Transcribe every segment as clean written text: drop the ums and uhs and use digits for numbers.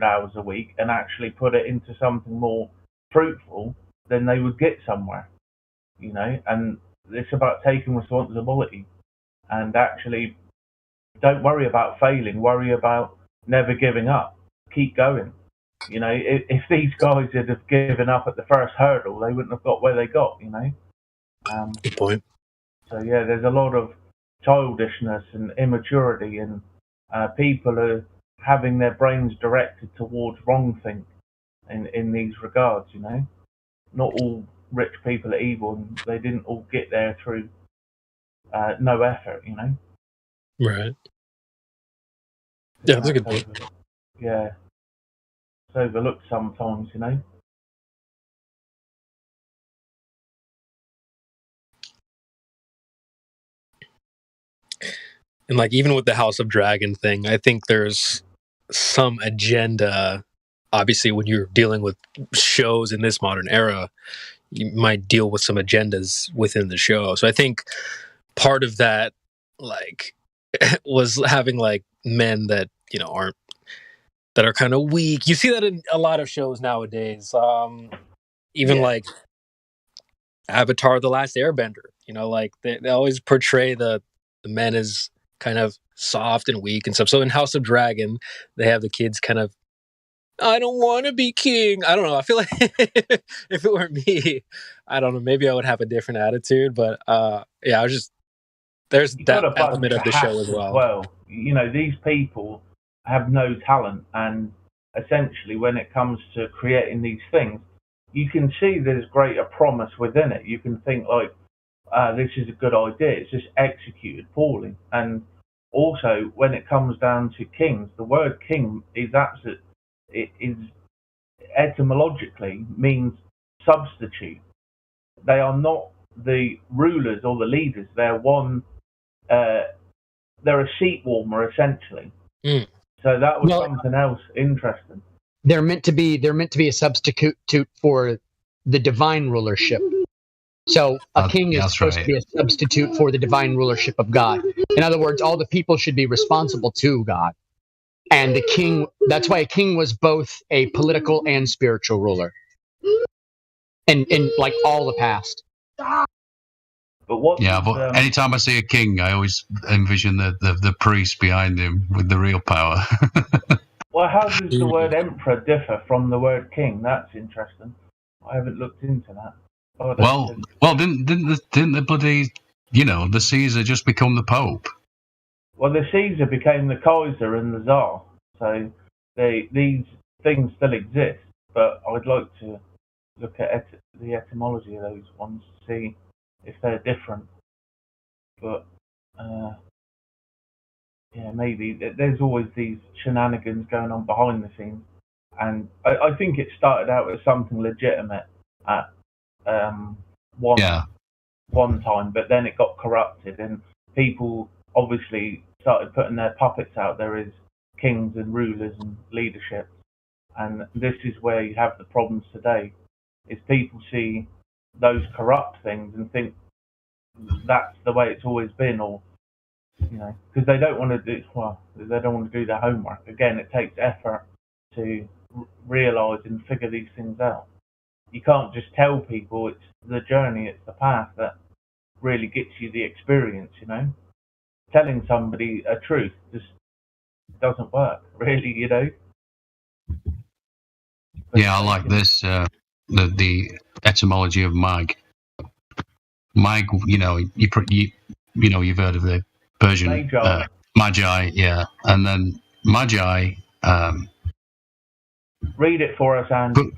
hours a week and actually put it into something more fruitful, then they would get somewhere, And it's about taking responsibility and actually don't worry about failing, worry about never giving up, keep going. If these guys had have given up at the first hurdle, they wouldn't have got where they got. Good point. So yeah, there's a lot of childishness and immaturity, and people are having their brains directed towards wrong things in these regards. Not all rich people are evil, and they didn't all get there through no effort. Right. Yeah, that's a good point. Yeah, it's overlooked sometimes. And like even with the House of Dragon thing, I think there's some agenda. Obviously, when you're dealing with shows in this modern era, you might deal with some agendas within the show. So I think part of that, like, was having like men that aren't that are kind of weak. You see that in a lot of shows nowadays. Even like Avatar: The Last Airbender. Like they always portray the men as kind of soft and weak and stuff. So in House of Dragon, they have the kids kind of, I don't want to be king. I don't know. I feel like if it were me, I don't know. Maybe I would have a different attitude. But yeah, I was just there's that element of the show as well. These people have no talent, and essentially, when it comes to creating these things, you can see there's greater promise within it. You can think like, this is a good idea. It's just executed poorly. And also, when it comes down to kings, the word king is etymologically means substitute. They are not the rulers or the leaders. They're they're a seat warmer essentially. So that was something else interesting. They're meant to be a substitute for the divine rulership. So a king is supposed to be a substitute for the divine rulership of God. In other words, all the people should be responsible to God. And the king, that's why a king was both a political and spiritual ruler. In like all the past. But anytime I see a king, I always envision the priest behind him with the real power. Well, how does the word emperor differ from the word king? That's interesting. I haven't looked into that. Well, didn't the bloody the Caesar just become the Pope? Well, the Caesar became the Kaiser and the Tsar. So these things still exist, but I'd like to look at the etymology of those ones to see if they're different. But yeah, maybe there's always these shenanigans going on behind the scenes, and I think it started out as something legitimate at one time, but then it got corrupted, and people obviously started putting their puppets out there as kings and rulers and leadership, and this is where you have the problems today. Is people see those corrupt things and think that's the way it's always been, or because they don't want to do their homework. Again, it takes effort to realize and figure these things out. You can't just tell people it's the journey, it's the path that really gets you the experience. Telling somebody a truth just doesn't work, really. Yeah, I like this. The etymology of mag. Mag, you've heard of the Persian magi, yeah, and then magi. Read it for us, Andy.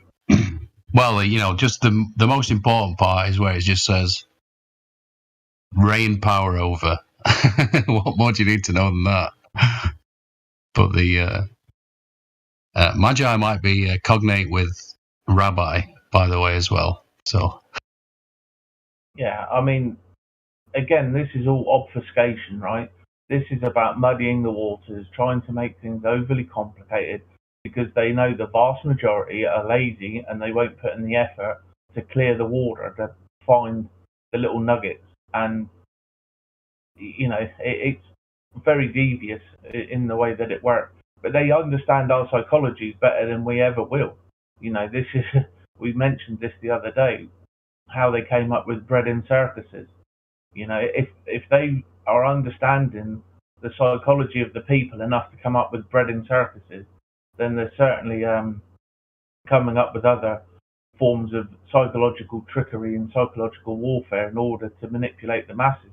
Well, just the most important part is where it just says reign power over. What more do you need to know than that? But the magi might be cognate with rabbi, by the way, as well. So yeah, I mean, again, this is all obfuscation, right? This is about muddying the waters, trying to make things overly complicated because they know the vast majority are lazy and they won't put in the effort to clear the water to find the little nuggets. And it's very devious in the way that it works. but they understand our psychologies better than we ever will. This is we mentioned this the other day, how they came up with bred in circuses. If they are understanding the psychology of the people enough to come up with bred in circuses, then they're certainly coming up with other forms of psychological trickery and psychological warfare in order to manipulate the masses,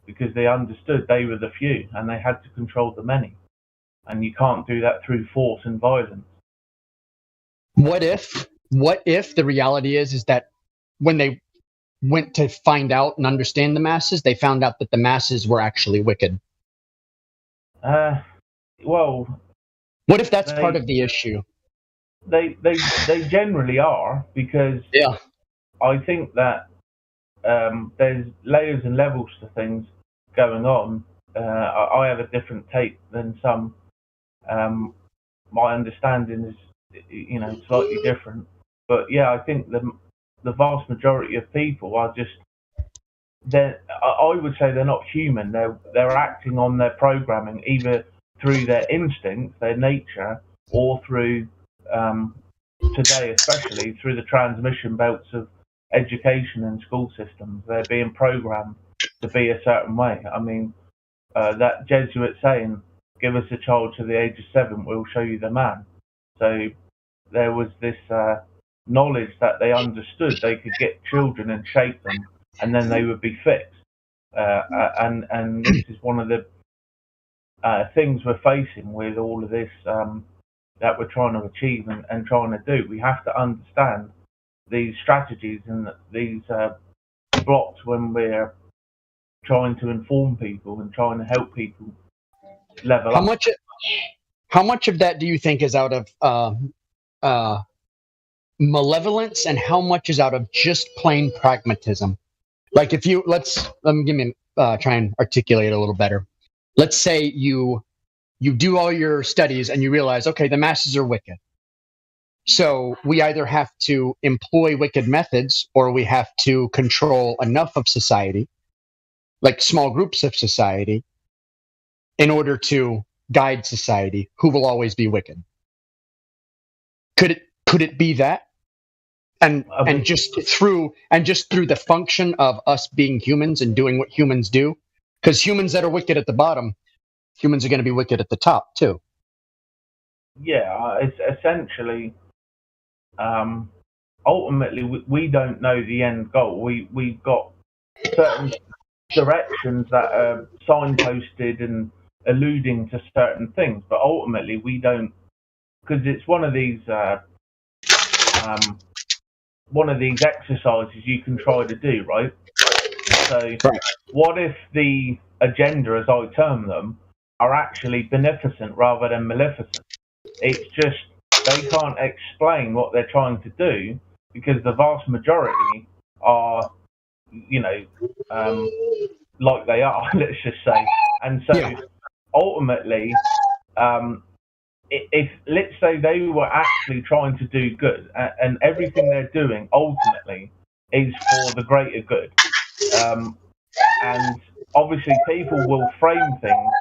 because they understood they were the few and they had to control the many. And you can't do that through force and violence. What if the reality is that when they went to find out and understand the masses, they found out that the masses were actually wicked? Well, what if that's part of the issue? They generally are, because I think that there's layers and levels to things going on. I have a different take than some. My understanding is, slightly different. But yeah, I think the vast majority of people are just, I would say they're not human. They're acting on their programming, either through their instincts, their nature, or through today, especially through the transmission belts of education and school systems. They're being programmed to be a certain way. I mean, that Jesuit saying, "Give us a child to the age of 7, we'll show you the man." So there was this knowledge that they understood they could get children and shape them, and then they would be fixed. And this is one of the things we're facing with all of this that we're trying to achieve and trying to do. We have to understand these strategies and these blocks when we're trying to inform people and trying to help people level up. How much of that do you think is out of malevolence, and how much is out of just plain pragmatism? Like, if you try and articulate it a little better. Let's say you do all your studies and you realize, okay, the masses are wicked. So we either have to employ wicked methods, or we have to control enough of society, like small groups of society, in order to guide society, who will always be wicked. Could it be that? And just through the function of us being humans and doing what humans do, because humans that are wicked at the bottom, humans are going to be wicked at the top too. Yeah, it's essentially, ultimately, we don't know the end goal. We've got certain directions that are signposted and alluding to certain things, but ultimately we don't, because it's one of these exercises you can try to do, right? So what if the agenda, as I term them, are actually beneficent rather than maleficent? It's just they can't explain what they're trying to do, because the vast majority are, like they are, let's just say. And so ultimately, if let's say they were actually trying to do good, and everything they're doing ultimately is for the greater good, and obviously people will frame things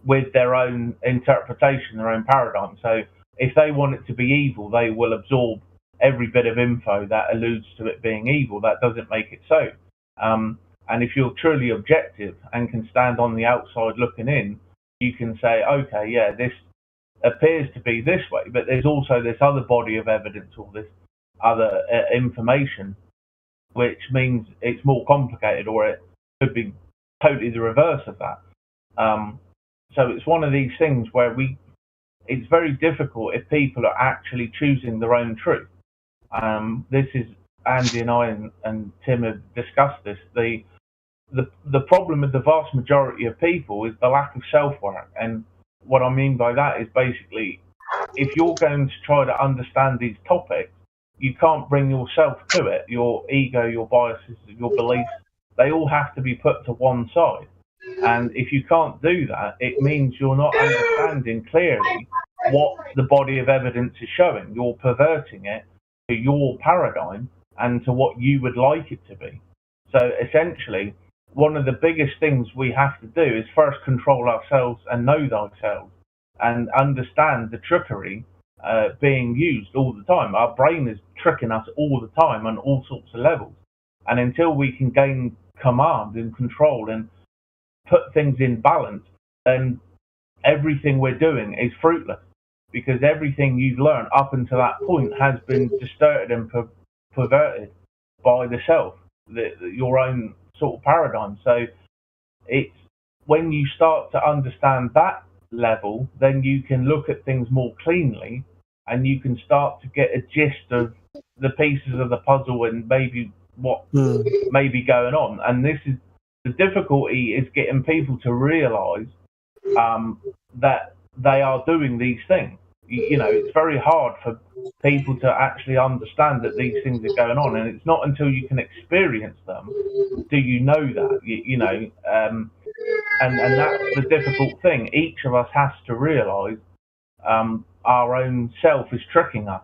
with their own interpretation, their own paradigm. So if they want it to be evil, they will absorb every bit of info that alludes to it being evil. That doesn't make it so. And if you're truly objective and can stand on the outside looking in, you can say, okay, yeah, this appears to be this way, but there's also this other body of evidence, or this other information, which means it's more complicated, or it could be totally the reverse of that. So it's one of these things where it's very difficult if people are actually choosing their own truth. This is Andy and I and Tim have discussed this. The problem with the vast majority of people is the lack of self-work. And what I mean by that is basically, if you're going to try to understand these topics, you can't bring yourself to it. Your ego, your biases, your beliefs, they all have to be put to one side. And if you can't do that, it means you're not understanding clearly what the body of evidence is showing. You're perverting it to your paradigm and to what you would like it to be. So essentially, one of the biggest things we have to do is first control ourselves and know thyself. and understand the trickery being used all the time. Our brain is tricking us all the time on all sorts of levels. And until we can gain command and control and put things in balance, then everything we're doing is fruitless, because everything you've learned up until that point has been distorted and perverted by the self, your own sort of paradigm. So it's when you start to understand that level, then you can look at things more cleanly, and you can start to get a gist of the pieces of the puzzle and maybe what may be going on. And this is the difficulty, is getting people to realize that they are doing these things. You know, it's very hard for people to actually understand that these things are going on, and it's not until you can experience them do you know that. You know, and that's the difficult thing. Each of us has to realize our own self is tricking us,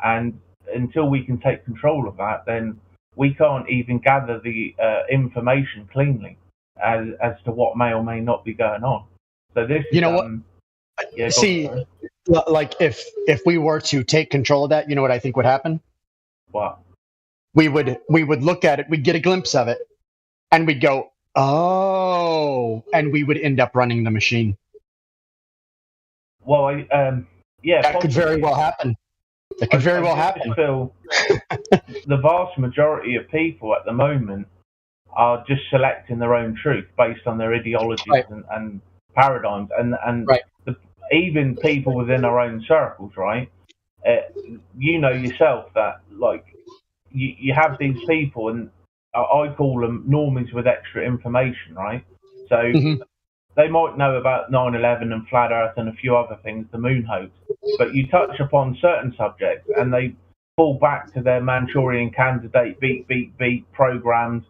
and until we can take control of that, then we can't even gather the information cleanly as to what may or may not be going on. So this, you know, what? Yeah, see, like if we were to take control of that, you know what I think would happen? What? We would look at it, we'd get a glimpse of it, and we'd go, oh, and we would end up running the machine. Well, yeah, that could very well happen. That could very well happen. I feel the vast majority of people at the moment are just selecting their own truth based on their ideologies and paradigms, and even people within our own circles, right? You know yourself that, like, you have these people, and I call them normies with extra information, right? So they might know about 9/11 and flat Earth and a few other things, the moon hoax, but you touch upon certain subjects and they fall back to their Manchurian Candidate beat programmed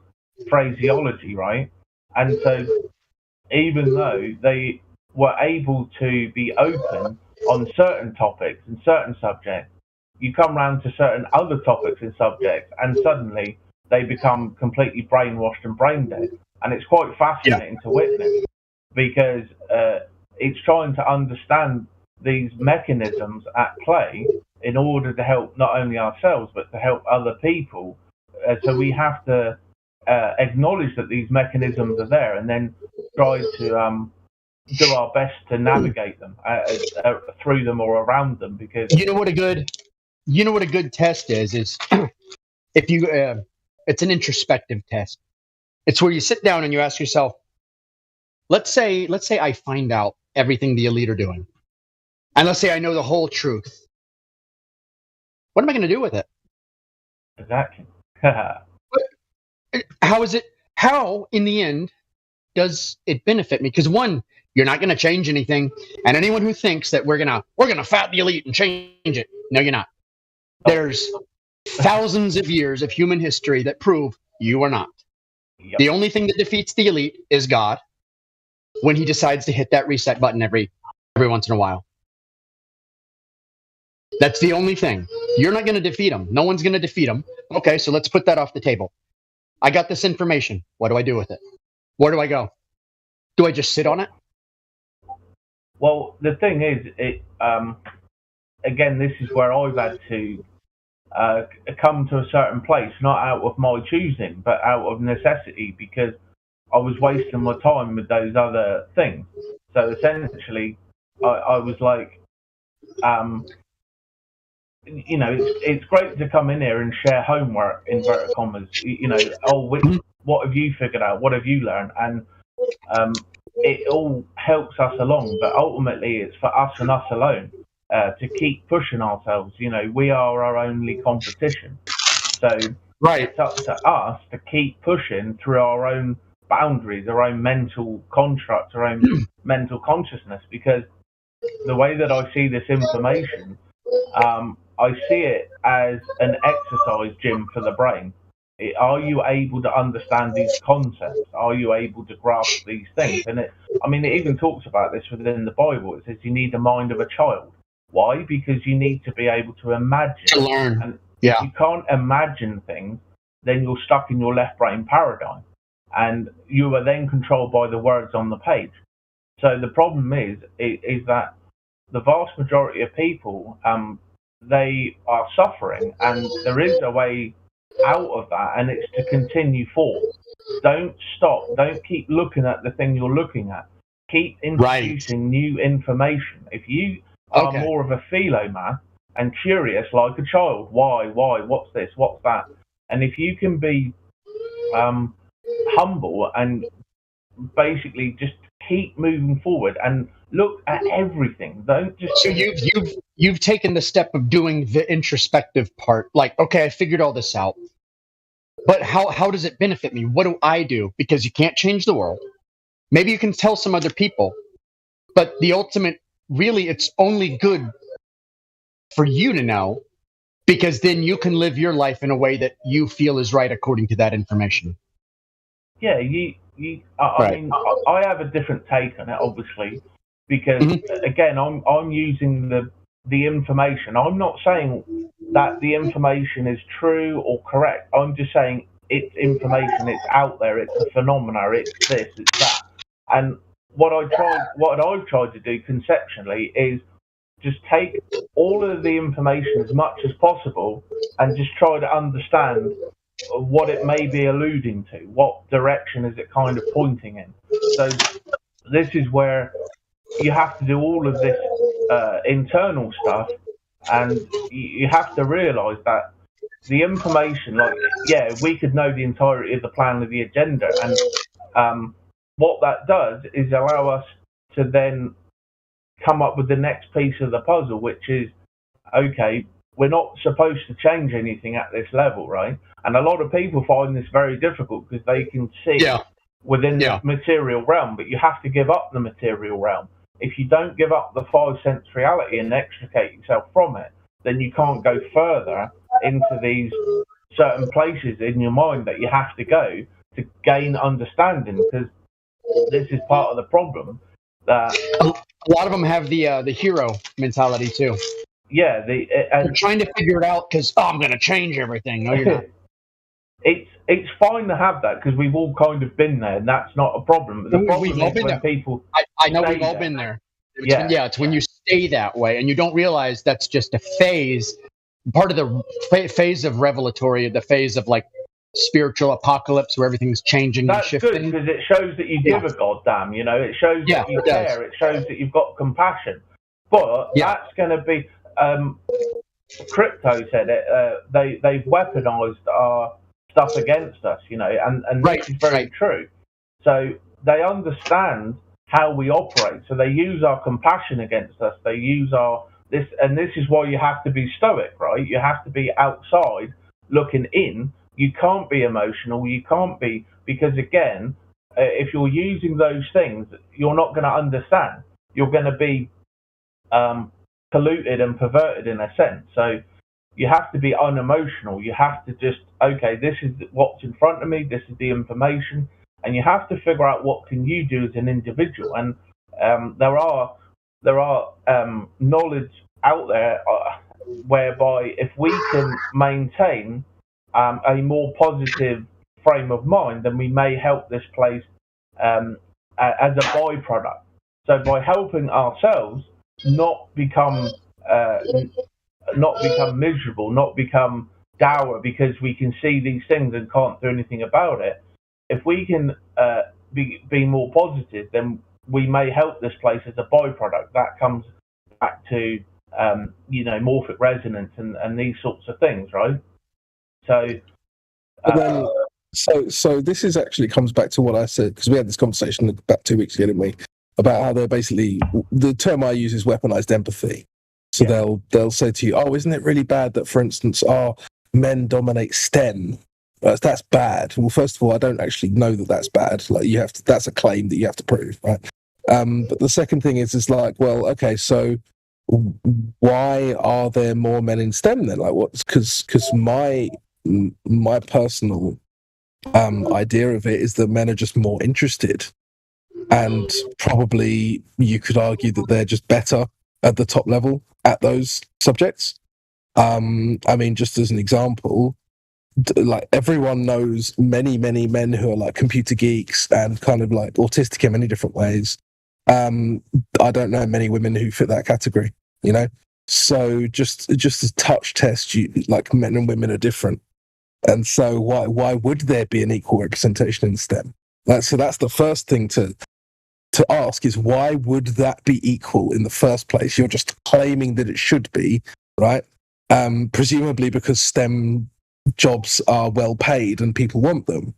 phraseology, right? And so even though they were able to be open on certain topics and certain subjects, you come around to certain other topics and subjects, and suddenly they become completely brainwashed and brain dead. And it's quite fascinating to witness, because it's trying to understand these mechanisms at play in order to help not only ourselves but to help other people. So we have to acknowledge that these mechanisms are there, and then try to do our best to navigate them through them or around them. Because you know what a good test is if you it's an introspective test. It's where you sit down and you ask yourself, let's say I find out everything the elite are doing, and let's say I know the whole truth. What am I going to do with it? Exactly. How in the end does it benefit me? Because one, you're not going to change anything, and anyone who thinks that we're gonna fight the elite and change it, no, you're not. There's thousands of years of human history that prove you are not. Yep. The only thing that defeats the elite is God, when he decides to hit that reset button every once in a while. That's the only thing. You're not going to defeat him. No one's going to defeat him. Okay, so let's put that off the table. I got this information. What do I do with it? Where do I go? Do I just sit on it? Well, the thing is, again, this is where I've had to come to a certain place, not out of my choosing, but out of necessity, because I was wasting my time with those other things. So essentially, I was like, you know, it's great to come in here and share homework, inverted commas. You know, what have you figured out? What have you learned? And it all helps us along, but ultimately it's for us and us alone to keep pushing ourselves. You know, we are our only competition. So it's up to us to keep pushing through our own boundaries, our own mental construct, our own mental consciousness, because the way that I see this information, I see it as an exercise gym for the brain. Are you able to understand these concepts? Are you able to grasp these things? And it even talks about this within the Bible. It says you need the mind of a child. Why? Because you need to be able to imagine. To learn. And if you can't imagine things, then you're stuck in your left brain paradigm. And you are then controlled by the words on the page. So the problem is that the vast majority of people, they are suffering, and there is a way out of that, and it's to continue forward. Don't stop. Don't keep looking at the thing you're looking at. Keep introducing new information. If you are more of a philomath and curious like a child, why, what's this, what's that? And if you can be humble and basically just keep moving forward and look at everything. Don't just. So you've taken the step of doing the introspective part. Like, okay, I figured all this out, but how does it benefit me? What do I do? Because you can't change the world. Maybe you can tell some other people, but the ultimate, really, it's only good for you to know, because then you can live your life in a way that you feel is right according to that information. Yeah, I mean, I have a different take on it, obviously, because again, I'm using the information. I'm not saying that the information is true or correct. I'm just saying it's information. It's out there. It's a phenomena. It's this. It's that. And what I've tried to do conceptually is just take all of the information as much as possible and just try to understand what it may be alluding to, what direction is it kind of pointing in. So this is where you have to do all of this internal stuff, and you have to realize that the information, like, yeah, we could know the entirety of the plan of the agenda, and what that does is allow us to then come up with the next piece of the puzzle, which is, okay, we're not supposed to change anything at this level, right? And a lot of people find this very difficult because they can see within the material realm, but you have to give up the material realm. If you don't give up the five sense reality and extricate yourself from it, then you can't go further into these certain places in your mind that you have to go to gain understanding, because this is part of the problem. That a lot of them have the hero mentality too. Yeah, they're trying to figure it out because I'm going to change everything. No, you're not. It's fine to have that because we've all kind of been there, and that's not a problem. But the problem is when there. People. I know we've all been there. It's when you stay that way and you don't realize that's just a phase, part of the phase of revelatory, the phase of like spiritual apocalypse where everything's changing and shifting. That's good because it shows that you give a goddamn. You know, it shows that you care. It shows that you've got compassion. But that's going to be. Crypto said it. They've weaponized our stuff against us, you know, and this is very true. So they understand how we operate. So they use our compassion against us. They use this, and this is why you have to be stoic, right? You have to be outside looking in. You can't be emotional. You can't be, because again, if you're using those things, you're not going to understand. You're going to be polluted and perverted in a sense. So you have to be unemotional. You have to just, okay, this is what's in front of me. This is the information, and you have to figure out what can you do as an individual. And there are knowledge out there whereby if we can maintain a more positive frame of mind, then we may help this place as a byproduct. So by helping ourselves not become miserable, not become dour because we can see these things and can't do anything about it, if we can be more positive, then we may help this place as a byproduct. That comes back to morphic resonance and these sorts of things, right? So this is actually comes back to what I said, because we had this conversation about 2 weeks ago, didn't we? About how they're basically, the term I use is weaponized empathy. So they'll say to you, oh, isn't it really bad that, for instance, men dominate STEM? That's bad. Well, first of all, I don't actually know that that's bad. Like that's a claim that you have to prove, right? But the second thing is like, well, okay, so why are there more men in STEM then? Like, what? Because my personal idea of it is that men are just more interested, and probably you could argue that they're just better at the top level at those subjects. I mean, just as an example, like everyone knows many men who are like computer geeks and kind of like autistic in many different ways, I don't know many women who fit that category, you know. So just a touch test, like men and women are different, and so why would there be an equal representation in STEM? So that's the first thing to ask, is why would that be equal in the first place? You're just claiming that it should be, right? Presumably because STEM jobs are well paid and people want them,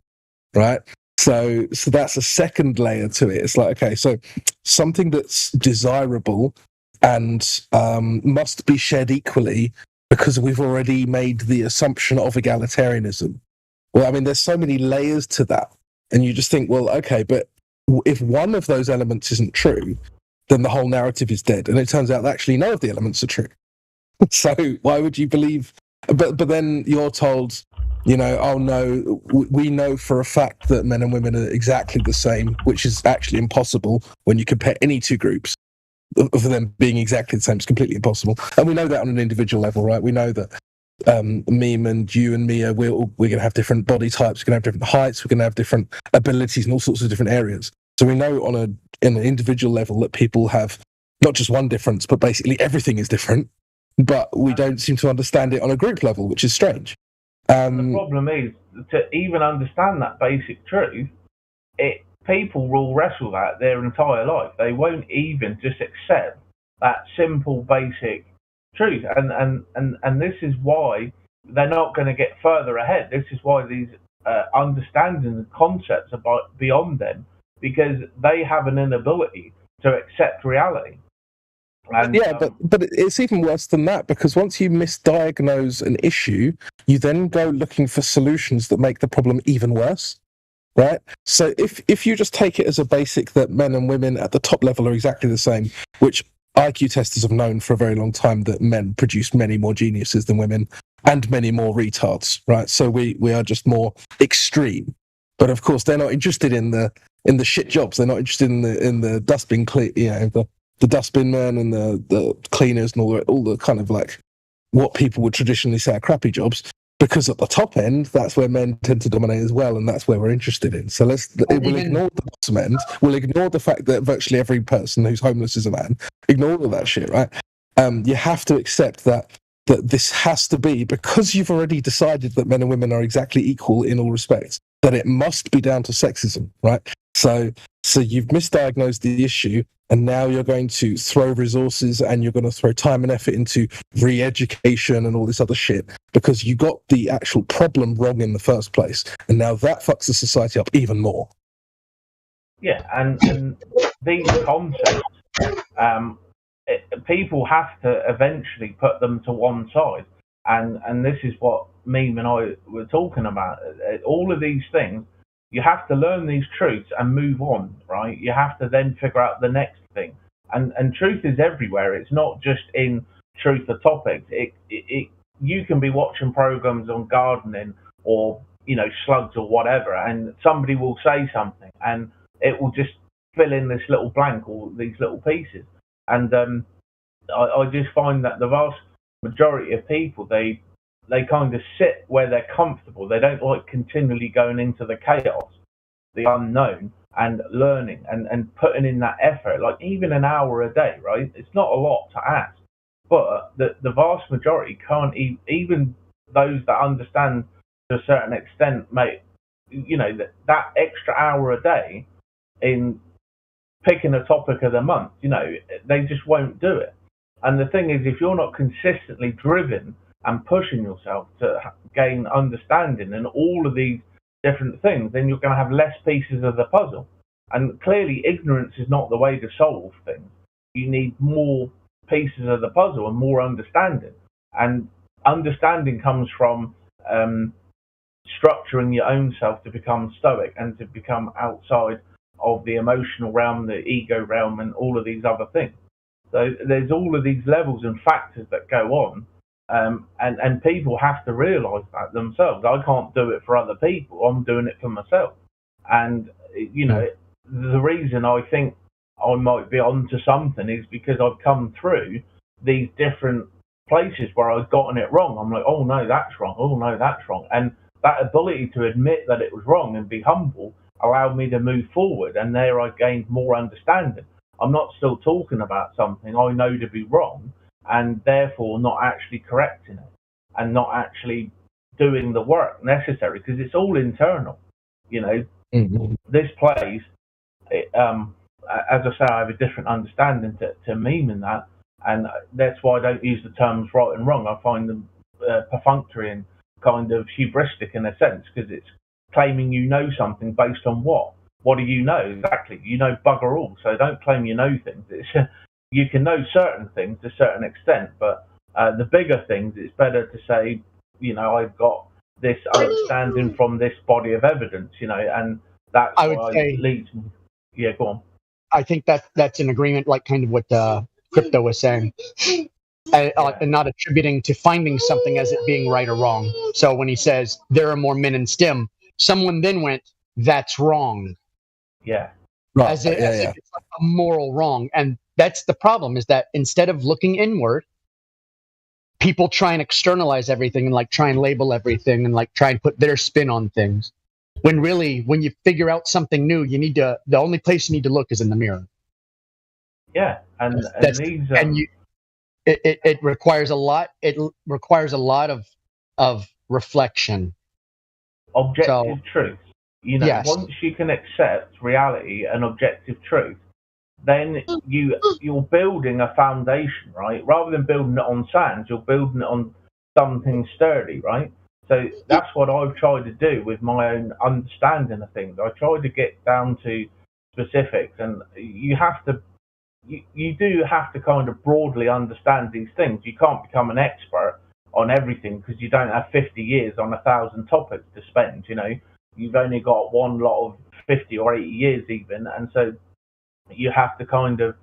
right? So that's a second layer to it. It's like, okay, so something that's desirable and must be shared equally because we've already made the assumption of egalitarianism. Well, I mean, there's so many layers to that. And you just think, well, okay, but if one of those elements isn't true, then the whole narrative is dead. And it turns out that actually none of the elements are true. So why would you believe? But then you're told, you know, oh no, we know for a fact that men and women are exactly the same, which is actually impossible when you compare any two groups. For them being exactly the same, it's completely impossible. And we know that on an individual level, right? We know that Meme and you and Mia, we're going to have different body types, we're going to have different heights, we're going to have different abilities in all sorts of different areas. So we know on an individual level that people have not just one difference, but basically everything is different. But we don't seem to understand it on a group level, which is strange. The problem is, to even understand that basic truth, people will wrestle that their entire life. They won't even just accept that simple, basic truth. And this is why they're not going to get further ahead. This is why these understandings and concepts are beyond them, because they have an inability to accept reality. And, yeah, but it's even worse than that, because once you misdiagnose an issue, you then go looking for solutions that make the problem even worse, right? So if you just take it as a basic that men and women at the top level are exactly the same, which IQ testers have known for a very long time that men produce many more geniuses than women and many more retards, right? So we are just more extreme. But of course, they're not interested in the shit jobs. They're not interested in the dustbin the dustbin men and the cleaners and all the kind of like what people would traditionally say are crappy jobs, because at the top end, that's where men tend to dominate as well, and that's where we're interested in. So we'll ignore the bottom end. We'll ignore the fact that virtually every person who's homeless is a man. Ignore all that shit, right? You have to accept that this has to be, because you've already decided that men and women are exactly equal in all respects, that it must be down to sexism, right? So you've misdiagnosed the issue, and now you're going to throw resources and you're going to throw time and effort into re-education and all this other shit because you got the actual problem wrong in the first place. And now that fucks the society up even more. Yeah, and these concepts, people have to eventually put them to one side. And this is what Meme and I were talking about. All of these things, you have to learn these truths and move on, right? You have to then figure out the next thing. And truth is everywhere. It's not just in truth or topics. You can be watching programs on gardening or, you know, slugs or whatever, and somebody will say something and it will just fill in this little blank or these little pieces. And I just find that the vast majority of people, they kind of sit where they're comfortable. They don't like continually going into the chaos, the unknown, and learning and putting in that effort, like even an hour a day, right? It's not a lot to ask, but the vast majority can't even those that understand to a certain extent, you know, that extra hour a day in picking a topic of the month, you know, they just won't do it. And the thing is, if you're not consistently driven and pushing yourself to gain understanding in all of these different things, then you're going to have less pieces of the puzzle. And clearly, ignorance is not the way to solve things. You need more pieces of the puzzle and more understanding. And understanding comes from structuring your own self to become stoic and to become outside of the emotional realm, the ego realm, and all of these other things. So there's all of these levels and factors that go on. And people have to realise that themselves. I can't do it for other people. I'm doing it for myself. And, you know, the reason I think I might be onto something is because I've come through these different places where I've gotten it wrong. I'm like, oh, no, that's wrong. Oh, no, that's wrong. And that ability to admit that it was wrong and be humble allowed me to move forward. And there I gained more understanding. I'm not still talking about something I know to be wrong, and therefore not actually correcting it and not actually doing the work necessary, because it's all internal. This place, as I say, I have a different understanding to meme in that, and that's why I don't use the terms right and wrong. I find them perfunctory and kind of hubristic in a sense, because it's claiming you know something based on what? What do you know exactly? You know bugger all. So don't claim you know things. You can know certain things to a certain extent, but the bigger things, it's better to say, I've got this understanding from this body of evidence, and that's why it leads me. Yeah, go on. I think that's an agreement, like kind of what Crypto was saying. And not attributing to finding something as it being right or wrong. So when he says there are more men in STEM, someone then went, that's wrong. Yeah. Right. As if it's like a moral wrong. And that's the problem, is that instead of looking inward, people try and externalize everything and like try and label everything and like try and put their spin on things. When really, when you figure out something new, the only place you need to look is in the mirror. Yeah. It requires a lot. It requires a lot of reflection. Objective truth. Yes. Once you can accept reality and objective truth, then you're building a foundation, right? Rather than building it on sand, you're building it on something sturdy, right? So that's what I've tried to do with my own understanding of things. I try to get down to specifics, and you do have to kind of broadly understand these things. You can't become an expert on everything because you don't have 50 years on 1,000 topics to spend. You've only got one lot of 50 or 80 years even, and so you have to kind of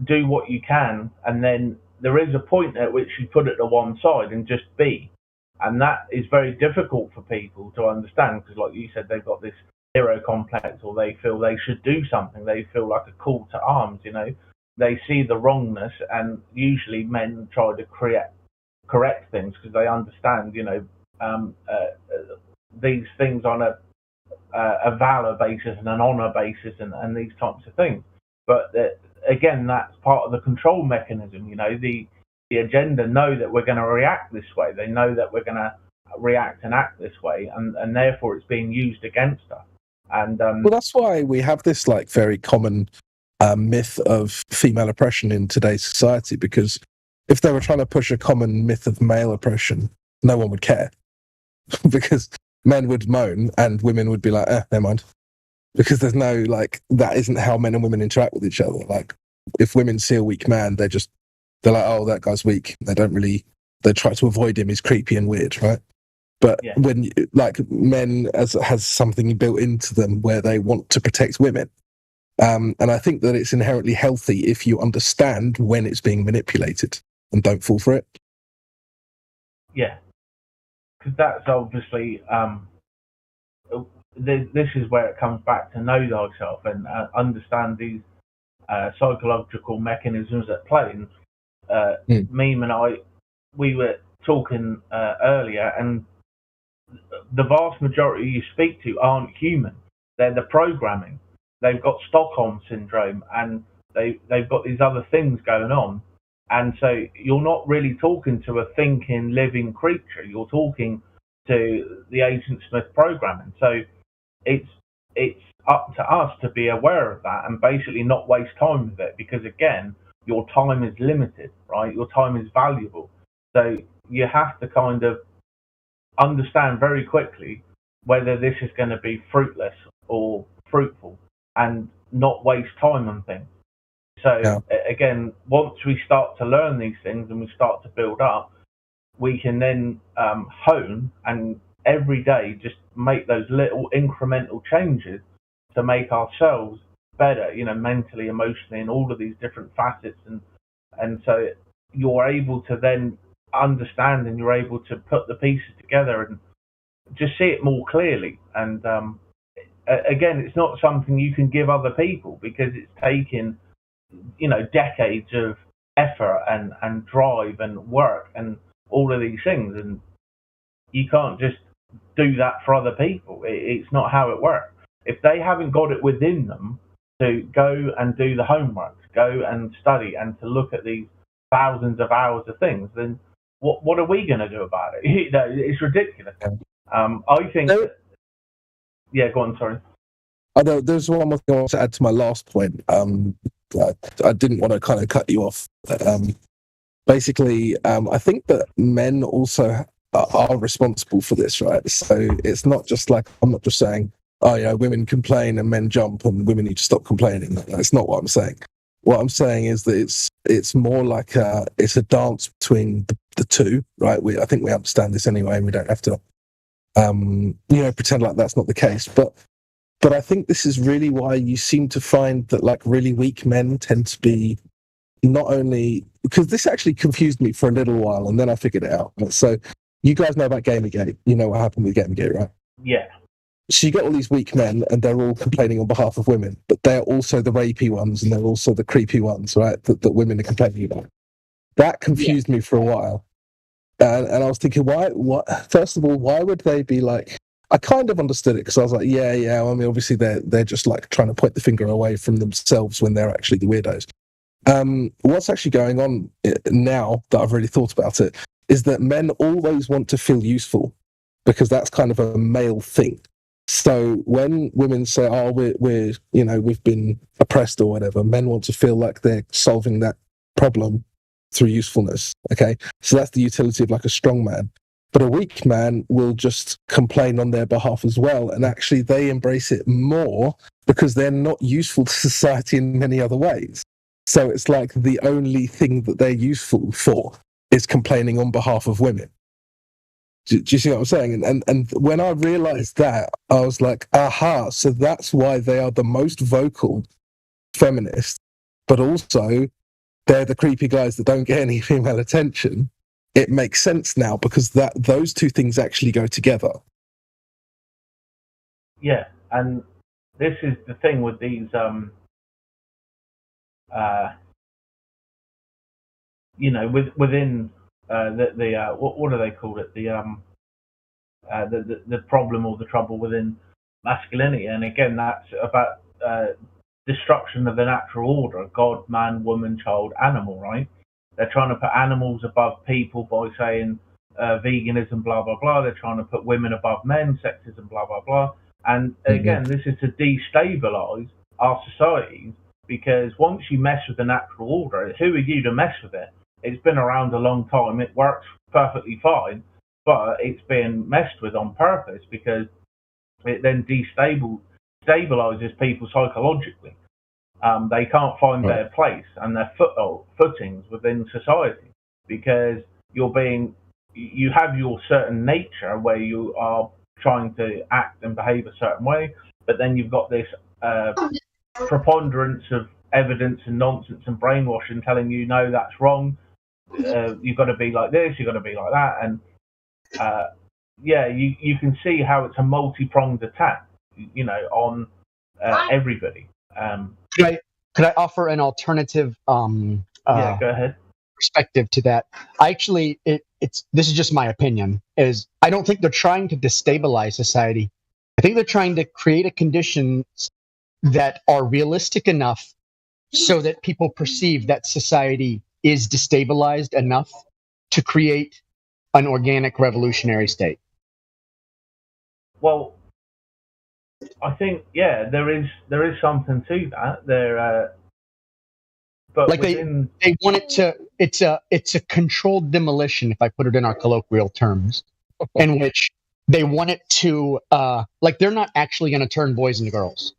do what you can, and then there is a point at which you put it to one side and just be. And that is very difficult for people to understand, because like you said, they've got this hero complex, or they feel they should do something. They feel like a call to arms, They see the wrongness, and usually men try to correct things because they understand, these things on a valor basis and an honor basis, and these types of things. But again, that's part of the control mechanism. The agenda know that we're going to react this way. They know that we're going to react and act this way, and therefore it's being used against us. And well, that's why we have this like very common myth of female oppression in today's society, because if they were trying to push a common myth of male oppression, no one would care because men would moan and women would be like, never mind. Because there's no, that isn't how men and women interact with each other. Like, if women see a weak man, they're like, oh, that guy's weak. They try to avoid him. He's creepy and weird, right? But when, men has something built into them where they want to protect women. And I think that it's inherently healthy if you understand when it's being manipulated and don't fall for it. Yeah. Because that's obviously... this is where it comes back to know thyself and understand these psychological mechanisms at play. And Meme and I, we were talking earlier, and the vast majority you speak to aren't human. They're the programming. They've got Stockholm syndrome, and they've got these other things going on. And so you're not really talking to a thinking, living creature. You're talking to the Agent Smith programming. So it's up to us to be aware of that and basically not waste time with it, because again, your time is limited, right? Your time is valuable. So you have to kind of understand very quickly whether this is going to be fruitless or fruitful, and not waste time on things. So again, once we start to learn these things and we start to build up, we can then hone and every day just make those little incremental changes to make ourselves better, mentally, emotionally, and all of these different facets. And so you're able to then understand, and you're able to put the pieces together and just see it more clearly. And again, it's not something you can give other people, because it's taken, decades of effort and drive and work and all of these things. And you can't just do that for other people. It's not how it works. If they haven't got it within them to go and do the homework, go and study, and to look at these thousands of hours of things, then what are we going to do about it? It's ridiculous. I think. Yeah, go on. Sorry. There's one more thing I want to add to my last point. I didn't want to kind of cut you off. Basically, I think that men also are responsible for this, right? So it's not just like, I'm not just saying, oh yeah, women complain and men jump and women need to stop complaining. That's not what I'm saying. What I'm saying is that it's more like it's a dance between the two, right? I think we understand this anyway, and we don't have to pretend like that's not the case. But I think this is really why you seem to find that like really weak men tend to be not only, because this actually confused me for a little while and then I figured it out. So you guys know about Gamergate. You know what happened with Gamergate, right? Yeah. So you get all these weak men and they're all complaining on behalf of women, but they're also the rapey ones and they're also the creepy ones, right? That women are complaining about. That confused me for a while. And I was thinking, first of all, why would they be like, I kind of understood it because I was like, yeah. I mean, obviously they're just like trying to point the finger away from themselves when they're actually the weirdos. What's actually going on now that I've really thought about it is that men always want to feel useful because that's kind of a male thing. So when women say, oh, we've been oppressed or whatever, men want to feel like they're solving that problem through usefulness. Okay. So that's the utility of like a strong man. But a weak man will just complain on their behalf as well. And actually they embrace it more because they're not useful to society in many other ways. So it's like the only thing that they're useful for is complaining on behalf of women. Do you see what I'm saying? And when I realized that, I was like, aha, so that's why they are the most vocal feminists, but also they're the creepy guys that don't get any female attention. It makes sense now because those two things actually go together. Yeah, and this is the thing with these within what do they call it? The problem or the trouble within masculinity, and again, that's about destruction of the natural order: God, man, woman, child, animal. Right? They're trying to put animals above people by saying veganism, blah blah blah. They're trying to put women above men, sexism, blah blah blah. And again, this is to destabilize our societies, because once you mess with the natural order, who are you to mess with it? It's been around a long time. It works perfectly fine, but it's been messed with on purpose because it then destabilizes people psychologically. They can't find their place and their footings within society because you have your certain nature where you are trying to act and behave a certain way, but then you've got this preponderance of evidence and nonsense and brainwashing telling you, no, that's wrong. You've got to be like this, you've got to be like that. And you can see how it's a multi-pronged attack, on everybody. Could I offer an alternative go ahead. perspective to that? This is just my opinion, is I don't think they're trying to destabilize society. I think they're trying to create conditions that are realistic enough so that people perceive that society is destabilized enough to create an organic revolutionary state. Well, I think there is something to that. But like they want it to. It's a controlled demolition, if I put it in our colloquial terms, in which they want it to they're not actually going to turn boys into girls.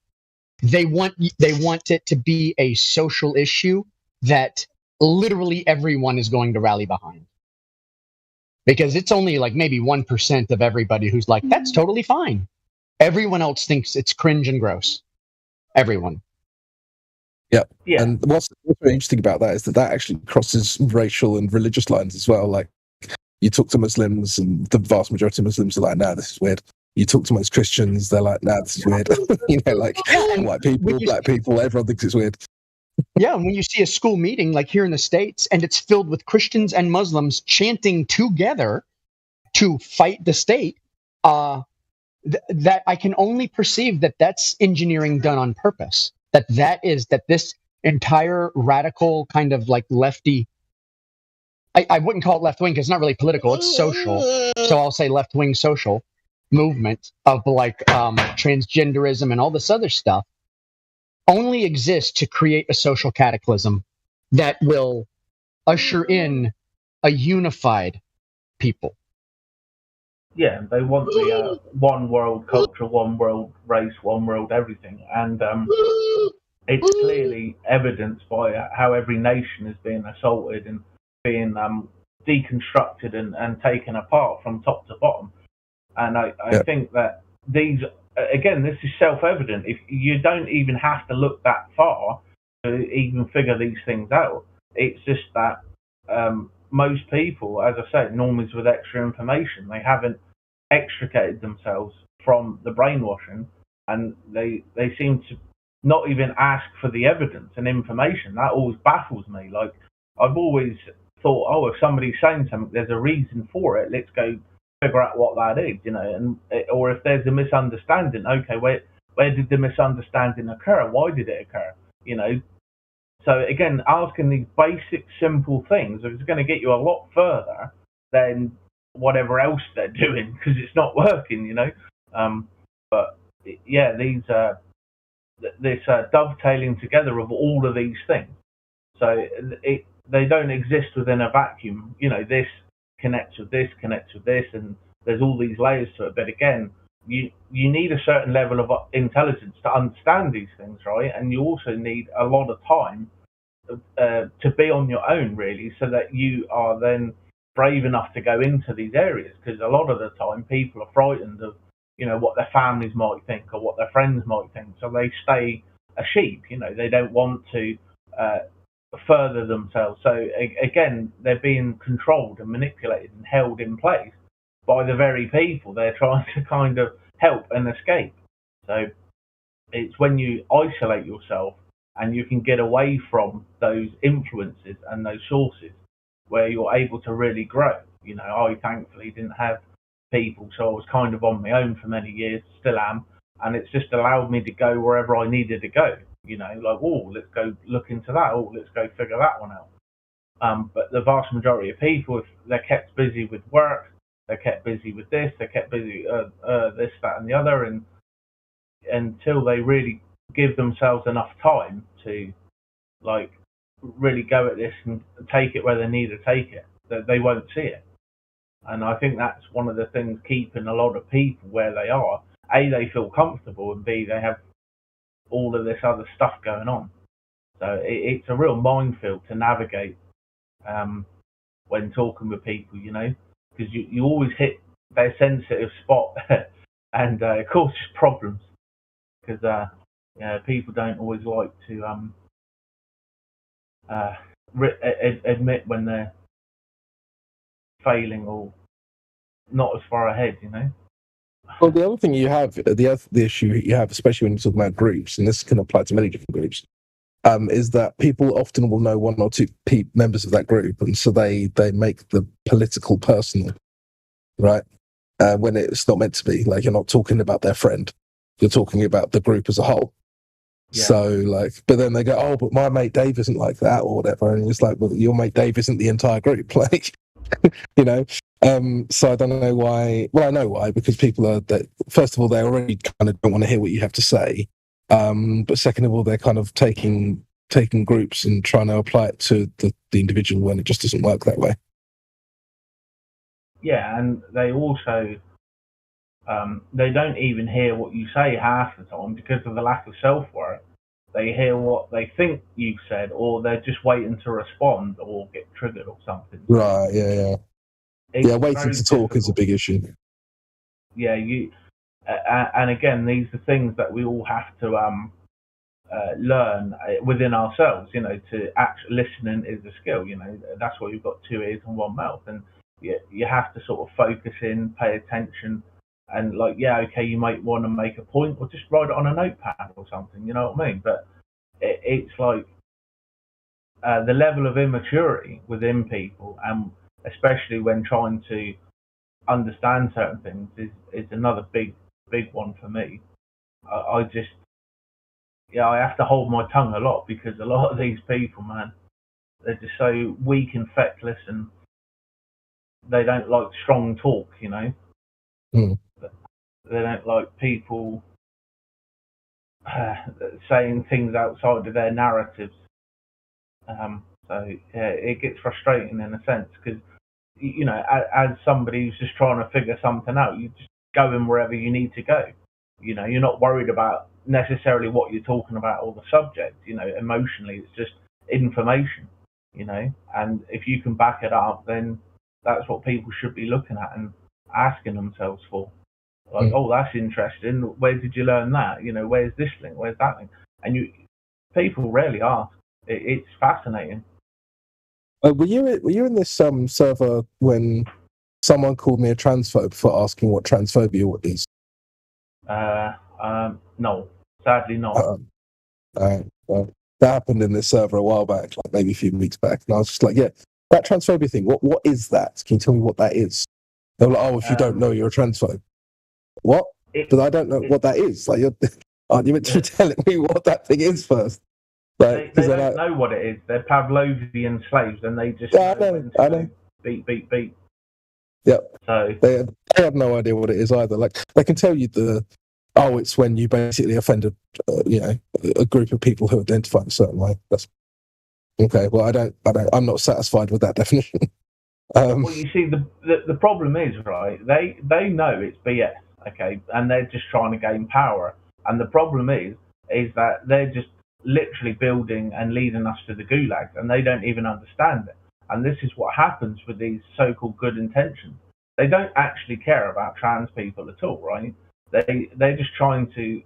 They want it to be a social issue that literally everyone is going to rally behind. Because it's only like maybe 1% of everybody who's like, that's totally fine. Everyone else thinks it's cringe and gross. Everyone. Yeah. And what's really interesting about that is that actually crosses racial and religious lines as well. Like, you talk to Muslims and the vast majority of Muslims are like, nah, this is weird. You talk to most Christians, they're like, nah, this is weird. White people, black people, everyone thinks it's weird. Yeah, when you see a school meeting like here in the States and it's filled with Christians and Muslims chanting together to fight the state, that I can only perceive that that's engineering done on purpose. that this entire radical kind of like lefty, I wouldn't call it left wing because it's not really political, it's social. So I'll say left wing social movement of like transgenderism and all this other stuff only exists to create a social cataclysm that will usher in a unified people. Yeah, they want the one world culture, one world race, one world everything, and it's clearly evidenced by how every nation is being assaulted and being deconstructed and taken apart from top to bottom. And I think that these, again, this is self-evident. If you don't even have to look that far to even figure these things out, it's just that most people, as I say, normies with extra information, they haven't extricated themselves from the brainwashing, and they seem to not even ask for the evidence and information. That always baffles me. Like, I've always thought, oh, if somebody's saying something, there's a reason for it. Let's go figure out what that is, and or if there's a misunderstanding, okay, where did the misunderstanding occur? Why did it occur? So again, asking these basic, simple things is going to get you a lot further than whatever else they're doing, because it's not working, But yeah, this dovetailing together of all of these things. So they don't exist within a vacuum. This connects with this, and there's all these layers to it. But again, you need a certain level of intelligence to understand these things, right? And you also need a lot of time to be on your own, really, so that you are then brave enough to go into these areas. Because a lot of the time, people are frightened of, what their families might think or what their friends might think, so they stay a sheep. They don't want to further themselves. So again, they're being controlled and manipulated and held in place by the very people they're trying to kind of help and escape. So it's when you isolate yourself and you can get away from those influences and those sources where you're able to really grow. I thankfully didn't have people, so I was kind of on my own for many years, still am, and it's just allowed me to go wherever I needed to go. Like, oh, let's go look into that. Oh, let's go figure that one out. But the vast majority of people, if they're kept busy with work, they're kept busy with this, they're kept busy this, that, and the other, and until they really give themselves enough time to, like, really go at this and take it where they need to take it, that they won't see it. And I think that's one of the things keeping a lot of people where they are. A, they feel comfortable, and B, they have all of this other stuff going on. So it's a real minefield to navigate when talking with people, because you always hit their sensitive spot and it causes problems, because people don't always like to admit when they're failing or not as far ahead, Well, the other thing you have, the issue you have, especially when you talk about groups, and this can apply to many different groups, is that people often will know one or two members of that group, and so they make the political personal, right? When it's not meant to be. Like, you're not talking about their friend, you're talking about the group as a whole. Yeah. So, but then they go, oh, but my mate Dave isn't like that, or whatever, and it's like, well, your mate Dave isn't the entire group, like, So I don't know why. Well, I know why, because people are, first of all, they already kind of don't want to hear what you have to say. But second of all, they're kind of taking groups and trying to apply it to the individual when it just doesn't work that way. Yeah, and they also they don't even hear what you say half the time because of the lack of self-worth. They hear what they think you've said, or they're just waiting to respond or get triggered or something. Right, yeah. Yeah, waiting to talk is a big issue. Yeah, and again, these are things that we all have to learn within ourselves. To actually listening is a skill. That's why you've got 2 ears and 1 mouth, and you have to sort of focus in, pay attention, and you might want to make a point, or just write it on a notepad or something. You know what I mean? But it's like the level of immaturity within people, and especially when trying to understand certain things, is another big one for me. I just yeah, I have to hold my tongue a lot because a lot of these people, man, they're just so weak and feckless, and they don't like strong talk, you know. Mm. They don't like people saying things outside of their narratives. So yeah, it gets frustrating in a sense because, you know, as somebody who's just trying to figure something out, you just go in wherever you need to go. You know, you're not worried about necessarily what you're talking about or the subject. You know, emotionally, it's just information. You know, and if you can back it up, then that's what people should be looking at and asking themselves for. Like, oh, that's interesting. Where did you learn that? You know, where's this link? Where's that link? And people rarely ask. It's fascinating. Were you in this server when someone called me a transphobe for asking what transphobia is? No, sadly not. Well, that happened in this server a while back, like maybe a few weeks back, and I was just like, yeah, that transphobia thing. What is that? Can you tell me what that is? They were like, oh, if you don't know, you're a transphobe. What? But I don't know what that is. Like, aren't you meant to be telling me what that thing is first? Like, they don't know what it is. They're Pavlovian slaves, and they just I know. Beat. Yep. So they have no idea what it is either. Like, they can tell you it's when you basically offended, a group of people who identify in a certain way. That's okay. Well, I'm not satisfied with that definition. Well, you see, the problem is, right? They know it's BS, okay, and they're just trying to gain power. And the problem is that they're just literally building and leading us to the gulag, and they don't even understand it. And this is what happens with these so-called good intentions. They don't actually care about trans people at all, right? They're just trying to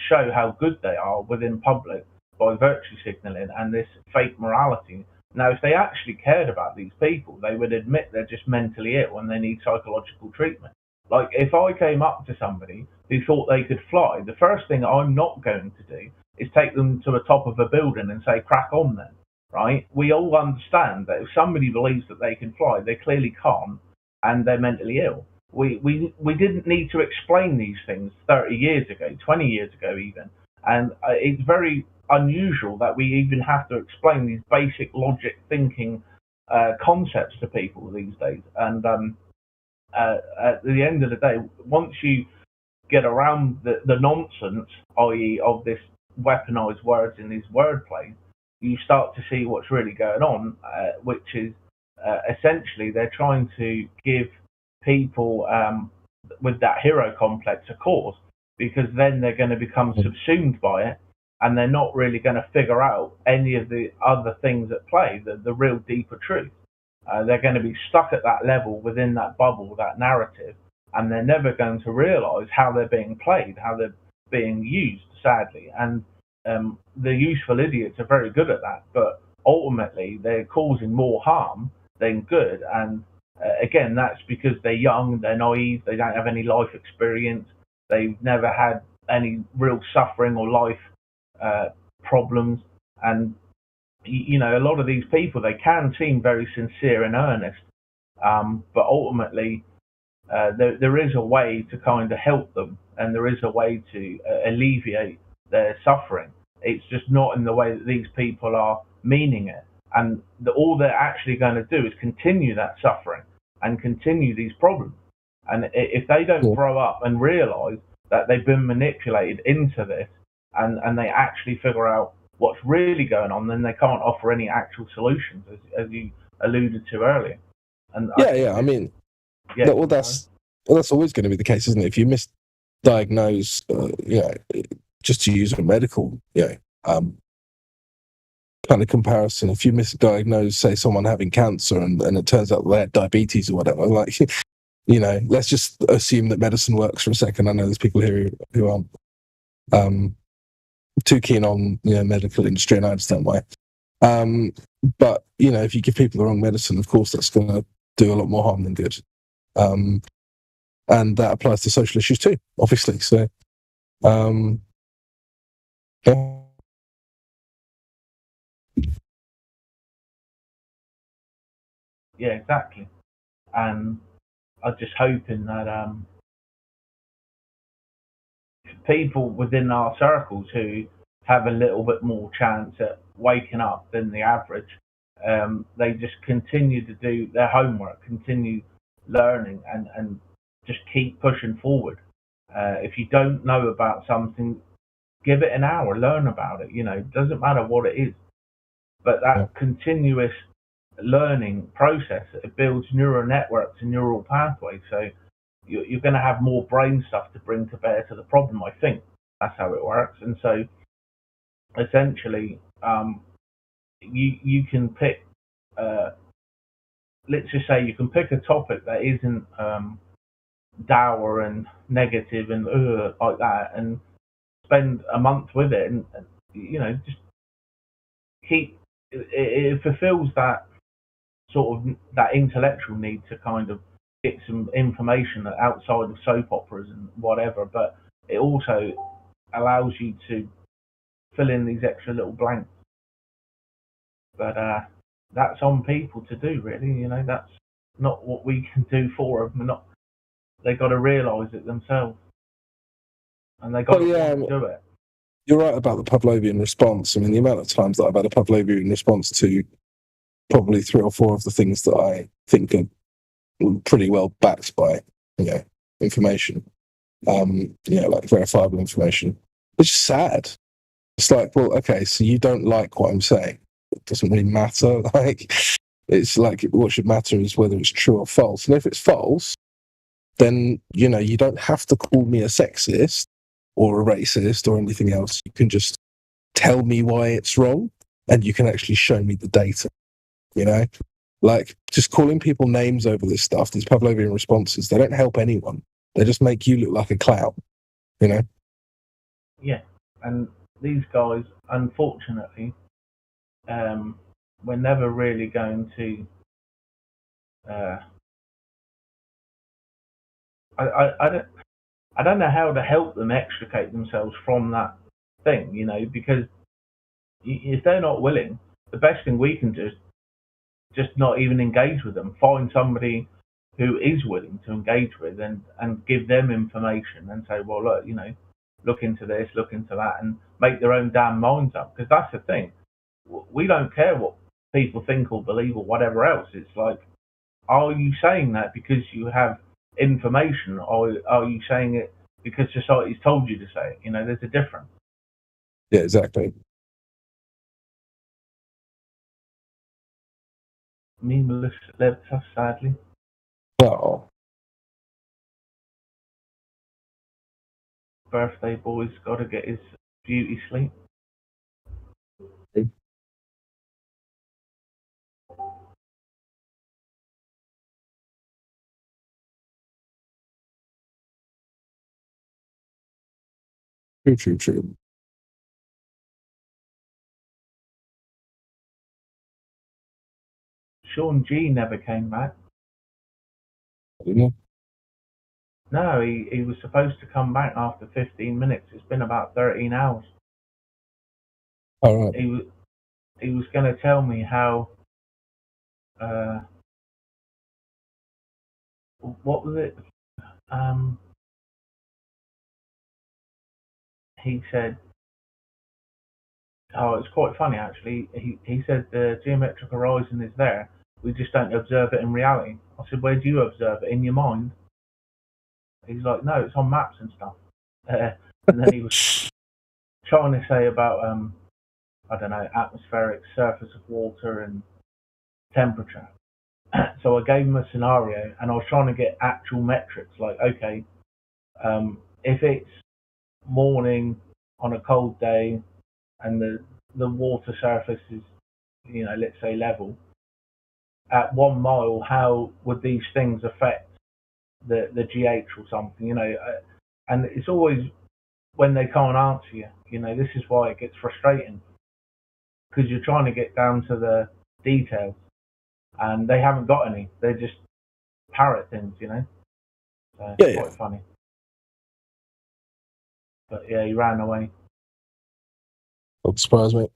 show how good they are within public by virtue signaling and this fake morality. Now, if they actually cared about these people, they would admit they're just mentally ill and they need psychological treatment. Like, if I came up to somebody who thought they could fly, the first thing I'm not going to do is take them to the top of a building and say, crack on then, right? We all understand that if somebody believes that they can fly, they clearly can't, and they're mentally ill. We didn't need to explain these things 30 years ago, 20 years ago even, and it's very unusual that we even have to explain these basic logic thinking concepts to people these days. And at the end of the day, once you get around the nonsense, i.e. of this weaponized words in these wordplays, you start to see what's really going on, which is essentially they're trying to give people with that hero complex a cause, because then they're going to become subsumed by it, and they're not really going to figure out any of the other things at play, the real deeper truth. They're going to be stuck at that level within that bubble, that narrative, and they're never going to realize how they're being played, how they're being used, sadly. And the useful idiots are very good at that, but ultimately they're causing more harm than good. And again, that's because they're young, they're naive, they don't have any life experience, they've never had any real suffering or life problems. And you know, a lot of these people, they can seem very sincere and earnest, but ultimately there is a way to kind of help them, and there is a way to alleviate their suffering. It's just not in the way that these people are meaning it, and all they're actually going to do is continue that suffering and continue these problems. And if they don't grow up and realize that they've been manipulated into this, and they actually figure out what's really going on, then they can't offer any actual solutions, as you alluded to earlier. And I mean, that's always going to be the case, isn't it? If you misdiagnose, just to use a medical, kind of comparison, if you misdiagnose, say, someone having cancer and it turns out they had diabetes or whatever, like, let's just assume that medicine works for a second. I know there's people here who aren't too keen on medical industry, and I understand why. But if you give people the wrong medicine, of course that's going to do a lot more harm than good. And that applies to social issues too, obviously. So, yeah, exactly. And I'm just hoping that people within our circles who have a little bit more chance at waking up than the average. They just continue to do their homework, continue learning, and just keep pushing forward. If you don't know about something, give it an hour, learn about it. It doesn't matter what it is, but that continuous learning process, it builds neural networks and neural pathways. So you're going to have more brain stuff to bring to bear to the problem. I think that's how it works. And so essentially, you can pick, let's just say you can pick a topic that isn't dour and negative and like that, and spend a month with it, and just keep it fulfills that sort of that intellectual need to kind of get some information outside of soap operas and whatever, but it also allows you to fill in these extra little blanks. But that's on people to do, really. That's not what we can do for them. They got to realise it themselves, and they got to do it. You're right about the Pavlovian response. I mean, the amount of times that I've had a Pavlovian response to probably 3 or 4 of the things that I think are pretty well backed by, information, like verifiable information. It's just sad. It's like, well, okay, so you don't like what I'm saying. It doesn't really matter. Like, it's like what should matter is whether it's true or false. And if it's false, then, you don't have to call me a sexist or a racist or anything else. You can just tell me why it's wrong, and you can actually show me the data. Like, just calling people names over this stuff, these Pavlovian responses, they don't help anyone. They just make you look like a clown. Yeah, and these guys, unfortunately, we're never really going to. I don't know how to help them extricate themselves from that thing, because if they're not willing, the best thing we can do is just not even engage with them. Find somebody who is willing to engage with and give them information and say, well, look, look into this, look into that, and make their own damn minds up. Because that's the thing. We don't care what people think or believe or whatever else. It's like, are you saying that because you have information, or are you saying it because society's told you to say it? There's a difference. Yeah, exactly. Memeless left us, sadly. Oh. Birthday boy's got to get his beauty sleep. True. Sean G never came back. Didn't he? No, he was supposed to come back after 15 minutes. It's been about 13 hours. All right. He was going to tell me how. What was it? He said. Oh, it's quite funny actually. He said the geometric horizon is there. We just don't observe it in reality. I said, where do you observe it? In your mind? He's like, no, it's on maps and stuff. And then he was trying to say about I don't know, atmospheric surface of water and temperature. So I gave him a scenario, and I was trying to get actual metrics. Like, okay, if it's morning on a cold day and the water surface is, let's say level, at 1 mile, how would these things affect the GH or something? And it's always when they can't answer you. This is why it gets frustrating, because you're trying to get down to the details, and they haven't got any. They just parrot things, So it's quite funny. But yeah, he ran away. Don't surprise me.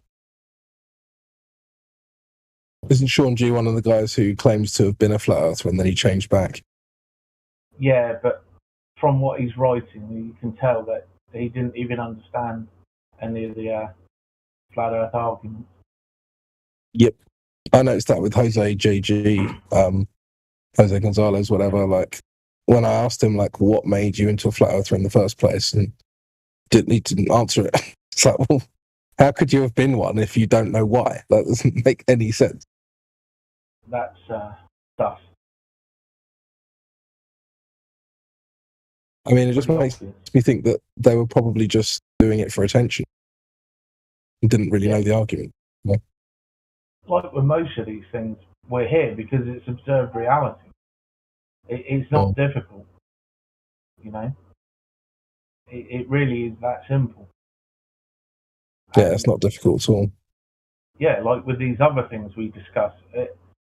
Isn't Sean G one of the guys who claims to have been a flat earther and then he changed back? Yeah, but from what he's writing, you can tell that he didn't even understand any of the flat Earth arguments. Yep, I noticed that with Jose JG, Jose Gonzalez, whatever. Like when I asked him like what made you into a flat earther in the first place, and he didn't answer it. It's like, well, how could you have been one if you don't know why? That doesn't make any sense. That's stuff. I mean, it just makes me think that they were probably just doing it for attention and didn't really know the argument. You know? Like with most of these things, we're here because it's observed reality. It's not difficult, you know. It really is that simple. Yeah, it's not difficult at all. Yeah, like with these other things we discuss,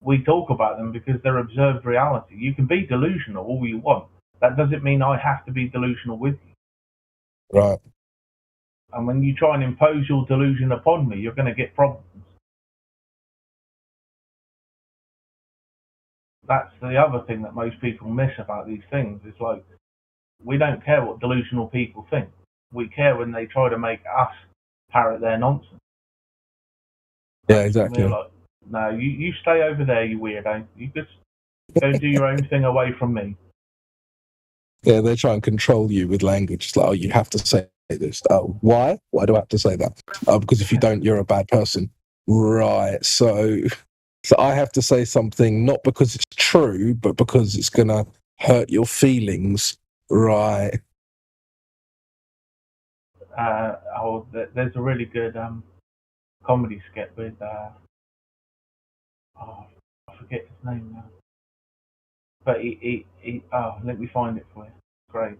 we talk about them because they're observed reality. You can be delusional all you want. That doesn't mean I have to be delusional with you. Right. And when you try and impose your delusion upon me, you're going to get problems. That's the other thing that most people miss about these things. Is like, we don't care what delusional people think. We care when they try to make us parrot their nonsense. Yeah, exactly. We're like, no, you stay over there, you weirdo. You just go do your own thing away from me. Yeah, they try and control you with language. It's like, oh, you have to say this. Oh, why? Why do I have to say that? Oh, because if you don't, you're a bad person. Right. So I have to say something not because it's true, but because it's going to hurt your feelings. Right. There's a really good comedy skit with I forget his name now. But he let me find it for you. Great.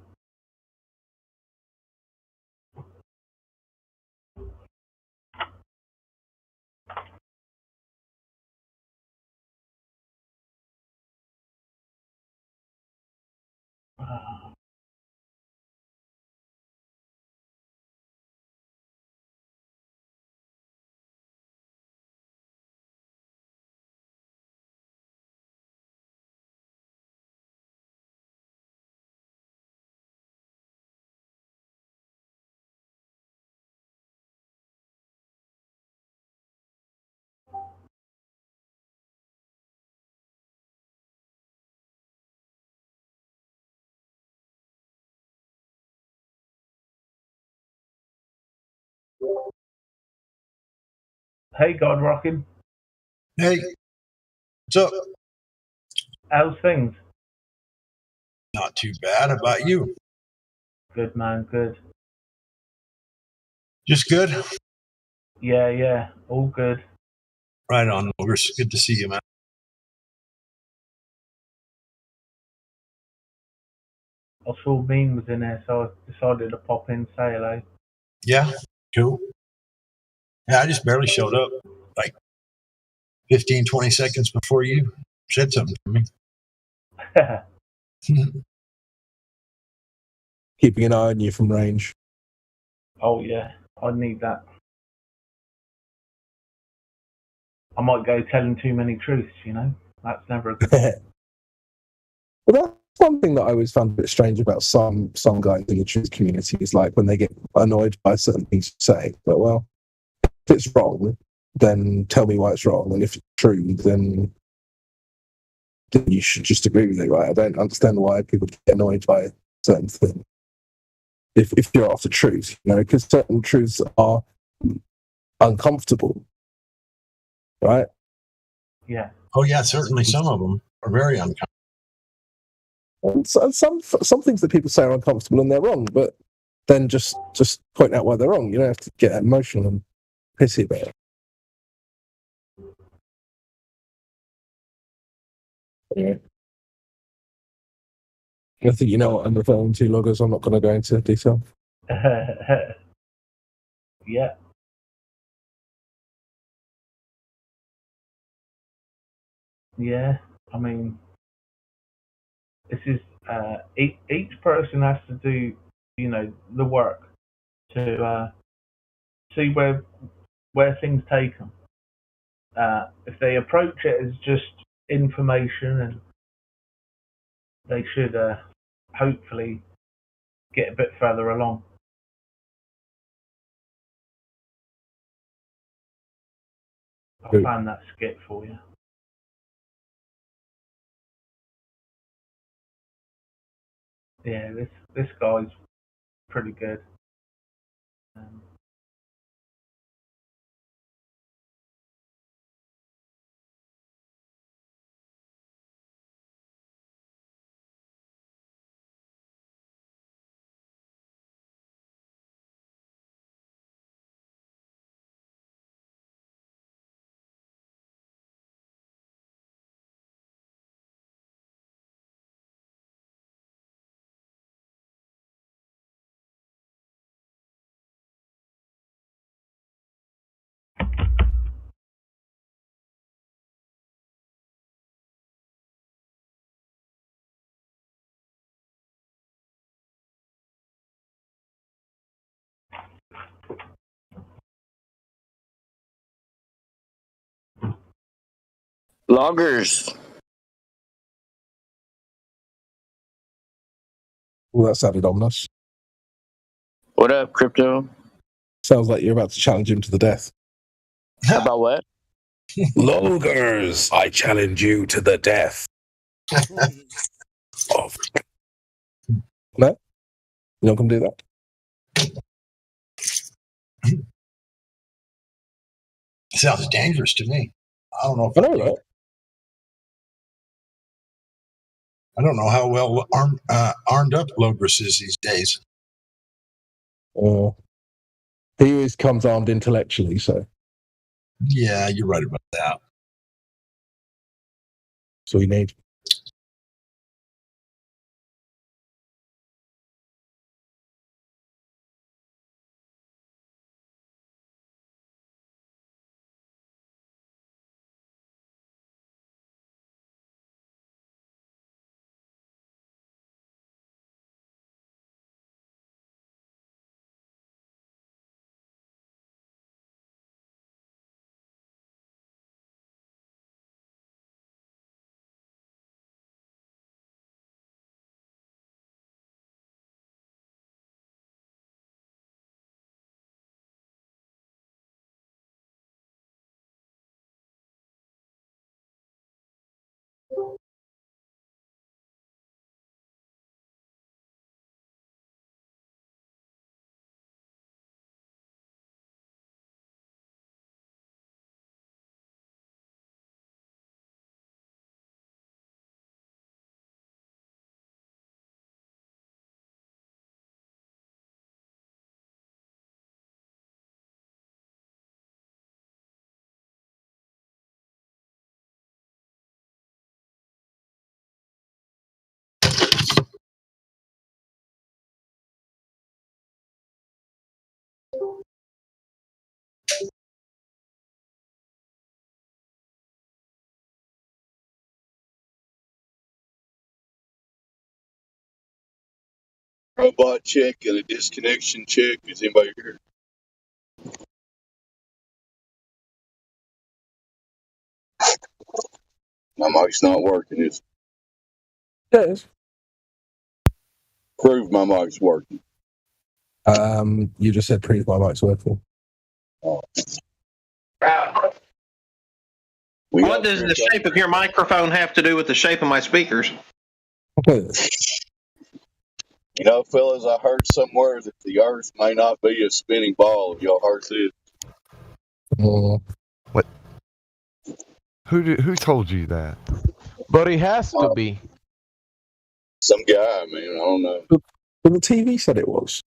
Hey, God Rockin'. Hey, what's up? How's things? Not too bad. How about you? Good, man. Good. Just good? Yeah. All good. Right on, Ogres. Good to see you, man. I saw Bean was in there, so I decided to pop in, say hello. Yeah, cool. Yeah, I just barely showed up. Like 15, 20 seconds before you said something to me. Keeping an eye on you from range. Oh, yeah. I need that. I might go telling too many truths, you know? That's never a good thing. Well, that's one thing that I always found a bit strange about some guys in the truth community is like when they get annoyed by certain things you say. But well, if it's wrong, then tell me why it's wrong, and if it's true, then you should just agree with it, right? I don't understand why people get annoyed by certain things. If you're after truth, you know, because certain truths are uncomfortable, right? Yeah. Oh, yeah, certainly some of them are very uncomfortable. And some things that people say are uncomfortable and they're wrong, but then just point out why they're wrong. You don't have to get emotional and pissy about it. Yeah. I think you know what I'm referring to, Loggers. I'm not going to go into detail. Yeah. Yeah. I mean, this is each person has to do, you know, the work to see where things take them. If they approach it as just information, and they should hopefully get a bit further along. I'll find that skit for you. Yeah, this guy's pretty good. Loggers. Well, that sounded ominous. What up, Crypto? Sounds like you're about to challenge him to the death. About what? Loggers, I challenge you to the death. Of... No? You not going to do that? Sounds dangerous to me. I don't know if I know, right? I don't know how well armed up Logris is these days. He always comes armed intellectually, so. Yeah, you're right about that. That's all you need. Robot check and a disconnection check. Is anybody here? My mic's not working. It's Yes. prove my mic's working. You just said prove my mic's working. Oh. What does the shape of your microphone have to do with the shape of my speakers? You know, fellas, I heard somewhere that the Earth may not be a spinning ball. Have y'all heard this? What? Who told you that? But it has to be. Some guy, man. I don't know. But the TV said it was.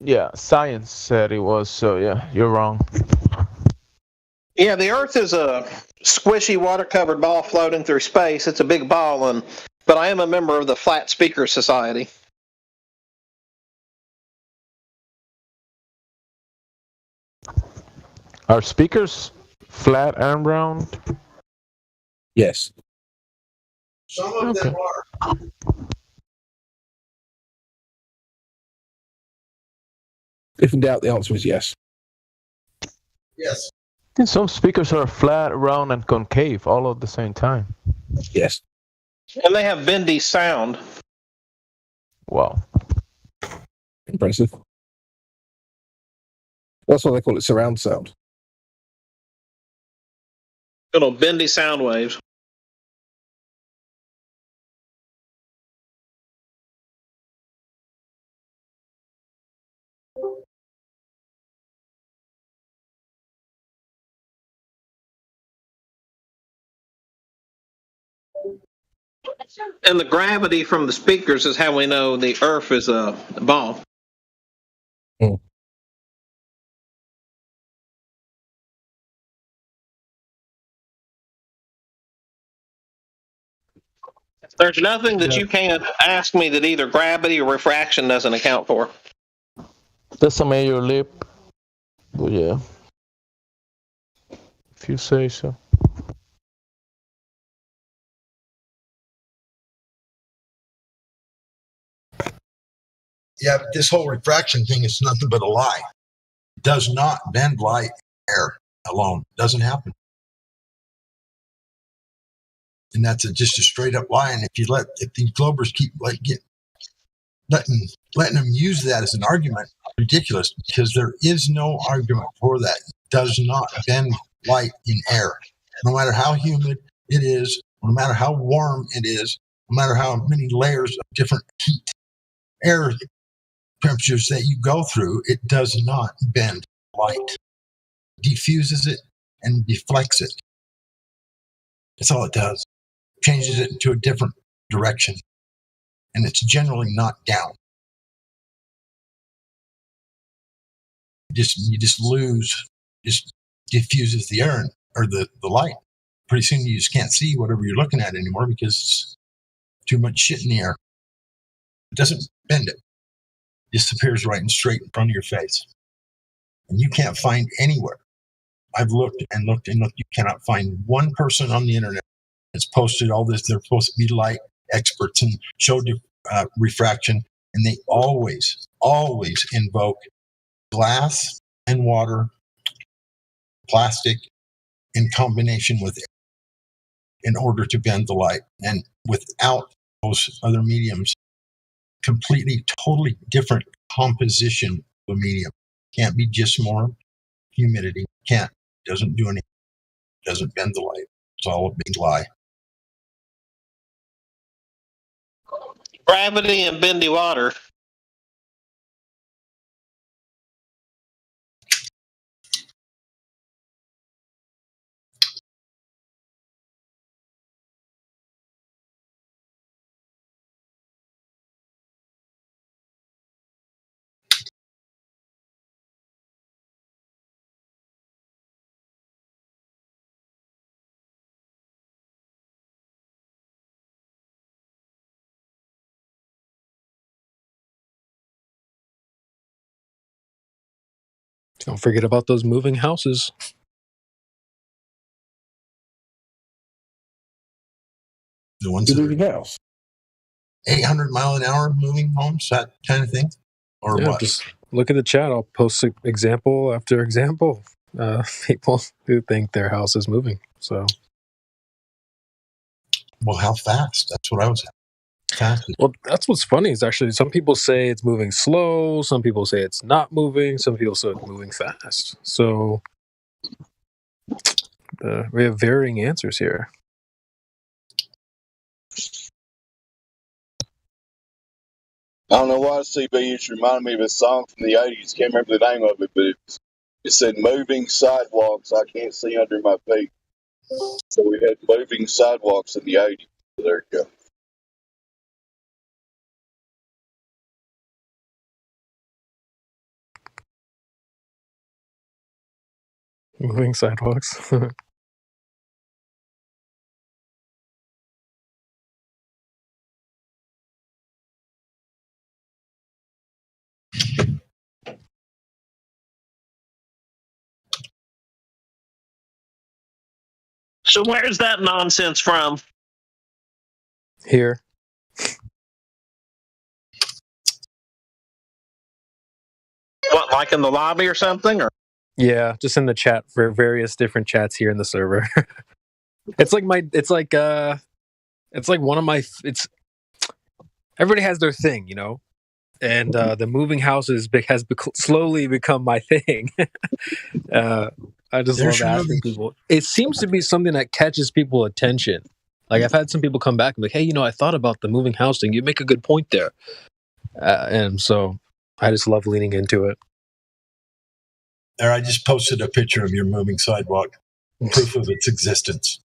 Yeah, science said it was, so yeah, you're wrong. Yeah, the Earth is a squishy, water-covered ball floating through space. It's a big ball, but I am a member of the Flat Speaker Society. Are speakers flat and round? Yes. Some of them are. If in doubt, the answer is yes. Yes. I think some speakers are flat, round, and concave all at the same time. Yes. And they have bendy sound. Wow. Impressive. That's why they call it surround sound. Little bendy sound waves. And the gravity from the speakers is how we know the Earth is a ball. There's nothing that you can't ask me that either gravity or refraction doesn't account for. That's a major leap. But yeah. If you say so. Yeah, but this whole refraction thing is nothing but a lie. It does not bend light in air alone. It doesn't happen. And that's just a straight up lie. And if these Globers keep letting them use that as an argument, ridiculous, because there is no argument for that. It does not bend light in air. No matter how humid it is, no matter how warm it is, no matter how many layers of different heat, air temperatures that you go through, it does not bend light. Diffuses it and deflects it. That's all it does. Changes it into a different direction. And it's generally not down. You just lose, just diffuses the air or the light. Pretty soon you just can't see whatever you're looking at anymore because it's too much shit in the air. It doesn't bend it. It disappears right and straight in front of your face. And you can't find anywhere. I've looked and looked and looked. You cannot find one person on the internet that's posted all this. They're supposed to be light experts and show refraction. And they always invoke glass and water, plastic in combination with air in order to bend the light. And without those other mediums, completely, totally different composition of a medium. Can't be just more humidity. Can't. Doesn't do anything. Doesn't bend the light. It's all a big lie. Gravity and bendy water. Don't forget about those moving houses. The ones that moving house. 800 mile an hour moving homes, that kind of thing? Or Yeah, what? just look at the chat. I'll post example after example. People who think their house is moving. So, well, how fast? That's what I was fast. Well, that's what's funny is actually some people say it's moving slow. Some people say it's not moving. Some people say it's moving fast. So we have varying answers here. I don't know why, CB, it's reminded me of a song from the 80s. Can't remember the name of it, but it said moving sidewalks I can't see under my feet. So we had moving sidewalks in the 80s. So there you go. Moving sidewalks. So where's that nonsense from? Here. What, like in the lobby or something? Or Yeah, just in the chat for various different chats here in the server. It's like one of my. It's everybody has their thing, you know. and the moving houses has slowly become my thing. I just love asking people. It seems to be something that catches people's attention. Like I've had some people come back and be like, "Hey, I thought about the moving house thing. You make a good point there," and so I just love leaning into it. There, I just posted a picture of your moving sidewalk, proof of its existence.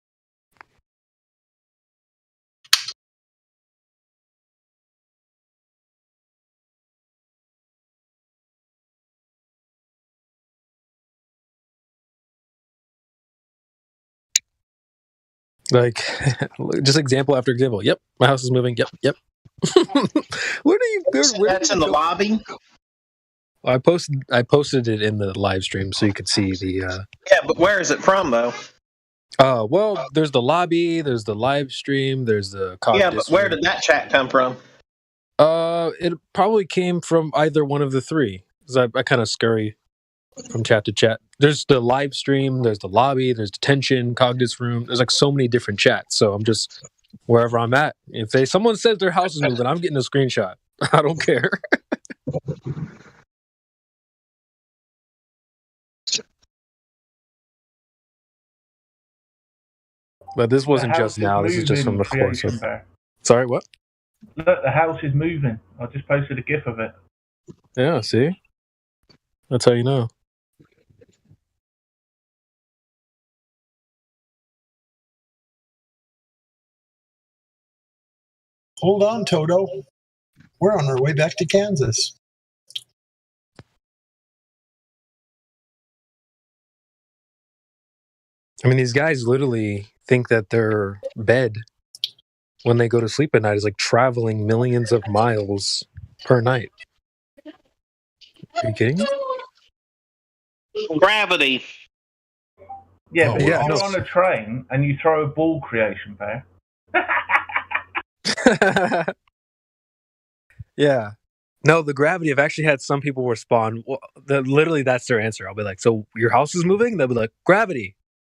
Like, just example after example. Yep, my house is moving. Yep. Where do you? That's in the lobby. I posted it in the live stream so you could see the. Yeah, but where is it from though? Well, there's the lobby, there's the live stream, there's the. Yeah, but where did that chat come from? It probably came from either one of the three. Because I kind of scurry from chat to chat. There's the live stream, there's the lobby, there's detention, Cogdis room. There's like so many different chats. So I'm just wherever I'm at. If someone says their house is moving, I'm getting a screenshot. I don't care. But this wasn't just now. This is just from the course. Sorry, what? Look, the house is moving. I just posted a GIF of it. Yeah, see? That's how you know. Hold on, Toto. We're on our way back to Kansas. I mean, these guys literally think that their bed when they go to sleep at night is like traveling millions of miles per night. Are you kidding me? Gravity. Yeah, but if you're on a train and you throw a ball creation bear. Yeah. No, the gravity. I've actually had some people respond. Well, literally, that's their answer. I'll be like, "So your house is moving?" They'll be like, "Gravity."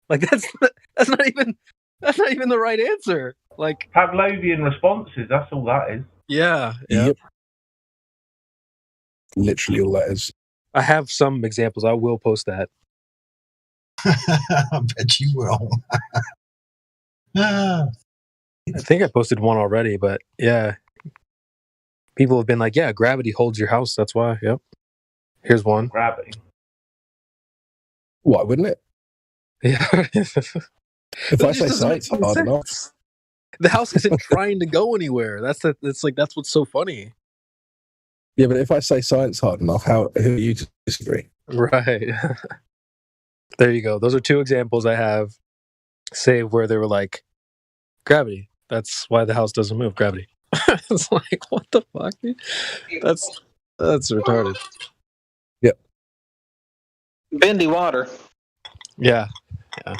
Like that's not even the right answer. Like Pavlovian responses. That's all that is. Yeah. Yep. Literally all that is. I have some examples. I will post that. I bet you will. I think I posted one already, but yeah. People have been like, yeah, gravity holds your house. That's why. Yep. Here's one. Gravity. Why wouldn't it? Yeah. If I say science hard enough. The house isn't trying to go anywhere. That's what's so funny. Yeah, but if I say science hard enough, who are you to disagree? Right. There you go. Those are two examples I have saved where they were like, gravity. That's why the house doesn't move. Gravity. It's like, what the fuck? That's retarded. Yep. Bendy water. Yeah.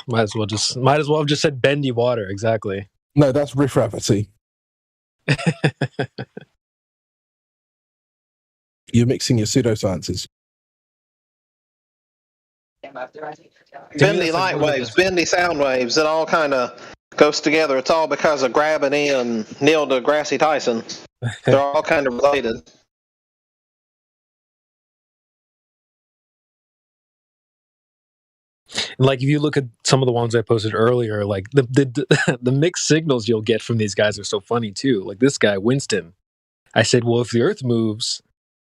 Might as well have just said bendy water. Exactly. No, that's riffravity. You're mixing your pseudosciences. Bendy light waves, bendy sound waves, it all kind of goes together. It's all because of gravity and Neil deGrasse Tyson. They're all kind of related. Like if you look at some of the ones I posted earlier, like the mixed signals you'll get from these guys are so funny too. Like this guy, Winston, I said, well, if the Earth moves,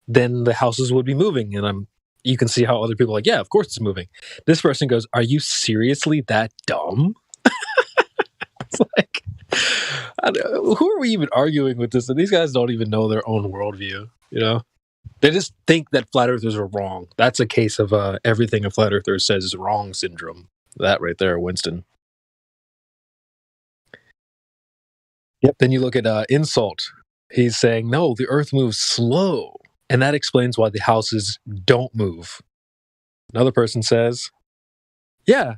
then the houses would be moving. And you can see how other people are like, yeah, of course it's moving. This person goes, are you seriously that dumb? It's like, who are we even arguing with this? And these guys don't even know their own worldview, you know? They just think that flat earthers are wrong. That's a case of everything a flat earther says is wrong syndrome. That right there, Winston. Yep. Then you look at Insult. He's saying, no, the earth moves slow. And that explains why the houses don't move. Another person says, yeah,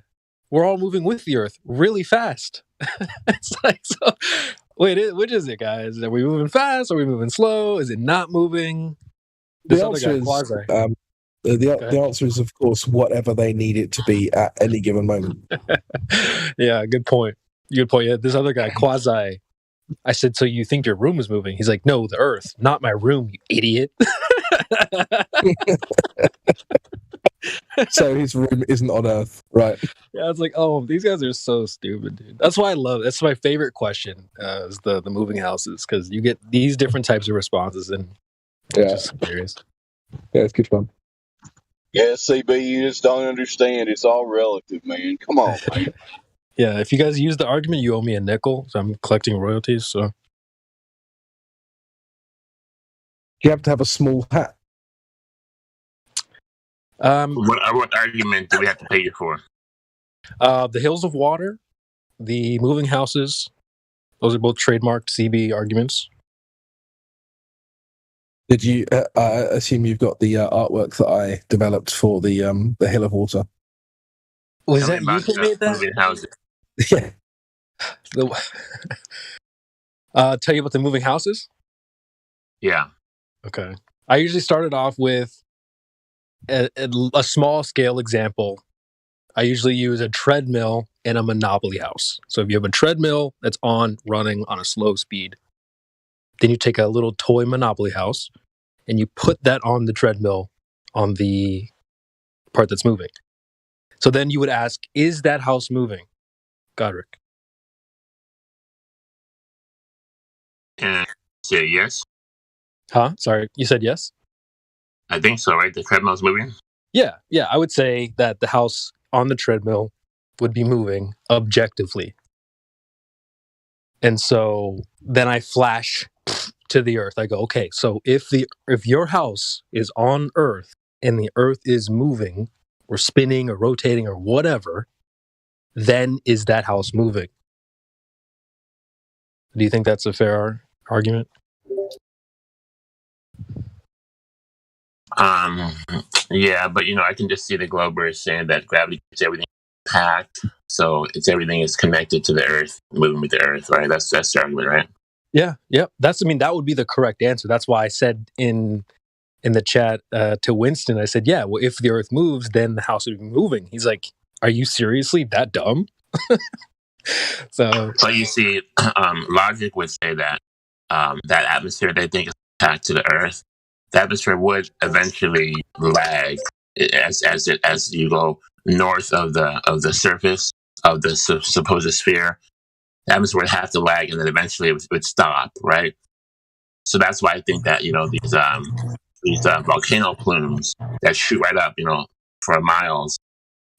we're all moving with the earth really fast. It's like, so, wait, which is it, guys? Are we moving fast? Are we moving slow? Is it not moving? The answer is, of course, whatever they need it to be at any given moment. Yeah, good point. Good point. Yeah, this other guy, Quasi, I said, so you think your room is moving? He's like, no, the earth, not my room, you idiot. So his room isn't on Earth, right? Yeah, it's like, oh, these guys are so stupid, dude. That's why I love. That's my favorite question is the moving houses, because you get these different types of responses, and it's just hilarious. Yeah, it's good fun. Yeah, CB, you just don't understand. It's all relative, man. Come on, man. Yeah, if you guys use the argument, you owe me a nickel, so I'm collecting royalties. So You have to have a small hat. What argument do we have to pay you for? The Hills of Water, the moving houses, those are both trademarked CB arguments. Did you? I assume you've got the artwork that I developed for the Hill of Water. Was that you who made that? Moving houses. Yeah. Tell you about the moving houses? Yeah. Okay. I usually started off with a small scale example. I usually use a treadmill and a Monopoly house. So if you have a treadmill that's running on a slow speed, then you take a little toy Monopoly house and you put that on the treadmill on the part that's moving. So then you would ask, is that house moving? Godric. And say yes. Huh? Sorry, you said yes? I think so, right? The treadmill's moving? Yeah. I would say that the house on the treadmill would be moving objectively. And so then I flash to the earth. I go, okay, so if your house is on earth and the earth is moving or spinning or rotating or whatever, then is that house moving? Do you think that's a fair argument? Yeah, but I can just see the Glober saying that gravity keeps everything packed, so everything is connected to the earth, moving with the earth, right? That's the argument, right? Yeah. That would be the correct answer. That's why I said in the chat to Winston, I said, yeah, well, if the earth moves, then the house would be moving. He's like, are you seriously that dumb? But you see, logic would say that that atmosphere they think is packed to the earth, the atmosphere would eventually lag as you go north of the surface of the supposed sphere. The atmosphere would have to lag, and then eventually it would stop, right? So that's why I think that these volcano plumes that shoot right up, for miles.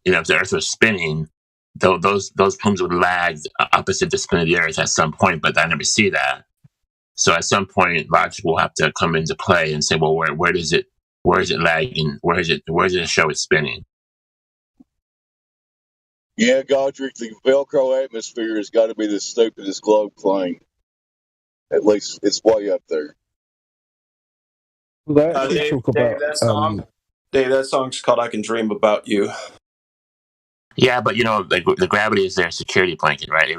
If the Earth was spinning, those plumes would lag opposite the spin of the Earth at some point, but I never see that. So at some point, logic will have to come into play and say, well, where is it lagging? Where does it show it's spinning? Yeah, Godric, the Velcro atmosphere has got to be the stupidest globe claim. At least it's way up there. Dave, that song's called "I Can Dream About You." Yeah, but the gravity is their security blanket, right?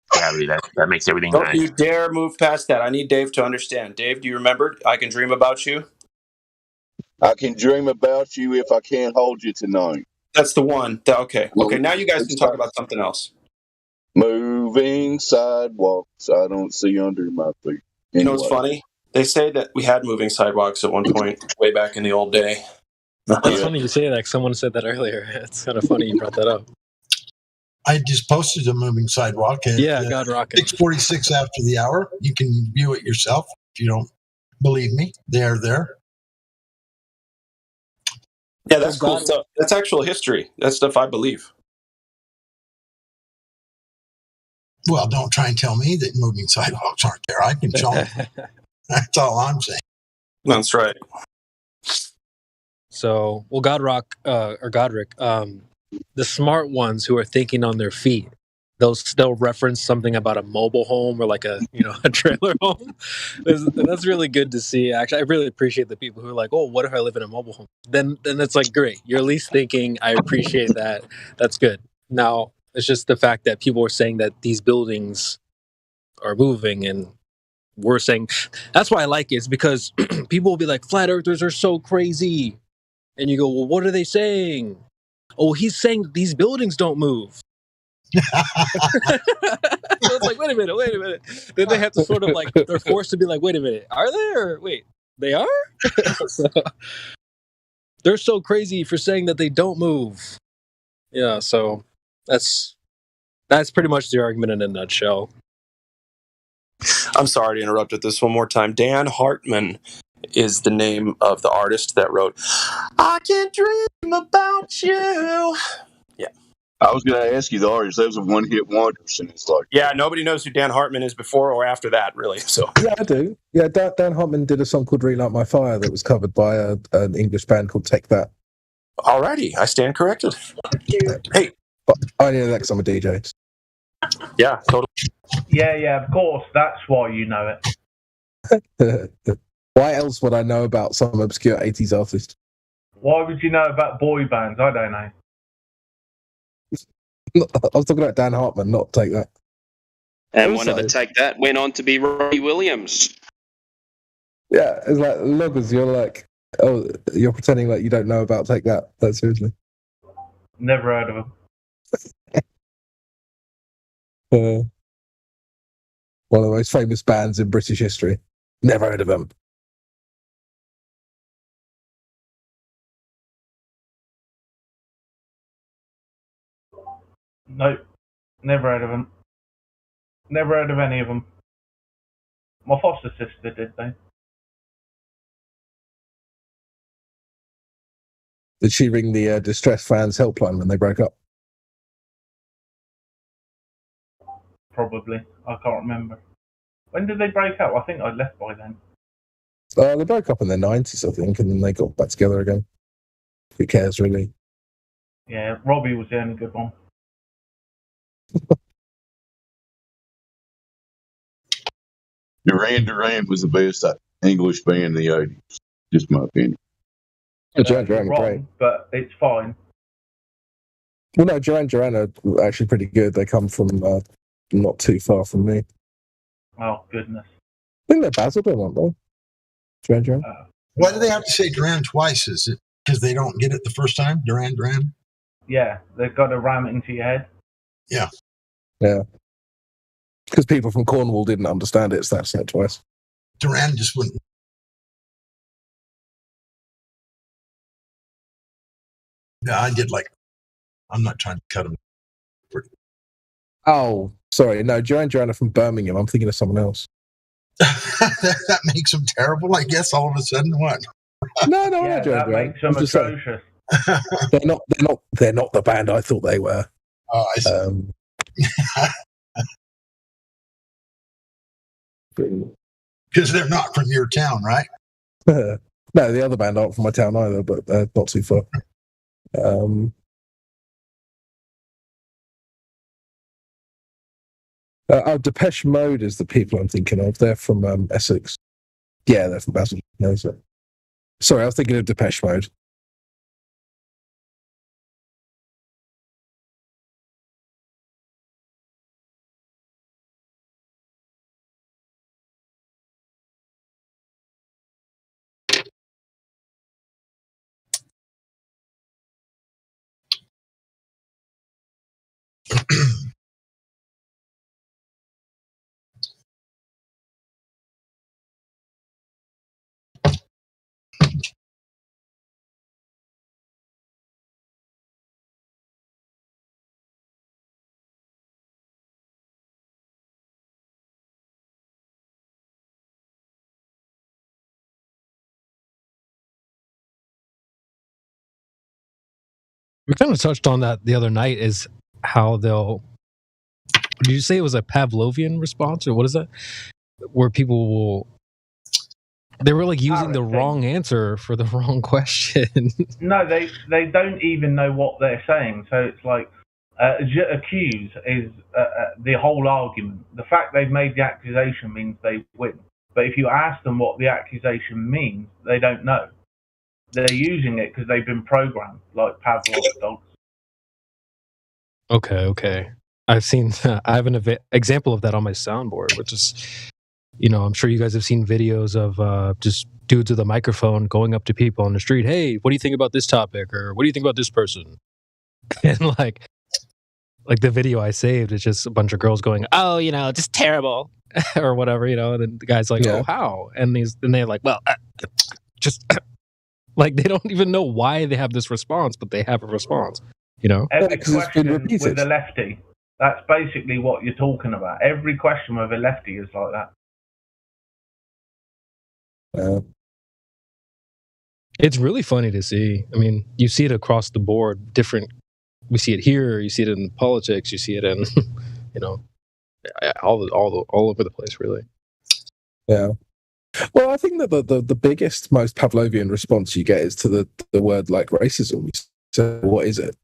Gravity that makes everything Don't nice. you dare move past that. I need Dave to understand. Dave, do you remember "I Can Dream About You"? I can dream about you if I can't hold you tonight. That's the one. Okay, now you guys can talk about something else. Moving sidewalks, I don't see under my feet. Anyway. You know what's funny? They say that we had moving sidewalks at one point, way back in the old day. It's funny you say that. Someone said that earlier. It's kind of funny you brought that up. I just posted a moving sidewalk at God rocket. 6:46 after the hour. You can view it yourself if you don't believe me. They are there. Yeah, that's cool stuff. That's actual history. That's stuff I believe. Well, don't try and tell me that moving sidewalks aren't there. I can show them. That's all I'm saying. That's right. So, well, Godric, the smart ones who are thinking on their feet, they'll reference something about a mobile home or like a trailer home. That's really good to see. Actually, I really appreciate the people who are like, oh, what if I live in a mobile home? Then it's like, great. You're at least thinking. I appreciate that. That's good. Now, it's just the fact that people are saying that these buildings are moving, and we're saying that's why I like it. It's because people will be like, flat earthers are so crazy. And you go, well, what are they saying? Oh, he's saying that these buildings don't move. It's like, wait a minute. Then they have to sort of like, they're forced to be like, wait a minute, are they? Or wait, they are? So, they're so crazy for saying that they don't move. Yeah, so that's pretty much the argument in a nutshell. I'm sorry to interrupt at this one more time. Dan Hartman is the name of the artist that wrote I Can Dream About You. Yeah. I was going to ask you the artist. Those are one-hit wonders, and it's like, Yeah, nobody knows who Dan Hartman is before or after that, really. So Yeah, I do. Yeah, Dan Hartman did a song called Relight My Fire that was covered by an English band called Take That. alrighty, I stand corrected. Hey. But I know that because I'm a DJ. Yeah, totally. Yeah, of course. That's why you know it. Why else would I know about some obscure 80s artist? Why would you know about boy bands? I don't know. I was talking about Dan Hartman, not Take That. And one of the Take That went on to be Robbie Williams. Yeah, it's like, Loggers, you're like, oh, you're pretending like you don't know about Take That. Like, seriously. Never heard of them. One of the most famous bands in British history. Never heard of them. Nope. Never heard of them. Never heard of any of them. My foster sister did, though. Did she ring the distressed fans helpline when they broke up? Probably. I can't remember. When did they break up? I think I left by then. They broke up in the 90s, I think, and then they got back together again. Who cares, really? Yeah, Robbie was the only good one. Duran Duran was the best English band in the 80s. Just my opinion. Duran Duran were great. But it's fine. Well, no, Duran Duran are actually pretty good. They come from not too far from me. Oh, goodness. I think they're Basildon, aren't they? Duran Duran? Why do they have to say Duran twice? Is it because they don't get it the first time? Duran Duran? Yeah, they've got to ram it into your head. Yeah. Yeah. Because people from Cornwall didn't understand it, so that's said twice. Duran just wouldn't. Yeah, I get like, I'm not trying to cut them. Oh, sorry. No, Duran Duran are from Birmingham. I'm thinking of someone else. That makes them terrible, I guess, all of a sudden. What? No, Yeah, that makes them atrocious. They're not the band I thought they were. Oh, I see. Because they're not from your town, right? No, the other band aren't from my town either, but not too far. Depeche Mode is the people I'm thinking of. They're from Essex. Yeah, they're from Basel. No, sorry, I was thinking of Depeche Mode. We kind of touched on that the other night, is how they'll, did you say it was a Pavlovian response, or what is that? Where people will, they were like using the wrong answer for the wrong question. No, they don't even know what they're saying. So it's like, accuse is the whole argument. The fact they've made the accusation means they win. But if you ask them what the accusation means, they don't know. They're using it because they've been programmed, like Pavlov's dogs. Okay. I've seen, I have an example of that on my soundboard, which is, I'm sure you guys have seen videos of just dudes with a microphone going up to people on the street. Hey, what do you think about this topic? Or what do you think about this person? And like, Like the video I saved, it's just a bunch of girls going, "Oh, just terrible," or whatever, and then the guy's like, "Oh, how?" And they're like, "Well, just." Like they don't even know why they have this response, but they have a response. Every question with a lefty. That's basically what you're talking about. Every question with a lefty is like that. It's really funny to see. I mean, you see it across the board. We see it here. You see it in politics. You see it in, all over the place, really. Yeah. Well, I think that the biggest, most Pavlovian response you get is to the word like racism. So what is it?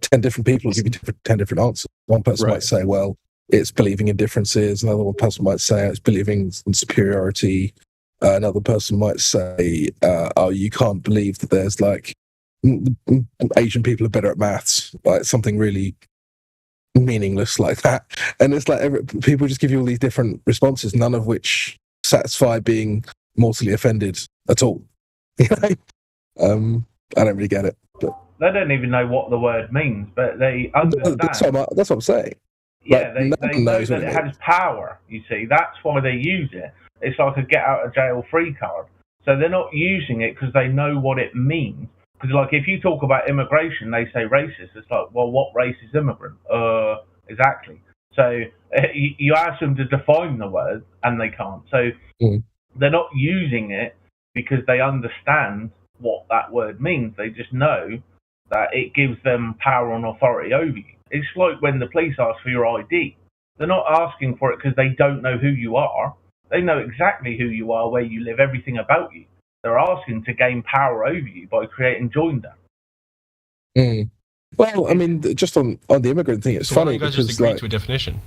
10 different people give you 10 different answers. One person might say, well, it's believing in differences. Another one person might say it's believing in superiority. Another person might say, oh, you can't believe that there's like Asian people are better at maths, like something really meaningless like that. And it's like people just give you all these different responses, none of which satisfy being mortally offended at all. I don't really get it. But they don't even know what the word means, but they understand. That's what I'm saying. Yeah, they know that it has power, you see. That's why they use it. It's like a get-out-of-jail-free card. So they're not using it because they know what it means. Because, like, if you talk about immigration, they say racist. It's like, well, what race is immigrant? Exactly. So you ask them to define the word, and they can't. So they're not using it because they understand what that word means. They just know that it gives them power and authority over you. It's like when the police ask for your ID. They're not asking for it because they don't know who you are. They know exactly who you are, where you live, everything about you. They're asking to gain power over you by creating joinder. Well, I mean, just on the immigrant thing, it's so funny why don't you guys because just agree to a definition.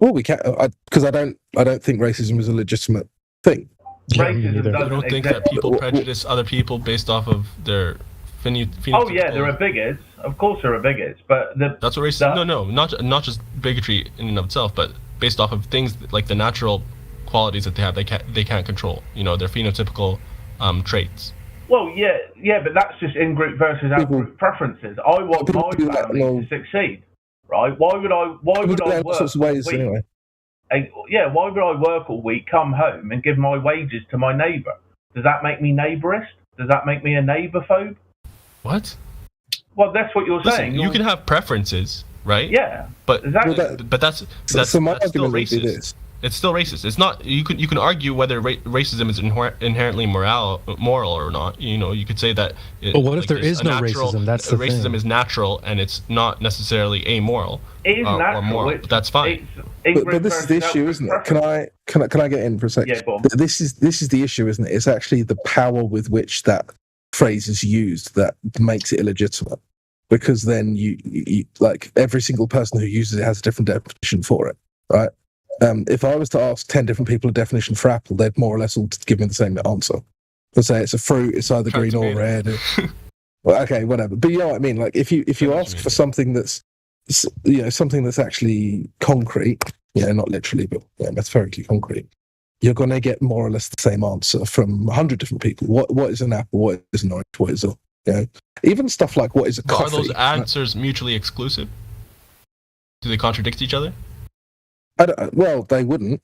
Well, we can't because I don't think racism is a legitimate thing. Racism doesn't you don't think that people prejudice other people based off of their phenotypical... Oh yeah, there are bigots. Of course, there are bigots, but that's what racism. No, not just bigotry in and of itself, but based off of things like the natural qualities that they have, they can't control. Their phenotypical traits. Well, yeah, but that's just in-group versus out-group preferences. I want my family to succeed, right? Why would I work all sorts of ways all week? Anyway? Why would I work all week, come home, and give my wages to my neighbour? Does that make me neighbourist? Does that make me a neighbourphobe? What? Well, that's what you're saying. You can have preferences, right? Yeah, but exactly. But that's still racist. It's still racist. It's not. You can argue whether racism is inherently moral or not. You could say that. But what if there is no racism? That's the racism thing. is natural and it's not necessarily amoral. It is natural. Or moral. That's fine. But this is the issue, isn't it? Can I get in for a second? Yeah, go on. This is the issue, isn't it? It's actually the power with which that phrase is used that makes it illegitimate. Because then you like every single person who uses it has a different definition for it, right? If I was to ask 10 different people a definition for apple, they'd more or less all give me the same answer. They'll say it's a fruit, it's either green or red. Well, okay, whatever. But you know what I mean? Like if you ask for something that's something that's actually concrete, not literally, but metaphorically concrete, you're going to get more or less the same answer from 100 different people. What is an apple? What is an orange? What is a even stuff like what is a coffee? Are those answers mutually exclusive? Do they contradict each other? Well, they wouldn't,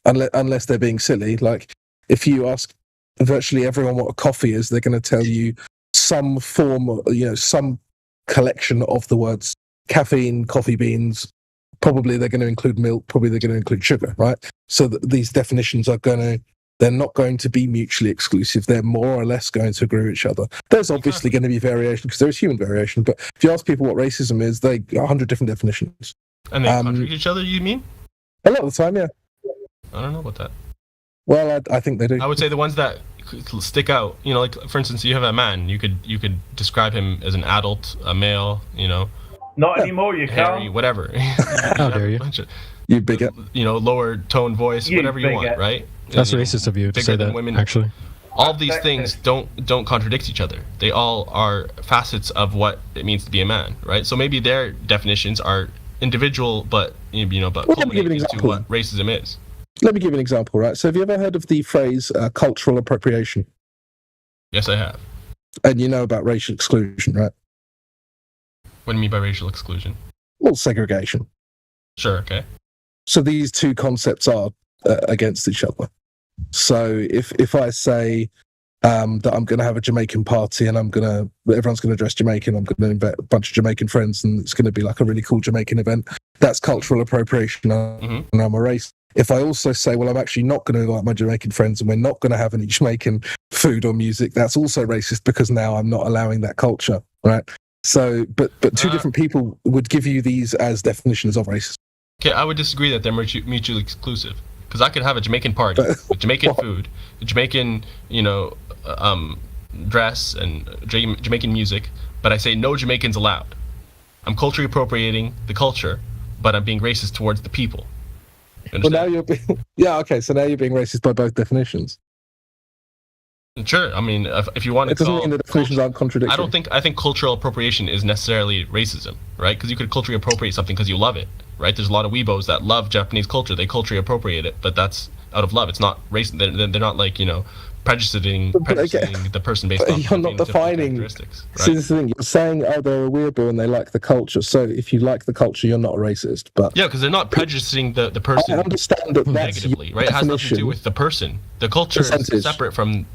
unless they're being silly. Like, if you ask virtually everyone what a coffee is, they're going to tell you some form, some collection of the words caffeine, coffee beans. Probably they're going to include milk. Probably they're going to include sugar, right? So these definitions they're not going to be mutually exclusive. They're more or less going to agree with each other. There's obviously going to be variation because there is human variation. But if you ask people what racism is, they 100 different definitions. And they contradict each other, you mean? A lot of the time, yeah. I don't know about that. Well, I think they do. I would say the ones that stick out, like for instance, you have a man. You could describe him as an adult, a male. Not anymore. You hairy, can't. Whatever. How dare you? You bigot. Lower tone voice, whatever you want, right? That's racist of you to say that. Women. Actually, all of these things don't contradict each other. They all are facets of what it means to be a man, right? So maybe their definitions are individual, but culminate into what racism is. Let me give you an example, right? So have you ever heard of the phrase cultural appropriation? Yes, I have. And you know about racial exclusion, right? What do you mean by racial exclusion? Well, segregation. Sure, okay. So these two concepts are against each other. So if I say that I'm going to have a Jamaican party and everyone's going to dress Jamaican, I'm going to invite a bunch of Jamaican friends and it's going to be like a really cool Jamaican event, that's cultural appropriation and I'm a racist. If I also say, well, I'm actually not going to invite my Jamaican friends and we're not going to have any Jamaican food or music, that's also racist because now I'm not allowing that culture, right? So, but two different people would give you these as definitions of racism. Okay, I would disagree that they're mutually exclusive. Because I could have a Jamaican party with Jamaican food, Jamaican, dress and Jamaican music, but I say no Jamaicans allowed. I'm culturally appropriating the culture, but I'm being racist towards the people. Well, now you're being, so now you're being racist by both definitions. Sure, I mean, if you want to, it doesn't mean the definitions aren't contradictory. I think cultural appropriation is necessarily racism, right? Because you could culturally appropriate something because you love it, right? There's a lot of weebos that love Japanese culture. They culturally appropriate it, but that's out of love. It's not racist. They're not like, prejudicing the person based on you're not defining characteristics. Right? See, this is the thing. You're saying, they're a weirdo and they like the culture. So if you like the culture, you're not a racist. But yeah, because they're not prejudicing the person. I understand that negatively, right? It has nothing to do with the person. The culture is separate from.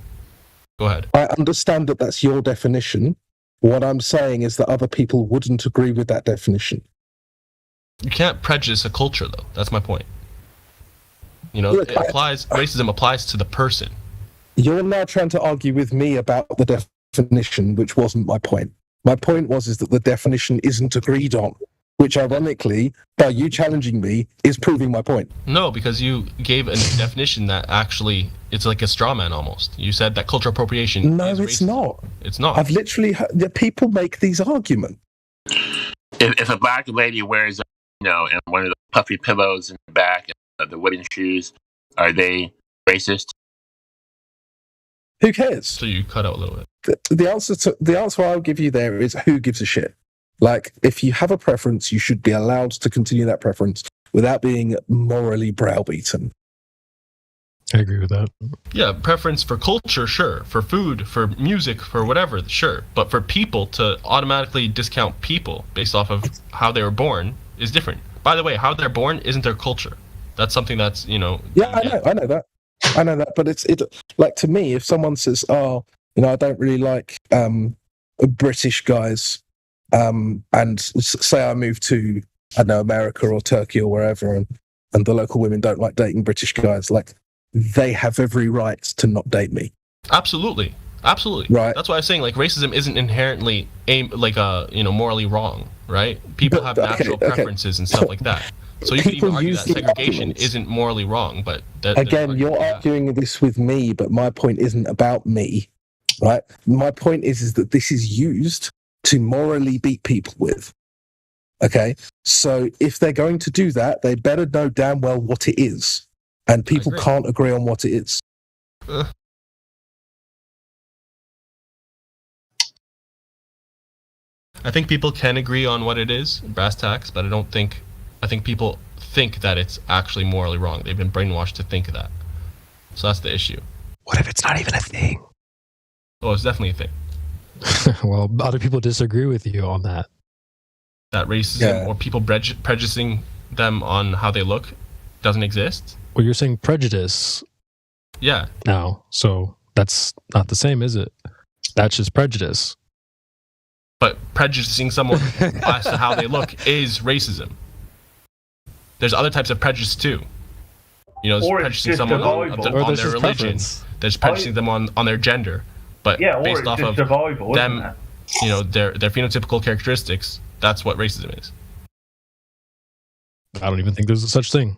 Go ahead. I understand that that's your definition. What I'm saying is that other people wouldn't agree with that definition. You can't prejudice a culture, though. That's my point. Racism applies to the person. You're now trying to argue with me about the definition, which wasn't my point. My point is that the definition isn't agreed on, which ironically, by you challenging me, is proving my point. No, because you gave a definition that actually, it's like a straw man almost. You said that cultural appropriation is it's racism. not. It's not. I've literally heard the people make these arguments. If a black lady wears, and one of the puffy pillows in the back and the wooden shoes, are they racist? Who cares? So you cut out a little bit. The answer I'll give you there is who gives a shit. Like, if you have a preference, you should be allowed to continue that preference without being morally browbeaten. I agree with that. Yeah, preference for culture, sure. For food, for music, for whatever, sure. But for people to automatically discount people based off of how they were born is different. By the way, how they're born isn't their culture. That's something that's, Yeah, I know that. But it's like, to me, if someone says, I don't really like British guys, and say I move to, I don't know, America or Turkey or wherever, and the local women don't like dating British guys, like, they have every right to not date me. Absolutely. Right. That's why I was saying, like, racism isn't inherently morally wrong, right? People have natural preferences and stuff like that. So you can even argue that segregation isn't morally wrong, but again, you're arguing this with me, but my point isn't about me, right? My point is that this is used to morally beat people with. Okay, so if they're going to do that, they better know damn well what it is, and people can't agree on what it is. I think people can agree on what it is, brass tacks, but I think people think that it's actually morally wrong. They've been brainwashed to think that. So that's the issue. What if it's not even a thing? Oh, it's definitely a thing. Well, other people disagree with you on that. That racism or people prejudicing them on how they look doesn't exist? Well, you're saying prejudice. Yeah. Now, so that's not the same, is it? That's just prejudice. But prejudicing someone as to how they look is racism. There's other types of prejudice too. Prejudicing someone on their religion. Preference. There's prejudicing them on their gender. But based off of survival, them, their phenotypical characteristics, that's what racism is. I don't even think there's a such thing.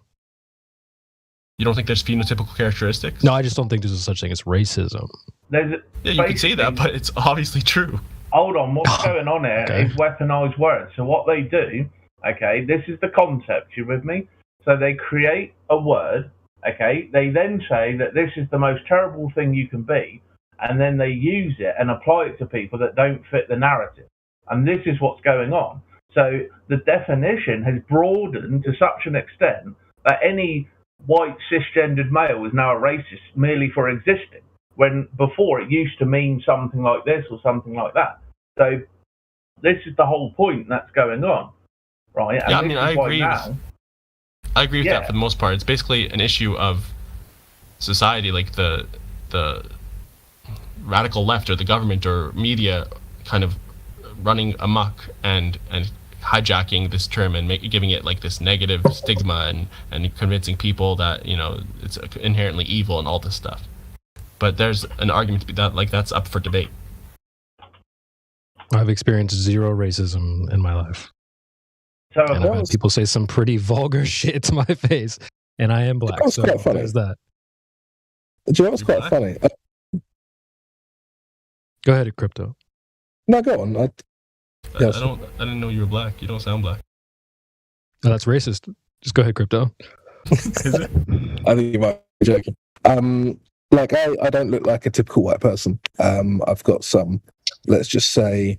You don't think there's phenotypical characteristics? No, I just don't think there's a such thing as racism. You can say that, but it's obviously true. Hold on, what's going on here is weaponized words. So what they do, this is the concept, you with me? So they create a word, they then say that this is the most terrible thing you can be, and then they use it and apply it to people that don't fit the narrative. And this is what's going on. So the definition has broadened to such an extent that any white cisgendered male is now a racist merely for existing, when before it used to mean something like this or something like that. So This is the whole point that's going on, right? And yeah, I mean, I agree. I agree with that for the most part. It's basically an issue of society, like the radical left or the government or media kind of running amok and hijacking this term and giving it like this negative stigma and convincing people that, you know, it's inherently evil and all this stuff. But there's an argument to be that like that's up for debate. I've experienced zero racism in my life. So and I've had people say some pretty vulgar shit to my face, and I am black. So there's that. Do you know what's quite funny? Go ahead, Crypto. No, go on. I didn't know you were black. You don't sound black. Oh, that's racist. Just go ahead, Crypto. Is it? I think you might be joking. Like I don't look like a typical white person. I've got some, let's just say,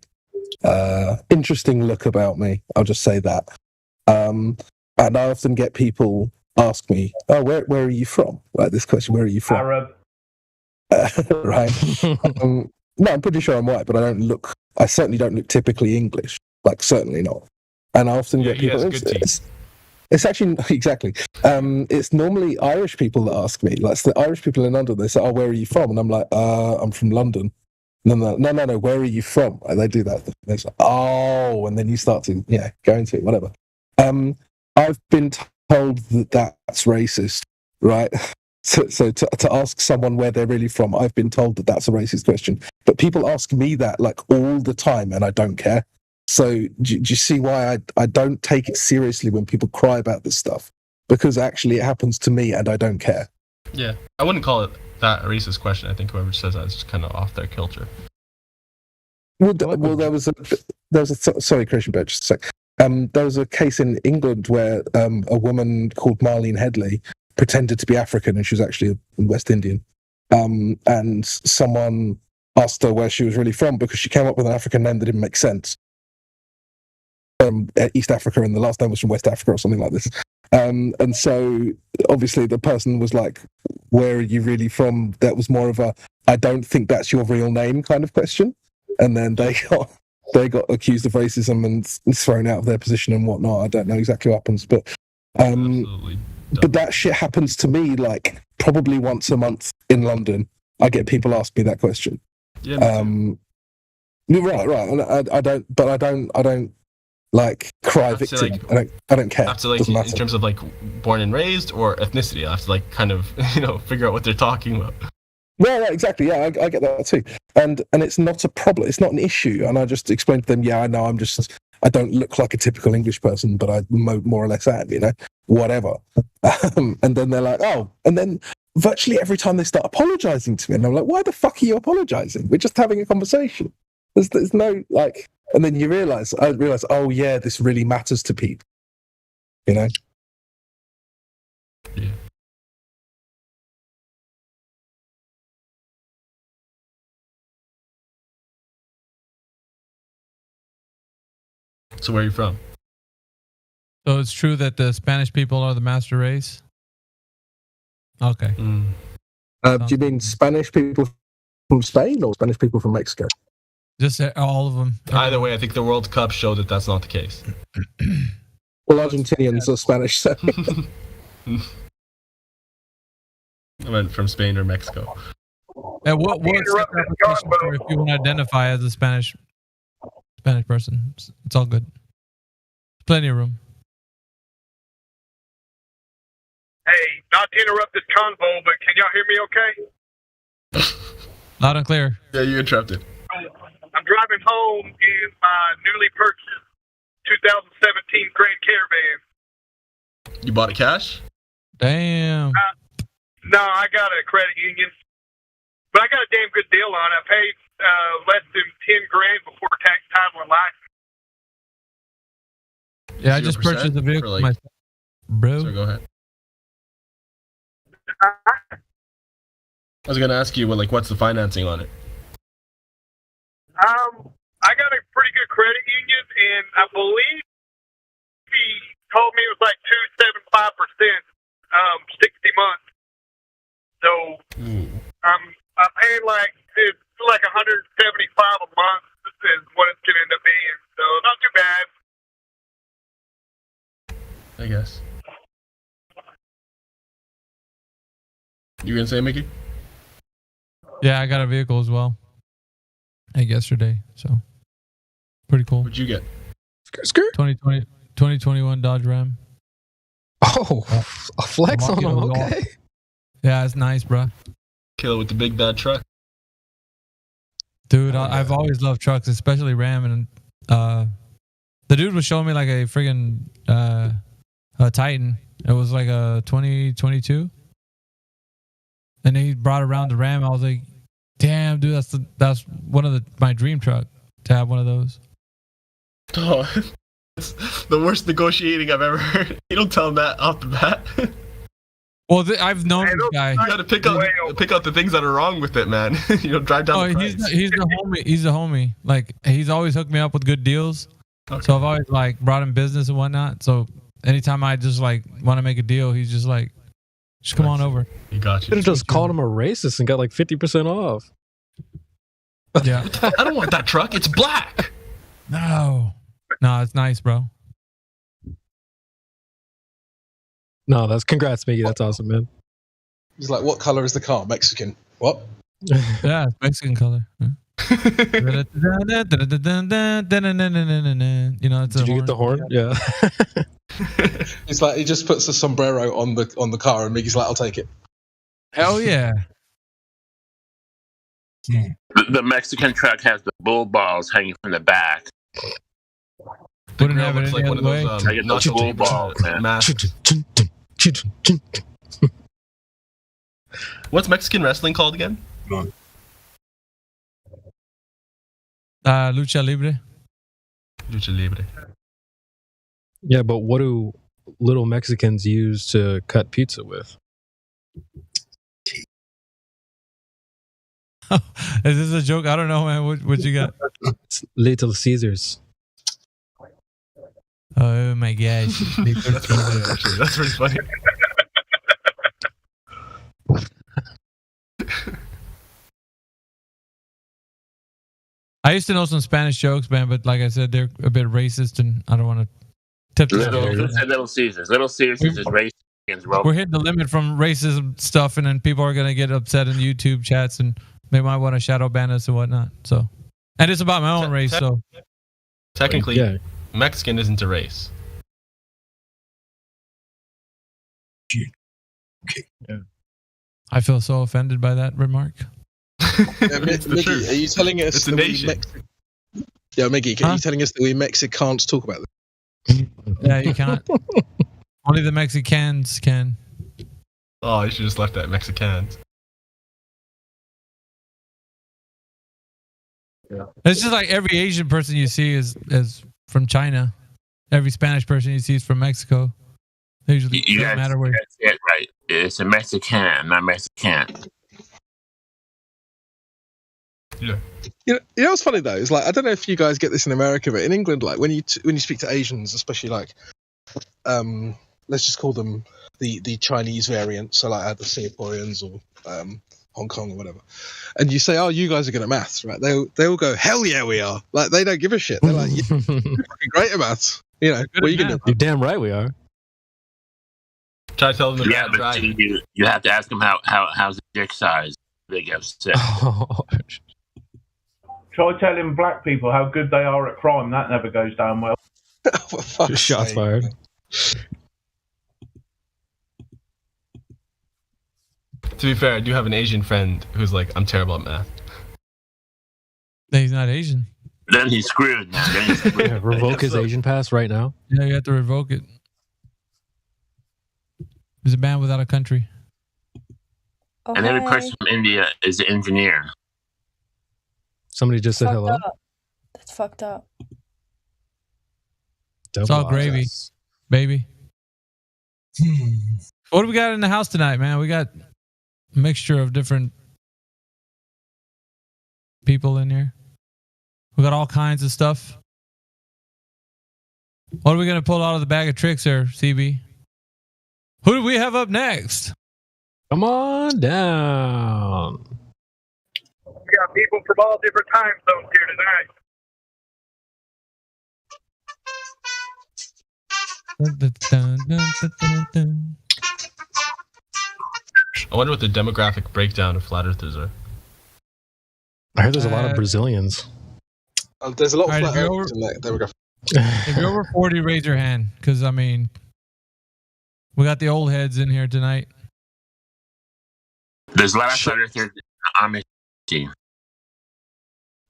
interesting look about me. I'll just say that. And I often get people ask me, "Oh, where are you from?" Like this question, "Where are you from?" Arab. Right. No, I'm pretty sure I'm white, but I certainly don't look typically English. Like, certainly not. And I often get people. It's actually exactly. It's normally Irish people that ask me. Like, it's the Irish people in London. They say, "Oh, where are you from?" And I'm like, "I'm from London." And then no. Where are you from? And they do that. They say, "Oh," and then you start to go into it. Whatever. I've been told that that's racist, right? So to ask someone where they're really from, I've been told that that's a racist question. But people ask me that like all the time, and I don't care. So do you see why I don't take it seriously when people cry about this stuff? Because actually it happens to me and I don't care. Yeah, I wouldn't call it that a racist question. I think whoever says that is just kind of off their kilter. Well, there was a sorry, Christian, but just a sec. There was a case in England where a woman called Marlene Headley pretended to be African and she was actually a West Indian. And someone asked her where she was really from because she came up with an African name that didn't make sense. East Africa, and the last name was from West Africa or something like this. And so obviously the person was like, "Where are you really from?" That was more of a, "I don't think that's your real name" kind of question. And then they got accused of racism and thrown out of their position and whatnot. I don't know exactly what happens, but that shit happens to me like probably once a month in London. I get people ask me that question. Yeah. Right. And I don't like cry victim. Like, I don't care. I have to like, in terms of like born and raised or ethnicity, I have to like kind of figure out what they're talking about. Yeah, exactly. Yeah, I get that too. And it's not a problem. It's not an issue. And I just explained to them, I know I don't look like a typical English person, but I more or less am, whatever. And then they're like, "Oh," and then virtually every time they start apologizing to me, and I'm like, "Why the fuck are you apologizing? We're just having a conversation." There's no like, and then I realize, oh yeah, this really matters to people, Yeah. So where are you from? So it's true that the Spanish people are the master race? Okay. Do you mean Spanish people from Spain or Spanish people from Mexico? Just all of them. Either way, I think the World Cup showed that that's not the case. Well, Argentinians are Spanish, so. I meant from Spain or Mexico. And what if you want to identify as a Spanish person? It's all good. Plenty of room. Hey, not to interrupt this convo, but can y'all hear me okay? Loud and clear. Yeah, you interrupted. I'm driving home in my newly purchased 2017 Grand Caravan. You bought it cash? Damn. No, I got a credit union. But I got a damn good deal on it. I paid less than $10,000 before tax, title, and license. Yeah, I just purchased the vehicle for myself. Bro. So go ahead. I was going to ask you, what's the financing on it? I got a pretty good credit union, and I believe he told me it was like 2.75%, 60 months. So I'm paying like $175 a month is what it's gonna end up being. So not too bad. I guess. You gonna say, Mickey? Yeah, I got a vehicle as well. Like yesterday, so pretty cool. What'd you get? 2021 Dodge Ram. Oh, a flex on them. Okay. Yeah, it's nice, bro. Kill it with the big bad truck. Dude, I've always loved trucks, especially Ram. And the dude was showing me like a friggin' a Titan. It was like a 2022. And he brought around the Ram. I was like, damn, dude, that's one of my dream truck to have one of those. Oh, it's the worst negotiating I've ever heard. You don't tell him that off the bat. Well, I've known this guy. You gotta pick out the things that are wrong with it, man. You know, drive down the price. He's the homie. He's a homie. Like, he's always hooked me up with good deals. Okay. So I've always like brought him business and whatnot. So anytime I just like want to make a deal, he's just like, just come on over. He got you. Could have just called him a racist and got like 50% off. Yeah. I don't want that truck. It's black. No, it's nice, bro. No, congrats, Mickey. That's awesome, man. He's like, what color is the car? Mexican. What? Yeah, it's Mexican color. You know, it's Did you get the horn? Yeah. It's like he just puts a sombrero on the car, and Mickey's like, "I'll take it." Hell yeah! The Mexican truck has the bull balls hanging from the back. Wouldn't have it looks like any one of other way. those I get those bull balls, man. What's Mexican wrestling called again? Lucha Libre. Lucha Libre. Yeah, but what do little Mexicans use to cut pizza with? Is this a joke? I don't know, man. What you got? It's Little Caesars. Oh my gosh. That's funny, actually. That's pretty funny. I used to know some Spanish jokes, man, but like I said, they're a bit racist, and I don't want to tip Little Caesars. Little Caesars is racist against Rome. We're hitting the limit from racism stuff, and then people are going to get upset in YouTube chats, and they might want to shadow ban us and whatnot. So, and it's about my own race, so. Technically, Yeah. Mexican isn't a race. Yeah. I feel so offended by that remark. Mickey, are you telling us It's a nation. Mickey, are you telling us that we Mexicans talk about this? Yeah, you can't. Only the Mexicans can. Oh, you should just left that Mexicans. Yeah. It's just like every Asian person you see is from China. Every Spanish person you see is from Mexico. They usually doesn't matter where. That's it, right. It's a Mexican, not Mexican. Yeah. You know what's funny though is like I don't know if you guys get this in America, but in England, like when you speak to Asians, especially like, let's just call them the Chinese variant, so like the Singaporeans or Hong Kong or whatever, and you say, "Oh, you guys are good at maths, right?" They all go, "Hell yeah, we are!" Like they don't give a shit. They're like, "You're fucking great at maths." You know, what are you gonna do? You're damn right we are. Try to tell them Yeah, but you have to ask them how's the dick size. They get upset. Try telling black people how good they are at crime. That never goes down well. Shots fired. To be fair, I do have an Asian friend who's like, I'm terrible at math. He's not Asian. Then he's screwed. Yeah, revoke his Asian pass right now. Yeah, you have to revoke it. He's a man without a country. Oh, and every person from India is an engineer. Somebody just said hello. That's fucked up. It's all gravy, baby. What do we got in the house tonight, man? We got a mixture of different people in here. We got all kinds of stuff. What are we going to pull out of the bag of tricks there, CB? Who do we have up next? Come on down. We got people from all different time zones here tonight. I wonder what the demographic breakdown of flat earthers are. I heard there's a lot of Brazilians. There's a lot of Alright, flat if you're earthers in that demographic. If you're over 40, raise your hand. Because, I mean, we got the old heads in here tonight. There's a lot of flat earthers. Amish team.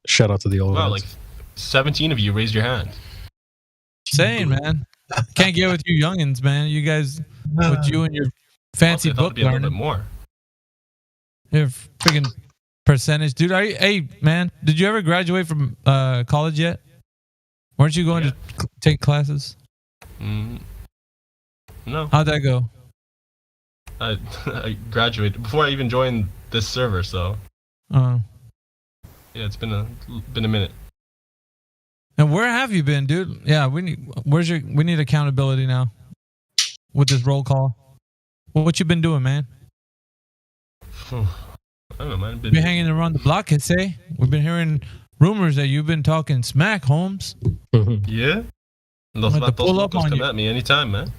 Shout out to the old Wow, heads. like 17 of you raised your hand. Saying, man. Can't get with you youngins, man. You guys, with you and your fancy I thought book it'd be a little learning. bit more. Your freaking percentage. Dude, hey, man, did you ever graduate from college yet? Weren't you going to take classes? No. How'd that go? I graduated before I even joined this server, so Oh. yeah, it's been a minute. And where have you been, dude? Yeah, we need accountability now with this roll call. What you been doing, man? I don't know, man. Been hanging around the block, say. We've been hearing rumors that you've been talking smack, Holmes. Yeah. Los I'm about to pull vatos up locos on come you. at me anytime, man.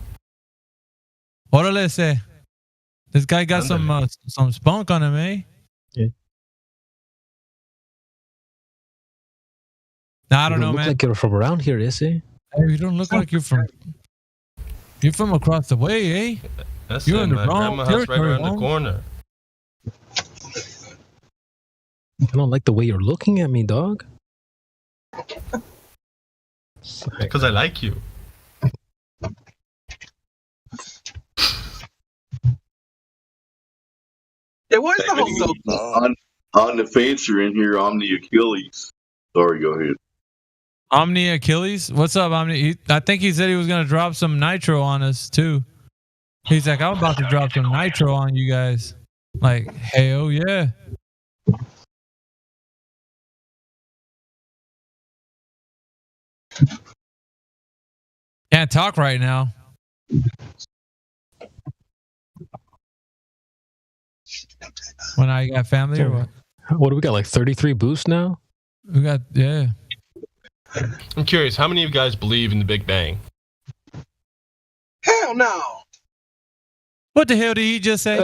Orale, say. This guy got some spunk on him, eh? Yeah. Nah, I don't You know, look man. like you're from around here, is he? Hey, you don't look like you're from across the way, eh? That's You're in the my wrong grandma's house right territory, around the Holmes. corner. I don't like the way you're looking at me, dog. Because I like you. Yeah, what is the whole dog? On the fencer in here, I'm the Achilles. Sorry, go ahead. Omni Achilles? What's up, Omni? I think he said he was going to drop some nitro on us, too. He's like, I'm about to drop some nitro on you guys. Like, hell yeah. Can't talk right now. When I got family or what? What do we got? Like 33 boosts now? We got, yeah. I'm curious, how many of you guys believe in the Big Bang? Hell no. What the hell did he just say?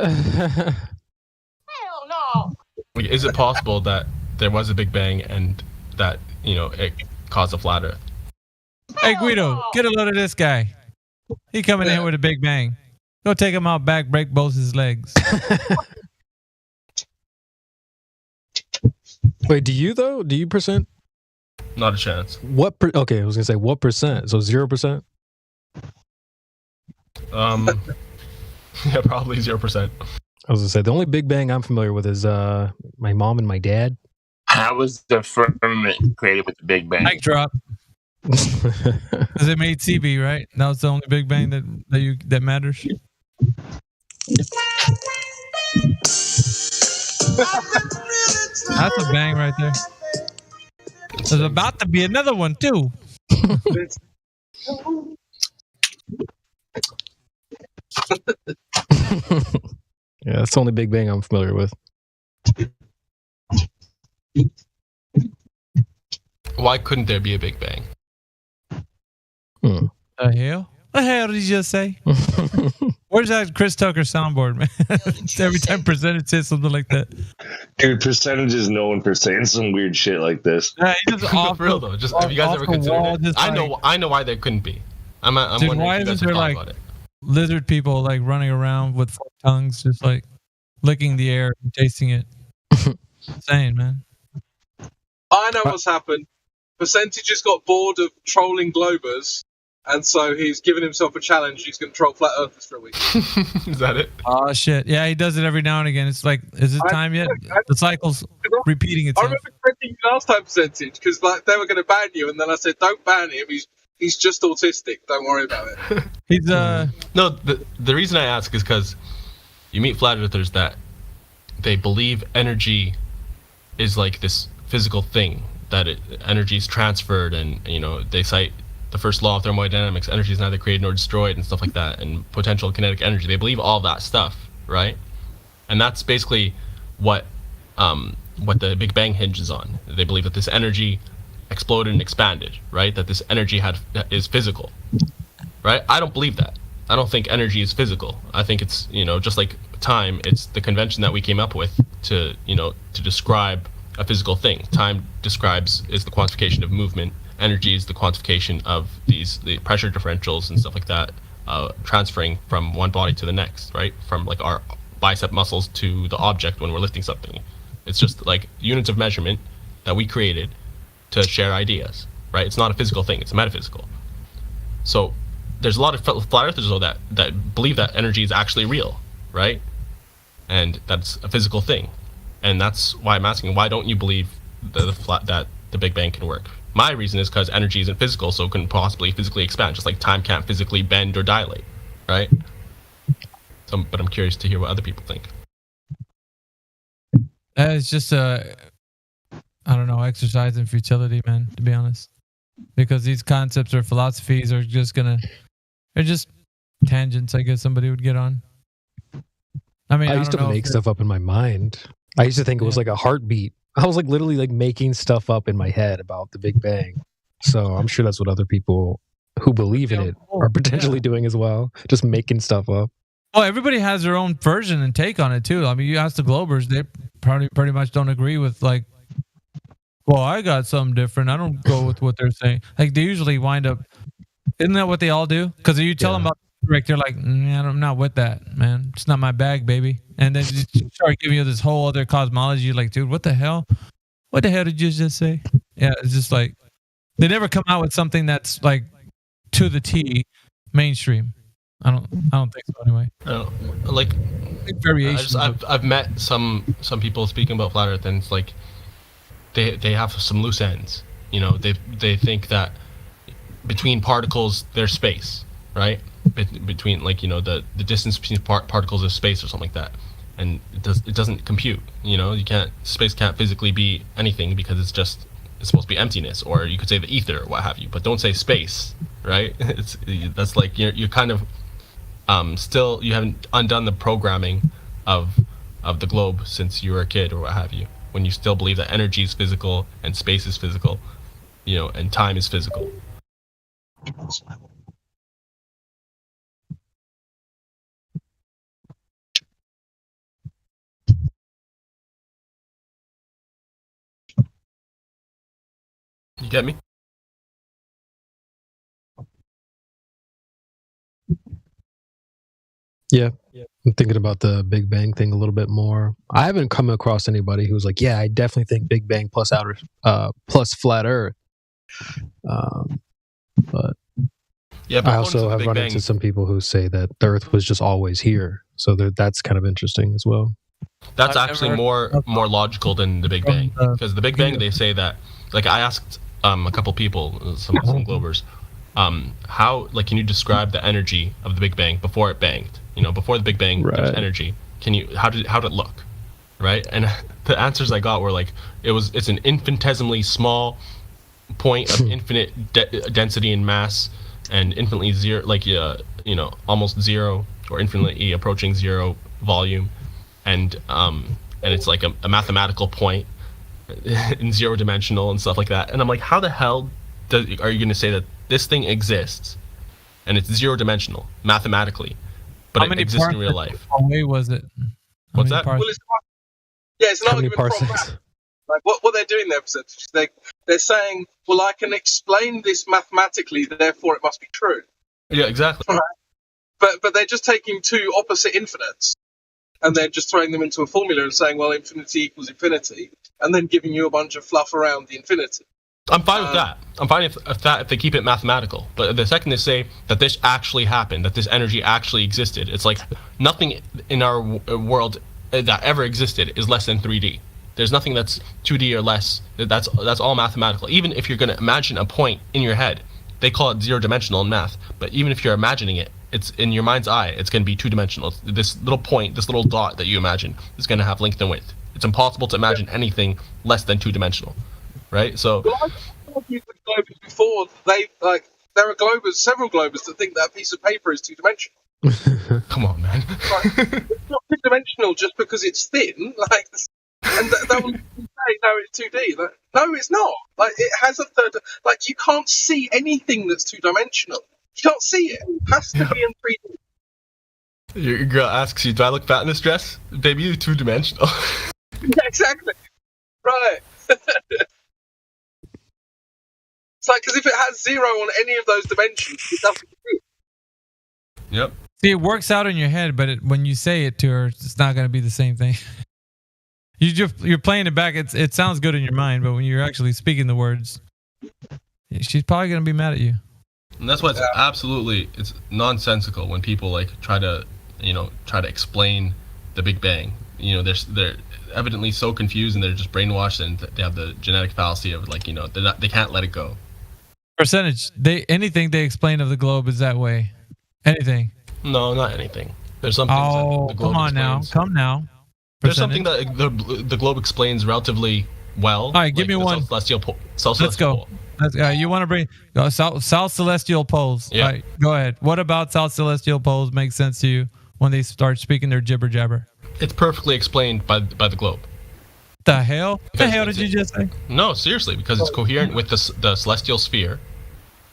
Like, is it possible that there was a Big Bang and that, it caused a flat Earth? Hey, Guido, get a load of this guy. He coming in with a big bang. Go take him out back, break both his legs. Wait, do you though? Do you percent? Not a chance. Okay, I was gonna say what percent? So 0%? Yeah, probably 0%. I was gonna say the only Big Bang I'm familiar with is my mom and my dad. How was the firmament created with the Big Bang? Mic drop. Because it made CB, right? That was the only Big Bang that matters. That's a bang right there. There's about to be another one too. Yeah, that's the only Big Bang I'm familiar with. Why couldn't there be a Big Bang? The hell? What the hell did he just say? Where's that Chris Tucker soundboard, man? Every time Percentage says something like that. Dude, Percentage is known for saying some weird shit like this. Yeah, he just No, for real though. Just have you guys ever considered it? I know why there couldn't be. I'm Dude, wondering why if you guys isn't have there thought like about it. lizard people like running around with forked tongues, just like licking the air and tasting it? Insane, man. I know what's happened. Percentage has got bored of trolling Globers, and so he's given himself a challenge. He's going to troll Flat Earthers for a week. Is that it? Oh shit! Yeah, he does it every now and again. It's like, is it time yet? The cycle's repeating I itself. remember correcting you last time, Percentage, because like they were going to ban you, and then I said, "Don't ban him. He's just autistic. Don't worry about it." He's No, the reason I ask is because you meet flat earthers that they believe energy is like this physical thing, that energy is transferred, and they cite the first law of thermodynamics: energy is neither created nor destroyed, and stuff like that, and potential kinetic energy. They believe all that stuff, right? And that's basically what the Big Bang hinges on. They believe that this energy exploded and expanded, right? That this energy is physical, right? I don't believe that. I don't think energy is physical. I think it's, just like time, it's the convention that we came up with to describe a physical thing. Time is the quantification of movement. Energy is the quantification of the pressure differentials and stuff like that, transferring from one body to the next, right? From like our bicep muscles to the object when we're lifting something. It's just like units of measurement that we created to share ideas, right? It's not a physical thing, it's a metaphysical. So there's a lot of flat earthers though that believe that energy is actually real, right? And that's a physical thing. And that's why I'm asking, why don't you believe that the Big Bang can work? My reason is because energy isn't physical, so it couldn't possibly physically expand, just like time can't physically bend or dilate, right? But I'm curious to hear what other people think. It's just exercise in futility, man, to be honest. Because these concepts or philosophies are they're just tangents, I guess somebody would get on. I mean, I used to make stuff up in my mind. I used to think it was like a heartbeat. I was like literally like making stuff up in my head about the Big Bang. So I'm sure that's what other people who believe in it are potentially doing as well. Just making stuff up. Well, everybody has their own version and take on it too. I mean, you ask the Globers, they probably pretty much don't agree with like, well, I got something different. I don't go with what they're saying. Like they usually wind up, isn't that what they all do? Because you tell them about the direct, they're like, I'm not with that, man. It's not my bag, baby. And then you start giving you this whole other cosmology. You're like, dude, what the hell? What the hell did you just say? Yeah, it's just like they never come out with something that's like to the T mainstream. I don't think so anyway. Like variations. I've met some people speaking about flat Earth, and it's like they have some loose ends. They think that between particles there's space, right? Between like the distance between particles is space or something like that, and it doesn't compute. Space can't physically be anything because it's supposed to be emptiness, or you could say the ether or what have you, but don't say space, right? That's like you're kind of still, you haven't undone the programming of the globe since you were a kid or what have you, when you still believe that energy is physical and space is physical, and time is physical. You get me? Yeah. I'm thinking about the Big Bang thing a little bit more. I haven't come across anybody who's like, yeah, I definitely think Big Bang plus flat Earth. But I also have run into some people who say that the Earth was just always here. So that's kind of interesting as well. That's actually more logical than the Big Bang, because the Big Bang, they say that, like I asked a couple people, some Globers, how, like, can you describe the energy of the Big Bang before it banged? Before the Big Bang, there's energy. How did it look, right? And the answers I got were like, it's an infinitesimally small point of infinite density and mass, and infinitely zero, like almost zero or infinitely approaching zero volume, and it's like a mathematical point in zero dimensional and stuff like that. And I'm like, how the hell are you going to say that this thing exists and it's zero dimensional mathematically, but it exists in real life? How way was it? What's that? Well, it's an argument from math. Like what they're doing there, percentages, they're saying, well, I can explain this mathematically, therefore it must be true. Yeah, exactly. Right? But they're just taking two opposite infinites, and they're just throwing them into a formula and saying, well, infinity equals infinity, and then giving you a bunch of fluff around the infinity. I'm fine with that. I'm fine if they keep it mathematical. But the second they say that this actually happened, that this energy actually existed, it's like nothing in our world that ever existed is less than 3D. There's nothing that's 2D or less. That's all mathematical. Even if you're going to imagine a point in your head, they call it zero dimensional in math. But even if you're imagining it, it's in your mind's eye, it's going to be two dimensional. This little point, this little dot that you imagine is going to have length and width. It's impossible to imagine anything less than two dimensional, right? So. Well, I've argued with Globers before. There are several Globers that think that piece of paper is two dimensional. Come on, man. It's not two dimensional just because it's thin. And that will say, no, it's 2D. No, it's not. Like, it has a third. Like, you can't see anything that's two-dimensional. You can't see it. It has to be in 3D. Your girl asks you, "Do I look fat in this dress, baby? You're 2-dimensional." Yeah, exactly. Right. It's like, because if it has 0 on any of those dimensions, it doesn't exist. Yep. See, it works out in your head, but when you say it to her, it's not going to be the same thing. You're playing it back. It sounds good in your mind, but when you're actually speaking the words, she's probably going to be mad at you. And that's why it's nonsensical when people like try to explain the Big Bang. They're evidently so confused and they're just brainwashed, and they have the genetic fallacy of they can't let it go. Percentage. Anything they explain of the globe is that way. Anything. No, not anything. There's some things that the globe come on explains. now. Come now. There's something that the globe explains relatively well. All right, give me one. Let's go. You want to bring South Celestial Poles. Yeah. All right, go ahead. What about South Celestial Poles makes sense to you when they start speaking their jibber jabber? It's perfectly explained by the globe. The hell? What the hell did you just say? No, seriously, because it's coherent with the celestial sphere.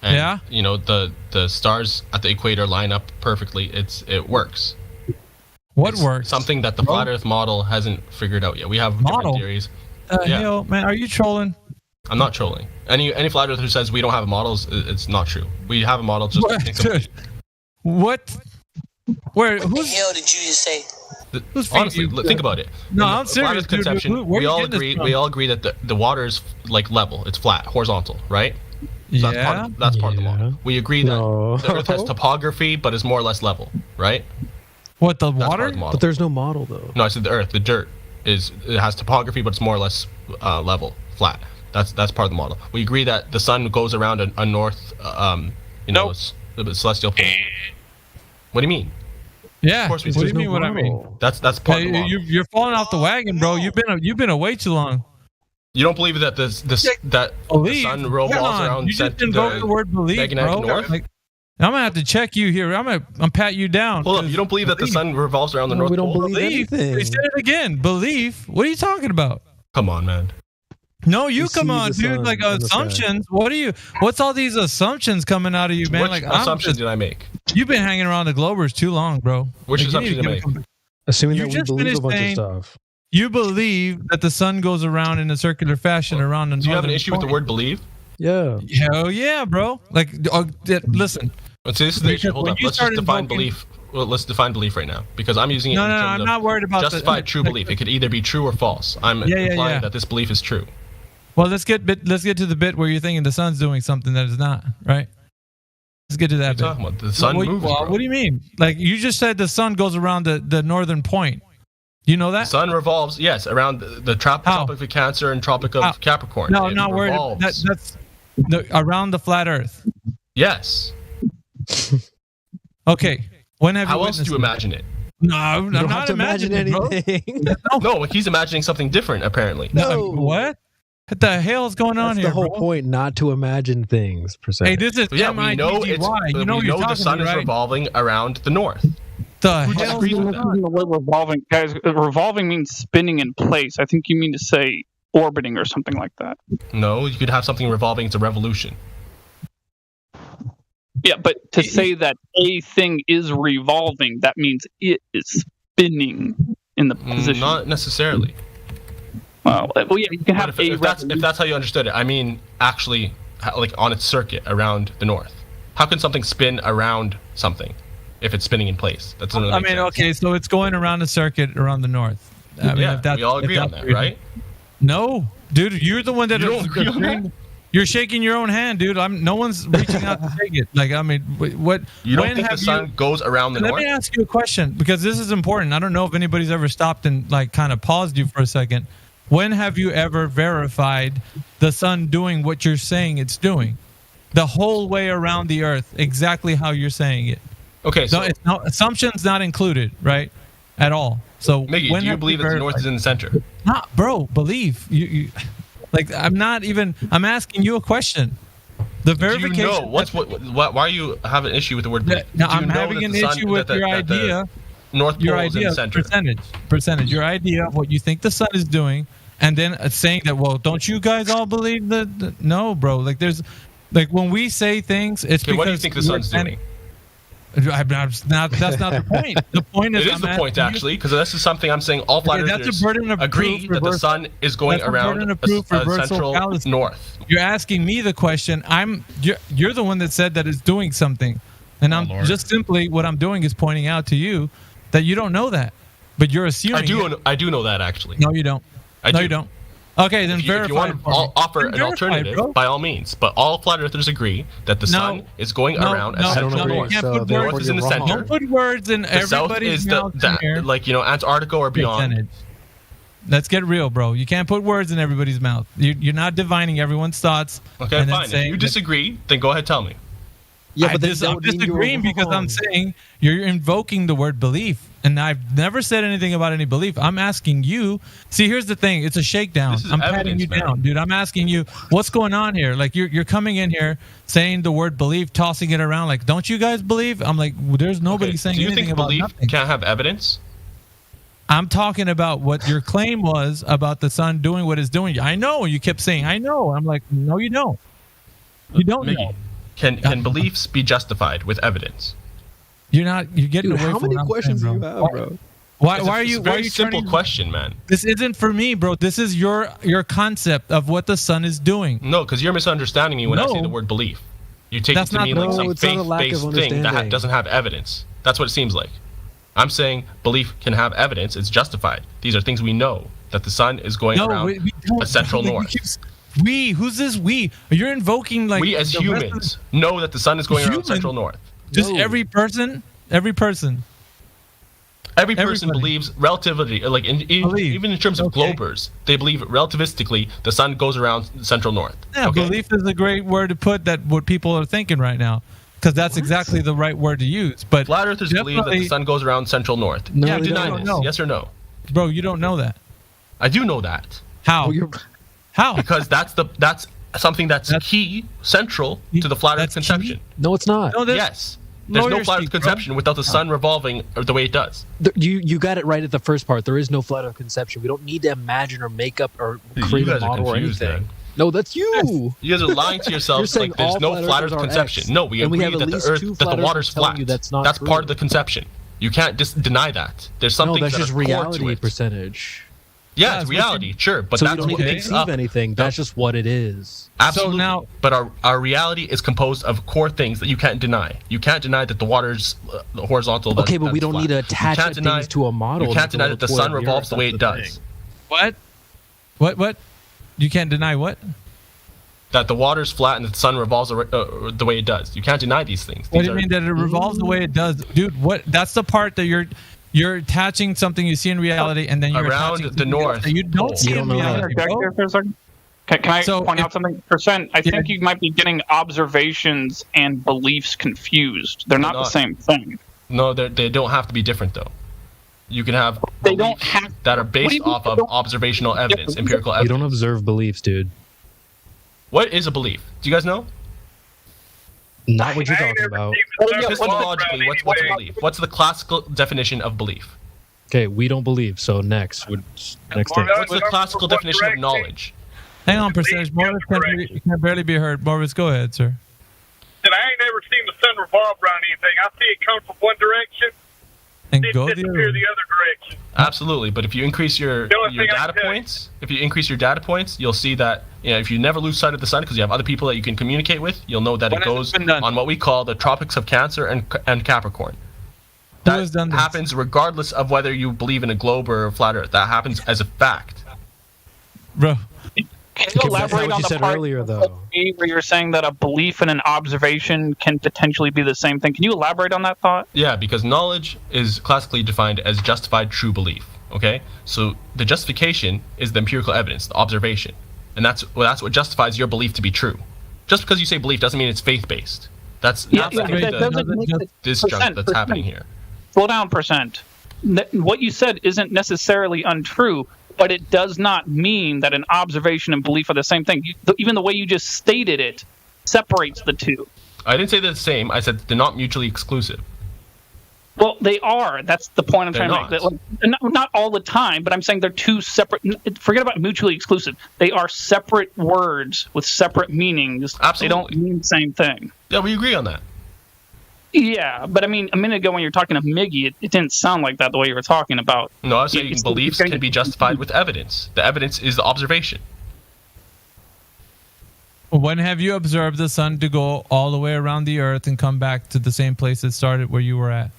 And, the stars at the equator line up perfectly. It works. What works? Something that the flat Earth model hasn't figured out yet. We have different theories. Hell, man, are you trolling? I'm not trolling. Any flat Earther who says we don't have a model, it's not true. We have a model. Just what? Where? What the hell did you just say? Honestly, think about it. No, I'm serious, dude. Conception, we all agree that the water is like level. It's flat, horizontal, right? So that's part of the model. We agree that the Earth has topography, but is more or less level, right? What, the water? But there's no model though. No, I said the Earth, the dirt it has topography, but it's more or less level, flat. That's part of the model. We agree that the sun goes around a north, the celestial pole. What do you mean? Yeah. Of course we what do you do. mean? What I mean? That's part of the model. You're falling off the wagon, bro. You've been away too long. You don't believe that the sun revolves around you just invoked the word believe, bro. North? Like, I'm gonna have to check you here. I'm pat you down. Hold up, you don't believe that the sun revolves around the North we don't Pole? believe anything. We said it again. Belief. What are you talking about? Come on, man. No, you come on, dude. Like assumptions. What's all these assumptions coming out of you, man? Which assumptions did I make? You've been hanging around the Globers too long, bro. Which assumption did I make? Assuming that we believe a bunch of stuff. You believe that the sun goes around in a circular fashion around the northern. Do you have an issue with the word believe? Yeah. Hell yeah, bro. Like, listen. Let's say this is the issue. Hold up. Let's just define belief. Well, let's define belief right now because I'm using it. No, in terms I'm of not worried about justified true belief. It could either be true or false. I'm implying that this belief is true. Well, let's get to the bit where you're thinking the sun's doing something that is not, right? Let's get to that bit. Talking about? The sun moves. What do you mean? Like you just said, the sun goes around the northern point. You know that? The sun revolves, yes, around the Tropic of Cancer and Tropic of Capricorn. No, I'm not worried. That's around the flat Earth. Yes. Okay. When have How else do you imagine it? No, I'm not imagining anything. No, he's imagining something different, apparently. No. What? What the hell is going on here? That's the whole point, not to imagine things, per se. Hey, this is we know the sun is revolving around the north. The hell is going on? The word revolving, guys. Revolving means spinning in place. I think you mean to say orbiting or something like that. No, you could have something revolving. It's a revolution. Yeah, but to say that a thing is revolving, that means it is spinning in the position. Not necessarily. Well, yeah, you can have if that's how you understood it. I mean, actually, like on its circuit around the north. How can something spin around something if it's spinning in place? That doesn't really make sense. Okay, so it's going around the circuit around the north. We all agree on that, right? No, dude, you're the one that you don't agree on that? You're shaking your own hand, dude. No one's reaching out to take it. Like, I mean, what? You don't think the sun goes around the north? Let me ask you a question because this is important. I don't know if anybody's ever stopped and like kind of paused you for a second. When have you ever verified the sun doing what you're saying it's doing? The whole way around the Earth, exactly how you're saying it. Okay, so assumptions not included, right? At all. So, Miggy, do you believe that the north is in the center? Nah, bro, believe you. Like, I'm asking you a question. The verification. Do you know why you have an issue with the word belief? Now, I'm having an issue with your idea. North Pole is in the center. Percentage. Your idea of what you think the sun is doing, and then saying that, well, don't you guys all believe that? No, bro. Like, there's Like when we say things, it's because what do you think the sun's doing? That's not the point. The point is, it is the point actually, because this is something I'm saying. All flat earthers agree that the sun is going around central north. You're asking me the question. You're the one that said that it's doing something, and I'm just simply what I'm doing is pointing out to you that you don't know that, but you're assuming. I do know that actually. No, you don't. You don't. Okay, then verify. If you want to offer an alternative, by all means. But all flat earthers agree that the sun is going around as central north. The north is in the center. Don't put words in everybody's mouth. The south is like Antarctica or beyond. Let's get real, bro. You can't put words in everybody's mouth. You're not divining everyone's thoughts. Okay, fine. If you disagree, then go ahead, tell me. Yeah, but I'm disagreeing because I'm saying you're invoking the word belief, and I've never said anything about any belief. I'm asking you. See, here's the thing: it's a shakedown. I'm patting you down, dude. I'm asking you, what's going on here? Like you're coming in here saying the word belief, tossing it around. Like, don't you guys believe? I'm like, well, there's nobody saying anything about belief nothing. Can't have evidence? I'm talking about what your claim was about the sun doing what it's doing. I know you kept saying, I know. I'm like, no, you don't. You don't know. Can beliefs be justified with evidence? You're getting away from how many questions do you have, bro? Why are you? It's a very simple question, man. This isn't for me, bro. This is your concept of what the sun is doing. No, because you're misunderstanding me when I say the word belief. You take it to mean like some faith-based thing that doesn't have evidence. That's what it seems like. I'm saying belief can have evidence. It's justified. These are things we know, that the sun is going around a central north. Who's this we? You're invoking like we as humans know that the sun is going around central north. Just every person believes relativity, like even in terms of globers, they believe relativistically the sun goes around central north. Yeah, belief is a great word to put that what people are thinking right now, because that's exactly the right word to use. But flat earthers believe that the sun goes around central north. No, do you deny this? Yes or no? Bro, you don't know that. I do know that. How? How? Because that's something that's key, central to the flat Earth conception. No, it's not. Yes. There's no flat Earth conception without the sun revolving the way it does. You got it right at the first part. There is no flat Earth conception. We don't need to imagine or make up or create a model or anything. Man. No, that's you. Yes. You guys are lying to yourselves. Like there's no flat Earth conception. X. No, we agree that the Earth, that the water's flat. That's true. Part of the conception. You can't just deny that. There's something that's just reality percentage. Yeah, it's reality, sure, but so that's we don't need what to makes perceive anything. That's just what it is. Absolutely. So now, but our reality is composed of core things that you can't deny. You can't deny that the water's horizontal. Okay, but we don't need to attach things to a model. You can't deny that the sun revolves the way it does. What? What? You can't deny what? That the water's flat and the sun revolves the way it does. You can't deny these things. What do you mean that it revolves the way it does, dude? What? That's the part that you're attaching something you see in reality, and then you're around the north. You don't see in reality. Can I point out something? Percent, I think you might be getting observations and beliefs confused. They're not the same thing. No, they don't have to be different though. You can have beliefs that are based off of observational evidence, empirical evidence. You don't observe beliefs, dude. What is a belief? Do you guys know? Not what you're talking about. Epistemologically, what's a belief? What's the classical definition of belief? Okay, we don't believe. So next thing. What's the classical definition of knowledge? Hang on, percentage. Morvis can barely be heard. Morvis, go ahead, sir. And I ain't never seen the sun revolve around anything. I see it come from one direction and go disappear the other direction. Absolutely, but if you increase your data points, you'll see that if you never lose sight of the sun because you have other people that you can communicate with, you'll know that it goes on what we call the tropics of Cancer and Capricorn. That happens regardless of whether you believe in a globe or a flat Earth. That happens as a fact. Bro. Can you elaborate on the part earlier, though, where you're saying that a belief and an observation can potentially be the same thing? Can you elaborate on that thought? Yeah, because knowledge is classically defined as justified true belief. Okay, so the justification is the empirical evidence, the observation, and that's what justifies your belief to be true. Just because you say belief doesn't mean it's faith-based. That's not the disjunct that's happening here. Slow down, percent. What you said isn't necessarily untrue, but it does not mean that an observation and belief are the same thing. Even the way you just stated it separates the two. I didn't say they're the same. I said they're not mutually exclusive. Well, they are. That's the point I'm trying to make. Not all the time, but I'm saying they're two separate. Forget about mutually exclusive. They are separate words with separate meanings. Absolutely. They don't mean the same thing. Yeah, we agree on that. Yeah, but I mean, a minute ago when you were talking to Miggy, it didn't sound like that the way you were talking about. No, I was saying beliefs can be justified with evidence. The evidence is the observation. When have you observed the sun to go all the way around the earth and come back to the same place it started where you were at?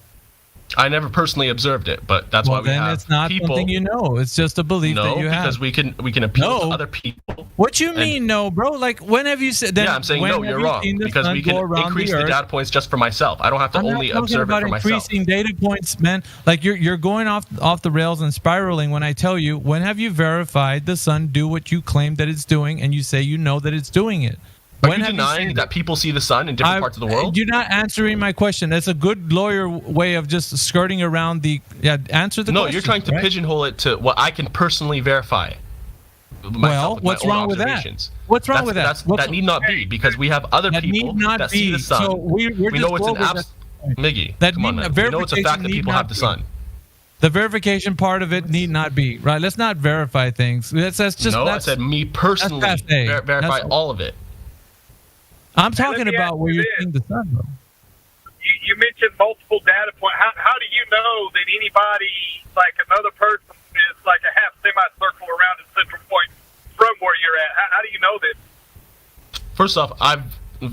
I never personally observed it, but that's why we have it's not people. something you know. It's just a belief that you have. No, because we can appeal to other people. What you mean, no, bro? Like, when have you said that? Yeah, I'm saying no, you're wrong. Because we can increase the data points just for myself. I don't have to only observe it for myself. Increasing data points, man. Like you're going off the rails and spiraling when I tell you, when have you verified the sun do what you claim that it's doing and you say you know that it's doing it? Are you denying that people see the sun in different parts of the world? You're not answering my question. That's a good lawyer way of just skirting around the... Yeah, answer the question. No, you're trying to pigeonhole it to what I can personally verify. Well, what's wrong with that? What's wrong with that? That need not be, because we have other people that see the sun. So we know it's an Miggy, come on, man. We know it's a fact that people have the sun. The verification part of it need not be, right? Let's not verify things. I said me personally verify all of it. I'm talking about where you're seeing the sun, bro. You mentioned multiple data points. How do you know that anybody, like another person, is like a half semicircle around a central point from where you're at? How do you know this? First off, I've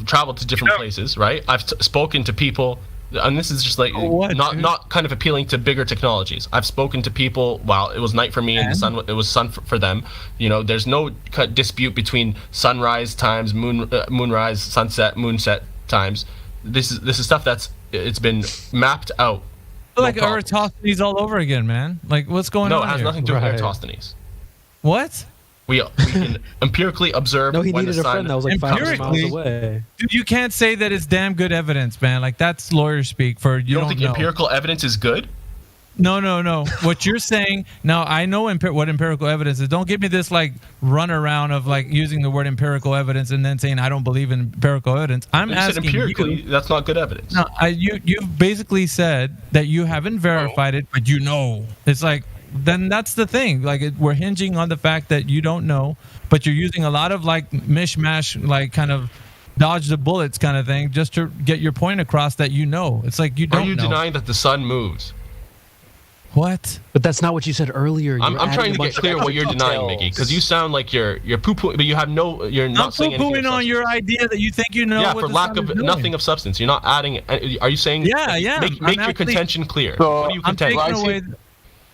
traveled to different places, right? I've spoken to people, and this is just like not kind of appealing to bigger technologies. I've spoken to people while it was night for me and it was sun for them. You know, there's no dispute between sunrise times, moonrise, sunset, moonset times. This is stuff it's been mapped out. Like Eratosthenes all over again, man. Like, what's going on? No, it has nothing to do with Eratosthenes. What? We can empirically observe. No, he when needed the sun a friend that was like 500 miles away. Dude, you can't say that it's damn good evidence, man. Like, that's lawyer speak for you don't think know. Empirical evidence is good? No. What you're saying now, I know what empirical evidence is. Don't give me this like runaround of like using the word empirical evidence and then saying I don't believe in empirical evidence. I'm asking empirically, that's not good evidence. No, you've basically said that you haven't verified it, but you know. It's like, then that's the thing. Like, we're hinging on the fact that you don't know, but you're using a lot of like mishmash, like kind of dodge the bullets kind of thing, just to get your point across that you know. It's like you don't know. Are you denying that the sun moves? What? But that's not what you said earlier. I'm trying to get clear what you're denying, Mickey, because you sound like you're poo-pooing, but you have you're not saying anything. I'm poo-pooing on your idea that you think you know. Yeah, for lack of nothing of substance. You're not adding. Are you saying? Yeah. Make your contention clear. So, what do you contend?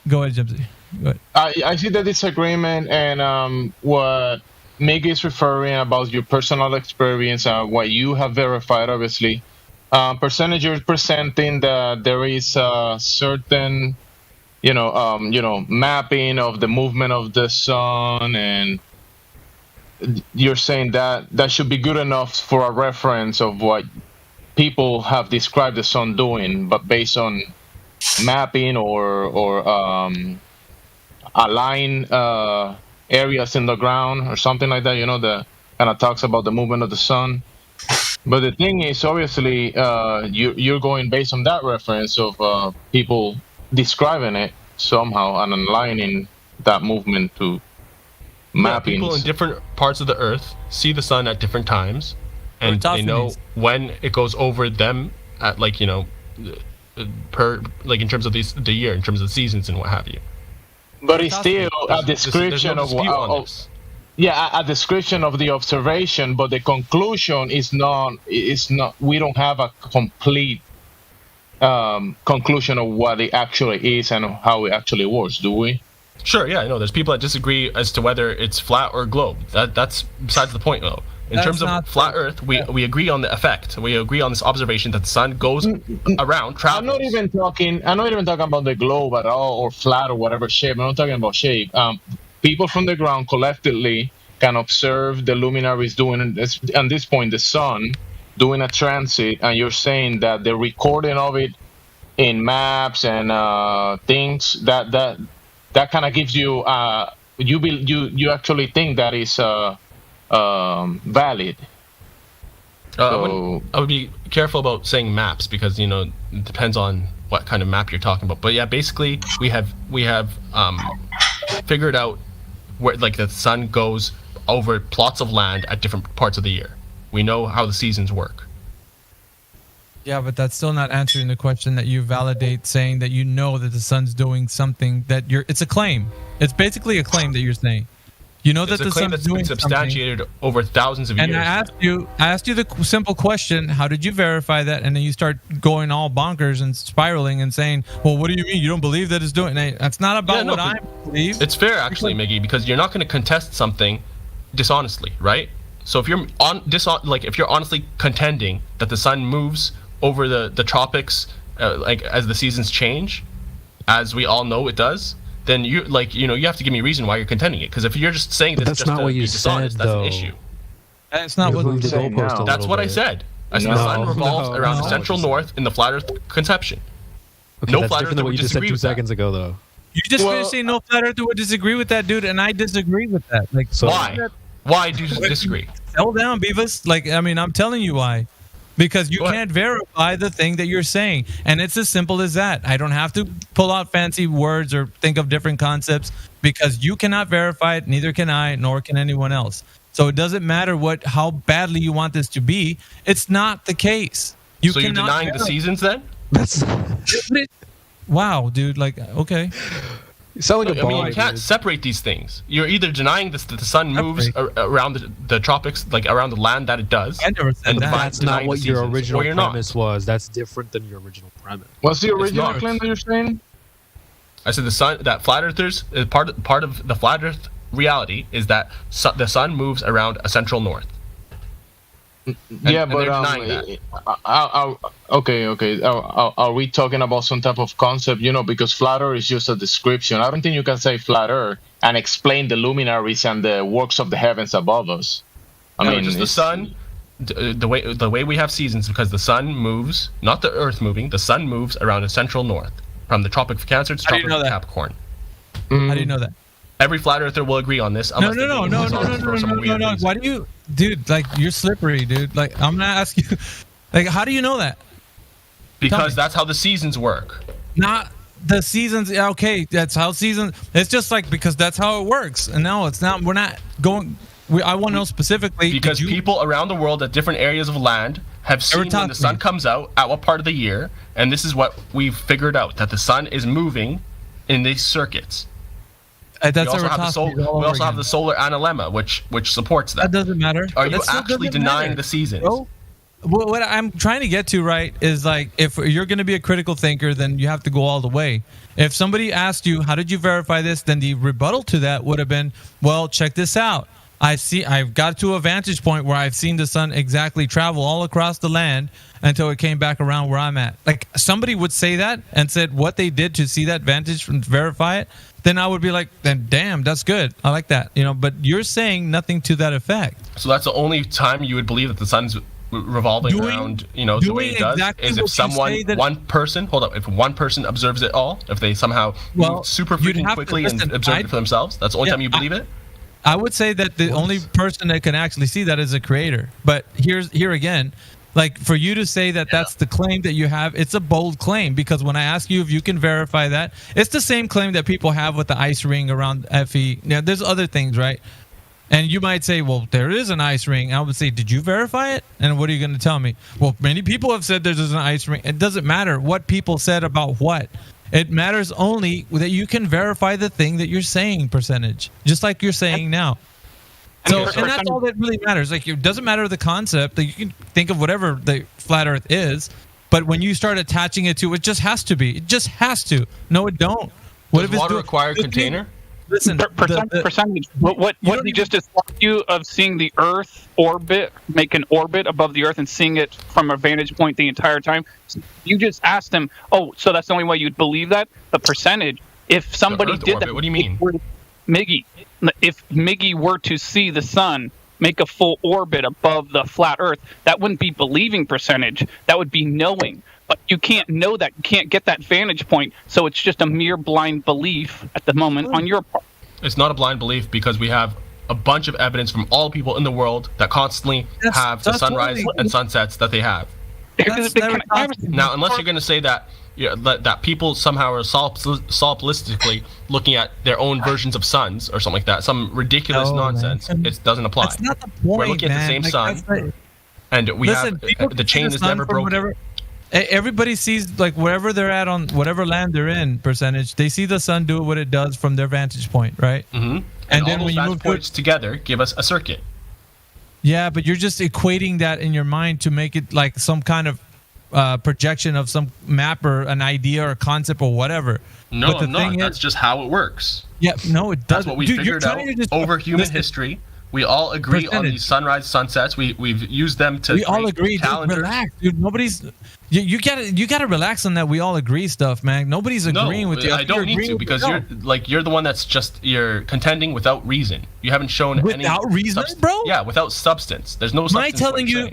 Go ahead, Gypsy. Go ahead. I see the disagreement and what Mickey is referring about your personal experience and what you have verified, obviously. Percentage you're presenting that there is a certain, mapping of the movement of the sun, and you're saying that should be good enough for a reference of what people have described the sun doing, but based on mapping or align areas in the ground or something like that, that kind of talks about the movement of the sun. But the thing is, obviously, you're going based on that reference of people describing it somehow and aligning that movement to mapping. People in different parts of the earth see the sun at different times, and they know when it goes over them at in terms of the year, in terms of the seasons and what have you. But it's still a description of a description of the observation, but the conclusion is not. We don't have a complete conclusion of what it actually is and how it actually works, do we? Sure. Yeah. I know. There's people that disagree as to whether it's flat or globe. That's besides the point, though. In terms of flat Earth, we agree on the effect. We agree on this observation that the sun goes around, travels. I'm not even talking about the globe at all, or flat or whatever shape. I'm not talking about shape. People from the ground collectively can observe the luminaries doing, at this point, the sun doing a transit, and you're saying that the recording of it in maps and things that kind of gives you you actually think that is valid. I would be careful about saying maps because it depends on what kind of map you're talking about. But yeah, basically we have figured out where like the sun goes over plots of land at different parts of the year. We know how the seasons work. Yeah, but that's still not answering the question that you validate, saying that you know that the sun's doing something that it's a claim. It's basically a claim that you're saying. You know that the sun is doing something. Substantiated over thousands of years. And I asked you the simple question, how did you verify that? And then you start going all bonkers and spiraling and saying, well, what do you mean? You don't believe that it's doing? That's not about what I believe. It's fair, actually, Miggy, because you're not going to contest something dishonestly, right? So if you're if you're honestly contending that the sun moves over the tropics, like as the seasons change, as we all know it does, then you have to give me a reason why you're contending it. Because if you're just saying this, that's not what you said, that's an issue. That's not what you said. That's what I said. I said the sun revolves around the central north in the flat Earth conception. Okay, no that's flat different Earth than what would you just said disagree 2 with that. seconds ago, though. You just finished saying no flat earther would disagree with that, dude, and I disagree with that. Like, so why? Why do you disagree? Settle down, Beavis. Like, I mean, I'm telling you why. Because you can't verify the thing that you're saying. And it's as simple as that. I don't have to pull out fancy words or think of different concepts because you cannot verify it, neither can I, nor can anyone else. So it doesn't matter how badly you want this to be. It's not the case. So you're denying the seasons then? That's wow, dude. Like, okay. You sound like a you can't separate these things. You're either denying that the sun moves around the tropics, like around the land that it does. I never said that. That's not what your original premise was. That's different than your original premise. What's the original claim that you're saying? I said that flat earthers part of the flat Earth reality is that the sun moves around a central north. Yeah, but okay. Are we talking about some type of concept? Because flat Earth is just a description. I don't think you can say flat Earth and explain the luminaries and the works of the heavens above us. I mean, just the sun. The way we have seasons, because the sun moves, not the Earth moving. The sun moves around a central north, from the Tropic of Cancer to Tropic of Capricorn. How do you know that? Every flat earther will agree on this. No. Why do you, dude? Like, you're slippery, dude. Like, I'm gonna ask you, like, how do you know that? Because that's how the seasons work. Not the seasons. Okay, that's how seasons. It's just like because that's how it works. And no, it's not. We're not going. I want to know specifically because people around the world at different areas of land have seen when the sun comes out at what part of the year, and this is what we've figured out, that the sun is moving in these circuits. We also have the solar analemma, which supports that. That doesn't matter. Are you actually denying the seasons? Well, what I'm trying to get to, right, is like, if you're going to be a critical thinker, then you have to go all the way. If somebody asked you, how did you verify this? Then the rebuttal to that would have been, well, check this out. I've got to a vantage point where I've seen the sun exactly travel all across the land until it came back around where I'm at. Like, somebody would say that and said what they did to see that vantage and verify it, then I would be like, then damn, that's good. I like that. But you're saying nothing to that effect. So that's the only time you would believe that the sun's revolving around, the way it does, is if one person observes it all, if they somehow move super freaking quickly and observe it for themselves. That's the only time you believe it? I would say that the only person that can actually see that is a creator. But here again, like, for you to say that that's the claim that you have, it's a bold claim, because when I ask you if you can verify that, it's the same claim that people have with the ice ring around FE. Now, there's other things, right? And you might say, well, there is an ice ring. I would say, did you verify it? And what are you going to tell me? Well, many people have said there's an ice ring. It doesn't matter what people said about what. It matters only that you can verify the thing that you're saying, percentage, just like you're saying now. So, and that's all that really matters. Like, it doesn't matter the concept. Like, you can think of whatever the flat Earth is, but when you start attaching it to, it just has to be. It just has to. No, it don't. What if water require a container? Listen, percentage. What you just described you of seeing the Earth make an orbit above the Earth and seeing it from a vantage point the entire time. You just asked him, oh, so that's the only way you'd believe that? The percentage. If somebody did that, what do you mean? Miggy, if Miggy were to see the sun make a full orbit above the flat Earth, that wouldn't be believing percentage. That would be knowing. But you can't know that. You can't get that vantage point. So it's just a mere blind belief at the moment on your part. It's not a blind belief, because we have a bunch of evidence from all people in the world that constantly have the sunrise and sunsets that they have. Now, unless you're going to say that that people somehow are solipsistically looking at their own versions of suns or something like that. Some ridiculous nonsense. Man. It doesn't apply. That's not the point, We're looking at the same sun, and we have the chain is never broken. Whatever, everybody sees like wherever they're at on whatever land they're in. Percentage, they see the sun do what it does from their vantage point, right? Mm-hmm. And all then those when you vantage move points together, give us a circuit. Yeah, but you're just equating that in your mind to make it like some kind of projection of some map or an idea or a concept or whatever. No, but the I'm not. thing That's just how it works. Yeah, no, it doesn't. That's what we Dude, figured out over human history. We all agree on these sunrise, sunsets. We've used them to. We all agree. Calendars. Dude, relax, dude. Nobody's. You gotta relax on that. We all agree stuff, man. Nobody's agreeing with you. I don't need to because you're the one that's just you're contending without reason. You haven't shown without reason, bro. Yeah, without substance. There's no substance.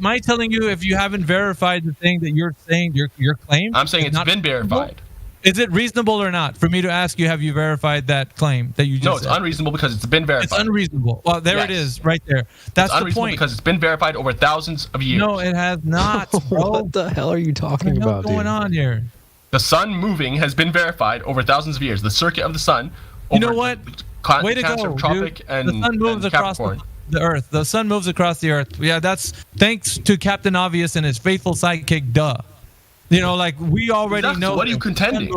My telling you if you haven't verified the thing that you're saying your claim. I'm saying it's been verified. Is it reasonable or not for me to ask you, have you verified that claim that you just No, it's said? Unreasonable because it's been verified. It's unreasonable. Well, there it is, right there. That's it's the point. Because it's been verified over thousands of years. No, it has not, bro. What the hell are you talking about, What's going on here? The sun moving has been verified over thousands of years. The circuit of the sun. You know what? Way to Cancer, go, Tropic, dude. and the sun moves and across Capricorn. the Earth. The sun moves across the Earth. Yeah, that's thanks to Captain Obvious and his faithful sidekick, Duh. You know, like we already know. What are you contending?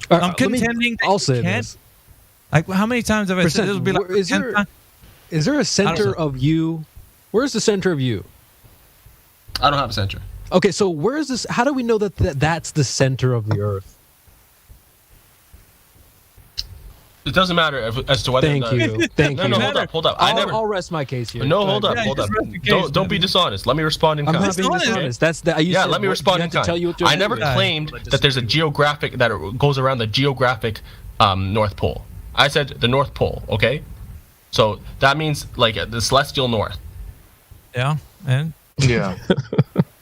I'm contending. I'll say this. Like, how many times have I said it'll be like? Is there a center of you? Where's the center of you? I don't have a center. Okay, so where is this? How do we know that that's the center of the Earth? It doesn't matter as to whether. Thank you. No, hold up. I'll rest my case here. No, hold up. Don't be dishonest. Let me respond in kind. I'm not being dishonest. That's the. Let me respond in kind. I never claimed that there's a geographic that goes around the geographic North Pole. I said the North Pole. Okay, so that means like the celestial north. Yeah, and yeah.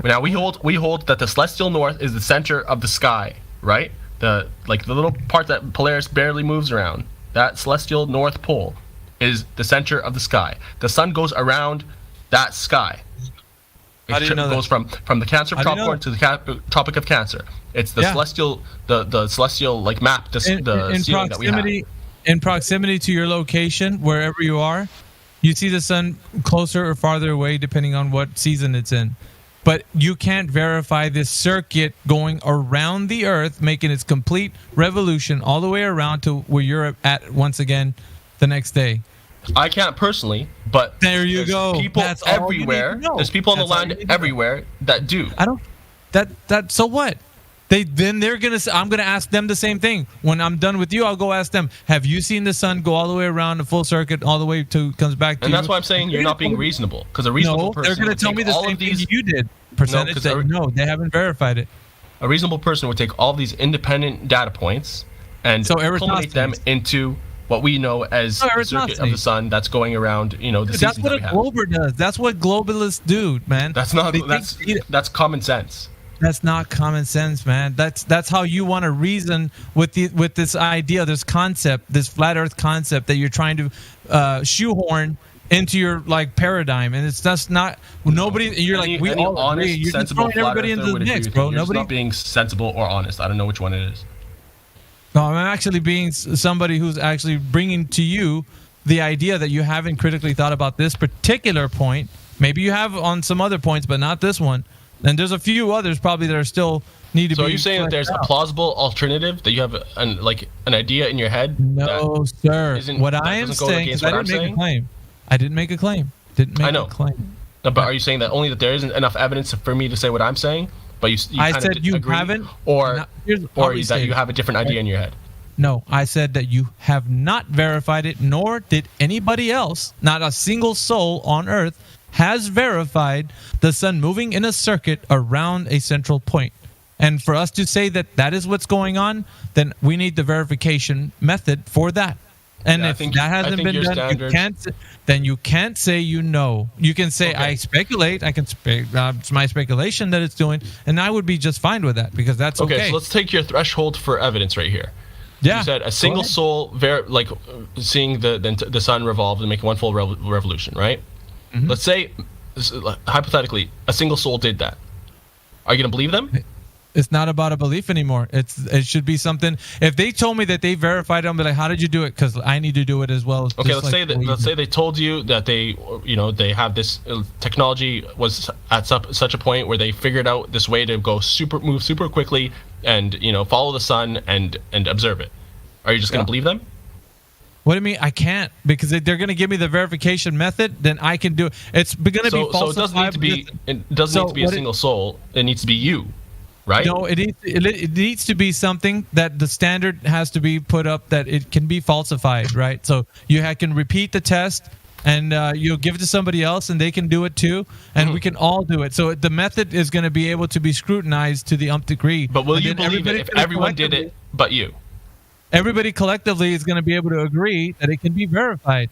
Now we hold that the celestial north is the center of the sky, right? The little part that Polaris barely moves around, that celestial North Pole, is the center of the sky. The sun goes around that sky. It goes from the Cancer of Capricorn to the Tropic of Cancer. It's the celestial, the celestial like map, the ceiling that we have. In proximity to your location, wherever you are, you see the sun closer or farther away depending on what season it's in. But you can't verify this circuit going around the Earth, making its complete revolution all the way around to where you're at once again the next day. I can't personally, but there you go. People That's everywhere. There's people on the land everywhere that do. I don't. That. So what? They're gonna. I'm gonna ask them the same thing. When I'm done with you, I'll go ask them. Have you seen the sun go all the way around the full circuit, all the way to comes back to you? And that's why I'm saying you're not being reasonable, because a reasonable person. They're gonna tell me the same thing you did. Percentage. No, they haven't verified it. A reasonable person would take all these independent data points and culminate them into what we know as the circuit of the sun that's going around. You know, the that's what a glober does. That's what globalists do, man. That's not. That's common sense. That's not common sense, man. That's how you want to reason with this idea, this concept, this flat Earth concept that you're trying to shoehorn into your like paradigm, and it's just not. Nobody. You're like we all honest, agree. You're sensible throwing everybody into the mix, bro. You're not being sensible or honest. I don't know which one it is. No, I'm actually being somebody who's actually bringing to you the idea that you haven't critically thought about this particular point. Maybe you have on some other points, but not this one. And there's a few others probably that are still need to be. So are you saying that there's a plausible alternative, that you have an idea in your head? No, sir. What I am saying is I didn't make a claim. I didn't make a claim. I know. No, but are you saying that only that there isn't enough evidence for me to say what I'm saying? But I said you haven't, or that you have a different idea in your head. No, I said that you have not verified it, nor did anybody else. Not a single soul on Earth has verified the sun moving in a circuit around a central point. And for us to say that that is what's going on, then we need the verification method for that. And if that hasn't been done, you can't say you know. You can say, I speculate. It's my speculation that it's doing, and I would be just fine with that, because that's okay. So let's take your threshold for evidence right here. Yeah. You said a single soul, seeing the sun revolve and make one full revolution, right? Mm-hmm. Let's say, hypothetically, a single soul did that. Are you going to believe them? It's not about a belief anymore. It should be something. If they told me that they verified it, I'm like, how did you do it? Because I need to do it as well. Okay, let's say they told you that they have this technology was at such a point where they figured out this way to move super quickly and follow the sun and observe it. Are you just going to believe them? What do you mean? I can't, because they're going to give me the verification method. Then I can do it. It's going to be falsified. So it doesn't need to be. It doesn't need to be a single soul. It needs to be you, right? No, it needs to be something that the standard has to be put up that it can be falsified, right? So you can repeat the test, and you'll give it to somebody else, and they can do it too, and we can all do it. So the method is going to be able to be scrutinized to the nth degree. But will you believe it if everyone did it but you? Everybody collectively is going to be able to agree that it can be verified.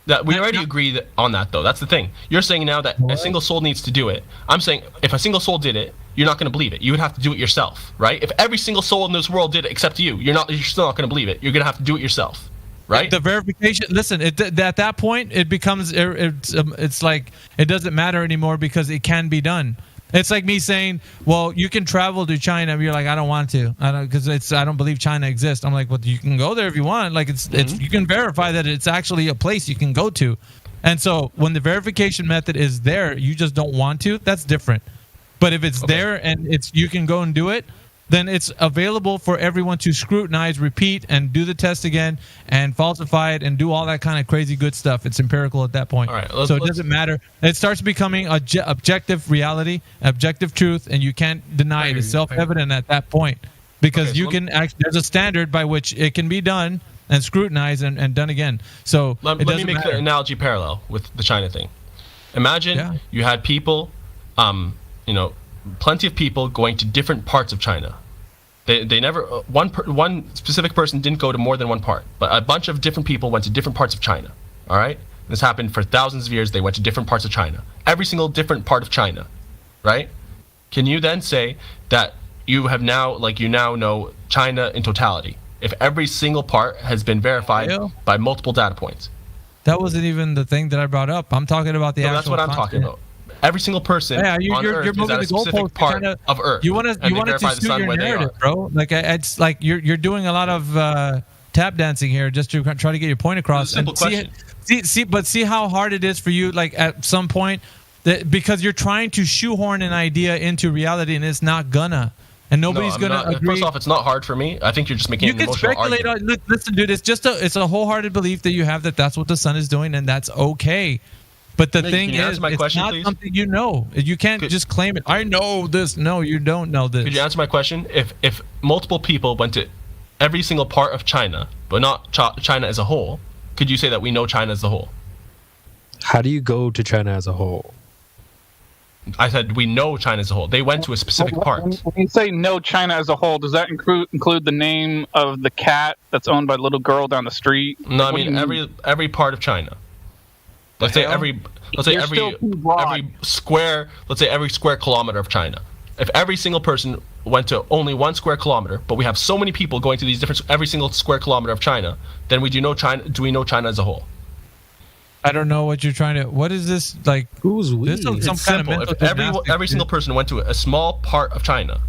That we already agreed on that, though. That's the thing. You're saying now that a single soul needs to do it. I'm saying if a single soul did it, you're not going to believe it. You would have to do it yourself, right? If every single soul in this world did it except you, you're still not going to believe it. You're going to have to do it yourself, right? The verification. Listen, at that point, it becomes it's like it doesn't matter anymore because it can be done. It's like me saying, well, you can travel to China. You're like, I don't want to, because I don't believe China exists. I'm like, well, you can go there if you want. Like it's you can verify that it's actually a place you can go to. And so when the verification method is there, you just don't want to. That's different. But if it's there and you can go and do it, then it's available for everyone to scrutinize, repeat, and do the test again, and falsify it, and do all that kind of crazy good stuff. It's empirical at that point. All right, so it doesn't matter. It starts becoming objective reality, objective truth, and you can't deny it. It's self-evident at that point. Because there's a standard by which it can be done and scrutinized and done again. So let me make the analogy parallel with the China thing. Imagine you had people, plenty of people going to different parts of China. They never one specific person didn't go to more than one part, but a bunch of different people went to different parts of China. All right, this happened for thousands of years. They went to different parts of China, every single different part of China, right? Can you then say that you now know China in totality if every single part has been verified by multiple data points? That wasn't even the thing that I brought up. I'm talking about the actual. That's what I'm talking about. Every single person on Earth is at a specific part of Earth. You want to suit your narrative, bro. Like it's like you're doing a lot of tap dancing here just to try to get your point across. Simple question. See how hard it is for you. Like at some point, because you're trying to shoehorn an idea into reality, and it's not gonna. And nobody's gonna agree. First off, it's not hard for me. I think you're just making an emotional argument. You can speculate. Listen, dude, it's a wholehearted belief that you have that's what the sun is doing, and that's okay. But the thing is, it's not something you know. You can't just claim it. I know this. No, you don't know this. Could you answer my question? If multiple people went to every single part of China, but not China as a whole, could you say that we know China as a whole? How do you go to China as a whole? I said we know China as a whole. They went to a specific part. When you say know China as a whole, does that include the name of the cat that's owned by the little girl down the street? No, I mean every part of China. Let's say every square kilometer of China. If every single person went to only 1 square kilometer, but we have so many people going to these every single square kilometer of China, then do we know China as a whole? I don't know what you're trying to. What is this like? Who's we? This is some kind of mental if every single person went to a small part of China,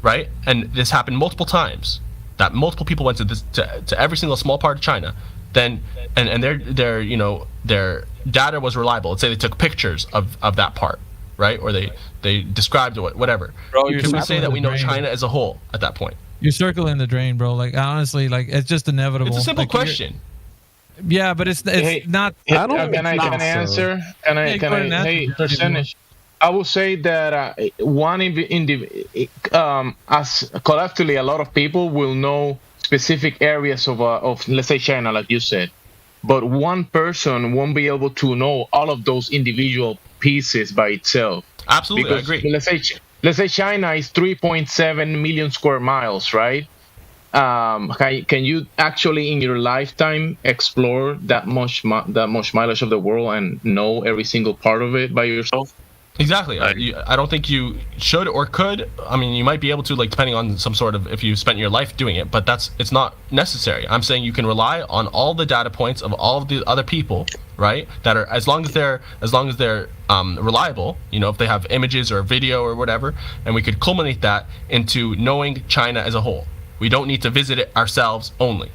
right? And this happened multiple times. That multiple people went to every single small part of China. Then and their data was reliable. Let's say they took pictures of that part, right? Or they described it, whatever. Bro, Can we say that we know China as a whole at that point? You're circling the drain, bro. Like honestly, like it's just inevitable. It's a simple question. Yeah, but it's not. Can I answer? Hey, percentage. I will say that as collectively, a lot of people will know specific areas of let's say China, like you said, but one person won't be able to know all of those individual pieces by itself. Absolutely, because I agree. Let's say China is 3.7 million square miles, right? Can you actually in your lifetime explore that much mileage of the world and know every single part of it by yourself? Exactly. I don't think you should or could. I mean, you might be able to, like, depending on some sort of if you spent your life doing it, but it's not necessary. I'm saying you can rely on all the data points of all of the other people, right? That are as long as they're reliable, if they have images or video or whatever, and we could culminate that into knowing China as a whole. We don't need to visit it ourselves only,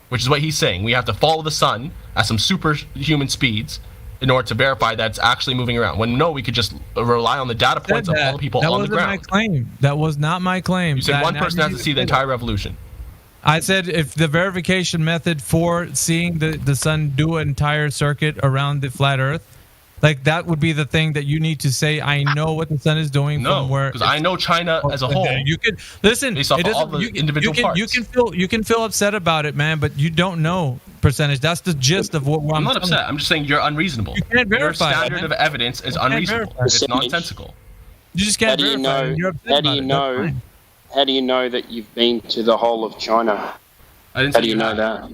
which is what he's saying. We have to follow the sun at some superhuman speeds in order to verify that it's actually moving around. When no, we could just rely on the data points of all the people on the ground. That wasn't my claim. That was not my claim. You said one person has to see the entire revolution. I said if the verification method for seeing the sun do an entire circuit around the flat Earth, like that would be the thing that you need to say. I know what the sun is doing from where. Because I know China as a whole. You can listen. Based off all the individual parts. You can feel upset about it, man, but you don't know percentage. That's the gist of what I'm not upset. I'm just saying you're unreasonable. You can't verify. Your standard of evidence is unreasonable. It's nonsensical. You just can't verify. How do you know that you've been to the whole of China? I didn't how say do you know that?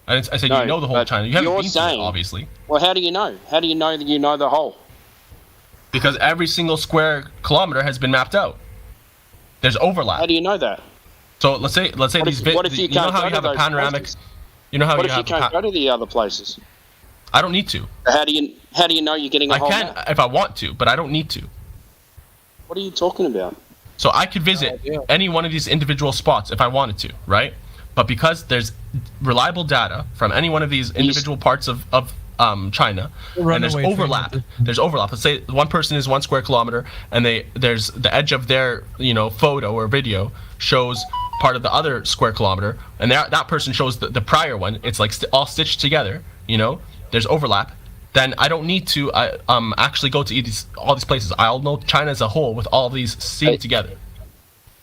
I said you know the whole of China. You haven't been to it, obviously. Well, how do you know? How do you know that you know the whole? Because every single square kilometer has been mapped out. There's overlap. How do you know that? So let's say these. What if you can't go to those panoramic? places? You know how what you if you can't go to the other places? I don't need to. How do you know you're getting a whole map? I can if I want to, but I don't need to. What are you talking about? So I could visit any one of these individual spots if I wanted to, right? But because there's reliable data from any one of these individual parts of China, and there's overlap. There's overlap. Let's say one person is 1 square kilometer, and there's the edge of their photo or video shows part of the other square kilometer, and that person shows the prior one. It's like all stitched together. There's overlap. Then I don't need to actually go to all these places. I'll know China as a whole with all these seen together.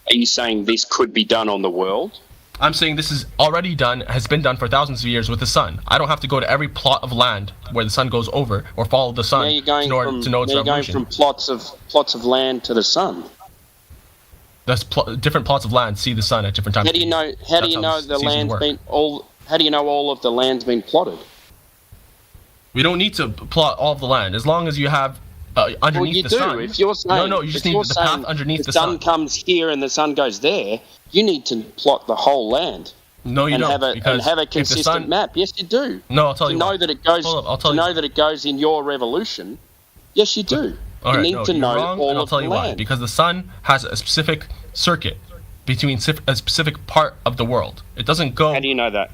Are you saying this could be done on the world? I'm saying this is already done, has been done for thousands of years with the sun. I don't have to go to every plot of land where the sun goes over or follow the sun in order to know its revolution. You're going from plots of land to the sun. That's different plots of land see the sun at different times. How do you know? How do you know the land's been all? How do you know all of the land's been plotted? We don't need to plot all of the land as long as you have underneath the sun. If you're saying, you just need the path underneath the sun. The sun comes here and the sun goes there. You need to plot the whole land. No, you don't. And have a consistent map. Yes, you do. No, I'll tell you. To know that it goes. To know that it goes in your revolution. Yes, you do. You need to know all of the land. I'll tell you why. Because the sun has a specific circuit between a specific part of the world. It doesn't go. How do you know that?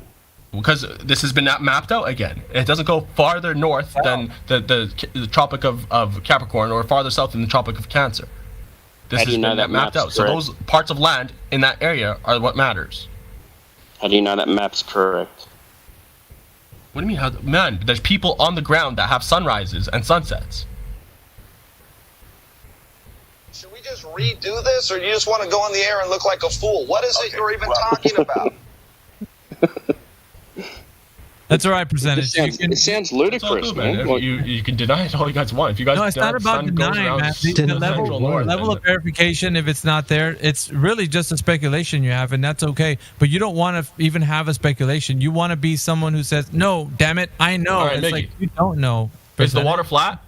Because this has been mapped out again. It doesn't go farther north than the Tropic of Capricorn or farther south than the Tropic of Cancer. This has been mapped out. So those parts of land in that area are what matters. How do you know that map's correct? What do you mean? Man, there's people on the ground that have sunrises and sunsets. Should we just redo this, or do you just want to go on the air and look like a fool? What is it you're even talking about? That's the right percentage. It sounds ludicrous, man. You can deny it all you guys want. If you guys it's not about denying, man. The level of verification, if it's not there, it's really just a speculation you have, and that's okay. But you don't want to even have a speculation. You want to be someone who says, "No, damn it, I know." All right, it's like you don't know. Is the water flat?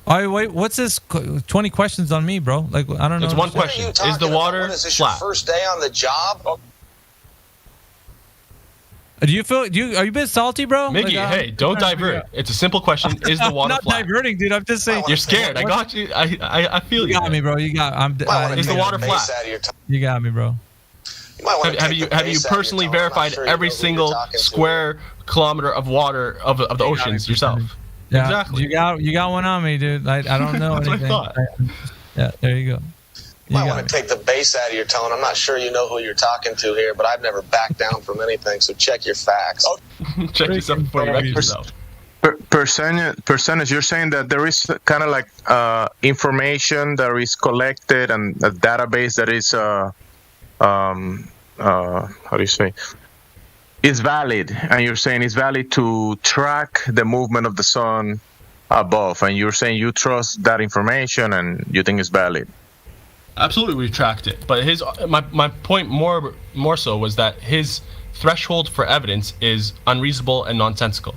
Oh wait, what's this? 20 questions on me, bro. Like I don't know. It's one question. Is the water Is this flat? your first day on the job? Are you a bit salty, bro? Miggy, hey, don't divert. It's a simple question. Is the water flat? I'm not diverting, dude. I'm just saying. You're scared. I got you. I feel you. You got me, bro. You got. Is the water flat? You got me, bro. Have you personally verified every single square kilometer of water of the oceans yourself? Yeah, exactly. You got one on me, dude. I don't know That's anything. What I thought. Yeah, there you go. You might want to take the bass out of your tone. I'm not sure you know who you're talking to here, but I've never backed down from anything, so check your facts. Check yourself before you wreck yourself. Percentage, you're saying that there is kind of like information that is collected and a database that is, how do you say, is valid, and you're saying it's valid to track the movement of the sun above, and you're saying you trust that information and you think it's valid. Absolutely, we tracked it. But my point more so was that his threshold for evidence is unreasonable and nonsensical.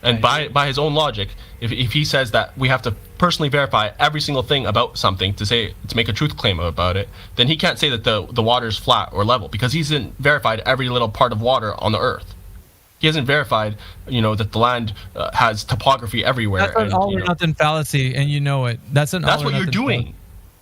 And by his own logic, if he says that we have to personally verify every single thing about something to make a truth claim about it, then he can't say that the water is flat or level because he hasn't verified every little part of water on the earth. He hasn't verified, that the land has topography everywhere. That's an all or nothing fallacy, and you know it. That's what you're doing. Fallacy.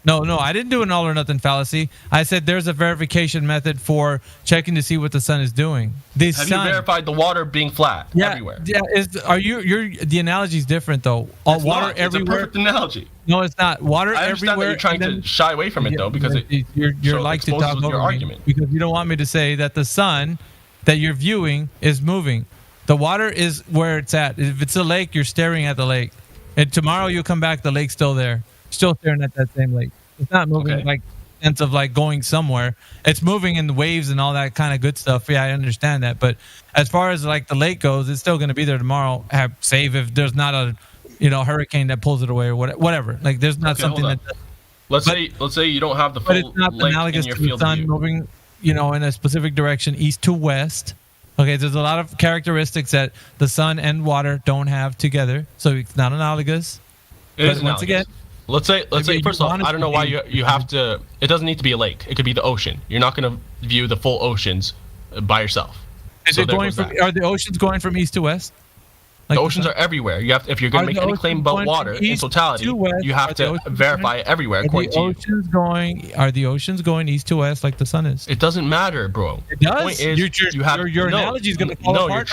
No, I didn't do an all or nothing fallacy. I said there's a verification method for checking to see what the sun is doing. Have you verified the water being flat everywhere? Yeah. The analogy is different though. Water everywhere. It's a perfect analogy. No, it's not. Water I understand everywhere. That you're trying to shy away from it though, because you're like to talk over your me argument. because you don't want me to say that the sun that you're viewing is moving. The water is where it's at. If it's a lake, you're staring at the lake. And tomorrow you'll come back, the lake's still there. Still staring at that same lake. It's not moving like sense of like going somewhere. It's moving in the waves and all that kind of good stuff. Yeah, I understand that. But as far as like the lake goes, it's still going to be there tomorrow. Save if there's not a hurricane that pulls it away or whatever. Like there's not something that. Let's say you don't have the full but it's not lake analogous in your to the field sun of view. moving, in a specific direction, east to west. Okay, there's a lot of characteristics that the sun and water don't have together, so it's not analogous. It is once again. Let's say first off, I don't know why you have to. It doesn't need to be a lake. It could be the ocean. You're not going to view the full oceans by yourself. Are the oceans going from east to west? The oceans are everywhere. You have if you're going to make any claim about water in totality, you have to verify it everywhere. According to you. Are the oceans going east to west like the sun is? It doesn't matter, bro. It does. The point is, your analogy is going to fall apart.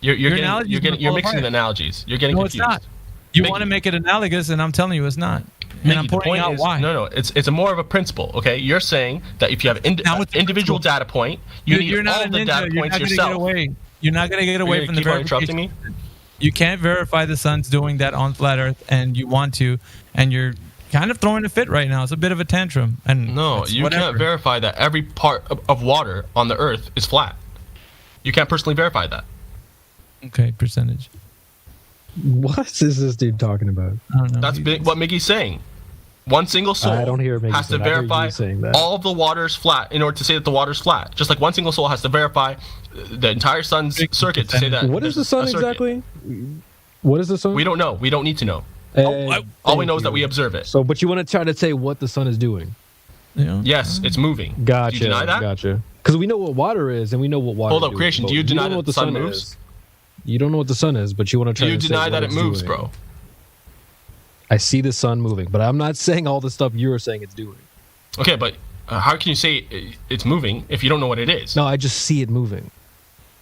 You're mixing the analogies. You're getting confused. It's not. You want to make it analogous, and I'm telling you it's not. And I'm pointing out why. No, it's a more of a principle. Okay, you're saying that if you have individual data point, you need all the data points yourself. You're not going to get away from the verification. Me? You can't verify the sun's doing that on flat Earth, and you want to, and you're kind of throwing a fit right now. It's a bit of a tantrum. And no, you can't verify that every part of water on the Earth is flat. You can't personally verify that. Okay, percentage. What is this dude talking about? I don't know. That's what Miggy's saying. One single soul I don't hear Miggy has to verify all of the water is flat in order to say that the water is flat. Just like one single soul has to verify the entire sun's circuit to say that. What is the sun exactly? What is the sun? We don't know. We don't need to know. All we know is that we observe it. So, but you want to try to say what the sun is doing? Yeah. Yes, it's moving. Gotcha. Do you deny that? Gotcha. Because we know what water is, and we know what water. Hold up, Creation. Do you deny that the sun moves? You don't know what the sun is, but you want to try to say. Do you deny that it moves, bro? I see the sun moving, but I'm not saying all the stuff you're saying it's doing. Okay, but how can you say it's moving if you don't know what it is? No, I just see it moving.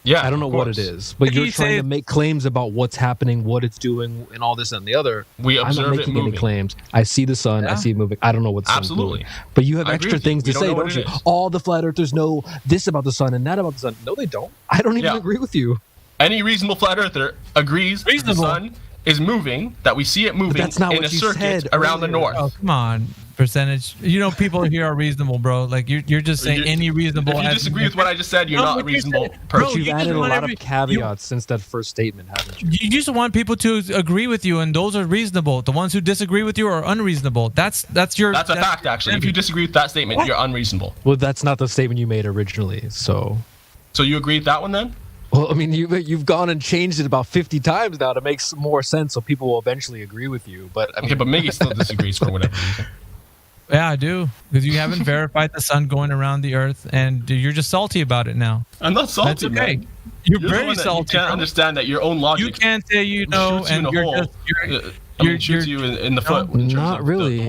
Yeah, I don't know what it is, but you're trying to make claims about what's happening, what it's doing, and all this and the other. We observe I'm not making any claims. I see the sun. I see it moving. I don't know what the sun's doing. But you have extra things to say, don't you? All the flat earthers know this about the sun and that about the sun. No, they don't. I don't even agree with you. Any reasonable flat earther agrees the sun is moving, that we see it moving in a circuit around the north. Oh, come on. Percentage. People here are reasonable, bro. Like you're just saying any reasonable. If you disagree with what I just said, you're not a reasonable person. You've added a lot of caveats since that first statement, haven't you? You just want people to agree with you, and those are reasonable. The ones who disagree with you are unreasonable. That's a fact, actually. If you disagree with that statement, you're unreasonable. Well, that's not the statement you made originally. So you agree with that one then? Well, I mean, you've gone and changed it about 50 times now to make some more sense, so people will eventually agree with you. But I mean, okay, but Miggy still disagrees for whatever reason. Yeah, I do, because you haven't verified the sun going around the Earth, and you're just salty about it now. I'm not salty. That's okay. Man. You're very salty. You can't understand that your own logic. You can't say and shoots you in the foot. Not really.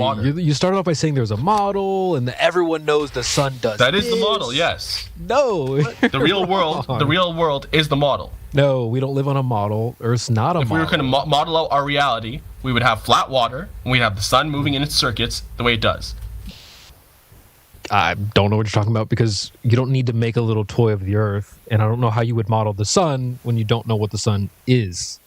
You started off by saying there's a model, and everyone knows the sun does. That is the model. Yes. No. The real world is the model. No, we don't live on a model. Earth's not a model. If we were going to model out our reality, we would have flat water, and we'd have the sun moving in its circuits the way it does. I don't know what you're talking about, because you don't need to make a little toy of the Earth, and I don't know how you would model the sun when you don't know what the sun is.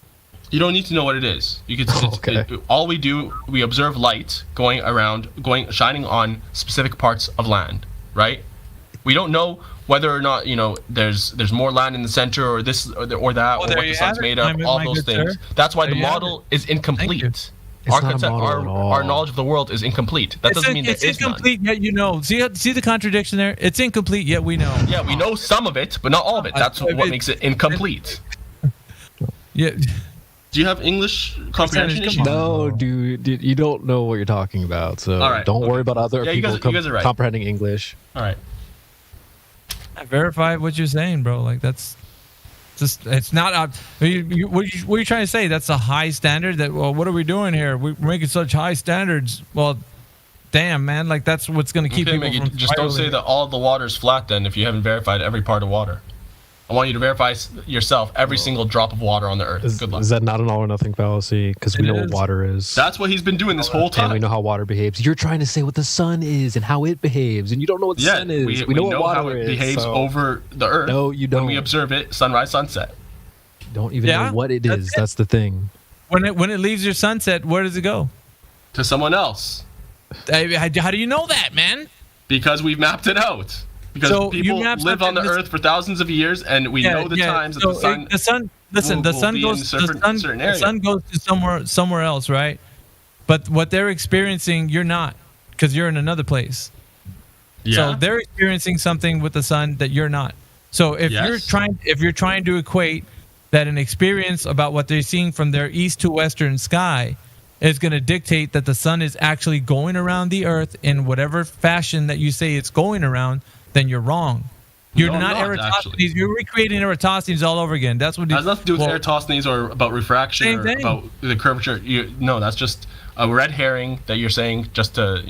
You don't need to know what it is. You could. All we do, we observe light shining on specific parts of land, right? We don't know whether or not there's more land in the center or this or that, or what the sun's made of. All those things. Sir. That's why the model is incomplete. Our knowledge of the world is incomplete. That doesn't mean there is none. It's incomplete, yet you know. See the contradiction there? It's incomplete, yet we know. Yeah, we know some of it, but not all of it. That's what makes it incomplete. Yeah. Do you have English comprehension issues? No, dude, you don't know what you're talking about. So don't worry about other people comprehending English. All right. I verify what you're saying, bro. Like that's. It's not. What are you trying to say? That's a high standard. That what are we doing here? We're making such high standards. Well, damn, man. Like that's what's going to keep people Mickey, from just don't say that all the water is flat. Then, if you haven't verified every part of water, I want you to verify yourself every single drop of water on the earth. Good luck. Is that not an all or nothing fallacy? Because we know what water is. That's what he's been doing this whole time. And we know how water behaves. You're trying to say what the sun is and how it behaves, and you don't know what the sun is. We know what water how it is, behaves over the earth. No, you don't. When we observe it, sunrise, sunset. You don't even know what it is. That's the thing. When it leaves your sunset, where does it go? To someone else. How do you know that, man? Because we've mapped it out. Because people live on the earth for thousands of years, and we know the times that the sun. The sun goes to somewhere else, right? But what they're experiencing, you're not, because you're in another place. Yeah. So they're experiencing something with the sun that you're not. So if you're trying to equate that an experience about what they're seeing from their east to western sky is going to dictate that the sun is actually going around the earth in whatever fashion that you say it's going around, then you're wrong. You're not Eratosthenes. You're recreating Eratosthenes all over again. That's what it has nothing to do with Eratosthenes or about refraction or about the curvature. No, that's just a red herring that you're saying just to,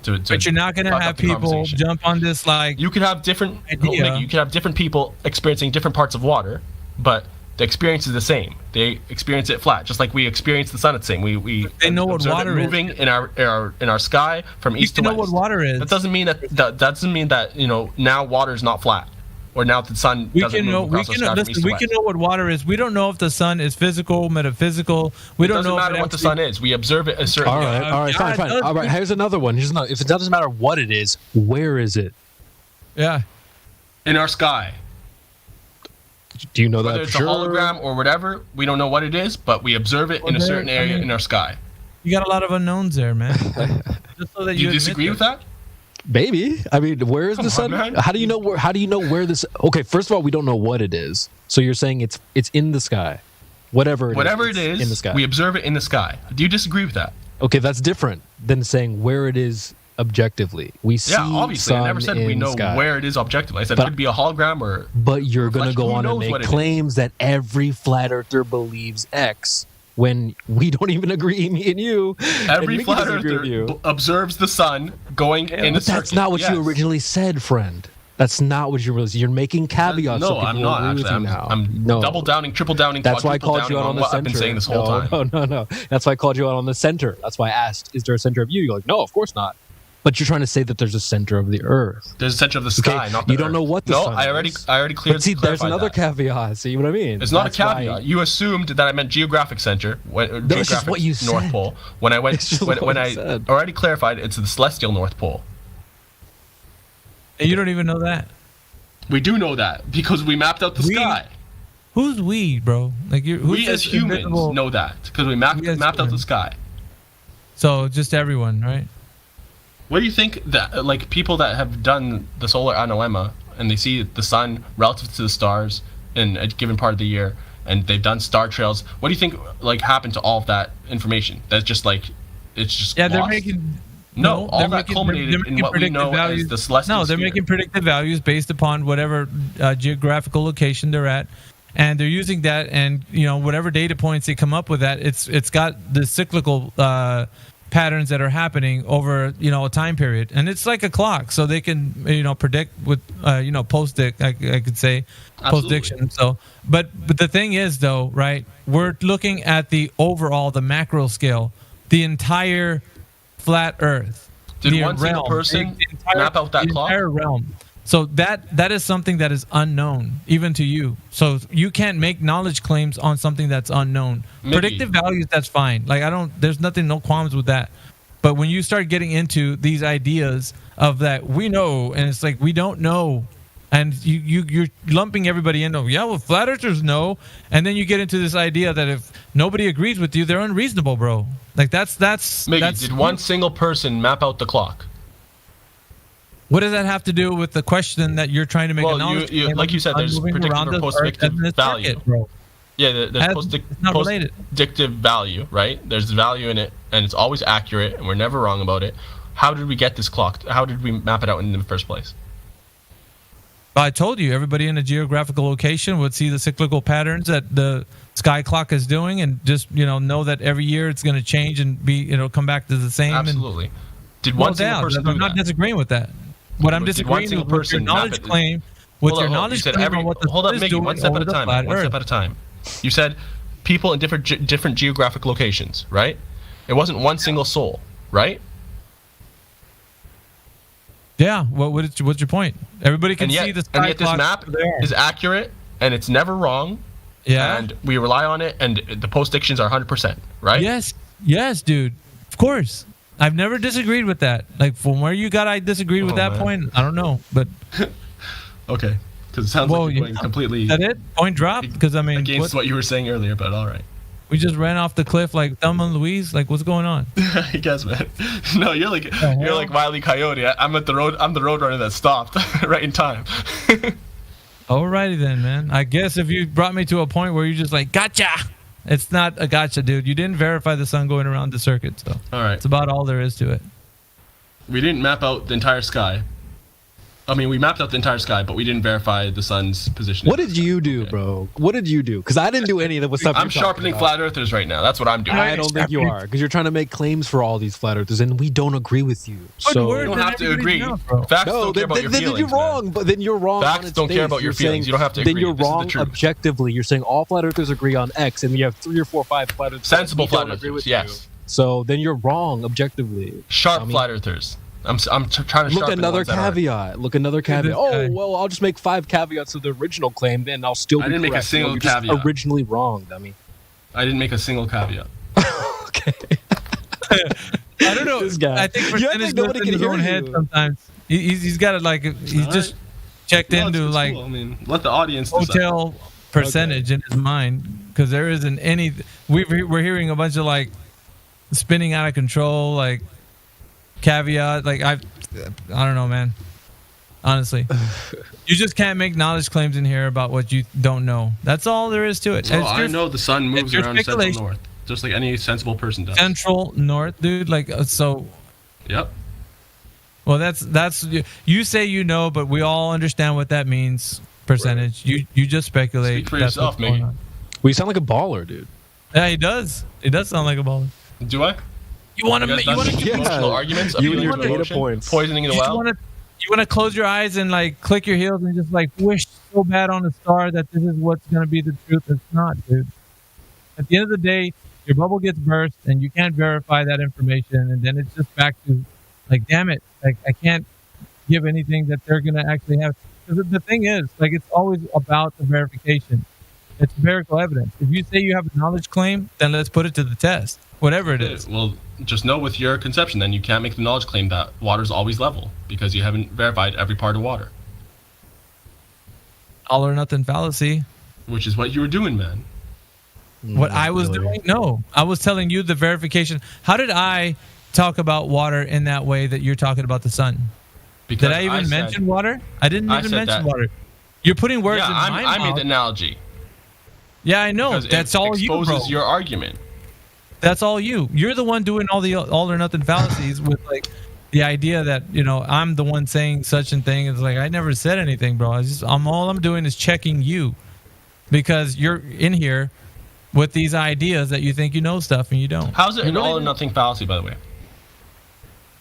but you're not going to have people jump on this like. You could have different idea. You could have different people experiencing different parts of water, but the experience is the same. They experience it flat, just like we experience the sun the same. They know what water is moving in our sky from east to west. You know what water is. That doesn't mean that now water is not flat, or now the sun doesn't move across the sky from east to west. We can know what water is. We don't know if the sun is physical, metaphysical. We don't know. It doesn't matter what the sun is. We observe it a certain. All right, fine. All right, here's another one. If it doesn't matter what it is, where is it? Yeah. In our sky. Do you know Whether that? It's a hologram or whatever, we don't know what it is, but we observe it in a certain area in our sky. You got a lot of unknowns there, man. Just so that you disagree with that? Maybe. I mean, where is the sun? How do you know where? How do you know where this? Okay, first of all, we don't know what it is. So you're saying it's in the sky, whatever it is in the sky. We observe it in the sky. Do you disagree with that? Okay, that's different than saying where it is objectively. We see obviously. I never said we know where it is objectively. I said it could be a hologram or. But you're going to go on and make claims that every flat earther believes X when we don't even agree, me and you. Every flat earther observes the sun going in a circle. That's not what you originally said, friend. That's not what you're making caveats. No, I'm not actually. I'm double downing, triple downing. That's why I called you out on the center. I've been saying this whole time. No. That's why I called you out on the center. That's why I asked, is there a center of you? You're like, no, of course not. But you're trying to say that there's a center of the earth. There's a center of the sky, not the You don't know what the sun is. I already cleared. But see, there's another caveat. See what I mean? It's not a caveat. You assumed that I meant geographic center. That's just what you said. North Pole. When I went, when I already clarified, it's the celestial North Pole. And you don't even know that. We do know that because we mapped out the sky. Who's we, bro? Like we as humans know that because we mapped out the sky. So just everyone, right? What do you think that like people that have done the solar analemma and they see the sun relative to the stars in a given part of the year and they've done star trails? What do you think like happened to all of that information? That's just like it's just lost? They're making. All that culminated in what we know as the celestial sphere. Making predictive values based upon whatever geographical location they're at, and they're using that, and whatever data points they come up with, that it's got the cyclical patterns that are happening over a time period, and it's like a clock, so they can predict with post-dict. I could say post-diction. So, but the thing is though, right? We're looking at the overall, the macro scale, the entire flat Earth. Did one single person map out that clock? Entire realm. So that is something that is unknown, even to you. So you can't make knowledge claims on something that's unknown. Predictive values, that's fine. Like there's no qualms with that. But when you start getting into these ideas of that we know, and it's like we don't know, and you're lumping everybody in. Flat earthers know, and then you get into this idea that if nobody agrees with you, they're unreasonable, bro. Like that's. Miggy, did one single person map out the clock? What does that have to do with the question that you're trying to make? Like you said, there's predictive or post-predictive value. There's post-predictive value, right? There's value in it, and it's always accurate, and we're never wrong about it. How did we get this clock? How did we map it out in the first place? I told you, everybody in a geographical location would see the cyclical patterns that the sky clock is doing, and just know that every year it's going to change and come back to the same. Absolutely. Did one single person do I'm not disagreeing with that. What I'm disagreeing with your knowledge claim. With your knowledge claim on what the hold up, is Mickey, doing one step at over a the time. flat One Earth. step at a time. You said people in different geographic locations, right? It wasn't one single soul, right? Yeah. What's your point? Everybody can see the sky and yet this clock map there. is accurate and it's never wrong. Yeah. And we rely on it, and the post-dictions are 100%, right? Yes, dude. Of course. I've never disagreed with that. Like, from where you got I disagreed with that point, I don't know. But okay. Because it sounds like you're going completely... Is that it? Point drop? Because, I mean... Against what you were saying earlier, but all right. We just ran off the cliff like Thelma and Louise? Like, what's going on? I guess, man. No, you're like Wile E. Coyote. I'm the road runner that stopped right in time. Alrighty then, man. I guess if you brought me to a point where you're just like, gotcha! It's not a gotcha, dude. You didn't verify the sun going around the circuit, so... All right. It's about all there is to it. We didn't map out the entire sky. I mean, we mapped out the entire sky, but we didn't verify the sun's position. What did you do, bro? What did you do? Because I didn't do any of the stuff. I'm sharpening flat earthers right now. That's what I'm doing. I don't think you are, because you're trying to make claims for all these flat earthers, and we don't agree with you. So you don't have to agree. Facts don't care about your feelings. Then you're wrong. But then you're wrong. Facts don't care about your feelings. You don't have to agree. Then you're wrong objectively. You're saying all flat earthers agree on X, and you have 3 or 4 or 5 flat earthers. Sensible flat earthers. Yes. So then you're wrong objectively. Sharp flat earthers. I'm trying to look another caveat. Look another caveat. Oh well, I'll just make 5 caveats to the original claim. Then I'll still. I didn't make a single caveat. Originally wrong, dummy. I didn't make a single caveat. Okay. I don't know. This guy. I think percentage goes in his own head sometimes. He's got it like he's just checked into like. Cool. I mean, let the audience decide. Hotel percentage in his mind, because there isn't any. We're hearing a bunch of like spinning out of control, like. Caveat, like I don't know, man. Honestly, you just can't make knowledge claims in here about what you don't know. That's all there is to it. Well, I know the sun moves around central north, just like any sensible person does. Central north, dude. Like so. Yep. Well, that's you say you know, but we all understand what that means. Percentage. Right. You just speculate. Speak for yourself, maybe. Well, you sound like a baller, dude. Yeah, he does. He does sound like a baller. Do I? You want to emotional arguments? You and your data points. Poisoning the well. You want to close your eyes and like click your heels and just like wish so bad on a star that this is what's going to be the truth. It's not, dude. At the end of the day, your bubble gets burst and you can't verify that information, and then it's just back to like, damn it, like I can't give anything that they're going to actually have. Because the thing is, like, it's always about the verification. It's empirical evidence. If you say you have a knowledge claim, then let's put it to the test. Whatever it is. Well, just know with your conception, then you can't make the knowledge claim that water's always level because you haven't verified every part of water. All or nothing fallacy. Which is what you were doing, man. What I was doing? No. I was telling you the verification. How did I talk about water in that way that you're talking about the sun? Because did I even mention water? I didn't even mention water. You're putting words in my mouth. I made the analogy. Yeah, I know. That's all you, bro. Exposes your argument. That's all you. You're the one doing all the all or nothing fallacies with like the idea that, you know, I'm the one saying such and thing. It's like I never said anything, bro. All I'm doing is checking you because you're in here with these ideas that you think you know stuff and you don't. How's it an all or nothing fallacy, by the way?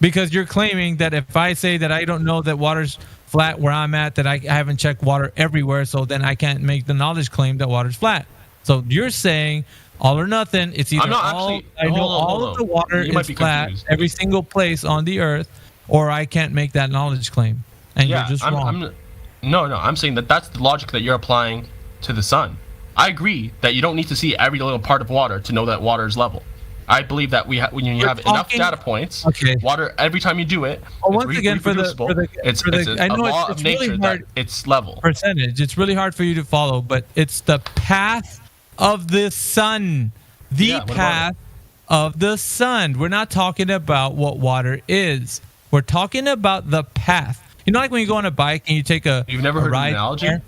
Because you're claiming that if I say that I don't know that water's flat where I'm at, that I haven't checked water everywhere, so then I can't make the knowledge claim that water's flat. So you're saying all or nothing. It's either all of the water is flat every single place on the earth, or I can't make that knowledge claim. And you're just wrong. I'm saying that's the logic that you're applying to the sun. I agree that you don't need to see every little part of water to know that water is level. I believe that when you have enough data points, water every time you do it, once again for the I know law of nature really hard, that it's level percentage. It's really hard for you to follow, but it's the path of the sun. The path of the sun. We're not talking about what water is. We're talking about the path. You know, like when you go on a bike and you take You've never heard ride of an analogy?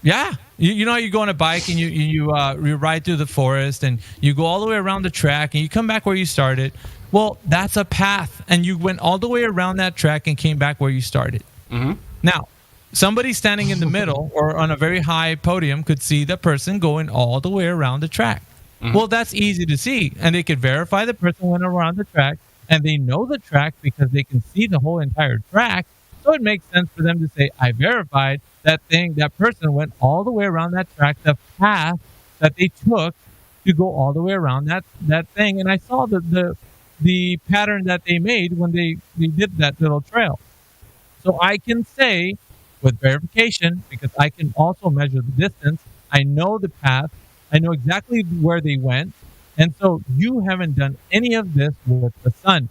Yeah. You know, you go on a bike and you ride through the forest and you go all the way around the track and you come back where you started. Well, that's a path. And you went all the way around that track and came back where you started. Mm-hmm. Now, somebody standing in the middle or on a very high podium could see the person going all the way around the track. Well, that's easy to see, and they could verify the person went around the track, and they know the track because they can see the whole entire track. So it makes sense for them to say, I verified that person went all the way around that track, the path that they took to go all the way around that thing. And I saw the pattern that they made when they did that little trail. So I can say with verification, because I can also measure the distance, I know the path, I know exactly where they went. And so you haven't done any of this with the sun.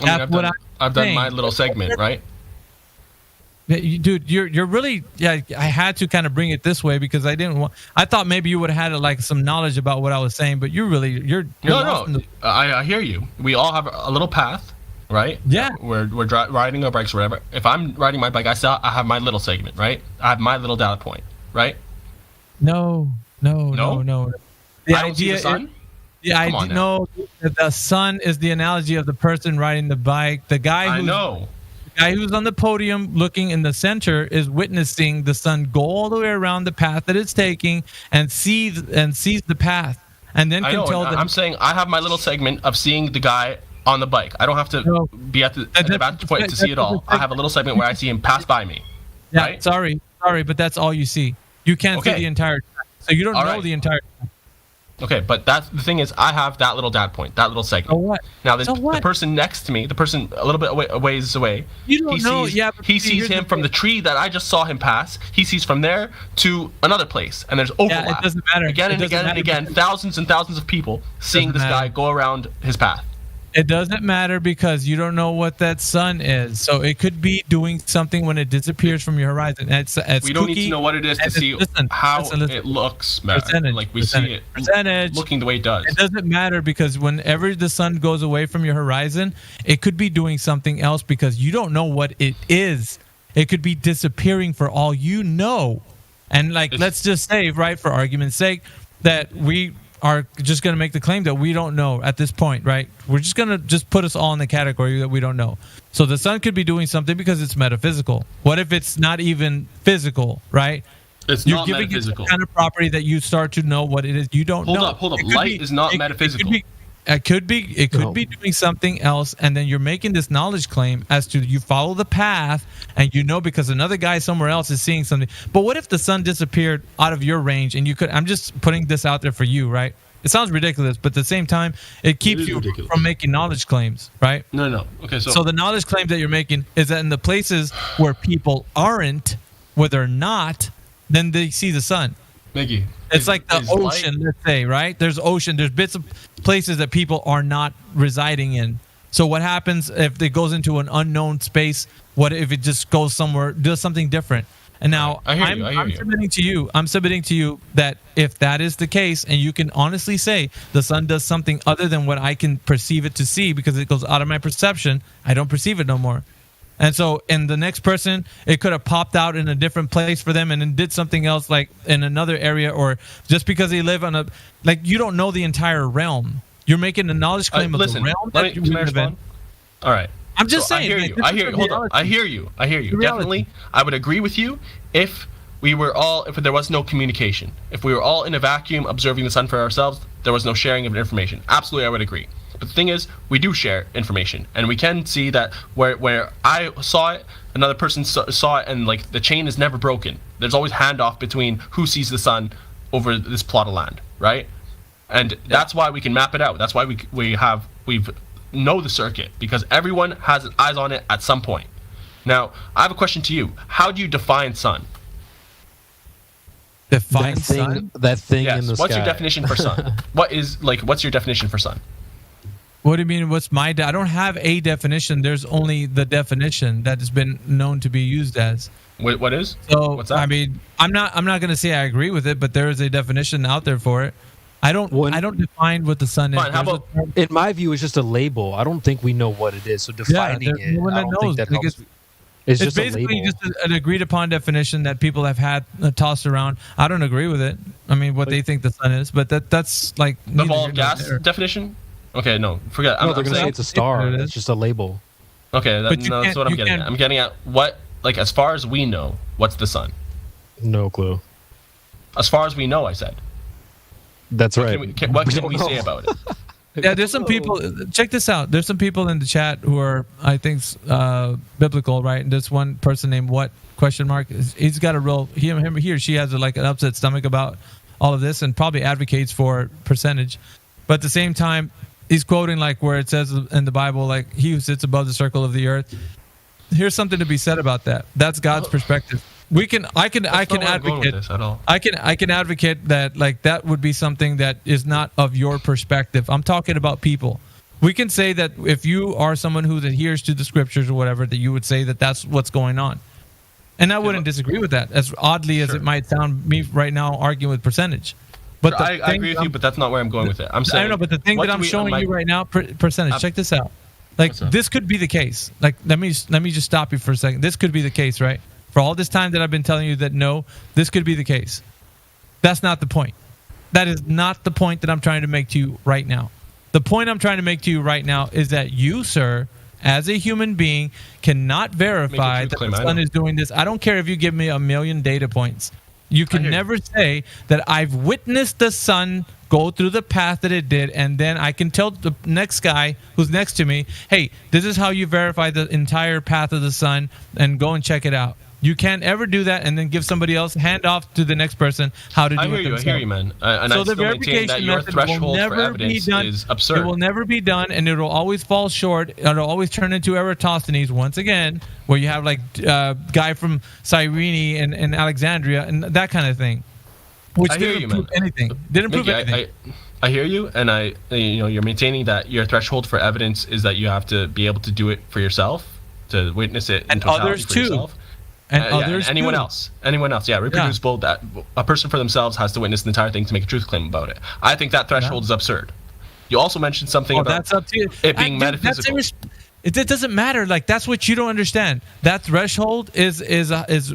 I've done my little segment, right? Dude, you're really, I had to kind of bring it this way because I thought maybe you would have had like some knowledge about what I was saying, but you're no. I hear you. We all have a little path, right? Yeah. We're riding our bikes or whatever. If I'm riding my bike, I have my little segment, right? I have my little data point, right? No. The I don't see the sun? The sun is the analogy of the person riding the bike. The guy who's on the podium looking in the center is witnessing the sun go all the way around the path that it's taking and sees the path, and then I'm saying I have my little segment of seeing the guy on the bike. I don't have to be at the vantage point to see it all. I have a little segment where I see him pass by me. Yeah, right? Sorry, but that's all you see. You can't see the entire track, so you don't know the entire track. Okay, but that's the thing is, I have that little data point, that little segment. So what? Now the person next to me, the person a little bit ways away, he sees him from the tree that I just saw him pass. He sees from there to another place, and there's overlap. Yeah, it doesn't matter. Again and again and again, thousands and thousands of people seeing this guy go around his path. It doesn't matter because you don't know what that sun is. So it could be doing something when it disappears from your horizon. We don't need to know what it is to see how it looks. Like we see it looking the way it does. It doesn't matter because whenever the sun goes away from your horizon, it could be doing something else because you don't know what it is. It could be disappearing for all you know. And let's just say, right, for argument's sake, that we are just going to make the claim that we don't know at this point, right? We're just going to put us all in the category that we don't know. So the sun could be doing something because it's metaphysical. What if it's not even physical, right? You're not giving metaphysical. It the kind of property that you start to know what it is. You don't know. Hold up. Light is not metaphysical. It could be doing something else, and then you're making this knowledge claim as to you follow the path, and you know because another guy somewhere else is seeing something. But what if the sun disappeared out of your range, and you could? I'm just putting this out there for you, right? It sounds ridiculous, but at the same time, it keeps you from making knowledge claims, right? No. Okay, so the knowledge claim that you're making is that in the places where people aren't, where they're not, then they see the sun. Mickey. It's like the ocean, let's say, right? There's ocean. There's bits of places that people are not residing in. So what happens if it goes into an unknown space? What if it just goes somewhere, does something different? And now I'm submitting to you that if that is the case, and you can honestly say the sun does something other than what I can perceive it to see because it goes out of my perception, I don't perceive it no more. And so in the next person, it could have popped out in a different place for them and then did something else like in another area, or just because they live on you don't know the entire realm. You're making a knowledge claim of the realm that you live in. All right. I'm just saying. I hear you. Hold on. I hear you. Definitely. I would agree with you if there was no communication. If we were all in a vacuum observing the sun for ourselves, there was no sharing of information. Absolutely, I would agree. But the thing is, we do share information, and we can see that where I saw it, another person saw it, and the chain is never broken. There's always handoff between who sees the sun over this plot of land, right? And that's why we can map it out. That's why we know the circuit, because everyone has eyes on it at some point. Now, I have a question to you. How do you define sun? Define sun? That thing in the sky. What's your definition for sun? What's your definition for sun? What do you mean? What's my? I don't have a definition. There's only the definition that has been known to be used as. What is? So what's that? I mean, I'm not going to say I agree with it, but there is a definition out there for it. I don't define what the sun is. How about, in my view, it's just a label. I don't think we know what it is. So defining it, no one I don't think that helps. It's just basically just an agreed upon definition that people have had tossed around. I don't agree with it. I mean, what they think the sun is, but that's like the ball of gas definition. Okay, no, forget. No, they're going to say it's a star. It's just a label. Okay, that's what I'm getting at. I'm getting at what like as far as we know, what's the sun? No clue. As far as we know, I said. That's right. What can we say about it? Yeah, there's some people. Check this out. There's some people in the chat who are, I think, biblical, right? And there's one person named what ? He's got a real he or she has like an upset stomach about all of this, and probably advocates for percentage. But at the same time, he's quoting like where it says in the Bible, like he who sits above the circle of the earth. Here's something to be said about that. That's God's perspective. I can advocate that like that would be something that is not of your perspective. I'm talking about people. We can say that if you are someone who adheres to the scriptures or whatever, that you would say that that's what's going on. And I wouldn't disagree with that, as oddly as it might sound me right now arguing with percentage. But I agree with you, but that's not where I'm going with it. I'm saying, I don't know, but the thing that I'm showing you right now, percentage, check this out. Like, this could be the case. Like, let me just stop you for a second. This could be the case, right? For all this time that I've been telling you that no, this could be the case. That's not the point. That is not the point that I'm trying to make to you right now. The point I'm trying to make to you right now is that you, sir, as a human being, cannot verify that the sun is doing this. I don't care if you give me 1,000,000 data points. You can never say that I've witnessed the sun go through the path that it did, and then I can tell the next guy who's next to me, hey, this is how you verify the entire path of the sun, and go and check it out. You can't ever do that and then give somebody else, hand off to the next person how to do it themselves. I hear you, man. And so I still maintain that your threshold for evidence is absurd. It will never be done, and it will always fall short. It'll always turn into Eratosthenes once again, where you have like guy from Cyrene and Alexandria and that kind of thing, which didn't prove anything. Didn't prove anything. I hear you, and you're maintaining that your threshold for evidence is that you have to be able to do it for yourself, to witness it in totality others for too. yourself. And others anyone too. else, reproducible. That a person for themselves has to witness the entire thing to make a truth claim about it. I think that threshold is absurd. You also mentioned something about that's up to you. It being metaphysical. It doesn't matter. Like, that's what you don't understand. That threshold is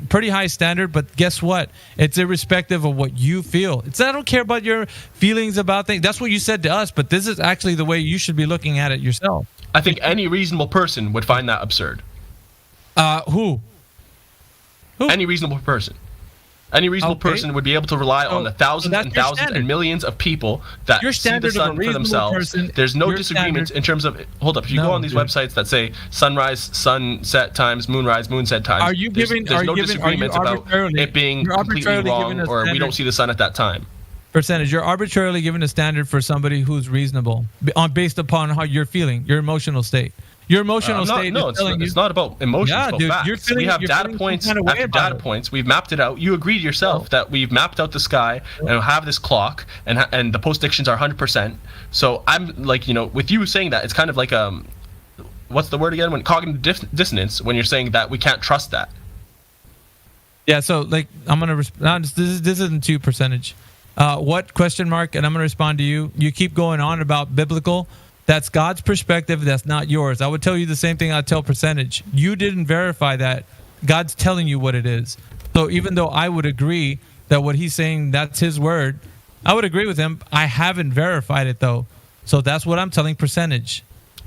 pretty high standard, but guess what? It's irrespective of what you feel. I don't care about your feelings about things. That's what you said to us, but this is actually the way you should be looking at it yourself. I think any reasonable person would find that absurd. Who? Any reasonable person. Any reasonable person would be able to rely on the thousands and thousands and millions of people that see the sun for themselves. There's no disagreement in terms of... Hold up. If you go on these websites that say sunrise, sunset times, moonrise, moonset times, there's no disagreement about it being completely wrong or we don't see the sun at that time. Percentage. You're arbitrarily giving a standard for somebody who's reasonable based upon how you're feeling, your emotional state. Your emotional state is telling you... It's not about emotions, yeah, it's about dude, facts. We have data points after data points. We've mapped it out. You agreed yourself that we've mapped out the sky and have this clock, and the post-dictions are 100%. So I'm like, with you saying that, it's kind of like, what's the word again? When cognitive dissonance, when you're saying that we can't trust that. Yeah, so like, I'm going to respond. This isn't to percentage. What question mark? And I'm going to respond to you. You keep going on about biblical. That's God's perspective. That's not yours. I would tell you the same thing I'd tell percentage. You didn't verify that. God's telling you what it is. So even though I would agree that what he's saying, that's his word, I would agree with him. I haven't verified it, though. So that's what I'm telling percentage.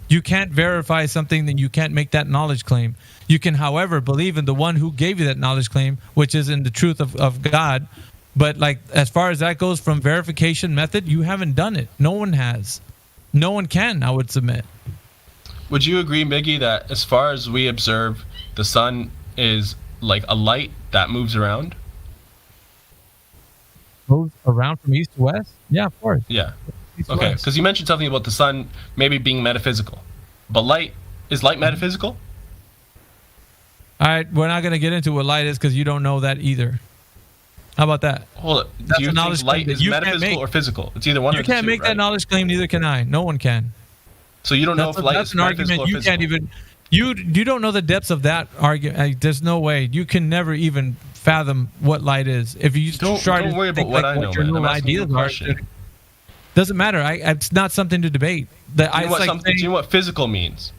You can't verify something, then you can't make that knowledge claim. You can, however, believe in the one who gave you that knowledge claim, which is in the truth of God. But like, as far as that goes from verification method, you haven't done it. No one has. No one can, I would submit. Would you agree, Miggy, that as far as we observe, the sun is like a light that moves around? Moves around from east to west? Yeah, of course. Yeah. Okay, because you mentioned something about the sun maybe being metaphysical. But is light metaphysical? All right, we're not going to get into what light is because you don't know that either. How about that? Hold it. Do you think light is metaphysical or physical? It's either one or two. You can't make that knowledge claim, neither can I. No one can. So you don't know if light is metaphysical or physical? That's an argument you can't even... You don't know the depths of that argument. There's no way. You can never even fathom what light is. If you don't worry about what I know, man. I'm asking you a question. Doesn't matter. It's not something to debate. Do you know what physical means?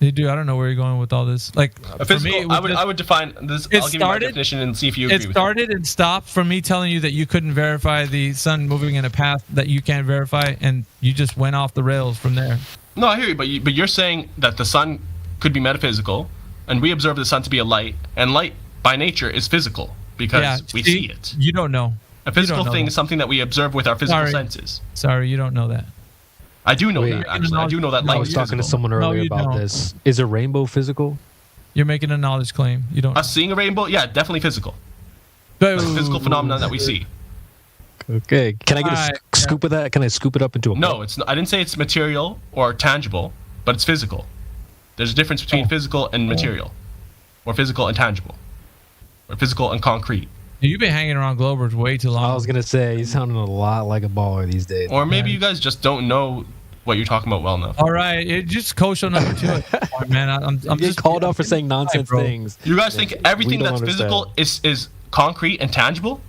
You do. I don't know where you're going with all this. Like, for me, I would define this. I'll give you my definition and see if you agree with it. It started and stopped from me telling you that you couldn't verify the sun moving in a path that you can't verify, and you just went off the rails from there. No, I hear you, but you're saying that the sun could be metaphysical, and we observe the sun to be a light, and light by nature is physical because we see it. You don't know. A physical thing is something that we observe with our physical senses. Sorry, you don't know that. I do know that, actually. I do know that light I was talking to someone earlier about this. Is a rainbow physical? You're making a knowledge claim. You don't. Us seeing a rainbow? Yeah, definitely physical. It's a physical phenomenon that we see. Okay. Can I get a scoop of that? Can I scoop it up into a No, it's not, I didn't say it's material or tangible, but it's physical. There's a difference between physical and material, or physical and tangible, or physical and concrete. You've been hanging around Globers way too long. I was gonna say he's sounding a lot like a baller these days. Or maybe you guys just don't know what you're talking about well enough. All right, it just coach on number 2 at this point, man. I'm just called out for saying nonsense things. You guys think everything that's physical is concrete and tangible?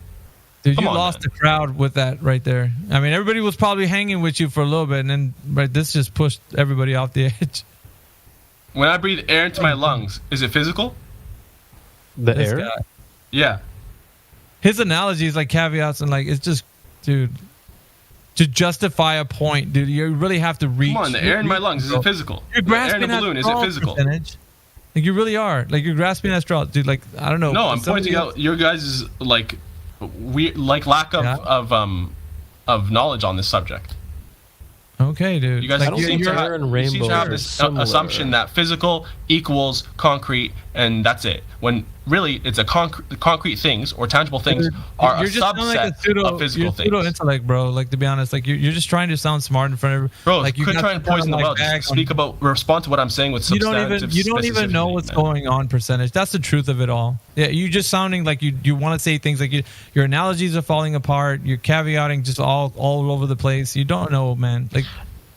Dude, you lost the crowd with that right there. I mean, everybody was probably hanging with you for a little bit, and then this just pushed everybody off the edge. When I breathe air into my lungs, is it physical? The air? Guy. Yeah. His analogy is like caveats and like it's just, dude. To justify a point, dude, you really have to reach. Come on, the air in my lungs is it physical? You're grasping the air in a balloon, is it physical? Percentage. Like you really are. Like you're grasping at straws, dude. Like I don't know. No, I'm pointing out your guys' like lack of knowledge on this subject. Okay, dude. You guys seem to have this assumption that physical equals concrete and that's it. When really it's a concrete things or tangible things are a subset of physical things. Pseudo intellect, bro. Like to be honest, like you're just trying to sound smart in front of everybody. Bro, like you quit trying to poison the well. Just respond to what I'm saying with substantive. You don't even know what's going on. Percentage. That's the truth of it all. Yeah, you just sounding like you want to say things like your analogies are falling apart. You're caveating just all over the place. You don't know, man. Like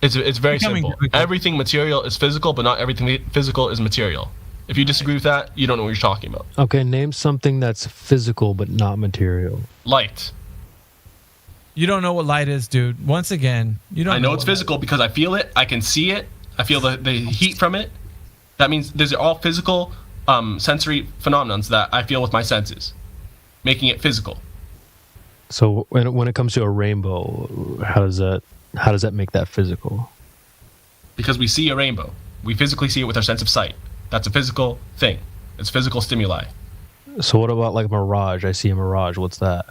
it's very simple. Everything material is physical, but not everything physical is material. If you disagree with that, you don't know what you're talking about. Okay, name something that's physical but not material. Light. You don't know what light is, dude. Once again, you don't. I know it's physical because I feel it. I can see it. I feel the heat from it. That means these are all physical sensory phenomenons that I feel with my senses, making it physical. So when it comes to a rainbow, how does that make that physical? Because we see a rainbow. We physically see it with our sense of sight. That's a physical thing. It's physical stimuli. So what about like a mirage? I see a mirage. What's that?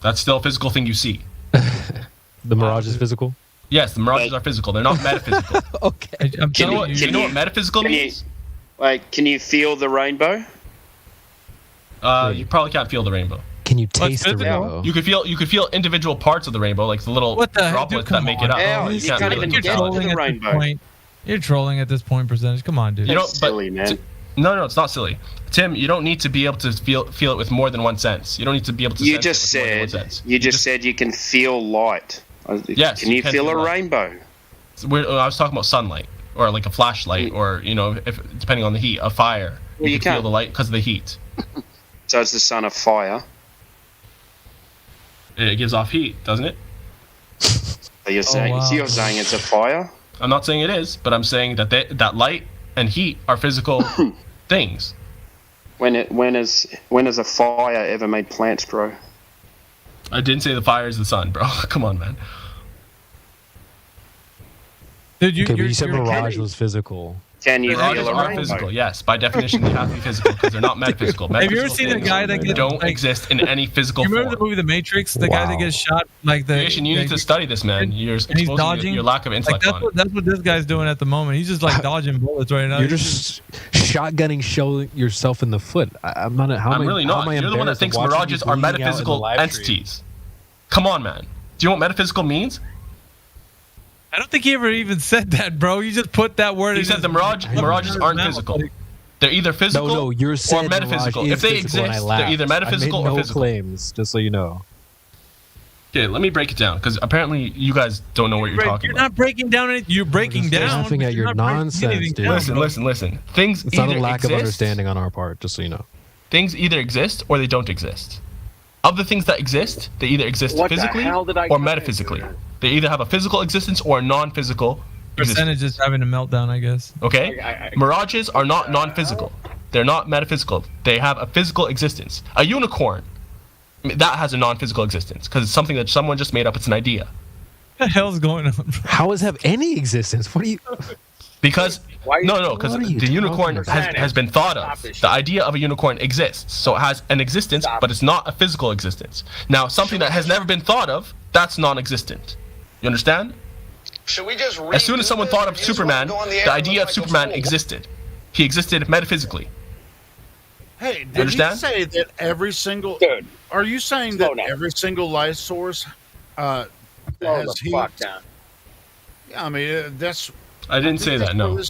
That's still a physical thing you see. The mirage is physical? Yes, the mirages are physical. They're not metaphysical. Okay. You know what metaphysical means? Can you feel the rainbow? You probably can't feel the rainbow. Can you taste the rainbow? You could feel individual parts of the rainbow, like the little droplets that make it up. Yeah, you can't even get to the rainbow. You're trolling at this point, percentage. Come on, dude. That's silly, man. No, it's not silly. Tim, you don't need to be able to feel it with more than one sense. You don't need to be able to. You just said you can feel light. Yes. Can you feel a rainbow? I was talking about sunlight, or like a flashlight, or if depending on the heat, a fire. Well, you can feel the light because of the heat. So it's the sun of fire. It gives off heat, doesn't it? So you're saying it's a fire? I'm not saying it is, but I'm saying that that light and heat are physical things. When has a fire ever made plants grow? I didn't say the fire is the sun, bro. Come on, man. Dude, you said mirage was physical. Can you feel Mirages are physical? Yes, by definition they have to be physical because they're not metaphysical. Have you ever seen a guy that don't exist in any physical form? You remember the movie The Matrix? The guy that gets shot like the. Creation, you need to study this, man. You're exposing your lack of intellect on it. That's what this guy's doing at the moment. He's just like dodging bullets right now. You're just shotgunning yourself in the foot. I'm not. I'm really not. You're the one that thinks mirages are metaphysical entities. Come on, man. Do you know what metaphysical means? I don't think he ever even said that, bro. You just put that word. He said the mirages aren't physical. They're either physical or metaphysical. If they exist, they're either metaphysical or physical. Claims, just so you know. Okay, let me break it down because apparently you guys don't know what you're talking about. You're not breaking down anything. You're breaking down. Laughing at your nonsense, dude. Listen. Things it's not a lack of understanding on our part, just so you know. Things either exist or they don't exist. Of the things that exist, they either exist physically or metaphysically. They either have a physical existence or a non-physical Percentage is having a meltdown, I guess. Okay? Mirages are not non-physical. They're not metaphysical. They have a physical existence. A unicorn, that has a non-physical existence because it's something that someone just made up. It's an idea. What the hell's going on? How does it have any existence? What are you... Because because the unicorn has been thought of. The idea of a unicorn exists, so it has an existence, but it's not a physical existence. Now, something that has never been thought of, that's non-existent. You understand? Should we just as soon as someone thought of Superman, the idea of Superman existed. He existed metaphysically. Hey, did you say that every single? Dude, are you saying that every single light source has heat? Fuck down. Yeah, I mean that's. I didn't say that. No.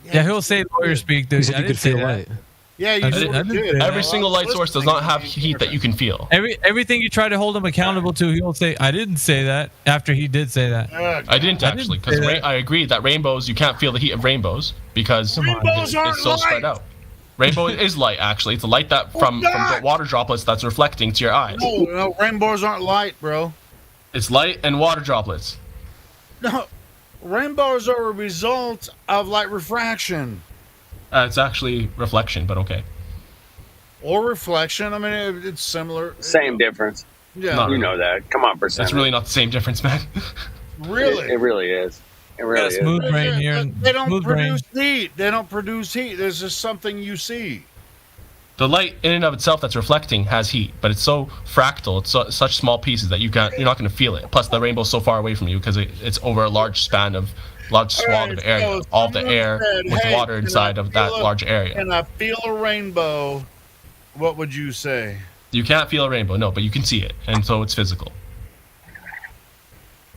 Yeah, he'll say lawyer speak, dude. You could feel light. Yeah, you did. Every single light source does not have heat that you can feel. Everything you try to hold him accountable to, he'll say, "I didn't say that." After he did say that, I didn't actually, because I agree that rainbows, you can't feel the heat of rainbows because it's so spread out. Rainbow is light, actually. It's a light that from water droplets that's reflecting to your eyes. No, rainbows aren't light, bro. It's light and water droplets. No, rainbows are a result of light refraction. It's actually reflection, but okay. Or reflection. I mean, it's similar. Same difference. Yeah, you know that. Come on, percent. It's really not the same difference, man. Really? It really is. It really is. Smooth brain here. They don't produce heat. They don't produce heat. There's just something you see. The light in and of itself that's reflecting has heat, but it's so fractal. It's such small pieces that you're not going to feel it. Plus, the rainbow's so far away from you because it's over a large swath of area. All the air with water inside of that large area. Can I feel a rainbow? What would you say? You can't feel a rainbow, no, but you can see it, and so it's physical.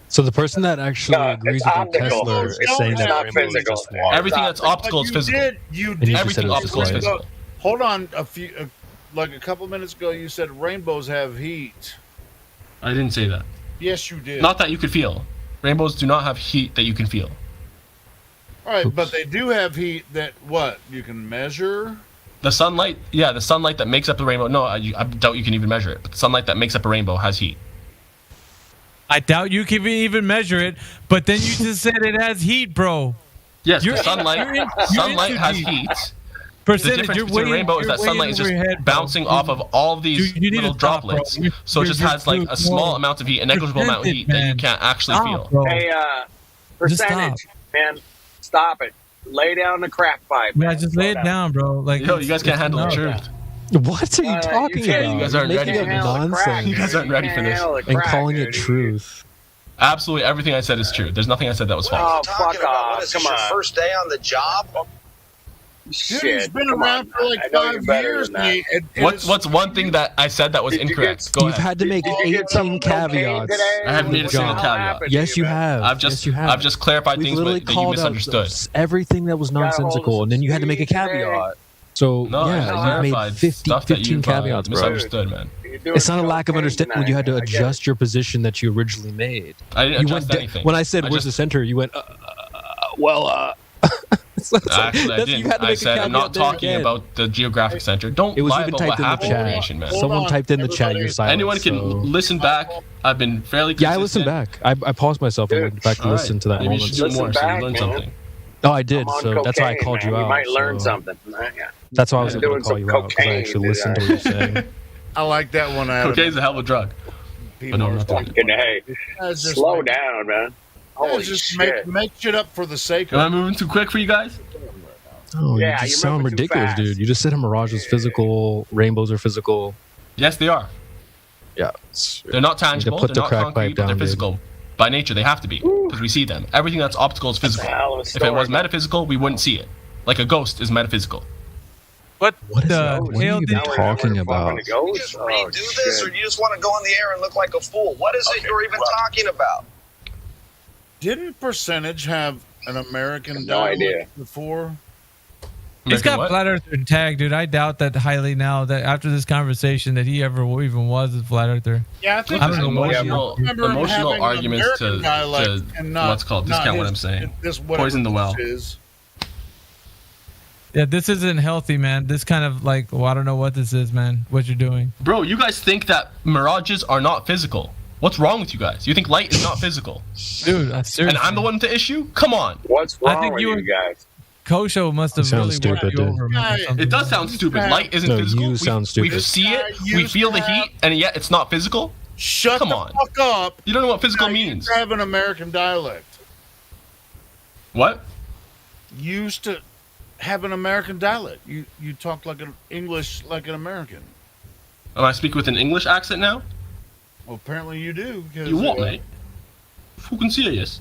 So the person that actually agrees with Tesla is saying that rainbow is just water. Everything that's optical is physical. You did. Everything optical is physical. Hold on, a couple minutes ago, you said rainbows have heat. I didn't say that. Yes, you did. Not that you could feel. Rainbows do not have heat that you can feel. All right, but they do have heat that you can measure. The sunlight, the sunlight that makes up the rainbow. No, I doubt you can even measure it. But the sunlight that makes up a rainbow has heat. I doubt you can even measure it. But then you just said it has heat, bro. Yes, sunlight has heat. The difference between a rainbow is that sunlight is just bouncing off of all of these little droplets. So it just has like a small amount of heat, a negligible amount of heat that you can't actually feel. Bro. Hey, percentage, man, stop it. Lay down the crack pipe. Yeah, just lay it down, bro. Like, yo, you guys can't handle the truth. What are you talking about? You guys aren't ready for this. Nonsense. You guys aren't ready for this. And calling it truth. Absolutely everything I said is true. There's nothing I said that was false. Oh, fuck off. What is this, your first day on the job? Dude, he's been around for like 5 years. What's one thing that I said that was incorrect? Go ahead. You've had to make 18 caveats. I haven't made a single caveat. Yes, you have. I've just clarified things that you misunderstood. Everything that was nonsensical, and then you had to make a caveat. So you made 15 caveats, bro. Misunderstood, man. It's not a lack of understanding when you had to adjust your position that you originally made. I didn't adjust anything. When I said, "Where's the center?" You went, Actually, I didn't. I said I'm not talking about the geographic center. Don't lie about what happened in creation, man. Someone typed in the chat your silence. Anyone can listen back. I've been fairly consistent. Yeah, I listened back. I paused myself and went back to listen to that moment. Maybe you should do more so you learn something. Oh, I did. So that's why I called you out. You might learn something. That's why I was able to call you out, because I actually listened to what you're saying. I like that one. Cocaine's a hell of a drug. But no, hey, slow down, man. Holy just shit. Make shit up for the sake of it. Am I moving too quick for you guys? Oh, you just sound ridiculous, dude. You just said a mirage is physical, rainbows are physical. Yes, they are. Yeah. They're not tangible, they're not concrete, but they're physical. By nature, they have to be, because we see them. Everything that's optical is physical. If it was metaphysical, we wouldn't see it. Like a ghost is metaphysical. What the hell are you talking about? Did you just redo this, or do you just want to go in the air and look like a fool? What is it you're even talking about? Didn't Percentage have an American dialect before? He's got Flat Earther tagged, dude. I doubt that highly now that after this conversation that he ever even was a Flat Earther. Yeah, I think I don't know emotional arguments to what's called discount what I'm saying. Poison the well. Yeah, this isn't healthy, man. This kind of like, well, I don't know what this is, man. What you're doing, bro? You guys think that mirages are not physical? What's wrong with you guys? You think light is not physical, dude? And I'm the one to issue? Come on. What's wrong with you guys? Kosho must have really stupid, you over, man. It does sound stupid. Light isn't physical. You sound stupid. We see it, we feel the heat, and yet it's not physical? Come on. Fuck up. You don't know what physical means. You have an American dialect. What? You used to have an American dialect. You talk like an English, like an American. Am I speaking with an English accent now? Well, apparently you do. Because, You what, mate? Fucking serious.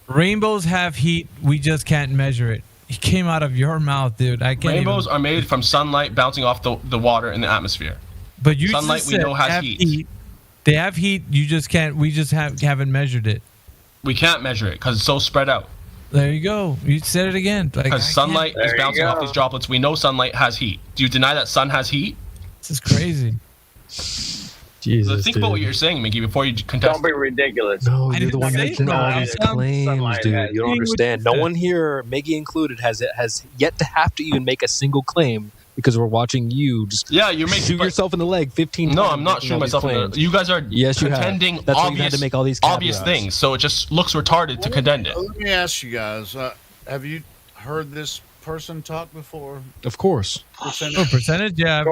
Rainbows have heat. We just can't measure it. It came out of your mouth, dude. I can't. Rainbows are made from sunlight bouncing off the water in the atmosphere. But you sunlight just we said know has have heat. They have heat. You just can't. We just haven't measured it. We can't measure it because it's so spread out. There you go. You said it again. Because sunlight is bouncing off these droplets. We know sunlight has heat. Do you deny that sun has heat? This is crazy. Jesus. Think about what you're saying, Mickey, before you contest. Don't be ridiculous. No, you're the one making all these claims, dude. You don't understand. No one here, Miggy included, has yet to have to even make a single claim because we're watching you just you're making shoot yourself in the leg 15 times. No, I'm not shooting myself in the leg. You guys are contending That's why you had to make all these obvious caveats. things, so it just looks retarded to contend it. Let me ask you guys: have you heard this person talk before? Of course. Percentage? Yeah,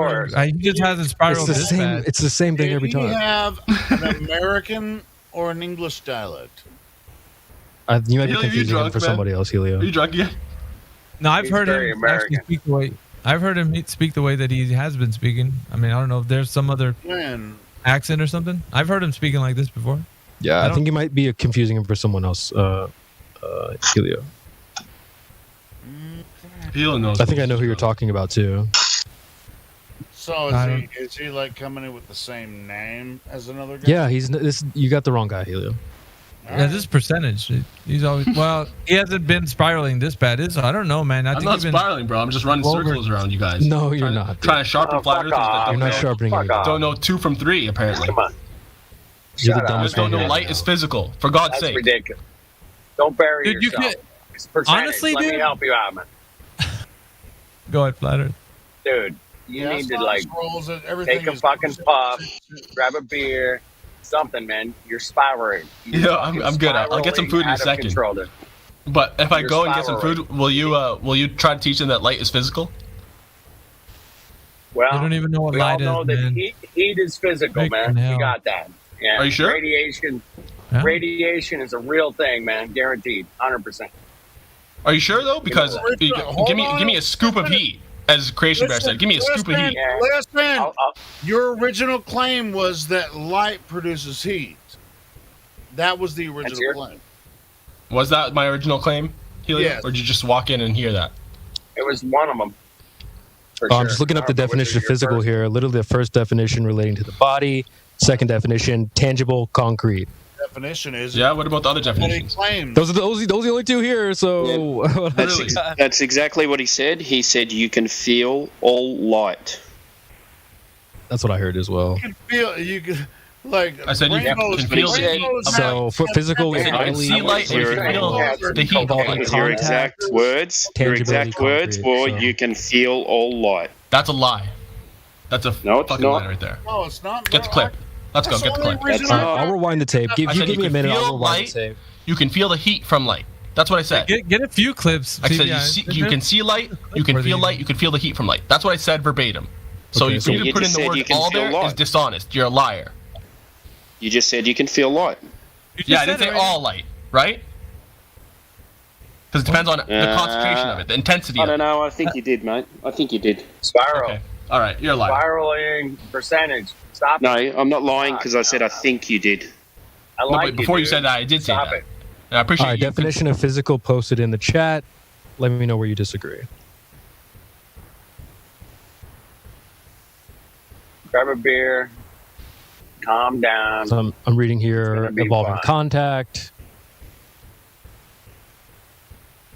he just hasn't spiraled It's the this same. bad. It's the same thing Did every he time. have an American or an English dialect? You might be Helio, you confusing him drunk, for man? somebody else, Helio. Are you drunk yet? No, I've He's heard very him actually American. speak the way. I've heard him speak the way that he has been speaking. I mean, I don't know if there's some other Man, accent or something. I've heard him speaking like this before. Yeah, I think you might be confusing him for someone else, Helio. Helio knows. I think I know who you're talking about too. so I is he like coming in with the same name as another guy? Yeah, you got the wrong guy, Helio. Yeah, this is percentage. He's always he hasn't been spiraling this bad. I don't know, man. I'm not spiraling, bro. I'm just running circles around you guys. No, you're not. Trying to sharpen flat earthers that You're don't not know. sharpening anything. Don't know 2 from 3 apparently. Come on. You're the Shut up. dumbest Just don't one know here. light is physical. For God's That's sake. ridiculous. Don't bury Dude, you yourself. can't- It's percentage. honestly, Let me dude- help you out, man. Go ahead, Flat Earth. Dude, you need to like rolls and everything. take a is- fucking puff, grab a beer, something, man. You're spiraling. Yeah, I'm good. I'll get some food in a second. Control, But if I You're go and get some spiraling. food, will you try to teach them that light is physical? Well, You don't even know what we all light know is, that man. heat is physical, Freaking man. hell. You got that. Yeah. Are you sure? Radiation is a real thing, man. Guaranteed, 100%. Are you sure though? Because Hold give on. me a scoop of heat, as Creation Bear said. Give me a scoop of heat. Listen, your original claim was that light produces heat. That was the original claim. Was that my original claim, Helio? Yes. Or did you just walk in and hear that? It was one of them. I'm just looking up the definition of physical here. Literally, the first definition relating to the body. Second definition, tangible, concrete. Definition is Yeah. What about the other what he definitions? claimed. Those are the only two here. So That's exactly what he said. He said you can feel all light. that's what I heard as well. You can like. I said you can feel the heat. So for physical, You can see light and you can feel the heat. involving Your exact contact. words. Your tangibly exact words concrete, were so. you can feel all light. That's a lie. That's a No, it's fucking not. lie right there. No, it's not. Get the clip. Let's go. Get the clip. I'll rewind the tape. Give I said give me you a can minute. I'll feel rewind light. the tape. You can feel the heat from light. That's what I said. Get a few clips. I said TBI. you can see light, you can feel light, you can feel the heat from light. That's what I said verbatim. So Okay, you so for you to you put in just the said word you can all feel there light. is dishonest. You're a liar. You just said you can feel light. Yeah, I didn't say all light, right? Because it depends on the concentration of it, the intensity I of don't it. know. I think you did, mate. I think you did. Spiral. Okay. All right, you're a liar. Spiraling percentage. Stop No, it. I'm not lying because I said I think you did. I No, like but before you dude. said that, I did say Stop that. it. And I appreciate All right, you. definition of physical posted in the chat. Let me know where you disagree. Grab a beer. Calm down. So I'm reading here gonna be involving fine. contact,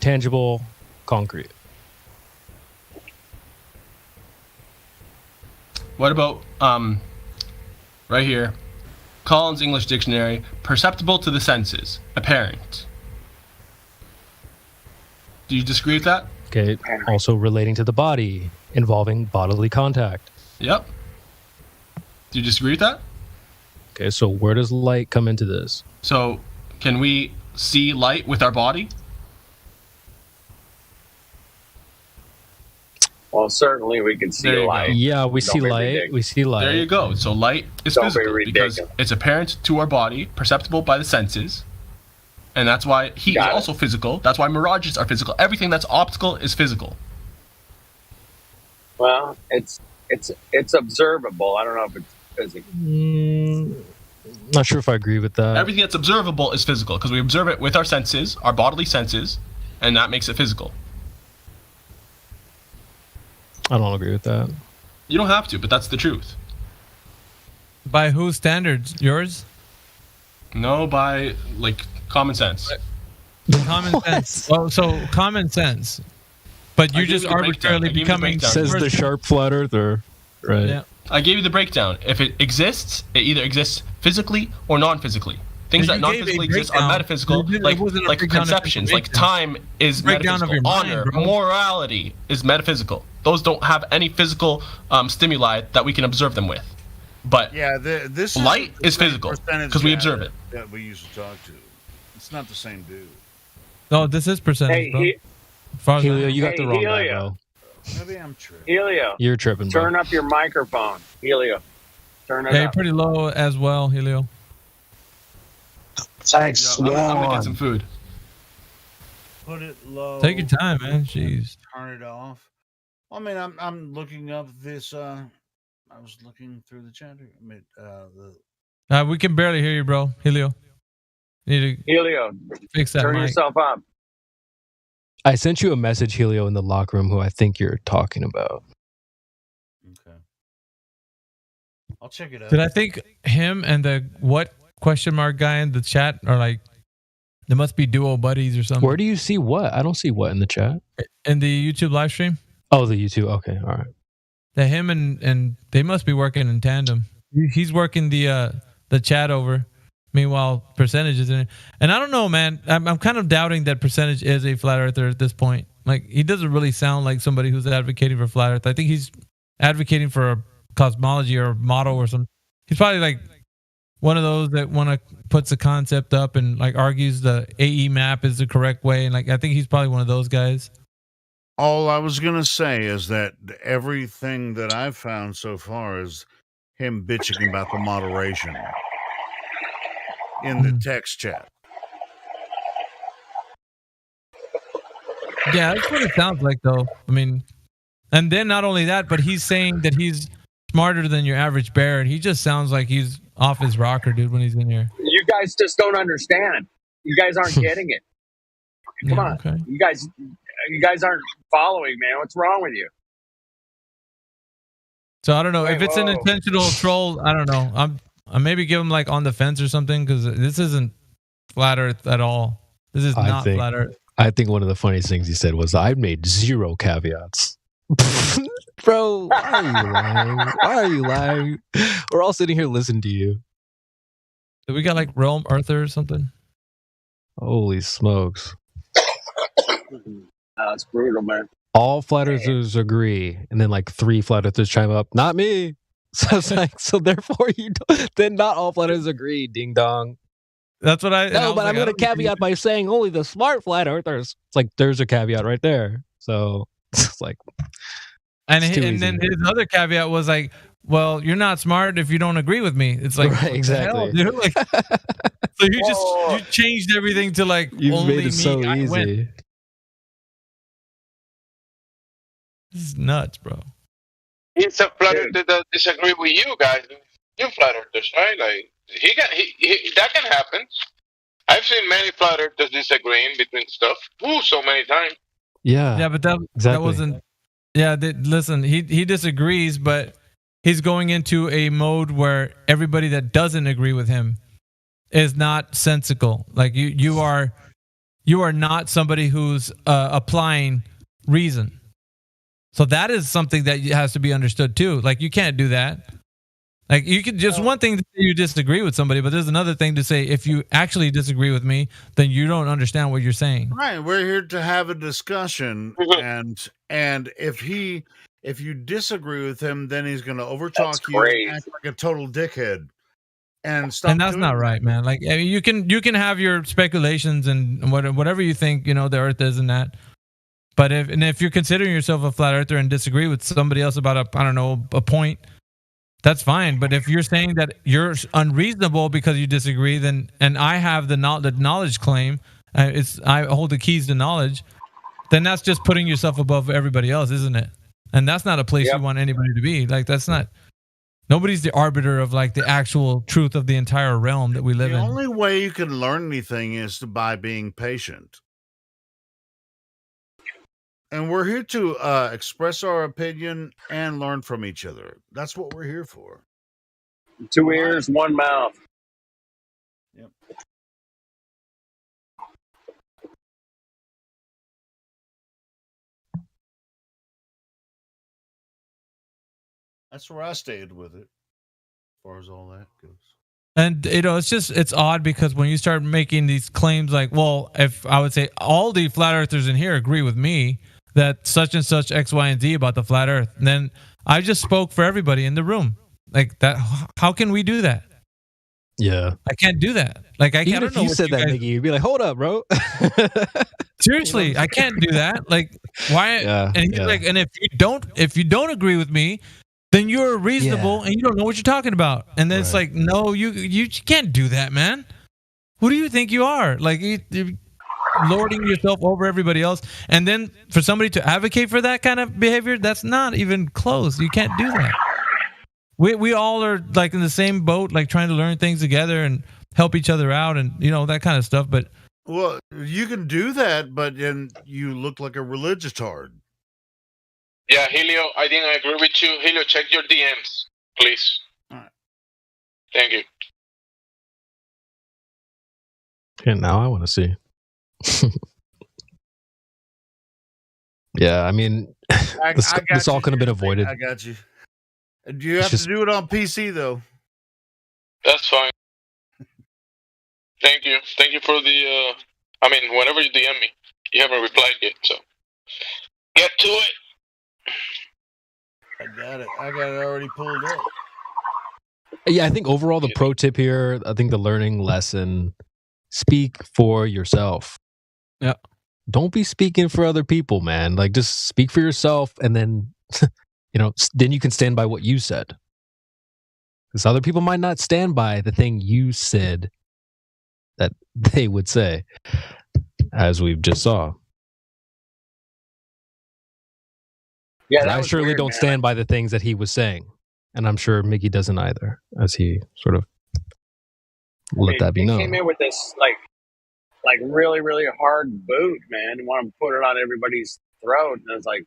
tangible, concrete. What about right here? Collins English Dictionary, perceptible to the senses, apparent. Do you disagree with that? Okay, also relating to the body, involving bodily contact. Yep. Do you disagree with that? Okay, so where does light come into this? So, can we see light with our body? Well, certainly we can see There you go. light. Yeah, we Don't see be light. ridiculous. We see light. There you go. So light is Don't be physical because ridiculous. it's apparent to our body, perceptible by the senses, And that's why heat is also physical. That's why mirages are physical. Everything that's optical is physical. Well, it's observable. I don't know if it's physical. Not sure if I agree with that. Everything that's observable is physical because we observe it with our senses, our bodily senses, and that makes it physical. I don't agree with that. You don't have to, but that's the truth. By whose standards? Yours? No, by like common sense. Common sense. Well, so common sense. But you're just arbitrarily becoming. Says the sharp flat earther. Right. Yeah. I gave you the breakdown. If it exists, it either exists physically or non-physically. Things that non-physically exist are metaphysical, like conceptions, like time is metaphysical, honor, morality is metaphysical. Those don't have any physical stimuli that we can observe them with. But this light is physical because we observe it. That we used to talk to. It's not the same dude. No, this is percentage, bro. Helio, you got the wrong guy, bro. Maybe I'm tripping. Helio, you're tripping, bro. Turn up your microphone, Helio. Turn it up. Pretty low as well, Helio. Thanks. I'm gonna get some food. Put it low. Take your time, man. Jeez. Turn it off. I mean, I'm looking up this. I was looking through the chat. We can barely hear you, bro. Helio. Helio, fix that. Turn mic. yourself up. I sent you a message, Helio, in the locker room who I think you're talking about. Okay. I'll check it out. Did I think him and the what question mark guy in the chat are like, they must be duo buddies or something? Where do you see what? I don't see what in the chat. In the YouTube live stream? Oh, the YouTube. Okay, all right. That him and they must be working in tandem. He's working the chat over. Meanwhile, Percentage is in it. And I don't know, man. I'm kind of doubting that Percentage is a flat earther at this point. Like, he doesn't really sound like somebody who's advocating for flat earth. I think he's advocating for a cosmology or a model or something. He's probably like one of those that puts the concept up and like argues the AE map is the correct way. And like, I think he's probably one of those guys. All I was gonna say is that everything that I've found so far is him bitching about the moderation in the text chat. Yeah, that's what it sounds like, though. I mean, and then not only that, but he's saying that he's smarter than your average bear, and he just sounds like he's off his rocker, dude, when he's in here. You guys just don't understand. You guys aren't getting it. Come on, okay. You guys aren't following, man. What's wrong with you? So I don't know if it's an intentional troll. I don't know. I maybe give him like on the fence or something because this isn't flat Earth at all. This is not flat Earth. I think one of the funniest things he said was, "I made 0 caveats." Bro, why are you lying? Why are you lying? We're all sitting here listening to you. Did we got like Realm Earther or something? Holy smokes. It's brutal, man. All flat earthers agree, and then like 3 flat earthers chime up, not me. So it's like, so therefore you don't, then not all flat earthers agree, ding dong. That's what I No, but I'm gonna caveat by saying only the smart flat earthers. It's like there's a caveat right there. So it's like, and then his other caveat was like, well, you're not smart if you don't agree with me. It's like, right, exactly. Hell, dude? Like, so you changed everything to like you only made it me. so I easy. win. This is nuts, bro. He's a flat earther that disagree with you guys. You flat earthers, right? Like that can happen. I've seen many flat earthers disagreeing between stuff. So many times. Yeah, but that wasn't. Yeah, listen, he disagrees, but he's going into a mode where everybody that doesn't agree with him is not sensical. Like you are not somebody who's applying reason. So that is something that has to be understood too. Like you can't do that. Like you can just one thing to say you disagree with somebody, but there's another thing to say if you actually disagree with me, then you don't understand what you're saying. Right, we're here to have a discussion, and if you disagree with him, then he's going to overtalk you and act like a total dickhead. And stop. And that's not right, man. Like I mean, you can have your speculations and whatever you think, the Earth is and that. But if you're considering yourself a flat earther and disagree with somebody else about a point, that's fine. But if you're saying that you're unreasonable because you disagree, then and I have the knowledge claim, I hold the keys to knowledge, then that's just putting yourself above everybody else, isn't it? And that's not a place you want anybody to be. Like that's not. Nobody's the arbiter of like the actual truth of the entire realm that we live in. The only way you can learn anything is by being patient. And we're here to express our opinion and learn from each other. That's what we're here for. 2 ears, 1 mouth. Yep. That's where I stayed with it, as far as all that goes. And it's odd because when you start making these claims like, well, if I would say all the flat earthers in here agree with me that such and such X, Y, and Z about the flat earth, and then I just spoke for everybody in the room. Like that, how can we do that? Yeah. I can't do that. Like I Even can't. if you said that, Mickey, you'd be like, hold up, bro. Seriously, I can't do that. Like why? Yeah, and he's like, and if you don't agree with me, then you're reasonable and you don't know what you're talking about. And then it's like, no, you can't do that, man. Who do you think you are? Like you're lording yourself over everybody else. And then for somebody to advocate for that kind of behavior, that's not even close. You can't do that. We all are like in the same boat, like trying to learn things together and help each other out and, that kind of stuff. But well, you can do that, but then you look like a religious tard. Yeah, Helio, I think I agree with you. Helio, check your DMs, please. All right. Thank you. And now I want to see. Yeah, I mean, this all could have been avoided. I got you. Do you have to do it on PC, though? That's fine. Thank you. Thank you for the, whenever you DM me, you haven't replied yet, so get to it. I got it already pulled up. Yeah, I think overall the pro tip here, I think the learning lesson, speak for yourself. Yeah. Don't be speaking for other people, man. Like just speak for yourself and then, then you can stand by what you said. Because other people might not stand by the thing you said that they would say, as we've just saw. Yeah, I surely don't stand by the things that he was saying. And I'm sure Mickey doesn't either, as he sort of let that be known. He came in with this like really, really hard boot, man, and want to put it on everybody's throat. And it's like,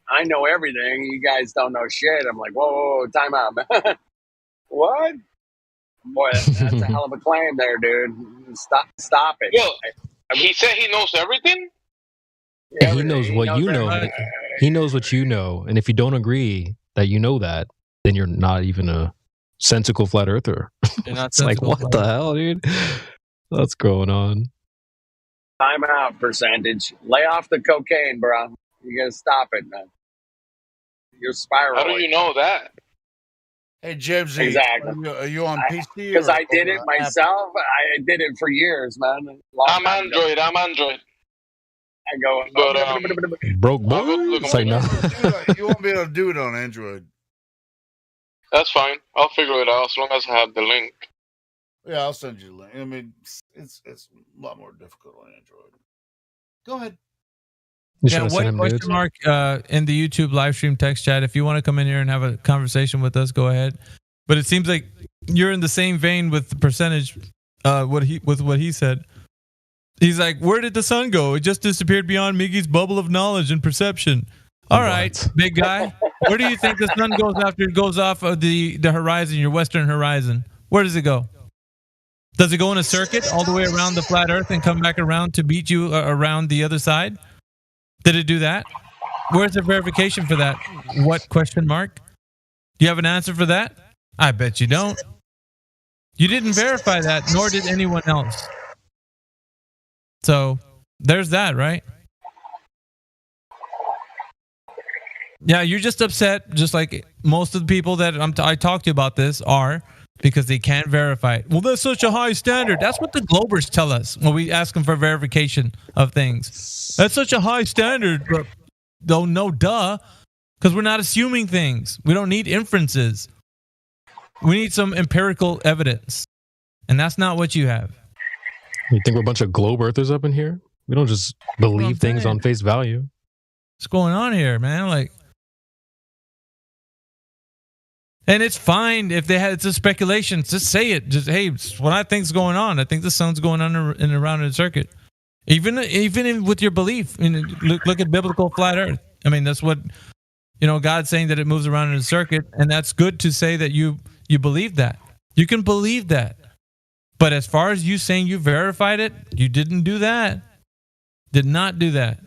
I know everything. You guys don't know shit. I'm like, whoa, time out, man. What? Boy, that's a hell of a claim there, dude. Stop it. Well, he said he knows everything? Yeah, he knows what you know. He knows what you know. And if you don't agree that you know that, then you're not even a sensical flat earther. It's like, what the hell, dude? What's going on? Time out, percentage. Lay off the cocaine, bro. You gotta stop it, man. You're spiraling. How do you know that? Hey, James, exactly. Are you on PC? Because I did it myself. I did it for years, man. I'm Android. I go, broke boy. It's like, no. You won't be able to do it on Android. That's fine. I'll figure it out as long as I have the link. Yeah, I'll send you the link. I mean, it's a lot more difficult on Android. Go ahead. Yeah, what question mark in the YouTube live stream text chat? If you want to come in here and have a conversation with us, go ahead. But it seems like you're in the same vein with the percentage. What he said. He's like, where did the sun go? It just disappeared beyond Miggy's bubble of knowledge and perception. All right, big guy. Where do you think the sun goes after it goes off of the horizon, your western horizon? Where does it go? Does it go in a circuit all the way around the flat earth and come back around to beat you around the other side? Did it do that? Where's the verification for that? What question mark? Do you have an answer for that? I bet you don't. You didn't verify that, nor did anyone else. So there's that, right? Yeah, you're just upset, just like most of the people that I talked to about this are, because they can't verify it. Well, that's such a high standard. That's what the Globers tell us when we ask them for verification of things. That's such a high standard, but no, duh, because we're not assuming things. We don't need inferences. We need some empirical evidence, and that's not what you have. You think we're a bunch of globe earthers up in here? We don't just believe things on face value. What's going on here, man? Like, and it's fine if they had it's a speculation. Just say it. Just hey, what I think's going on. I think the sun's going on and around in a circuit. Even with your belief, look at biblical flat Earth. I mean, that's what God's saying, that it moves around in a circuit, and that's good to say that you believe that. You can believe that, but as far as you saying you verified it, you didn't do that. Did not do that.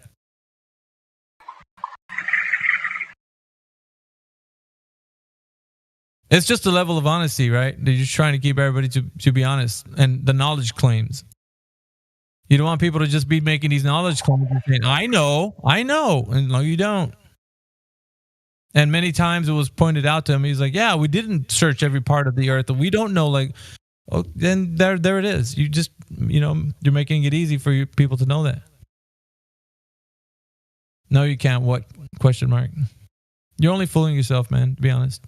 It's just a level of honesty, right? They're just trying to keep everybody to be honest, and the knowledge claims. You don't want people to just be making these knowledge claims and saying, I know, and no, you don't. And many times it was pointed out to him, he's like, yeah, we didn't search every part of the earth, and we don't know, like, oh, then there it is. You just, you're making it easy for people to know that. No, you can't. What? Question mark. You're only fooling yourself, man, to be honest.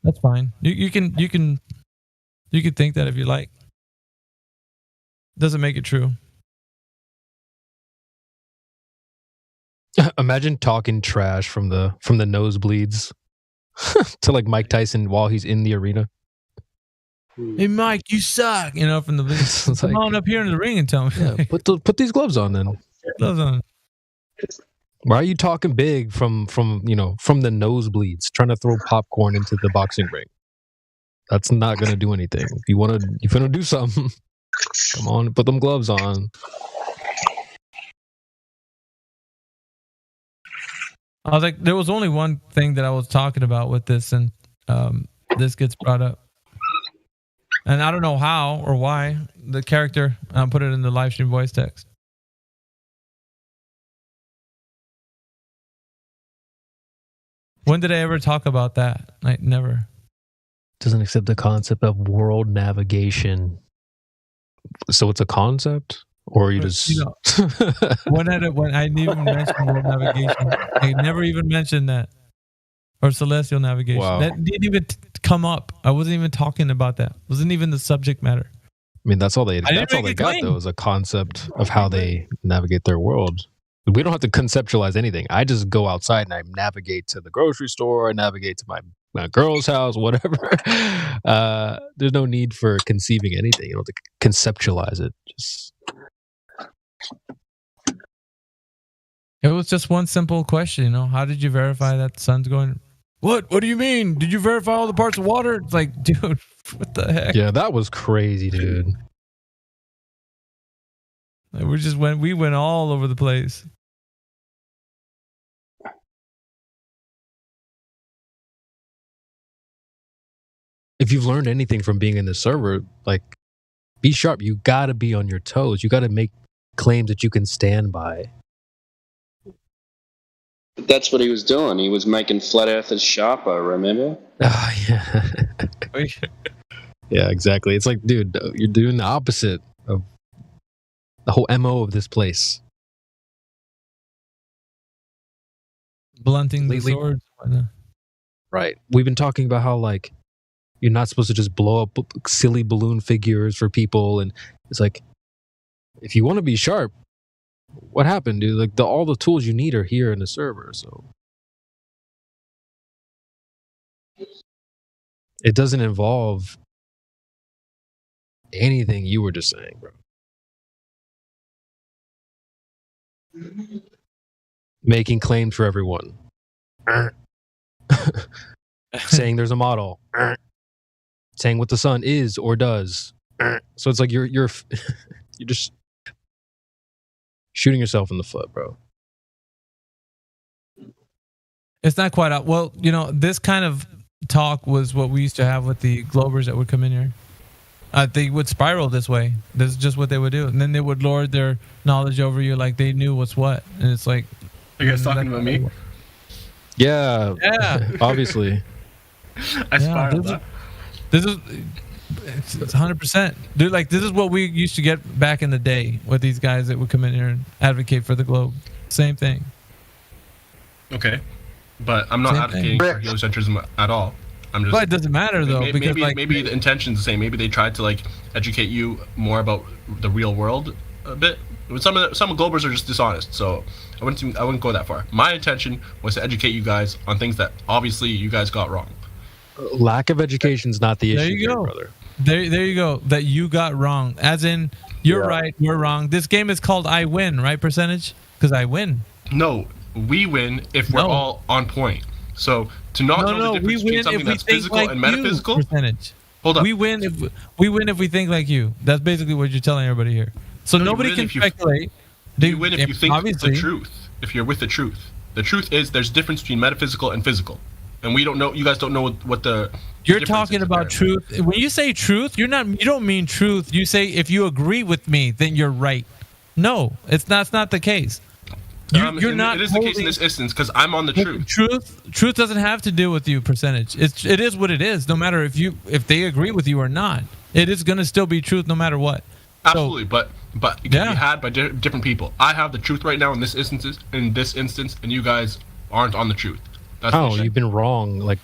That's fine. You can think that if you like. Doesn't make it true. Imagine talking trash from the nosebleeds to like Mike Tyson while he's in the arena. Hey Mike, you suck. From the come on up here in the ring and tell me. Yeah, put these gloves on then. Gloves on. Why are you talking big from the nosebleeds, trying to throw popcorn into the boxing ring? That's not gonna do anything. If you wanna do something, come on, put them gloves on. I was like, there was only one thing that I was talking about with this, and this gets brought up. And I don't know how or why the character put it in the live stream voice text. When did I ever talk about that? I never. Doesn't accept the concept of world navigation. So it's a concept? Or you just... when I didn't even mention world navigation. I never even mentioned that. Or celestial navigation. Wow. That didn't even come up. I wasn't even talking about that. It wasn't even the subject matter. I mean, that's all they got, though, is a concept of how they navigate their world. We don't have to conceptualize anything. I just go outside and I navigate to the grocery store, I navigate to my girl's house, whatever. There's no need for conceiving anything. You don't have to conceptualize it. It was just one simple question, How did you verify that the sun's going? What do you mean? Did you verify all the parts of water? It's like, dude, what the heck? Yeah, that was crazy, dude. We went all over the place. If you've learned anything from being in the server, like, be sharp. You gotta be on your toes. You gotta make claims that you can stand by. That's what he was doing. He was making flat earthers sharper, remember? Oh, yeah. Yeah, exactly. It's like, dude, you're doing the opposite of the whole MO of this place. Blunting the swords. Right. We've been talking about how, like, you're not supposed to just blow up silly balloon figures for people. And it's like, if you want to be sharp, what happened, dude? Like, all the tools you need are here in the server, so. It doesn't involve anything you were just saying, bro. Making claims for everyone. Saying there's a model. Saying what the sun is or does. So it's like you're just shooting yourself in the foot, bro. It's not quite out. Well, this kind of talk was what we used to have with the Globers that would come in here. They would spiral this way. This is just what they would do. And then they would lord their knowledge over you like they knew what's what. And it's like... Are you guys talking about me? Yeah. Obviously. I spiraled that. This is... It's 100%. Dude, like, this is what we used to get back in the day with these guys that would come in here and advocate for the globe. Same thing. Okay. But I'm not advocating for heliocentrism at all. I'm just. But it doesn't matter though, because maybe the intention's the same. Maybe they tried to like educate you more about the real world a bit. Some Globers are just dishonest, so I wouldn't go that far. My intention was to educate you guys on things that obviously you guys got wrong. Lack of education is not the issue, there you go, brother. There you go. That you got wrong, as in you're right, we're wrong. This game is called I Win, right? Percentage, because I win. No, we win if we're all on point. So to not know the difference between something that's physical and metaphysical. Percentage. Hold up. We win if we think like you. That's basically what you're telling everybody here. So nobody can speculate. You win if you think the truth. If you're with the truth. The truth is there's a difference between metaphysical and physical. And we don't know. You guys don't know what the. You're talking about truth. When you say truth, you don't mean truth. You say if you agree with me, then you're right. No, that's not the case. You're not. It is the case in this instance because I'm on the truth. Truth doesn't have to do with you. Percentage. It is what it is. No matter if they agree with you or not, it is going to still be truth no matter what. Absolutely, but it can be had by different people. I have the truth right now in this instance, and you guys aren't on the truth. That's you've been wrong like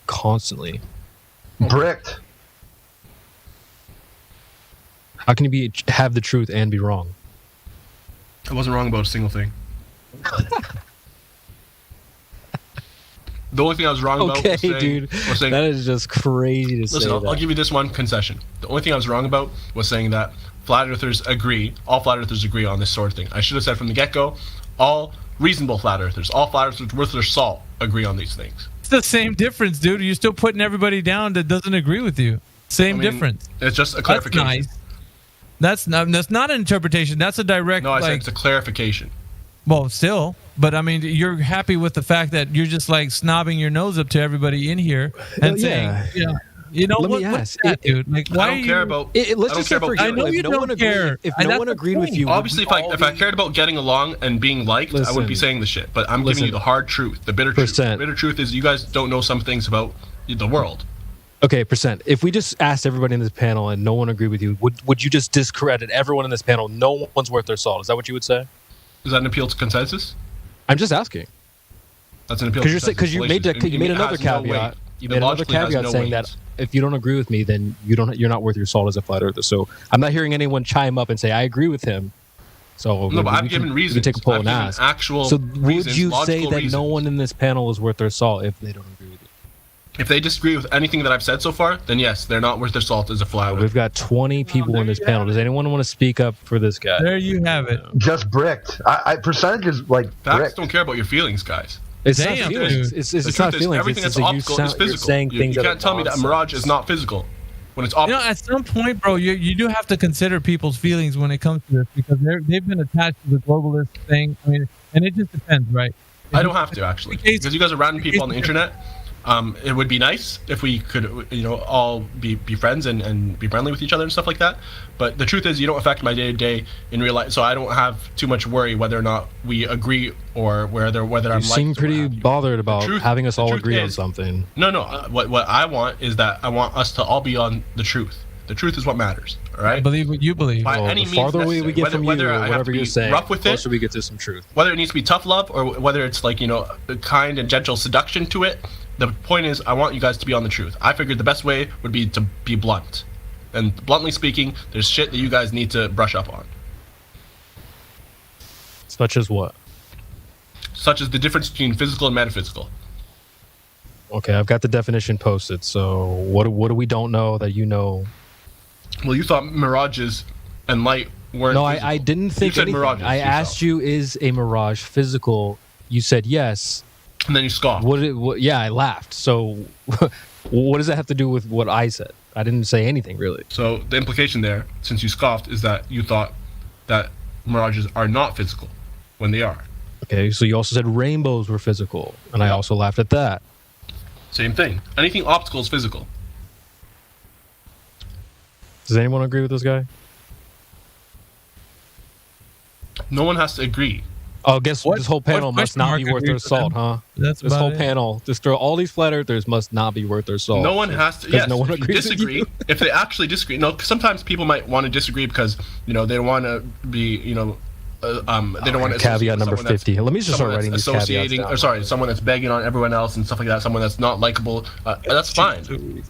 constantly. Bricked. How can you have the truth and be wrong? I wasn't wrong about a single thing. The only thing I was wrong about was saying that is just crazy to say. Listen, I'll give you this one concession. The only thing I was wrong about was saying that flat earthers agree, all flat earthers agree on this sort of thing. I should have said from the get-go, all reasonable flat earthers, all flat earthers worth their salt agree on these things. It's the same difference, dude. You're still putting everybody down that doesn't agree with you. Same difference. It's just a clarification. That's nice. That's not an interpretation. That's a direct. No, I said it's a clarification. Well, still, but I mean, you're happy with the fact that you're just like snobbing your nose up to everybody in here and saying, you know, what's that, dude? Like, why I don't care about. Let's just say, for example, I know you don't care. If no one agreed with you, obviously, if I cared about getting along and being liked, I wouldn't be saying the shit. But I'm giving you the hard truth, the bitter truth. The bitter truth is you guys don't know some things about the world. Okay, percent. If we just asked everybody in this panel and no one agreed with you, would you just discredit everyone in this panel? No one's worth their salt. Is that what you would say? Is that an appeal to consensus? I'm just asking. That's an appeal to consensus. Because you made another caveat. You made another caveat saying that if you don't agree with me, then you're not worth your salt as a flat earther. So I'm not hearing anyone chime up and say I agree with him. So no, but I've given reasons. We can take a poll and ask. So would you say that no one in this panel is worth their salt if they don't agree with you? If they disagree with anything that I've said so far, then yes, they're not worth their salt as a flat earther. We've got 20 people in this panel. Does anyone want to speak up for this guy? There you have it. Just bricked. Percentages like facts bricked. don't care about your feelings, guys. It's not feelings. It's not feelings. Everything that's optical is physical. Saying things you can't tell me that Mirage is not physical when it's optical. You know, at some point, bro, you do have to consider people's feelings when it comes to this because they've been attached to the globalist thing. I mean, and it just depends, right? I don't have to actually, because you guys are random people on the internet. It would be nice if we could, all be friends and be friendly with each other and stuff like that. But the truth is, you don't affect my day to day in real life, so I don't have too much worry whether or not we agree or whether I'm. You seem pretty bothered about having us all agree on something. No. What I want is that I want us to all be on the truth. The truth is what matters. All right. I believe what you believe. By any means necessary. The farther away we get from you, or whatever you're saying, the closer we get to some truth. Whether it needs to be tough love or whether it's like kind and gentle seduction to it. The point is, I want you guys to be on the truth. I figured the best way would be to be blunt. And bluntly speaking, there's shit that you guys need to brush up on. Such as what? Such as the difference between physical and metaphysical. Okay, I've got the definition posted. So what do we don't know that you know? Well, you thought mirages and light weren't No, physical. I didn't think anything. Mirages, I asked you, is a mirage physical? You said yes. And then you scoffed. Yeah, I laughed. So what does that have to do with what I said? I didn't say anything, really. So the implication there, since you scoffed, is that you thought that mirages are not physical when they are. Okay, so you also said rainbows were physical, and I also laughed at that. Same thing. Anything optical is physical. Does anyone agree with this guy? No one has to agree. Oh, guess what? This whole panel must not be worth their salt, huh? This whole panel, just throw all these flat earthers must not be worth their salt. No one has to. Yes, no one agrees disagree. With you. If they actually disagree, no. Sometimes people might want to disagree because they want to be they don't want to caveat number 50. Let me just start writing these caveats down. Or sorry, someone that's begging on everyone else and stuff like that. Someone that's not likable. That's fine.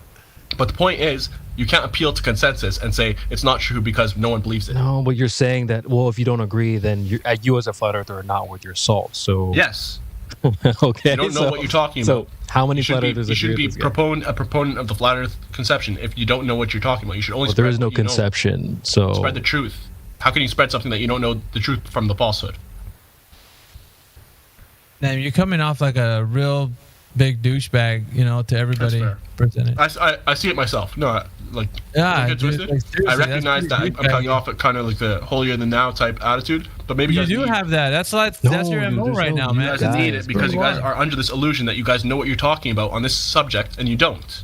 But the point is, you can't appeal to consensus and say it's not true because no one believes it. No, but you're saying that, well, if you don't agree, then you as a flat earther are not worth your salt. So yes. Okay. You don't know what you're talking about. So how many flat earthers? You should be a proponent of the flat Earth conception. If you don't know what you're talking about, you should only. Well, there is no conception. So spread the truth. How can you spread something that you don't know the truth from the falsehood? Damn, you're coming off like a real big douchebag, to everybody. I see it myself. No, like, yeah, I recognize that I'm coming off at kind of like the holier than thou type attitude, but maybe you do have that. That's your MO right now, man. You guys need it because you guys are under this illusion that you guys know what you're talking about on this subject, and you don't.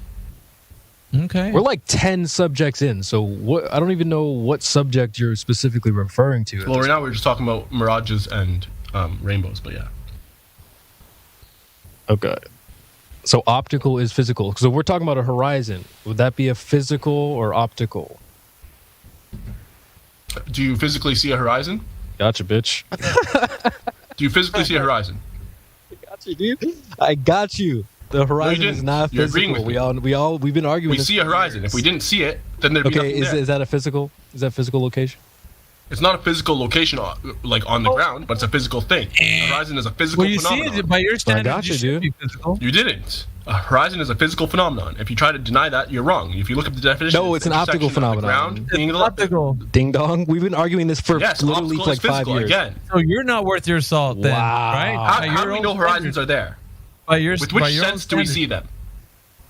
Okay, we're like 10 subjects in, so what? I don't even know what subject you're specifically referring to. Well, right now we're just talking about mirages and rainbows, but yeah. Okay. So optical is physical. So we're talking about a horizon. Would that be a physical or optical? Do you physically see a horizon? Gotcha, bitch. Do you physically see a horizon? I got you, dude. I got you. The horizon is not physical. You're agreeing with me. We've been arguing. We see a horizon. If we didn't see it, then there'd be nothing there. Is that a physical? Is that a physical location? It's not a physical location, like on the ground, but it's a physical thing. A horizon is a physical phenomenon. Well, you see it by your standards. You didn't. A horizon is a physical phenomenon. If you try to deny that, you're wrong. If you look up the definition, no, it's an optical phenomenon. It's optical. Ding dong. We've been arguing this for literally like 5 years. Again. So you're not worth your salt, then, right? How do we know horizons are there? With which sense do we see them?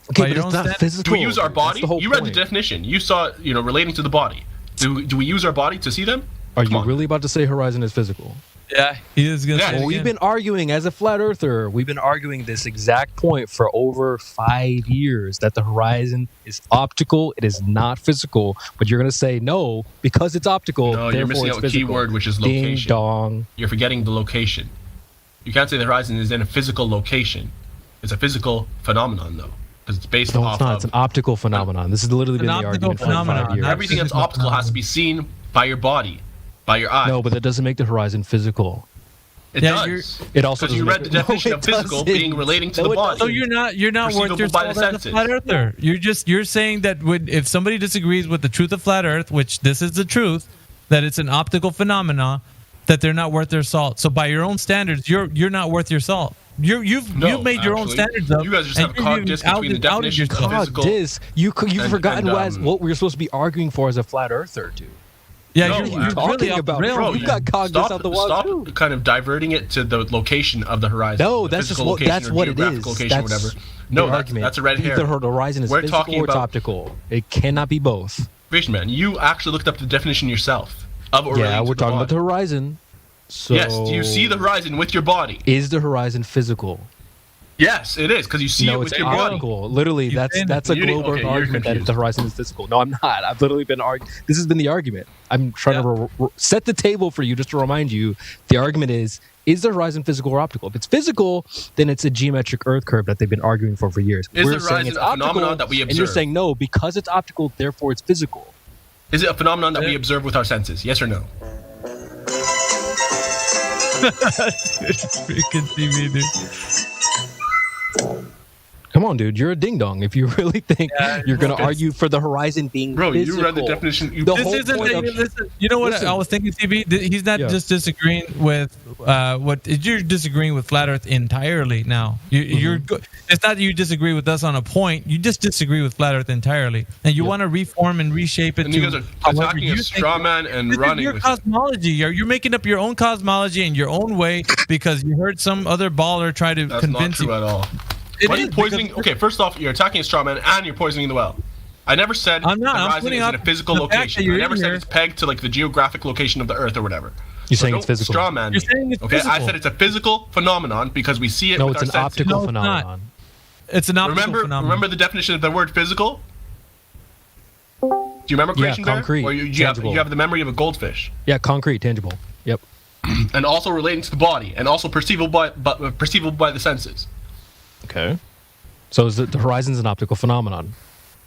Okay, but it's not physical. Do we use our body? You read the definition. You saw, relating to the body. Do we use our body to see them? Are you really about to say horizon is physical? Yeah, he is going to say it. We've been arguing as a flat earther. We've been arguing this exact point for over 5 years that the horizon is optical. It is not physical. But you're going to say no because it's optical. No, you're missing out a key word, which is location. Ding dong. You're forgetting the location. You can't say the horizon is in a physical location. It's a physical phenomenon, though, because it's based off. No, it's not. It's an optical phenomenon. This has literally been the argument for 5 years. Everything that's optical has to be seen by your body. By your eye. No, but that doesn't make the horizon physical. It does. It also because you read the definition of physical being relating to the body. So you're not worth your salt as a flat earther. You're saying that if somebody disagrees with the truth of flat Earth, which this is the truth, that it's an optical phenomena, that they're not worth their salt. So by your own standards, you're not worth your salt. You've made your own standards up. You guys just have a cog disc between the definition of physical. You've forgotten what we're supposed to be arguing for as a flat earther, dude. Yeah, you're talking really about bro, you got cogged out the wall. Stop kind of diverting it to the location of the horizon. No, that's just what it is. Whatever. No, that's a red herring. The horizon is physical or it's optical. It cannot be both. Vision man, you actually looked up the definition yourself of or yeah, we're talking about the horizon. So yes, do you see the horizon with your body? Is the horizon physical? Yes, it is because you see it with your body. Literally, that's a global argument that the horizon is physical. No, I'm not. I've literally been arguing. This has been the argument. I'm trying to set the table for you just to remind you. The argument is the horizon physical or optical? If it's physical, then it's a geometric Earth curve that they've been arguing for years. Is the horizon a phenomenon that we observe? And you're saying no, because it's optical, therefore it's physical. Is it a phenomenon that we observe with our senses? Yes or no? Freaking TV, dude. Come on, dude. You're a ding dong. If you really think you're going to argue for the horizon being physical. You read the definition. You know what I was thinking, CB? He's not just disagreeing with you're disagreeing with flat Earth entirely. Now you're. It's not that you disagree with us on a point. You just disagree with flat Earth entirely, and you want to reform and reshape it. And you guys are attacking a straw man and running. Your cosmology. You're making up your own cosmology in your own way because you heard some other baller try to convince you. That's not true at all. Why are you poisoning? Okay, first off, you're attacking a straw man and you're poisoning the well. I never said the horizon is in a physical location. I never said it's pegged to like the geographic location of the Earth or whatever. You're saying it's physical. Straw man. You're saying it's physical. I said it's a physical phenomenon because we see it with our senses. No, it's an optical phenomenon. It's an optical phenomenon. Remember the definition of the word physical? Do you remember creation bear? Concrete, or you have the memory of a goldfish? Yeah, concrete, tangible. Yep. And also relating to the body and also perceivable by the senses. Okay. So is the horizon's an optical phenomenon?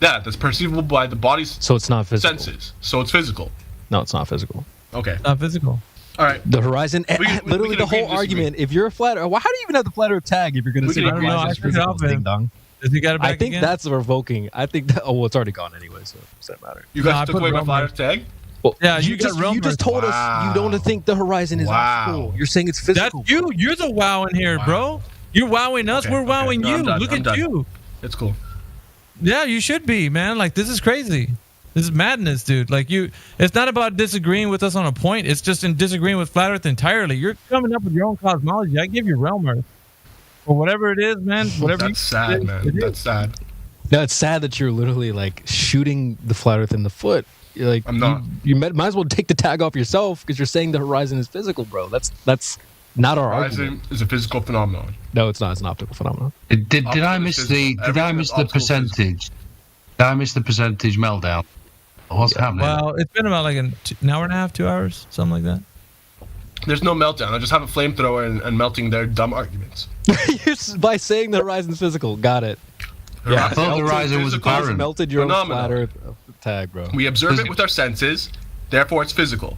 Yeah, that's perceivable by the body's so it's not physical. senses. So it's physical. No, it's not physical. Okay. It's not physical. All right. The horizon, literally the whole argument. If you're a flat Earth, how do you even have the flat Earth tag if you're going to say the horizon is physical? Ding dong. Does he got it back I think again? that's revoking. I think that. Oh, well, it's already gone anyway, so it doesn't matter. You guys took away my flat Earth tag? Well, yeah, you just told us you don't think the horizon is optical. You're saying it's physical. That's you. You're the wow in here, bro. You're wowing us. We're wowing you. Look at you. It's cool. Yeah, you should be, man. Like, this is crazy. This is madness, dude. Like, it's not about disagreeing with us on a point. It's just in disagreeing with flat Earth entirely. You're coming up with your own cosmology. I give you realm Earth. Or whatever it is, man. Whatever. That's sad, man. That's sad. No, it's sad that you're literally like shooting the flat Earth in the foot. You're like, I'm not. You might as well take the tag off yourself because you're saying the horizon is physical, bro. That's not our argument. Horizon is a physical phenomenon. No, it's not. It's an optical phenomenon. Did I miss the percentage? Did I miss the percentage meltdown? What's happening? Well, it's been about like an hour and a half, 2 hours, something like that. There's no meltdown. I just have a flamethrower and melting their dumb arguments. By saying the horizon's physical. Got it. Yeah, I thought the horizon was barren. Melted your own flat Earth tag, bro. We observe it with our senses, therefore it's physical.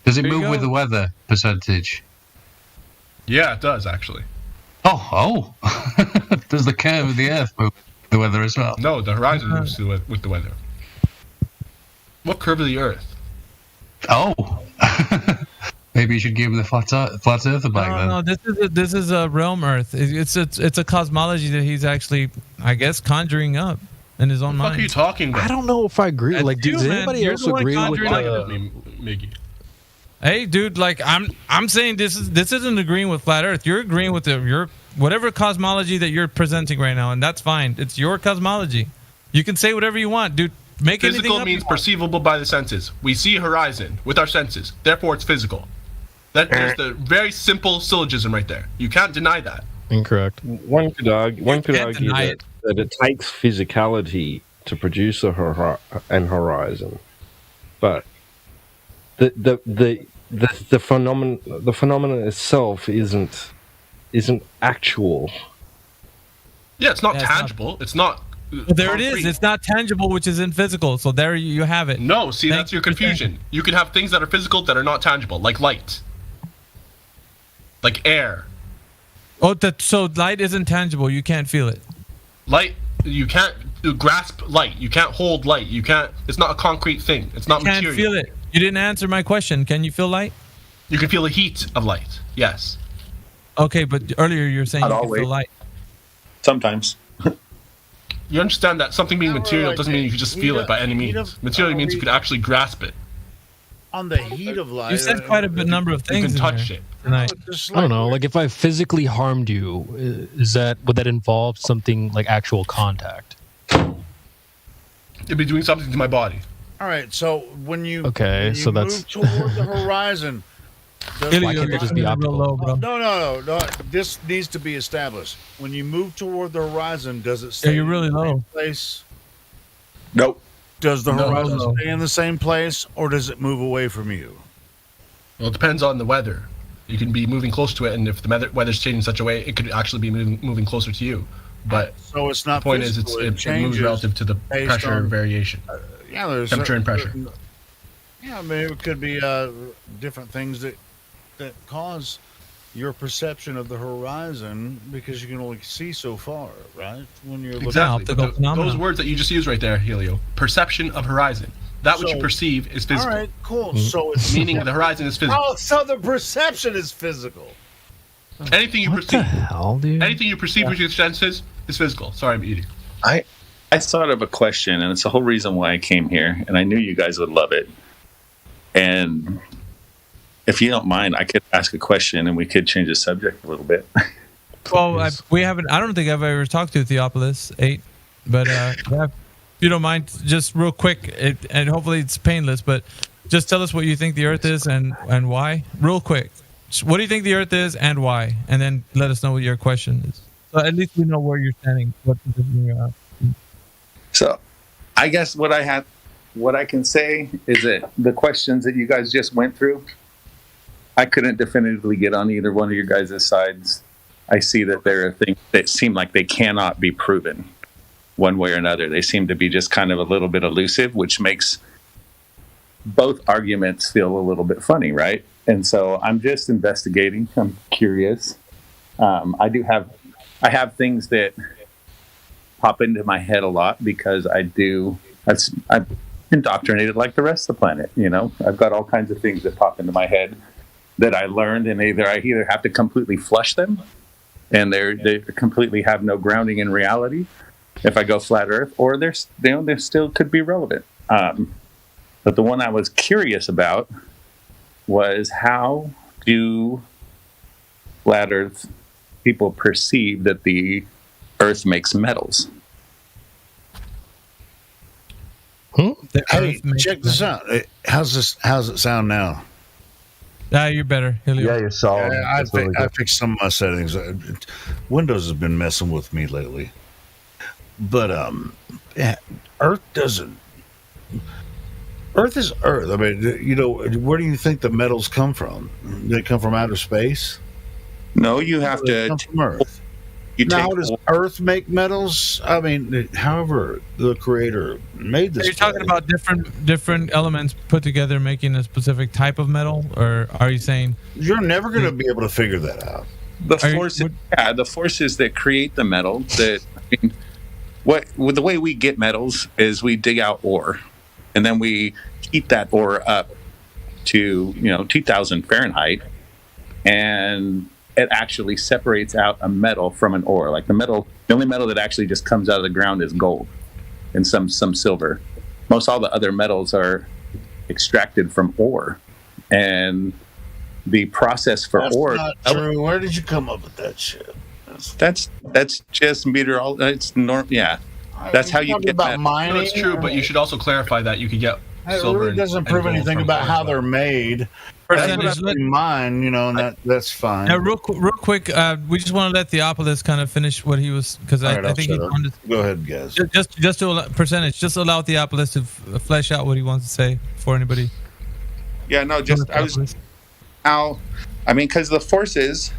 Does it move with the weather percentage? Yeah, it does, actually. Oh. Does the curve of the Earth move with the weather as well? No, the horizon moves with the weather. What curve of the Earth? Oh. Maybe you should give the flat Earther back then. No, this is a realm Earth. It's a cosmology that he's actually, I guess, conjuring up in his own mind. What are you talking about? I don't know if I agree. That's like, does anybody else agree with Miggy? Hey, dude, like I'm saying this isn't agreeing with flat Earth. You're agreeing with your whatever cosmology that you're presenting right now, and that's fine. It's your cosmology. You can say whatever you want, dude. Make physical anything means perceivable by the senses. We see a horizon with our senses, therefore it's physical. That is the very simple syllogism right there. You can't deny that. Incorrect. One could argue that it takes physicality to produce an horizon, but the phenomenon itself isn't actual. Yeah, it's not tangible. It's not. Well, there it is. It's not tangible, which isn't physical. So there you have it. No, see, that's your confusion. You can have things that are physical that are not tangible, like light, like air. Oh, so light isn't tangible. You can't feel it. Light, you can't grasp light. You can't hold light. You can't. It's not a concrete thing. It's not material. You can't feel it. You didn't answer my question. Can you feel light? You can feel the heat of light. Yes. Okay, but earlier you were saying you can feel light. Sometimes. You understand that something being material doesn't mean you can just feel it by any means. Material means you could actually grasp it. On the heat of light. You said quite a number of things. You can touch it. Tonight. I don't know. Like, if I physically harmed you, would that involve something like actual contact? It'd be doing something to my body. All right. So when you move toward the horizon. Why can't they just be optical? No. This needs to be established. When you move toward the horizon, does it stay you're really in the same low. place? Nope. Does the horizon stay in the same place, or does it move away from you? Well, it depends on the weather. You can be moving close to it, and if the weather's changing in such a way, it could actually be moving closer to you. But so it's not. The point is, it moves relative to the pressure variation. There's temperature and pressure. Yeah, I mean, it could be different things that cause your perception of the horizon because you can only see so far, right? When you're looking at those words that you just used right there, Helio. Perception of horizon. That which you perceive is physical. All right, cool. So it's meaning the horizon is physical. Oh, so the perception is physical. Anything you perceive. Hell, dude? Anything you perceive with your senses is physical. Sorry, I'm eating. I thought of a question, and it's the whole reason why I came here, and I knew you guys would love it. And if you don't mind, I could ask a question, and we could change the subject a little bit. Well, we haven't. I don't think I've ever talked to Theopolis 8, but if you don't mind, just real quick, and hopefully it's painless, but just tell us what you think the Earth is and why, real quick. What do you think the Earth is and why? And then let us know what your question is. So at least we know where you're standing. What position you're at. So, I guess what I can say is that the questions that you guys just went through, I couldn't definitively get on either one of your guys' sides. I see that there are things that seem like they cannot be proven one way or another. They seem to be just kind of a little bit elusive, which makes both arguments feel a little bit funny, right? And so I'm just investigating. I'm curious. I have things that pop into my head a lot because I've indoctrinated like the rest of the planet. You know, I've got all kinds of things that pop into my head that I learned, and I either have to completely flush them, and they completely have no grounding in reality if I go flat Earth, or they still could be relevant. But the one I was curious about was, how do flat Earth people perceive that the Earth makes metals? Hey, check this out. How's it sound now? You're better. Yeah, you're solid. I fixed some of my settings. Windows has been messing with me lately. But Earth is Earth. I mean, you know, where do you think the metals come from? They come from outer space? No, you have to come from Earth. How does Earth make metals? I mean, however the Creator made this. Are you talking about different elements put together making a specific type of metal, or are you saying you're never going to be able to figure that out? The forces that create the metal. The way we get metals is we dig out ore, and then we heat that ore up to 2,000 Fahrenheit, and it actually separates out a metal from an ore. Like the only metal that actually just comes out of the ground is gold and some silver. Most all the other metals are extracted from ore. And the process for ore... That's not true. Where did you come up with that shit? That's just meteorology. It's yeah. That's how you get about mining. No, it's true, but you should also clarify that you could get silver. It really doesn't prove anything about how they're made. Mine, and that's fine. Now, real quick, we just want to let Theopolis kind of finish what he was, because I think he wanted to. Go ahead, guys. Just to allow Theopolis to flesh out what he wants to say for anybody. Yeah, no, because the forces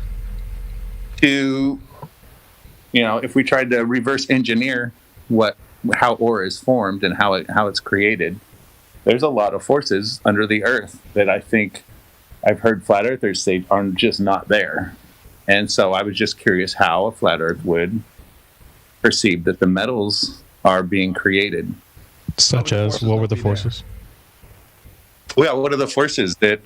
to, if we tried to reverse engineer how ore is formed and how it's created, there's a lot of forces under the Earth that I think I've heard flat earthers say are just not there. And so I was just curious how a flat earth would perceive that the metals are being created. Such as, what were the forces? Well, what are the forces that,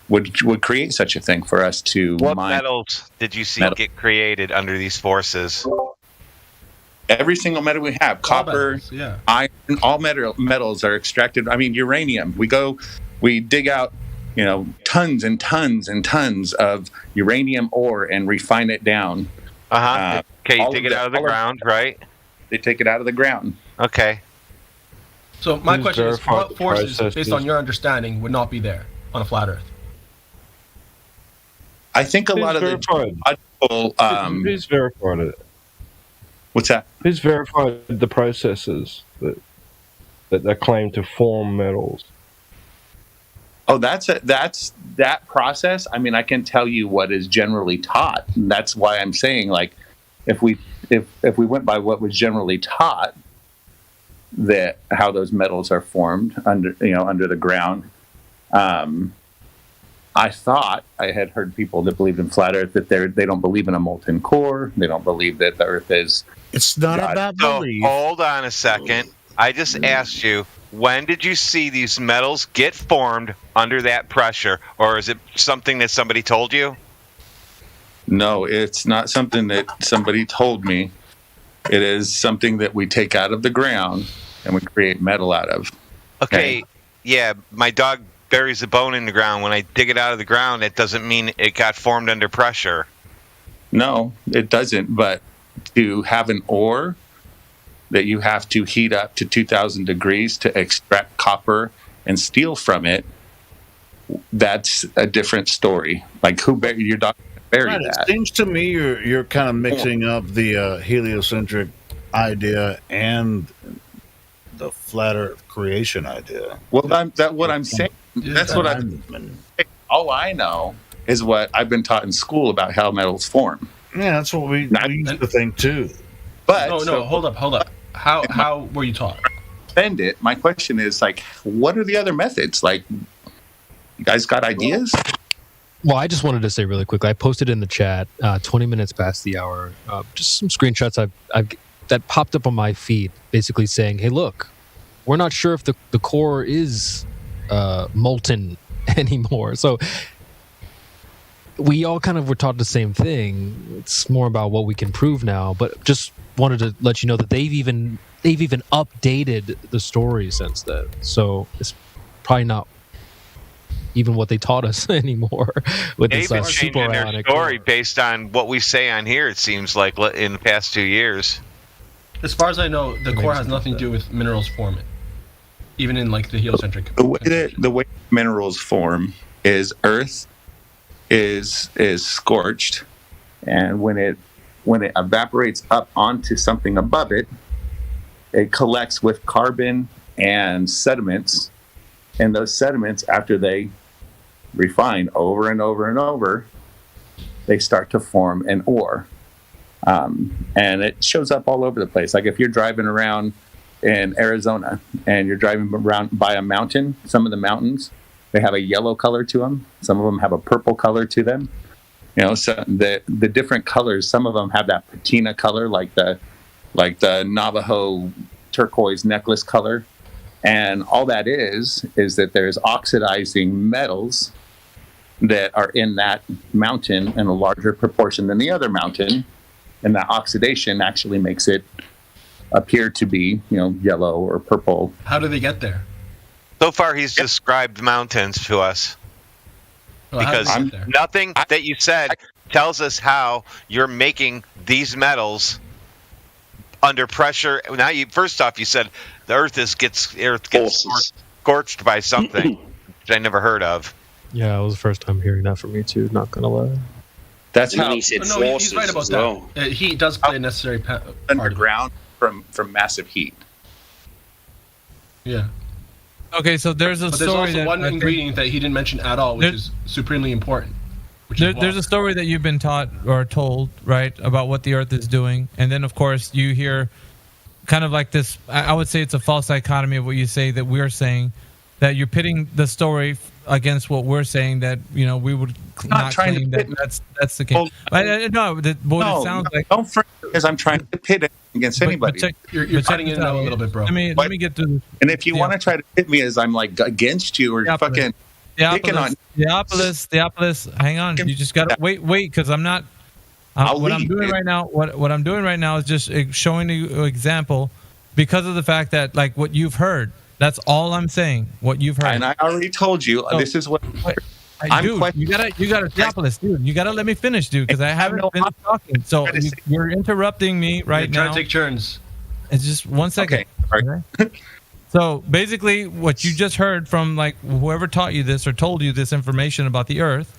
would create such a thing for us to What mine? metals did you see get created under these forces? Every single metal we have, copper, iron, all metals are extracted. I mean, uranium. We dig out, tons and tons and tons of uranium ore and refine it down. Okay, you dig it out of the ground, right? They take it out of the ground. Okay. So my question is, what forces, based on your understanding, would not be there on a flat Earth? I think a lot of the geological... Who's verified it? What's that? Who's verified the processes that they claim to form metals? Oh, that's that process. I mean, I can tell you what is generally taught. And that's why I'm saying, like, if we went by what was generally taught, that how those metals are formed under the ground. I thought I had heard people that believed in flat Earth that they don't believe in a molten core. They don't believe that the Earth is. It's not about belief. Hold on a second. I just asked you, when did you see these metals get formed under that pressure, or is it something that somebody told you? No, it's not something that somebody told me. It is something that we take out of the ground and we create metal out of. Okay, yeah, my dog buries a bone in the ground. When I dig it out of the ground, it doesn't mean it got formed under pressure. No, it doesn't. But to have an ore that you have to heat up to 2,000 degrees to extract copper and steel from it, that's a different story. Like, who buried your dog? Buried that. It seems to me you're kind of mixing up the heliocentric idea and the flat Earth creation idea. Well, what I'm saying. That's what all I know is what I've been taught in school about how metals form. Yeah, that's what we used to think too. But no, hold up. How were you taught? defend it. My question is like, what are the other methods? Like, you guys got ideas? Well, I just wanted to say really quickly. I posted in the chat 20 minutes past the hour, just some screenshots I've that popped up on my feed, basically saying, "Hey, look, we're not sure if the core is molten anymore." So we all kind of were taught the same thing. It's more about what we can prove now. But just wanted to let you know that they've even updated the story since then. So it's probably not even what they taught us anymore with They've this been super changing their ionic story based on what we say on here. It seems like in the past 2 years. As far as I know, the core has nothing to do with minerals forming, even in like the heliocentric. The way minerals form is Earth is scorched, and when it evaporates up onto something above it, it collects with carbon and sediments, and those sediments, after they refine over and over and over, they start to form an ore. And it shows up all over the place. Like if you're driving around in Arizona and you're driving around by a mountain, some of the mountains, they have a yellow color to them. Some of them have a purple color to them. You know, so the different colors, some of them have that patina color, like the Navajo turquoise necklace color. And all that is that there's oxidizing metals that are in that mountain in a larger proportion than the other mountain. And that oxidation actually makes it appear to be, yellow or purple. How do they get there? So far, he's described mountains to us. Well, because nothing that you said tells us how you're making these metals under pressure. Now, first off, you said the Earth gets scorched by something which I never heard of. Yeah, it was the first time hearing that from you too. Not gonna lie. That's and how he said he's right about that. Heat does play a necessary part underground from massive heat. Yeah. Okay, so there's but there's also one ingredient that he didn't mention at all, which is supremely important. There's a story that you've been taught or told, right, about what the Earth is doing, and then of course you hear kind of like this. I would say it's a false dichotomy of what you say that we're saying, that you're pitting the story against what we're saying, that we would not claim that that's the case. It sounds like don't frame it as I'm trying to pit it against anybody. You're cutting in a little bit, bro. Let me get to this. And if you want to try to pit me as I'm like against you or fucking picking on Theopolis, hang on, you just gotta wait, because I'm not. What I'm doing right now is just showing you an example, because of the fact that like what you've heard. That's all I'm saying. What you've heard, and I already told you this is what. Dude, you gotta Theopolis, dude. You gotta let me finish, dude, because I haven't been talking. So you're interrupting me right now. Trying to take turns. It's just 1 second. Okay. So basically, what you just heard from like whoever taught you this or told you this information about the Earth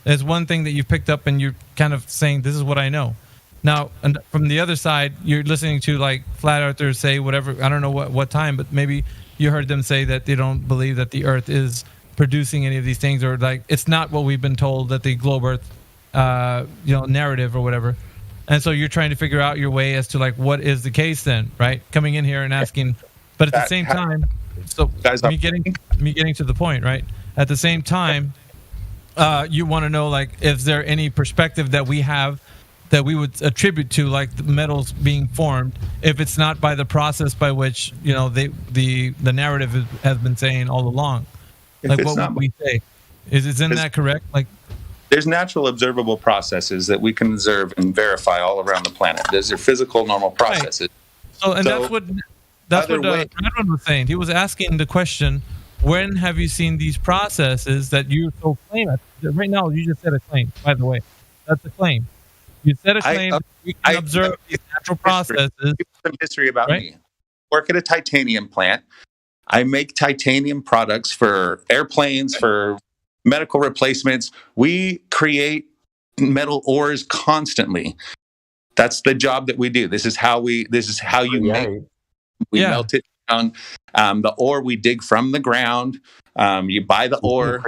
is one thing that you picked up, and you're kind of saying, "This is what I know." Now, and from the other side, you're listening to like flat earthers say whatever. I don't know what time, but maybe you heard them say that they don't believe that the Earth is producing any of these things, or like it's not what we've been told, that the globe Earth, narrative or whatever. And so you're trying to figure out your way as to like what is the case then, right? Coming in here and asking, but at the same time, so me getting to the point, right? At the same time, you want to know like, is there any perspective that we have that we would attribute to like the metals being formed, if it's not by the process by which the narrative has been saying all along? Like what would we say? Isn't that correct? Like, there's natural observable processes that we can observe and verify all around the planet. Those are physical normal processes. Right. So that's what Edwin was saying. He was asking the question, when have you seen these processes that you so claim? Right now, you just said a claim, by the way. That's a claim. You said a claim. We can observe these natural processes. Some history about me. Work at a titanium plant. I make titanium products for airplanes, for medical replacements. We create metal ores constantly. That's the job that we do. This is how you make. We melt it down. The ore we dig from the ground. You buy the ore.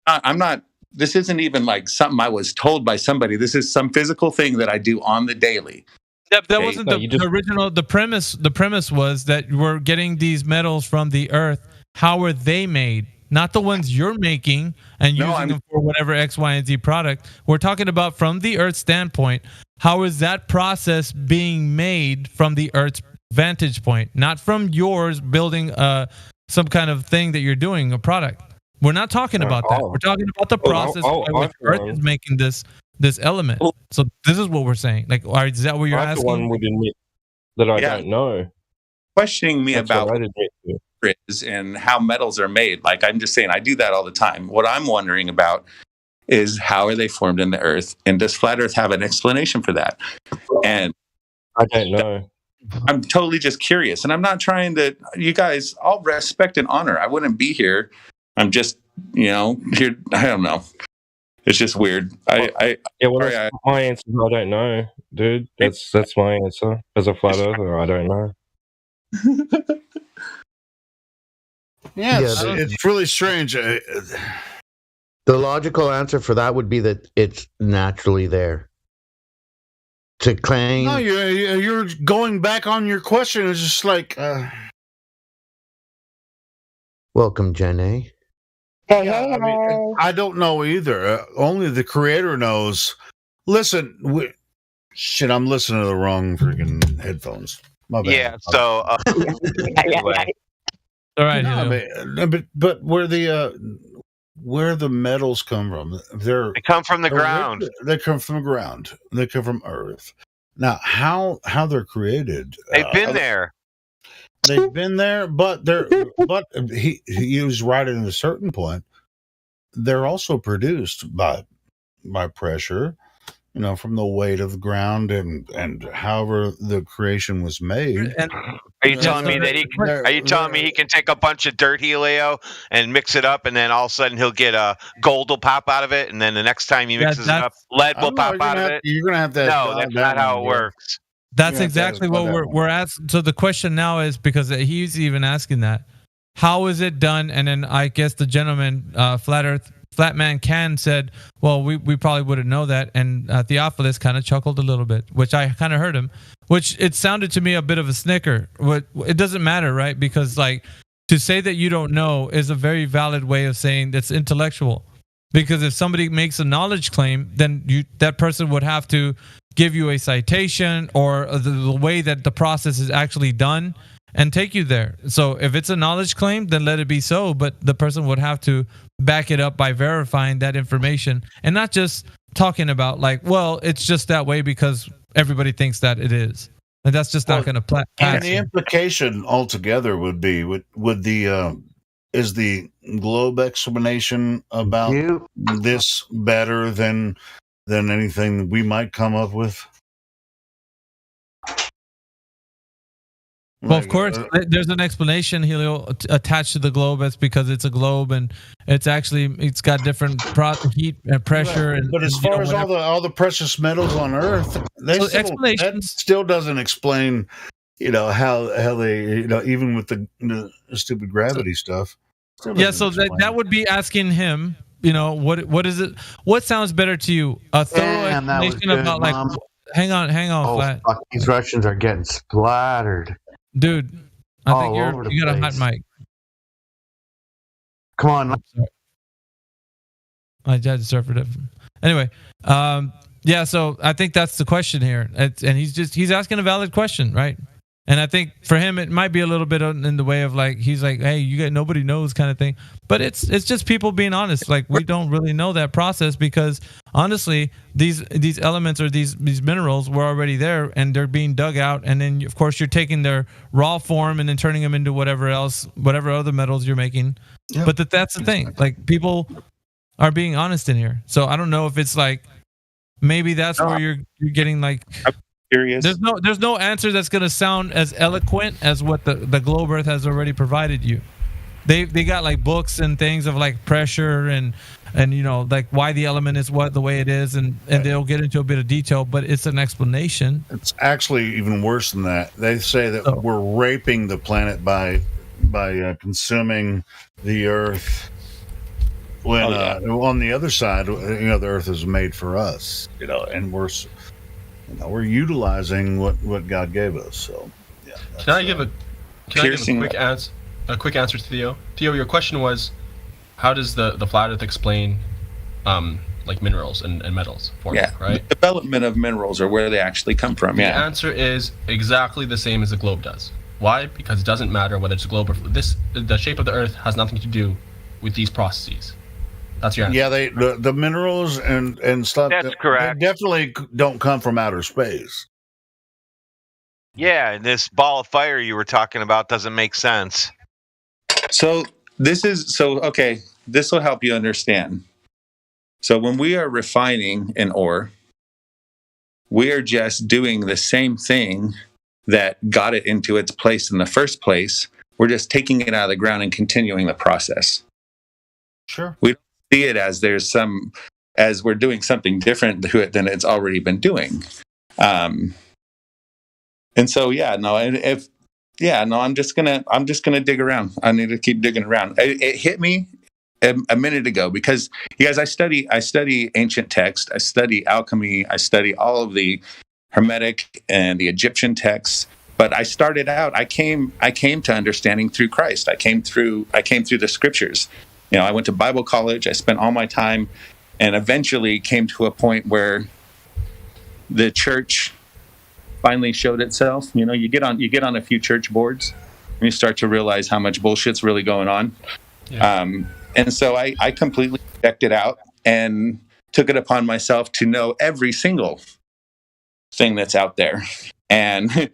I'm not. This isn't even like something I was told by somebody. This is some physical thing that I do on the daily. That wasn't the original. The premise was that we're getting these metals from the Earth. How are they made? Not the ones you're making and using them for whatever X, Y, and Z product. We're talking about from the Earth standpoint. How is that process being made from the Earth's vantage point, not from yours building some kind of thing that you're doing, a product? We're not talking about that. We're talking about the process by which Earth is making this element. So this is what we're saying. Like, is that what you're asking? One would admit that I don't know. Questioning me about what it is and how metals are made. Like, I'm just saying, I do that all the time. What I'm wondering about is how are they formed in the Earth, and does Flat Earth have an explanation for that? And I don't know. I'm totally just curious, and I'm not trying to. You guys, all respect and honor. I wouldn't be here. I'm just, here. I don't know. It's just weird. My answer is I don't know, dude. That's my answer as a flat earther. I don't know. It's really strange. The logical answer for that would be that it's naturally there. To claim. No, you're going back on your question. It's just like. Welcome, Jenny. I don't know either. Only the creator knows. Listen, I'm listening to the wrong freaking headphones. My bad. Yeah. So. Anyway. All right. But where the metals come from? They come from the ground. They come from the ground. They come from Earth. Now, how they're created? They've been there. They've been there, but he was right at a certain point. They're also produced by pressure, from the weight of the ground and however the creation was made. Are you telling me that he can take a bunch of dirt, Helio, and mix it up, and then all of a sudden he'll get gold will pop out of it, and then the next time he mixes it up, lead will pop out of it? You're gonna have to. No, that's not how it works. That's exactly what we're asking. So the question now is, because he's even asking that, how is it done? And then I guess the gentleman, Flatman Can said, well, we probably wouldn't know that. And Theophilus kind of chuckled a little bit, which I kind of heard him, which it sounded to me a bit of a snicker. It doesn't matter, right? Because to say that you don't know is a very valid way of saying that's intellectual. Because if somebody makes a knowledge claim, then that person would have to give you a citation or the way that the process is actually done and take you there. So if it's a knowledge claim, then let it be so. But the person would have to back it up by verifying that information and not just talking about it's just that way because everybody thinks that it is. And that's just not going to pass. And the implication altogether would be, is the globe explanation about this better than anything we might come up with? Well, of course, there's an explanation, Helio, attached to the globe. That's because it's a globe, and it's got different heat and pressure. Right. But as far as all the precious metals on Earth, that still doesn't explain, how they, even with the stupid gravity stuff. Yeah, so that would be asking him, what is it? What sounds better to you? A thorough explanation about Mom. Hang on, Flat. Fuck, these Russians are getting splattered. Dude, I think you got a hot mic. Come on. I had to surf it. Anyway, so I think that's the question here. And he's asking a valid question, right? And I think for him, it might be a little bit in the way of he's like, hey, nobody knows kind of thing. But it's just people being honest. We don't really know that process because honestly, these elements or these minerals were already there and they're being dug out. And then of course you're taking their raw form and then turning them into whatever other metals you're making. Yeah. But that's the thing. People are being honest in here. So I don't know if it's maybe that's where you're getting curious. There's no answer that's going to sound as eloquent as what the Globe Earth has already provided you. They got books and things of pressure and why the element is the way it is and they'll get into a bit of detail, but it's an explanation. It's actually even worse than that. They say that we're raping the planet by consuming the Earth. When on the other side, the Earth is made for us, and we're we're utilizing what God gave us. So, yeah. Can I give a quick answer to Theo? Theo, your question was, how does the flat Earth explain like minerals and metals forming, right? The development of minerals or where they actually come from. The answer is exactly the same as the globe does. Why? Because it doesn't matter whether it's a globe or the shape of the Earth has nothing to do with these processes. That's your answer. Yeah, the minerals and stuff. That's correct. They definitely don't come from outer space. Yeah, and this ball of fire you were talking about doesn't make sense. So this will help you understand. So when we are refining an ore, we are just doing the same thing that got it into its place in the first place. We're just taking it out of the ground and continuing the process. Sure. We don't see it as we're doing something different to it than it's already been doing. And so, I'm just gonna dig around. I need to keep digging around. It hit me a minute ago because you guys, I study ancient text, I study alchemy, I study all of the Hermetic and the Egyptian texts. But I started out, I came to understanding through Christ. I came through the scriptures. I went to Bible college. I spent all my time, and eventually came to a point where the church finally showed itself. You get on a few church boards, and you start to realize how much bullshit's really going on. Yeah. And so I completely checked it out and took it upon myself to know every single thing that's out there. And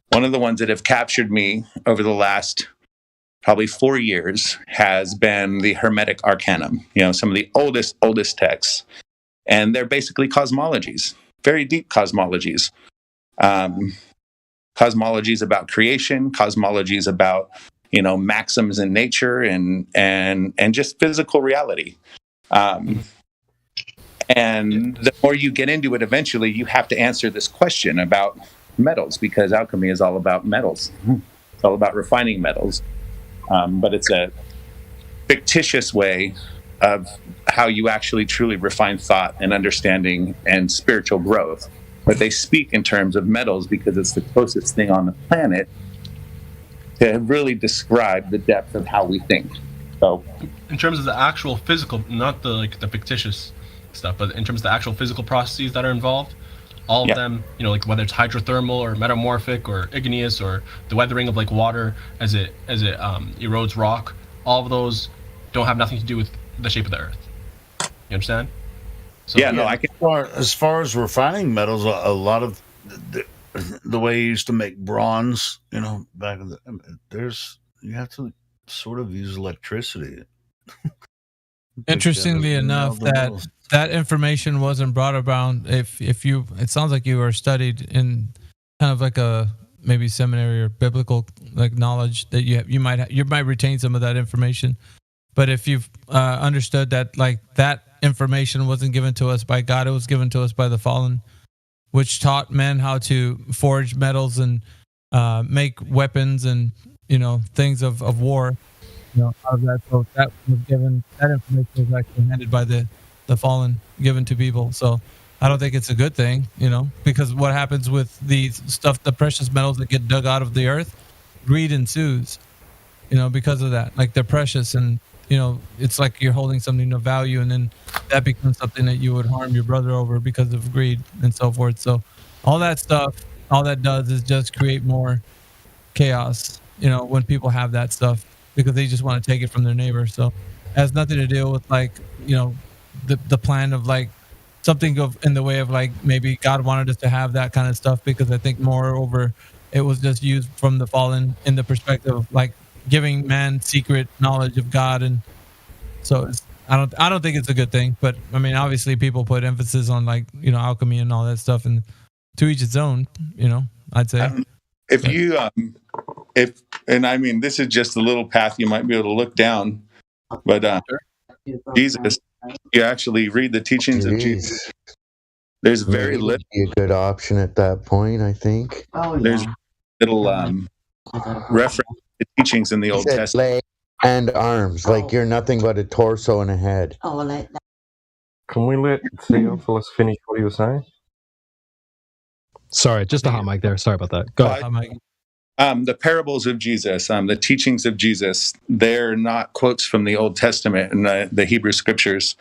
one of the ones that have captured me over the last probably 4 years has been the Hermetic Arcanum, some of the oldest texts. And they're basically cosmologies, very deep cosmologies. Cosmologies about creation, cosmologies about, maxims in nature and just physical reality. And the more you get into it, eventually you have to answer this question about metals, because alchemy is all about metals. It's all about refining metals. But it's a fictitious way of how you actually truly refine thought and understanding and spiritual growth. But they speak in terms of metals because it's the closest thing on the planet to really describe the depth of how we think. So, in terms of the actual physical, not the fictitious stuff, but in terms of the actual physical processes that are involved, all of them, whether it's hydrothermal or metamorphic or igneous or the weathering of water as it erodes rock, all of those don't have nothing to do with the shape of the Earth. You understand? So, I can. As far as refining metals, a lot of the way you used to make bronze, back in you have to sort of use electricity. Interestingly enough, that information wasn't brought around. It sounds like you were studied in kind of like a maybe seminary or biblical knowledge that you might retain some of that information. But if you've understood that that information wasn't given to us by God, it was given to us by the fallen, which taught men how to forge metals and make weapons and things of war. Out of that, so that information was actually handed by the fallen, given to people. So I don't think it's a good thing, because what happens with the precious metals that get dug out of the earth, greed ensues, because of that. They're precious, and it's like you're holding something of value, and then that becomes something that you would harm your brother over because of greed and so forth. So all that stuff, all that does is just create more chaos, when people have that stuff, because they just want to take it from their neighbor. So it has nothing to do with the plan of something in the way of maybe God wanted us to have that kind of stuff, because I think moreover it was just used from the fallen in the perspective of giving man secret knowledge of God. And so I don't think it's a good thing, but I mean, obviously people put emphasis on alchemy and all that stuff, and to each its own, I'd say. This is just a little path you might be able to look down, but Jesus, you actually read the teachings of Jesus. There's very little. A good option at that point, I think. There's little reference to teachings in the Old Testament. Leg and arms, you're nothing but a torso and a head. Can we let Theo us finish what he was saying? Sorry, just a hot mic there. Sorry about that. Go ahead. Hot mic. The parables of Jesus, the teachings of Jesus, they're not quotes from the Old Testament and the Hebrew Scriptures.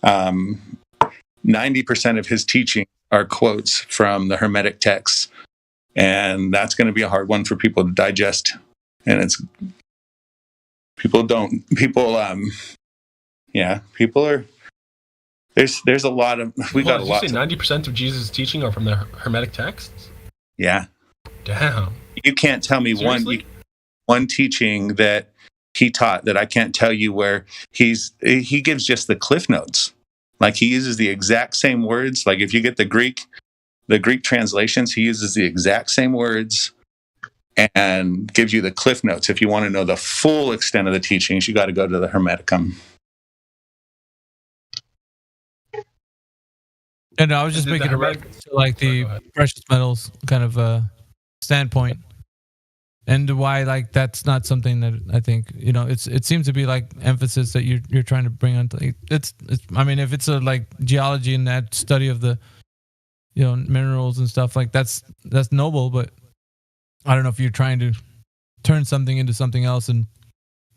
90% of his teaching are quotes from the Hermetic texts, and that's going to be a hard one for people to digest. And it's people are. There's a lot of got a lot. Did you say 90% of Jesus' teaching are from the Hermetic texts? Yeah. Damn. You can't tell me one teaching that he taught that I can't tell you where he gives just the cliff notes. Like he uses the exact same words. Like if you get the Greek translations, he uses the exact same words and gives you the cliff notes. If you want to know the full extent of the teachings, you got to go to the Hermeticum. And I was just making a reference to like the precious metals kind of standpoint, and why like that's not something that I think it seems to be like emphasis that you're trying to bring on. It's I mean, if it's a like geology and that study of the minerals and stuff, like that's noble, but I don't know if you're trying to turn something into something else and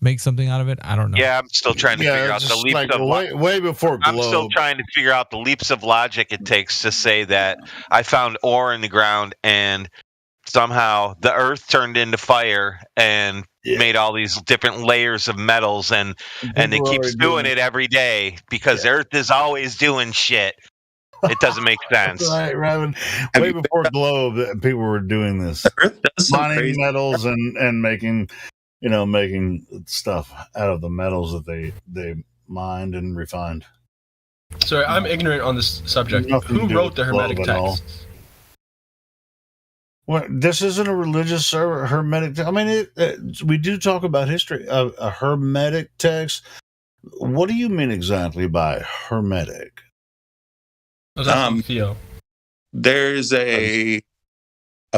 make something out of it. I don't know. Yeah, I'm still trying to figure out the leaps of way before Globe. I'm still trying to figure out the leaps of logic it takes to say that I found ore in the ground and somehow the earth turned into fire and made all these different layers of metals, and it keeps doing it every day because Earth is always doing shit. It doesn't make sense. Right, Robin. Way before Globe, people were doing this, mining metals and making stuff out of the metals that they mined and refined. Sorry, I'm ignorant on this subject. Who wrote the Hermetic texts? Well, this isn't a religious or Hermetic. I mean, we do talk about history. A Hermetic text. What do you mean exactly by Hermetic? Theo. There's a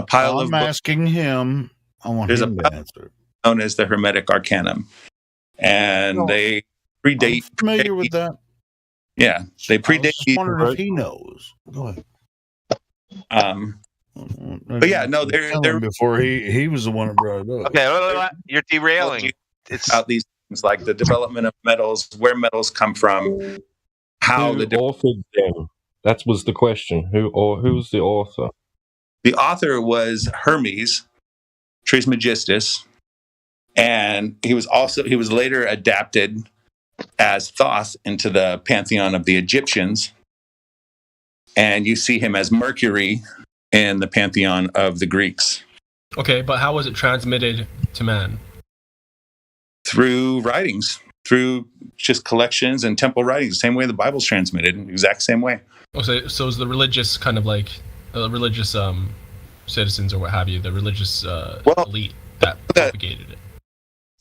pile of. I'm asking him. I want him to answer. Known as the Hermetic Arcanum, and they predate. I'm familiar with that. Yeah, they predate. I was wondering if he knows. Go ahead. But yeah, no, they're before he was the one that brought it up. Okay, you're derailing. It's about these things like the development of metals, where metals come from, how who authored them. That was the question. Who's the author? The author was Hermes Trismegistus, and he was later adapted as Thoth into the pantheon of the Egyptians, and you see him as Mercury in the pantheon of the Greeks. Okay, but how was it transmitted to man? Through writings, through just collections and temple writings, the same way the Bible's transmitted, exact same way. Okay, so is the religious kind of like religious citizens or what have you, the religious elite that propagated it?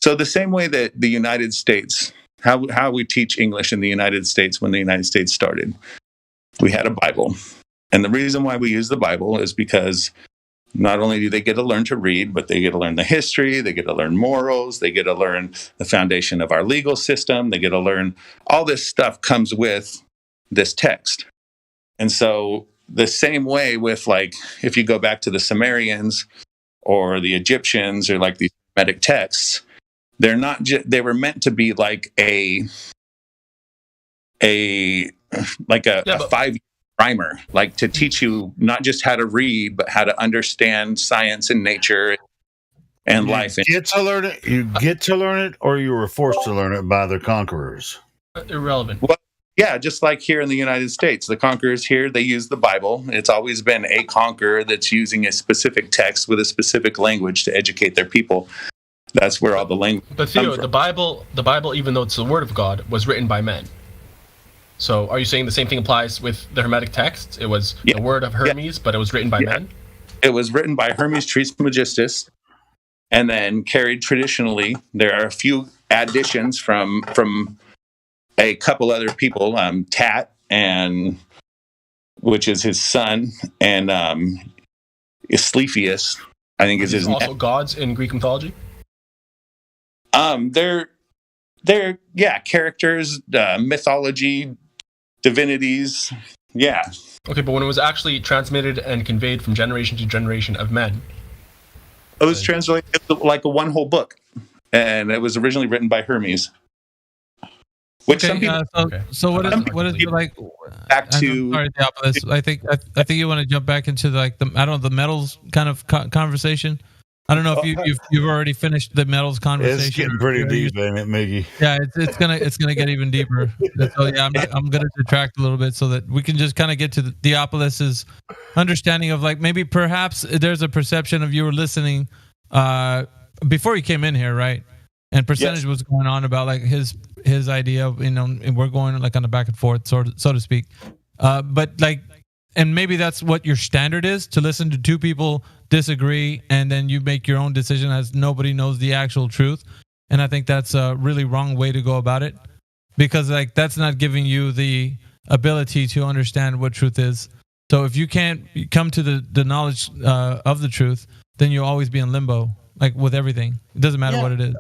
So the same way that the United States, how we teach English in the United States when the United States started, we had a Bible. And the reason why we use the Bible is because not only do they get to learn to read, but they get to learn the history, they get to learn morals, they get to learn the foundation of our legal system, they get to learn all this stuff comes with this text. And so the same way with, like, if you go back to the Sumerians or the Egyptians or like these Hermetic texts, they're not they were meant to be like a 5-year primer, like to teach you not just how to read, but how to understand science and nature and life. You get to learn it, or you were forced to learn it by the conquerors. Irrelevant. Well, yeah, just like here in the United States, the conquerors here, they use the Bible. It's always been a conqueror that's using a specific text with a specific language to educate their people. That's where all the language. But Theo, the Bible, even though it's the Word of God, was written by men. So are you saying the same thing applies with the Hermetic texts? It was the word of Hermes, but it was written by men? It was written by Hermes Trismegistus and then carried traditionally. There are a few additions from a couple other people, Tat, and which is his son, and Asclepius, I think is his name. Also gods in Greek mythology? They're characters, mythology, divinities, Yeah. Okay, but when it was actually transmitted and conveyed from generation to generation of men, it was translated like a one whole book, and it was originally written by Hermes. Which some people. So what is it like? Back to sorry, Theopolis. I think you want to jump back into like the metals kind of conversation. I don't know if you've already finished the metals conversation. It's getting pretty deep, ain't it, Miggy? Yeah, it's gonna get even deeper. So yeah, I'm gonna detract a little bit so that we can just kind of get to Theopolis's understanding of like maybe perhaps there's a perception of you were listening before you came in here, right? And percentage was going on about like his idea of, and we're going like on a back and forth so to speak. But like, and maybe that's what your standard is, to listen to two people disagree and then you make your own decision as nobody knows the actual truth. And I think that's a really wrong way to go about it, because like that's not giving you the ability to understand what truth is. So if you can't come to the knowledge of the truth, then you'll always be in limbo, like with everything. It doesn't matter what it is.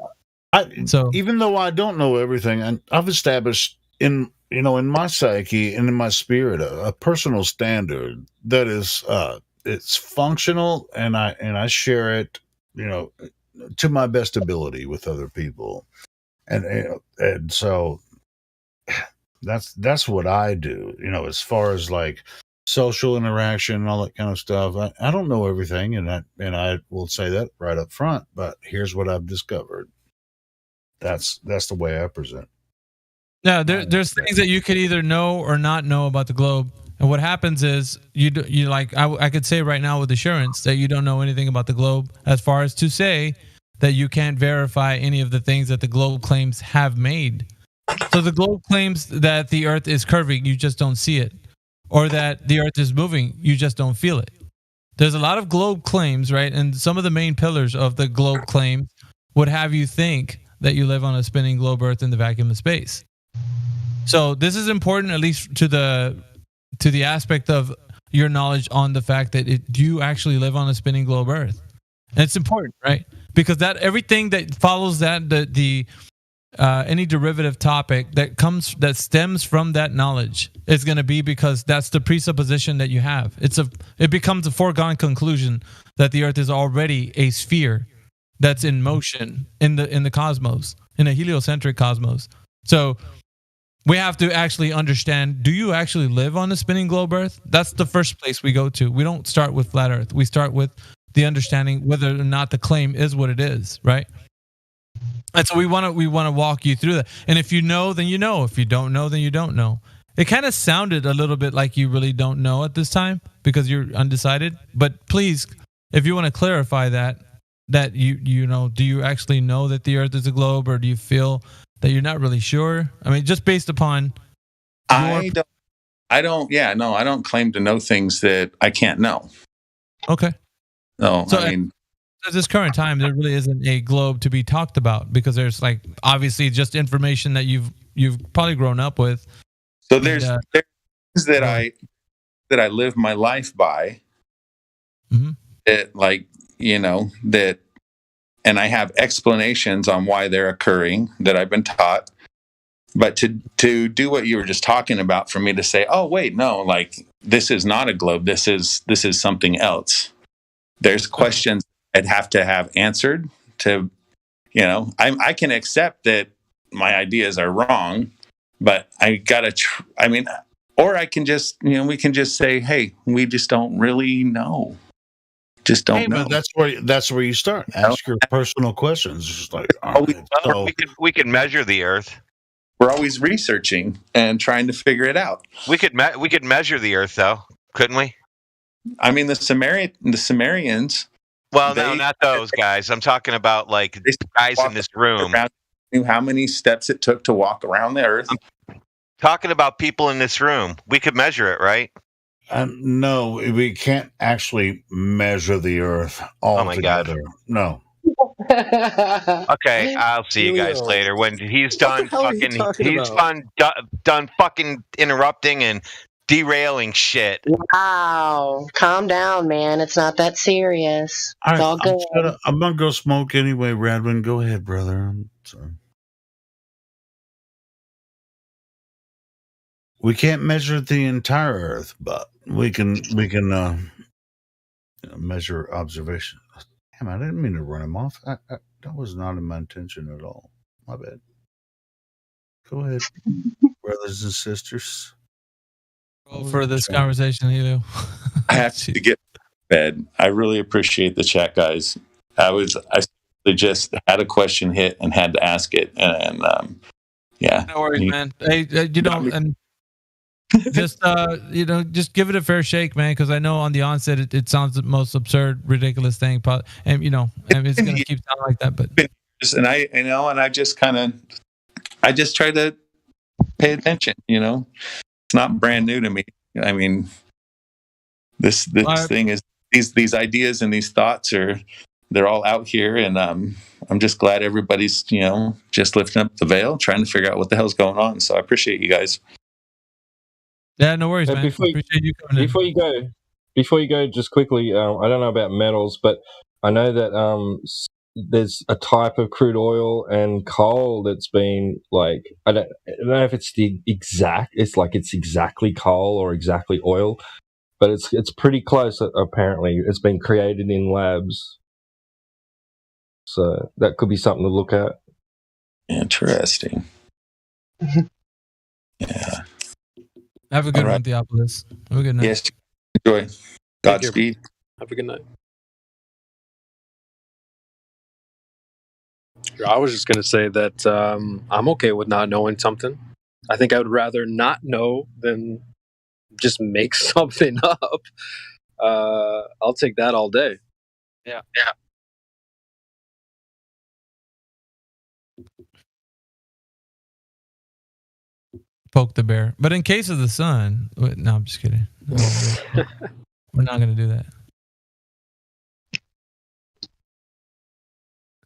So even though I don't know everything, I've established in my psyche and in my spirit a personal standard that is it's functional, and I share it, to my best ability with other people, and so that's what I do. As far as like social interaction and all that kind of stuff, I don't know everything, and I will say that right up front. But here's what I've discovered. That's the way I present. Yeah, there's things that you could either know or not know about the globe, and what happens is you like I could say right now with assurance that you don't know anything about the globe, as far as to say that you can't verify any of the things that the globe claims have made. So the globe claims that the Earth is curving, you just don't see it, or that the Earth is moving, you just don't feel it. There's a lot of globe claims, right? And some of the main pillars of the globe claim would have you think that you live on a spinning globe Earth in the vacuum of space. So this is important, at least to the aspect of your knowledge on the fact that do you actually live on a spinning globe Earth? And it's important, right? Because that everything that follows that, the any derivative topic that stems from that knowledge is going to be because that's the presupposition that you have. It becomes a foregone conclusion that the Earth is already a sphere that's in motion in the cosmos, in a heliocentric cosmos. So we have to actually understand, do you actually live on a spinning globe Earth? That's the first place we go to. We don't start with flat Earth. We start with the understanding whether or not the claim is what it is, right? And so we want to walk you through that. And if you know, then you know. If you don't know, then you don't know. It kind of sounded a little bit like you really don't know at this time because you're undecided. But please, if you want to clarify that you know, do you actually know that the Earth is a globe, or do you feel that you're not really sure? I mean, just based upon I don't claim to know things that I can't know. Okay. No, so I mean, at this current time, there really isn't a globe to be talked about, because there's like obviously just information that you've probably grown up with. So there's things that I live my life by. Mm-hmm. That, like, that, and I have explanations on why they're occurring that I've been taught. But to do what you were just talking about, for me to say, oh wait, no, like this is not a globe. This is something else. There's questions I'd have to have answered to, I can accept that my ideas are wrong, but I gotta, or I can just, we can just say, hey, we just don't really know. Just don't know. But that's where you start. Ask your personal questions. Just like, we can measure the Earth. We're always researching and trying to figure it out. We could measure the Earth, though, couldn't we? I mean, the Sumerians. Well, no, not those guys. I'm talking about like guys in this room. Knew how many steps it took to walk around the Earth. I'm talking about people in this room. We could measure it, right? No, we can't actually measure the Earth all together. God. No. Okay, I'll see you guys later when he's done done fucking interrupting and derailing shit. Wow, calm down, man. It's not that serious. All it's right, all good. I'm gonna go smoke anyway, Radwin. Go ahead, brother. I'm sorry. we can't measure the entire Earth, but we can measure observation. Damn, I didn't mean to run him off. That was not in my intention at all. My bad. Go ahead, brothers and sisters. For this conversation, Helio. I have to get to bed. I really appreciate the chat, guys. I just had a question hit and had to ask it, and yeah. No worries, man. Hey, and just just give it a fair shake, man, because I know on the onset it sounds the most absurd, ridiculous thing, and and it's gonna keep sounding like that. But and I just try to pay attention. It's not brand new to me. I mean, this thing is these ideas and these thoughts they're all out here, and I'm just glad everybody's just lifting up the veil, trying to figure out what the hell's going on. So I appreciate you guys. Yeah, no worries, man. Appreciate you coming in. Before you go, just quickly, I don't know about metals, but I know that there's a type of crude oil and coal that's been like, I don't know if it's it's exactly coal or exactly oil, but it's pretty close. Apparently, it's been created in labs, so that could be something to look at. Interesting. Yeah. Have a good one, Theopolis. Have a good night. Yes. Enjoy. Godspeed. Have a good night. I was just going to say that I'm okay with not knowing something. I think I would rather not know than just make something up. I'll take that all day. Yeah. Poke the bear. But in case of the sun, no, I'm just kidding. We're not going to do that.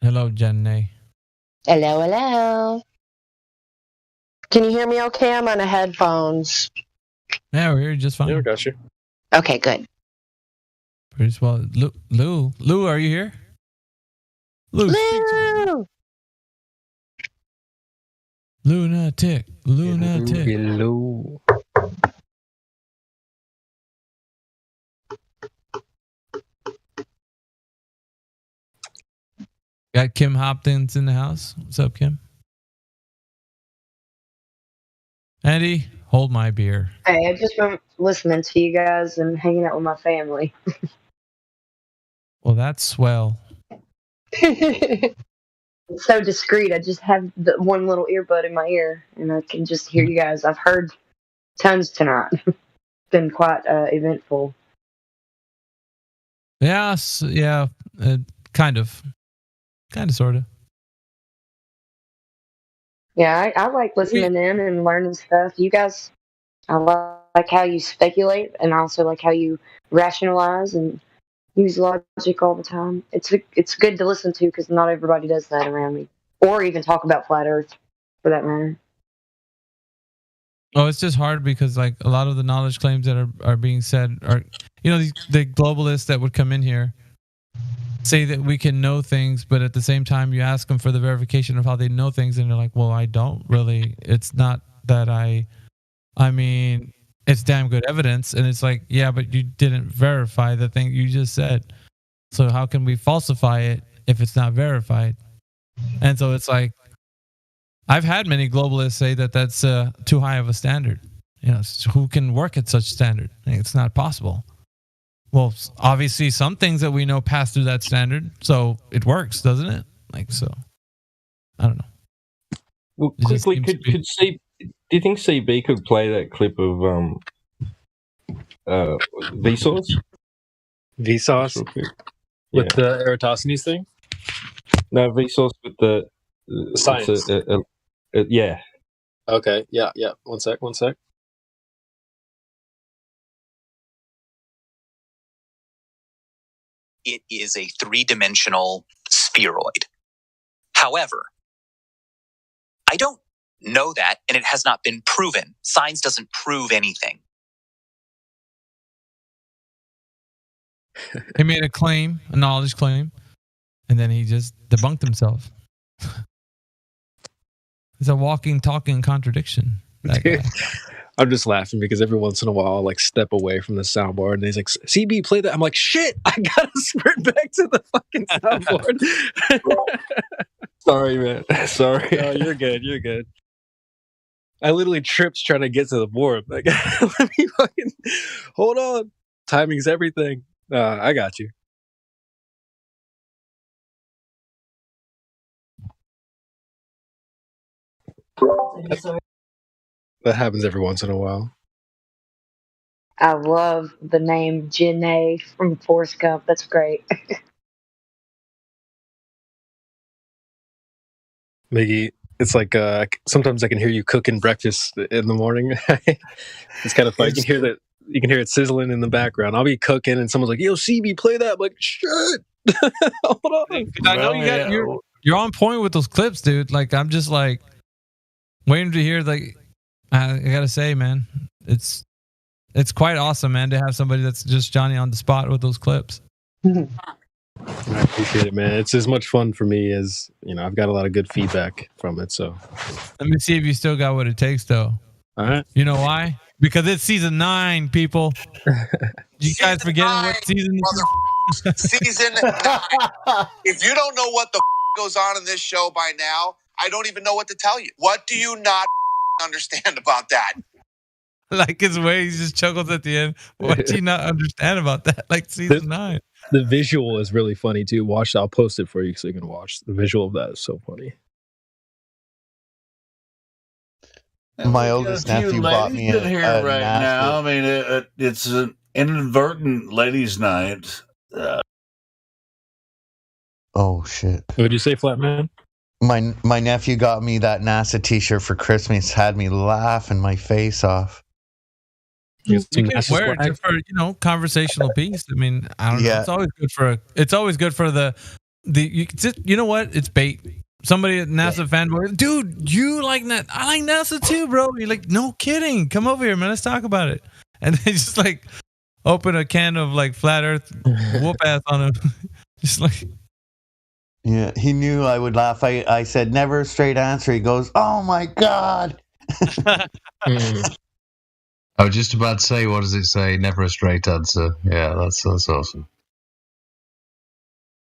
Hello, Jenny. Hello. Can you hear me okay? I'm on the headphones. Yeah, we're here just fine. Yeah, I got you. Okay, good. Pretty well. Lou, are you here? Lou. Lunatic. Hello. Got Kim Hopkins in the house. What's up, Kim? Andy, hold my beer. Hey, I've just been listening to you guys and hanging out with my family. Well, that's swell. It's so discreet. I just have the one little earbud in my ear, and I can just hear you guys. I've heard tons tonight. It's been quite eventful. Yes, yeah, kind of, sort of. Yeah, I like listening in and learning stuff. You guys, I like how you speculate, and I also like how you rationalize and use logic all the time. It's good to listen to because not everybody does that around me, or even talk about flat Earth, for that matter. Oh, it's just hard because like a lot of the knowledge claims that are being said are, the globalists that would come in here say that we can know things, but at the same time you ask them for the verification of how they know things, and they're like, well, I don't really. It's not that I mean, it's damn good evidence. And it's like, yeah, but you didn't verify the thing you just said. So how can we falsify it if it's not verified? And so it's like, I've had many globalists say that that's too high of a standard. Who can work at such standard? It's not possible. Well, obviously some things that we know pass through that standard, so it works, doesn't it? Like, so I don't know. Well, quickly, do you think CB could play that clip of Vsauce? Vsauce? With the Eratosthenes thing? No, Vsauce with the science. Yeah. Okay, yeah. One sec. It is a three-dimensional spheroid. However, I don't know that, and it has not been proven. Science doesn't prove anything. He made a claim, a knowledge claim, and then he just debunked himself. It's a walking, talking contradiction. I'm just laughing because every once in a while I'll like step away from the soundboard and he's like, CB, play that. I'm like, shit, I gotta sprint back to the fucking soundboard. Sorry, man. Sorry. No, you're good. You're good. I literally tripped trying to get to the board. Like, let me fucking hold on. Timing's everything. I got you. That happens every once in a while. I love the name Janae from Forrest Gump. That's great. Miggy, it's like sometimes I can hear you cooking breakfast in the morning. It's kind of funny. You can hear it sizzling in the background. I'll be cooking and someone's like, "Yo, CB, play that." I'm like, shit. Hold on. I know you're on point with those clips, dude. Like I'm just like waiting to hear. Like I gotta say, man, it's quite awesome, man, to have somebody that's just Johnny on the spot with those clips. I appreciate it, man. It's as much fun for me as, I've got a lot of good feedback from it. So let me see if you still got what it takes, though. All right. You know why? Because it's season 9, people. You guys forgetting what season is? Season 9. If you don't know what the goes on in this show by now, I don't even know what to tell you. What do you not understand about that? Like his way, he just chuckles at the end. What do you not understand about that? Like season 9. The visual is really funny too. I'll post it for you so you can watch. The visual of that is so funny. My oldest nephew bought me a here right now. I mean, it's an inadvertent ladies' night. Oh shit! What did you say, Flatman? My nephew got me that NASA T-shirt for Christmas. Had me laughing my face off. You can wear it just for conversational piece. I mean, I don't know. It's always good for the you know what? It's bait. Somebody at NASA fanboy, dude, you like that? I like NASA too, bro. You're like, no kidding. Come over here, man. Let's talk about it. And they just like open a can of like flat Earth, whoop ass on him. Just like. Yeah, he knew I would laugh. I said, never a straight answer. He goes, oh my God. I was just about to say, what does it say? Never a straight answer. Yeah, that's awesome.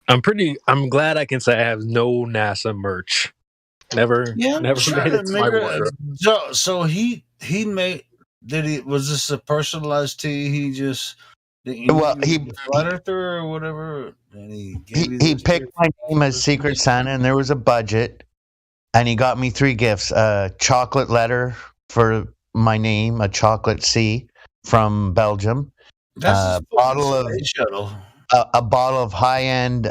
I'm glad I can say I have no NASA merch. Never made it to my wardrobe. So he made. Was this a personalized tee? He just. He flat earther or whatever. And he picked my name as Secret Santa, and there was a budget, and he got me 3 gifts: a chocolate letter for my name, a chocolate C from Belgium, a bottle of high-end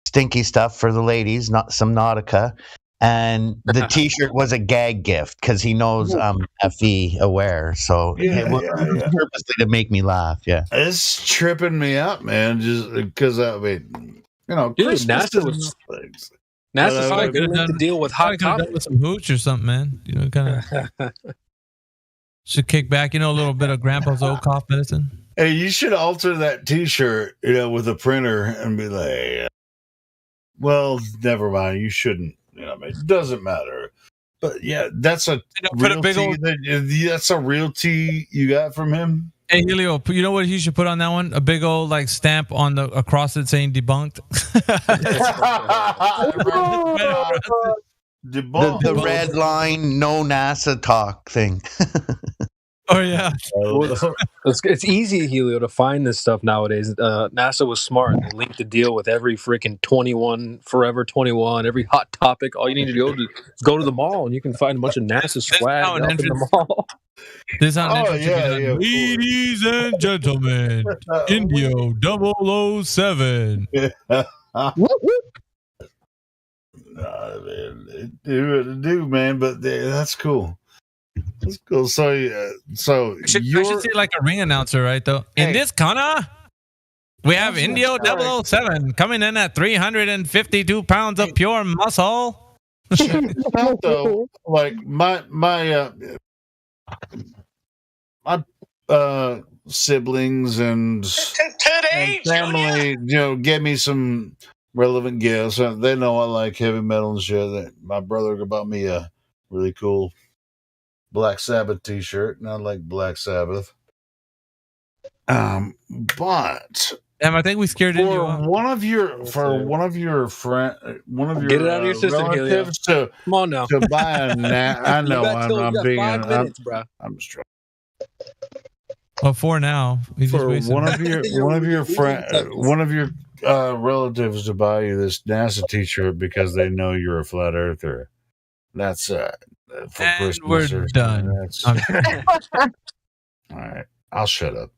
stinky stuff for the ladies, not some Nautica, and the T-shirt was a gag gift because he knows I'm FE aware, so it was purposely to make me laugh. Yeah, it's tripping me out, man. Just because dude, NASA's not good enough to deal with hot topics. With some hooch or something, man. Kind of should kick back. A little bit of Grandpa's old cough medicine. Hey, you should alter that T-shirt, with a printer and be like, well, never mind. You shouldn't. It doesn't matter. But yeah, that's a real tee. That's a real tee you got from him. Hey, Helio, you know what he should put on that one? A big old stamp on across it saying debunked. The red line, no NASA talk thing. Oh yeah, it's easy, Helio, to find this stuff nowadays. NASA was smart; they linked the deal with every freaking 21, Forever 21, every hot topic. All you need to do is go to the mall, and you can find a bunch of NASA swag out in the mall. This is how ladies and gentlemen, Indio 007. Man, but that's cool. That's cool. So I should say like a ring announcer, right? Though in this corner, we have Indio 007 coming in at 352 pounds of pure muscle. So, like my siblings and family, give me some relevant gifts. They know I like heavy metal and shit. My brother bought me a really cool Black Sabbath T-shirt, and I like Black Sabbath. But I think we scared you off. one of your Get it out of your system, relatives to come on now to buy a I know I'm being 5 minutes, bro. I'm just trying. Well, 4 now. For one of your relatives to buy you this NASA T-shirt because they know you're a flat earther. That's for and Christmas. We're done. All right, I'll shut up.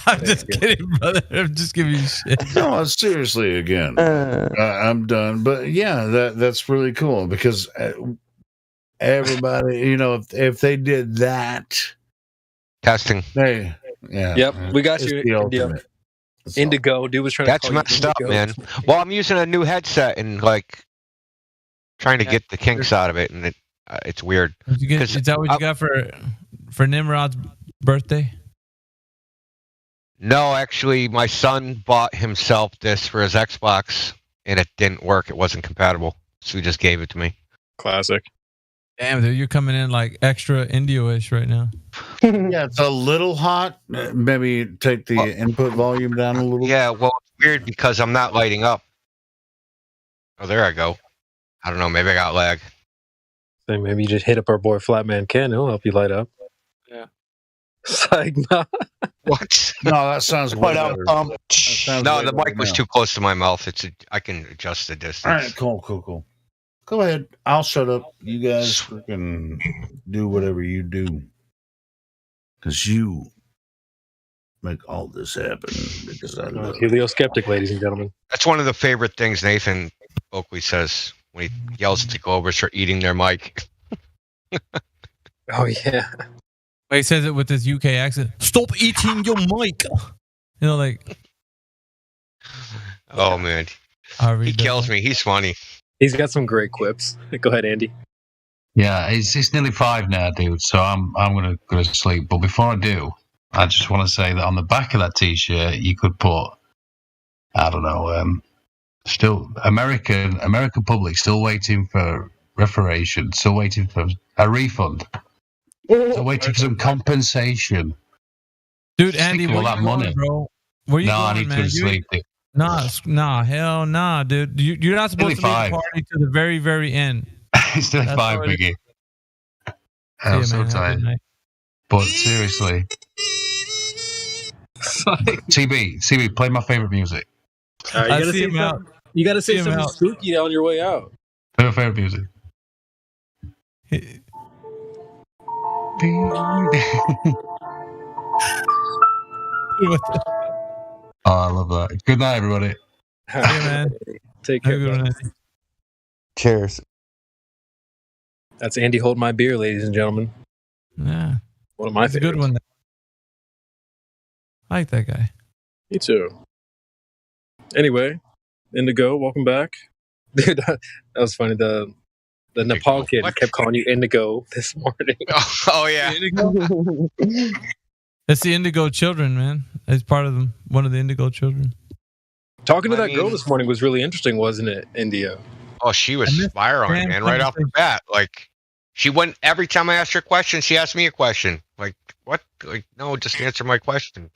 I'm just kidding, brother. I'm just giving you shit. No, seriously. Again, I'm done. But yeah, that's really cool because everybody, if they did that. Testing. Hey, yeah. Yep, we got it's you. The ultimate. Indigo. Dude was trying That's to call messed you up, Indigo. man. Well, I'm using a new headset and trying to get the kinks out of it, and it's weird. Is that what you got for Nimrod's birthday? No, actually, my son bought himself this for his Xbox, and it didn't work. It wasn't compatible, so he just gave it to me. Classic. Damn, dude, you're coming in like extra Indio-ish right now. Yeah, it's a little hot. Maybe take the input volume down a little. Yeah, well, it's weird because I'm not lighting up. Oh, there I go. I don't know. Maybe I got lag. So maybe you just hit up our boy Flatman Ken. He'll help you light up. Yeah. It's like, no. What? No, that sounds way better. No, the mic was too close to my mouth. I can adjust the distance. All right, cool. Go ahead. I'll shut up. You guys freaking do whatever you do. Because you make all this happen. Because I love Helio Skeptic, ladies and gentlemen. That's one of the favorite things Nathan Oakley says when he yells at the Globers for eating their mic. Oh, yeah. He says it with his UK accent. Stop eating your mic. Oh, man. He kills me. He's funny. He's got some great quips. Go ahead, Andy. Yeah, it's nearly 5 now, dude. So I'm gonna go to sleep. But before I do, I just want to say that on the back of that T-shirt, you could put, I don't know, still American public still waiting for reparation, still waiting for a refund, still waiting for some compensation. Dude, Andy, all that money, bro. Where you going, I need man? to go to sleep. Nah, hell nah, dude. You're not supposed to leave the party to the very, very end. It's still 5, Biggie. I'm so tired. But seriously. CB, play my favorite music. You gotta say something spooky on your way out. Play my favorite music. Oh, I love that. Good night, everybody. Hey, man. Take care. Cheers. That's Andy Hold My Beer, ladies and gentlemen. Yeah. One of my favorites. A good one. I like that guy. Me too. Anyway, Indigo, welcome back. Dude, that was funny. The Nepal kid kept calling you Indigo this morning. Oh yeah. That's the Indigo children, man. It's part of them. One of the Indigo children. Talking to that girl this morning was really interesting, wasn't it, India? Oh, she was spiraling, man, right off the bat. Like, she went, every time I asked her a question, she asked me a question. Like, what? Like, no, just answer my question.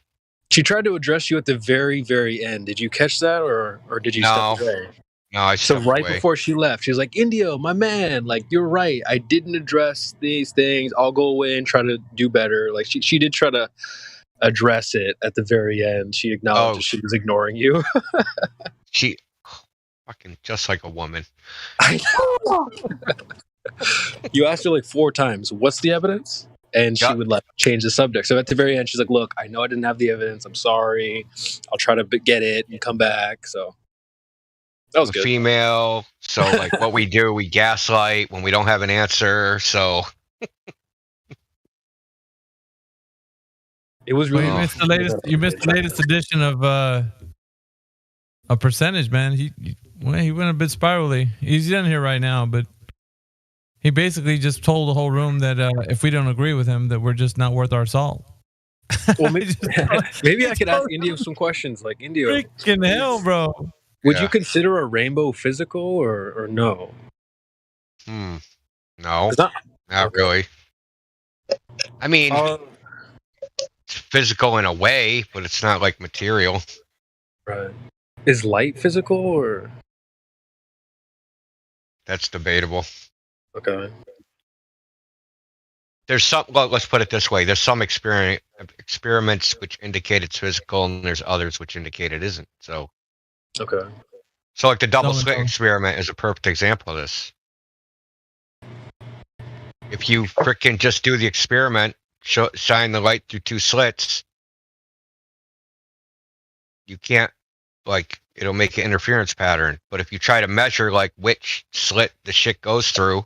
She tried to address you at the very, very end. Did you catch that, or did you step away? No, I stepped So right away. before she left, she was like, Indio, my man, like, you're right. I didn't address these things. I'll go away and try to do better. Like, she did try to address it at the very end. She acknowledged that she was ignoring you. She, fucking just like a woman. I know. You asked her like 4 times, what's the evidence? And she would like change the subject. So at the very end, she's like, look, I know I didn't have the evidence. I'm sorry. I'll try to get it and come back. So that was good. Female. So like what we do, we gaslight when we don't have an answer. So it was really. Well, you missed the latest edition of a percentage, man. He went a bit spirally. He's in here right now, but he basically just told the whole room that if we don't agree with him, that we're just not worth our salt. Well, maybe I could ask Indio some questions. Like, Indio, freaking hell, bro. Would you consider a rainbow physical or no? No, not really. I mean, it's physical in a way, but it's not like material. Right. Is light physical or? That's debatable. Okay. There's some. Well, let's put it this way: there's some experiments which indicate it's physical, and there's others which indicate it isn't. So. Okay. So, like the double slit experiment is a perfect example of this. If you frickin' just do the experiment, shine the light through 2 slits, you can't, like, it'll make an interference pattern. But if you try to measure, like, which slit the shit goes through,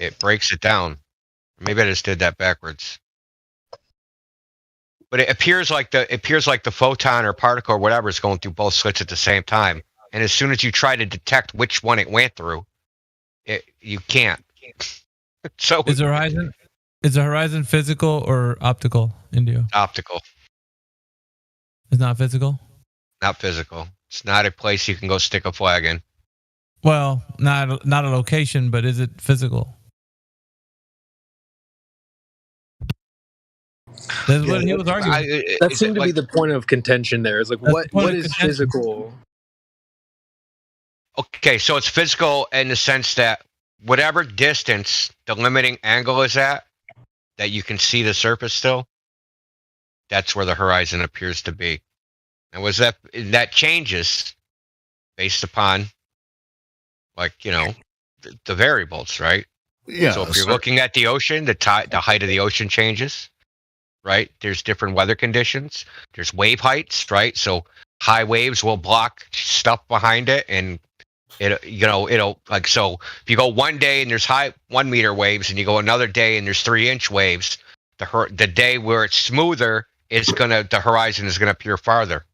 it breaks it down. Maybe I just did that backwards. But it appears like the photon or particle or whatever is going through both slits at the same time. And as soon as you try to detect which one it went through, you can't. So is the horizon physical or optical, Indio? Optical. It's not physical? Not physical. It's not a place you can go stick a flag in. Well, not a location, but is it physical? That's what he was arguing. That seemed to be the point of contention there. It's like, what is physical? Okay, so it's physical in the sense that whatever distance the limiting angle is at, that you can see the surface still, that's where the horizon appears to be. And that changes based upon, like, the variables, right? Yeah. So if you're looking at the ocean, the height of the ocean changes, right? There's different weather conditions. There's wave heights, right? So high waves will block stuff behind it, and it'll like, so if you go one day and there's high 1 meter waves, and you go another day and there's 3-inch waves, the day where it's smoother the horizon is gonna appear farther.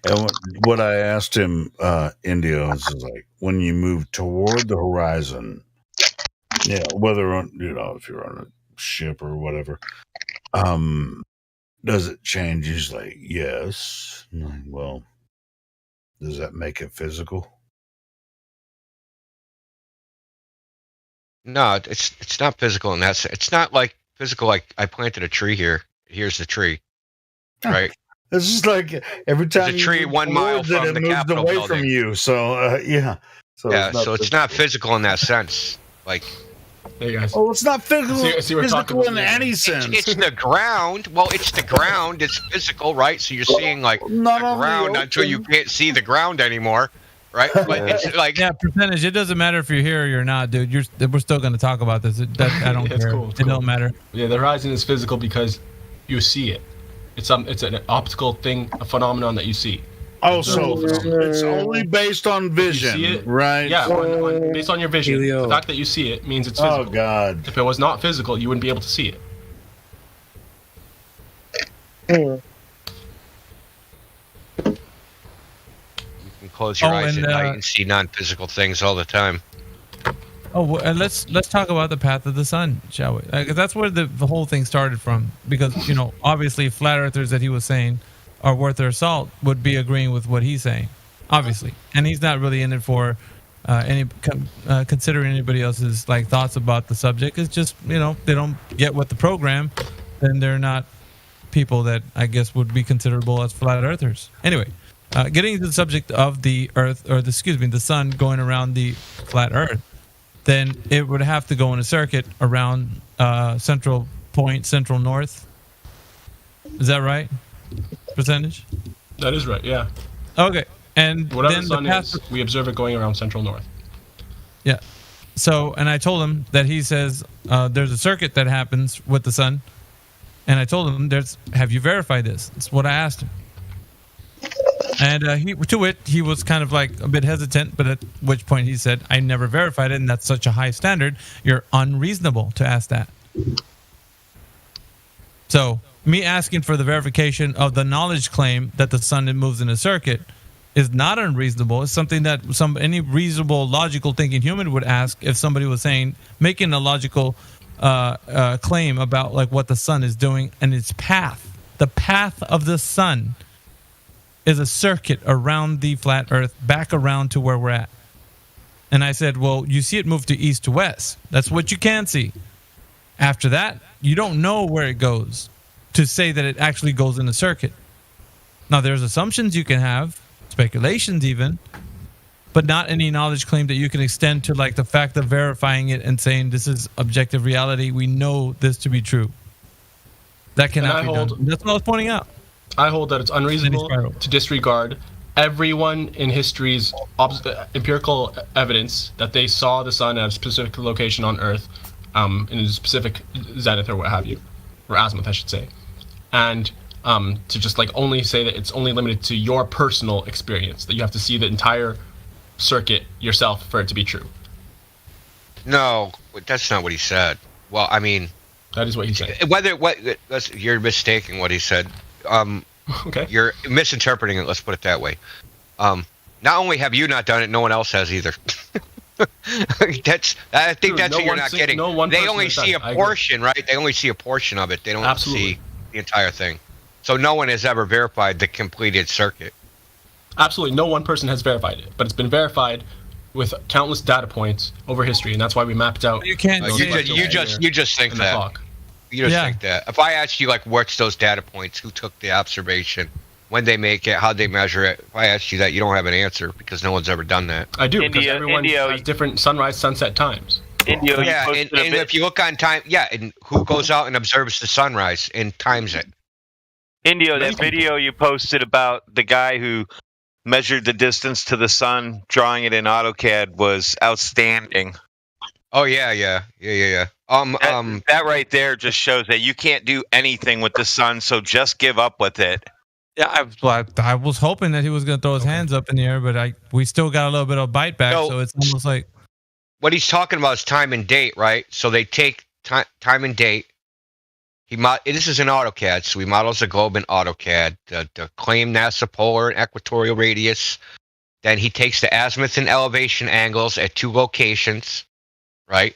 And what I asked him, Indio, is like, when you move toward the horizon, whether on, if you're on a ship or whatever, does it change? He's like, yes. I'm like, well, does that make it physical? No, it's not physical in that sense. It's not like physical, like I planted a tree here. Here's the tree, right? It's just like every time there's a tree 1 mile from it the moves Capitol away building. from you. So yeah. So it's not physical in that sense. Like, hey guys. Oh, it's not physical. See, we're physical in any sense. It's the ground. Well, it's the ground. It's physical, right? So you're seeing like the ground until you can't see the ground anymore, right? But it's like percentage. It doesn't matter if you're here or you're not, dude. We're still going to talk about this. I don't care. Cool, it don't matter. Yeah, the horizon is physical because you see it. It's an optical thing, a phenomenon that you see. Oh, so it's only based on vision, you see it, right? Yeah, based on your vision. The fact that you see it means it's physical. Oh, God. If it was not physical, you wouldn't be able to see it. You can close your eyes at night and see non-physical things all the time. Oh, and let's talk about the path of the sun, shall we? Because that's where the whole thing started from. Because obviously, flat earthers that he was saying are worth their salt would be agreeing with what he's saying, obviously, and he's not really in it for considering anybody else's like thoughts about the subject. It's just they don't get what the program, then they're not people that I guess would be considerable as flat earthers. Anyway, getting to the subject of the Earth the sun going around the flat Earth. Then it would have to go in a circuit around central point, central north. Is that right? Percentage? That is right, yeah. Okay. And whatever then the sun is, we observe it going around central north. Yeah. So, and I told him that he says there's a circuit that happens with the sun. And I told him, have you verified this? That's what I asked him. And he was kind of like a bit hesitant, but at which point he said, I never verified it, and that's such a high standard. You're unreasonable to ask that. So me asking for the verification of the knowledge claim that the sun moves in a circuit is not unreasonable. It's something that any reasonable, logical thinking human would ask if somebody was making a logical claim about like what the sun is doing and its path. The path of the sun is a circuit around the flat Earth, back around to where we're at. And I said, well, you see it move to east to west. That's what you can see. After that, you don't know where it goes to say that it actually goes in the circuit. Now, there's assumptions you can have, speculations even, but not any knowledge claim that you can extend to like the fact of verifying it and saying this is objective reality. We know this to be true. That cannot be done. That's what I was pointing out. I hold that it's unreasonable to disregard everyone in history's empirical evidence that they saw the sun at a specific location on Earth, in a specific zenith or what have you, or azimuth, I should say, and to just like only say that it's only limited to your personal experience, that you have to see the entire circuit yourself for it to be true. No, that's not what he said. Well, I mean, that is what he said. You're mistaking what he said. Okay. You're misinterpreting it. Let's put it that way. Not only have you not done it, no one else has either. I think that's what you're not getting. They only see a portion, right? They only see a portion of it. They don't see the entire thing. So no one has ever verified the completed circuit. Absolutely, no one person has verified it, but it's been verified with countless data points over history, and that's why we mapped out. You can't. You just think that. You just think that. If I asked you, like, what's those data points? Who took the observation? When they make it? How'd they measure it? If I asked you that, you don't have an answer because no one's ever done that. I do, because everyone has different sunrise, sunset times. And if you look on time, and who goes out and observes the sunrise and times it? Indio, that video you posted about the guy who measured the distance to the sun, drawing it in AutoCAD, was outstanding. Oh yeah. That right there just shows that you can't do anything with the sun, so just give up with it. Yeah, I was hoping that he was going to throw his hands up in the air, but we still got a little bit of bite back, so it's almost like what he's talking about is time and date, right? So they take time and date. This is in AutoCAD, so he models the globe in AutoCAD, the claimed NASA polar and equatorial radius. Then he takes the azimuth and elevation angles at two locations, right?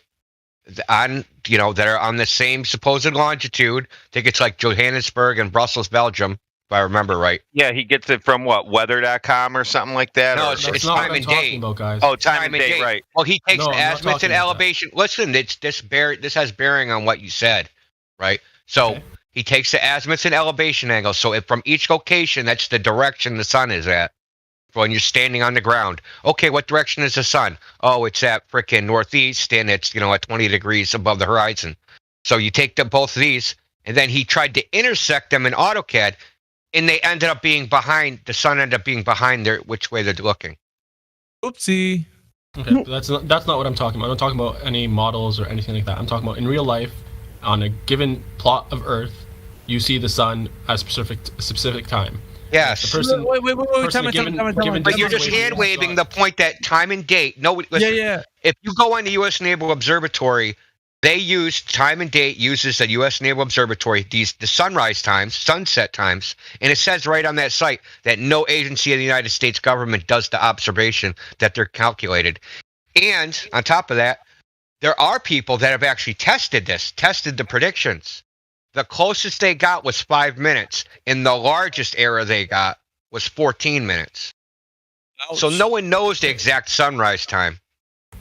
That are on the same supposed longitude. I think it's like Johannesburg and Brussels, Belgium, if I remember right. Yeah, he gets it from what, weather.com or something like that? No, it's time and date. Oh, time and date, right. Well, he takes the azimuth and elevation. Listen, this has bearing on what you said, right? So he takes the azimuth and elevation angle. So from each location, that's the direction the sun is at. When you're standing on the ground, okay, what direction is the sun? Oh, it's at frickin' northeast, and it's at 20 degrees above the horizon. So you take both of these, and then he tried to intersect them in AutoCAD, and they ended up being behind. The sun ended up being behind which way they're looking. Oopsie. Okay, that's not what I'm talking about. I'm not talking about any models or anything like that. I'm talking about in real life, on a given plot of Earth, you see the sun at a specific time. Yes. The person, wait. But you're just hand waving the point that time and date. No, listen. Yeah. If you go on the U.S. Naval Observatory, they use time and date. Uses the U.S. Naval Observatory the sunrise times, sunset times, and it says right on that site that no agency of the United States government does the observation that they're calculated. And on top of that, there are people that have actually tested the predictions. The closest they got was 5 minutes, and the largest error they got was 14 minutes. Ouch. So no one knows the exact sunrise time.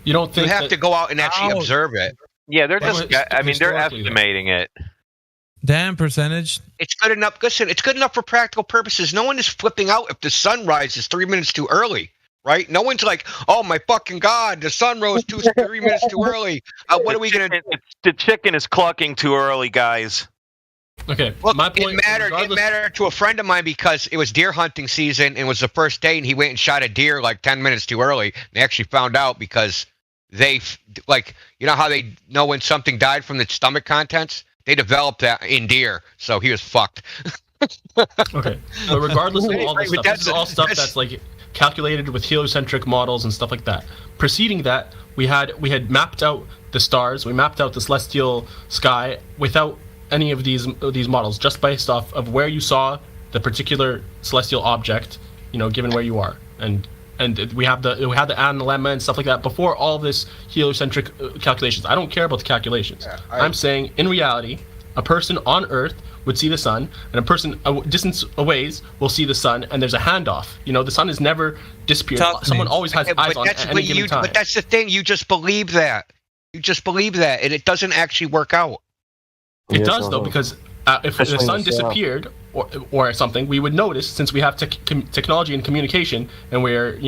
You don't think you have to go out and actually observe it? Yeah, they're they're estimating it. Damn percentage. It's good enough. Listen, it's good enough for practical purposes. No one is flipping out if the sunrise is 3 minutes too early, right? No one's like, "Oh my fucking god, the sun rose 3 minutes too early." What are we gonna do? The chicken is clucking too early, guys. Okay, well, my point. It mattered to a friend of mine because it was deer hunting season and it was the first day, and he went and shot a deer like 10 minutes too early. They actually found out because they how they know when something died from the stomach contents. They developed that in deer, so he was fucked. Okay, but regardless of all this stuff, this is all stuff that's like calculated with heliocentric models and stuff like that. Preceding that, we had mapped out the stars, we mapped out the celestial sky without any of these models, just based off of where you saw the particular celestial object, given where you are, and we had the analemma and stuff like that before all this heliocentric calculations. I don't care about the calculations. I'm saying in reality, a person on Earth would see the sun, and a person a distance away will see the sun, and there's a handoff. The sun is never disappeared. Someone always has eyes on at any given time. But that's the thing. You just believe that. You just believe that, and it doesn't actually work out. It does, though, because if the sun disappeared or something, we would notice, since we have technology and communication, and we're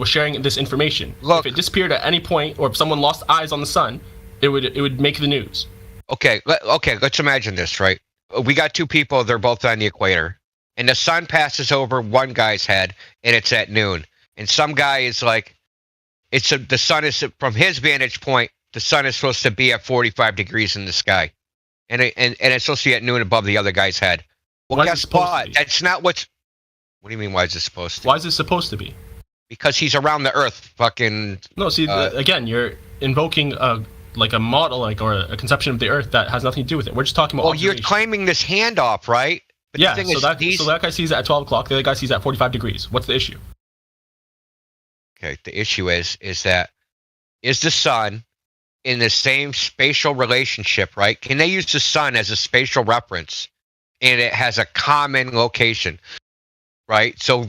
sharing this information. Look, if it disappeared at any point, or if someone lost eyes on the sun, it would make the news. Okay, let's imagine this, right? We got two people, they're both on the equator, and the sun passes over one guy's head, and it's at noon. And some guy is like, the sun is, from his vantage point, the sun is supposed to be at 45 degrees in the sky. And it's supposed to be at noon above the other guy's head. Well, guess what? That's not what do you mean, why is it supposed to? Why is it supposed to be? Because he's around the Earth, fucking... No, see, again, you're invoking a model, or a conception of the Earth that has nothing to do with it. We're just talking about you're claiming this handoff, right? But yeah, so that guy sees it at 12 o'clock, the other guy sees it at 45 degrees. What's the issue? Okay, the issue is that, is the sun in the same spatial relationship, right? Can they use the sun as a spatial reference, and it has a common location, right? So,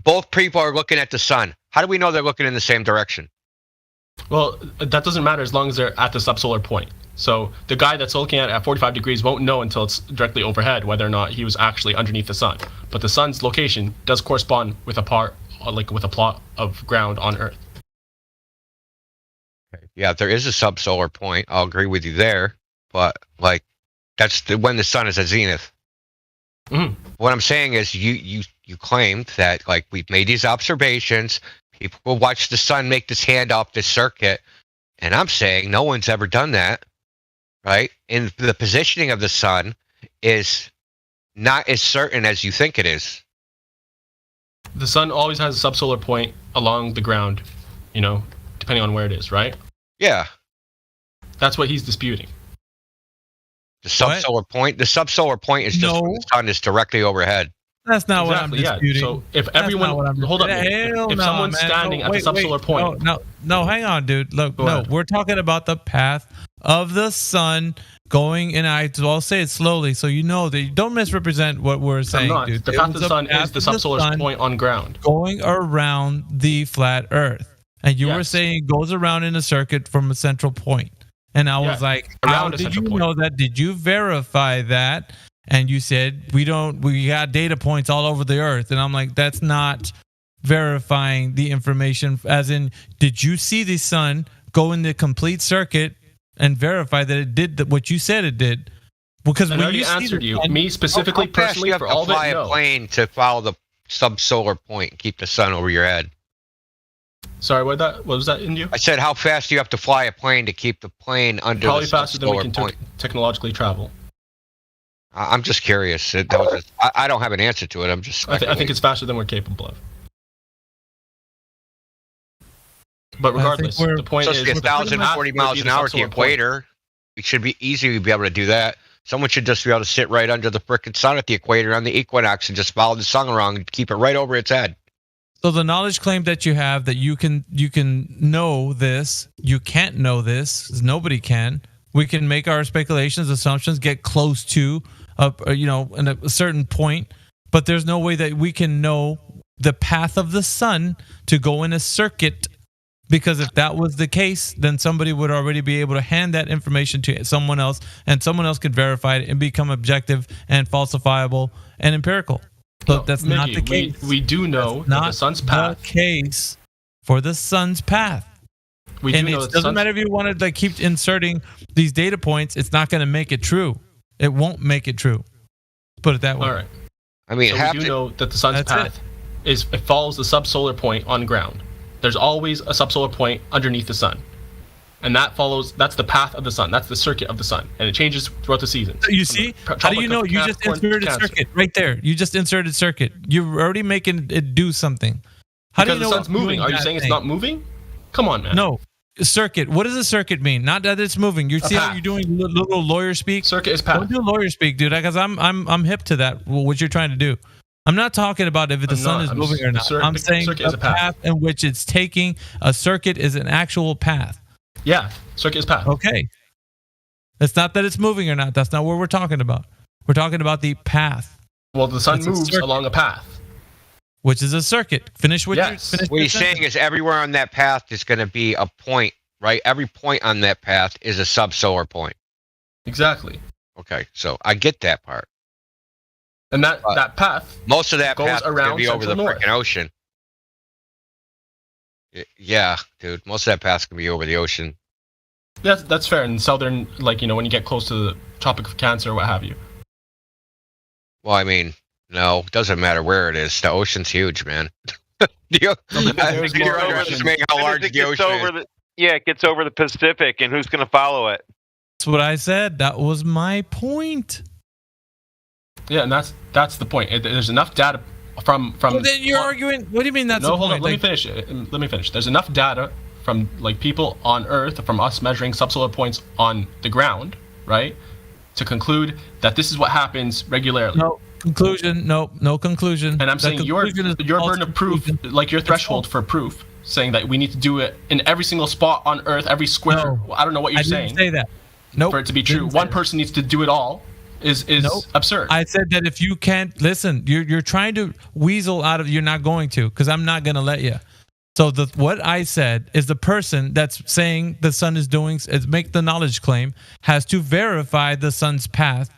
both people are looking at the sun. How do we know they're looking in the same direction? Well, that doesn't matter as long as they're at the subsolar point. So the guy that's looking at 45 degrees won't know until it's directly overhead whether or not he was actually underneath the sun. But the sun's location does correspond with a plot of ground on Earth. Yeah, there is a subsolar point. I'll agree with you there. But, that's when the sun is at zenith. Mm-hmm. What I'm saying is you claimed that, we've made these observations. People will watch the sun make this handoff, this circuit. And I'm saying no one's ever done that, right? And the positioning of the sun is not as certain as you think it is. The sun always has a subsolar point along the ground, depending on where it is, right? Yeah. That's what he's disputing. The subsolar point? The subsolar point is just when the sun is directly overhead. That's not what I'm disputing. So if everyone, hold up, if someone's standing at the subsolar point. No, hang on, dude. Look, we're talking about the path of the sun going, and I'll say it slowly so you know that you don't misrepresent what we're saying, dude. The path of the sun is the subsolar point on ground. Going around the flat Earth. And you were saying it goes around in a circuit from a central point. And I was like, how did you know that? Did you verify that? And you said, we got data points all over the Earth. And I'm like, that's not verifying the information. As in, did you see the sun go in the complete circuit and verify that it did what you said it did? Because I already answered you. Me specifically, personally, for all fly a plane to follow the subsolar point and keep the sun over your head. Sorry, what was that in you? I said, how fast do you have to fly a plane to keep the plane under probably the faster than we can point? Technologically travel. I'm just curious. I don't have an answer to it. I'm just. I think it's faster than we're capable of. But regardless, the point is, 1,040 miles an hour at the equator. We should be easily be able to do that. Someone should just be able to sit right under the frickin' sun at the equator on the equinox and just follow the sun around and keep it right over its head. So the knowledge claim that you have that you can know this, you can't know this, 'cause nobody can. We can make our speculations, assumptions, get close to, in a certain point, but there's no way that we can know the path of the sun to go in a circuit, because if that was the case, then somebody would already be able to hand that information to someone else, and someone else could verify it and become objective and falsifiable and empirical. So that's not the case. We do know that the sun's path. The case for the sun's path. It doesn't matter if you want to keep inserting these data points. It's not going to make it true. It won't make it true. Put it that way. All right. I mean, we do know that the sun's path it follows the subsolar point on ground. There's always a subsolar point underneath the sun, and that's the path of the sun. That's the circuit of the sun, and it changes throughout the season. So you see, how do you know? You just inserted circuit right there. You just inserted circuit. You're already making it do something. How do you know the sun's moving? Are you saying it's not moving? Come on, man. No. Circuit. What does a circuit mean? Not that it's moving. You see how you're doing little lawyer speak? Circuit is path. Don't do lawyer speak, dude, because I'm hip to that, what you're trying to do. I'm not talking about if the sun is moving or not. I'm saying the path in which it's taking. A circuit is an actual path. Yeah, circuit is path. Okay. It's not that it's moving or not. That's not what we're talking about. We're talking about the path. Well, the sun It's a moves circuit. along a path. Which is a circuit. Finish what Yes. you finish. What he's saying is everywhere on that path is going to be a point, right? Every point on that path is a subsolar point. Exactly. Okay, so I get that part. And that path, most of that goes path is going to around be over the Central North. freaking ocean. Yeah, dude. Most of that path's going to be over the ocean. That's fair. In southern, like, you know, when you get close to the Tropic of Cancer or what have you. Well, I mean, no, it doesn't matter where it is. The ocean's huge, man. You're underestimating how large the ocean is. It gets over the Pacific, and who's going to follow it? That's what I said. That was my point. Yeah, and that's the point. There's enough data from. Well, then you're arguing. What do you mean that's no, the hold point? on. Let me finish. There's enough data from like people on Earth, from us measuring subsolar points on the ground, right, to conclude that this is what happens regularly. No conclusion. No conclusion. And I'm saying your burden of proof, like your threshold for proof, saying that we need to do it in every single spot on Earth, every square. I don't know what you're saying. I didn't say that. Nope. For it to be true, one person needs to do it all. Is absurd. I said that if you can't listen, you're trying to weasel out of. You're not going to, because I'm not going to let you. So what I said is the person that's saying the sun is doing is make the knowledge claim has to verify the sun's path,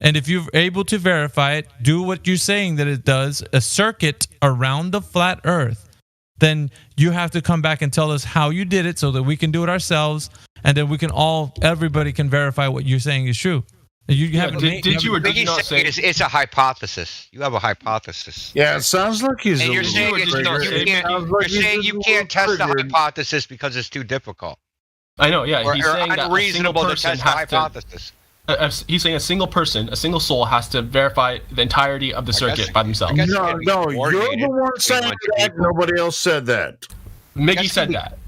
and if you're able to verify it, do what you're saying that it does, a circuit around the flat Earth. Then you have to come back and tell us how you did it, so that we can do it ourselves, and then everybody can verify what you're saying is true. Did you or did you not say it's a hypothesis? You have a hypothesis. Yeah, it sounds like he's. And you're saying you can't test the hypothesis because it's too difficult. I know. Yeah, he's saying that unreasonable to test the hypothesis. He's saying a single person, a single soul, has to verify the entirety of the circuit by themselves. No, you're the one saying that. Nobody else said that. Miggy said that.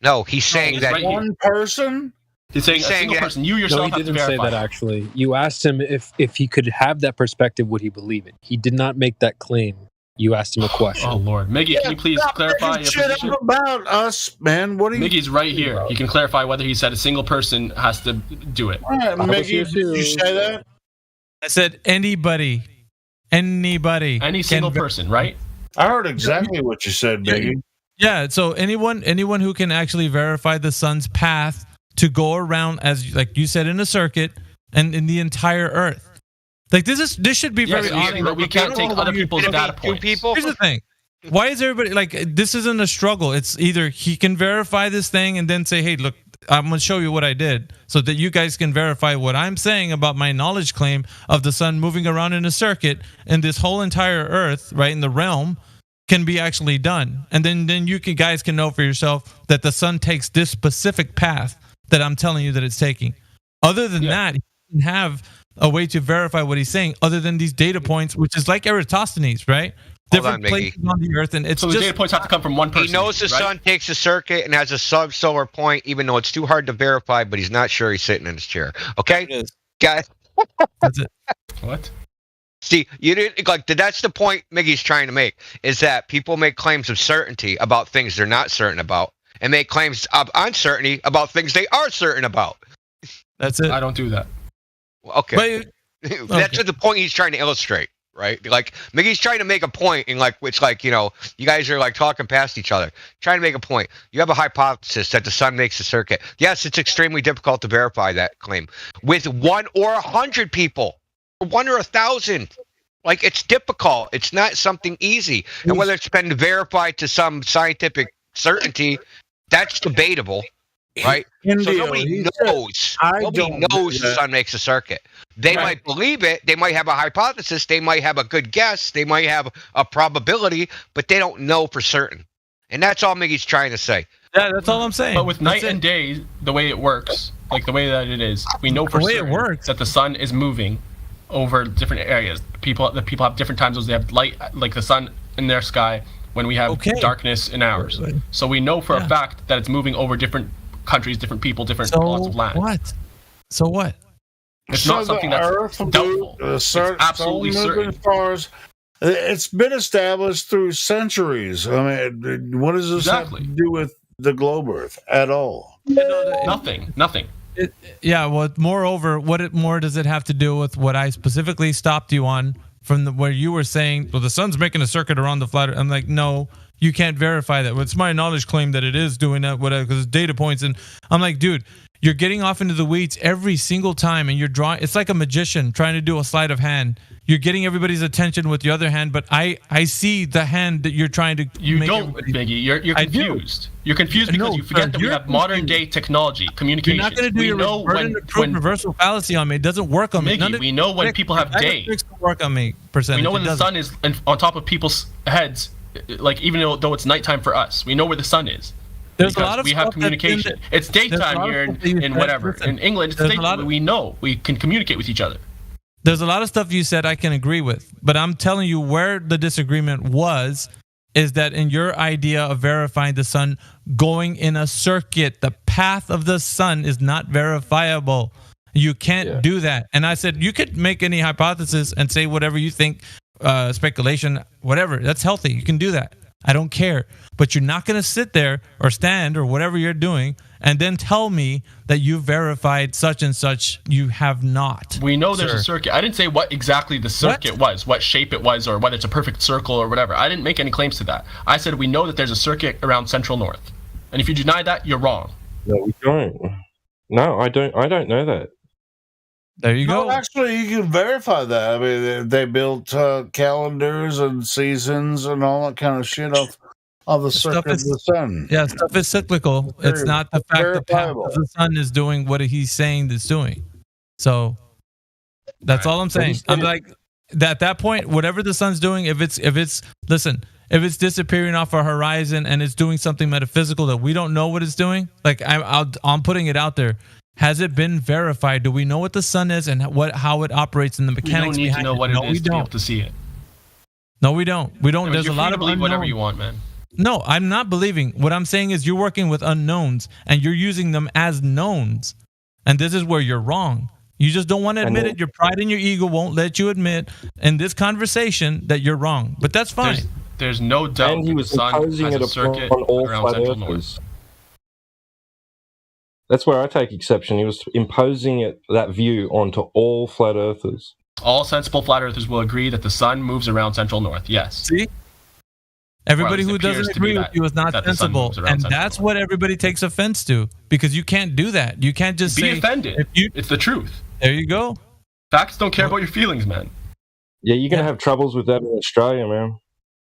No, he's saying that one person. He's saying a single person. You yourself have to verify. He didn't say that, actually. You asked him if he could have that perspective, would he believe it? He did not make that claim. You asked him a question. Oh, Lord. Miggy, can you please clarify your position? About us, man. What are you... Miggy's right here. He can clarify whether he said a single person has to do it. All right, Miggy, did you say that? I said anybody. Any single person, right? I heard exactly what you said, Miggy. Yeah, so anyone who can actually verify the sun's path to go around, as like you said, in a circuit and in the entire Earth. Like this should be very obvious. We can't take other people's data points. Here's the thing. Why is everybody like this? Isn't a struggle. It's either he can verify this thing and then say, "Hey, look, I'm going to show you what I did," so that you guys can verify what I'm saying about my knowledge claim of the sun moving around in a circuit and this whole entire Earth, right, in the realm, can be actually done. And then you guys can know for yourself that the sun takes this specific path that I'm telling you that it's taking. Other than that, he doesn't have a way to verify what he's saying other than these data points, which is like Eratosthenes, right? Different places on the Earth, and it's so the data points have to come from one person. He knows the sun takes a circuit and has a subsolar point, even though it's too hard to verify, but he's not sure he's sitting in his chair. Okay? Guys. That's it. What? See, you didn't like that's the point Miggy's trying to make, is that people make claims of certainty about things they're not certain about, and make claims of uncertainty about things they are certain about. That's it. I don't do that. Okay. That's the point he's trying to illustrate, right? Like Miggy's trying to make a point, and like it's like, you know, you guys are like talking past each other, trying to make a point. You have a hypothesis that the sun makes a circuit. Yes, it's extremely difficult to verify that claim with 1 or 100 people, or 1 or 1,000. Like it's difficult. It's not something easy, and whether it's been verified to some scientific certainty, that's debatable, right? So nobody knows. Nobody knows the sun makes a circuit. They might believe it. They might have a hypothesis. They might have a good guess. They might have a probability, but they don't know for certain. And that's all Miggy's trying to say. Yeah, that's all I'm saying. But with night and day, the way it works, like the way that it is, we know for certain that the sun is moving over different areas. People have different time zones. They have light, like the sun in their sky, when we have darkness in ours. So we know for a fact that it's moving over different countries, different people, different plots of land. So what? It's not something that's doubtful. It's absolutely certain. Stars, it's been established through centuries. I mean, what does this have to do with the globe Earth at all? Nothing. Moreover, what more does it have to do with what I specifically stopped you on from where you were saying, well, the sun's making a circuit around the flat Earth? I'm like, no, you can't verify that. It's my knowledge claim that it is doing that, whatever, because it's data points. And I'm like, dude, you're getting off into the weeds every single time, and you're drawing. It's like a magician trying to do a sleight of hand. You're getting everybody's attention with your other hand, but I see the hand that you're trying to. You don't, Biggie. You're confused. You're confused because you forget that we have modern day technology, communication. You're not going to do your reversal fallacy on me. It doesn't work on me. We know when people have day. Work on me. Percentage. We know when the sun is on top of people's heads, like even though it's nighttime for us. We know where the sun is. There's a lot of we have communication. It's daytime here in whatever. In England, it's daytime. We know we can communicate with each other. There's a lot of stuff you said I can agree with, but I'm telling you where the disagreement was is that in your idea of verifying the sun going in a circuit, the path of the sun is not verifiable. You can't do that. And I said, you could make any hypothesis and say whatever you think, speculation, whatever. That's healthy. You can do that. I don't care. But you're not going to sit there or stand or whatever you're doing and then tell me that you verified such and such. You have not. We know there's a circuit. I didn't say what exactly the circuit was, what shape it was, or whether it's a perfect circle or whatever. I didn't make any claims to that. I said we know that there's a circuit around Central North. And if you deny that, you're wrong. No, we don't. No, I don't know that. There you go. Actually, you can verify that. I mean, they built calendars and seasons and all that kind of shit off the circuit of the sun. Yeah, stuff is cyclical. It's not the fact that the sun is doing what he's saying it's doing. So that's all I'm saying. I'm like, at that point, whatever the sun's doing, if it's disappearing off our horizon and it's doing something metaphysical that we don't know what it's doing, like I'm putting it out there. Has it been verified? Do we know what the sun is and how it operates in the mechanics? We don't need to know what it is to be able to see it. No, we don't. We don't. There's a lot of believe whatever you want, man. No, I'm not believing. What I'm saying is you're working with unknowns and you're using them as knowns. And this is where you're wrong. You just don't want to admit it. Your pride and your ego won't let you admit in this conversation that you're wrong. But that's fine. There's no doubt that the sun has a circuit around Central North. That's where I take exception. He was imposing that view onto all flat earthers. All sensible flat earthers will agree that the sun moves around Central North. Yes. See? Everybody who doesn't agree with you is not sensible. And that's what everybody takes offense to. Because you can't do that. You can't just be offended. It's the truth. There you go. Facts don't care about your feelings, man. Yeah, you're going to have troubles with that in Australia, man.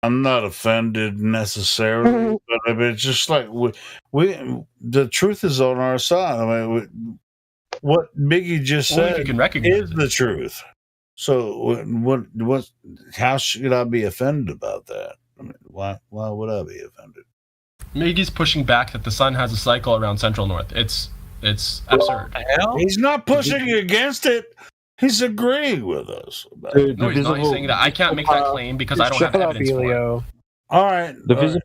I'm not offended necessarily, but I mean, it's just like we the truth is on our side. I mean, what Biggie just said is the truth. So how should I be offended about that? I mean, why would I be offended? Biggie's pushing back that the sun has a cycle around Central North. It's absurd. He's not pushing against it. He's agreeing with us. Dude, no, he's not. He's saying that I can't make that claim because I don't have evidence for it. All right. The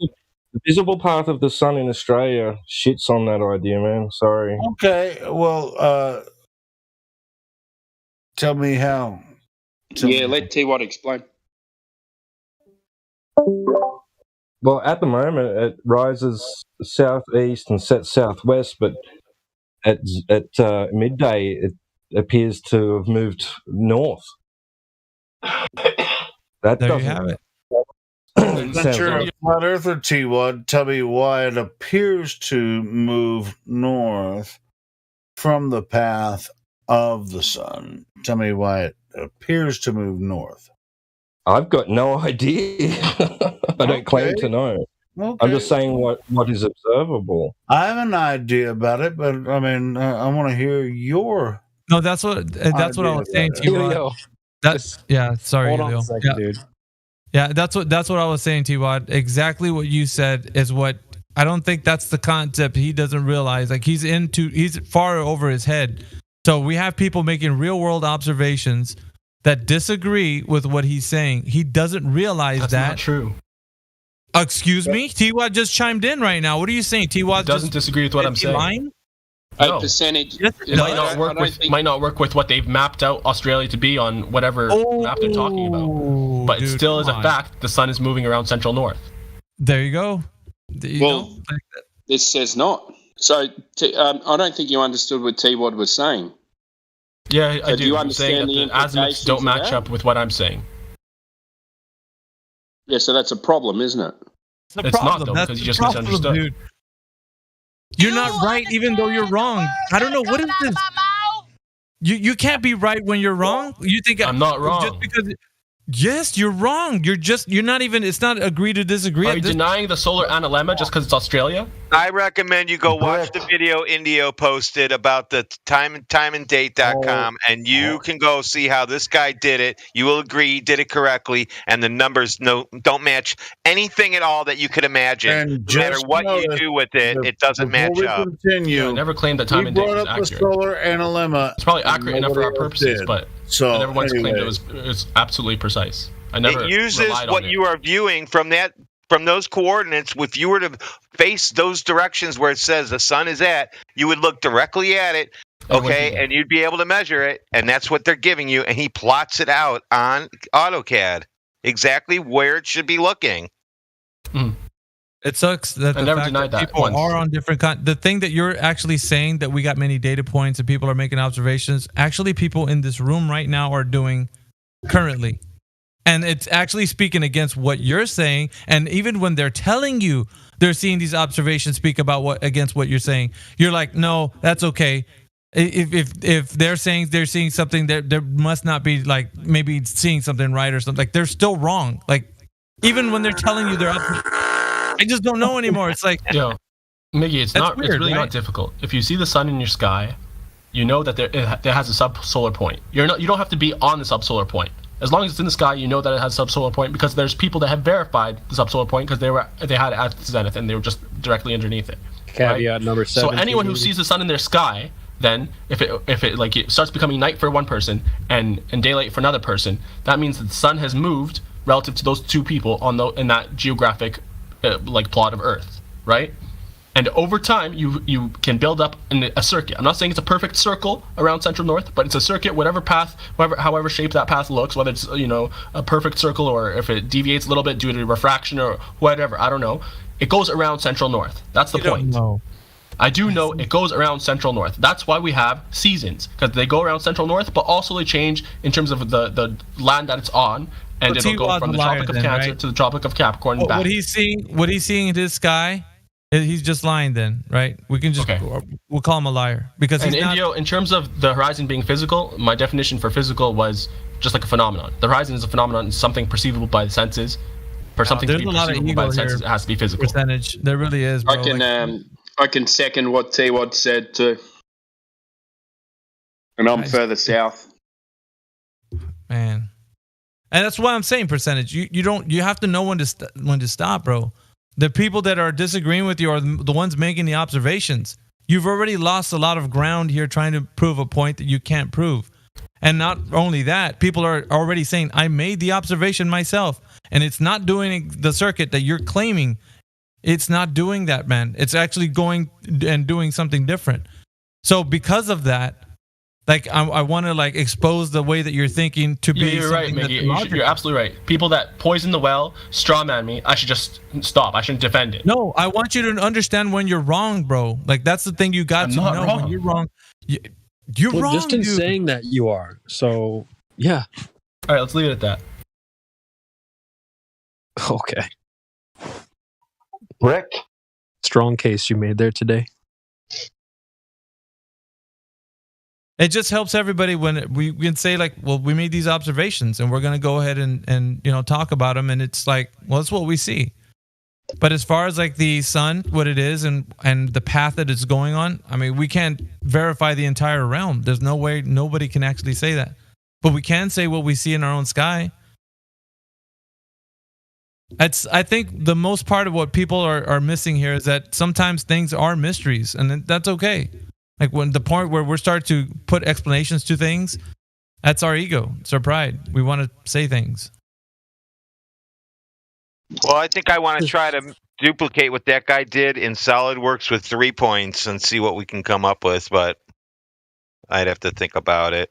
visible path of the sun in Australia shits on that idea, man. Sorry. Okay. Well, tell me how. Let T-Watt explain. Well, at the moment, it rises southeast and sets southwest, but at midday, it appears to have moved north. There you have it. But you're a flat earther, T-Wad. Tell me why it appears to move north from the path of the sun. Tell me why it appears to move north. I've got no idea. I don't claim to know. Okay. I'm just saying what is observable. I have an idea about it, but I mean, I want to hear your. No, that's what I was saying to you. Sorry, hold on a second, dude. Yeah, that's what I was saying to you, Wad. Exactly what you said is what I don't think that's the concept he doesn't realize. Like he's far over his head. So we have people making real world observations that disagree with what he's saying. He doesn't realize that's that. Not true. Excuse me? T-Wad just chimed in right now. What are you saying? T-Wad doesn't disagree with what I'm saying. Lying? A percentage. It might not work with what they've mapped out Australia to be on whatever map they're talking about. But it still is a fact. The sun is moving around Central North. There you go. This says not. So I don't think you understood what T-Wad was saying. Yeah, So I do you I'm understand saying the that the azimuths don't implications of match that? up with what I'm saying. Yeah, so that's a problem, isn't it? It's not though, because you just misunderstood. Dude. You're not right, even though you're wrong. I don't know what is this. You can't be right when you're wrong. You think I'm not wrong. Just because. Yes, you're wrong. You're not even. It's not agree to disagree. Are you denying the solar analemma just because it's Australia? I recommend you go watch the video Indio posted about the timeanddate.com, and you can go see how this guy did it. You will agree he did it correctly, and the numbers don't match anything at all that you could imagine. And no matter just what you notice, do with it, it doesn't match Before up. we continue, I never claimed that time we and date brought was up accurate. the solar analemma. It's probably accurate enough for our purposes, did. but So, I never once claimed anyway. it was absolutely precise. I never It uses relied what on it. you are viewing from those coordinates. If you were to face those directions where it says the sun is at, you would look directly at it, okay, and you'd be able to measure it, and that's what they're giving you. And he plots it out on AutoCAD exactly where it should be looking. It sucks that I the never fact denied that that people once. are on different. The thing that you're actually saying that we got many data points and people are making observations. Actually, people in this room right now are doing currently. And it's actually speaking against what you're saying. And even when they're telling you they're seeing these observations speak about against what you're saying, you're like, no, that's okay. If they're saying they're seeing something, there must not be like maybe seeing something right or something. Like they're still wrong. Like even when they're telling you they're up, I just don't know anymore. It's like, Yo, Miggy, it's That's it's weird, really right? not difficult. If you see the sun in your sky, you know that there has a subsolar point. You don't have to be on the subsolar point. As long as it's in the sky, you know that it has a subsolar point because there's people that have verified the subsolar point because they had it at the zenith and they were just directly underneath it. Caveat number 7. So anyone who sees the sun in their sky, then if it like it starts becoming night for one person and daylight for another person, that means that the sun has moved relative to those two people in that geographic like plot of Earth, right? And over time, you can build up a circuit. I'm not saying it's a perfect circle around Central North, but it's a circuit, whatever path, however shape that path looks, whether it's a perfect circle or if it deviates a little bit due to refraction or whatever, I don't know. It goes around Central North. That's the point. I do know it goes around Central North. That's why we have seasons, because they go around Central North, but also they change in terms of the land that it's on, and it'll go from the Tropic of Cancer to the Tropic of Capricorn and back. what he's seeing in his sky, he's just lying then, right? We can just we'll call him a liar because he's not. Indio, in terms of the horizon being physical, my definition for physical was just like a phenomenon. The horizon is a phenomenon, it's something perceivable by the senses. For something to be perceivable by the senses, it has to be physical. Percentage, there really is. Bro. I can second what T-Wad said too. And I'm further south. Man. And that's why I'm saying percentage. You have to know when to stop, bro. The people that are disagreeing with you are the ones making the observations. You've already lost a lot of ground here trying to prove a point that you can't prove. And not only that, people are already saying, I made the observation myself. And it's not doing the circuit that you're claiming. It's not doing that, man. It's actually going and doing something different. So because of that, like I want to like expose the way that you're thinking to be. You're right, Miggy. You're absolutely right. People that poison the well, strawman me. I should just stop. I shouldn't defend it. No, I want you to understand when you're wrong, bro. Like that's the thing you got to know. When you're wrong. You're wrong. Just in dude. saying that you are. So yeah. All right, let's leave it at that. Okay. Rick, strong case you made there today. It just helps everybody when we can say like, well, we made these observations and we're going to go ahead and talk about them. And it's like, well, that's what we see. But as far as like the sun, what it is and the path that it's going on, I mean, we can't verify the entire realm. There's no way nobody can actually say that. But we can say what we see in our own sky. I think the most part of what people are missing here is that sometimes things are mysteries, and that's okay. Like when the point where we start to put explanations to things, that's our ego. It's our pride. We want to say things. Well, I think I want to try to duplicate what that guy did in SolidWorks with 3 points and see what we can come up with, but I'd have to think about it.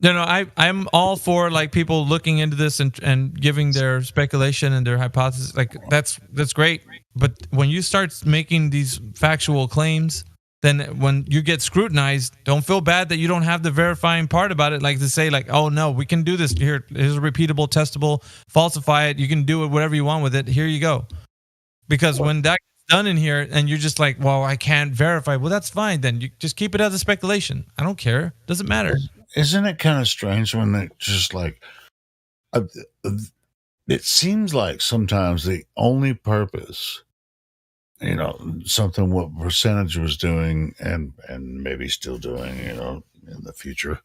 I'm all for like people looking into this and giving their speculation and their hypothesis. Like that's great. But when you start making these factual claims, then when you get scrutinized, don't feel bad that you don't have the verifying part about it. Like to say like, oh no, we can do this. Here's a repeatable, testable, falsify it. You can do it whatever you want with it. Here you go. Because when that gets done in here and you're just like, well, I can't verify. Well, that's fine. Then you just keep it as a speculation. I don't care. Doesn't matter. Isn't it kind of strange when they just like, it seems like sometimes the only purpose, something what Percentage was doing and maybe still doing, in the future,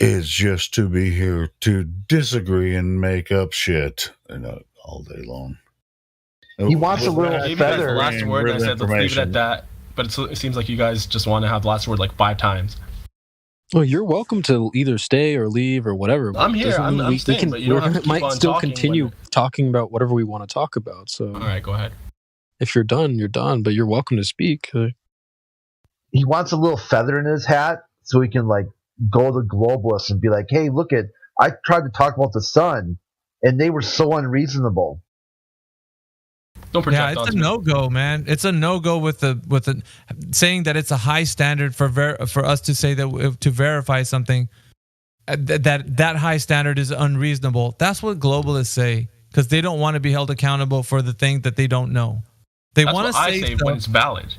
is just to be here to disagree and make up shit, all day long. He wants a little feather. The last word, I said, let's leave it at that. But it seems like you guys just want to have the last word like 5 times. Well, you're welcome to either stay or leave or whatever. I'm here. I'm staying, but you don't have to keep might on still talking continue talking about whatever we want to talk about. So, all right, go ahead. If you're done, you're done. But you're welcome to speak. He wants a little feather in his hat so he can like go to globalists and be like, "Hey, look at I tried to talk about the sun, and they were so unreasonable." Yeah, it's a no-go, man. It's a no-go with the saying that it's a high standard for us to say that to verify something that high standard is unreasonable. That's what globalists say because they don't want to be held accountable for the thing that they don't know. They want to say I say when it's valid.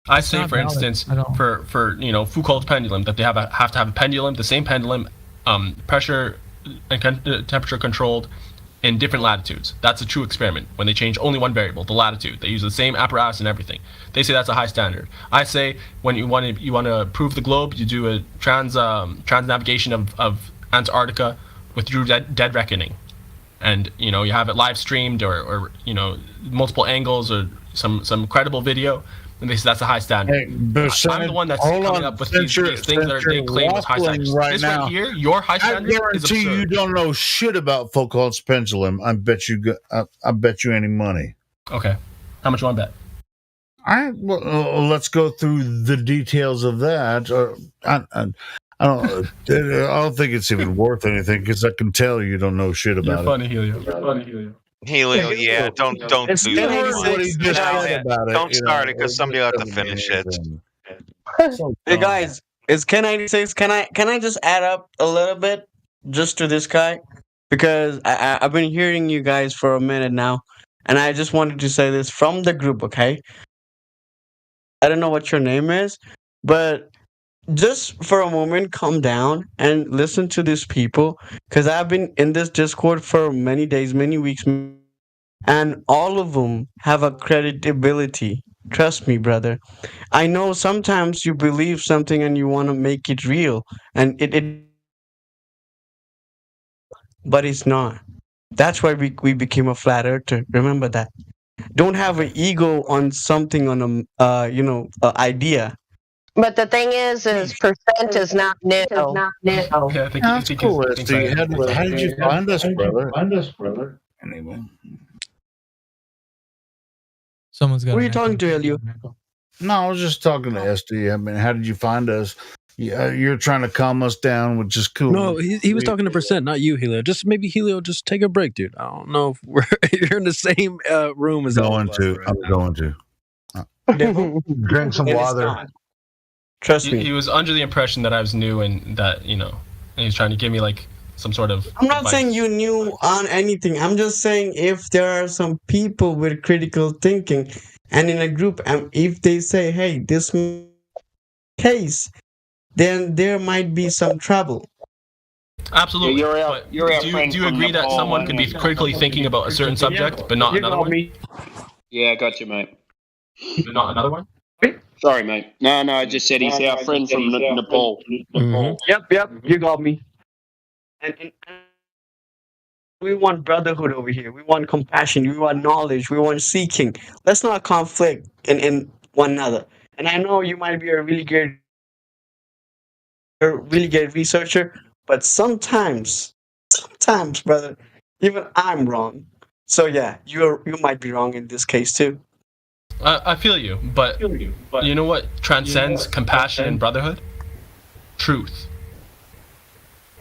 I say, for instance, for Foucault's pendulum, that they have to have a pendulum, the same pendulum, pressure and temperature controlled in different latitudes. That's a true experiment. When they change only one variable, the latitude, they use the same apparatus and everything. They say that's a high standard. I say when you want to prove the globe, you do a trans navigation of Antarctica with Drew Dead Reckoning, and you have it live streamed or multiple angles or some credible video. And they say that's a high standard. Hey, I'm the one that's coming up with these things that they claim as high standards. This right here, your high standard is absurd. I guarantee you don't know shit about Foucault's pendulum. I bet you any money. Okay, how much you want to bet? Let's go through the details of that. I don't think it's even worth anything because I can tell you don't know shit about it. You're funny, Helio. Helio, yeah, don't do that. Don't start it because somebody will have to finish it. Hey guys, it's Ken96. Can I just add up a little bit just to this guy? Because I've been hearing you guys for a minute now, and I just wanted to say this from the group, okay? I don't know what your name is, but just for a moment, calm down and listen to these people, because I've been in this Discord for many days, many weeks, and all of them have a credibility. Trust me, brother. I know sometimes you believe something and you want to make it real, and but it's not. That's why we became a flat earther. Remember that. Don't have an ego on something, on a idea. But the thing is percent is not new. Yeah, That's cool. How did you find us, brother? Anyway. Someone's got. Who are you talking to, Helio? No, I was just talking to SD. I mean, how did you find us? You're trying to calm us down, which is cool. No, he was talking to Percent, not you, Helio. Just maybe Helio, just take a break, dude. I don't know if you're in the same room as I'm going to. Drink some water. Trust me. He was under the impression that I was new and that, and he's trying to give me like some sort of I'm not advice. saying you knew on anything. I'm just saying if there are some people with critical thinking and in a group, and if they say, hey, this case, then there might be some trouble. Absolutely. Do you agree that someone could be critically thinking about a certain subject, but not another one? Yeah, I got you, mate. But not another one? Sorry, mate. No, I just said he's our friend from Nepal. Mm-hmm. Yep, you got me. And we want brotherhood over here. We want compassion. We want knowledge. We want seeking. Let's not conflict in one another. And I know you might be a really good researcher, but sometimes, brother, even I'm wrong. So yeah, you might be wrong in this case too. I feel you, but you know what transcends compassion and brotherhood? Truth.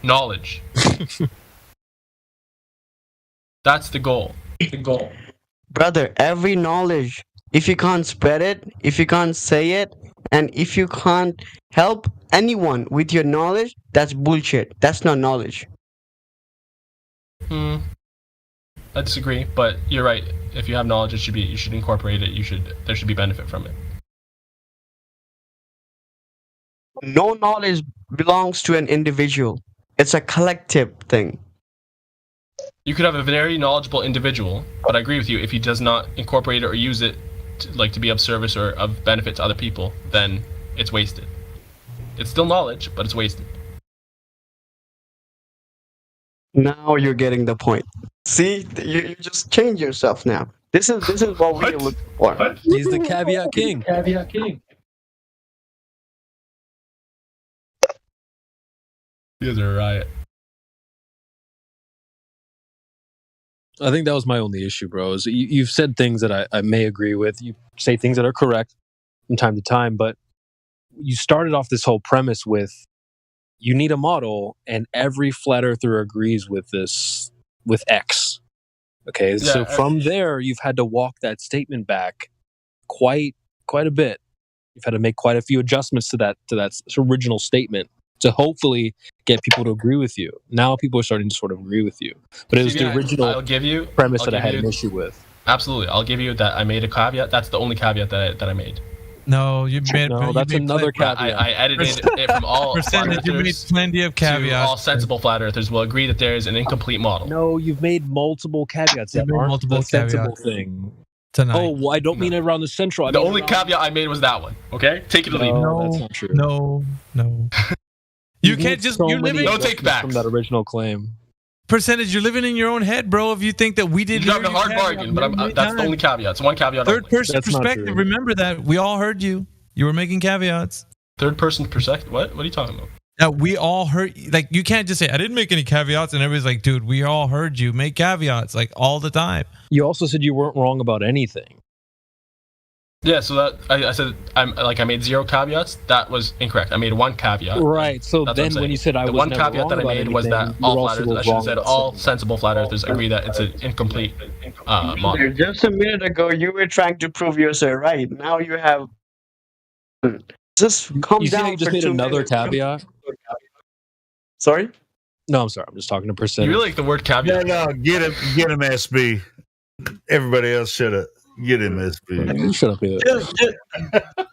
knowledge. That's the goal. Brother, every knowledge, if you can't spread it, if you can't say it, and if you can't help anyone with your knowledge, that's bullshit. That's not knowledge. I disagree, but you're right. If you have knowledge, you should incorporate it. There should be benefit from it. No knowledge belongs to an individual. It's a collective thing. You could have a very knowledgeable individual, but I agree with you. If he does not incorporate it or use it to be of service or of benefit to other people, then it's wasted. It's still knowledge, but it's wasted. Now you're getting the point. See, you just change yourself now. This is what we're looking for. He's the caveat king. You guys are a riot. I think that was my only issue, bro. Is you've said things that I may agree with. You say things that are correct from time to time, but you started off this whole premise with you need a model, and every flat earther agrees with this, with X. Okay, so from there, you've had to walk that statement back quite a bit. You've had to make quite a few adjustments to that original statement to hopefully get people to agree with you. Now people are starting to sort of agree with you. But it was the original premise that I had an issue with. Absolutely. I'll give you that I made a caveat. That's the only caveat that I made. No, you made. No, that's another caveat. I edited it from all percentage. You made plenty of caveats. All sensible flat earthers will agree that there is an incomplete model. No, you've made multiple caveats. You've made multiple sensible thing. Tonight. Oh, well, I don't mean around the central. The only caveat I made was that one. Okay, take it or leave it. No, that's not true. No. You can't just. You're living. No take backs from that original claim. Percentage, you're living in your own head, bro. If you think that we didn't, you're having a hard bargain, but that's the only caveat. It's one caveat. Third person perspective. Remember that we all heard you. You were making caveats. Third person perspective. What are you talking about? We all heard. Like, you can't just say I didn't make any caveats, and everybody's like, dude, we all heard you make caveats like all the time. You also said you weren't wrong about anything. Yeah, so that I said I made 0 caveats. That was incorrect. I made 1 caveat. Right. So then when you said I was one never caveat wrong that I made anything, was that all flat earthers. I should have said all sensible flat earthers agree that it's an incomplete model. Just a minute ago, you were trying to prove yourself right. Now you have. Just calm down. You just made another caveat. Sorry. No, I'm sorry. I'm just talking to percentage. You really like the word caveat? No, get him, SB. Everybody else should have. Get him, SB. Shut up, here.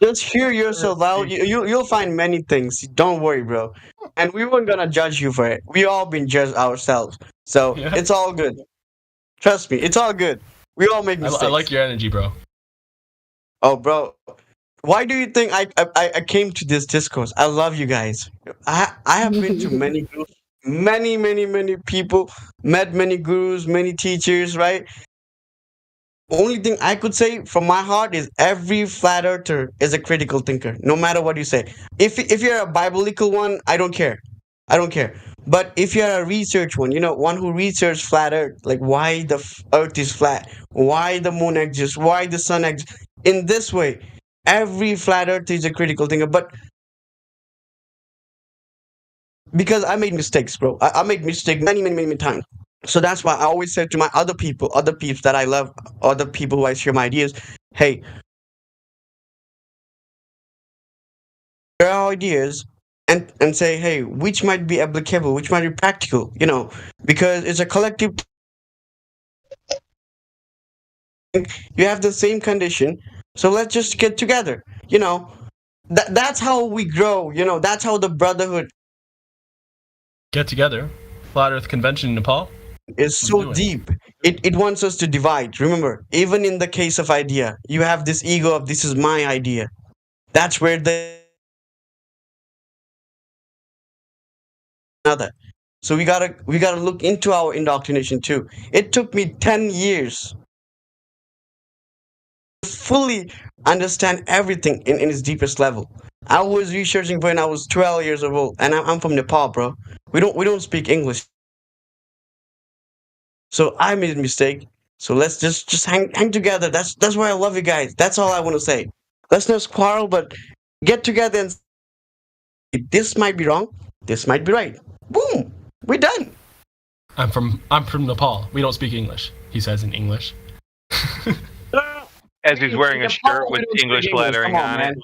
Just hear yourself out. You'll find many things. Don't worry, bro. And we weren't gonna judge you for it. We all been judged ourselves, so it's all good. Trust me, it's all good. We all make mistakes. I like your energy, bro. Oh, bro. Why do you think I came to this discourse? I love you guys. I have been to many groups, many people, met many gurus, many teachers, right? Only thing I could say from my heart is every flat earther is a critical thinker, no matter what you say. If you're a biblical one, I don't care. But if you're a research one, one who researches flat earth, like why the earth is flat, why the moon exists, why the sun exists, in this way, every flat earther is a critical thinker. But because I made mistakes, bro. I made mistakes many times. So that's why I always say to my other peeps that I love, other people who I share my ideas, hey, share our ideas and say, hey, which might be applicable, which might be practical, because it's a collective. You have the same condition, so let's just get together. That's how we grow. That's how the brotherhood get together. Flat Earth Convention in Nepal. It's so deep. It wants us to divide. Remember, even in the case of idea, you have this ego of this is my idea. That's where another. So we gotta look into our indoctrination too. It took me 10 years to fully understand everything in its deepest level. I was researching when I was 12 years old, and I'm from Nepal, bro. We don't speak English. So I made a mistake. So let's just hang together. That's why I love you guys. That's all I want to say. Let's not quarrel, but get together and this might be wrong. This might be right. Boom. We're done. I'm from Nepal. We don't speak English. He says in English. As he's wearing a shirt with English lettering on it.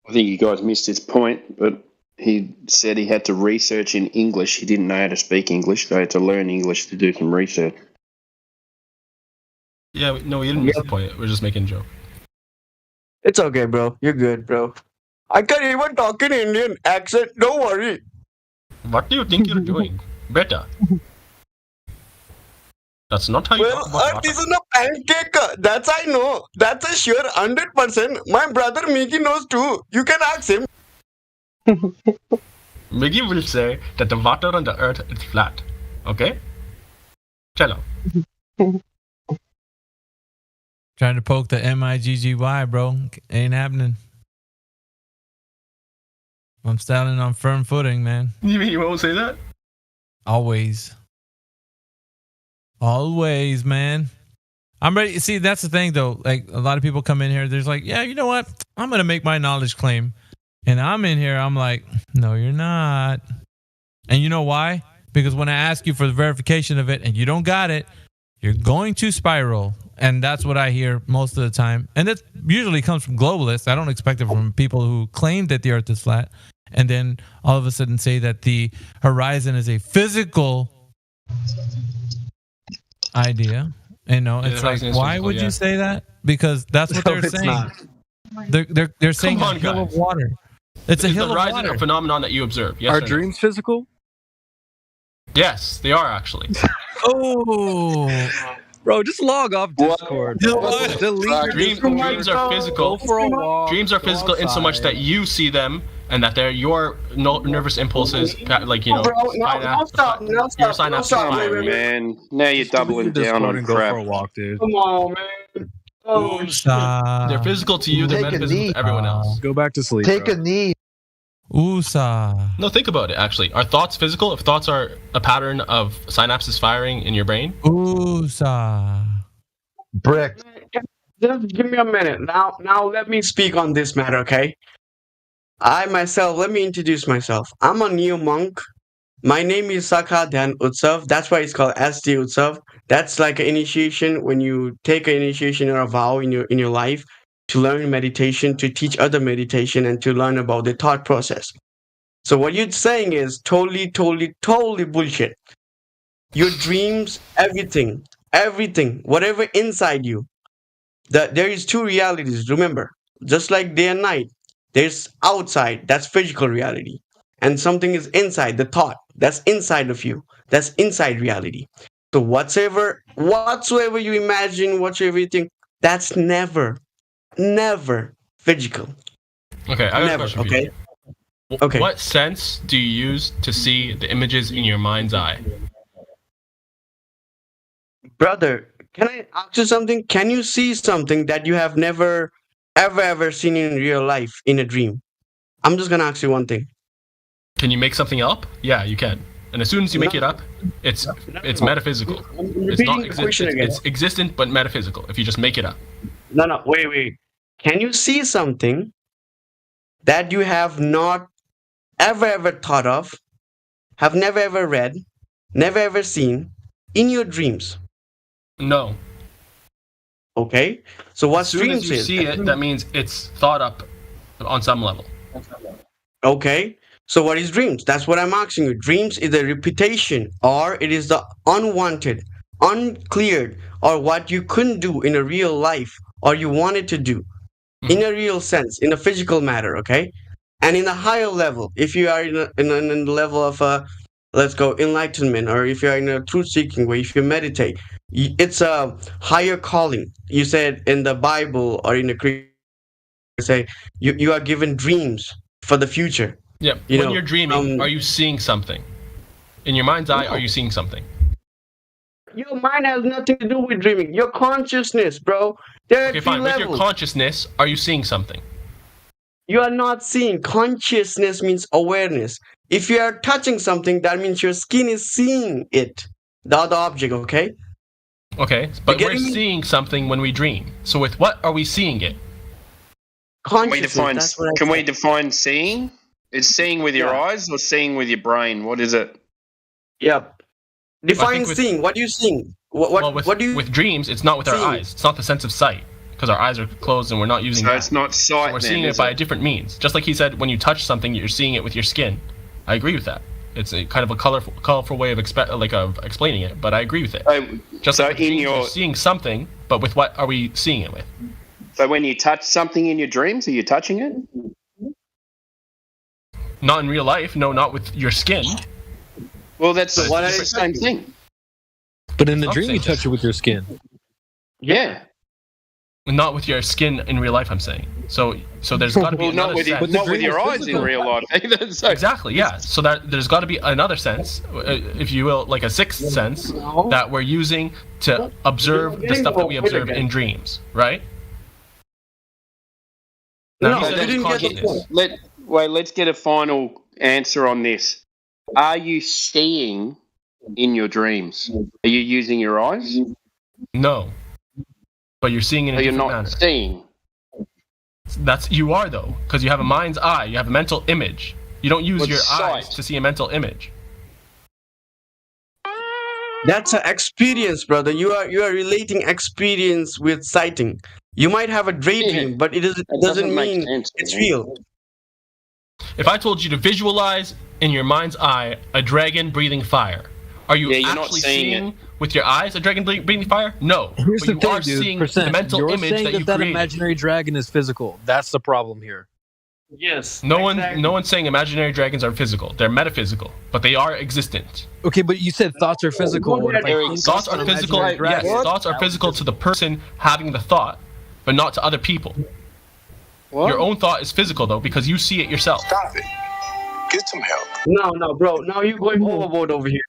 I think you guys missed his point, but he said he had to research in English. He didn't know how to speak English, so he had to learn English to do some research. Yeah, no, we didn't miss the point. We're just making a joke. It's okay, bro. You're good, bro. I can even talk in Indian accent. Don't worry. What do you think you're doing? Better. That's not how you talk about Earth isn't a pancake. That's I know. That's a sure 100%. My brother Miki knows too. You can ask him. Miggy will say that the water on the earth is flat. Okay? Tell him. Trying to poke the MIGGY, bro. Ain't happening. I'm standing on firm footing, man. You mean you won't say that? Always. Always, man. I'm ready. See, that's the thing, though. Like, a lot of people come in here, there's like, yeah, you know what? I'm going to make my knowledge claim. And I'm in here, I'm like, no, you're not. And you know why? Because when I ask you for the verification of it and you don't got it, you're going to spiral. And that's what I hear most of the time. And that usually comes from globalists. I don't expect it from people who claim that the earth is flat and then all of a sudden say that the horizon is a physical idea. You know, it's like, why would you say that? Because that's what they're saying. They're saying a hill of water. It's a hill of water. The horizon a phenomenon that you observe. Yes, are dreams physical? Yes, they are actually. Oh, bro, just log off Discord. Delete dreams are physical. Go for a walk. Dreams are physical in so much that you see them and that they're your nervous impulses, like, you know. Now stop, man. Now you're doubling down on crap. Go for a walk, dude. Come on, man. Oh, they're physical to you, they're metaphysical to everyone else. Go back to sleep. Take a knee. USA. No, think about it, actually. Are thoughts physical? If thoughts are a pattern of synapses firing in your brain? USA. Brick. Just give me a minute. Now let me speak on this matter, okay? Let me introduce myself. I'm a new monk. My name is Sakha Dhyan Utsav. That's why it's called ST Utsav. That's like an initiation when you take an initiation or a vow in your life to learn meditation, to teach other meditation, and to learn about the thought process. So what you're saying is totally bullshit. Your dreams, everything, whatever inside you. There is two realities, remember. Just like day and night. There's outside, that's physical reality. And something is inside, the thought, that's inside of you. That's inside reality. So whatsoever you imagine, whatsoever you think, that's never physical. Okay, I have a question for you. Okay. What sense do you use to see the images in your mind's eye? Brother, can I ask you something? Can you see something that you have never ever seen in real life in a dream? I'm just gonna ask you one thing. Can you make something up? Yeah, you can. And as soon as you make it up, it's metaphysical. It's not existent. It's existent but metaphysical. If you just make it up. No, wait. Can you see something that you have not ever thought of, have never ever read, never ever seen in your dreams? No. Okay. So what dreams is? As soon as you see it, that means it's thought up on some level. Okay. So what is dreams? That's what I'm asking you. Dreams is a repetition, or it is the unwanted, uncleared, or what you couldn't do in a real life, or you wanted to do in a real sense, in a physical matter, okay? And in a higher level, if you are in the level of let's go enlightenment, or if you are in a truth-seeking way, if you meditate, it's a higher calling. You said in the Bible or in the Christian, say you are given dreams for the future. Yeah. When you're dreaming, are you seeing something? In your mind's eye, are you seeing something? Your mind has nothing to do with dreaming. Your consciousness, bro. There are three fine. levels. With your consciousness, are you seeing something? You are not seeing. Consciousness means awareness. If you are touching something, that means your skin is seeing it. The other object, okay? Okay, but we're seeing something when we dream. So with what are we seeing it? Can we define seeing? Is seeing with your eyes or seeing with your brain? What is it? Yep. Define seeing. What do you seeing? What do you? With dreams, it's not with our eyes. It's not the sense of sight because our eyes are closed and we're not using. So that. it's not sight. So we're seeing it by a different means. Just like he said, when you touch something, you're seeing it with your skin. I agree with that. It's a kind of a colorful way of explaining it, but I agree with it. Just so like you're seeing something, but with what are we seeing it with? So when you touch something in your dreams, are you touching it? Not in real life. No, not with your skin. Well, that's the same thing. But in the dream, you touch it with your skin. Yeah. Not with your skin in real life, I'm saying. So there's got to be another sense. But not with your eyes in real life either. So. Exactly, yeah. So there's got to be another sense, if you will, like a sixth sense, that we're using to observe the stuff that we observe in dreams, right? Now, let's get a final answer on this. Are you seeing in your dreams? Are you using your eyes? No. But you're seeing it in a different manner. So you're not seeing? You are, though, because you have a mind's eye. You have a mental image. You don't use your eyes to see a mental image. That's an experience, brother. You are relating experience with sighting. You might have a daydream, but it doesn't mean it's real. If I told you to visualize in your mind's eye a dragon breathing fire, are you actually seeing with your eyes a dragon breathing fire? No. Here's but the you thing, are dude. seeing the mental You're image saying that you that created. imaginary dragon is physical. That's the problem here. Yes. No one's saying imaginary dragons are physical. They're metaphysical, but they are existent. Okay, but you said thoughts are physical. Thoughts are physical. Yes, thoughts are physical to the person having the thought, but not to other people. What? Your own thought is physical though because you see it yourself. Stop it. Get some help. No, bro. Now you're going overboard over here.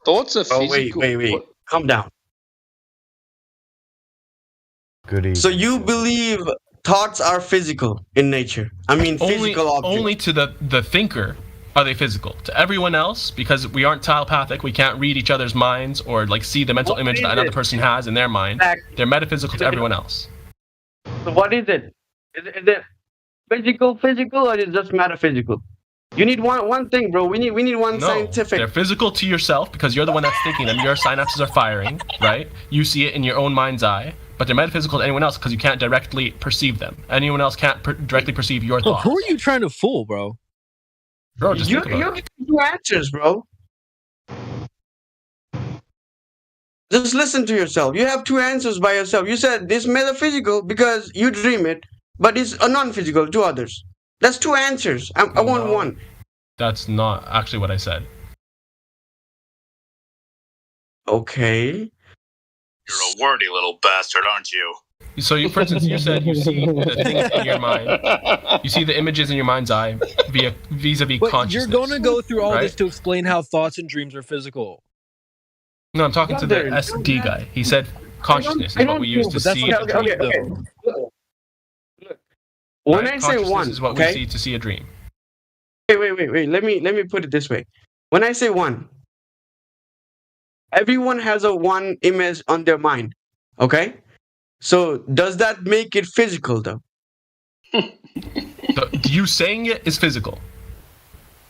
Thoughts are physical. Wait. Calm down. Good evening. So you believe thoughts are physical in nature? I mean, physical objects. Only to the thinker are they physical. To everyone else, because we aren't telepathic, we can't read each other's minds or like see the mental image that another person has in their mind. They're metaphysical to everyone else. So what is it? Is it physical, or is it just metaphysical? You need one thing, bro. We need one scientific. They're physical to yourself because you're the one that's thinking them. Your synapses are firing, right? You see it in your own mind's eye. But they're metaphysical to anyone else because you can't directly perceive them. Anyone else can't directly perceive your thoughts. Who are you trying to fool, bro? Bro, just think about you get two answers, bro. Just listen to yourself. You have two answers by yourself. You said this metaphysical because you dream it, but it's a non-physical to others. That's two answers. I want one. That's not actually what I said. Okay. You're a wordy little bastard, aren't you? So, for instance, you said you see the things in your mind. You see the images in your mind's eye vis-a-vis consciousness. You're going to go through all this to explain how thoughts and dreams are physical. No, I'm talking to the SD guy. He said consciousness is what we use to see a dream. Okay. Look, when I say one, is what we see to see a dream. Wait. Let me put it this way. When I say one, everyone has a one image on their mind. Okay? So does that make it physical though? You saying it is physical.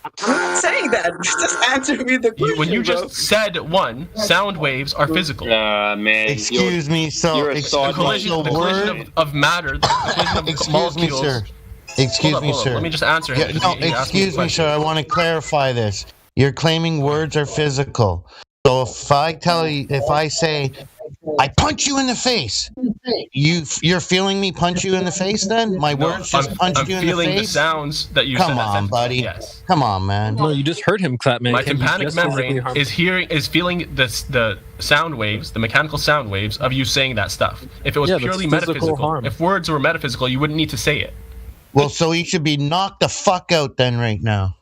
I'm not saying that. Just answer me the question. When you just said one, sound waves are physical. Man. Excuse me, so the collision of matter, the collision of molecules. Sir. Excuse me, sir. Let me just answer him. Excuse me, sir. I want to clarify this. You're claiming words are physical. So if I say, I punch you in the face, you're feeling me punch you in the face then? My words just punch you in the face? I'm feeling the sounds that you said. Come on, buddy. Yes. Come on, man. No, you just heard him clap, man. My tympanic membrane is feeling the sound waves, the mechanical sound waves of you saying that stuff. If it was purely metaphysical, if words were metaphysical, you wouldn't need to say it. Well, so he should be knocked the fuck out then right now.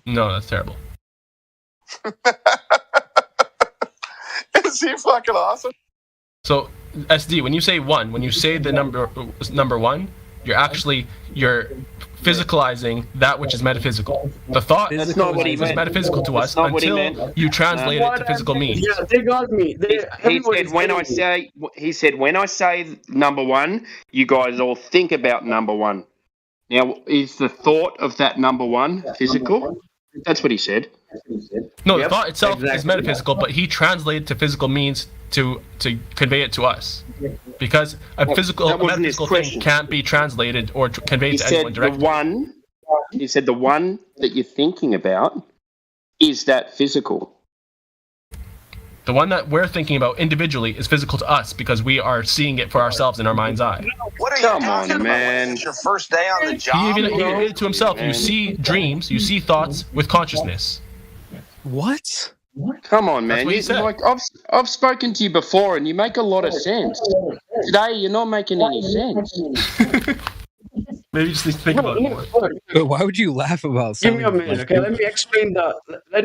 No, that's terrible. Is he fucking awesome? So, SD, when you say one, when you say the number one, you're physicalizing that which is metaphysical. The thought That's not what he is meant. metaphysical to us That's not what he until meant. you translate it to physical means. Yeah, they got me. He said when I say number one, you guys all think about number one. Now, is the thought of that number one physical? That's what he said. No, the thought itself is metaphysical, but he translated to physical means to convey it to us. Because a metaphysical thing can't be translated or conveyed to anyone directly. He said the one that you're thinking about, is that physical? The one that we're thinking about individually is physical to us because we are seeing it for ourselves in our mind's eye. What are you talking about? Man. It's your first day on the job. He even admitted to himself. You see dreams, you see thoughts with consciousness. What? Come on, man. That's what he said. Like, I've spoken to you before, and you make a lot of sense. Today, you're not making any sense. Maybe just need to think about it more. But why would you laugh about Give something? me a minute, okay? Let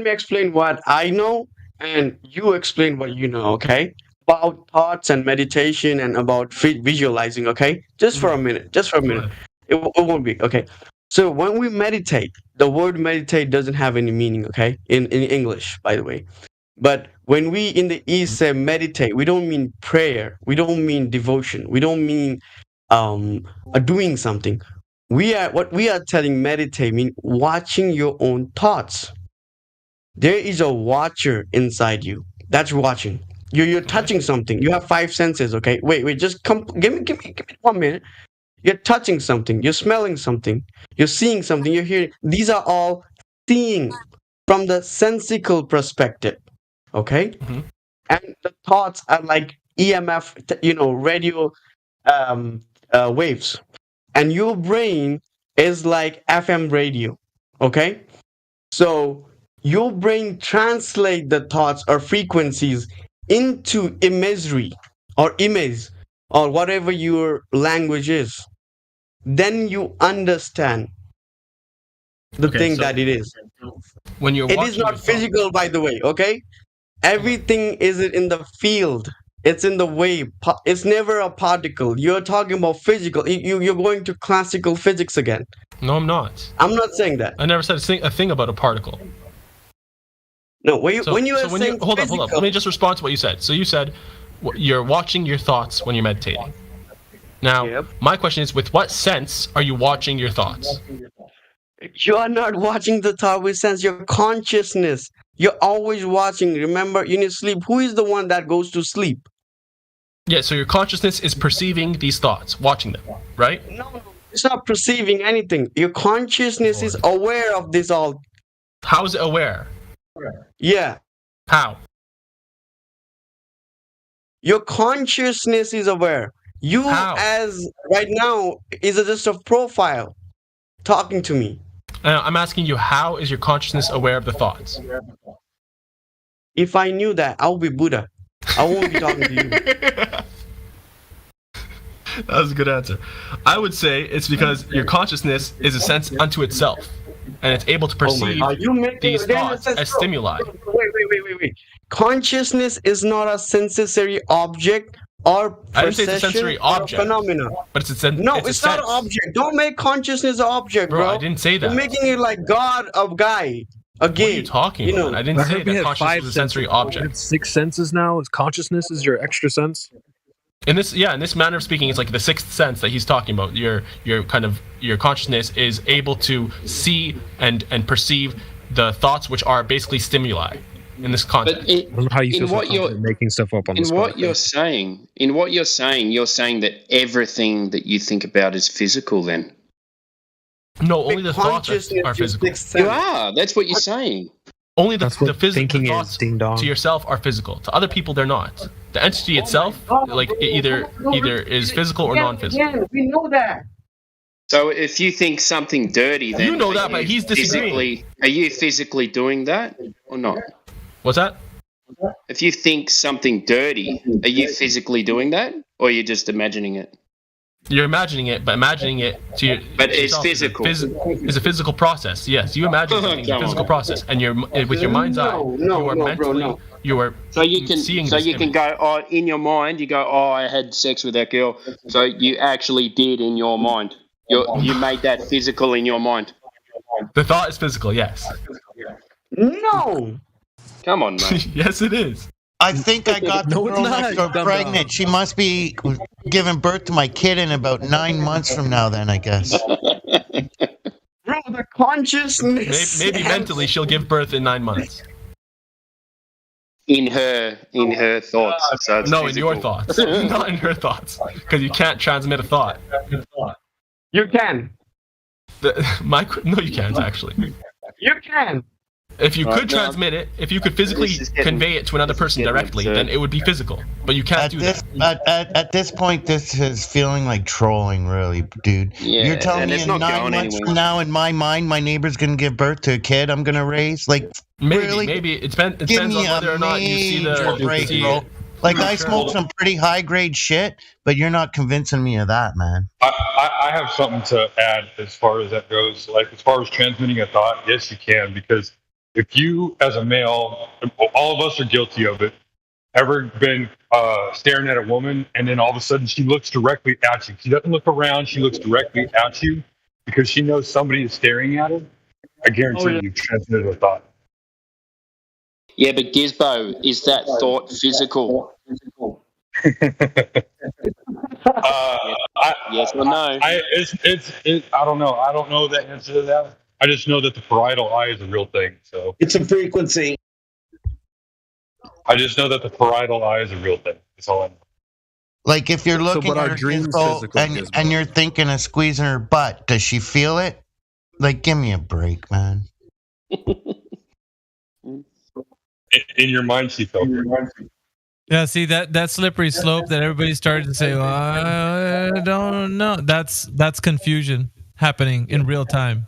me explain what I know, and you explain what you know, okay? About thoughts and meditation and about visualizing, okay? Just for a minute. It won't be, okay? So when we meditate, the word meditate doesn't have any meaning, okay? In English, by the way. But when we in the East say meditate, we don't mean prayer. We don't mean devotion. We don't mean doing something. What we are telling meditate mean watching your own thoughts. There is a watcher inside you. That's watching. You're touching something. You have 5 senses, okay? Wait, just give me 1 minute. You're touching something, you're smelling something, you're seeing something, you're hearing. These are all seeing from the sensical perspective, okay? Mm-hmm. And the thoughts are like EMF, radio waves. And your brain is like FM radio, okay? So your brain translates the thoughts or frequencies into imagery or image or whatever your language is. Then you understand the thing that it is. When you're it is not physical, by the way, okay? Everything is in the field. It's in the wave. It's never a particle. You're talking about physical. You're going to classical physics again. No, I'm not. I'm not saying that. I never said a thing about a particle. No, when you hold up. Let me just respond to what you said. So you said you're watching your thoughts when you're meditating. Now, my question is, with what sense are you watching your thoughts? You are not watching the thought with sense. Your consciousness. You're always watching. Remember, you need to sleep. Who is the one that goes to sleep? Yeah, so your consciousness is perceiving these thoughts, watching them, right? No, it's not perceiving anything. Your consciousness is aware of this all. How is it aware? Yeah. How? Your consciousness is aware. You, as right now, is just a profile talking to me. I'm asking you, how is your consciousness aware of the thoughts? If I knew that, I'll be Buddha. I won't be talking to you. That was a good answer. I would say it's because your consciousness is a sense unto itself, and it's able to perceive these thoughts as stimuli. Wait. Consciousness is not a sensory object or I didn't say it's a sensory object, phenomena. But it's not an object. Don't make consciousness an object, bro. I didn't say that. You're making it like God of guy. What are you talking about? I didn't say that consciousness is a sensory object. 6 senses now. Is consciousness your extra sense? In this manner of speaking, it's like the 6th sense that he's talking about. Your consciousness is able to see and perceive the thoughts, which are basically stimuli. In this context, I don't know how you feel making stuff up on the spot. In what you're saying, you're saying that everything that you think about is physical. Then no, only the thoughts are physical. You are. That's what you're saying. Only the physical thoughts to yourself are physical. To other people, they're not. The entity itself, like either is physical or non-physical. We know that. So if you think something dirty, then you know that, but he's disagreeing. Are you physically doing that or not? What's that? If you think something dirty, are you physically doing that, or are you just imagining it? You're imagining it, but imagining it to your. But it's physical. It's a physical process. Yes, you imagine something. It's a physical process, and you're with your mind's eye. You are mentally. You are. So you can. Seeing so you can go. Oh, in your mind, you go. Oh, I had sex with that girl. So you actually did in your mind. You made that physical in your mind. The thought is physical, yes. No. Come on, mate. Yes, it is. I think I got the girl next door pregnant. She must be giving birth to my kid in about 9 months from now. Then I guess. Bro, the consciousness. Maybe mentally she'll give birth in 9 months. In her thoughts. So it's no, physical. in your thoughts, not in her thoughts, because you can't transmit a thought. You can. No, you can't actually. You can. If you could transmit it, if you could physically convey it to another person directly, then it would be physical. But you can't do that. At this point, this is feeling like trolling, really, dude. Yeah, You're telling me in 9 months from now, in my mind, my neighbor's gonna give birth to a kid I'm gonna raise? Like, really? Maybe it depends on whether or not you see the break, bro. Like, I smoke some pretty high grade shit, but you're not convincing me of that, man. I have something to add as far as that goes. Like, as far as transmitting a thought, yes, you can, because if you, as a male, all of us are guilty of it, ever been staring at a woman and then all of a sudden she looks directly at you. She doesn't look around, she looks directly at you because she knows somebody is staring at her. I guarantee you transmitted a thought. Yeah, but Gizbo, is that thought physical? Yes or no? I don't know. I don't know the answer to that. I just know that the parietal eye is a real thing. So it's a frequency. I just know that the parietal eye is a real thing. That's all I know. Like, if you're looking at her Gizmo and you're thinking of squeezing her butt, does she feel it? Like, give me a break, man. In your mind, she felt it. Yeah, see that slippery slope that everybody started to say, well, I don't know. That's confusion happening in real time.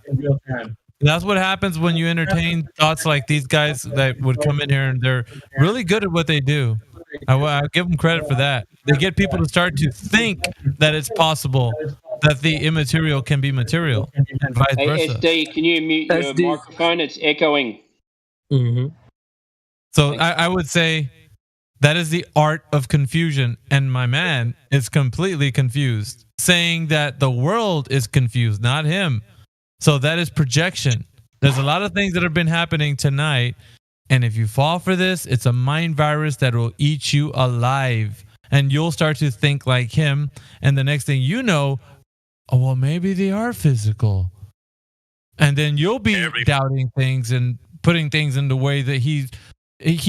That's what happens when you entertain thoughts like these guys that would come in here and they're really good at what they do. I give them credit for that. They get people to start to think that it's possible that the immaterial can be material and vice versa. SD, can you mute your microphone? It's echoing. Mm-hmm. So I would say that is the art of confusion, and my man is completely confused, saying that the world is confused, not him. So that is projection. There's a lot of things that have been happening tonight, and if you fall for this, it's a mind virus that will eat you alive, and you'll start to think like him, and the next thing you know, oh, well, maybe they are physical. And then you'll be doubting things and putting things in the way that he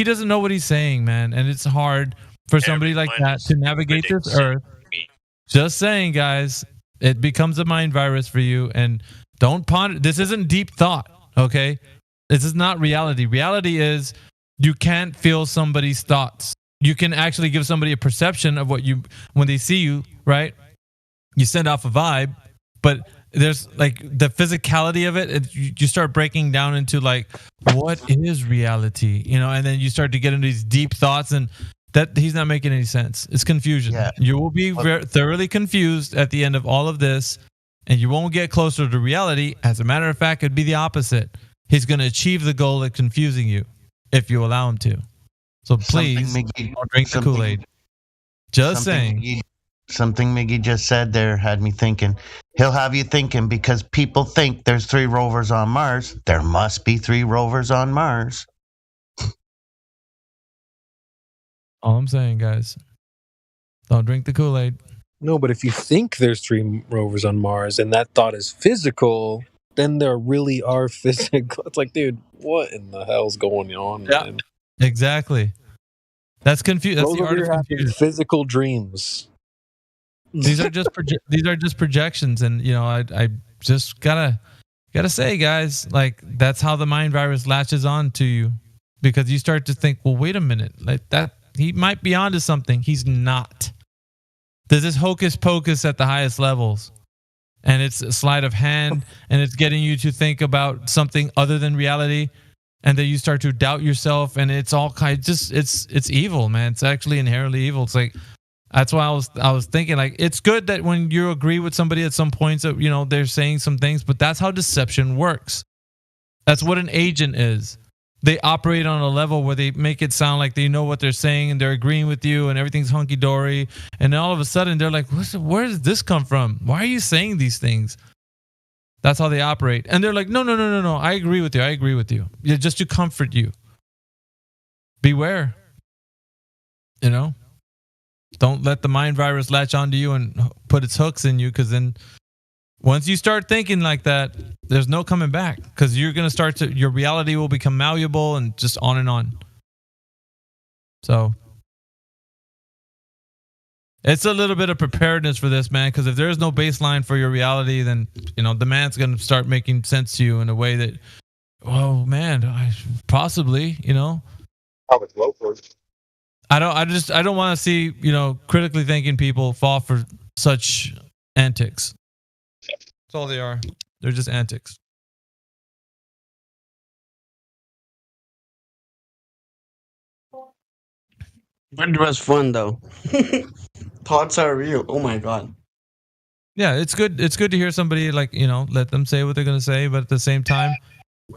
doesn't know what he's saying, man. And it's hard for somebody like that to navigate this earth. Just saying, guys, it becomes a mind virus for you. And don't ponder. This isn't deep thought, okay? This is not reality. Reality is you can't feel somebody's thoughts. You can actually give somebody a perception of when they see you, right? You send off a vibe, but there's like the physicality of it. You start breaking down into like, what is reality? And then you start to get into these deep thoughts, and that he's not making any sense. It's confusion. Yeah. You will be thoroughly confused at the end of all of this, and you won't get closer to reality. As a matter of fact, it'd be the opposite. He's going to achieve the goal of confusing you if you allow him to. So please don't drink the Kool-Aid. Just saying. Something Miggy just said there had me thinking. He'll have you thinking because people think there's 3 rovers on Mars. There must be 3 rovers on Mars. All I'm saying, guys, don't drink the Kool-Aid. No, but if you think there's 3 rovers on Mars and that thought is physical, then there really are physical. It's like, dude, what in the hell's going on? Yeah, man? Exactly. That's confused. That's the art of confusion. Physical dreams. These are just projections, and I just gotta say, guys, like that's how the mind virus latches on to you, because you start to think, well, wait a minute, like that he might be onto something. He's not. There's this hocus pocus at the highest levels, and it's a sleight of hand, and it's getting you to think about something other than reality, and then you start to doubt yourself, and it's all it's evil, man. It's actually inherently evil. It's like. That's why I was thinking, like, it's good that when you agree with somebody at some points that, they're saying some things, but that's how deception works. That's what an agent is. they operate on a level where they make it sound like they know what they're saying and they're agreeing with you and everything's hunky dory. And then all of a sudden they're like, where does this come from? Why are you saying these things? That's how they operate. And they're like, no. I agree with you. Yeah, just to comfort you. Beware. You know? Don't let the mind virus latch onto you and put its hooks in you, because then once you start thinking like that, there's no coming back, because you're going to start to, your reality will become malleable and just on and on. So it's a little bit of preparedness for this, man, because if there's no baseline for your reality, then, you know, the man's going to start making sense to you in a way that, oh, man, possibly, you know. I don't want to see, you know, critically thinking people fall for such antics. That's all they are. They're just antics. But it was fun though. Thoughts are real. Oh my god. Yeah, it's good. It's good to hear somebody, like, you know, let them say what they're gonna say, but at the same time,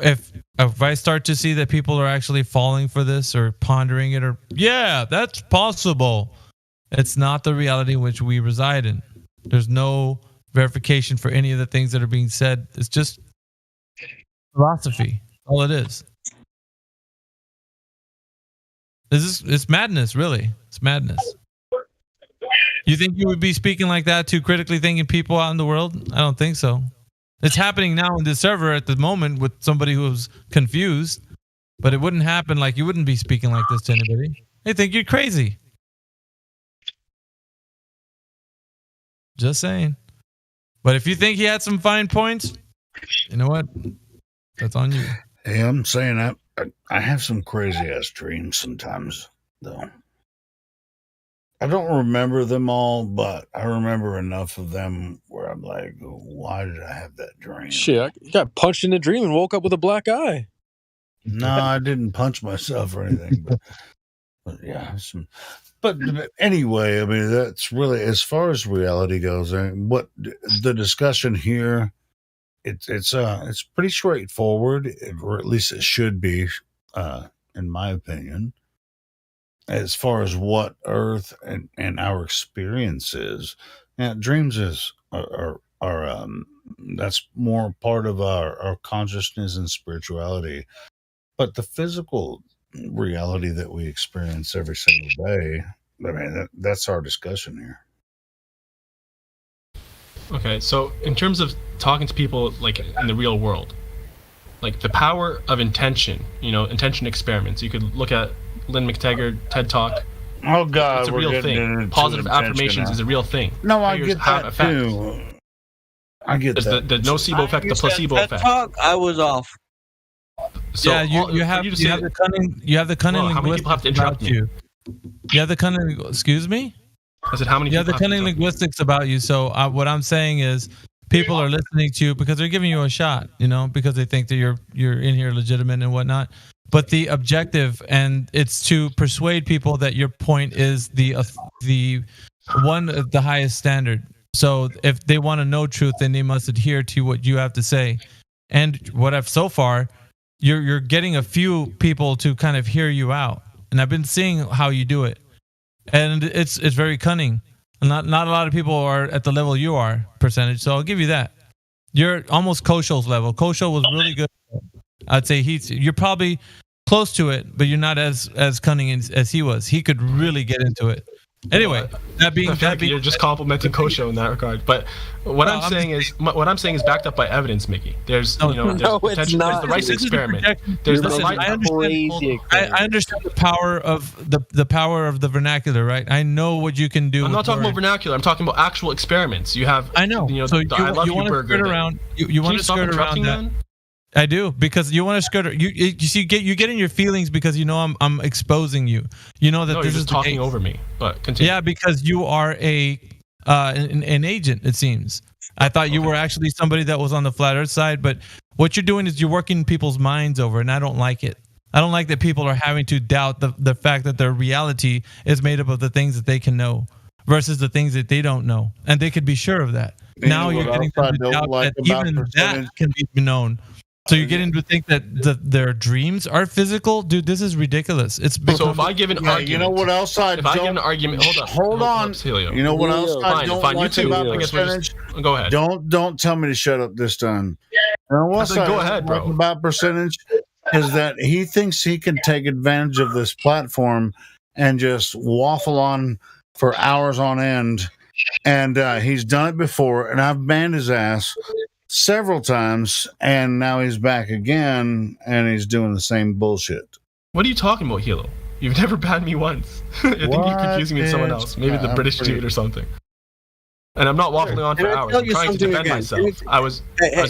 if I start to see that people are actually falling for this or pondering it, or yeah, that's possible, it's not the reality in which we reside in. There's no verification for any of the things that are being said. It's just philosophy. All it is. It's madness, really. It's madness. You think you would be speaking like that to critically thinking people out in the world? I don't think so. It's happening now in this server at the moment with somebody who's confused, but it wouldn't happen, like, you wouldn't be speaking like this to anybody. They think you're crazy. Just saying. But if you think he had some fine points, you know what? That's on you. Hey, I'm saying I have some crazy ass dreams sometimes, though. I don't remember them all, but I remember enough of them where I'm like, why did I have that dream? Shit, I got punched in a dream and woke up with a black eye. No, I didn't punch myself or anything, but yeah. But anyway, I mean, that's really, as far as reality goes, what the discussion here, it's pretty straightforward, or at least it should be, in my opinion, as far as what Earth and our experience is. Now, dreams are that's more part of our consciousness and spirituality, but the physical reality that we experience every single day, I mean, that's our discussion here. Okay, so in terms of talking to people, like, in the real world, like, the power of intention, you know, intention experiments. You could look at Lynn McTaggart, TED Talk. Oh God, it's a real thing. Positive affirmations is a real thing. No, I get that too. I get that. The nocebo effect, the placebo effect. Talk, I was off. So yeah, you have the cunning. You have the cunning. Well, how many people have to interrupt me? You have the cunning. Excuse me. I said, how many? You have the cunning linguistics about you. So what I'm saying is, people are listening to you because they're giving you a shot. You know, because they think that you're in here legitimate and whatnot. But the objective, and it's to persuade people that your point is the one of the highest standard. So if they want to know truth, then they must adhere to what you have to say. And what I've so far, you're getting a few people to kind of hear you out, and I've been seeing how you do it, and it's very cunning. Not a lot of people are at the level you are percentage, so I'll give you that. You're almost Kosho's level. Kosho was really good. I'd say you're probably close to it, but you're not as cunning as he was. He could really get into it. Anyway, that being you're just complimenting Kosho in that regard. But what I'm saying is backed up by evidence, Mickey. There's there's the Rice experiment. There's the I understand the power of the power of the vernacular, right? I know what you can do. I'm not talking about vernacular. I'm talking about actual experiments. You have. I know. You know, so I love you burger. You want to skirt around that. Then? I do, because you want to skirt. You see, you get in your feelings because you know I'm exposing you. You know that no, this you're is just talking over me. But continue. Yeah, because you are an agent. It seems. I thought you were actually somebody that was on the flat Earth side, but what you're doing is you're working people's minds over, and I don't like it. I don't like that people are having to doubt the fact that their reality is made up of the things that they can know versus the things that they don't know, and they could be sure of that. Now you're getting them to doubt that even that can be known. So you're getting to think that their dreams are physical, dude. This is ridiculous. It's so if I give an argument, you know what else I if I give an argument, hold on, Helio. You know what else I don't like about percentage? Go ahead. Don't tell me to shut up this time. Go ahead, bro. About percentage is that he thinks he can take advantage of this platform and just waffle on for hours on end, and he's done it before, and I've banned his ass several times, and now he's back again, and he's doing the same bullshit. What are you talking about, Hilo? You've never banned me once. I think you're confusing me with someone else. Maybe the British dude or something. And I'm not waffling on for hours. I'm trying to defend myself. I was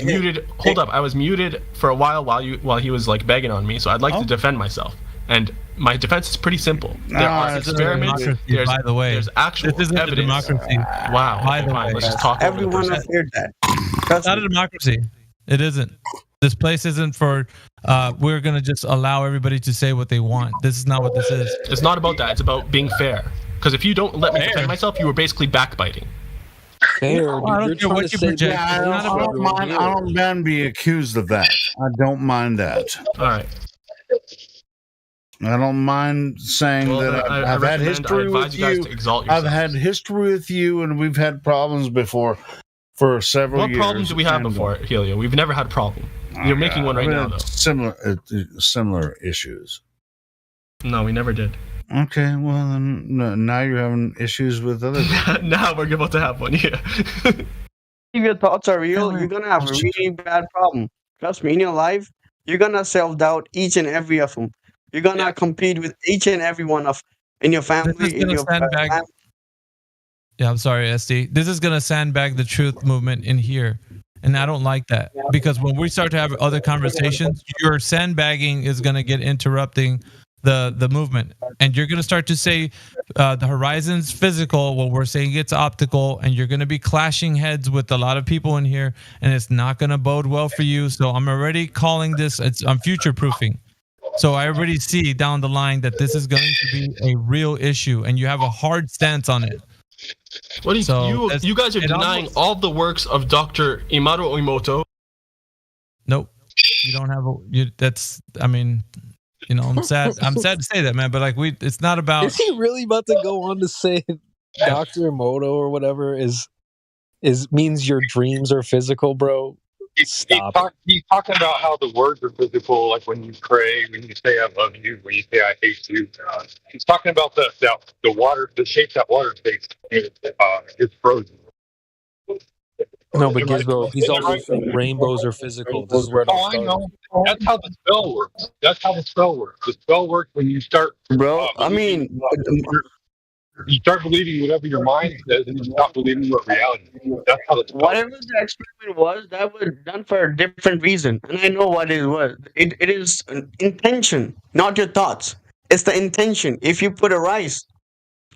muted. Hold up. I was muted for a while he was like begging on me. So I'd like to defend myself. And my defense is pretty simple. There are experiments. By the way, there's actual this isn't evidence. A democracy. Wow. By the way, let's just talk. Everyone has heard that. It's not a democracy. It isn't. This place isn't for. We're gonna just allow everybody to say what they want. This is not what this is. It's not about that. It's about being fair. Because if you don't let me defend myself, you were basically backbiting. Fair. I don't care what you project. I don't mind being accused of that. I don't mind that. All right. I don't mind saying that I've had history with you. I've had history with you, and we've had problems before for several years. What problems do we have before, Helio? We've never had a problem. You're making one right now, though. Similar issues. No, we never did. Okay, well, then now you're having issues with other people. Now we're about to have one, yeah. If your thoughts are real, you're going to have a really bad problem. Trust me, in your life, you're going to self-doubt each and every of them. You're going to compete with each and every one of in your family, in your family. Yeah, I'm sorry, SD. This is going to sandbag the truth movement in here. And I don't like that. Because when we start to have other conversations, your sandbagging is going to get interrupting the movement, and you're going to start to say the horizon's physical while we're saying it's optical, and you're going to be clashing heads with a lot of people in here, and it's not going to bode well for you. So I'm already calling this, I'm future proofing. So I already see down the line that this is going to be a real issue, and you have a hard stance on it. What do you guys are denying all the works of Dr. Imaro Emoto. Nope, you don't have I'm sad. I'm sad to say that, man. But like, it's not about. Is he really about to go on to say Dr. Emoto or whatever is means your dreams are physical, bro? Stop. He's talking about how the words are physical, like when you pray, when you say I love you, when you say I hate you. He's talking about the water, the shape that water takes. It's frozen. No, but Gizmo, he's also saying rainbows are physical. This is where it all started. I know. That's how the spell works. The spell works when you start. Bro, you start believing whatever your mind says, and you stop believing what reality is. That's how the spell whatever the experiment was, that was done for a different reason, and I know what it was. It is an intention, not your thoughts. It's the intention. If you put a rice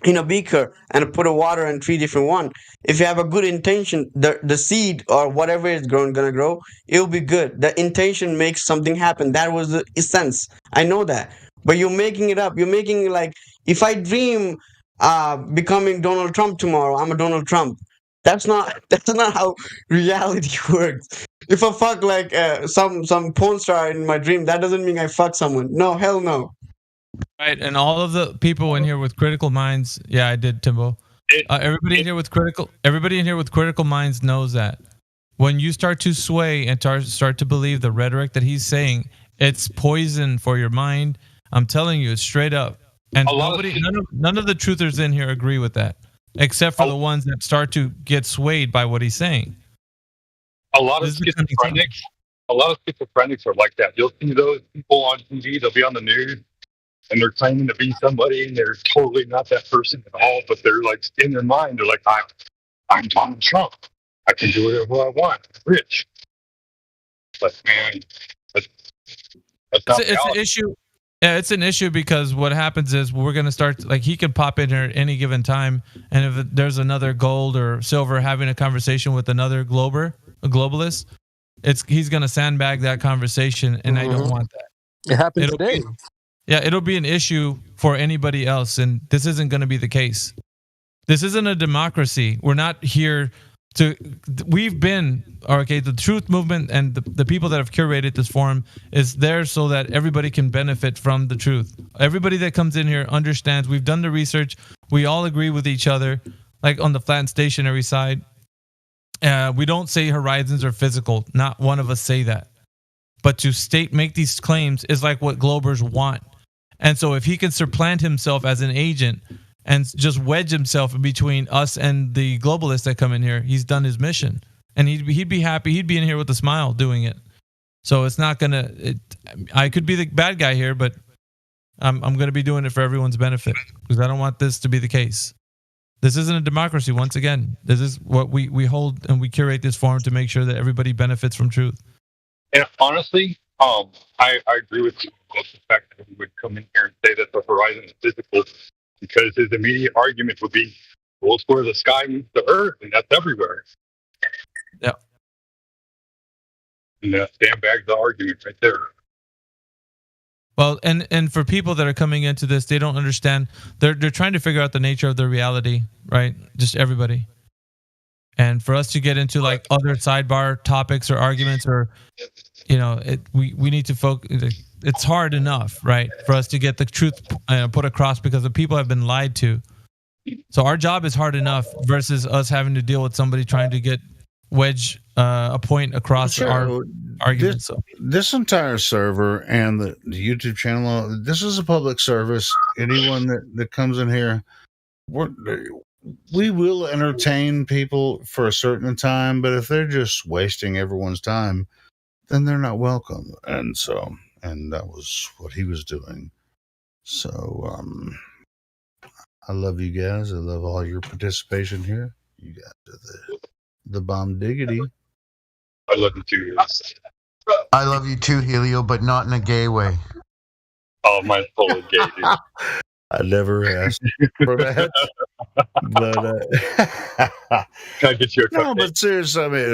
in a beaker and put a water in 3 different ones, if you have a good intention, the seed or whatever is gonna grow, it'll be good. The intention makes something happen. That was the essence. I know that, but you're making it up. You're making it like, if I dream becoming Donald Trump tomorrow, I'm a Donald Trump. That's not how reality works. If I fuck like some porn star in my dream, that doesn't mean I fuck someone. No, hell no. Right, and all of the people in here with critical minds, yeah, I did, Timbo. Everybody in here with critical minds knows that when you start to sway and start to believe the rhetoric that he's saying, it's poison for your mind. I'm telling you, it's straight up. And none of the truthers in here agree with that, except for the ones that start to get swayed by what he's saying. A lot of schizophrenics are like that. You'll see those people on TV. They'll be on the news, and they're claiming to be somebody, and they're totally not that person at all. But they're like, in their mind, they're like, I'm Donald Trump. I can do whatever I want. I'm rich. But man, that's not it's an issue. Yeah, it's an issue because what happens is we're going to start, like, he could pop in here at any given time, and if there's another gold or silver having a conversation with another globalist, he's going to sandbag that conversation, and I don't want that. It happened today. It'll be an issue for anybody else, and this isn't going to be the case. This isn't a democracy. We're not here we've been okay. The truth movement and the people that have curated this forum is there so that everybody can benefit from the truth. Everybody that comes in here understands. We've done the research. We all agree with each other, like on the flat and stationary side. We don't say horizons are physical. Not one of us say that. But to make these claims is like what Globers want. And so if he can supplant himself as an agent and just wedge himself in between us and the globalists that come in here, he's done his mission. And he'd be happy. He'd be in here with a smile doing it. So it's not going to... I could be the bad guy here, but I'm going to be doing it for everyone's benefit because I don't want this to be the case. This isn't a democracy, once again. This is what we hold, and we curate this forum to make sure that everybody benefits from truth. And honestly, I agree with you about the fact that he would come in here and say that the horizon is physical, because his immediate argument would be, well, it's where the sky meets the earth, and that's everywhere. Yeah. And that sandbags the argument right there. Well, and for people that are coming into this, they don't understand. They're trying to figure out the nature of their reality, right? Just everybody. And for us to get into like other sidebar topics or arguments, or we need to focus. It's hard enough, right, for us to get the truth put across because the people have been lied to. So our job is hard enough versus us having to deal with somebody trying to wedge a point across our argument. This entire server and the YouTube channel, this is a public service. Anyone that comes in here, we will entertain people for a certain time, but if they're just wasting everyone's time, then they're not welcome. And that was what he was doing. So I love you guys. I love all your participation here. You guys are the bomb diggity. I love you too. I love you too, Helio, but not in a gay way. Oh, mine's totally gay, dude. I never asked for that. But can I get you a cupcake? No, but seriously, I mean,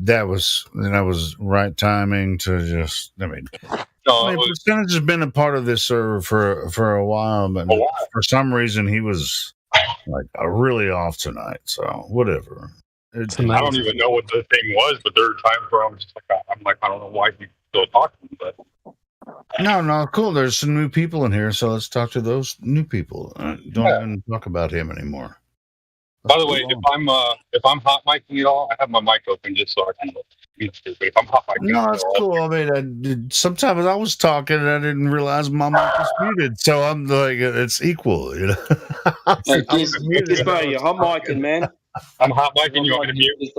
that was right timing to just. Percentage has been a part of this server for a while, but for some reason he was like really off tonight. So whatever. I don't even know what the thing was, but there are times where I'm like, I don't know why he's still talking, but. No, cool. There's some new people in here, so let's talk to those new people. Don't even talk about him anymore. By the way, if I'm hot micing it all, I have my mic open just so I can. But if I'm hot micing, no, it's cool. I mean, sometimes I was talking and I didn't realize my mic was muted, so I'm like, it's equal, You're hot micing, man. I'm hot micing. You want me to mute?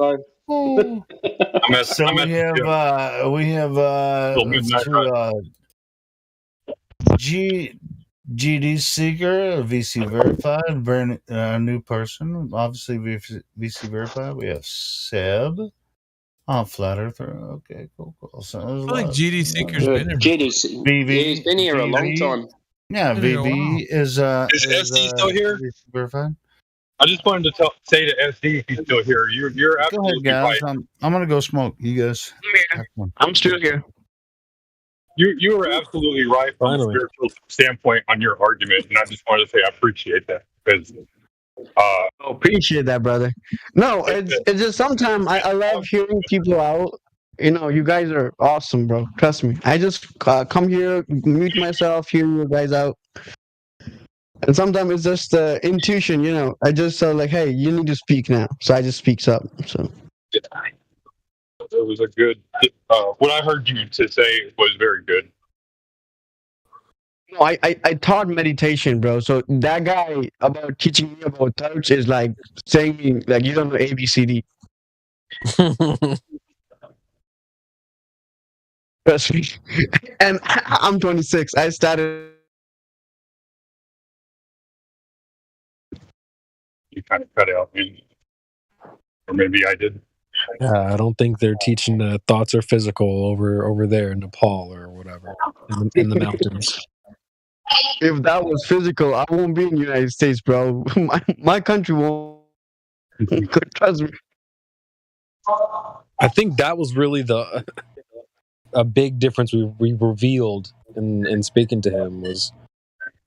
So we have GD Seeker, VC Verified, very new person, obviously VC Verified. We have Seb, Flat Earther. Okay, cool. So I feel like GD Seeker's been here. He's been here a long time. Yeah, VV is SD still here? VC Verified. I just wanted to say to SD if he's still here. You're absolutely go ahead, guys. right. I'm gonna go smoke. You guys. I'm still here. You were absolutely right from a spiritual standpoint on your argument, and I just wanted to say I appreciate that because. Appreciate that, brother. No, it's just sometimes I love hearing people out. You guys are awesome, bro. Trust me. I just come here, mute myself, hear you guys out. And sometimes it's just intuition, I just like, hey, you need to speak now. So I just speaks up. So it was a good. What I heard you to say was very good. No, I taught meditation, bro. So that guy about teaching me about touch is like saying me like you don't know ABCD. Trust me. And I'm 26. I started. You kind of cut out, or maybe I did. I don't think they're teaching thoughts are physical over there in Nepal or whatever in the mountains. If that was physical, I won't be in the United States, bro. My country won't. Trust me. I think that was really a big difference we revealed in speaking to him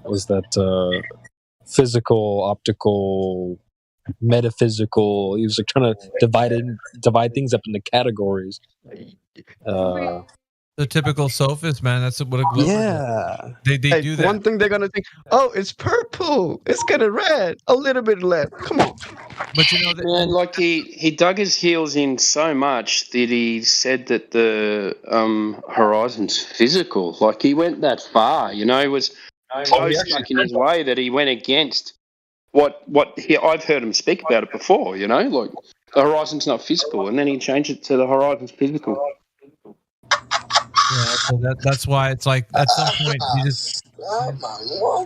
was that physical, optical, metaphysical. He was like trying to divide things up into categories. The typical sophist, man. That's what a Glober Yeah. does. They do that. One thing they're gonna think, oh, it's purple. It's kind of red. A little bit red. Come on. But you know, Man, like he dug his heels in so much that he said that the Horizon's physical. Like he went that far, you know. He was so stuck in his way that he went against what I've heard him speak about it before. You know, like the Horizon's not physical, and then he changed it to the Horizon's physical. Yeah, so that's why it's like at some point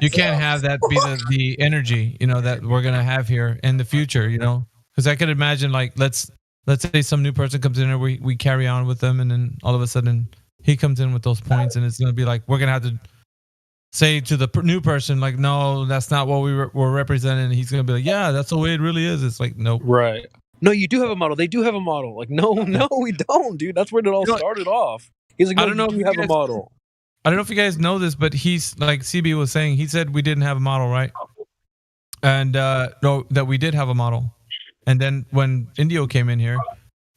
you can't have that be the energy, you know, that we're gonna have here in the future, you know, because I could imagine like let's say some new person comes in and we carry on with them, and then all of a sudden he comes in with those points, and it's gonna be like we're gonna have to say to the new person like, no, that's not what we're representing. And he's gonna be like, yeah, that's the way it really is. It's like, nope. Right. No, you do have a model. They do have a model. Like, no, we don't, dude. That's where it all started off. He's like, no, I don't know if you have a model. I don't know if you guys know this, but he's like CB was saying, he said we didn't have a model, right? And no, that we did have a model. And then when Indio came in here,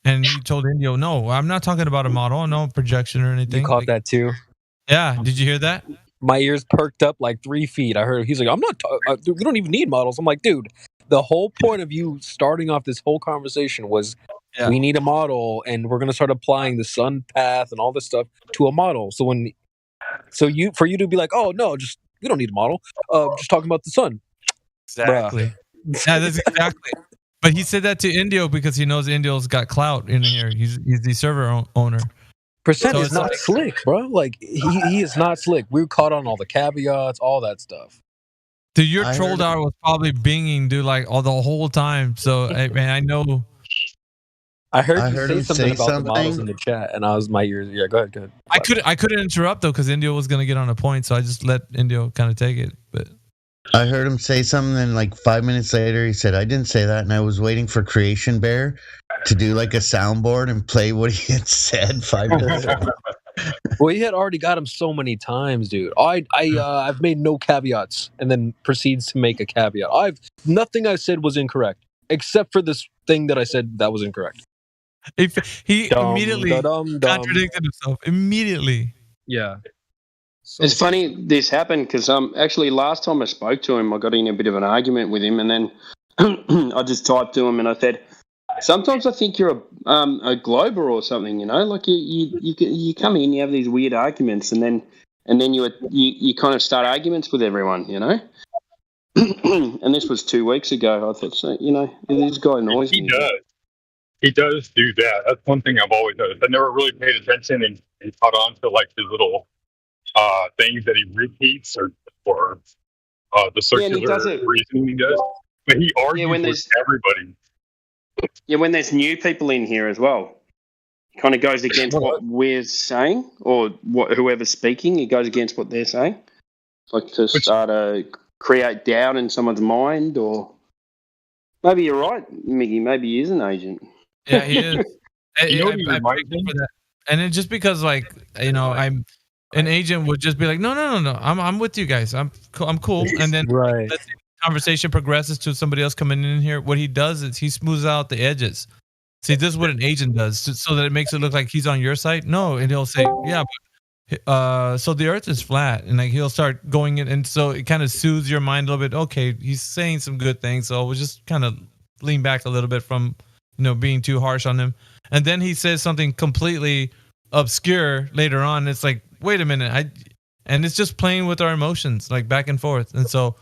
and he told Indio, no, I'm not talking about a model, no projection or anything. You caught that too? Yeah. Did you hear that? My ears perked up like 3 feet. I heard he's like, I'm not. We don't even need models. I'm like, dude, the whole point of you starting off this whole conversation was we need a model, and we're gonna start applying the sun path and all this stuff to a model. So for you to be like, oh no, just we don't need a model. Just talking about the sun. Exactly. Yeah, that's exactly. But he said that to Indio because he knows Indio's got clout in here. He's the server owner. Percent is not slick, bro. Like he is not slick. We were caught on all the caveats, all that stuff. Dude, your troll dart was probably binging, dude, like all the whole time. So, man, I know. I heard you say something about the models in the chat, and my ears. Yeah, go ahead. I couldn't interrupt though because Indio was gonna get on a point, so I just let Indio kind of take it. But I heard him say something, and like 5 minutes later, he said, "I didn't say that," and I was waiting for Creation Bear to do like a soundboard and play what he had said 5 minutes ago. Well, he had already got him so many times, dude. I've made no caveats, and then proceeds to make a caveat. Nothing I said was incorrect, except for this thing that I said that was incorrect. He immediately contradicted himself. Immediately. Yeah. It's funny this happened because actually last time I spoke to him, I got in a bit of an argument with him, and then I just typed to him and I said, sometimes I think you're a Glober or something, you know, like you come in, you have these weird arguments, and then you kind of start arguments with everyone, you know. And this was 2 weeks ago. I thought, so, you know, this guy annoys me. He does do that. That's one thing I've always noticed. I never really paid attention and caught on to like his little things that he repeats or the circular reasoning he does. But he argues with everybody. Yeah, when there's new people in here as well, it kind of goes against what we're saying, or whoever's speaking, it goes against what they're saying. Like to start to create doubt in someone's mind, or maybe you're right, Miggy. Maybe he is an agent. Yeah, he is. And then just because, like, you know, I'm an agent would just be like, no, I'm with you guys. I'm cool. And then let's say the conversation progresses to somebody else coming in here. What he does is he smooths out the edges. See, this is what an agent does, so that it makes it look like he's on your side. No, and he'll say, yeah, but so the Earth is flat, and like he'll start going in, and so it kind of soothes your mind a little bit. Okay, he's saying some good things, so we'll just kind of lean back a little bit from, you know, being too harsh on him. And then he says something completely obscure later on. It's like, wait a minute, and it's just playing with our emotions, like back and forth. And so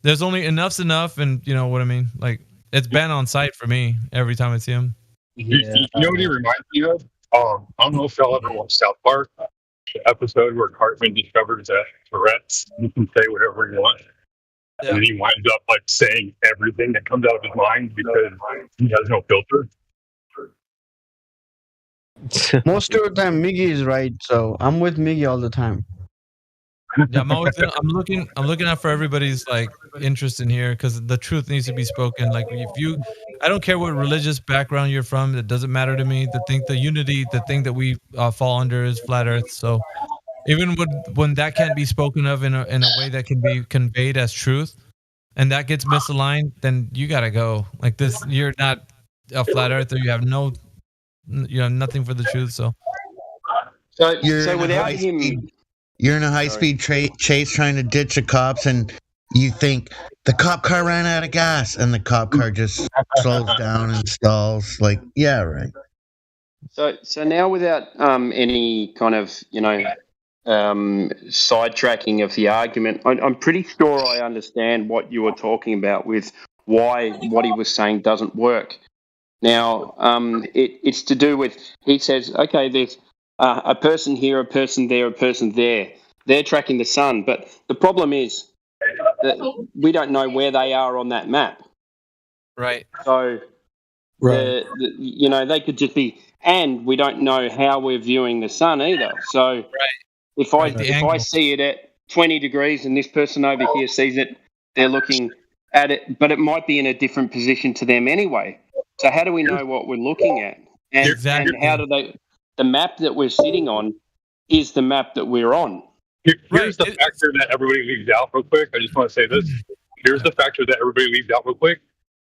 there's only enough's enough, and you know what I mean. Like it's been on site for me every time I see him. You know what he reminds me of? I don't know if y'all ever watched South Park, the episode where Cartman discovers that Tourette's, you can say whatever you want. Yeah. And he winds up like saying everything that comes out of his mind because he has no filter. Most of the time, Miggy is right, so I'm with Miggy all the time. Yeah, I'm looking out for everybody's like interest in here because the truth needs to be spoken. Like I don't care what religious background you're from. It doesn't matter to me. The thing that we fall under is flat Earth. So even when that can't be spoken of in a way that can be conveyed as truth, and that gets misaligned, then you gotta go. Like this, you're not a flat earther. You have nothing for the truth. So without him, you're in a high-speed chase trying to ditch the cops, and you think the cop car ran out of gas, and the cop car just slows down and stalls. Like, yeah, right. So now, without any kind of sidetracking of the argument, I'm pretty sure I understand what you were talking about with why what he was saying doesn't work. Now, it's to do with, he says, okay, there's a person here, a person there, a person there. They're tracking the sun, but the problem is that we don't know where they are on that map. Right. So, they could just be, and we don't know how we're viewing the sun either. So, if I see it at 20 degrees and this person over here sees it, they're looking at it, but it might be in a different position to them anyway. So how do we know what we're looking at? And how do the map that we're sitting on is the map that we're on. Here's the factor that everybody leaves out real quick. I just want to say this. Here's the factor that everybody leaves out real quick.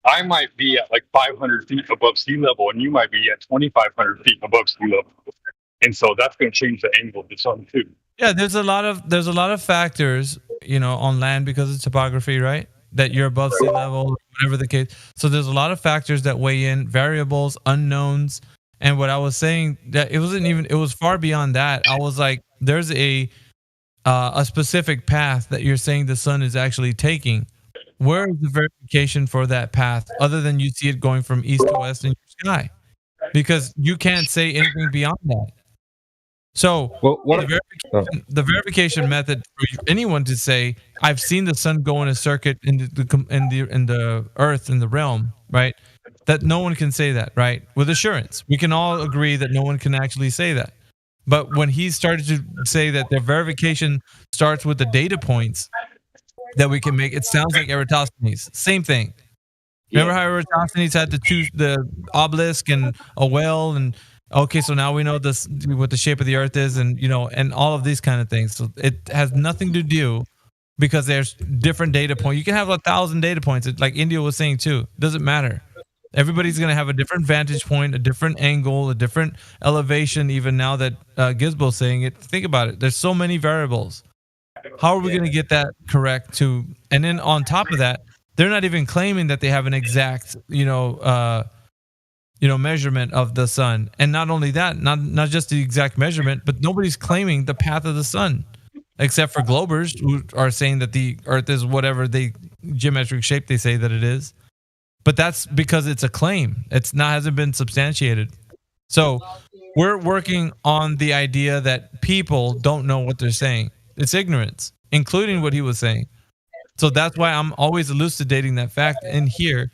I might be at like 500 feet above sea level, and you might be at 2,500 feet above sea level. And so that's going to change the angle of the sun too. Yeah, there's a lot of factors, on land because of topography, right? That you're above sea level, whatever the case. So there's a lot of factors that weigh in, variables, unknowns. And what I was saying, that it was far beyond that. I was like, there's a specific path that you're saying the sun is actually taking. Where is the verification for that path other than you see it going from east to west in your sky? Because you can't say anything beyond that. So the verification method for anyone to say, I've seen the sun go in a circuit in the earth, in the realm, right? That no one can say that, right? With assurance. We can all agree that no one can actually say that. But when he started to say that the verification starts with the data points that we can make, it sounds like Eratosthenes. Same thing. Remember how Eratosthenes had to choose the obelisk and a well, and okay, so now we know this, what the shape of the earth is, and and all of these kind of things. So it has nothing to do, because there's different data points. You can have 1,000 data points, like India was saying too. Doesn't matter. Everybody's going to have a different vantage point, a different angle, a different elevation. Even now that Gizbo's saying it, think about it. There's so many variables. How are we going to get that correct? And then on top of that, they're not even claiming that they have an exact, measurement of the sun. And not only that, not just the exact measurement, but nobody's claiming the path of the sun, except for Globers, who are saying that the Earth is whatever geometric shape they say that it is. But that's because it's a claim. Hasn't been substantiated. So we're working on the idea that people don't know what they're saying. It's ignorance, including what he was saying. So that's why I'm always elucidating that fact in here.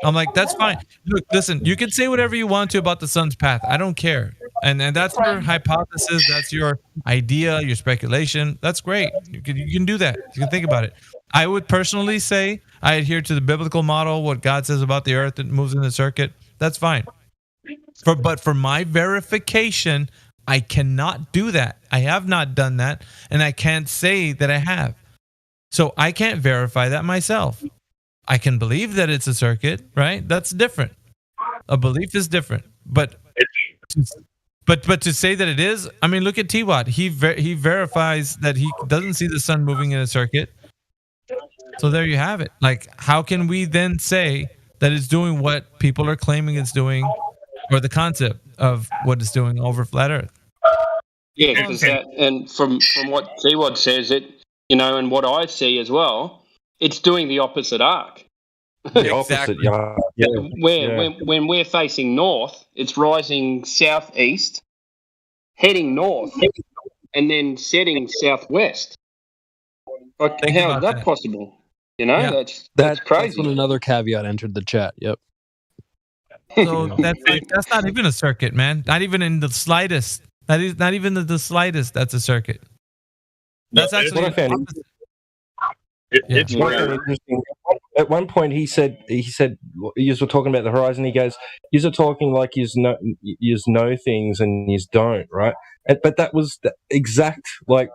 I'm like, that's fine. Look, listen, you can say whatever you want to about the sun's path. I don't care. And that's your hypothesis. That's your idea, your speculation. That's great. You can do that. You can think about it. I would personally say I adhere to the biblical model, what God says about the earth that moves in the circuit. That's fine. But for my verification, I cannot do that. I have not done that, and I can't say that I have. So I can't verify that myself. I can believe that it's a circuit, right? That's different. A belief is different. But to say that it is, I mean, look at T-Watt. He verifies that he doesn't see the sun moving in a circuit. So there you have it. Like, how can we then say that it's doing what people are claiming it's doing, or the concept of what it's doing over flat Earth? Yeah, because and from what T-Watt says, and what I see as well, it's doing the opposite arc. The opposite, When we're facing north, it's rising southeast, heading north, and then setting southwest. Like, how is that possible? That's crazy. That's when another caveat entered the chat. Yep. So that's not even a circuit, man. Not even in the slightest. That is not even the slightest. That's a circuit. That's actually it's interesting. At one point, he said, you were talking about the horizon. He goes, "You're talking like you know things and you don't, right?" But that was the exact what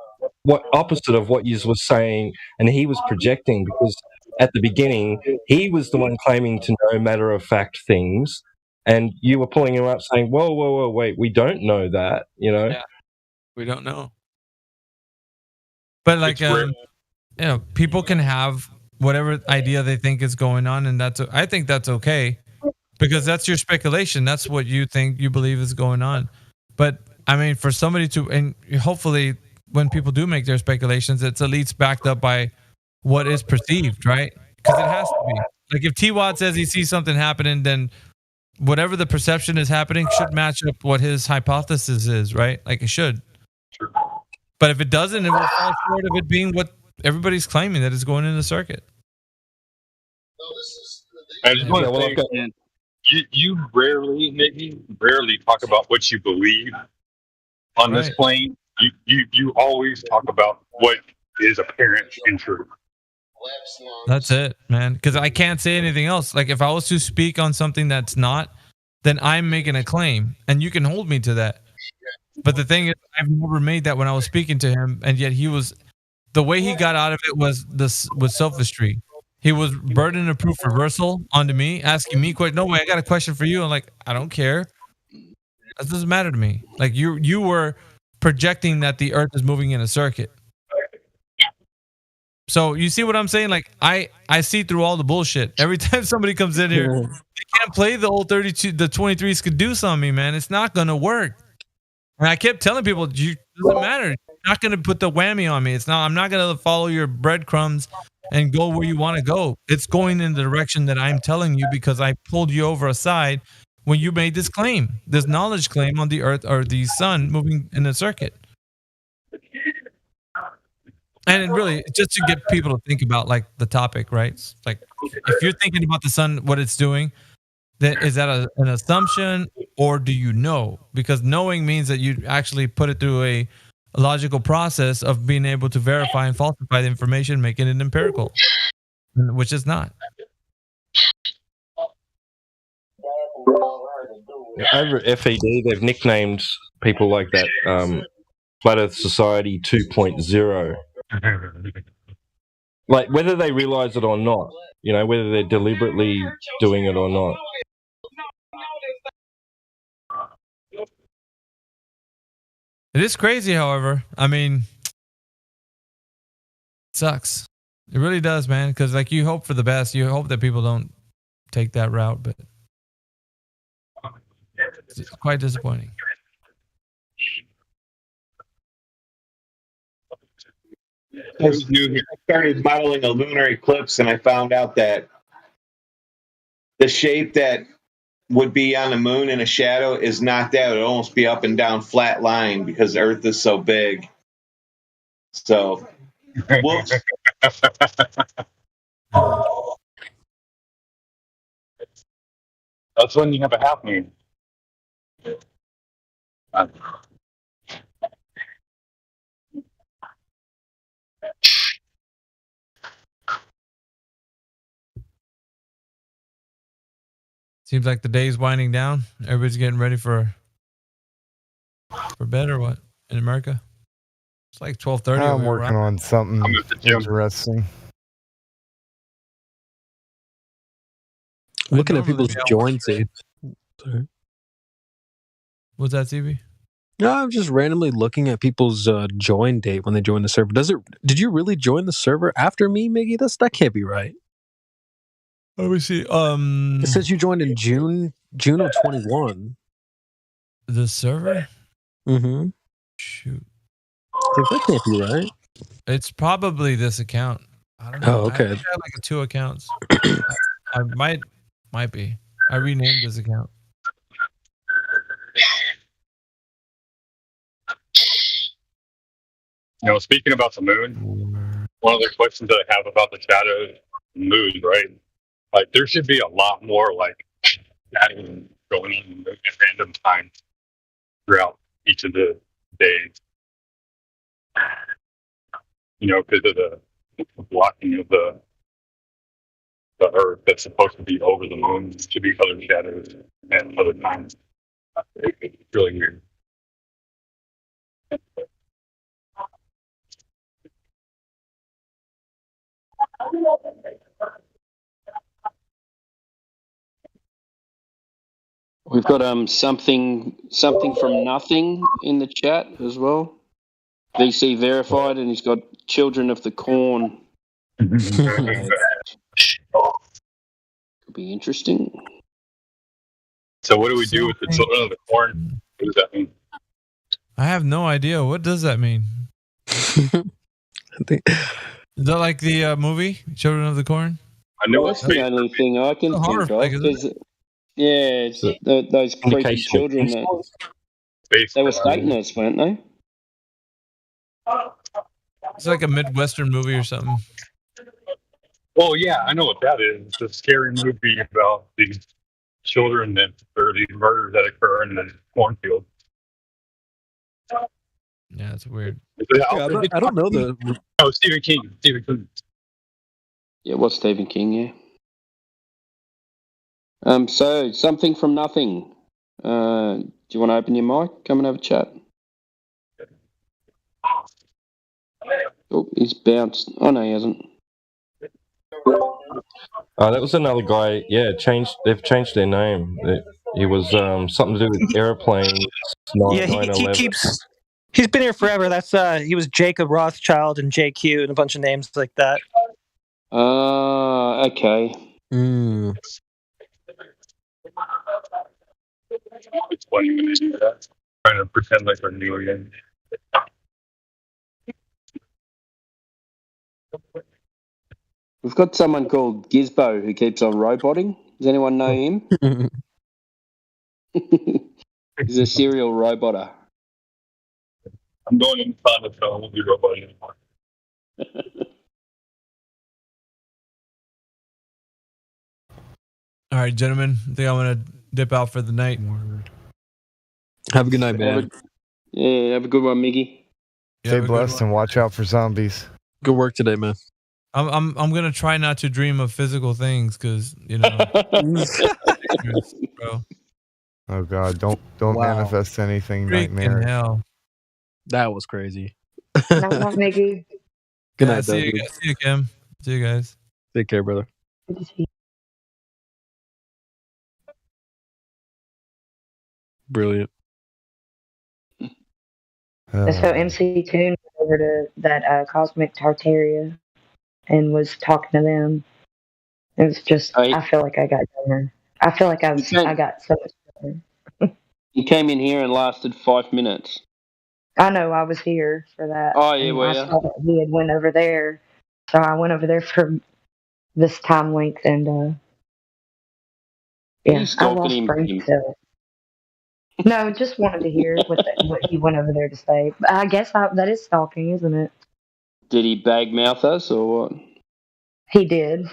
opposite of what you were saying, and he was projecting, because at the beginning, he was the one claiming to know matter of fact things, and you were pulling him up saying, whoa, wait, we don't know that, Yeah, we don't know. But like, people can have whatever idea they think is going on, and I think that's okay, because that's your speculation. That's what you think, you believe is going on. But I mean, for somebody to, and hopefully when people do make their speculations, it's at least backed up by what is perceived, right? Because it has to be. Like if T-Wad says he sees something happening, then whatever the perception is happening should match up what his hypothesis is, right? Like it should. But if it doesn't, it will fall short of it being what everybody's claiming that is going in the circuit. I just want to say, you rarely talk about what you believe on this plane. You always talk about what is apparent and true. That's it, man. Because I can't say anything else. Like if I was to speak on something that's not, then I'm making a claim, and you can hold me to that. But the thing is, I've never made that when I was speaking to him, and yet the way he got out of it was sophistry. He was burden of proof reversal onto me, asking me questions. No way, I got a question for you. I'm like, I don't care. That doesn't matter to me. Like you were projecting that the Earth is moving in a circuit. So you see what I'm saying? Like I see through all the bullshit. Every time somebody comes in here, they can't play the old 32, the 23s could do something, man. It's not gonna work. And I kept telling people, it doesn't matter. You're not gonna put the whammy on me. I'm not gonna follow your breadcrumbs and go where you want to go. It's going in the direction that I'm telling you because I pulled you over aside when you made this claim, this knowledge claim on the Earth or the sun moving in a circuit. And really, just to get people to think about like the topic, right? It's like if you're thinking about the sun, what it's doing, then is that an assumption or do you know? Because knowing means that you actually put it through a logical process of being able to verify and falsify the information, making it empirical, which is not. Over at FED, they've nicknamed people like that Flat Earth Society 2.0. Like whether they realize it or not, whether they're deliberately doing it or not. It is crazy, however. I mean, it sucks. It really does, man. Because like you hope for the best. You hope that people don't take that route, but it's quite disappointing. I started modeling a lunar eclipse, and I found out that the shape that would be on the moon in a shadow is knocked out. It'll almost be up and down flat line because the Earth is so big. So, whoops. That's when you have a half moon. Seems like the day's winding down. Everybody's getting ready for bed or what in America? It's like 12:30. I'm working on something interesting. Looking at people's join dates. What's that, CB? No, I'm just randomly looking at people's join date when they join the server. Did you really join the server after me, Miggy? That can't be right. Let me see. It says you joined in June of 21. The server? Mm-hmm. Shoot. That can't be right. It's probably this account. I don't know. Oh, okay. I have like 2 accounts. I might be. I renamed this account. Speaking about the moon, one of the questions that I have about the shadow of the moon, right? Like, there should be a lot more, like, shadow going on at random times throughout each of the days. Because of the blocking of the Earth that's supposed to be over the moon. There should be other shadows at other times. It's really weird. We've got something from nothing in the chat as well. VC verified, and he's got Children of the Corn. Could be interesting. So what do we do with the Children of the Corn? What does that mean? I have no idea. What does that mean? Is that like the movie Children of the Corn? I know that's the only thing I can think of. Yeah, it's those creepy children. They were Satanists, weren't they? It's like a Midwestern movie or something. Well, yeah, I know what that is. It's a scary movie about these children or these murders that occur in the cornfield. Yeah, it's weird. I don't know the. Oh, Stephen King. Yeah, it was Stephen King. Yeah. So something from nothing. Do you want to open your mic? Come and have a chat. Oh, he's bounced. Oh no, he hasn't. That was another guy. Yeah, they've changed their name. It was something to do with airplanes. Yeah, he keeps. He's been here forever. That's he was Jacob Rothschild and JQ and a bunch of names like that. Okay. It's funny when they do that. Trying to pretend like they're new again. We've got someone called Gizbo who keeps on roboting. Does anyone know him? He's a serial roboter. I'm going inside the film. I won't be roboting anymore. All right, gentlemen. I think I'm gonna dip out for the night. Have a good night, man. Have a good one, Miggy. Stay blessed and watch out for zombies. Good work today, man. I'm gonna try not to dream of physical things because bro. Oh God! Don't manifest anything. Nightmare. Hell. That was crazy. Not Miggy. Good night, see you, Kim. See you guys. Take care, brother. Good to see you. Brilliant. So MC Toon went over to that Cosmic Tartaria and was talking to them. It was just, I feel like I got done. I feel like I got so much better. He came in here and lasted 5 minutes. I know, I was here for that. Oh, yeah, I saw that he had went over there. So I went over there for this time length and yeah, I lost brain cells. No, just wanted to hear what he went over there to say. I guess that is stalking, isn't it? Did he bagmouth us or what? He did,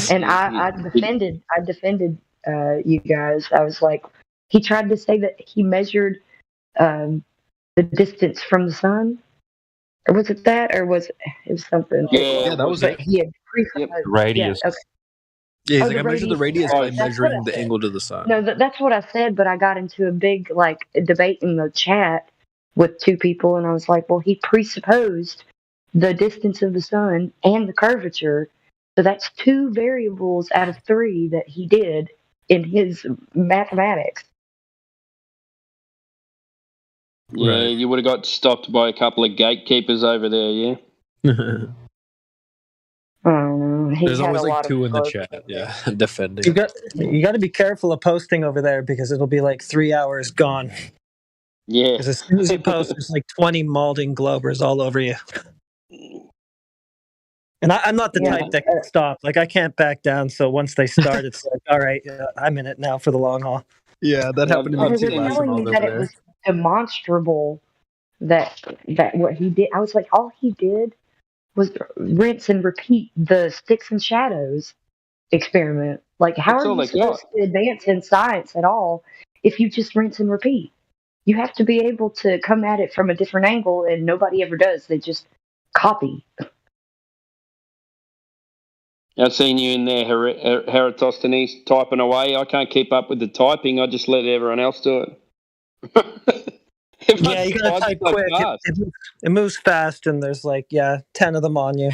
and I defended you guys. I was like, he tried to say that he measured the distance from the sun, or was it that, or was it was something? Yeah, that was it. He had radius. Yeah, okay. Yeah, he's like, I measured the radius by measuring the angle to the sun. No, that's what I said, but I got into a big debate in the chat with two people, and I was like, well, he presupposed the distance of the sun and the curvature, so that's 2 variables out of 3 that he did in his mathematics. Yeah, you would have got stopped by a couple of gatekeepers over there, yeah? There's always like 2 in the chat, yeah, defending. You got to be careful of posting over there because it'll be like 3 hours gone. Yeah. Because as soon as you post, there's like 20 Malding Globers all over you. And I'm not the type that can stop. Like, I can't back down. So once they start, it's like, all right, I'm in it now for the long haul. Yeah, that happened to me too. They were telling me that it was demonstrable that what he did. I was like, all he did was rinse and repeat the Sticks and Shadows experiment. Like, how are you supposed to advance in science at all if you just rinse and repeat? You have to be able to come at it from a different angle, and nobody ever does. They just copy. I've seen you in there, Heratosthenes, typing away. I can't keep up with the typing. I just let everyone else do it. Yeah, you gotta type quick. It moves fast, and there's 10 of them on you.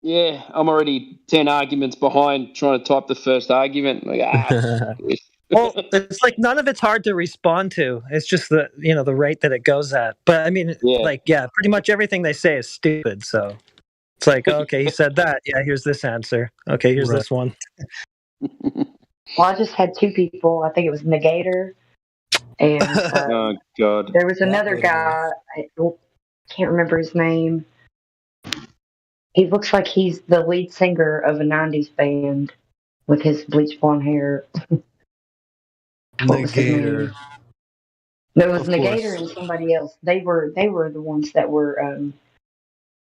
Yeah, I'm already 10 arguments behind trying to type the first argument. Like, Well, it's like none of it's hard to respond to. It's just the the rate that it goes at. But I mean, pretty much everything they say is stupid. So it's like, okay, he said that. Yeah, here's this answer. Okay, here's this one. Well, I just had 2 people. I think it was Negator and Oh God. there was another guy. I can't remember his name. He looks like he's the lead singer of a '90s band with his bleach blonde hair. What was his name? Negator. No, it was Of Negator course. and somebody else. They were the ones that were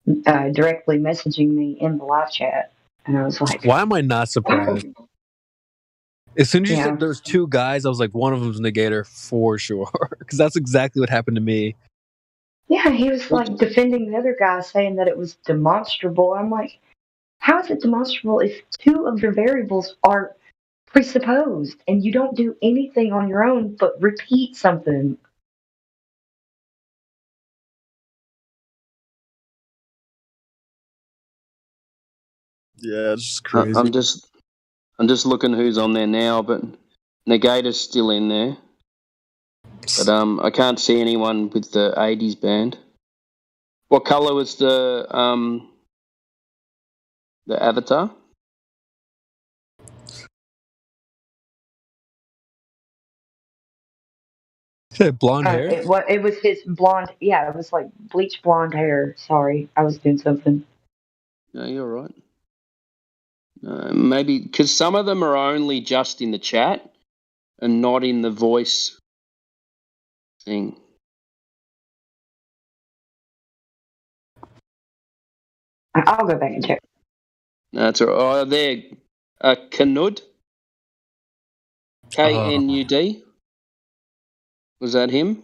directly messaging me in the live chat, and I was like, Why am I not surprised? As soon as you Yeah. said there's 2 guys, I was like, one of them's Negator for sure, because that's exactly what happened to me. yeah, he was like defending the other guy, saying that it was demonstrable. I'm like, how is it demonstrable if 2 of your variables are presupposed and you don't do anything on your own but repeat something? Yeah, it's just I- crazy. I'm just looking who's on there now, but Negator's still in there. But I can't see anyone with the '80s band. What color was the avatar? Blonde hair? It was his blonde. Yeah, it was like bleach blonde hair. Sorry, I was doing something. No, you're right. Maybe because some of them are only just in the chat and not in the voice thing. I'll go back and check. That's all right. Oh, there. Kanud. Knud. Was that him?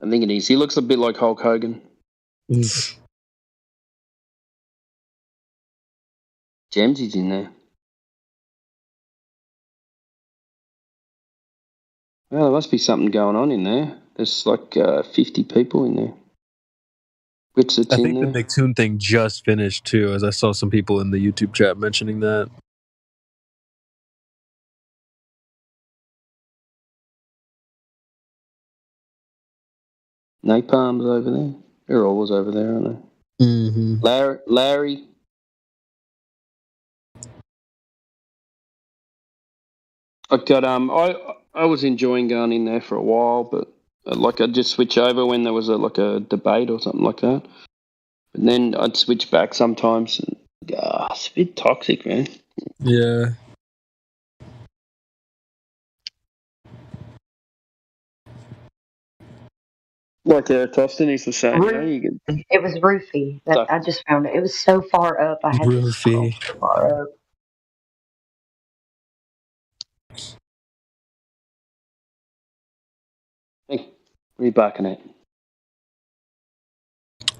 I think it is. He looks a bit like Hulk Hogan. Gemsy's in there. Well, there must be something going on in there. There's like 50 people in there. Witsit's I in think the there. Nicktoon thing just finished too, as I saw some people in the YouTube chat mentioning that. Napalm's over there. They're always over there, aren't they? Mm-hmm. Larry. I was enjoying going in there for a while, but I'd just switch over when there was a debate or something like that. But then I'd switch back sometimes. And, it's a bit toxic, man. Yeah. Like Eratosthenes was saying, you can. It was Roofy. I just found it. It was so far up. I had to scroll so far up. Hey, what are you barking at?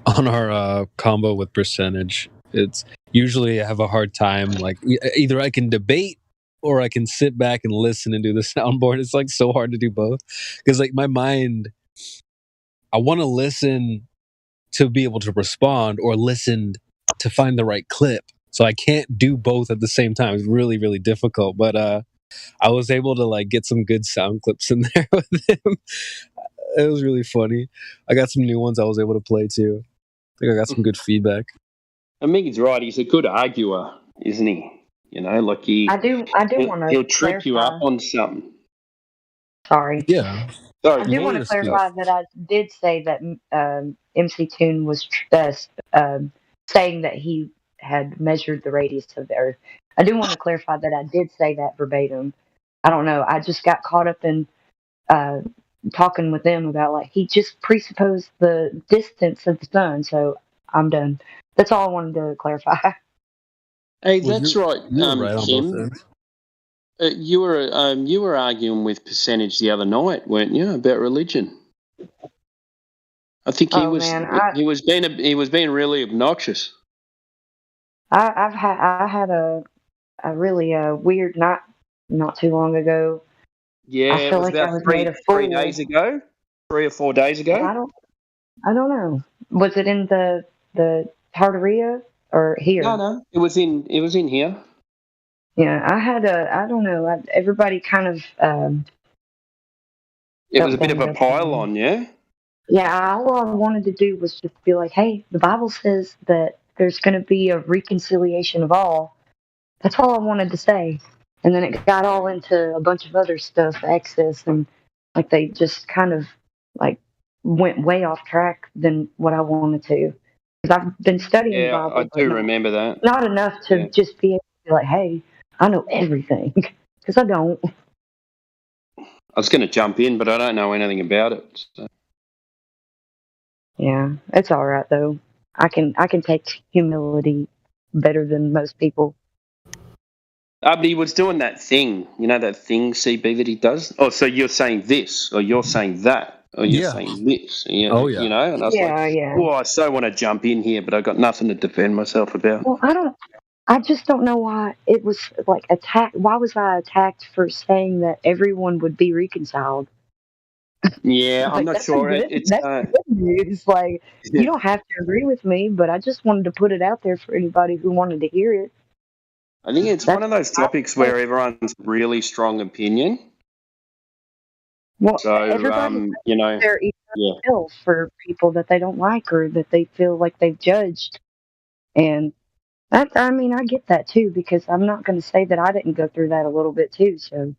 On our combo with percentage, it's usually I have a hard time. Like either I can debate or I can sit back and listen and do the soundboard. It's like so hard to do both because like my mind, I want to listen to be able to respond or listen to find the right clip. So I can't do both at the same time. It's really, really difficult. But I was able to like get some good sound clips in there with him. It was really funny. I got some new ones I was able to play too. I think I got some good feedback. I think he's right. He's a good arguer, isn't he? You know, like I do want to. He'll trip you up on something. Sorry. Yeah. Sorry, I do want to clarify that I did say that MC Toon was saying that he had measured the radius of the Earth. I do want to clarify that I did say that verbatim. I don't know. I just got caught up in talking with them about like he just presupposed the distance of the sun. So I'm done. That's all I wanted to clarify. Hey, that's right, right on Kim. both ends. You were arguing with Percentage the other night, weren't you, about religion? I think he was being really obnoxious. I had a really weird night not too long ago. Yeah, I feel it was like I about was made a 3 fool. days ago, 3 or 4 days ago. I don't know. Was it in the Tartaria or here? No, it was in here. Yeah, I don't know. Everybody kind of. It was a bit of a pile-on, yeah. Yeah, all I wanted to do was just be like, hey, the Bible says that there's going to be a reconciliation of all. That's all I wanted to say. And then it got all into a bunch of other stuff, Exodus, and like they just kind of like went way off track than what I wanted to. Because I've been studying the Bible. I do remember that. Not enough to just be able to be like, hey, I know everything. Because I don't. I was going to jump in, but I don't know anything about it. So. Yeah, it's all right though. I can take humility better than most people. But he was doing that thing, that thing, CB, that he does. Oh, so you're saying this, or you're saying that, or you're saying this. And Oh, yeah. And I was oh, I so want to jump in here, but I got nothing to defend myself about. Well, I just don't know why it was like attacked. Why was I attacked for saying that everyone would be reconciled? Yeah, I'm not sure. That's good news. Like, you don't have to agree with me, but I just wanted to put it out there for anybody who wanted to hear it. I think it's one of those topics where everyone's really strong opinion. Well, so, everybody their eternal for people that they don't like or that they feel like they've judged. And I get that too, because I'm not going to say that I didn't go through that a little bit too. So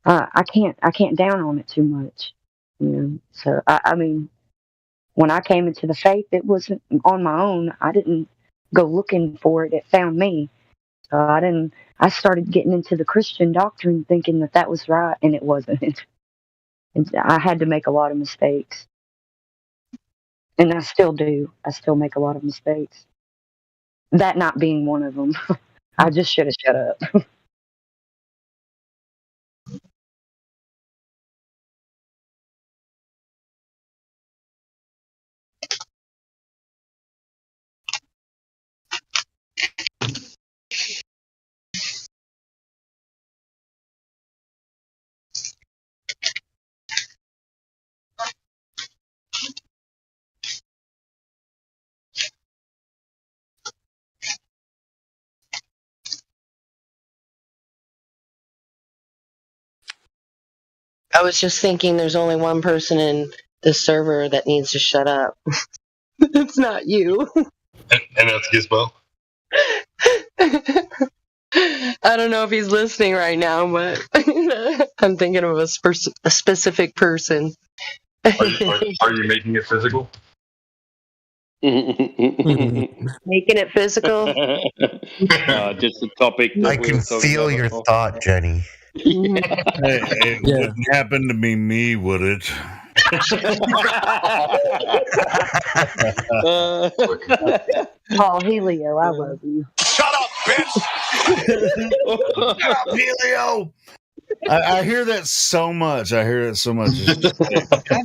I can't down on it too much. So when I came into the faith, it wasn't on my own. I didn't go looking for it. It found me. So I started getting into the Christian doctrine thinking that was right, and it wasn't. I had to make a lot of mistakes. And I still do. I still make a lot of mistakes. That not being one of them. I just should have shut up. I was just thinking there's only one person in this server that needs to shut up. It's not you. And that's Gizmo. I don't know if he's listening right now, but I'm thinking of a specific person. Are you making it physical? Making it physical? Just a topic. I can feel your thought, Jenny. It wouldn't happen to be me, would it? Paul Helio, I love you. Shut up, bitch! Shut up, Helio! I hear that so much. God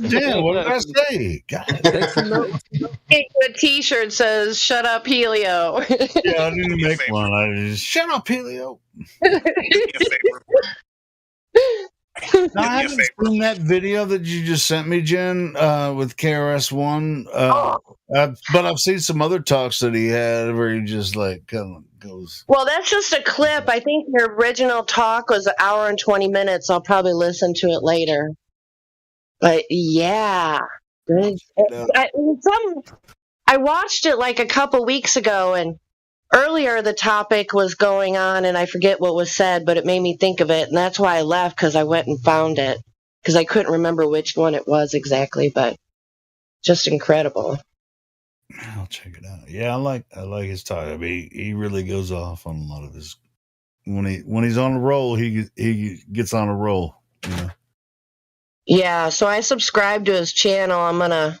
damn, what did I say? A t-shirt says, "Shut up, Helio." Yeah, I need to make one. Shut up, Helio. I haven't seen that video that you just sent me, Jen, with KRS-One. But I've seen some other talks that he had where he just like kind of goes. Well, that's just a clip. I think the original talk was 1 hour and 20 minutes. I'll probably listen to it later. But yeah, I watched it like a couple weeks ago, and earlier the topic was going on, and I forget what was said, but it made me think of it, and that's why I left, because I went and found it, because I couldn't remember which one it was exactly, but just incredible. I'll check it out. Yeah, I like his talk. I mean, he really goes off on a lot of his. When he's on a roll, he gets on a roll. Yeah, so I subscribe to his channel. I'm gonna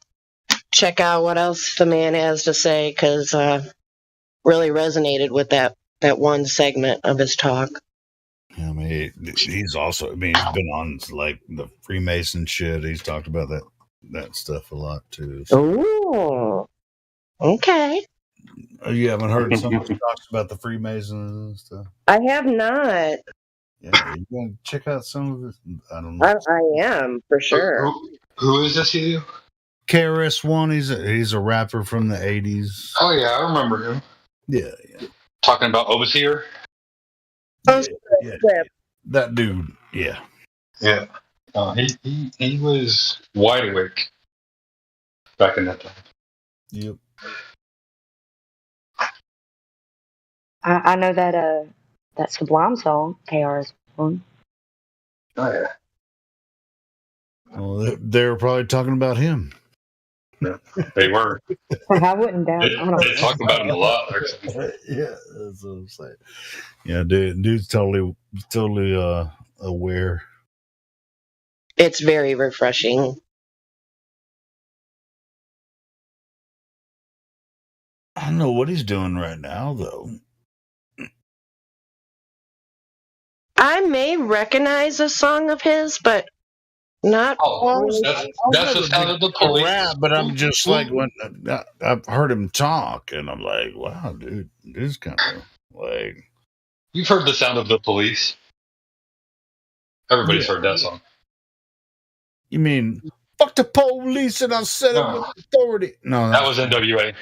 check out what else the man has to say, because really resonated with that one segment of his talk. I mean, he's also. I mean, he's been on like the Freemason shit. He's talked about that stuff a lot too. So. Ooh. Okay. You haven't heard someone talks about the Freemasons and stuff? I have not. Yeah, you gonna check out some of it? I don't know. I am, for sure. Who is this, you? KRS-One, he's a rapper from the 80s. Oh, yeah, I remember him. Yeah. Talking about Overseer. Yeah. That dude. Yeah. Yeah. He was wide awake back in that time. Yep. I know that Sublime song, KRS One. Oh yeah. Well, they were probably talking about him. Yeah, they were. I wouldn't doubt. They talk about him a lot, actually. Yeah, that's what I'm saying. Yeah, dude's totally aware. It's very refreshing. I don't know what he's doing right now, though. I may recognize a song of his, but not all. That's the sound of the police. Rap, but I'm just like, when I've heard him talk, and I'm like, wow, dude, this is kind of like. You've heard the sound of the police. Everybody's heard that song. You mean, fuck the police and I'll set up with authority? No, that was NWA.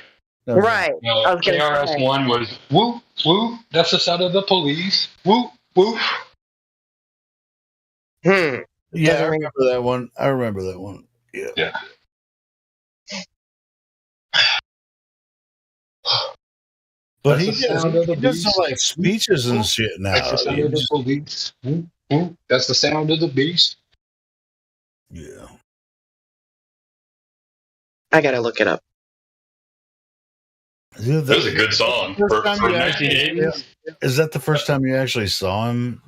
Right. No, KRS-One was whoop, whoop. That's the sound of the police. Whoop, whoop. Yeah, I remember that one. Yeah. But he does some like speeches and shit now. That's the sound of the police. Whoop, whoop. That's the sound of the beast. Yeah. I gotta look it up. That was a good song for 1980s. Is that the first time you actually saw him?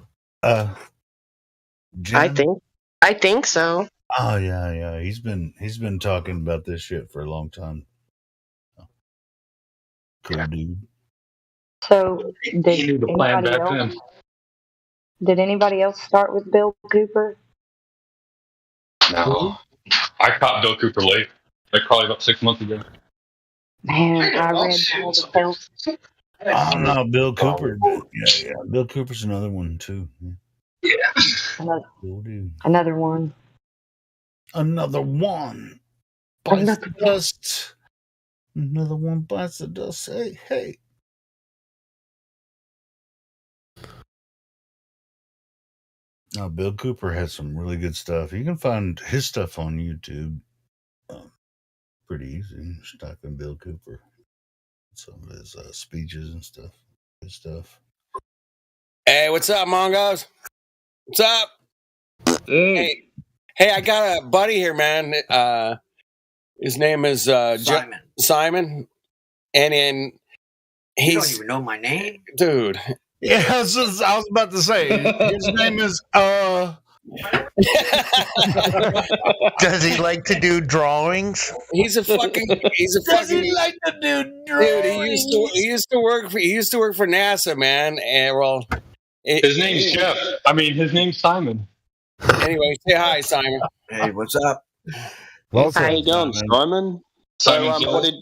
Jim? I think so. Oh yeah. He's been talking about this shit for a long time. Cool dude. So did anybody else start with Bill Cooper? No. I caught Bill Cooper late. Like probably about 6 months ago. Man, I read all the films. Oh no, Bill Cooper. Yeah. Bill Cooper's another one too. Yeah. Another one. Another one. Bites the dust. Another one bites the dust. Hey. No, Bill Cooper has some really good stuff. You can find his stuff on YouTube. Pretty easy. Just type in Bill Cooper. Some of his speeches and stuff. Good stuff. Hey, what's up, Mongos? What's up? Hey, I got a buddy here, man. His name is Simon. And then he's. You don't even know my name? Dude. Yeah, I was about to say. His name is Does he like to do drawings? He's a fucking. Does he like to do drawings? Dude, he used to work for NASA, man. And his name's Jeff. His name's Simon. Anyway, say hi, Simon. Hey, what's up? How you going, Simon? So,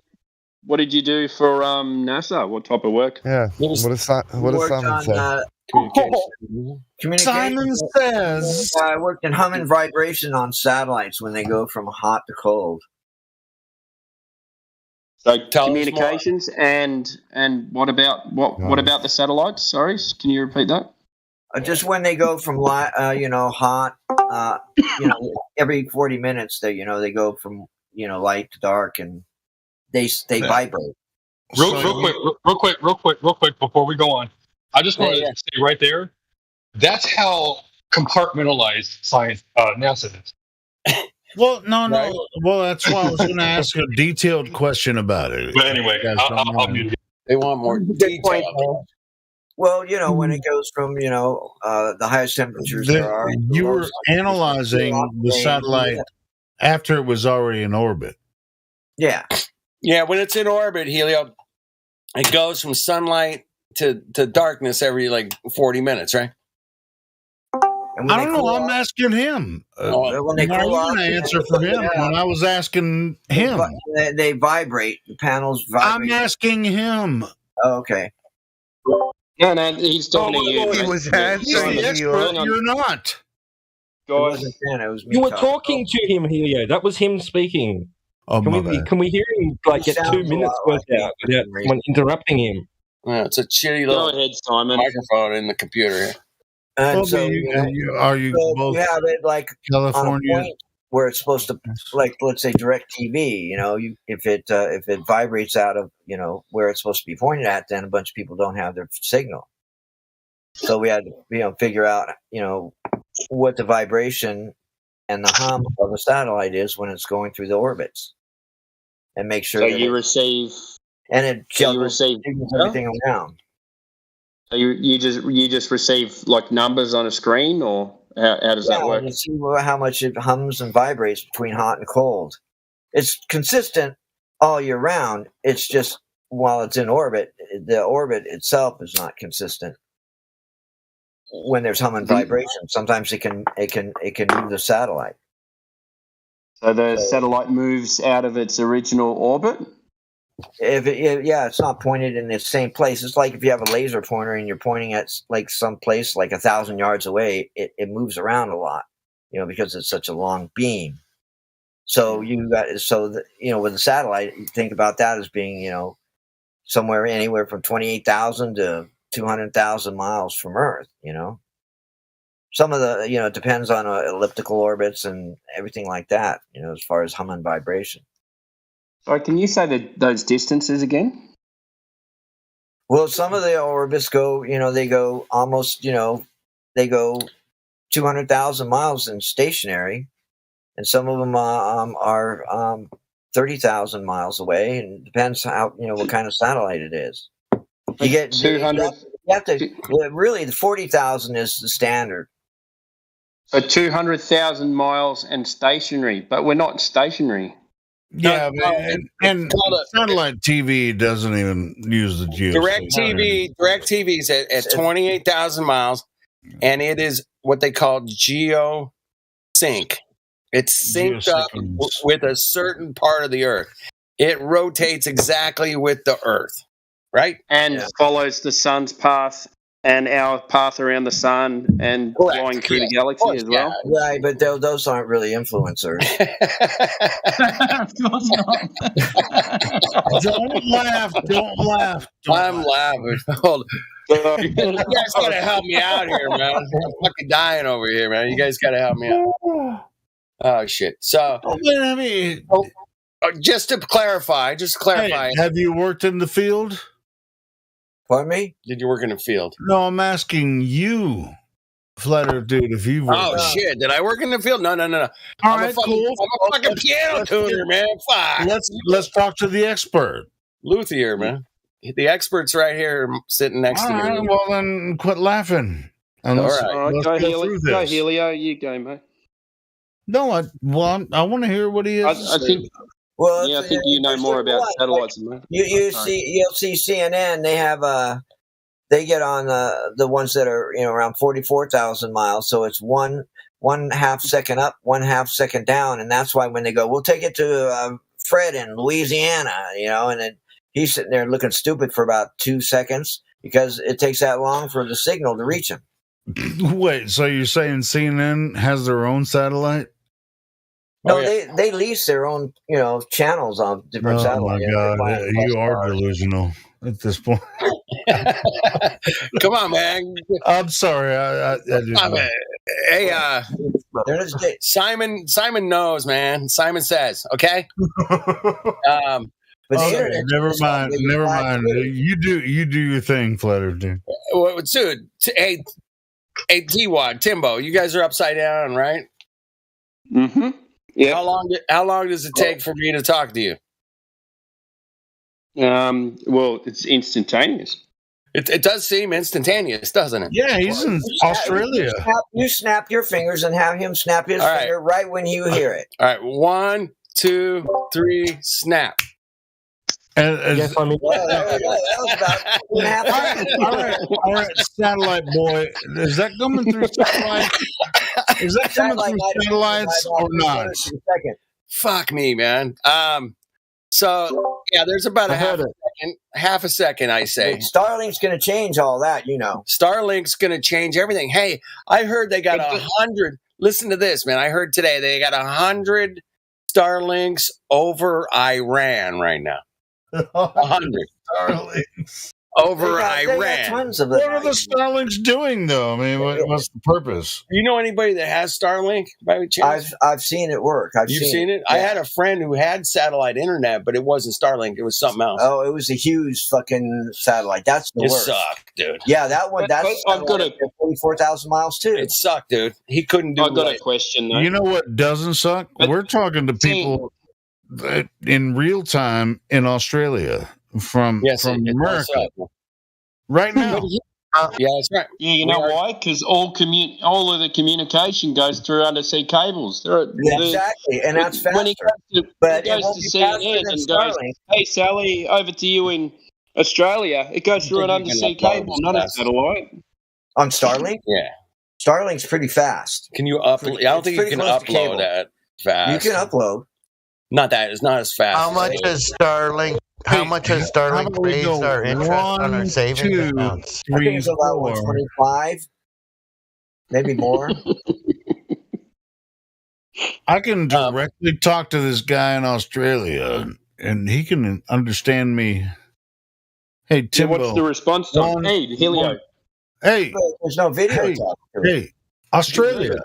what did you do for NASA? What type of work? Yeah. What does Simon say? Communication. Simon says I worked in hum and vibration on satellites when they go from hot to cold. So communications and what about the satellites? Sorry, can you repeat that? Just when they go from hot, every 40 minutes they go from light to dark and they vibrate. Real quick before we go on. I just want to say right there, that's how compartmentalized science NASA is. Well, no. Right? Well, that's why I was going to ask a detailed question about it. But anyway, they want more detail. Well, when it goes from the highest temperatures there are. You were analyzing the satellite after it was already in orbit. Yeah. Yeah, when it's in orbit, Helio, it goes from sunlight to darkness every 40 minutes, right? I don't know. I'm asking him. When they cool off, an answer for him. When I was asking him, they vibrate. The panels vibrate. I'm asking him. Oh, okay. No, he's talking to you. He was answering you. You're not. Guys, it was me you were talking to him, Helio. That was him speaking. Oh, can we hear him get 2 minutes worth out without someone interrupting him? Yeah, it's a shitty Go little ahead, Simon. microphone in the computer here. And Well, so, are you so both you have it like on a California? point where it's supposed to, like, let's say DirecTV. You know, if it vibrates out of where it's supposed to be pointed at, then a bunch of people don't have their signal. So we had to figure out what the vibration and the hum of a satellite is when it's going through the orbits, and make sure So that you receive, and it so you juggles receive, everything around. so you just receive like numbers on a screen, or how does that work? And see how much it hums and vibrates between hot and cold. It's consistent all year round. It's just while it's in orbit, the orbit itself is not consistent. When there's hum and vibration, sometimes it can move the satellite. So the satellite moves out of its original orbit? It's not pointed in the same place. It's like if you have a laser pointer and you're pointing at like some place like 1,000 yards away, it moves around a lot, because it's such a long beam. So with the satellite, you think about that as being, anywhere from 28,000 to 200,000 miles from Earth. Some of the, it depends on elliptical orbits and everything like that, as far as hum and vibration. Sorry, can you say those distances again? Well, some of the orbits go, they go almost, they go 200,000 miles in stationary, and some of them are 30,000 miles away, and it depends how, what kind of satellite it is. You get 200. You have to really, the 40,000 is the standard. So 200,000 miles and stationary, but we're not stationary. Yeah, and satellite TV doesn't even use the geo. DirecTV is at 28,000 miles, and it is what they call geo sync. It's synced up with a certain part of the Earth. It rotates exactly with the Earth, right? And follows the sun's path and our path around the sun and flying through the galaxy as well. Right, but those aren't really influencers. Don't laugh. I'm laughing. Hold on. You guys got to help me out here, man. I'm fucking dying over here, man. You guys got to help me out. Oh, shit. So, just to clarify. Hey, have you worked in the field? Pardon me? Did you work in the field? No, I'm asking you, Flat Earth Dude, if you've worked. Oh, shit. Did I work in the field? No. All I'm right, cool. I'm a fucking piano tuner, man. Fuck. Let's talk to the expert. Luthier, man. The expert's right here sitting next to me. All right, well, then quit laughing. All right. Go, Helio. You go, mate. No, I want to hear what he is. I think. Well, I think you know more about satellites than me. You'll see CNN. They have they get on the ones that are around 44,000 miles. So it's one half second up, 1/2 second down, and that's why when they go, we'll take it to Fred in Louisiana, and then he's sitting there looking stupid for about 2 seconds because it takes that long for the signal to reach him. Wait, so you're saying CNN has their own satellite? No, they lease their own, channels on different satellites. Oh my God, you are delusional at this point. Come on, man. I'm sorry. I Hey, Simon knows, man. Simon says, okay. Never mind. You do your thing, Flutter, dude. Well, dude. Hey, T-Wad, Timbo, you guys are upside down, right? Mm-hmm. Yeah. How long does it take for me to talk to you? Well, it's instantaneous. It does seem instantaneous, doesn't it? Yeah, he's in Australia. You snap your fingers and have him snap his finger right when you hear it. All right, 1, 2, 3, snap. Yes, I mean, all right, satellite boy. Is that coming through satellite? Is that coming through satellites or not? Fuck me, man. So yeah, there's about half a second, I say. Starlink's going to change all that, Starlink's going to change everything. Hey, I heard they got 100. Listen to this, man. I heard today they got 100 Starlinks over Iran right now. 100 Starlinks. over They got Iran. tons of What them. are the Starlinks doing, though? I mean, what's the purpose? You know anybody that has Starlink by any chance? I've seen it work. You've seen it? Yeah. I had a friend who had satellite internet, but it wasn't Starlink. It was something else. Oh, it was a huge fucking satellite. That's the It worst. sucked, dude. Yeah, that one. That's I've got 44,000 miles too. It sucked, dude. He couldn't do. I've got right. a question though. You know what doesn't suck? We're talking to people that in real time in Australia from Yes, it does America suck. right now. Yeah, that's right. Yeah, you know why? Because all of the communication goes through undersea cables. Exactly, and that's When he faster. goes to, But he it goes won't to be faster CNN than and goes, Starlink. "Hey Sally, over to you in Australia." It goes through an think you can undersea upload cable, as not a fast. satellite. On Starlink? Yeah. Starlink's pretty fast. Can you upload? I don't It's think you pretty can close to cable. upload that fast. You can upload. Not that. It's not as fast. How as much it has Starlink? How much has Starlink about we raised go our interest on our 1, savings 2, accounts? I think 3, it's about 4. 125, maybe more. I can directly talk to this guy in Australia, and he can understand me. Hey, Yeah, Timbo. what's the response time? Hey, Helio. Hey, There's no video hey, talk. hey, Australia.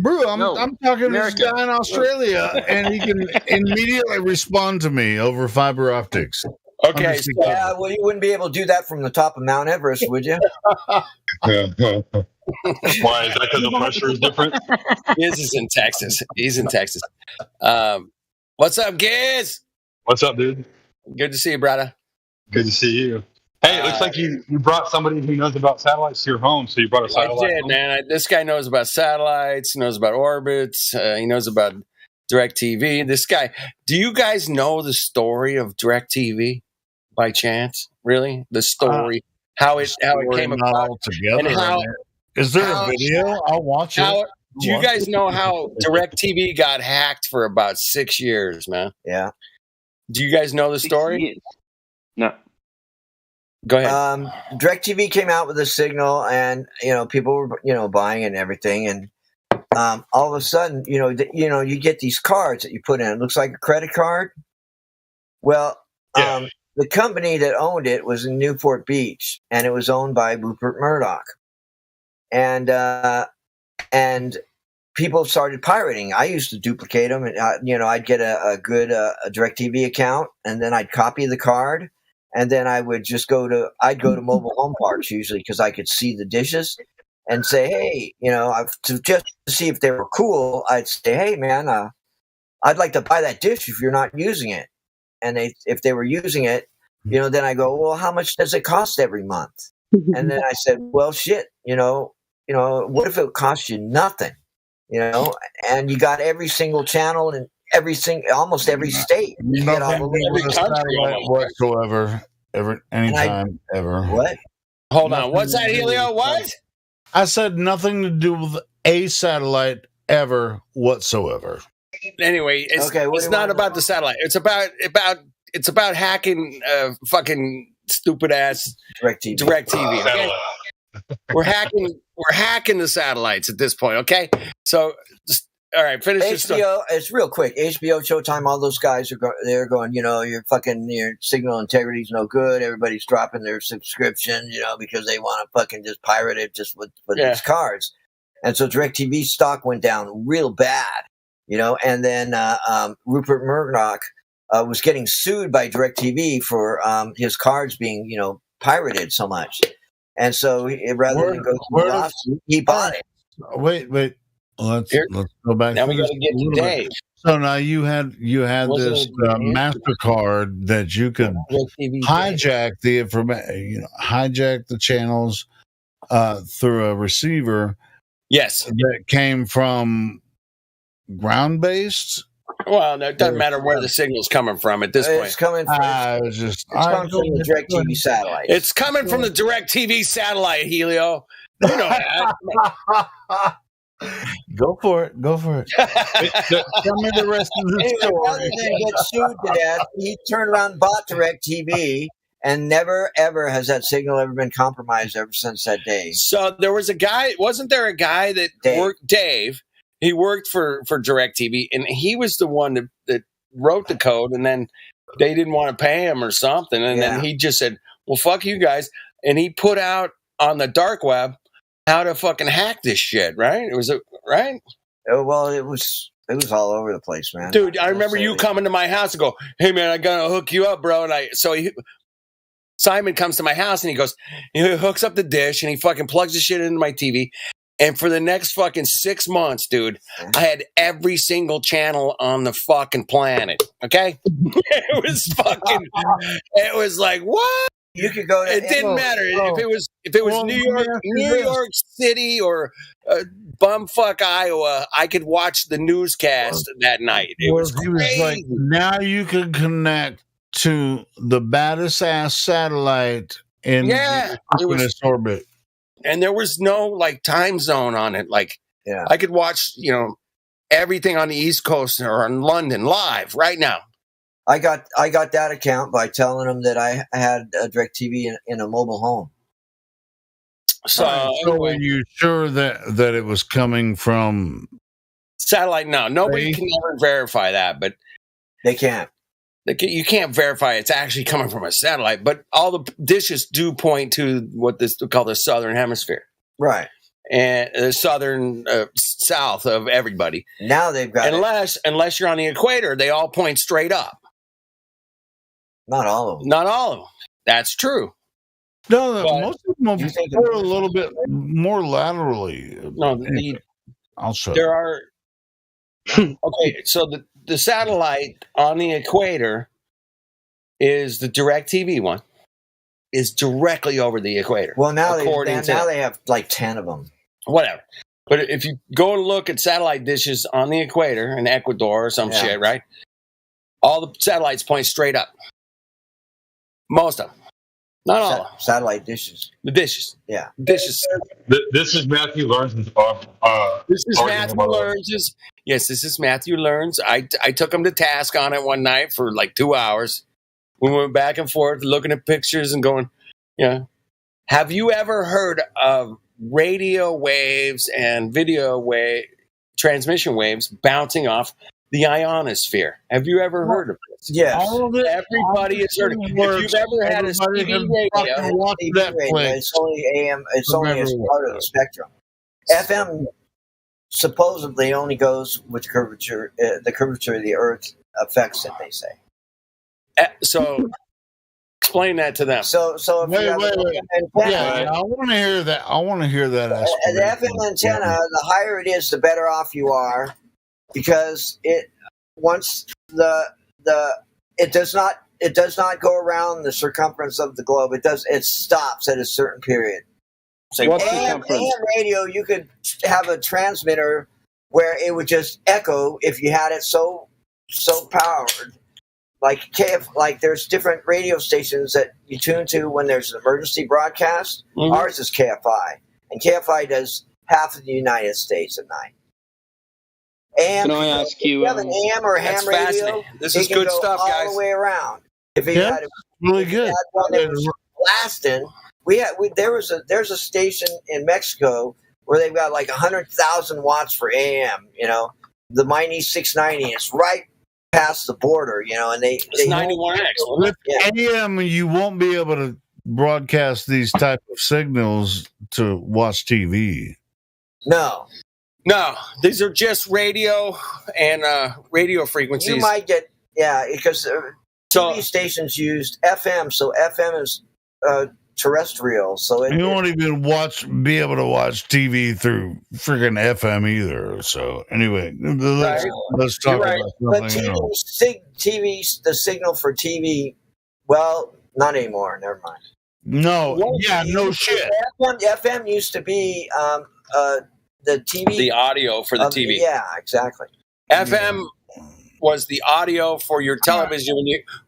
Bro, I'm talking to this America. guy in Australia, and he can immediately respond to me over fiber optics. Okay. Undersea So, Yeah, well, you wouldn't be able to do that from the top of Mount Everest, would you? Why is that? Because the pressure is different. Giz is in Texas. He's in Texas. What's up, Giz? What's up, dude? Good to see you, brother. Good to see you. Hey, it looks like you brought somebody who knows about satellites to your home, so you brought a I satellite. did, home? man. This guy knows about satellites. Knows about orbits. He knows about DirecTV. This guy. Do you guys know the story of DirecTV by chance? Really, the story, how it came Not about, all together. and how. Is there how- a video? I'll watch it. How, do you guys know how DirecTV got hacked for about 6 years, man? Yeah. Do you guys know the story? No. Go ahead. DirecTV came out with a signal, and people were buying it and everything, and all of a sudden, you get these cards that you put in. It looks like a credit card. Well, the company that owned it was in Newport Beach, and it was owned by Rupert Murdoch, and people started pirating. I used to duplicate them, and I'd get a good DirecTV account, and then I'd copy the card. And then I would just I'd go to mobile home parks usually because I could see the dishes and say, hey, just to see if they were cool, I'd say, hey, man, I'd like to buy that dish if you're not using it. And if they were using it, then I go, well, how much does it cost every month? And then I said, well, shit, what if it cost you nothing? And you got every single channel and almost every state. You get all Nothing the with a satellite whatsoever, anytime, ever. What? Hold on. What's that, Helio? What? I said nothing to do with a satellite ever whatsoever. Anyway, it's not about the satellite. It's about hacking fucking stupid ass DirecTV. Okay? We're hacking the satellites at this point. Okay, so all right, finish your story. HBO. It's real quick. HBO, Showtime, all those guys they're going. Your signal integrity is no good. Everybody's dropping their subscription, because they want to fucking just pirate it just with these cards. And so DirecTV stock went down real bad, And then Rupert Murdoch was getting sued by DirecTV for his cards being, pirated so much. And so rather than go to the lawsuit, he bought it. Wait. Let's go back. Now we got to get to Dave. So now you had this MasterCard that you could hijack the information, hijack the channels through a receiver. Yes, that came from ground based. Well, no, it doesn't matter where the signal's coming from at this point. It's coming from, it's coming from the DirecTV satellite. It's coming from the DirecTV satellite, Helio. You know that. Go for it. Tell me the rest of the story. Rather than get sued to death, he turned around and bought DirecTV, and never, ever has that signal ever been compromised ever since that day. So there was a guy, wasn't there a guy that worked, Dave, he worked for DirecTV, and he was the one that wrote the code, and then they didn't want to pay him or something, and then he just said, well, fuck you guys. And he put out on the dark web how to fucking hack this shit, right? It was right? Well, it was all over the place, man. Dude, I remember you coming to my house and go, hey, man, I got to hook you up, bro. And Simon comes to my house and he hooks up the dish and he fucking plugs the shit into my TV. And for the next fucking 6 months, dude, I had every single channel on the fucking planet. Okay? It was like, what? You could go to it didn't matter if it was New York City or bumfuck Iowa. I could watch the newscast that night. It was crazy. Like, now you can connect to the baddest ass satellite in the orbit. And there was no like time zone on it. Like, I could watch, everything on the East Coast or in London live right now. I got that account by telling them that I had a DirecTV in a mobile home. So are you sure that it was coming from satellite? No, nobody can ever verify that, but they can't. You can't verify it's actually coming from a satellite, but all the dishes do point to what we call the southern hemisphere, right? And the southern south of everybody. Now they've got unless you're on the equator, they all point straight up. Not all of them. Not all of them. That's true. No, most of them are a little bit more laterally. No, I'll show. There are. Okay, so the satellite on the equator is the DirecTV one. Is directly over the equator. Well, now they have like 10 of them. Whatever. But if you go and look at satellite dishes on the equator in Ecuador or some shit, right? All the satellites point straight up. Most of them. Not all of them. Satellite dishes. The dishes. Yeah. Dishes. This is Matthew Learns'. This is Matthew Learns'. Yes, this is Matthew Learns'. I took him to task on it one night for like 2 hours. We went back and forth looking at pictures and going, have you ever heard of radio waves and video transmission waves bouncing off the ionosphere? Have you ever heard of this? Yes. Everybody has heard of it. If you've ever had a CB radio, it's only AM. It's only a part of the spectrum. FM supposedly only goes with curvature. The curvature of the Earth affects it. They say. So, explain that to them. So if wait. you have Antenna, I want to hear that. I want to hear that. The FM antenna, the higher it is, the better off you are, because it does not go around the circumference of the globe. It stops at a certain period. So what's AM radio, you could have a transmitter where it would just echo if you had it so powered. Like there's different radio stations that you tune to when there's an emergency broadcast. Mm-hmm. Ours is KFI, and KFI does half of the United States at night. Can I ask you? If you have an AM or ham radio, this is good stuff, all guys. the way around. If you had really good. One that was blasting. There's a station in Mexico where they've got like 100,000 watts for AM. The Mighty 690. It's right past the border, and it's 91X. With AM, you won't be able to broadcast these type of signals to watch TV. No, these are just radio and radio frequencies. You might get because TV stations used FM, so FM is terrestrial. So you won't even be able to watch TV through freaking FM either. So anyway, let's talk about something else. TV, the signal for TV, well, not anymore. Never mind. No, no shit. FM used to be the TV, the audio for the TV. Yeah, exactly. FM was the audio for your television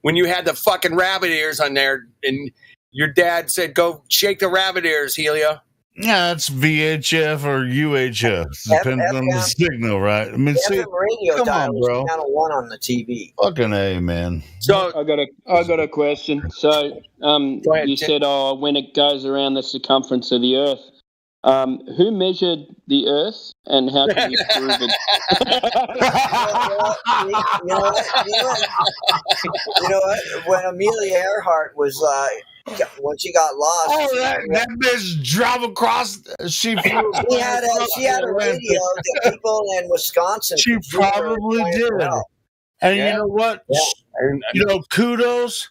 when you had the fucking rabbit ears on there, and your dad said, "Go shake the rabbit ears, Helio." Yeah, it's VHF or UHF. Depends on the signal, right? I mean, FM radio come dial on, bro. Channel 1 on the TV. Fucking A, man. So I got a question. So you said, when it goes around the circumference of the Earth, who measured the Earth and how can you prove it? You know what? When Amelia Earhart was When she got lost, that bitch drove across. She had a radio that people in Wisconsin. She probably did. And you know what? Yeah. Kudos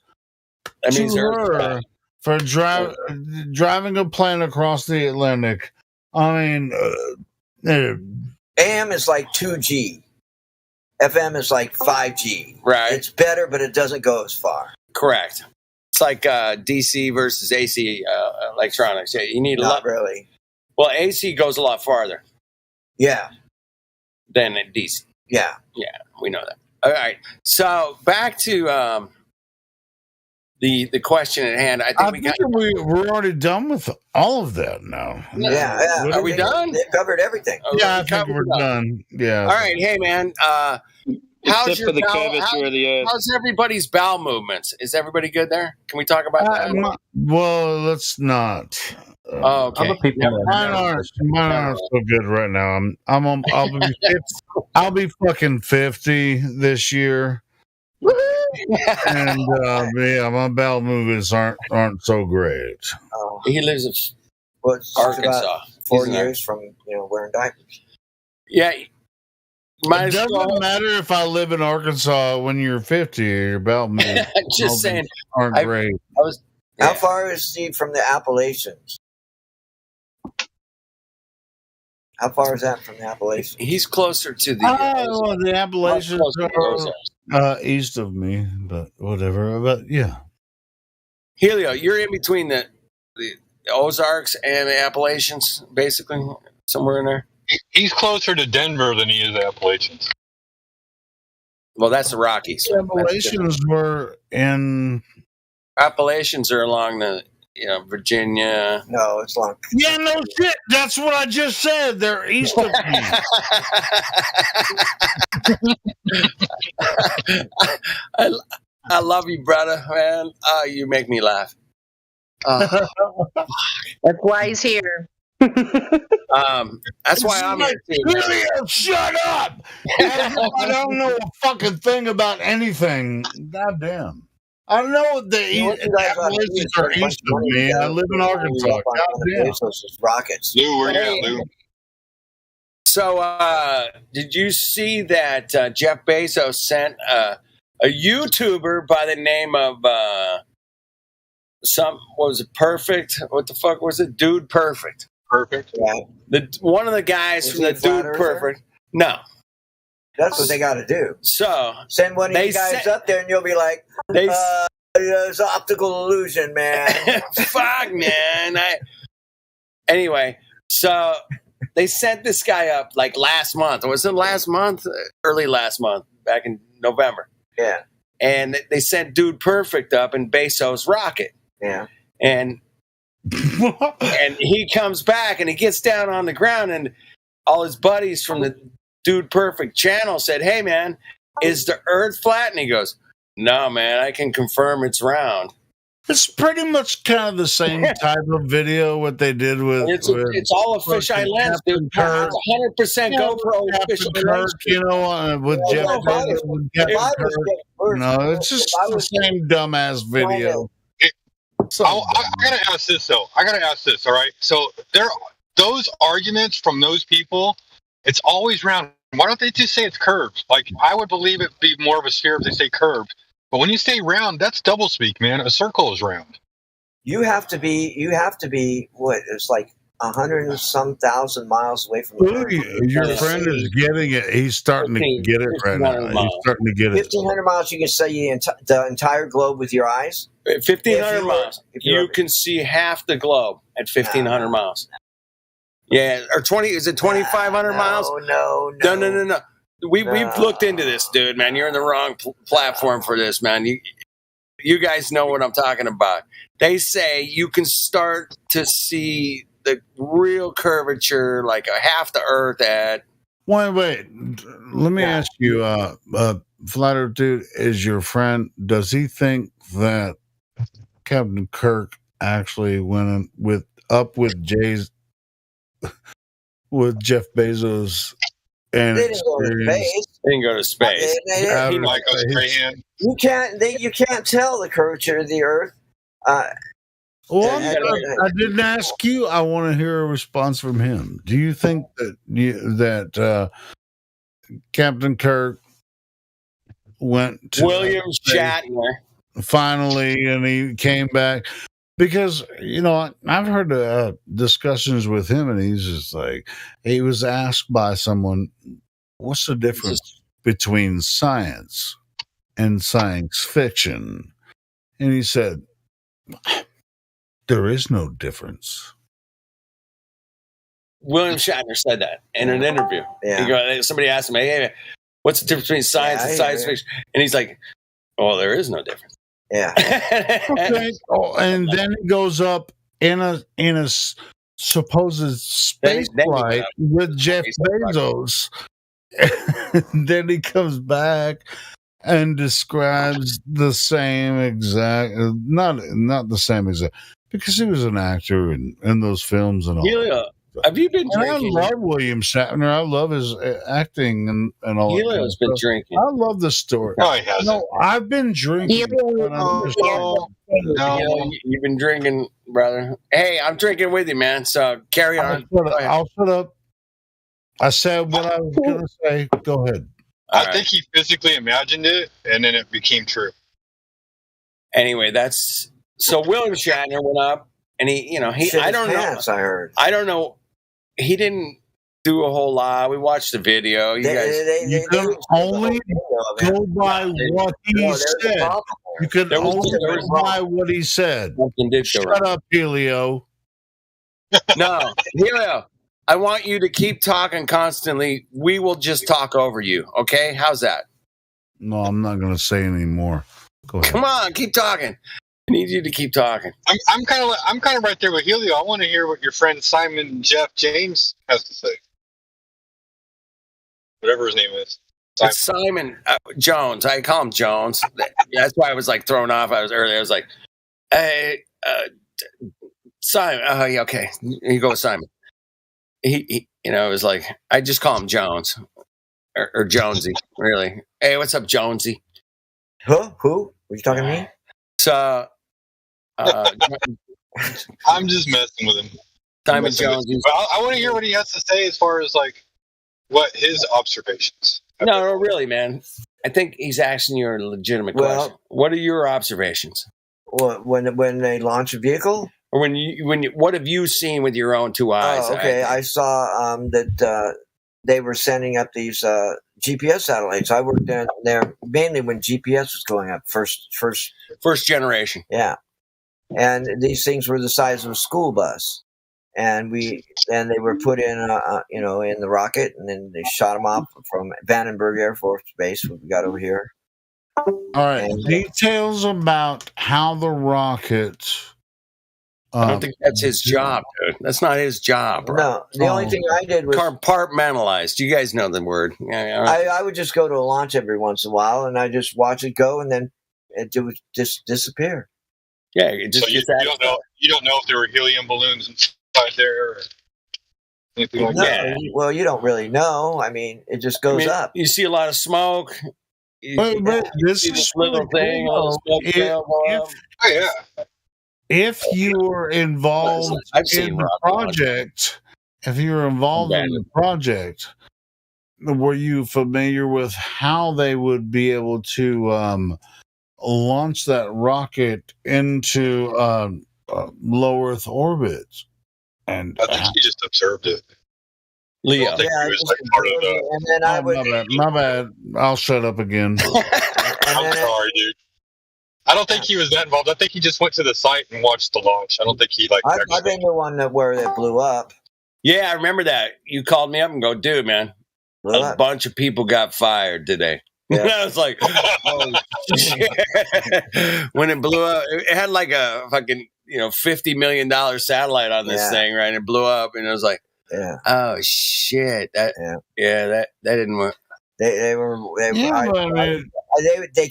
to her for driving a plane across the Atlantic. I mean, AM is like 2G. FM is like 5G. Right. It's better, but it doesn't go as far. Correct. It's like DC versus AC electronics. Yeah, you need a lot. Really. Well, AC goes a lot farther. Yeah. Than DC. Yeah. Yeah, we know that. All right. So back to the question at hand. I think we're already done with all of that now. Yeah. Are we done? They covered everything. Yeah, I think we're done. Yeah. All right. Hey, man. How's your for the bowel, curvature of the earth. how's everybody's bowel movements? Is everybody good there? Can we talk about that? Well, let's not. Oh, okay. Mine aren't so good right now. I'll be fucking 50 this year. And my bowel movements aren't so great. He lives in Arkansas. Arkansas. 4 years from wearing diapers. Yeah. It doesn't matter if I live in Arkansas when you're 50. Your bowel movements Just saying. aren't great. How far is he from the Appalachians? How far is that from the Appalachians? He's closer to the the Appalachians are east of me, but whatever. But yeah. Helio, you're in between the Ozarks and the Appalachians, basically, somewhere in there. He's closer to Denver than he is the Appalachians. Well, that's the Rockies. The Appalachians were in. Appalachians are along the Virginia. No, it's long. Yeah, no shit. That's what I just said. They're east of me. I love you, brother, man. You make me laugh. That's why he's here. That's why I'm here too. Julio, shut up! I don't know a fucking thing about anything. Goddamn. I know the Appalachians are east of me. I live in Arkansas. Goddamn. Rockets. Lou, where you at, Lou? So, did you see that Jeff Bezos sent a YouTuber by the name of Perfect? What the fuck was it? Dude Perfect. Perfect. Yeah. One of the guys from the Dude Perfect. No. That's what they got to do. So send one of you guys up there, and you'll be like, "It's optical illusion, man." Fuck, man. Anyway, so they sent this guy up like last month. Was it last month? Early last month, back in November. Yeah. And they sent Dude Perfect up in Bezos' rocket. Yeah. And he comes back and he gets down on the ground, and all his buddies from the Dude Perfect channel said, "Hey, man, is the Earth flat?" And he goes, "No, man, I can confirm it's round." It's pretty much kind of the same type of video what they did with. It's all a fisheye lens, dude. It's 100% GoPro fisheye lens. With Jeff Bezos and Captain Kirk. No, it's just the same dumbass video. I gotta ask this though. All right. So those arguments from those people, it's always round. Why don't they just say it's curved? Like, I would believe it'd be more of a sphere if they say curved. But when you say round, that's doublespeak, man. A circle is round. You have to be what? It's like 100 and some thousand miles away from the Earth. Your friend is getting it. He's starting to get it right now. He's starting to get it. 1,500 miles, you can see the entire globe with your eyes. 1,500 miles. You can see half the globe at 1,500 miles. Yeah, or 20. Is it 2,500 miles? No. We've looked into this, dude. Man, you're in the wrong platform for this, man. You guys know what I'm talking about. They say you can start to see the real curvature, like a half the Earth at. Wait. Let me ask you, Flat Earth Dude, is your friend? Does he think that Captain Kirk actually went with Jeff Bezos? And they didn't go to space. They didn't go to space. You can't tell the curvature of the Earth. Well, I didn't ask you. I want to hear a response from him. Do you think that Captain Kirk went to William Shatner finally, and he came back? Because I've heard discussions with him, and he's just like, he was asked by someone, "What's the difference between science and science fiction?" And he said, "There is no difference." William Shatner said that in an interview. Yeah. Somebody asked him, "Hey, what's the difference between science and science fiction?" And he's like, "Oh, there is no difference." Yeah. Okay. And then he goes up in a supposed space flight with Jeff Bezos. And then he comes back and describes the same exact, not the same exact, because he was an actor in those films and all. Helio, have you been drinking? I love William Shatner. I love his acting and all. Helio's been drinking. I love the story. No, he hasn't. No, I've been drinking. No, you've been drinking, brother. Hey, I'm drinking with you, man. So carry on. I'll shut up. I said what I was going to say. Go ahead. I think he physically imagined it, and then it became true. Anyway, so William Shatner went up, and he I don't know. I heard. I don't know. He didn't do a whole lot. We watched the video. You can only go by what he said. You can only go by what he said. Shut up, Helio. No, Helio. I want you to keep talking constantly. We will just talk over you. Okay? How's that? No, I'm not going to say any more. Go ahead. Come on, keep talking. I need you to keep talking. I'm kind of right there with Helio. I want to hear what your friend Simon Jeff James has to say. Whatever his name is. It's Simon Jones. I call him Jones. That's why I was like thrown off. I was like, hey, Simon. Oh, yeah, okay. You go with Simon. He it was like, I just call him Jones or Jonesy, really. Hey, what's up, Jonesy? Who? Were you talking to me? So, I'm just messing with him. Simon Jones. I want to hear what he has to say as far as like what his observations. No, really, man. I think he's asking you a legitimate question. What are your observations? When they launch a vehicle, or what have you seen with your own two eyes? Oh, okay, I saw that they were sending up these GPS satellites. I worked down there mainly when GPS was going up first generation. Yeah, and these things were the size of a school bus, and they were put in in the rocket, and then they shot them off from Vandenberg Air Force Base, what we got over here. All right, details about how the rocket. I don't think that's his job, dude. That's not his job, bro. No, the only thing I did was compartmentalized. You guys know the word. Yeah, I would just go to a launch every once in a while, and I just watch it go, and then it would just disappear. Yeah, it just so you don't know. You don't know if there were helium balloons inside there or anything like that. Well, you don't really know. I mean, it just goes up. You see a lot of smoke. But this is this little thing. If you were involved in the project, were you familiar with how they would be able to launch that rocket into low Earth orbit? And I think he just observed it. Leo. I think he was like part of the. And then my bad. I'll shut up again. I'm sorry, dude. I don't think he was that involved. I think he just went to the site and watched the launch. I don't think he I've been the one where it blew up. Yeah, I remember that. You called me up and go, dude, man, a bunch of people got fired today. Yeah. And I was like, oh, shit. When it blew up, it had like a fucking $50 million satellite on this thing, right? And it blew up, and it was like, oh shit, that didn't work. They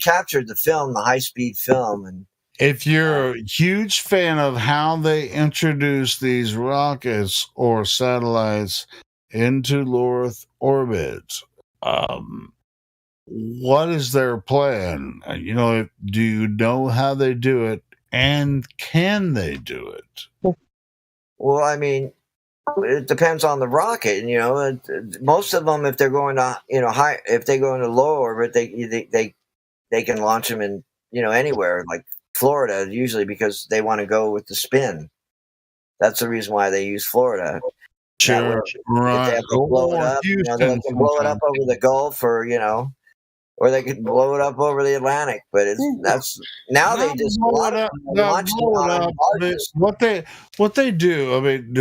captured the film, the high speed film, and if you're a huge fan of how they introduce these rockets or satellites into low Earth orbit, what is their plan? Do you know how they do it? And can they do it? Well, I mean, it depends on the rocket. You know, most of them, if they're going to, high, if they go into low orbit, they can launch them in, anywhere, like Florida, usually because they want to go with the spin. That's the reason why they use Florida. Sure, right. If they have to blow it up, they can blow it up over the Gulf, or they could blow it up over the Atlantic. But now they just blow it up. What they do? I mean,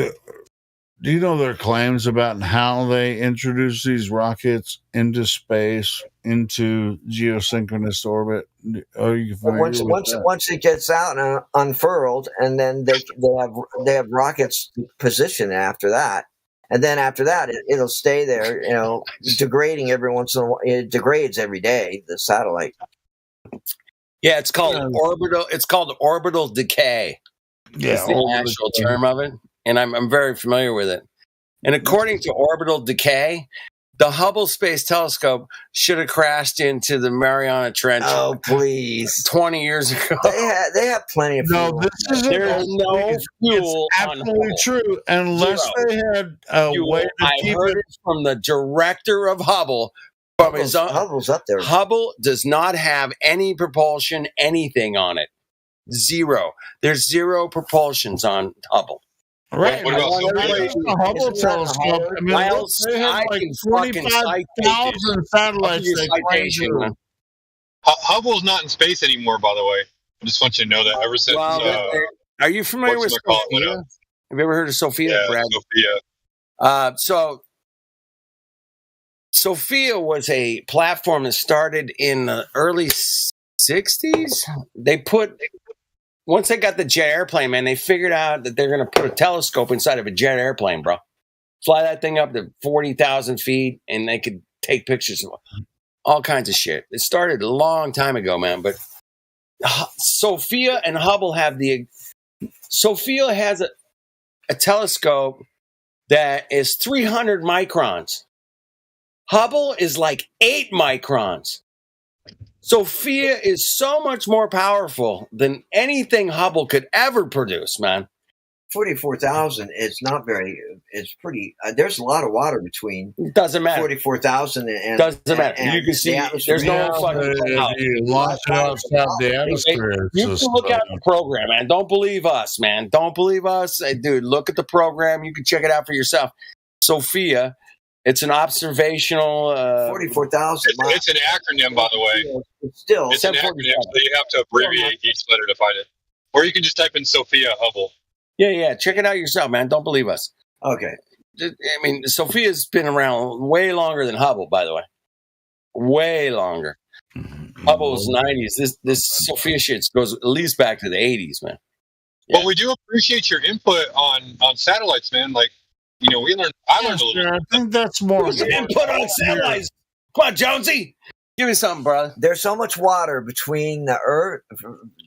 do you know their claims about how they introduce these rockets into space, into geosynchronous orbit? Are you familiar with that? Once it gets out and unfurled, and then they have rockets positioned after that, and then after that it'll stay there, degrading every once in a while. It degrades every day, the satellite. Yeah, it's called orbital. It's called orbital decay. Yeah, is the actual term of it. And I'm very familiar with it. And according to orbital decay, the Hubble Space Telescope should have crashed into the Mariana Trench. Oh, please! 20 years ago. They have plenty of fuel. No, this isn't. There's no fuel. It's absolutely true. Unless they had a way to keep heard it from the director of Hubble. From his own, Hubble's up there. Hubble does not have any propulsion, anything on it. Zero. There's zero propulsions on Hubble. Right. What about the Hubble telescope? I mean, they have like 25,000 satellites. Hubble's not in space anymore, by the way. I just want you to know that. Ever since, are you familiar with Sophia? Have you ever heard of Sophia? Yeah, Brad? Sophia. So Sophia was a platform that started in the early 60s. Once they got the jet airplane, man, they figured out that they're going to put a telescope inside of a jet airplane, bro. Fly that thing up to 40,000 feet, and they could take pictures of all kinds of shit. It started a long time ago, man. But Sophia and Hubble have Sophia has a telescope that is 300 microns. Hubble is like 8 microns. Sophia is so much more powerful than anything Hubble could ever produce, man. 44,000 is not very. It's pretty. There's a lot of water between. It doesn't matter. 44,000 and doesn't matter. You can see there's no fucking. You launch it outside the atmosphere. You can look at the program, man. Don't believe us, man. Don't believe us, dude. Look at the program. You can check it out for yourself. Sophia. It's an observational. 44,000. It's an acronym, by the way. It's an acronym, so you have to abbreviate each letter to find it. Or you can just type in Sophia Hubble. Yeah. Check it out yourself, man. Don't believe us. Okay. I mean, Sophia's been around way longer than Hubble, by the way. Way longer. Hubble's 90s. This Sophia shit goes at least back to the 80s, man. Yeah. But we do appreciate your input on satellites, man. Like, I learned a little. I think that's more input on satellites. Come on, Jonesy. Give me something, brother. There's so much water between the Earth.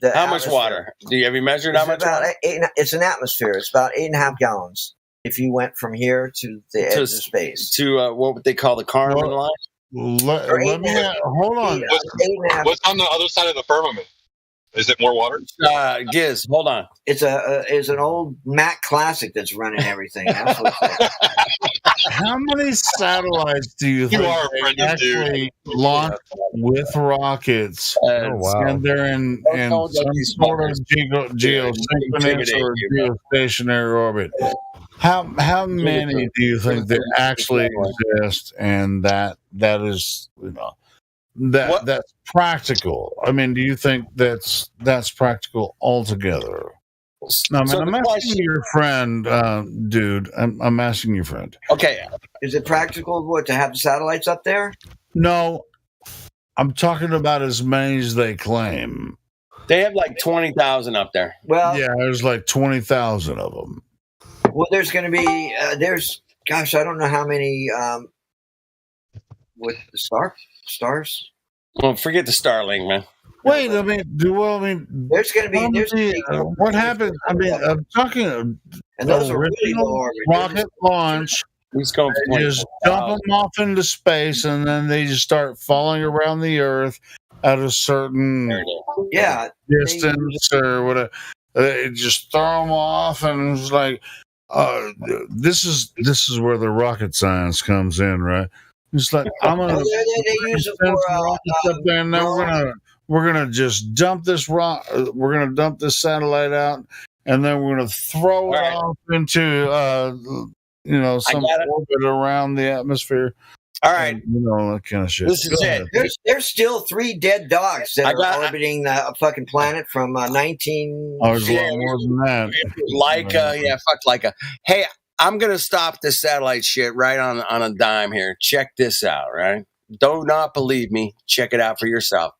How much water? Have you measured how much water? It's an atmosphere. It's about 8.5 gallons. If you went from here to the edge of space. To what they call the Kármán line? Let me hold on. What's on the other side of the firmament? Is it more water? Giz, hold on. It's an old Mac Classic that's running everything. That's what How many satellites do you think they actually launch with rockets? And they're in some sort of geosynchronous or geostationary orbit. How many do you think there actually exist, and that is that's practical? I mean, do you think that's practical altogether? No, I'm asking your friend, dude. I'm asking your friend. Okay, is it practical to have the satellites up there? No, I'm talking about as many as they claim. They have like 20,000 up there. Well, yeah, there's like 20,000 of them. Well, there's going to be I don't know how many with the stars. Well, forget the Starlink, man. Wait, I mean, there's going to be. What happened? I mean, I'm talking. And those are really low rocket launch. They just dump them off into space, and then they just start falling around the Earth. at a certain distance or whatever. Just throw them off, and it's like, this is where the rocket science comes in, right? It's like I'm gonna they use it for rockets up there, and then we're gonna just dump this we're gonna dump this satellite out, and then we're gonna throw it off into some orbit around the atmosphere. All right, that kind of shit. This is it. There's still 3 dead dogs that are orbiting the fucking planet from 19. Oh, there's a lot more than that. Laika, fuck Laika. Hey, I'm gonna stop this satellite shit right on a dime here. Check this out, right? Do not believe me. Check it out for yourself.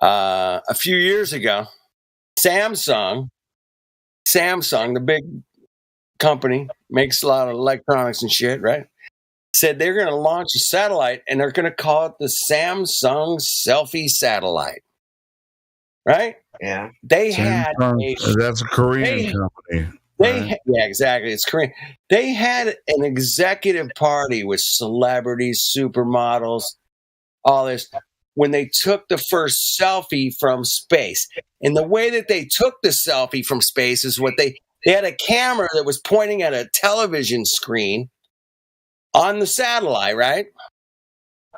A few years ago, Samsung, the big company, makes a lot of electronics and shit, right? Said they're going to launch a satellite and they're going to call it the Samsung Selfie Satellite. Right? Yeah. They had that's a Korean company. Yeah, exactly. It's Korean. They had an executive party with celebrities, supermodels, all this, when they took the first selfie from space. And the way that they took the selfie from space is what they had a camera that was pointing at a television screen on the satellite, right?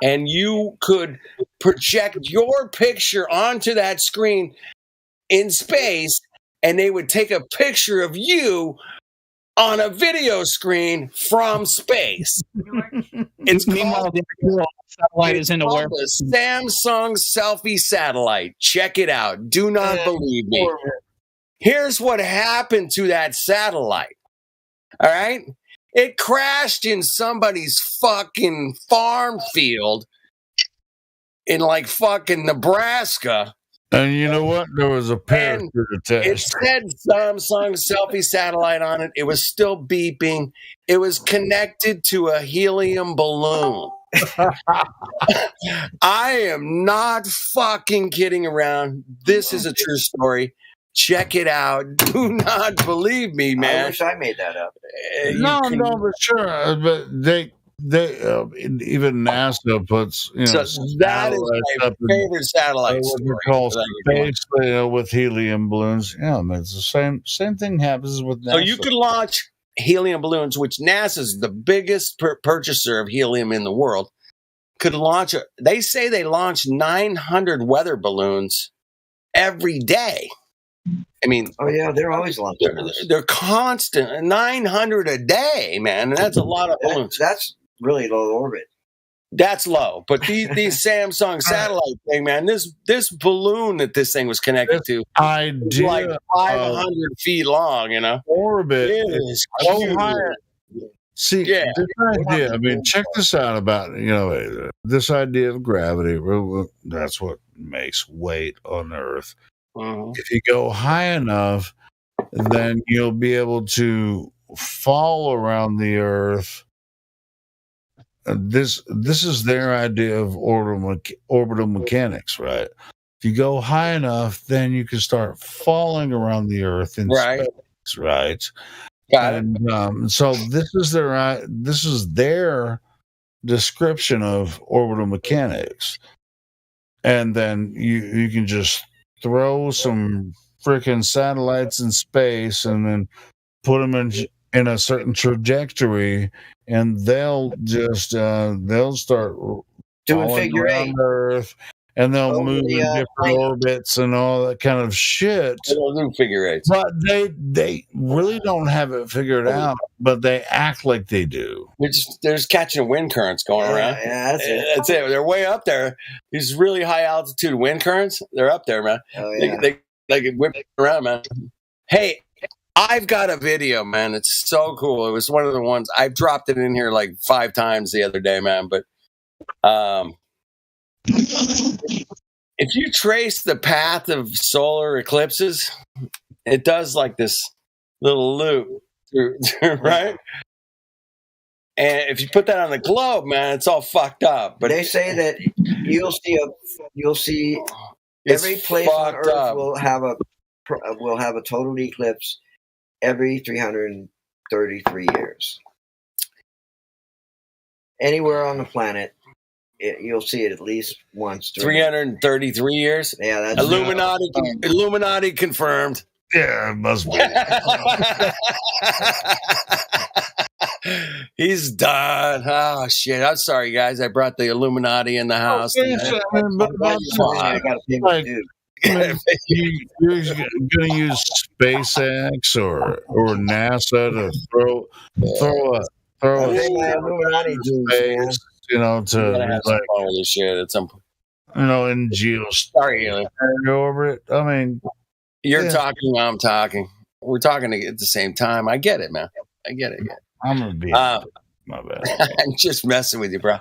And you could project your picture onto that screen in space, and they would take a picture of you on a video screen from space. It's Meanwhile, the actual satellite is in a called the Samsung Selfie Satellite. Check it out. Do not believe me. Here's what happened to that satellite. All right? It crashed in somebody's fucking farm field in like fucking Nebraska. And you know what? There was a parachute attached. It said Samsung Selfie Satellite on it. It was still beeping. It was connected to a helium balloon. I am not fucking kidding around. This is a true story. Check it out. Do not believe me, man. I wish I made that up. No, but sure. But they even NASA puts that is my favorite satellite what story. they call space with helium balloons. Yeah, man, it's the same thing happens with NASA. So you could launch helium balloons, which NASA's the biggest purchaser of helium in the world. Could launch they say they launch 900 weather balloons every day. I mean, they're always launching. They're constant, 900 a day, man. And that's a lot of balloons. That's really low orbit. That's low, but these Samsung satellite thing, man. This balloon that this thing was connected to, like 500 feet long. Orbit is so high. See, this idea. I mean, check this out about this idea of gravity. That's what makes weight on Earth. If you go high enough, then you'll be able to fall around the Earth. This is their idea of orbital mechanics, right? If you go high enough, then you can start falling around the Earth in space, right? So this is their description of orbital mechanics, and then you can just throw some freaking satellites in space and then put them in a certain trajectory, and they'll just they'll start doing figure eight Earth, and they'll move in different orbits and all that kind of shit. They'll do figure eights, but they really don't have it figured out, but they act like they do. They're just catching wind currents going around. Yeah, that's it. That's it. They're way up there. These really high altitude wind currents, they're up there, man. They can whip around, man. Hey, I've got a video, man. It's so cool. It was one of the ones I've dropped it in here like 5 times the other day, man. But if you trace the path of solar eclipses, it does like this little loop, right? And if you put that on the globe, man, it's all fucked up. But they say that you'll see every place on Earth will have a total eclipse every 333 years. Anywhere on the planet, You'll see it at least once. 333 years. Yeah, that's Illuminati confirmed. Yeah, it must be. He's done. Oh shit! I'm sorry, guys. I brought the Illuminati in the house. You're gonna use SpaceX or NASA to throw Illuminati space, to like this shit at some point. In geostar orbit. I mean, you're talking while I'm talking. We're talking at the same time. I get it, man. I get it. I'm gonna be my bad. I'm just messing with you, bro.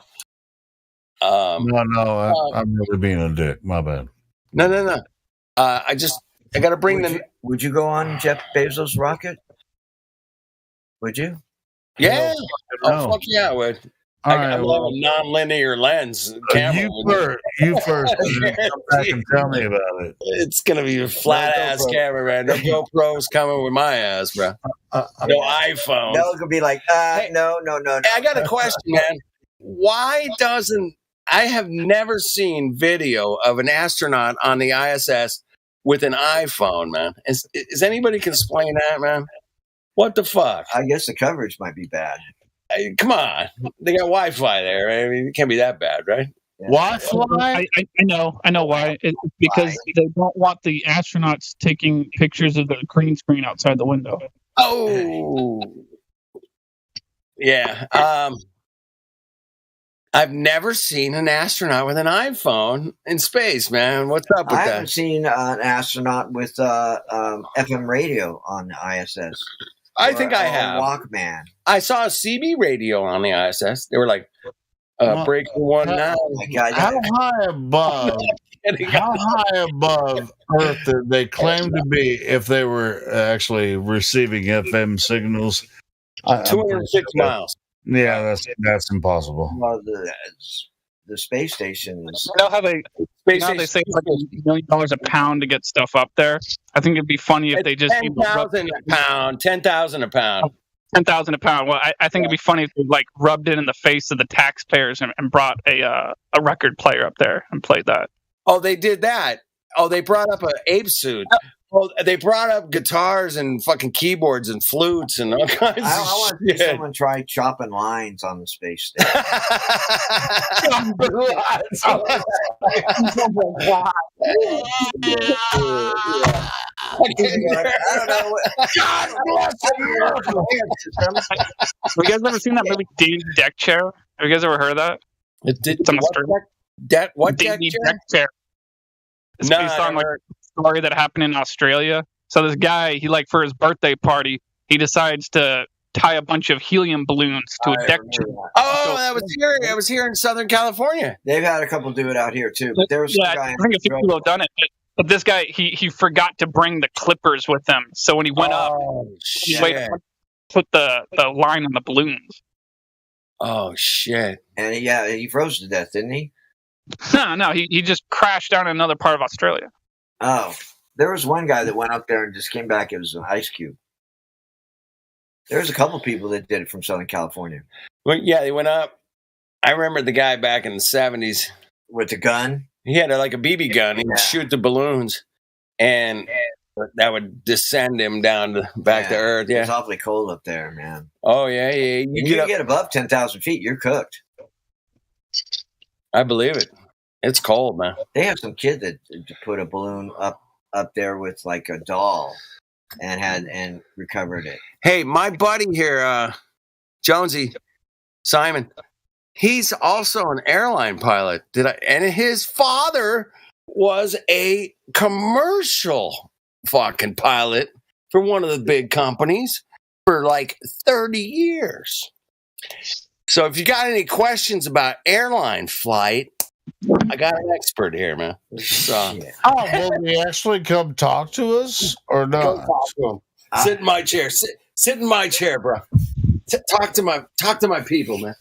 I'm really being a dick. My bad. No. I got to bring them. Would you go on Jeff Bezos' rocket? Would you? Yeah. No. Fuck yeah, I would. I love a non-linear lens camera. You first. Come back and tell me about it. It's gonna be a flat ass camera, man. No GoPro's coming with my ass, bro. No iPhone. No, it could be like, no. Hey, I got a question, man. Why doesn't I have never seen video of an astronaut on the ISS with an iPhone, man? Is anybody can explain that, man? What the fuck? I guess the coverage might be bad. Come on, they got Wi-Fi there. I mean, it can't be that bad, right? Wi-Fi? I know why. It's because they don't want the astronauts taking pictures of the green screen outside the window. Oh, yeah. I've never seen an astronaut with an iPhone in space, man. What's up with I that? haven't seen an astronaut with FM radio on the ISS. I think I have. Walkman. I saw a CB radio on the ISS. They were like, breaking one now. How high above Earth did they claim to be if they were actually receiving FM signals? 206 miles. Yeah, that's impossible. Well, the space station is. You know how they say it's like $1 million a pound to get stuff up there? I think it'd be funny if they just 10,000 a pound. 10,000 a pound. 10,000 a pound. Well, I think it'd be funny if they like rubbed it in the face of the taxpayers and brought a record player up there and played that. Oh, they did that. Oh, they brought up an ape suit. Oh, they brought up guitars and fucking keyboards and flutes and all kinds of I want to shit. see someone try chopping lines on the space station. Have you guys ever seen that movie Danny Deck Chair? Have you guys ever heard of that? It's on the What Danny deck Deck Chair? It's No, based I on like a story that happened in Australia. So this guy, he like for his birthday party, he decides to tie a bunch of helium balloons to a deck chair. Oh, that was here in Southern California. They've had a couple do it out here too. But there was Yeah, I think a few people have done it. But this guy, he forgot to bring the clippers with him. So when he went up, he put the line on the balloons. Oh shit! And he froze to death, didn't he? No, he just crashed down in another part of Australia. Oh, there was one guy that went up there and just came back. It was an ice cube. There was a couple people that did it from Southern California. Well, yeah, they went up. I remember the guy back in the 70s with the gun. He had like a BB gun. He would shoot the balloons, and that would descend him down back to Earth. Yeah, It's awfully cold up there, man. Oh yeah. You get above 10,000 feet, you're cooked. I believe it. It's cold, man. They have some kid that put a balloon up there with like a doll and recovered it. Hey, my buddy here, Jonesy, Simon, he's also an airline pilot. And his father was a commercial fucking pilot for one of the big companies for like 30 years. So if you got any questions about airline flight, I got an expert here, man. So, will he actually come talk to us or not? Sit in my chair. Sit in my chair, bro. Talk to my people, man.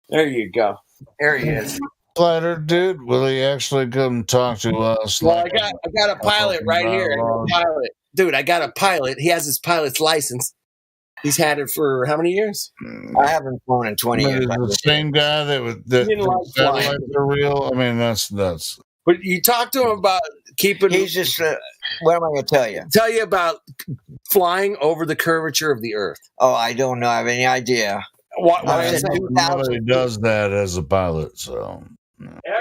There you go. There he is. Glider dude, will he actually come talk to us? Well, I got a pilot right here. I got a pilot. Dude, I got a pilot. He has his pilot's license. He's had it for how many years? I haven't flown in 20 years. The same guy that didn't like flying. satellites are real. I mean, that's nuts. But you talk to him about keeping. He's just. What am I going to tell you? Tell you about flying over the curvature of the Earth. Oh, I don't know. I have any idea. Nobody does that as a pilot, so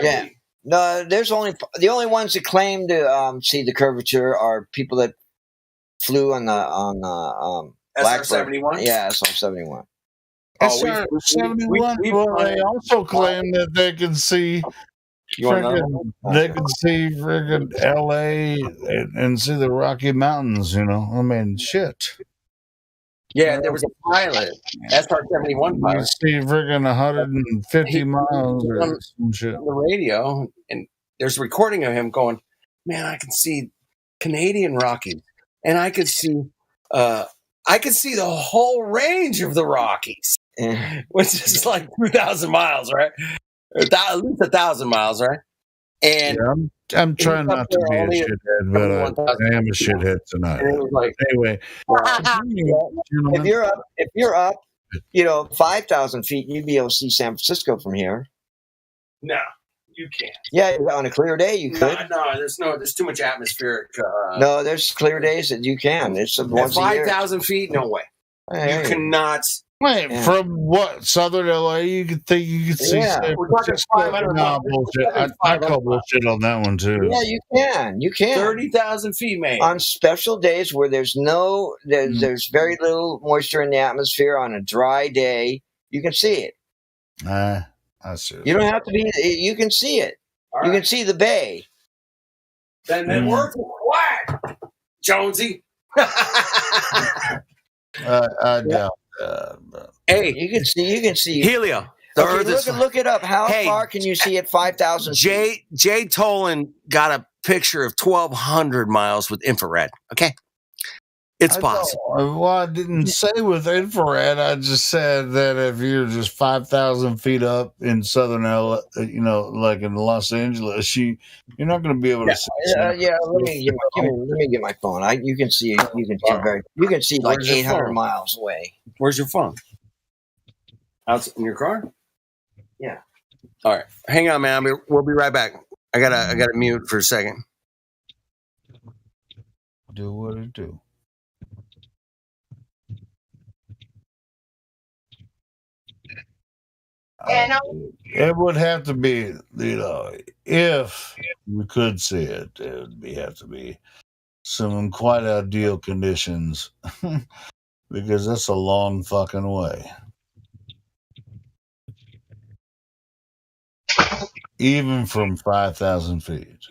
yeah. No, there's only the only ones that claim to see the curvature are people that flew on the SR-71. Yeah, SR-71. SR-71. Well, they also claim that they can see. They can see friggin' LA and see the Rocky Mountains. You know, I mean, shit. Yeah, there was a pilot, SR-71 pilot. You see friggin' 150 miles or some shit on the radio, and there's a recording of him going, "Man, I can see Canadian Rockies, and I could see the whole range of the Rockies, which is like 2,000 miles, right? Or at least 1,000 miles, right?" And I'm trying not to be a shithead, but I am a shithead tonight. Anyway, if you're up, 5,000 feet, you'd be able to see San Francisco from here. No, you can't. Yeah, on a clear day you could. No, there's too much atmospheric. No, there's clear days that you can. It's once a year. 5,000 feet, no way. You cannot. Wait, from what, Southern LA? You could think you could see. Yeah, we're talking 500. No, bullshit. I call bullshit on that one too. Yeah, you can. You can. 30,000 feet, man. On special days where there's very little moisture in the atmosphere on a dry day, you can see it. I see. You don't have to be. You can see it. You can see the bay. Then words whack, Jonesy. I doubt. Hey, you can see Helio. Look it up. How far can you see at 5,000? Jay Tolan got a picture of 1,200 miles with infrared. Okay, it's possible. Well, I didn't say with infrared. I just said that if you're just 5,000 feet up in Southern LA, like in Los Angeles, you're not going to be able to see. Let me get my phone. You can see like 800 miles away. Where's your phone? Out in your car? Yeah. All right. Hang on, man. We'll be right back. I gotta mute for a second. Do what it do. It would have to be, if we could see it, it would have to be some quite ideal conditions because that's a long fucking way. Even from 5,000 feet.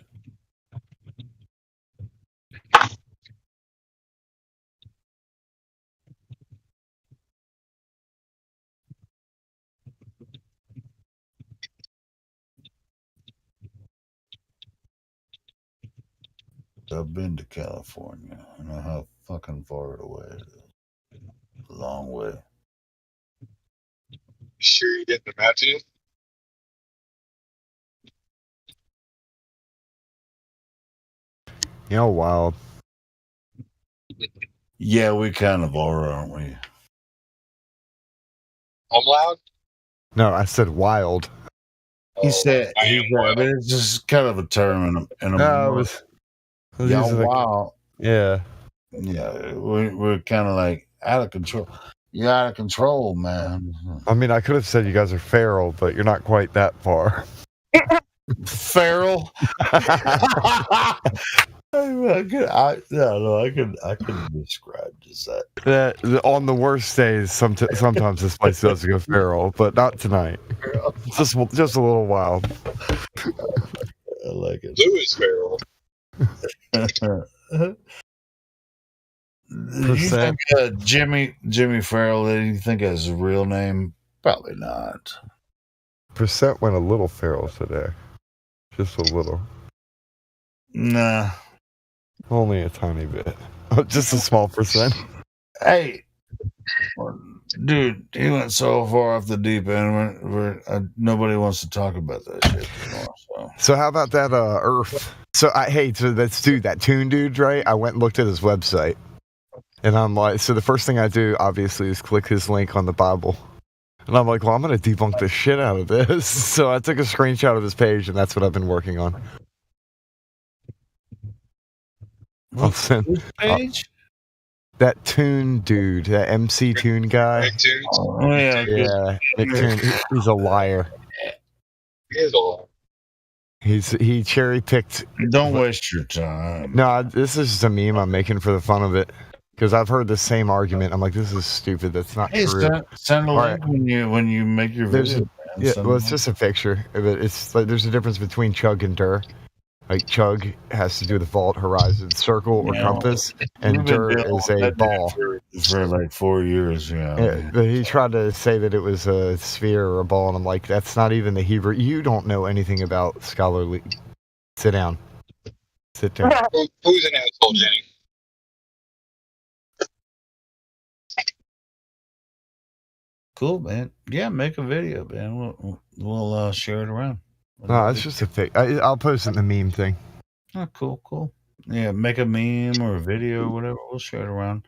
I've been to California. I know how fucking far away it is. A long way. Sure you get the matches? Wild. Yeah, we kind of are, aren't we? I'm loud? No, I said wild. He said, it's just kind of a term in a wild. Yeah. Yeah, we're kind of like out of control. You're out of control, man. I mean, I could have said you guys are feral, but you're not quite that far. Feral? I could describe just that. On the worst days, sometimes this place does go feral, but not tonight. Just a little wild. I like it. Lou is feral. Do you think Jimmy Farrell? Do you think that's his real name? Probably not. Percent went a little feral today, just a little. Nah, only a tiny bit. Just a small percent. Hey, dude, he went so far off the deep end. Nobody wants to talk about that shit anymore. So how about that Earth? So let's do that Toon Dude, right? I went and looked at his website. And I'm like, so the first thing I do, obviously, is click his link on the Bible. And I'm like, well, I'm going to debunk the shit out of this. So I took a screenshot of his page, and that's what I've been working on. I'll send page? That Toon dude, that MC Toon guy. Oh, yeah. Yeah, Nick Toon, he's a liar. He is a liar. He cherry picked. Don't waste your time. No, this is just a meme I'm making for the fun of it. Because I've heard the same argument. I'm like, this is stupid. That's not Hey, true. send a All link when you make your There's video. it's just a picture. It's like there's a difference between Chug and Dur. Like Chug has to do the vault, horizon, circle, or compass, and Dur is a ball. For like 4 years, Yeah, but he tried to say that it was a sphere or a ball, and I'm like, that's not even the Hebrew. You don't know anything about scholarly. Sit down. Sit down. Who's an asshole, Jenny? Cool, man. Yeah, make a video, man. We'll share it around. No, it's just a fake. I'll post it in the meme thing. Oh, cool. Yeah, make a meme or a video or whatever. We'll share it around.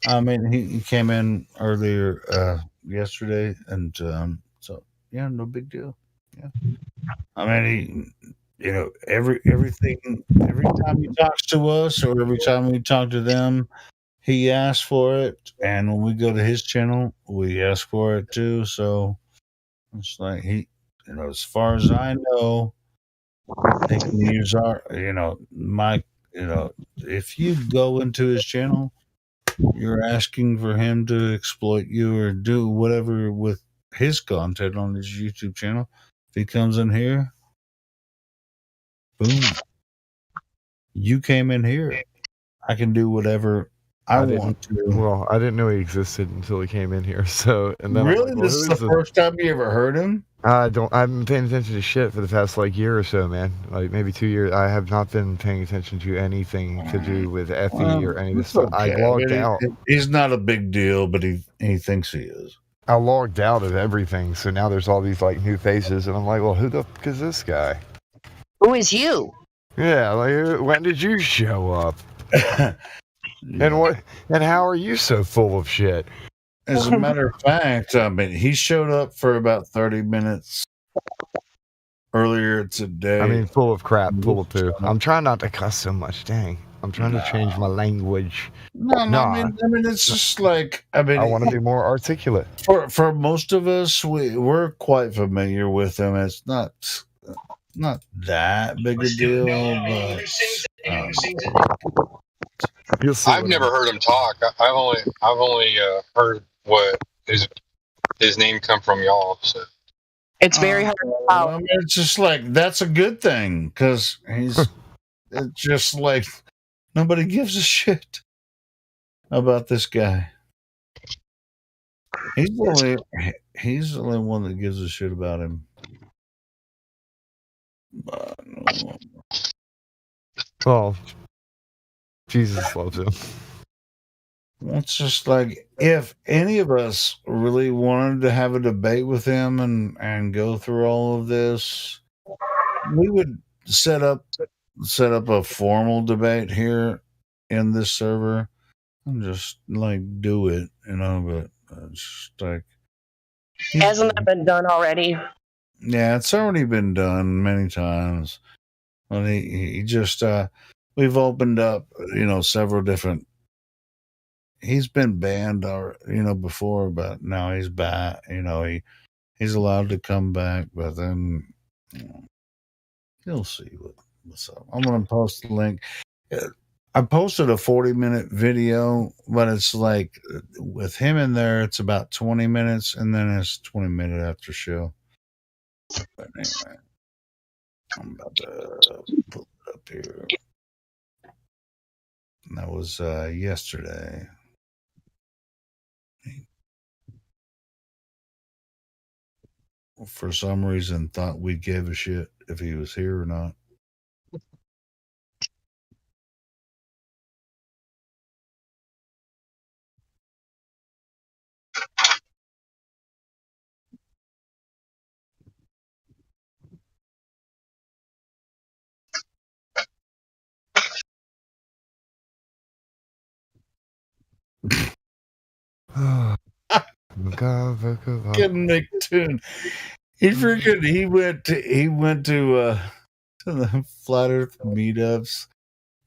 I mean, he came in earlier yesterday, and so yeah, no big deal. Yeah, I mean, everything. Every time he talks to us, or every time we talk to them, he asks for it, and when we go to his channel, we ask for it too. So it's like as far as I know, they can use our, if you go into his channel, you're asking for him to exploit you or do whatever with his content on his YouTube channel. If he comes in here, boom, you came in here. I can do whatever I want to. Well, I didn't know he existed until he came in here. So, and then Really, this is the first time you ever heard him? I've been paying attention to shit for the past year or so, man. Like maybe 2 years. I have not been paying attention to anything to do with Effie or any of this stuff. I logged out. He's not a big deal, but he thinks he is. I logged out of everything, so now there's all these new faces, and I'm like, well, who the fuck is this guy? Who is you? Yeah, when did you show up? And what? And how are you so full of shit? As a matter of fact, I mean, he showed up for about 30 minutes earlier today. I mean, full of crap, full of poo. I'm trying not to cuss so much. Dang, I'm trying to change my language. No, I mean, it's just like I want to be more articulate. For most of us, we're quite familiar with him. It's not that big a deal, but I've never heard him talk. I've only heard what his name come from y'all. So it's very hard to follow. I mean, it's just like that's a good thing because it's just like nobody gives a shit about this guy. He's the only one that gives a shit about him. Well, Jesus loves him. It's just like if any of us really wanted to have a debate with him and go through all of this, we would set up a formal debate here in this server and just do it, but it's just like Hasn't that been done already? Yeah, it's already been done many times. And he just we've opened up, several different. He's been banned, before, but now he's back. He's allowed to come back, but then you'll see what's up. I'm gonna post the link. I posted a 40-minute video, but it's like with him in there, it's about 20 minutes, and then it's 20-minute after show. But anyway, I'm about to pull it up here. And that was yesterday. For some reason, thought we gave a shit if he was here or not. Fucking McToon. He went to the flat Earth meetups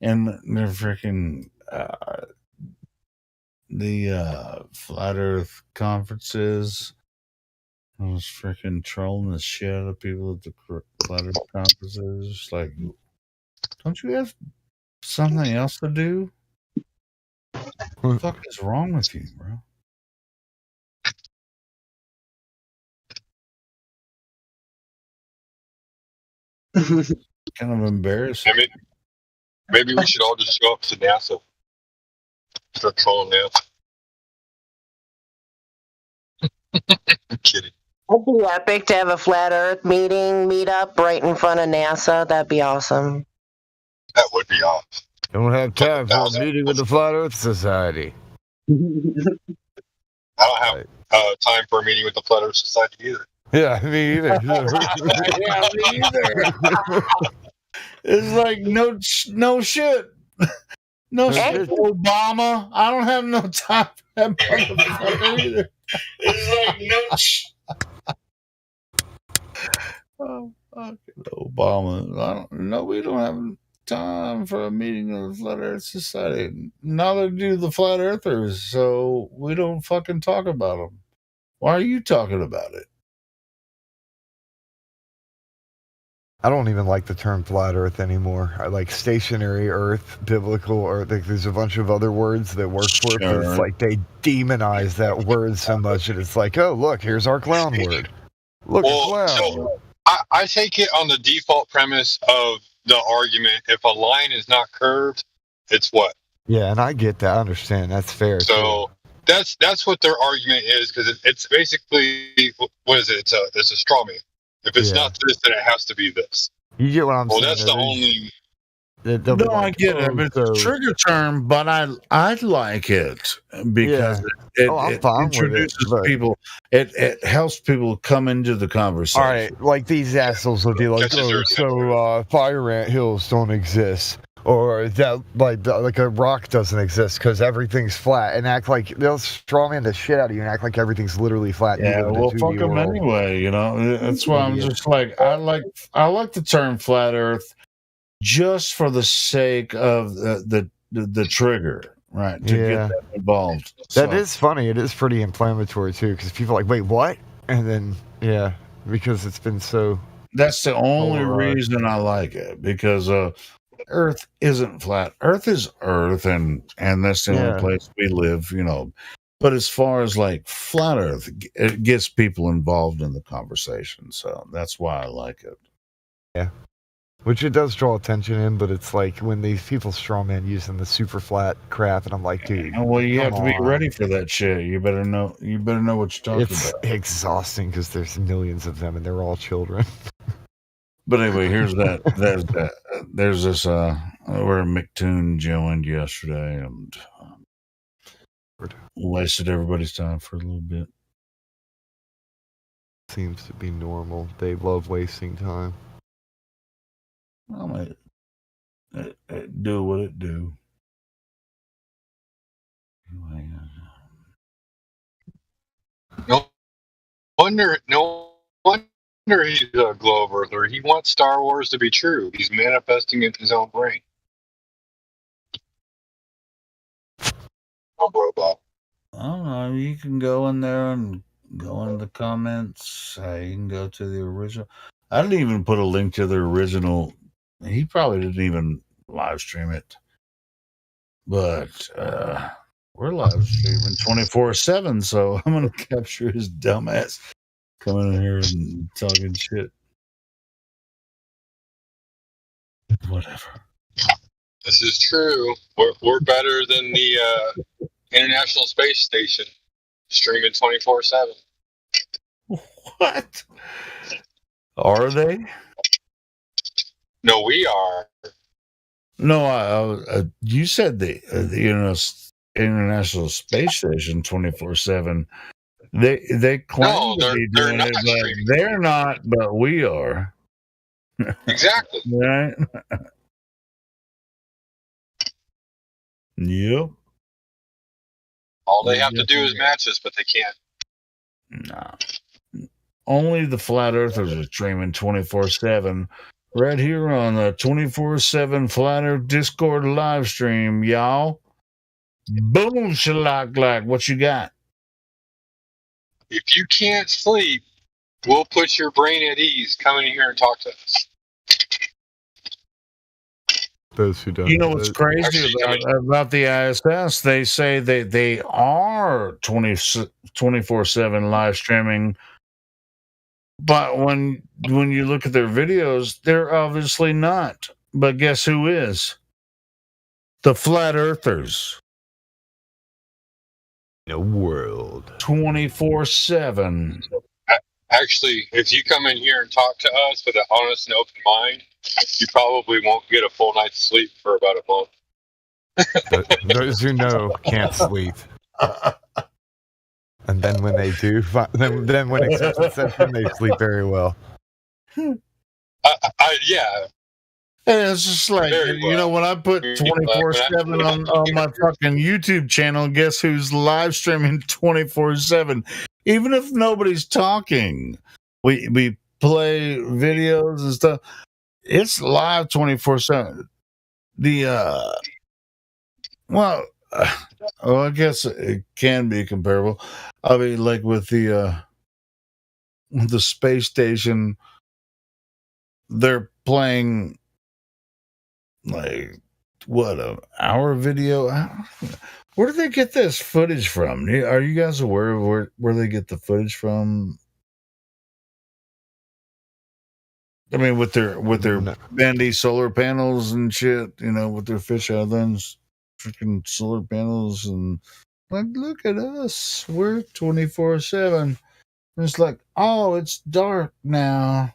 and they're freaking the flat Earth conferences. I was freaking trolling the shit out of people at the flat Earth conferences. Just like, don't you have something else to do? What the fuck is wrong with you, bro? Kind of embarrassing. Maybe we should all just show up to NASA. Start trolling NASA. I'm kidding. It'd be epic to have a flat Earth meetup right in front of NASA. That'd be awesome. That would be awesome. Don't have time for a meeting with the Flat Earth Society. I don't have time for a meeting with the Flat Earth Society either. Yeah, me either. Yeah, me either. It's like no shit. No shit, Obama. I don't have no time for that motherfucker either. It's like no shit. Oh, fucking Obama. We don't have time for a meeting of the Flat Earth Society. Neither do the Flat Earthers, so we don't fucking talk about them. Why are you talking about it? I don't even like the term flat Earth anymore. I like stationary Earth, biblical Earth. Like, there's a bunch of other words that work for it, but it's like they demonize that word so much that it's like, oh, look, here's our clown word. Look, a clown. So I take it on the default premise of the argument. If a line is not curved, it's what? Yeah, and I get that. I understand. That's fair. So that's what their argument is, because it's basically, what is it? It's a straw man. If it's not this, then it has to be this. You get what I'm saying? Well, that's the only. No, I get it. It's a trigger term, but I like it because it introduces people. It helps people come into the conversation. All right, like these assholes will be like, fire ant hills don't exist, or that like a rock doesn't exist because everything's flat, and act like they'll strawman the shit out of you and act like everything's literally flat. Yeah, well, fuck them anyway. You know, that's why I'm just like I like the term flat Earth. Just for the sake of the trigger, right? To get them involved. That is funny. It is pretty inflammatory too, because people are like, wait, what? And then because it's been so. That's the only reason I like it, because Earth isn't flat. Earth is Earth, and that's the only place we live, you know. But as far as like flat Earth, it gets people involved in the conversation, so that's why I like it. Yeah. Which it does draw attention in, but it's like when these people strawman using the super flat crap, and I'm like, dude. Well, you have to be ready for that shit. You better know what you're talking about. It's exhausting because there's millions of them, and they're all children. But anyway, here's that. There's this. Where McToon joined yesterday and wasted everybody's time for a little bit. Seems to be normal. They love wasting time. I mean, it do what it do. No wonder he's a globe earther. He wants Star Wars to be true. He's manifesting it in his own brain. Oh, robot. I don't know. You can go in there and go in the comments. You can go to the original. I didn't even put a link to the original. He probably didn't even live stream it. But we're live streaming 24/7, so I'm going to capture his dumbass coming in here and talking shit. Whatever. This is true. We're better than the International Space Station, streaming 24/7. What? Are they? No, we are. No, you said the International Space Station 24/7. They claim to be doing it, but they're not. But we are. Exactly. Right. Yep. All they have to do is match us, but they can't. Nah. Only the flat earthers are streaming 24/7 right here on the 24/7 Flat Earth Discord live stream, y'all. Boom, shalack, what you got? If you can't sleep, we'll put your brain at ease. Come in here and talk to us. Those who don't. You know what's crazy about the ISS? They say they are 24/7 live streaming, but when you look at their videos, they're obviously not. But guess who is? The flat earthers. The world 24/7. Actually, if you come in here and talk to us with an honest and open mind, you probably won't get a full night's sleep for about a month. Those who know can't sleep. And then when they do, then when acceptance sets in, they sleep very well. Yeah. And it's just like, you know, when I put 24/7 on my fucking YouTube channel, guess who's live streaming 24/7? Even if nobody's talking, we play videos and stuff. It's live 24/7. Well, I guess it can be comparable. I mean, like with the space station, they're playing like what, an hour video. Where do they get this footage from? Are you guys aware of where they get the footage from? I mean, with their bendy solar panels and shit, you know, with their fisheye lens, freaking solar panels, and like, look at us, we're 24/7. And it's like, oh, it's dark now.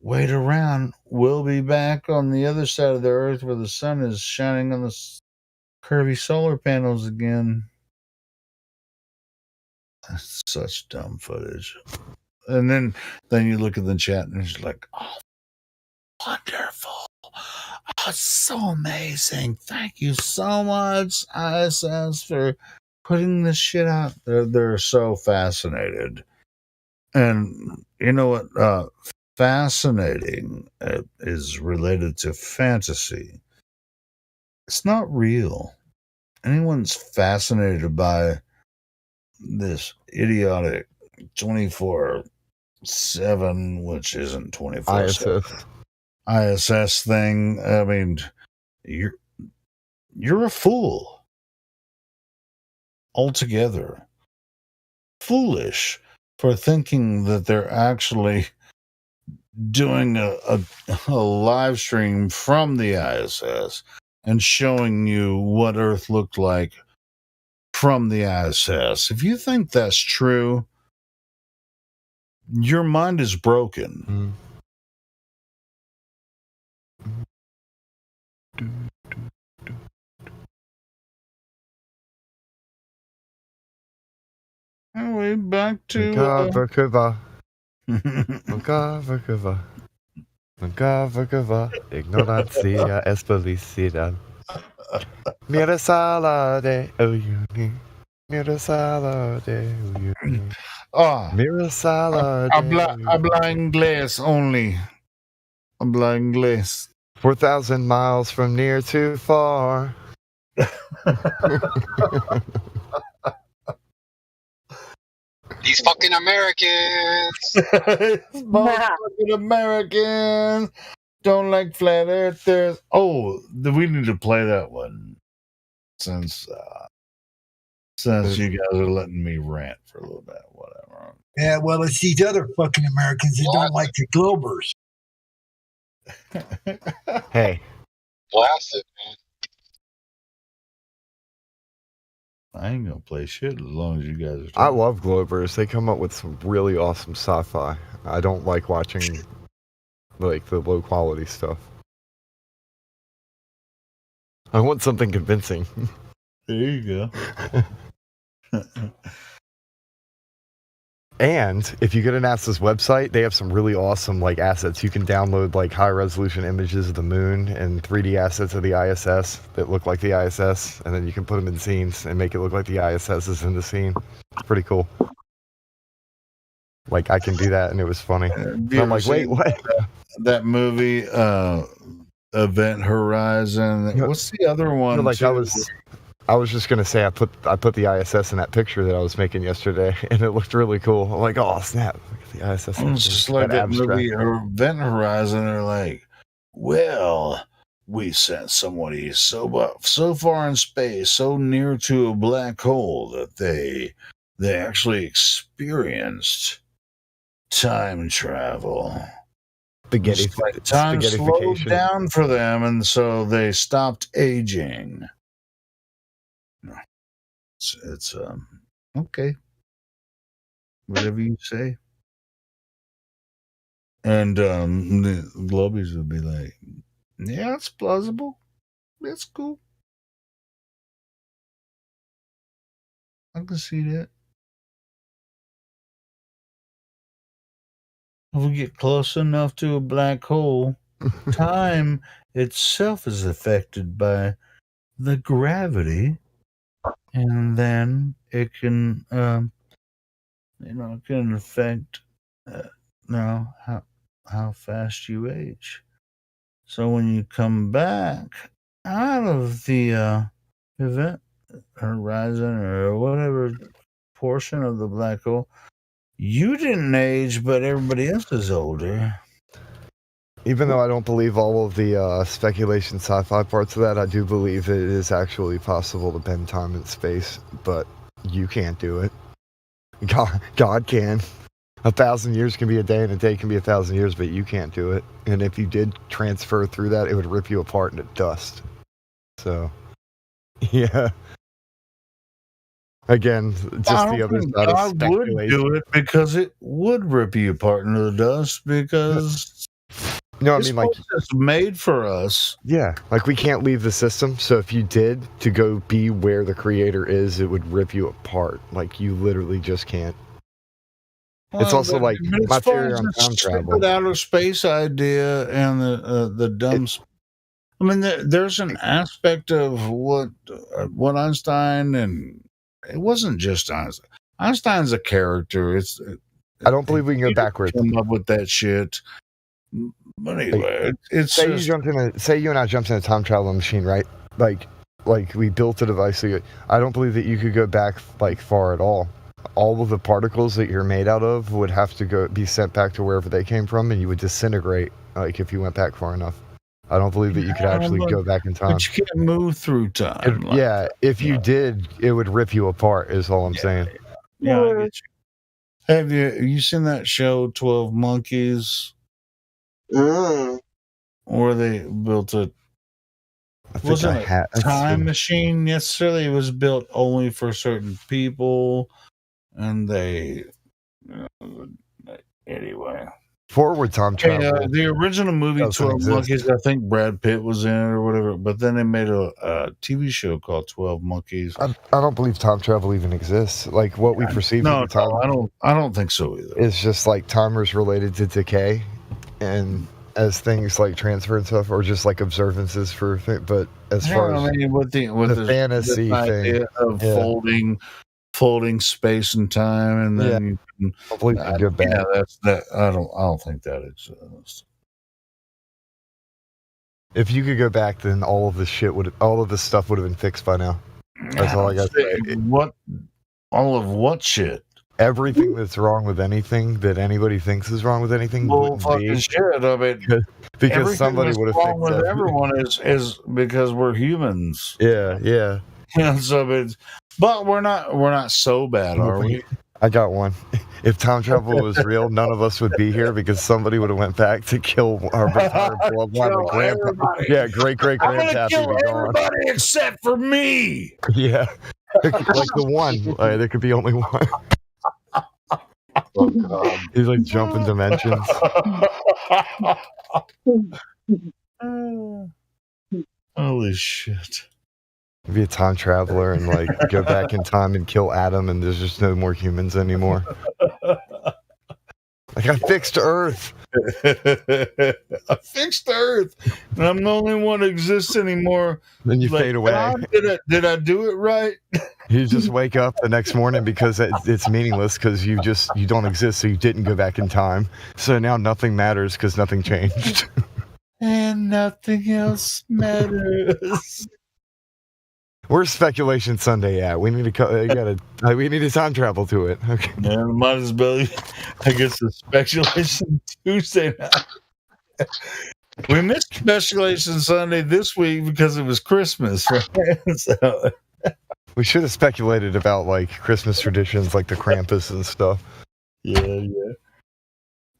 Wait around. We'll be back on the other side of the earth where the sun is shining on the curvy solar panels again. That's such dumb footage. And then you look at the chat and it's like, oh, wonderful. Oh, it's so amazing. Thank you so much, ISS, for putting this shit out. They're so fascinated. And you know what? Fascinating is related to fantasy. It's not real. Anyone's fascinated by this idiotic 24/7, which isn't 24/7 ISS thing. I mean, you're a fool altogether. Foolish for thinking that they're actually doing a live stream from the ISS and showing you what Earth looked like from the ISS. If you think that's true, your mind is broken. Anyway, back to ignorancia es felicidad. Mira sala de Uyuni. Mira sala de Uyuni. Mira sala de habla inglés only. Habla inglés. 4,000 miles from near to far. These fucking Americans. Fucking Americans don't like flat earthers. Oh, we need to play that one since you guys are letting me rant for a little bit. Whatever. Yeah, well, it's these other fucking Americans that don't like the Globers. Hey. Blast it, man. I ain't gonna play shit as long as you guys are talking. I love Globers. They come up with some really awesome sci-fi. I don't like watching like the low quality stuff. I want something convincing. There you go. And if you go to NASA's website, they have some really awesome like assets. You can download like high resolution images of the moon and 3D assets of the ISS that look like the ISS, and then you can put them in scenes and make it look like the ISS is in the scene. It's pretty cool. Like I can do that, and it was funny. I'm like, wait, what? That movie, Event Horizon. What's the other one? Like I was just gonna say I put the ISS in that picture that I was making yesterday, and it looked really cool. I'm like, oh snap! Look at the ISS. It's just like that movie, Event Horizon. They're like, well, we sent somebody so far in space, so near to a black hole that they actually experienced time travel. Time slowed down for them, and so they stopped aging. It's okay, whatever you say. And the Globies would be like, yeah, it's plausible, it's cool, I can see that. If we get close enough to a black hole, time itself is affected by the gravity, and then it can, it can affect, how fast you age. So when you come back out of the event horizon or whatever portion of the black hole, you didn't age, but everybody else is older. Even though I don't believe all of the speculation sci-fi parts of that, I do believe it is actually possible to bend time and space, but you can't do it. God can. 1,000 years can be a day, and a day can be 1,000 years, but you can't do it. And if you did transfer through that, it would rip you apart into dust. So, yeah. Again, just the other side of speculation. God would do it because it would rip you apart into the dust because no, I mean like it's made for us. Yeah, like we can't leave the system. So if you did to go be where the creator is, it would rip you apart. Like you literally just can't. It's also like my theory on time travel. The outer space idea and the dumb. I mean, there's an aspect of what Einstein, and it wasn't just Einstein. Einstein's a character. I don't believe we can go backwards. Come up with that shit. But anyway, it's say you and I jumped in a time travel machine, right? Like we built a device. I don't believe that you could go back like far at all. All of the particles that you're made out of would have to be sent back to wherever they came from, and you would disintegrate. Like if you went back far enough. I don't believe that you could actually go back in time. But you can't move through time. If you did, it would rip you apart. Is all I'm saying. Yeah, I get you. Have you seen that show 12 Monkeys? Where they built a time machine necessarily. It was built only for certain people, and anyway. Forward time travel. The original movie 12 Monkeys, I think Brad Pitt was in it or whatever, but then they made a TV show called 12 Monkeys. I don't believe time travel even exists. Like what we perceive as time. I don't think so either. It's just like timers related to decay, and as things like transfer and stuff, or just like observances for. But as far as with the fantasy idea thing of folding space and time, and then you can go back. I don't think that exists. If you could go back, then all of this stuff would have been fixed by now. That's all I got to say. All of what shit? Everything that's wrong with anything that anybody thinks is wrong with anything. Well, fucking shit. I mean, because somebody would have fixed with everyone is because we're humans. Yeah. But we're not so bad, are we? I got one. If time travel was real, none of us would be here because somebody would have went back to kill our bloodline. Great grandpappy. Kill everybody except for me. Yeah, like the one. There could be only one. He's like jumping dimensions. Holy shit. Be a time traveler and like go back in time and kill Adam, and there's just no more humans anymore. Like, I fixed Earth. I fixed Earth, and I'm the only one that exists anymore. Then you fade away. God, did I do it right? You just wake up the next morning because it's meaningless because you don't exist, so you didn't go back in time. So now nothing matters because nothing changed. And nothing else matters. Where's Speculation Sunday at? We need to we need to time travel to it. Okay. Yeah, might as well. I guess the Speculation Tuesday now. We missed Speculation Sunday this week because it was Christmas, right? So. We should have speculated about like Christmas traditions, like the Krampus and stuff. Yeah.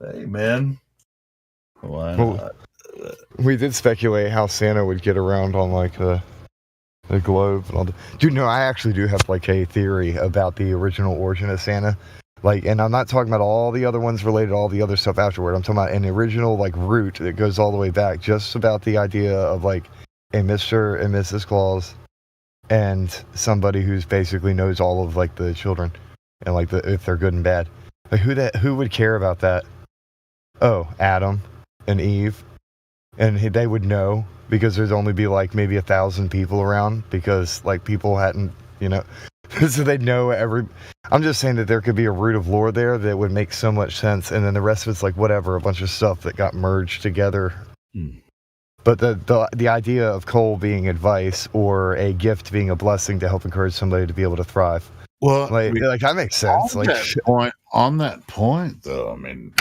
Hey, man. Why not? We did speculate how Santa would get around on like the globe and all the. Dude, no, I actually do have like a theory about the original origin of Santa. Like, and I'm not talking about all the other ones related to all the other stuff afterward. I'm talking about an original like root that goes all the way back, just about the idea of like a Mr. and Mrs. Claus and somebody who's basically knows all of like the children and like if they're good and bad. Like who would care about that? Oh, Adam and Eve, and they would know. Because there'd only be like maybe 1,000 people around because like people hadn't, so they'd know I'm just saying that there could be a root of lore there that would make so much sense. And then the rest of it's like whatever, a bunch of stuff that got merged together. But the idea of coal being advice or a gift being a blessing to help encourage somebody to be able to thrive. Well, like that makes sense. On that point though, I mean,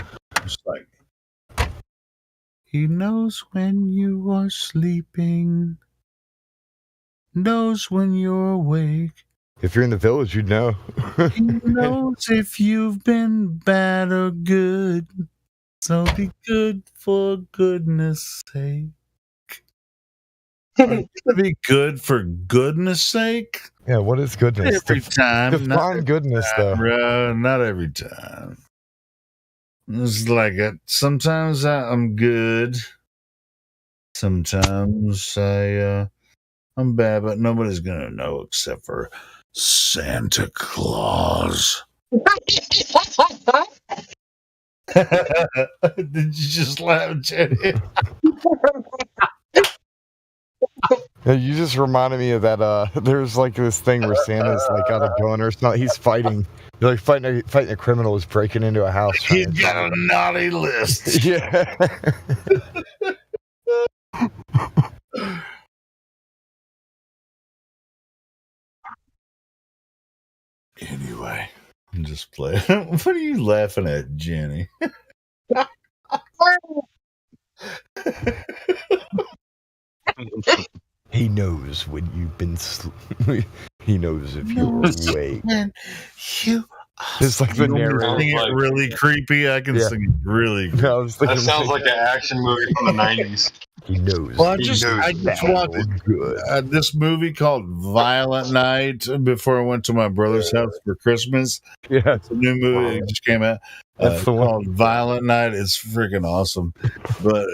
it's like, he knows when you are sleeping, knows when you're awake. If you're in the village, you'd know. He knows if you've been bad or good. So be good for goodness sake. Be good for goodness sake? Yeah, what is goodness? Every time. Define goodness, though. Not every time. It's like sometimes I'm good. Sometimes I'm bad, but nobody's gonna know except for Santa Claus. Did you just laugh, Jenny? You just reminded me of that. There's like this thing where Santa's like got a gun or something. He's fighting. You're like fighting a criminal who's breaking into a house. He's got a naughty list. Yeah. Anyway, I'm just playing. What are you laughing at, Jenny? He knows when you've been he knows if you're awake. It's like the narrator. Sing it really creepy. I can sing it really creepy. No, that sounds like an action movie from the 90s. He knows. Well, I just watched this movie called Violent Night before I went to my brother's house for Christmas. Yeah, it's a new movie that just came out. That's the one called Violent Night. It's freaking awesome. But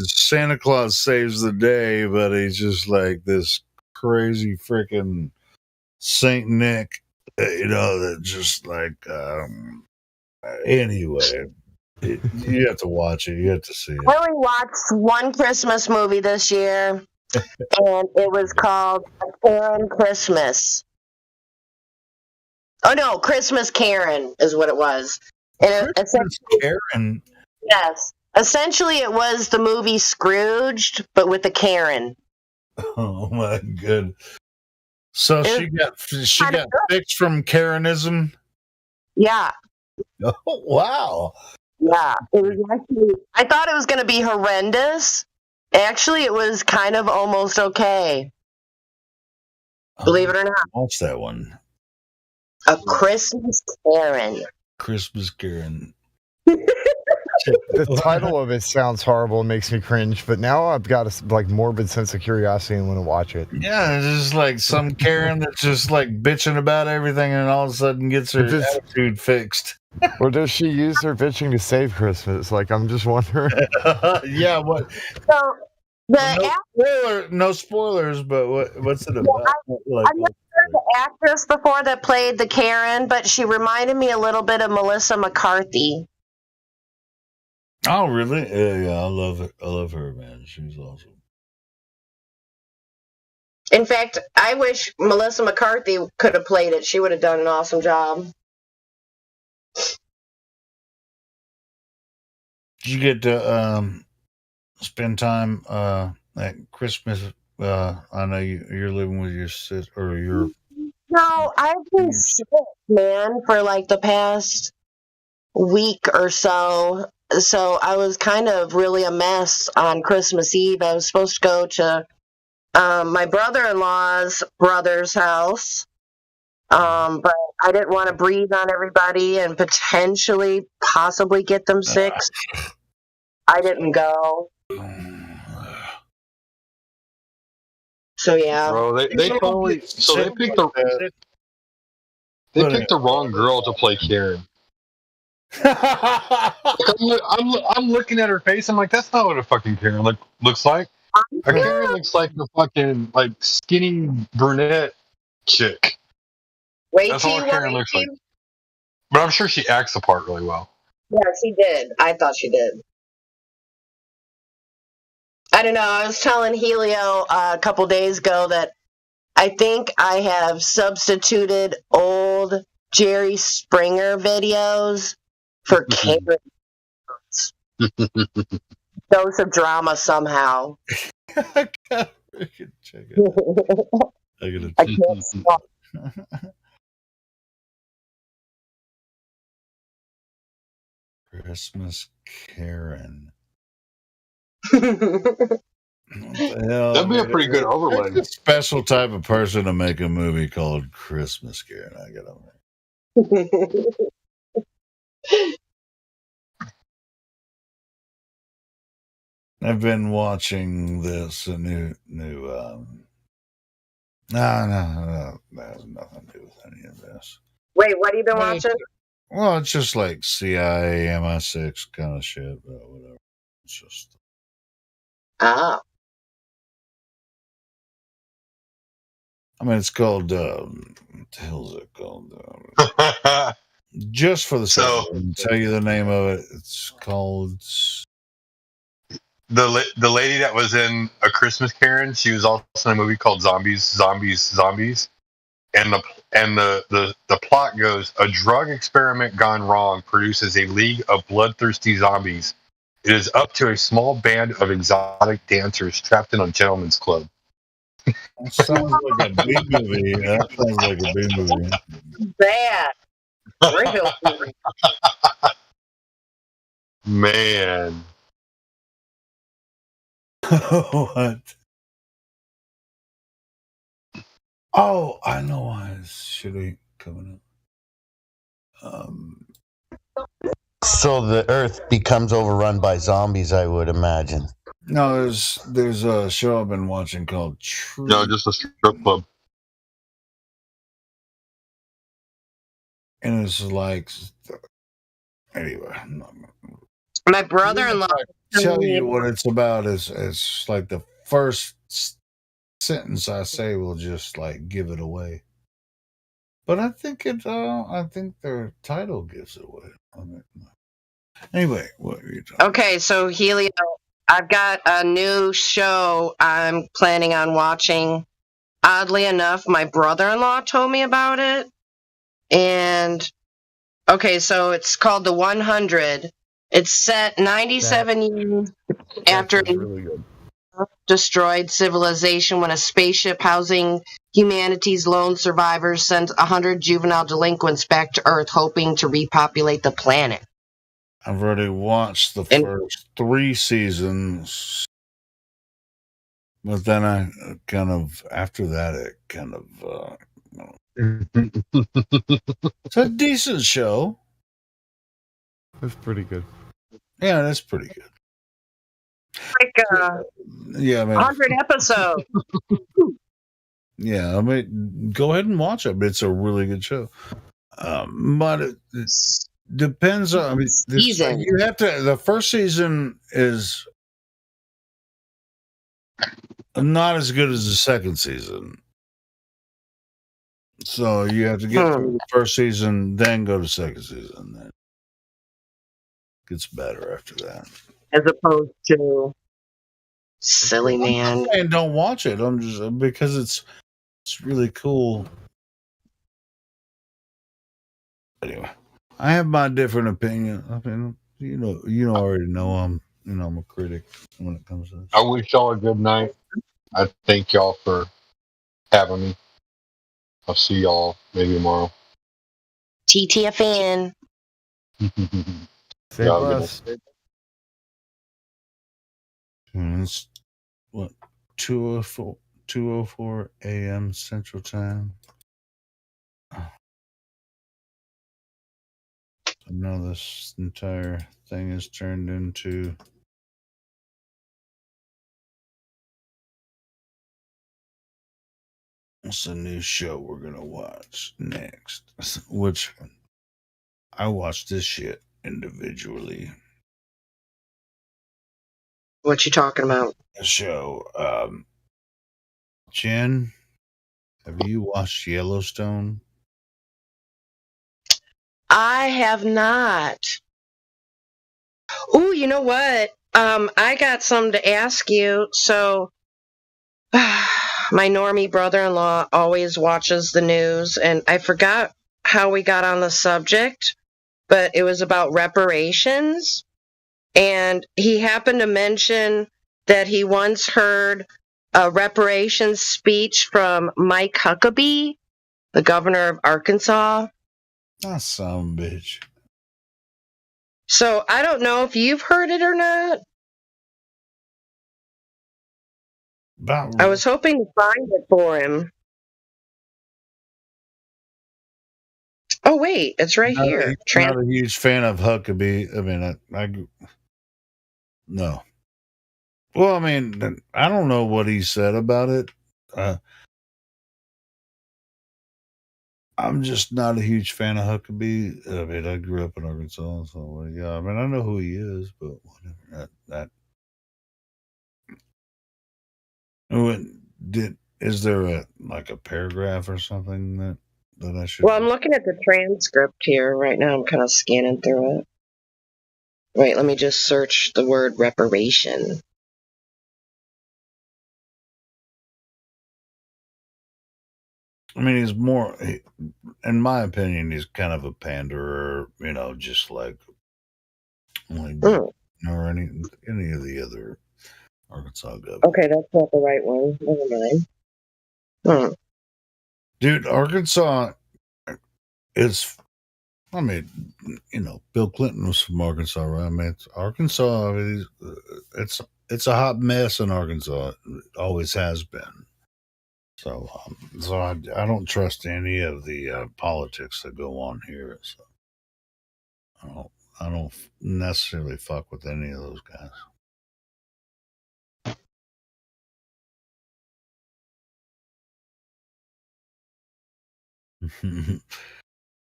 Santa Claus saves the day, but he's just like this crazy freaking Saint Nick, that just like anyway. You have to watch it. You have to see it. I only watched one Christmas movie this year, and it was called Karen Christmas. Oh no, Christmas Karen is what it was. And Karen. Yes, essentially it was the movie Scrooged, but with a Karen. Oh my good. So she got fixed from Karenism. Yeah. Oh wow. Yeah, it was actually. I thought it was going to be horrendous. Actually, it was kind of almost okay. Believe it or not. What's that one? A Christmas Karen. Christmas Karen. The title of it sounds horrible and makes me cringe, but now I've got a morbid sense of curiosity and want to watch it. Yeah, it's just like some Karen that's just like bitching about everything and all of a sudden gets her attitude fixed. Or does she use her bitching to save Christmas? Like, I'm just wondering. Yeah, what? So no spoilers, but what's it about? I've never heard the actress before that played the Karen, but she reminded me a little bit of Melissa McCarthy. Oh, really? Yeah, I love it. I love her, man. She's awesome. In fact, I wish Melissa McCarthy could have played it. She would have done an awesome job. Did you get to spend time at Christmas? I know you're living with your sister or your. No, I've been sick, man, for like the past week or so. So I was kind of really a mess on Christmas Eve. I was supposed to go to my brother-in-law's brother's house, but I didn't want to breathe on everybody and possibly get them sick. I didn't go. So yeah, Bro, they picked the wrong girl to play Karen. I'm looking at her face. I'm like, that's not what a fucking Karen looks like. A Karen looks like a fucking skinny brunette chick. That's all Karen looks like. But I'm sure she acts the part really well. Yeah, she did. I thought she did. I don't know. I was telling Helio a couple days ago that I think I have substituted old Jerry Springer videos for Karen. Dose of drama somehow. I gotta check it. I can't stop. Christmas Karen. That'd be a pretty good overlay. It's a special type of person to make a movie called Christmas Karen. I gotta. I've been watching this new. No, that has nothing to do with any of this. Wait, what have you been watching? Well, it's just like CIA, MI6 kind of shit, but whatever. It's just. Ah. I mean, it's called. What the hell is it called? Just for the sake of it, I'll tell you the name of it. It's called. The lady that was in A Christmas Karen, she was also in a movie called Zombies. And the plot goes: a drug experiment gone wrong produces a league of bloodthirsty zombies. It is up to a small band of exotic dancers trapped in a gentleman's club. That sounds like a B movie. That sounds like a B movie. Bad. Real. Man. What? Oh, I know why it's shitty coming up. So the Earth becomes overrun by zombies, I would imagine. No, there's a show I've been watching called True. No, just a strip club. And it's like, anyway. My brother-in-law. Tell you what it's about is like the first sentence I say will just like give it away. But I think their title gives it away. Anyway, what are you talking? Okay, so Helio, I've got a new show I'm planning on watching. Oddly enough, my brother-in-law told me about it. And okay, so it's called The 100. It's set 97 years after really good. destroyed civilization when a spaceship housing humanity's lone survivors sends 100 juvenile delinquents back to Earth hoping to repopulate the planet. I've already watched the first 3 seasons, but then I kind of, after that, it kind of, it's a decent show. That's pretty good. Yeah, that's pretty good. Like, yeah, I mean, 100 episodes. Yeah, I mean, go ahead and watch it. It's a really good show. But it depends on. I mean, you have to. The first season is not as good as the second season, so you have to get through the first season, then go to second season. gets better after that. As opposed to silly I'm man. not saying don't watch it. I'm just because it's really cool. Anyway, I have my different opinion. I mean, you already know I'm a critic when it comes to this. I wish y'all a good night. I thank y'all for having me. I'll see y'all maybe tomorrow. TTFN. Stay blessed. It's what 2:04 a.m. Central Time. So now this entire thing is turned into what's the new show we're gonna watch next? Which I watch this shit individually. What you talking about? A show. Jen, have you watched Yellowstone? I have not. Ooh, you know what? I got something to ask you. So, my normie brother-in-law always watches the news, and I forgot how we got on the subject, but it was about reparations. And he happened to mention that he once heard a reparations speech from Mike Huckabee, the governor of Arkansas. That son of a bitch. So I don't know if you've heard it or not. I was hoping to find it for him. Oh wait, it's right here. Not a huge fan of Huckabee. I mean, I no. Well, I mean, I don't know what he said about it. I'm just not a huge fan of Huckabee. I mean, I grew up in Arkansas, so yeah. I mean, I know who he is, but whatever. Is there a paragraph or something that I should? Well, I'm looking at the transcript here right now. I'm kind of scanning through it. Wait, let me just search the word reparation. I mean, he's more, in my opinion, he's kind of a panderer, just like or any of the other Arkansas governors. Okay, that's not the right one. Never mind. Dude, Arkansas is, I mean, Bill Clinton was from Arkansas, right? I mean, Arkansas, it's a hot mess in Arkansas. It always has been. So I don't trust any of the politics that go on here. So I don't necessarily fuck with any of those guys.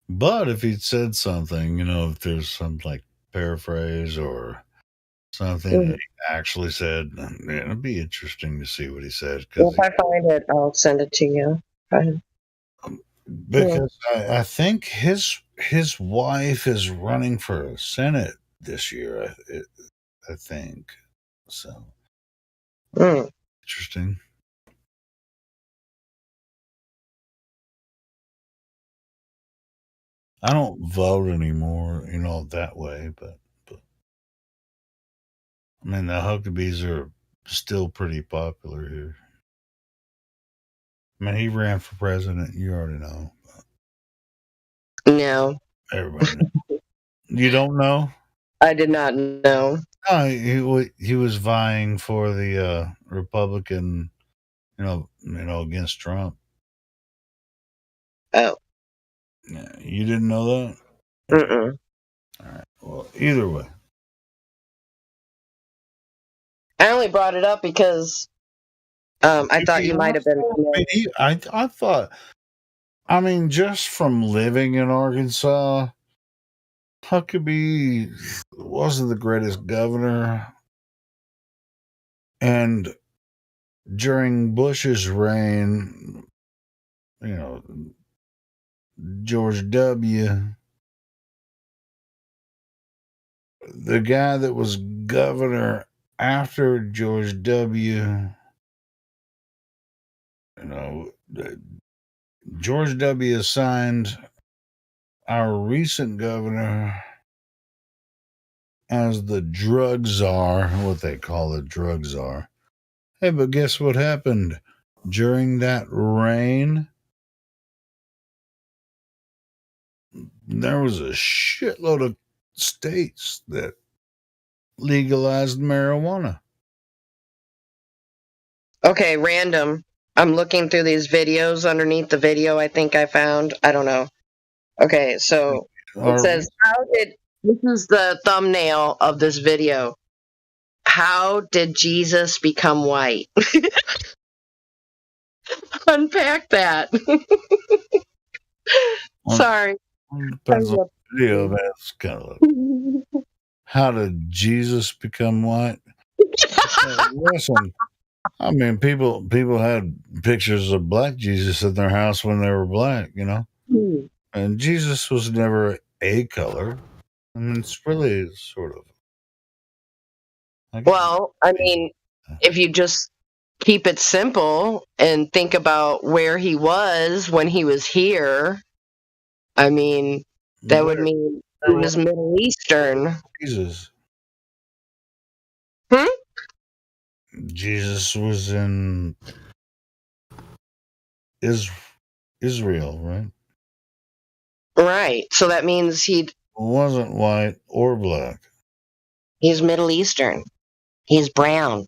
But if he said something, if there's some like paraphrase or something that he actually said, it'd be interesting to see what he said. If I find it, I'll send it to you. Because I think his wife is running for Senate this year. I think so. Interesting. I don't vote anymore, that way, but I mean the Huckabees are still pretty popular here. I mean, he ran for president. You already know. No. Everybody knows. You don't know? I did not know. No, he was vying for the Republican, against Trump. Oh. Yeah, you didn't know that? Mm-mm. All right. Well, either way. I only brought it up because I thought you might have been. I thought, just from living in Arkansas, Huckabee wasn't the greatest governor. And during Bush's reign, George W. the guy that was governor after George W. George W. assigned our recent governor as the drug czar, what they call the drug czar. Hey, but guess what happened during that reign? There was a shitload of states that legalized marijuana. Okay, random. I'm looking through these videos underneath the video I think I found. I don't know. Okay, so it says, this is the thumbnail of this video. How did Jesus become white? Unpack that. Sorry. Depends on the video. That's kind of how did Jesus become white? Listen, I mean, people had pictures of black Jesus in their house when they were black, and Jesus was never a color. I mean, it's really sort of. Well, I mean, if you just keep it simple and think about where he was when he was here, I mean, that would mean he was Middle Eastern. Jesus. Hmm? Jesus was in Israel, right? Right. So that means he wasn't white or black. He's Middle Eastern. He's brown.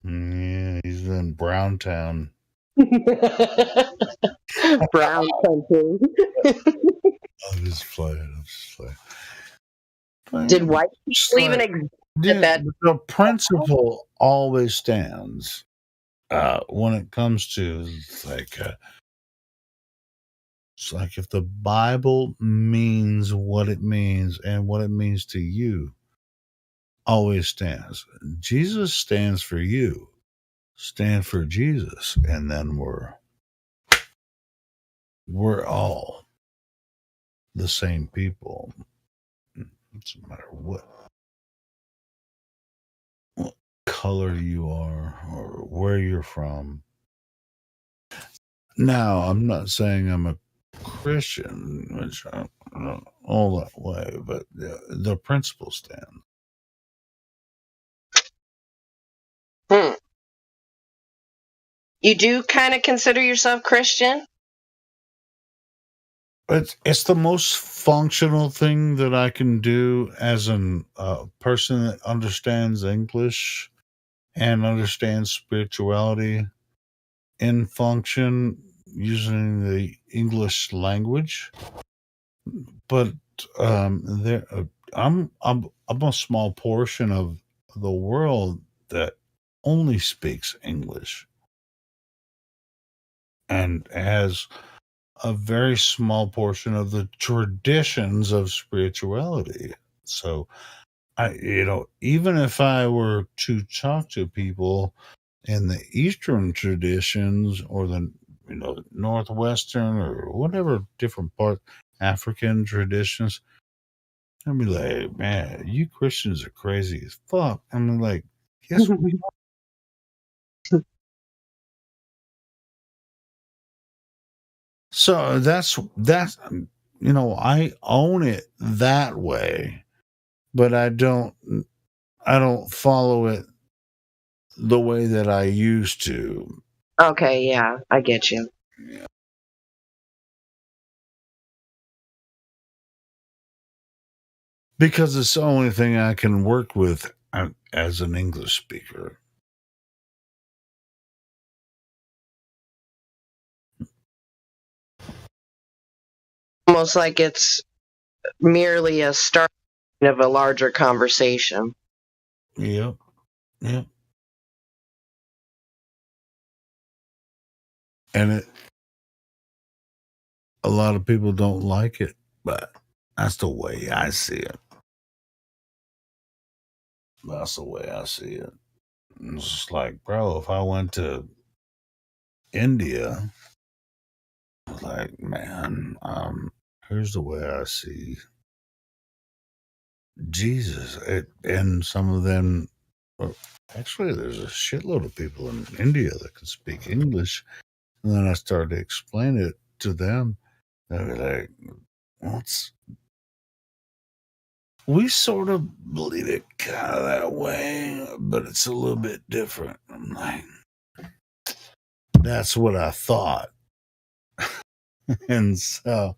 Yeah, he's in Browntown. Brown country. I'm just playing. Did white people even exist at that? The principle always stands when it comes to it's like if the Bible means what it means and what it means to you always stands. Jesus stands for you. Stand for Jesus, and then we're all the same people. It doesn't matter what color you are or where you're from. Now, I'm not saying I'm a Christian, which I'm not all that way, but the principle stands. You do kind of consider yourself Christian? It's the most functional thing that I can do as a person that understands English and understands spirituality in function using the English language. But I'm a small portion of the world that only speaks English and has a very small portion of the traditions of spirituality. So even if I were to talk to people in the Eastern traditions or the Northwestern or whatever different part African traditions, I'd be like, man, you Christians are crazy as fuck. I mean, like, yes, we are. So that's I own it that way, but I don't follow it the way that I used to. Okay, yeah, I get you. Yeah. Because it's the only thing I can work with as an English speaker. Almost like it's merely a start of a larger conversation. Yep. And a lot of people don't like it, but that's the way I see it. That's the way I see it. It's just like, bro, if I went to India, like, man, here's the way I see Jesus. And some of them, actually, there's a shitload of people in India that can speak English. And then I started to explain it to them. They were like, we sort of believe it kind of that way, but it's a little bit different. I'm like, that's what I thought. And so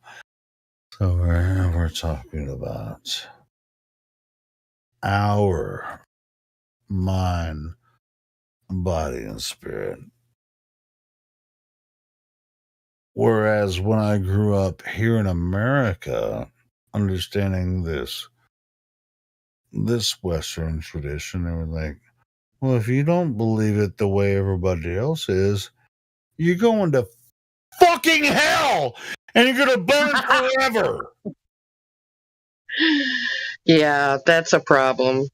we're talking about our mind, body, and spirit. Whereas when I grew up here in America, understanding this Western tradition, they were like, well, if you don't believe it the way everybody else is, you're going to fucking hell and you're going to burn forever. Yeah, that's a problem.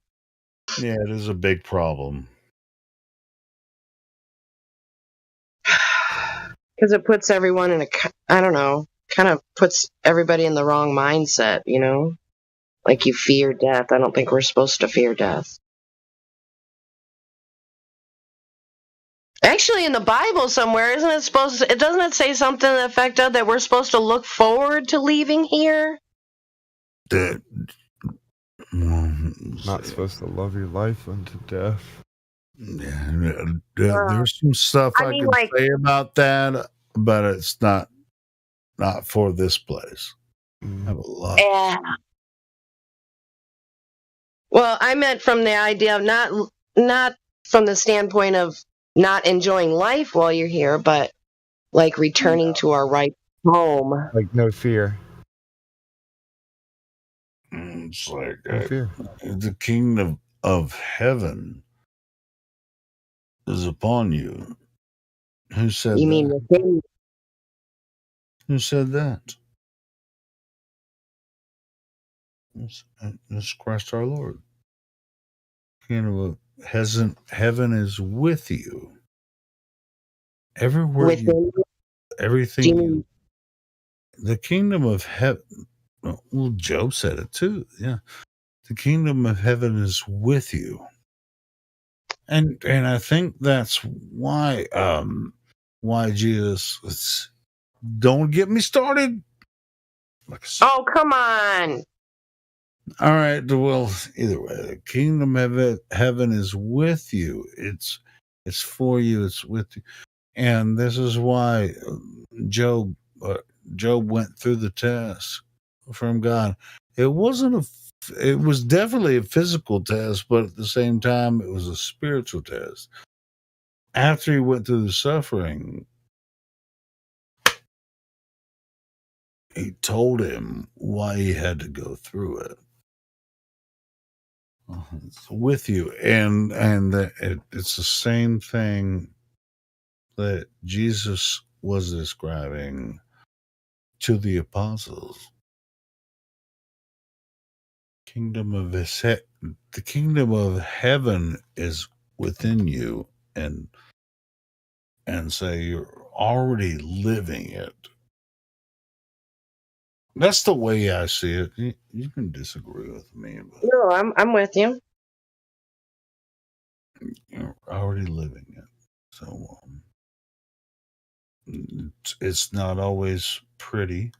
Yeah, it is a big problem. Because it puts everyone in I don't know, kind of puts everybody in the wrong mindset, you know? Like you fear death. I don't think we're supposed to fear death. Actually, in the Bible somewhere, doesn't it say something to the effect of that we're supposed to look forward to leaving here? Not supposed to love your life unto death. Yeah, there's some stuff I can say about that, but it's not for this place. I have a lot. Yeah. Well, I meant from the idea of not from the standpoint of not enjoying life while you're here, but like returning to our right home. Like no fear. It's like the kingdom of heaven is upon you. Who said that? You mean the king? Who said that? It's Christ our Lord. Kingdom of heaven is with you. Everywhere everything. The kingdom of heaven. Well, Job said it too. Yeah, the kingdom of heaven is with you, and I think that's why Jesus. Don't get me started. Oh, come on. All right. Well, either way, the kingdom of heaven is with you. It's for you. It's with you, and this is why Job went through the test from God. It was definitely a physical test, but at the same time, it was a spiritual test. After he went through the suffering, he told him why he had to go through it. It's with you, and it's the same thing that Jesus was describing to the apostles. The kingdom of heaven is within you, and say you're already living it. That's the way I see it. You can disagree with me, but no, I'm with you. You're already living it, so it's not always pretty,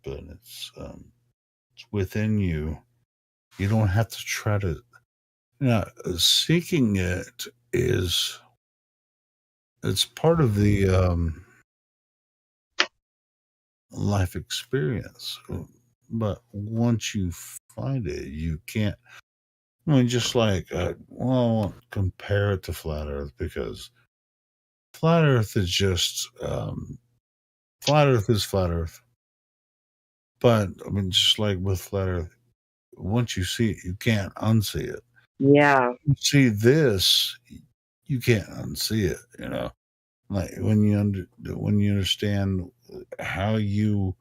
but it's within you. You don't have to try to. Seeking it it's part of the life experience. But once you find it, you can't. I mean, just like I won't compare it to flat Earth, because flat Earth is just flat Earth is flat Earth. But I mean, just like with flat Earth, once you see it, you can't unsee it. Yeah. You see this, you can't unsee it. You know, like when you understand how you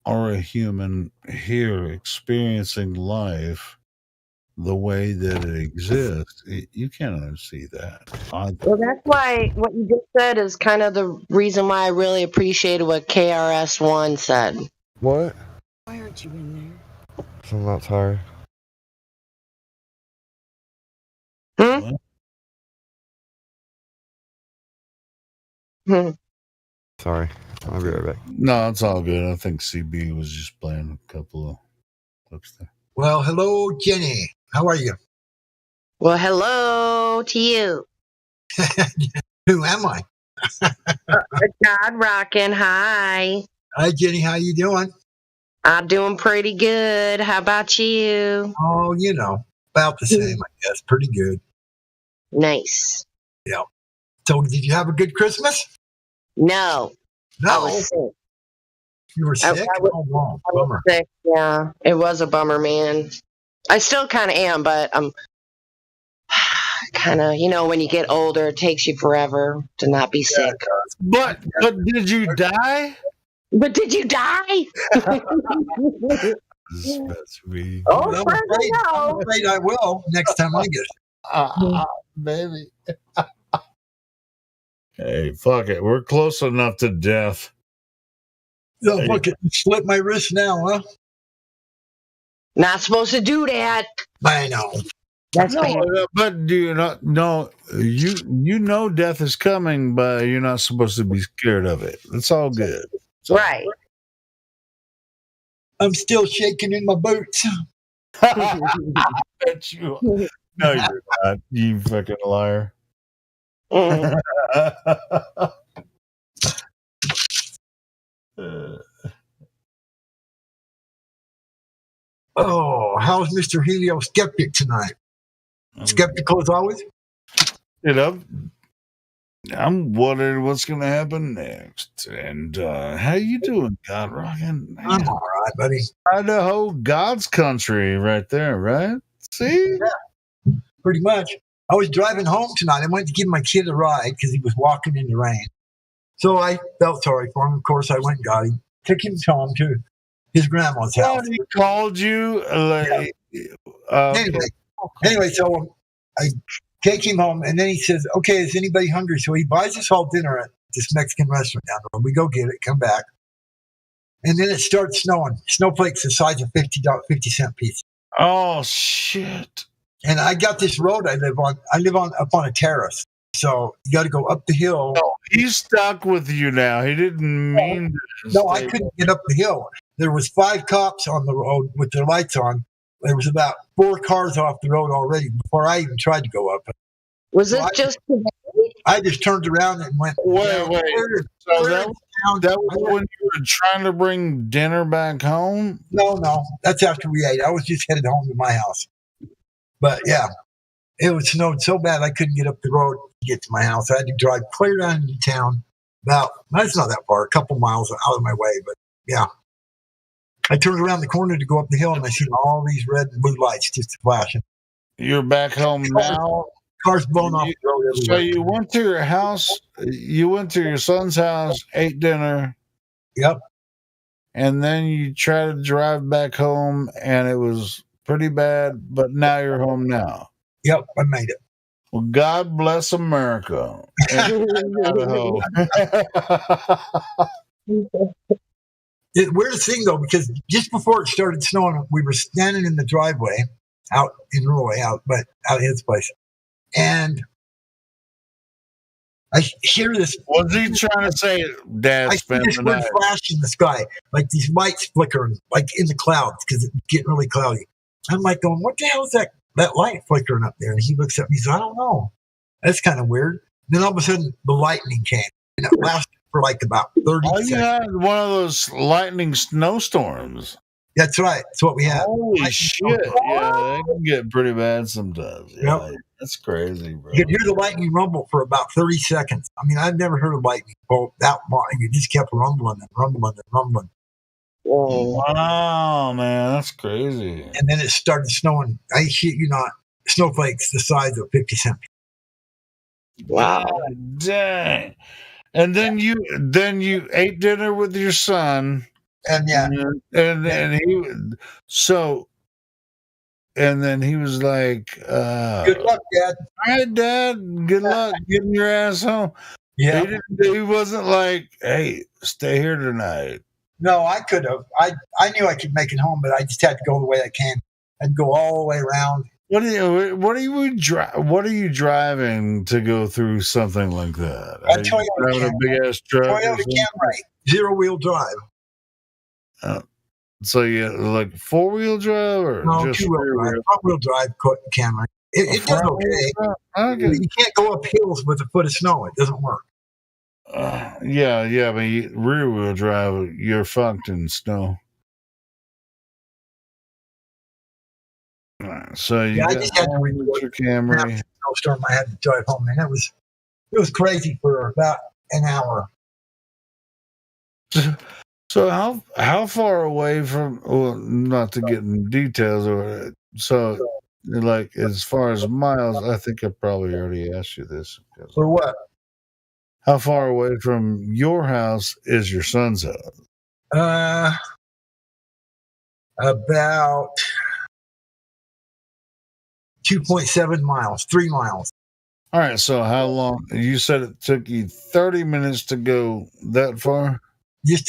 are a human here experiencing life the way that it exists, you can't unsee that. Well, that's why what you just said is kind of the reason why I really appreciated what KRS-One said. What? Why aren't you in I'm not tired. Hmm? Sorry. I'll be right back. No, it's all good. I think CB was just playing a couple of clips there. Well, hello, Jenny. How are you? Well, hello to you. Who am I? God rocking. Hi. Hi, Jenny. How you doing? I'm doing pretty good. How about you? Oh, you know, about the same, I guess. Pretty good. Nice. Yeah. So, did you have a good Christmas? No. No. I was sick. You were sick? I Bummer. was sick. Yeah. It was a bummer, man. I still kind of am, but I'm kind of, when you get older, it takes you forever to not be sick. But did you die? But did you die? That's me. Oh, I'm afraid I will next time I get it. Baby. Hey, fuck it. We're close enough to death. Oh, fuck it. Slit my wrist now, huh? Not supposed to do that. I know. That's bad. But do you not know? You know death is coming, but you're not supposed to be scared of it. It's all good. Right. I'm still shaking in my boots. I bet you. No, you're not. You fucking liar. Oh, how's Mr. Helio Skeptic tonight? Skeptical as always? I'm wondering what's going to happen next. And how you doing, God Rockin'? I'm all right, buddy. Idaho, God's country right there, right? See? Yeah, pretty much. I was driving home tonight. I went to give my kid a ride because he was walking in the rain. So I felt sorry for him. Of course, I went and got him. Took him home to his grandma's house. He called you? Anyway, so I take him home, and then he says, okay, is anybody hungry? So he buys us all dinner at this Mexican restaurant down the road. We go get it, come back. And then it starts snowing. Snowflakes the size of 50-cent piece. Oh, shit. And I got this road I live on. I live up on a terrace. So you got to go up the hill. Oh, he's stuck with you now. He didn't mean to. No, I couldn't get up the hill. There was 5 cops on the road with their lights on. There was about 4 cars off the road already before I even tried to go up. Was it just today? I just turned around and went. Wait. So that was when you were trying to bring dinner back home? No. That's after we ate. I was just headed home to my house. But yeah, it was snowed so bad I couldn't get up the road to get to my house. I had to drive clear down into town. That's not that far, a couple miles out of my way. But yeah, I turned around the corner to go up the hill and I seen all these red and blue lights just flashing. You're back home now? Cars blown off the road everywhere. So you went to your house, you went to your son's house, ate dinner. Yep. And then you tried to drive back home and it was pretty bad, but now you're home now. Yep, I made it. Well, God bless America. The weirdest thing, though, because just before it started snowing, we were standing in the driveway out in Roy, out of his place. And I hear this. Was he trying to say Dad spent the night? Flash in the sky, like these lights flickering, like in the clouds, because it's getting really cloudy. I'm like going, what the hell is that light flickering up there? And he looks at me and says, I don't know. That's kind of weird. Then all of a sudden, the lightning came, and it lasted for like about 30 seconds. You had one of those lightning snowstorms. That's right. That's what we had. Holy shit. Yeah, they can get pretty bad sometimes. Yeah, yep. That's crazy, bro. You could hear the lightning rumble for about 30 seconds. I mean, I've never heard of lightning bolt that long. You just kept rumbling and rumbling and rumbling. Wow, man, that's crazy. And then it started snowing. I shit you not, snowflakes the size of 50 cents. Wow. God, dang. And then you ate dinner with your son. And yeah. And then he was like, good luck, Dad. All right, Dad, good luck getting your ass home. Yeah. He wasn't like, hey, stay here tonight. No, I could have. I knew I could make it home, but I just had to go the way I came. I'd go all the way around. What are you driving to go through something like that? A Toyota driving a big ass truck. Toyota Camry, 0-wheel drive. So you like 4-wheel drive or No, just 2-wheel drive, front-wheel drive Camry. It does okay. Okay. You can't go up hills with a foot of snow. It doesn't work. Yeah, but rear wheel drive, you're fucked in snow. So I just had to report your Camry. Snowstorm. I had to drive home, and it was crazy for about an hour. So how far away from? Well, not to get in details or it. So, like as far as miles, I think I probably already asked you this. For what? How far away from your house is your son's house? About 2.7 miles, 3 miles. All right. So how long? You said it took you 30 minutes to go that far?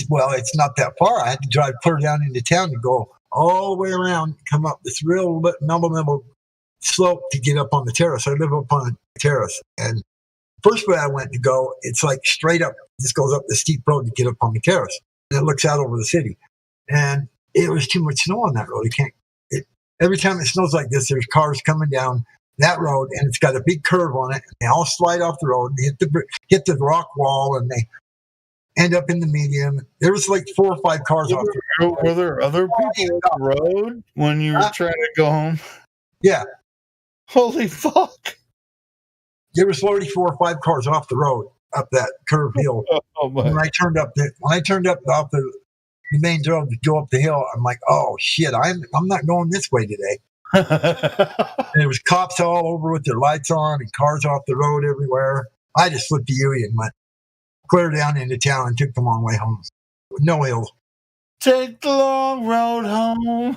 Well, it's not that far. I had to drive clear down into town to go all the way around, come up this real numble slope to get up on the terrace. I live up on a terrace, and first way I went to go, it's like straight up, just goes up the steep road to get up on the terrace, and it looks out over the city. And it was too much snow on that road. Every time it snows like this, there's cars coming down that road, and it's got a big curve on it. And they all slide off the road and hit the rock wall, and they end up in the median. There was like 4 or 5 cars off the road. Were there other people on the road when you were trying to go home? Yeah. Holy fuck. There was already 4 or 5 cars off the road up that curved hill. When I turned up off the main road to go up the hill, I'm like, oh shit, I'm not going this way today. And there was cops all over with their lights on and cars off the road everywhere. I just flipped the U and went clear down into town and took the long way home. No hills. Take the long road home.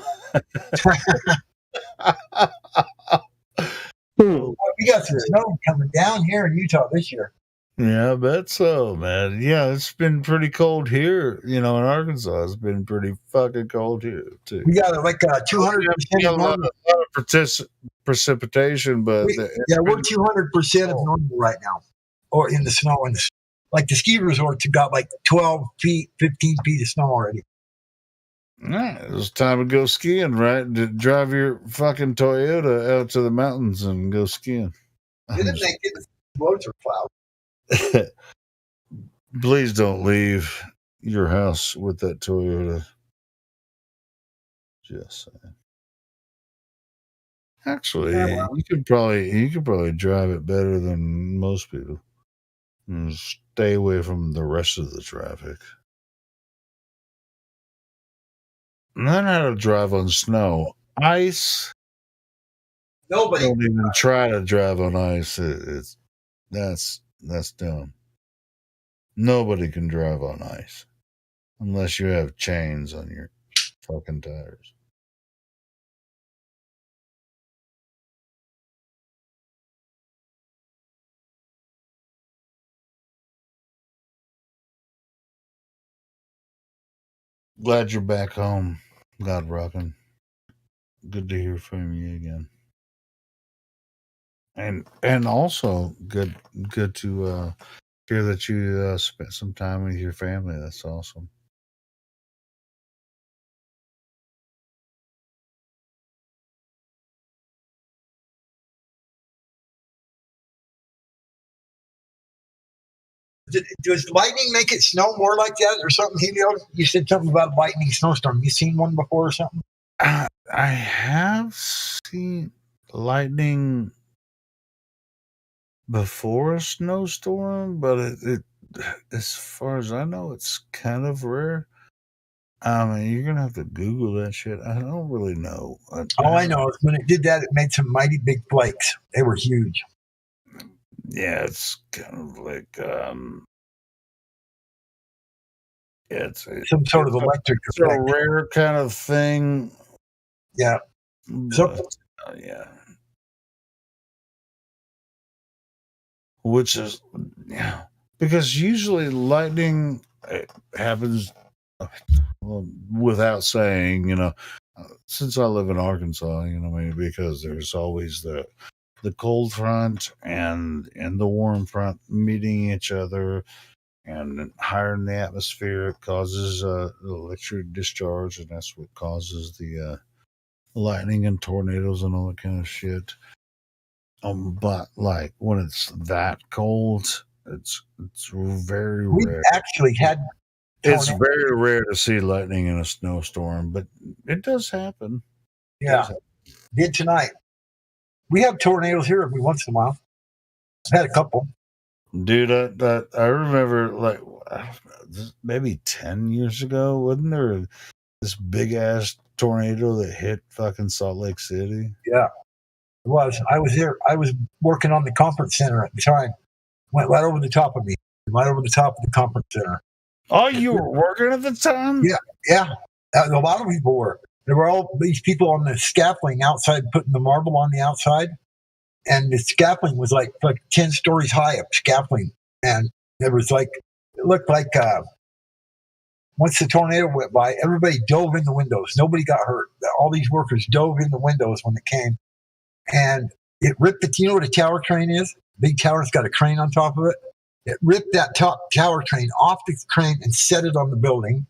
We got some snow coming down here in Utah this year. Yeah, I bet so, man. Yeah, it's been pretty cold here. In Arkansas, it's been pretty fucking cold here too. We got like 200% a lot of precipitation, but we're 200% of normal right now, or in the snow. Like the ski resorts have got like 12 feet, 15 feet of snow already. Yeah, it's time to go skiing, right? To drive your fucking Toyota out to the mountains and go skiing. Didn't they get the roads are plowed? Please don't leave your house with that Toyota. Just saying. Actually, you could probably drive it better than most people. And stay away from the rest of the traffic. Learn how to drive on snow. Ice. Nobody don't even try to drive on ice. That's dumb. Nobody can drive on ice unless you have chains on your fucking tires. Glad you're back home, God rockin'. Good to hear from you again. And also good to hear that you spent some time with your family. That's awesome. Does lightning make it snow more like that or something, Helio? You said something about a lightning snowstorm. You seen one before or something? I have seen lightning before a snowstorm, but it as far as I know, it's kind of rare. I mean, you're gonna have to Google that shit. I don't really know. All I know is when it did that, it made some mighty big flakes. They were huge. Yeah, it's kind of like it's some sort of electric effect. It's a rare kind of thing. Yeah. But, yeah. Which is, because usually lightning happens well, without saying, since I live in Arkansas, because there's always the cold front and the warm front meeting each other, and higher in the atmosphere, it causes electric discharge, and that's what causes the lightning and tornadoes and all that kind of shit. But like when it's that cold, it's very We rare. actually had. It's very rare to see lightning in a snowstorm, but it does happen. Yeah, did tonight. We have tornadoes here every once in a while. I've had a couple. Dude, I remember like maybe 10 years ago, wasn't there this big ass tornado that hit fucking Salt Lake City? Yeah, it was. I was there. I was working on the conference center at the time. Went right over the top of me, right over the top of the conference center. Oh, you were working at the time? Yeah. A lot of people were. There were all these people on the scaffolding outside, putting the marble on the outside. And the scaffolding was like 10 stories high up scaffolding. And there was it looked like once the tornado went by, everybody dove in the windows. Nobody got hurt. All these workers dove in the windows when it came. And it ripped you know what a tower crane is? Big tower's got a crane on top of it. It ripped that top tower crane off the crane and set it on the building.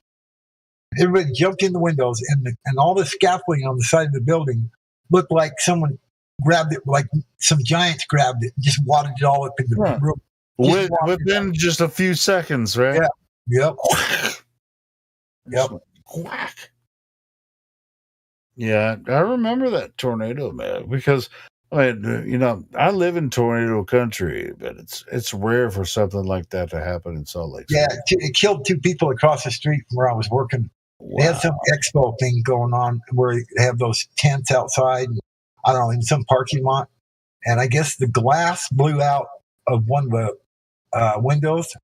Everybody jumped in the windows, and all the scaffolding on the side of the building looked like someone grabbed it, like some giants grabbed it, and just wadded it all up in the room. Within just a few seconds, right? Yeah. Yep. Quack. Yeah, I remember that tornado, man, because I I live in tornado country, but it's rare for something like that to happen in Salt Lake City. Yeah, it killed 2 people across the street from where I was working. Wow. They had some expo thing going on where they have those tents outside, I don't know, in some parking lot. And I guess the glass blew out of one of the windows,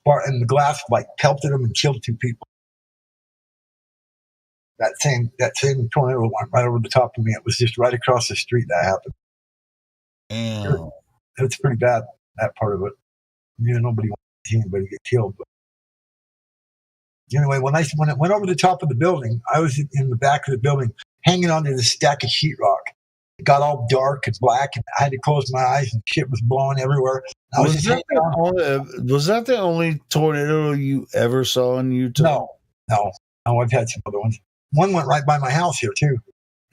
and the glass pelted them and killed 2 people. That same tornado went right over the top of me. It was just right across the street that happened. Damn. It's pretty bad, that part of it. Nobody wants to see anybody get killed. But anyway, when it went over the top of the building, I was in the back of the building hanging onto this stack of sheetrock. It got all dark and black, and I had to close my eyes, and shit was blowing everywhere. Was that the only tornado you ever saw in Utah? No, I've had some other ones. One went right by my house here, too.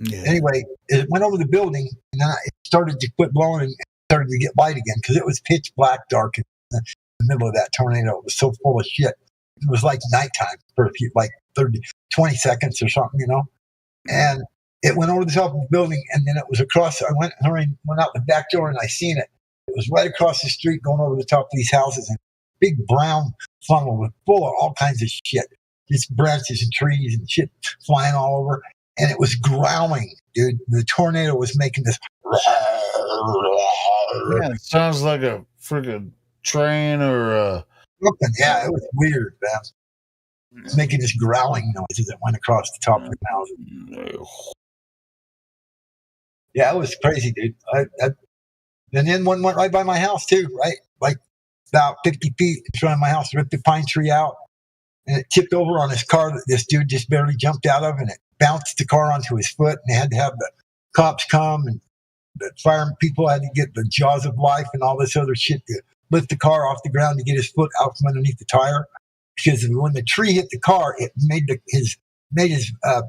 Yeah. Anyway, it went over the building, and then it started to quit blowing and started to get light again because it was pitch black, dark in the middle of that tornado. It was so full of shit. It was like nighttime for 20 seconds or something, And it went over the top of the building, and then it was across. I went out the back door, and I seen it. It was right across the street going over the top of these houses, and big brown funnel full of all kinds of shit. Just branches and trees and shit flying all over. And it was growling, dude. The tornado was making this. Yeah, it sounds like a freaking train or a. Yeah, it was weird, man. It's making this growling noise as it went across the top of the house. Yeah, it was crazy, dude. And then one went right by my house, too, right? Like about 50 feet in front of my house, ripped the pine tree out. And it tipped over on his car that this dude just barely jumped out of, and it bounced the car onto his foot, and they had to have the cops come, and the fire people had to get the jaws of life and all this other shit to lift the car off the ground to get his foot out from underneath the tire. Because when the tree hit the car, it made his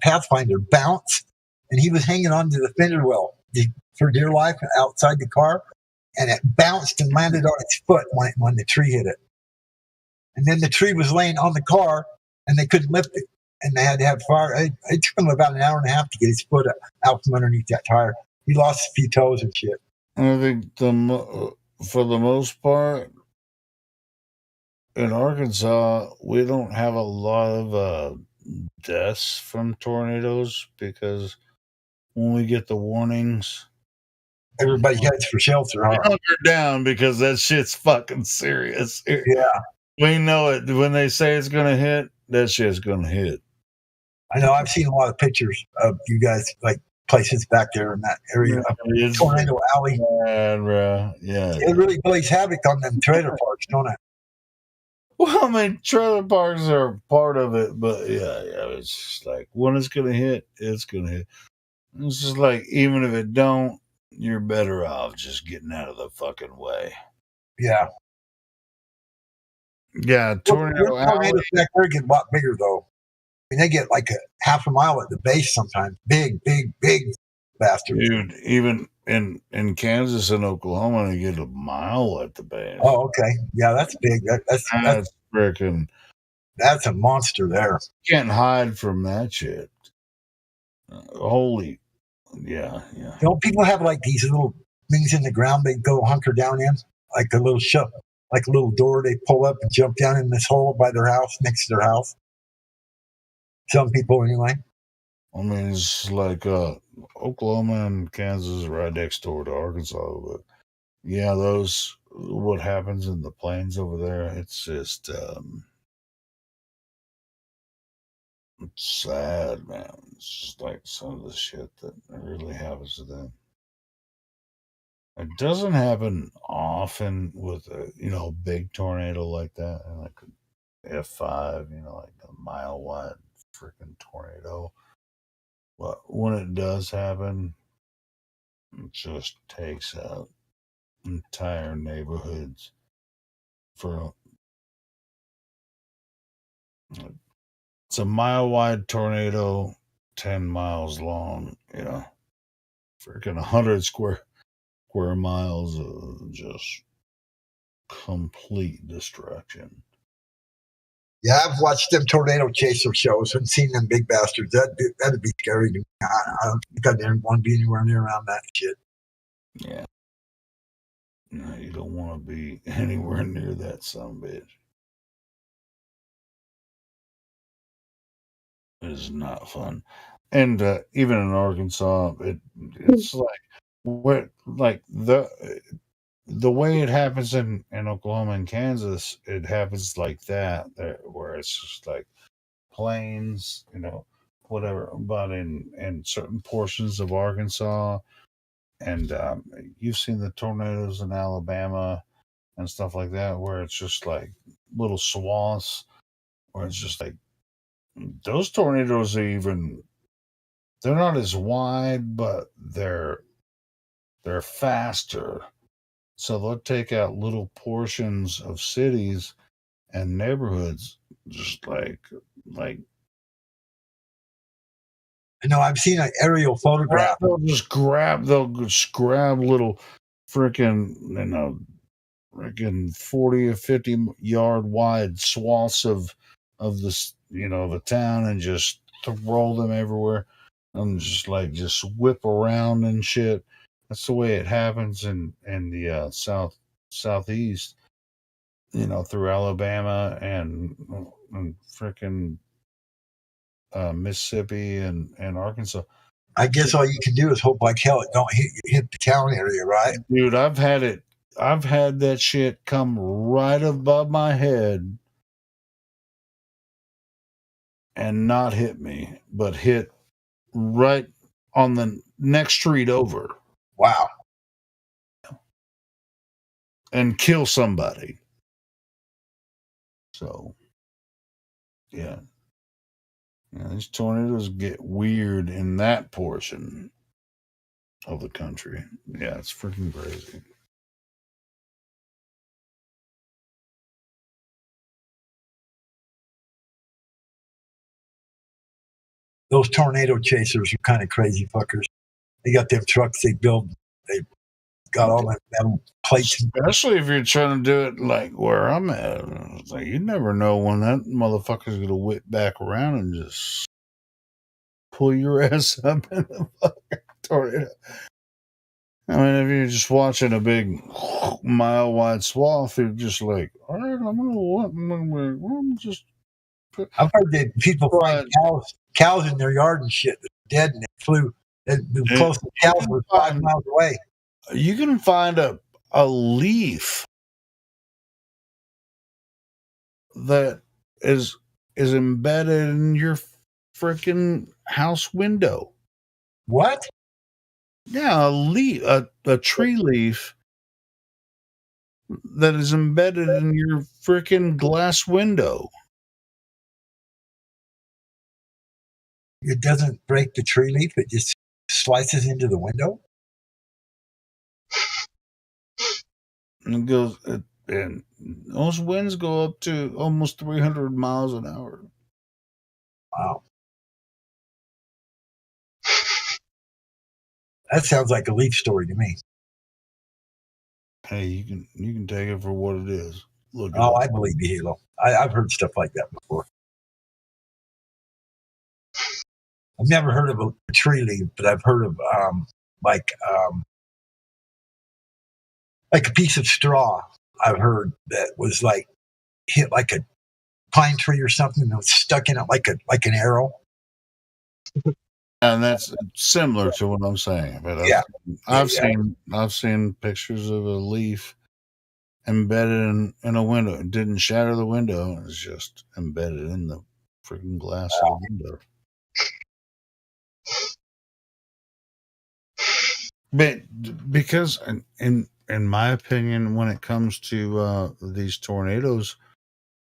Pathfinder bounce, and he was hanging onto the fender well for dear life outside the car, and it bounced and landed on its foot when the tree hit it. And then the tree was laying on the car, and they couldn't lift it. And they had to have fire. It took him about an hour and a half to get his foot out from underneath that tire. He lost a few toes and shit. I think for the most part, in Arkansas, we don't have a lot of deaths from tornadoes because when we get the warnings, everybody heads for shelter. Hunker down because that shit's fucking serious. Yeah. We know it. When they say it's going to hit, that shit's going to hit. I know. I've seen a lot of pictures of you guys, like places back there in that area. Tornado Alley. Yeah. It really plays havoc on them trailer parks, don't it? Well, I mean, trailer parks are part of it, but yeah, it's just like when it's gonna hit, it's gonna hit. It's just like even if it don't, you're better off just getting out of the fucking way. Yeah. Yeah, tornado tornadoes back there get a lot bigger though. I mean, they get like a half a mile at the base sometimes. Big bastards. Dude, even in Kansas and Oklahoma, they get a mile at the base. Oh, okay. Yeah, that's big. That's freaking. That's a monster there. Can't hide from that shit. Holy, yeah. Don't people have like these little things in the ground they go hunker down in, like a little like a little door they pull up and jump down in this hole by their house, next to their house? Some people, anyway. I mean, it's like Oklahoma and Kansas are right next door to Arkansas, but yeah, what happens in the plains over there, it's just it's sad, man. It's just like some of the shit that really happens to them. It doesn't happen often with a big tornado like that, like F5, like a mile wide freaking tornado. But when it does happen, it just takes out entire neighborhoods it's a mile wide tornado, 10 miles long, freaking 100 square miles of just complete destruction. Yeah, I've watched them tornado chaser shows and seen them big bastards. That'd be scary to me. I don't think I'd ever want to be anywhere near around that shit. Yeah. No, you don't want to be anywhere near that son of a bitch. It is not fun. And even in Arkansas, it's like the way it happens in Oklahoma and Kansas, it happens like that, where it's just like plains, whatever. But in certain portions of Arkansas, and you've seen the tornadoes in Alabama and stuff like that, where it's just like little swaths, where it's just like those tornadoes they're not as wide, but they're faster. So they'll take out little portions of cities and neighborhoods, just like. I know I've seen an aerial photograph. They'll just grab little freaking, freaking 40 or 50 yard wide swaths of this, the town, and just throw them everywhere and just whip around and shit. That's the way it happens in the southeast, through Alabama and freaking Mississippi and Arkansas. I guess all you can do is hope like hell it don't hit the town area, right? Dude, I've had that shit come right above my head and not hit me, but hit right on the next street over. Wow. And kill somebody. So, yeah. These tornadoes get weird in that portion of the country. Yeah, it's freaking crazy. Those tornado chasers are kind of crazy fuckers. They got them trucks they build. They got all that metal plates. Especially if you're trying to do it like where I'm at. It's like you never know when that motherfucker's going to whip back around and just pull your ass up in the fucking tornado. I mean, if you're just watching a big mile wide swath, you're just like, all right, I'm just. I've heard that people find cows in their yard and shit dead, and it flew. The closest cows were 5 miles away. You can find a leaf that is embedded in your freaking house window. What? Yeah, a tree leaf that is embedded in your freaking glass window. It doesn't break the tree leaf. It just slices into the window. And it goes, and those winds go up to almost 300 miles an hour. Wow. That sounds like a leaf story to me. Hey, you can take it for what it is. Look. Oh, I believe you, Halo. I've heard stuff like that before. I've never heard of a tree leaf, but I've heard of like a piece of straw. I've heard that was like hit like a pine tree or something that was stuck in it like an arrow. And that's similar to what I'm saying. But Yeah. I've seen pictures of a leaf embedded in a window. It didn't shatter the window. It's just embedded in the freaking glass of the window. But because in my opinion, when it comes to these tornadoes,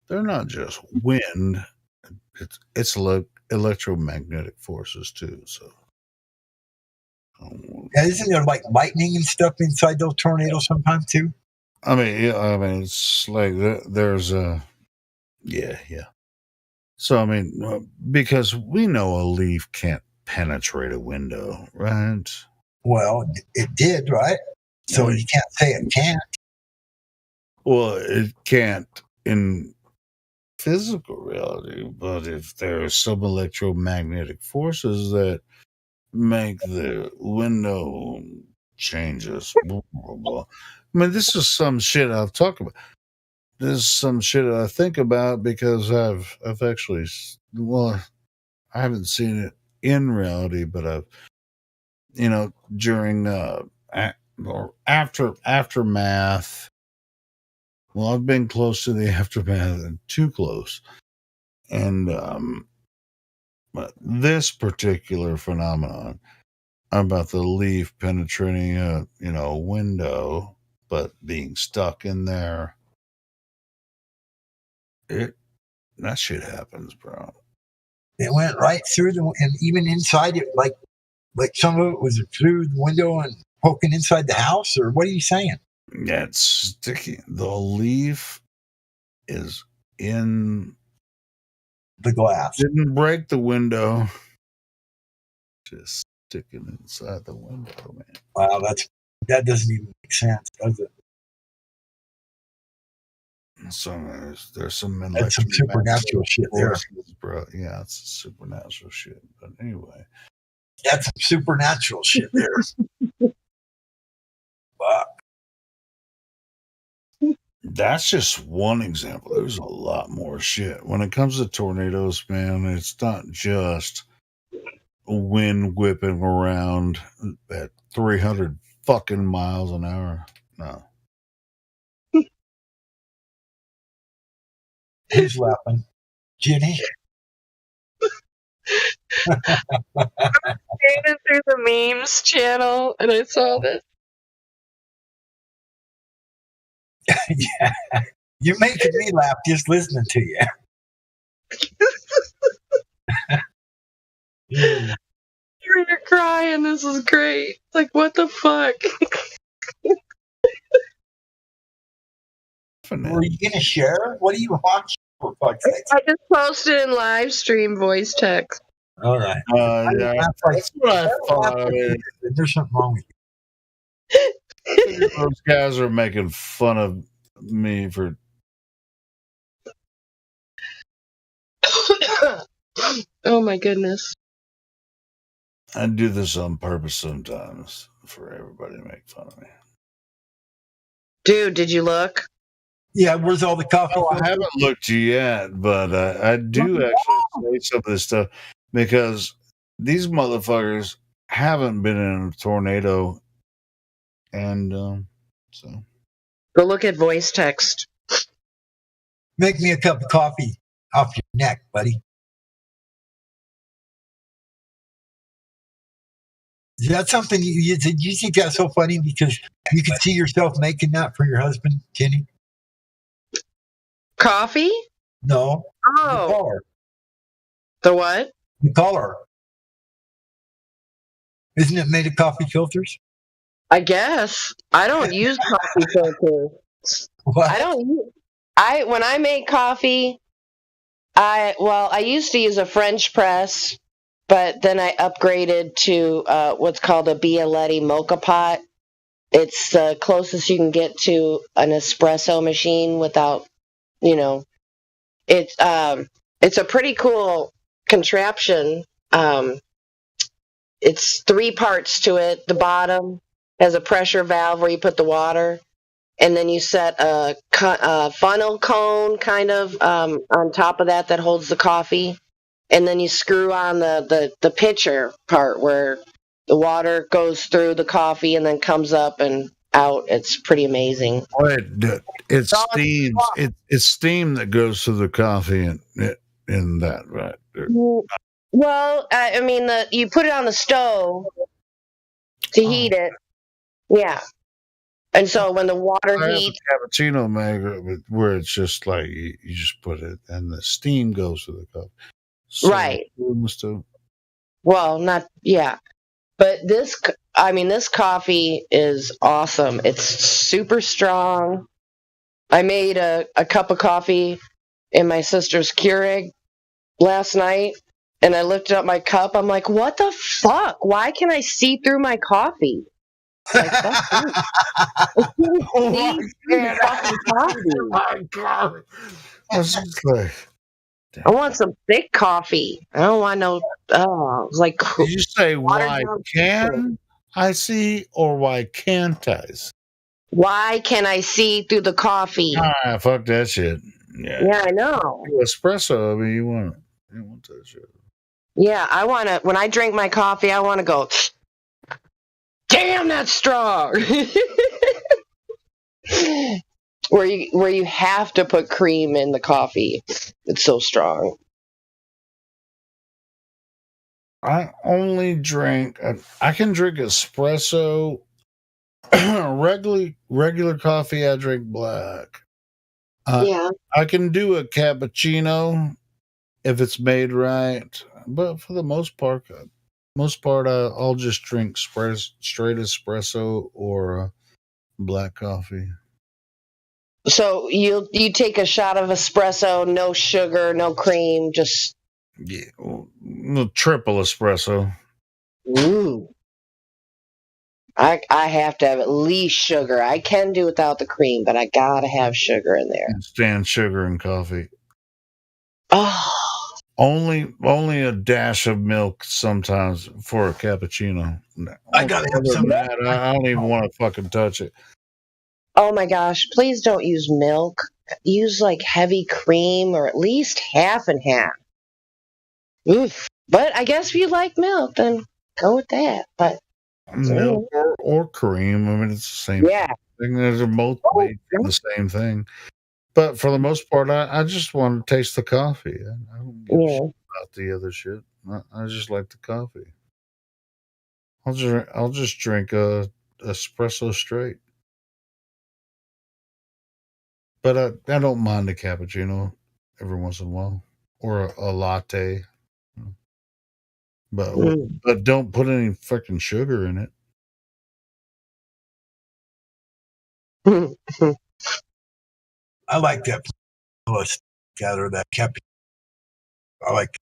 they're not just wind. It's electromagnetic forces too. So, Yeah, isn't there like lightning and stuff inside those tornadoes sometimes too? I mean, it's like there's a, yeah. So I mean, because we know a leaf can't penetrate a window, right? Well, it did, right? So you can't say it can't. Well, it can't in physical reality, but if there are some electromagnetic forces that make the window changes, blah, blah, blah. I mean, this is some shit I've talked about. This is some shit I think about because I've actually, well, I haven't seen it in reality, but I've, during or aftermath. Well, I've been close to the aftermath and too close. And but this particular phenomenon about the leaf penetrating a window, but being stuck in there, that shit happens, bro. It went right through and even inside it, like some of it was through the window and poking inside the house, or what are you saying? Yeah, it's sticky. The leaf is in the glass. Didn't break the window. Just sticking inside the window, man. Wow, that doesn't even make sense, does it? So there's some That's some supernatural shit there, bro. Yeah, it's supernatural shit. But anyway, that's some supernatural shit there. Wow. That's just one example. There's a lot more shit. When it comes to tornadoes, man, it's not just wind whipping around at 300 fucking miles an hour. No. Who's laughing? Jenny? I'm scanning through the memes channel and I saw this. Yeah. You're making me laugh just listening to you. You're crying. This is great. Like, what the fuck? Were you going to share? What are you watching, for fuck's sake? I just posted in live stream voice text. All right. Yeah, that's what I thought. There's something wrong with you. Those guys are making fun of me for. Oh my goodness. I do this on purpose sometimes for everybody to make fun of me. Dude, did you look? Yeah, where's all the coffee? Oh, I haven't looked yet, but I do actually say some of this stuff because these motherfuckers haven't been in a tornado, and so go look at voice text. Make me a cup of coffee off your neck, buddy. Is that something you think that's so funny because you can see yourself making that for your husband, Kenny? Coffee? No. Oh. The color. The what? The color. Isn't it made of coffee filters? I guess. I don't use coffee filters. What? I don't use when I make coffee, I used to use a French press, but then I upgraded to what's called a Bialetti mocha pot. It's the closest you can get to an espresso machine without, it's a pretty cool contraption. It's 3 parts to it. The bottom has a pressure valve where you put the water, and then you set a funnel cone kind of on top of that holds the coffee, and then you screw on the pitcher part where the water goes through the coffee and then comes up and out. It's pretty amazing. It's steam. It's steam that goes to the coffee in that, right? Well, I mean, you put it on the stove to heat it. Yeah. And so when the water heats. Cappuccino maker where it's just like you just put it and the steam goes to the cup. So, right. Too. Well, not, yeah. But this coffee is awesome. It's super strong. I made a cup of coffee in my sister's Keurig last night, and I lifted up my cup. I'm like, what the fuck? Why can I see through my coffee? Like, Oh my God. I want some thick coffee. I don't want no. Oh, it's like. Did you say why can I see or why can't I see? Why can I see through the coffee? Fuck that shit. Yeah, I know. Espresso. I mean, you want that shit. Yeah, I want to. When I drink my coffee, I want to go. Damn, that's strong. Where you have to put cream in the coffee. It's so strong. I only drink. I can drink espresso. regular coffee. I drink black. Yeah. I can do a cappuccino if it's made right, but for the most part, I'll just drink straight espresso or black coffee. So you take a shot of espresso, no sugar, no cream, just triple espresso. Ooh. I have to have at least sugar. I can do without the cream, but I gotta have sugar in there. Stand sugar in coffee. Oh. Only a dash of milk sometimes for a cappuccino. I gotta have some. I don't even want to fucking touch it. Oh my gosh, please don't use milk. Use like heavy cream or at least half and half. Oof. But I guess if you like milk, then go with that. But milk or cream. I mean, it's the same thing. They're both made from the same thing. But for the most part, I just want to taste the coffee. I don't give a shit about the other shit. I just like the coffee. I'll just drink a espresso straight. But I don't mind a cappuccino every once in a while or a latte. But don't put any freaking sugar in it. I like that. Gather that cappuccino. I like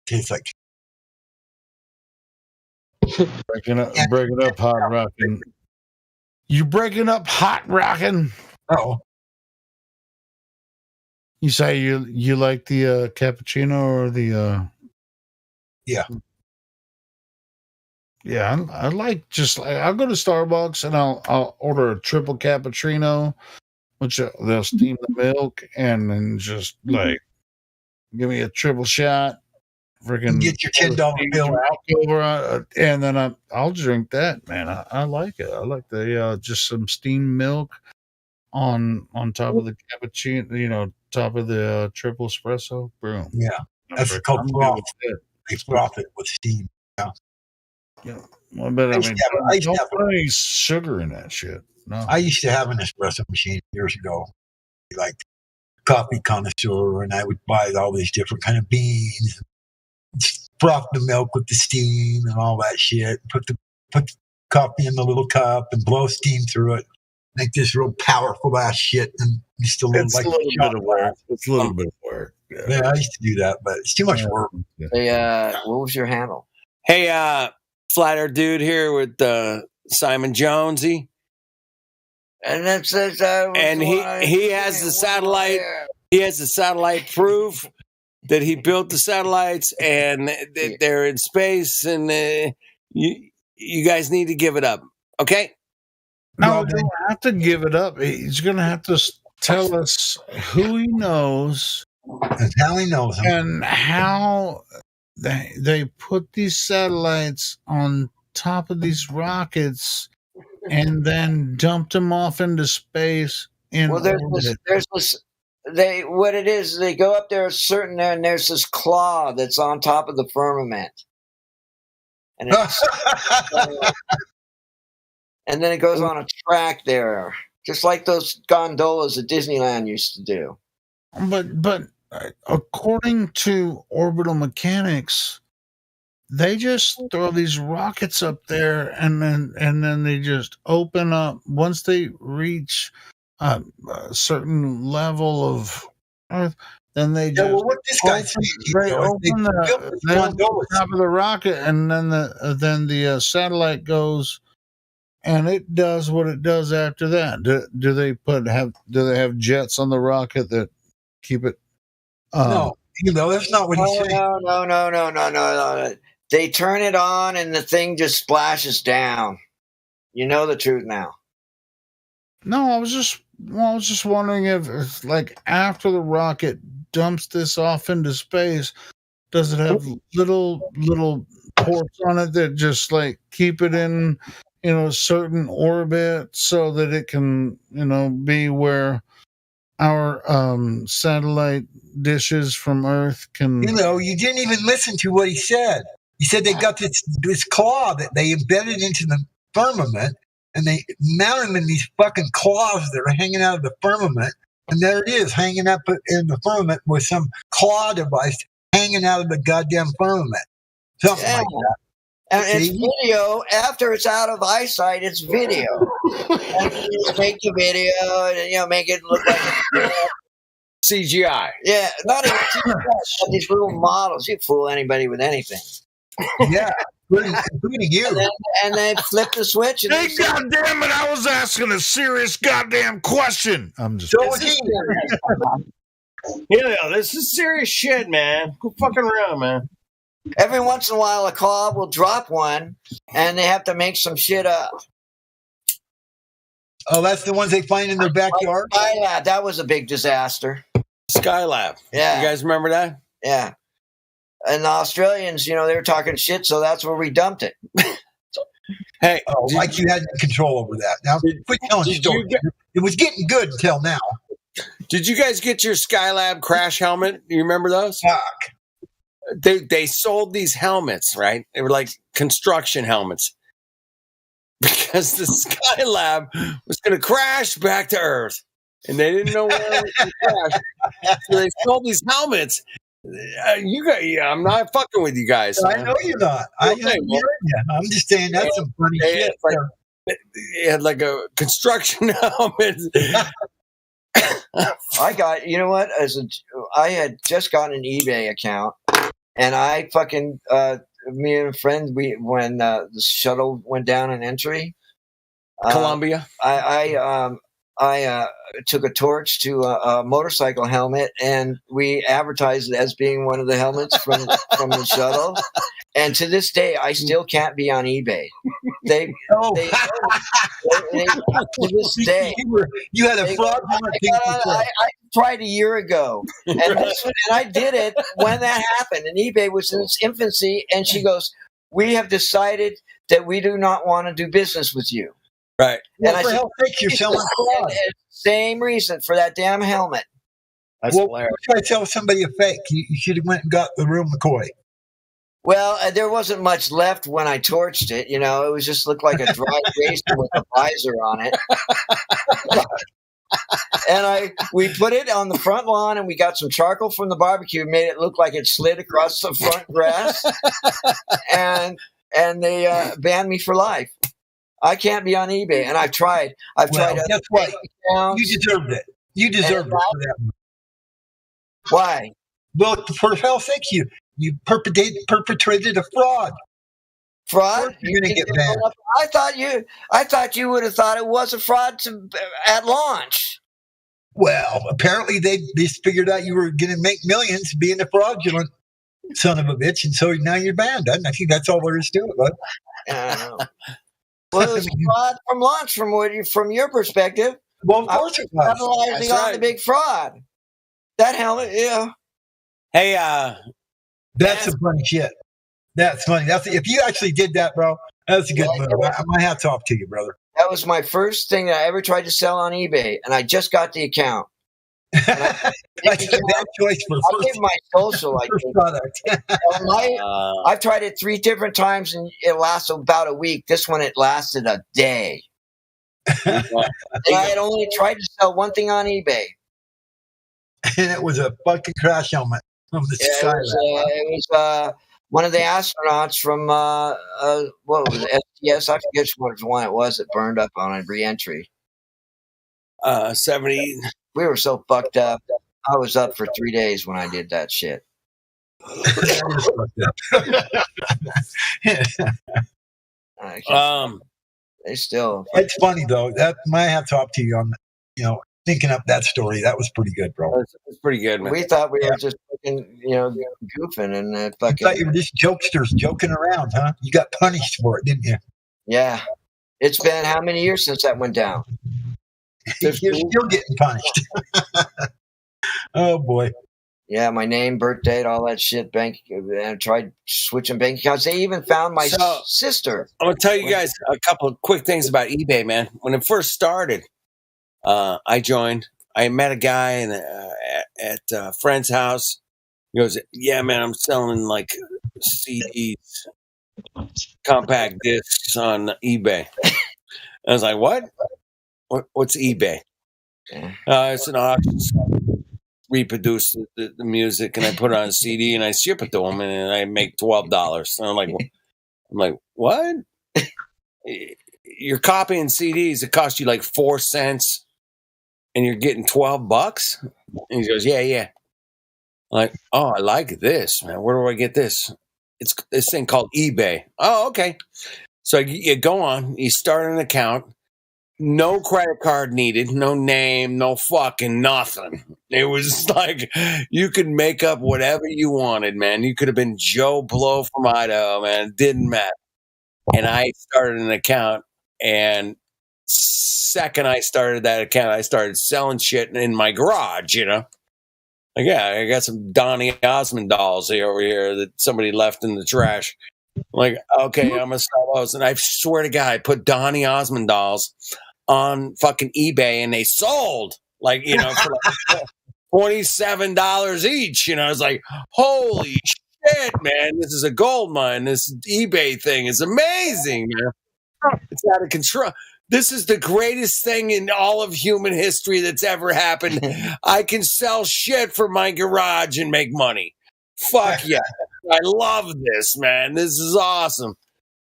tastes like. Breaking up hot rocking. You breaking up hot rocking? Oh. You say you like the cappuccino or the Yeah. Yeah, I like I'll go to Starbucks and I'll order a triple cappuccino, which they'll steam the milk and then just like give me a triple shot. Freaking get your $10 bill, and then I'll drink that, man. I like it. I like the just some steamed milk on top of the cappuccino, top of the triple espresso. Boom. Yeah, that's called broth. they froth it with steam. Yeah. Well, but I mean, don't put any sugar in that shit. No. I used to have an espresso machine years ago, like coffee connoisseur, and I would buy all these different kind of beans, froth the milk with the steam and all that shit. Put the coffee in the little cup and blow steam through it. Make this real powerful ass shit, and just a little It's a little bit of work. It's a little bit of work. Yeah, I used to do that, but it's too much work. Hey, what was your handle? Hey, Flat Earth dude here with Simon Jonesy. And that says and he has the satellite. He has the satellite proof that he built the satellites, and they're in space. And you guys need to give it up, okay? No, we don't have to give it up. He's going to have to tell us who he knows and how he knows them, and how they put these satellites on top of these rockets and then dumped them off into space. There's this. What it is, they go up there and there's this claw that's on top of the firmament, and and then it goes on a track there, just like those gondolas that Disneyland used to do. But according to orbital mechanics, they just throw these rockets up there, and then they just open up once they reach a certain level of Earth. Then they just what this guy open the top of the rocket, and then the satellite goes, and it does what it does after that. Do they have jets on the rocket that keep it? No, that's not what he said. No. They turn it on, and the thing just splashes down. You know the truth now. No, I was just wondering if like after the rocket dumps this off into space, does it have little ports on it that just like keep it in a certain orbit so that it can be where our satellite dishes from Earth can. You didn't even listen to what he said. He said they got this claw that they embedded into the firmament, and they mount them in these fucking claws that are hanging out of the firmament. And there it is, hanging up in the firmament with some claw device hanging out of the goddamn firmament. Something like that. And it's video. After it's out of eyesight, it's video. And you just make the video and make it look like CGI. Yeah, not even CGI. These little models. You fool anybody with anything. Yeah, including you. And they flip the switch. And hey, goddamn it! I was asking a serious goddamn question. I'm just. This is serious shit, man. Quit fucking around, man. Every once in a while, a claw will drop one, and they have to make some shit up. Oh, that's the ones they find in their backyard? Yeah, that was a big disaster. Skylab. Yeah. You guys remember that? Yeah. And the Australians, they were talking shit, so that's where we dumped it. Hey. Like you had control over that. Now, quit telling stories. It was getting good until now. Did you guys get your Skylab crash helmet? You remember those? Fuck. They sold these helmets, right? They were like construction helmets. Because the Skylab was going to crash back to Earth. And they didn't know where it was going to crash. So they sold these helmets. I'm not fucking with you guys. I know you're not. I'm just saying that's some funny shit. It had like a construction helmet. I got, what? I had just gotten an eBay account, and I fucking, me and a friend, when the shuttle went down in entry, Columbia, I took a torch to a motorcycle helmet, and we advertised it as being one of the helmets from the shuttle. And to this day, I still can't be on eBay. To this day, you had a fraud. I tried a year ago, and I did it when that happened. And eBay was in its infancy, and she goes, "We have decided that we do not want to do business with you." Right. And I said, "You're selling fraud." Same reason for that damn helmet. That's hilarious. Try to sell somebody a fake. You should have went and got the real McCoy. Well, there wasn't much left when I torched it. You know, it was just looked like a dry razor with a visor on it. And we put it on the front lawn, and we got some charcoal from the barbecue, made it look like it slid across the front grass, and they banned me for life. I can't be on eBay, and I've tried. Guess what? You deserved it. You deserved it for that. Why? Well, for hell's sake, you perpetrated a fraud. Fraud? You're gonna get banned. I thought you would have thought it was a fraud at launch. Well, apparently they figured out you were going to make millions being a fraudulent son of a bitch, and so now you're banned. I think that's all there is to it, bud. Well, it was a fraud from launch, from your perspective. Well, of course it was. Capitalizing on the big fraud. That helmet, yeah. Hey, that's some funny shit. That's funny. If you actually did that, bro, that's a good move. My hat's off to you, brother. That was my first thing that I ever tried to sell on eBay, and I just got the account. That's a bad choice for I'll give my social. first product. I've tried it 3 different times, and it lasted about a week. This one, it lasted a day. And I had only tried to sell one thing on eBay. And it was a fucking crash helmet from the sky. It was one of the astronauts from what was it, STS? I forget which one it was that burned up on a re-entry. 70. We were so fucked up. I was up for 3 days when I did that shit. They still. It's funny though. That my hat's off to you on, thinking up that story. That was pretty good, bro. It's pretty good, man. We thought we were just fucking, goofing and fucking. You thought you were just jokesters joking around, huh? You got punished for it, didn't you? Yeah. It's been how many years since that went down? You're still getting punished. Oh boy. Yeah, my name, birth date, all that shit. I tried switching bank accounts. They even found my sister. I'm gonna tell you guys a couple of quick things about eBay, man. When it first started, I joined. I met a guy at a friend's house. He goes, "Yeah, man, I'm selling like CDs, compact discs on eBay." I was like, "What? What's eBay?" It's an auction site. Reproduce the music, and I put it on a CD, and I ship it to them, and I make $12. And I'm like, what? You're copying CDs. It costs you like 4 cents, and you're getting $12. And he goes, yeah. I'm like, oh, I like this, man. Where do I get this? It's this thing called eBay. Oh, okay. So you go on, you start an account. No credit card needed, no name, no fucking nothing. It was like you could make up whatever you wanted, man. You could have been Joe Blow from Idaho, man. It didn't matter. And I started an account, and second I started that account, I started selling shit in my garage, Like, yeah, I got some Donny Osmond dolls over here that somebody left in the trash. I'm like, okay, I'm going to sell those. And I swear to God, I put Donny Osmond dolls on fucking eBay, and they sold for like $27 each. I was like, holy shit, man, this is a gold mine. This eBay thing is amazing, man. It's out of control. This is the greatest thing in all of human history that's ever happened. I can sell shit from my garage and make money. Fuck yeah. I love this, man. This is awesome.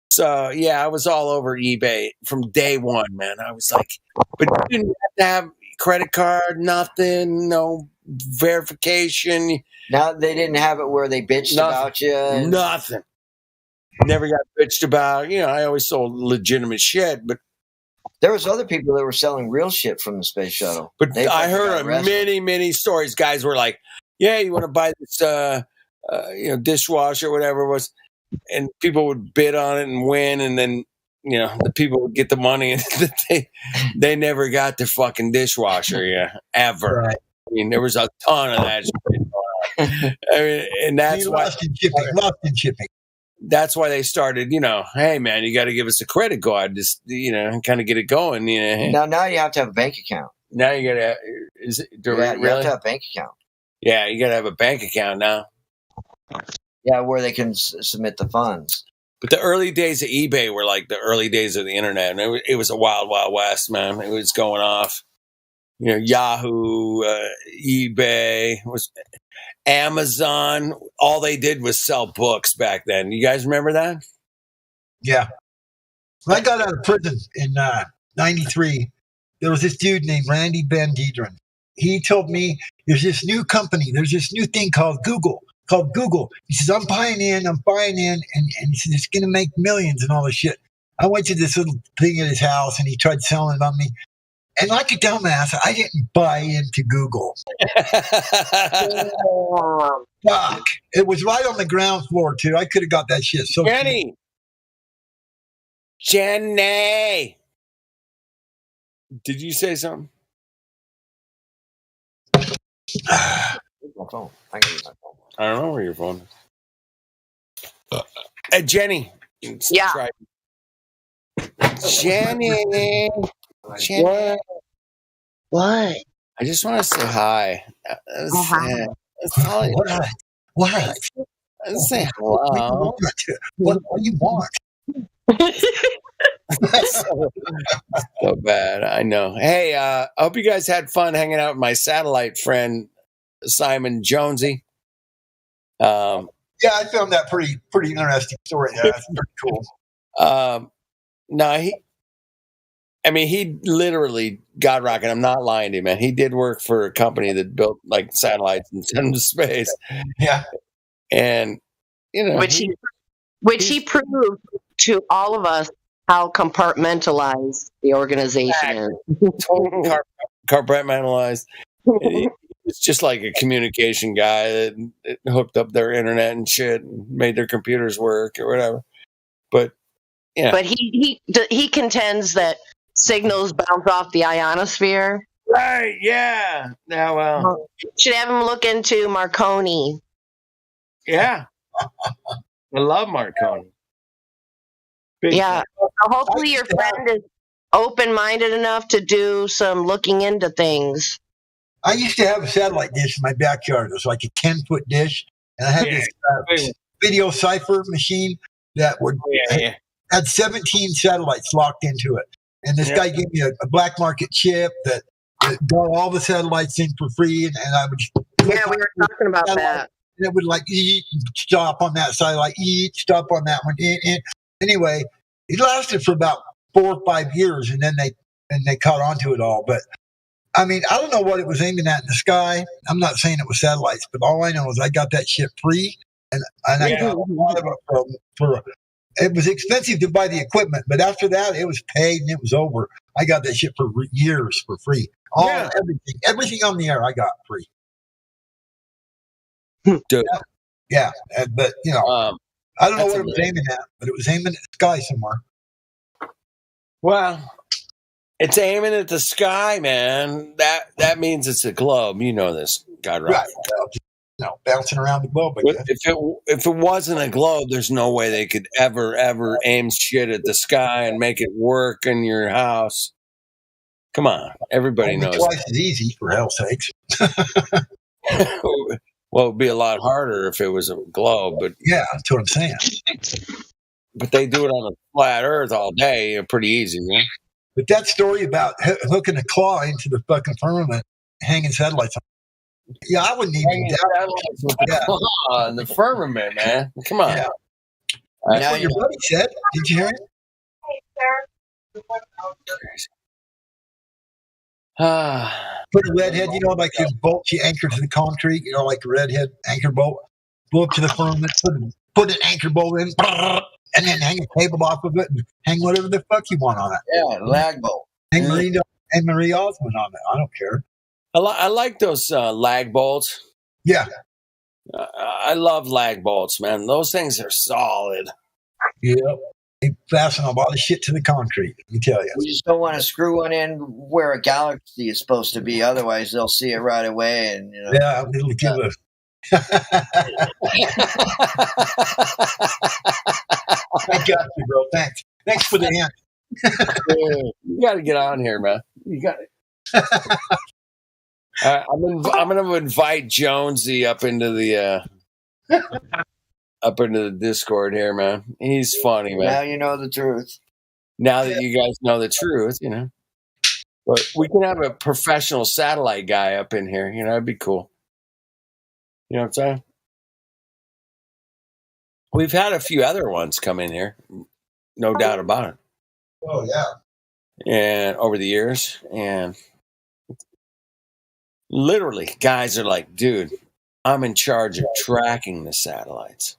So, yeah, I was all over eBay from day one, man. I was like, but you didn't have to have credit card, nothing, no verification. Now they didn't have it where they bitched about you. Nothing. Never got bitched about. I always sold legitimate shit, but there was other people that were selling real shit from the space shuttle. But I heard many stories. Guys were like, yeah, you want to buy this dishwasher or whatever it was. And people would bid on it and win, and then the people would get the money, and they never got their fucking dishwasher, ever. Right. I mean, there was a ton of that shit. I mean, and that's why lost in shipping. That's why they started. Hey man, you got to give us a credit card, just kind of get it going. Now you have to have a bank account. Now you got to. You have to have a bank account. Yeah, you got to have a bank account now. Yeah, where they can submit the funds. But the early days of eBay were like the early days of the internet, and it was a wild, wild west, man. It was going off. Yahoo, eBay, was Amazon. All they did was sell books back then. You guys remember that? Yeah. When I got out of prison in 93, there was this dude named Randy Van Diederen. He told me there's this new company, there's this new thing called Google. He says, I'm buying in, and he says, it's going to make millions and all this shit. I went to this little thing at his house, and he tried selling it on me. And like a dumbass, I didn't buy into Google. Fuck. It was right on the ground floor, too. I could have got that shit so Jenny! Did you say something? My phone. I can use my phone. I don't know where your phone is. Jenny. Yeah. Try. Jenny. What? I just want to say hi. That's all I- What? Let's say hello. What do you want? So bad. I know. Hey, I hope you guys had fun hanging out with my satellite friend, Simon Jonesy. Yeah, I found that pretty interesting story. Yeah, that's pretty cool. No, he literally got rocking. I'm not lying to you, man. He did work for a company that built like satellites and sent them to space. Yeah. And which he proved to all of us how compartmentalized the organization is. Totally compartmentalized. It's just like a communication guy that hooked up their internet and shit and made their computers work or whatever. But yeah. But he contends that signals bounce off the ionosphere. Right, yeah. Now, well. Should have him look into Marconi. Yeah. I love Marconi. Yeah. So hopefully your friend is open-minded enough to do some looking into things. I used to have a satellite dish in my backyard. It was like a 10-foot dish. And I had this video cipher machine that had 17 satellites locked into it. And this guy gave me a black market chip that got all the satellites in for free. And I would we were talking about that. And it would like stop on that satellite, stop on that one. Anyway, it lasted for about 4 or 5 years, and then they caught on to it all. But I mean, I don't know what it was aiming at in the sky. I'm not saying it was satellites, but all I know is I got that shit free, and I got a lot of it for. It was expensive to buy the equipment, but after that, it was paid and it was over. I got that shit for years for free. Everything on the air, I got free. Dude. Yeah, but I don't know what it was aiming at, but it was aiming at the sky somewhere. Well, it's aiming at the sky, man. That means it's a globe. You know this, God, right? Bouncing around the globe. I guess. If it wasn't a globe, there's no way they could ever aim shit at the sky and make it work in your house. Come on, everybody knows. Twice as easy, for hell's sakes. Well, it'd be a lot harder if it was a globe, but yeah, that's what I'm saying. But they do it on a flat Earth all day. Pretty easy, yeah. But that story about hooking a claw into the fucking firmament, hanging satellites on. Yeah, I wouldn't even on the firmament, man. Come on. Yeah. That's what your buddy said. Did you hear it? Put a redhead, like the bolt you anchor to the concrete, like a redhead anchor bolt. Go up to the firmament, put an anchor bolt in, and then hang a cable off of it and hang whatever the fuck you want on it. Yeah, lag bolt. Hang Marie Osmond on it. I don't care. I like those lag bolts. Yeah. I love lag bolts, man. Those things are solid. Yep. They fasten a lot of shit to the concrete, let me tell you. You just don't want to screw one in where a galaxy is supposed to be. Otherwise, they'll see it right away. And yeah, it'll give a... I got you, bro. Thanks for the hint. You got to get on here, man. You got it. I'm going to invite Jonesy up into the up into the Discord here, man. He's funny, man. Now you know the truth. Now that you guys know the truth, you know. But we can have a professional satellite guy up in here. You know, that'd be cool. You know what I'm saying? We've had a few other ones come in here, no doubt about it. Oh, yeah. And over the years, and literally, guys are like, dude, I'm in charge of tracking the satellites.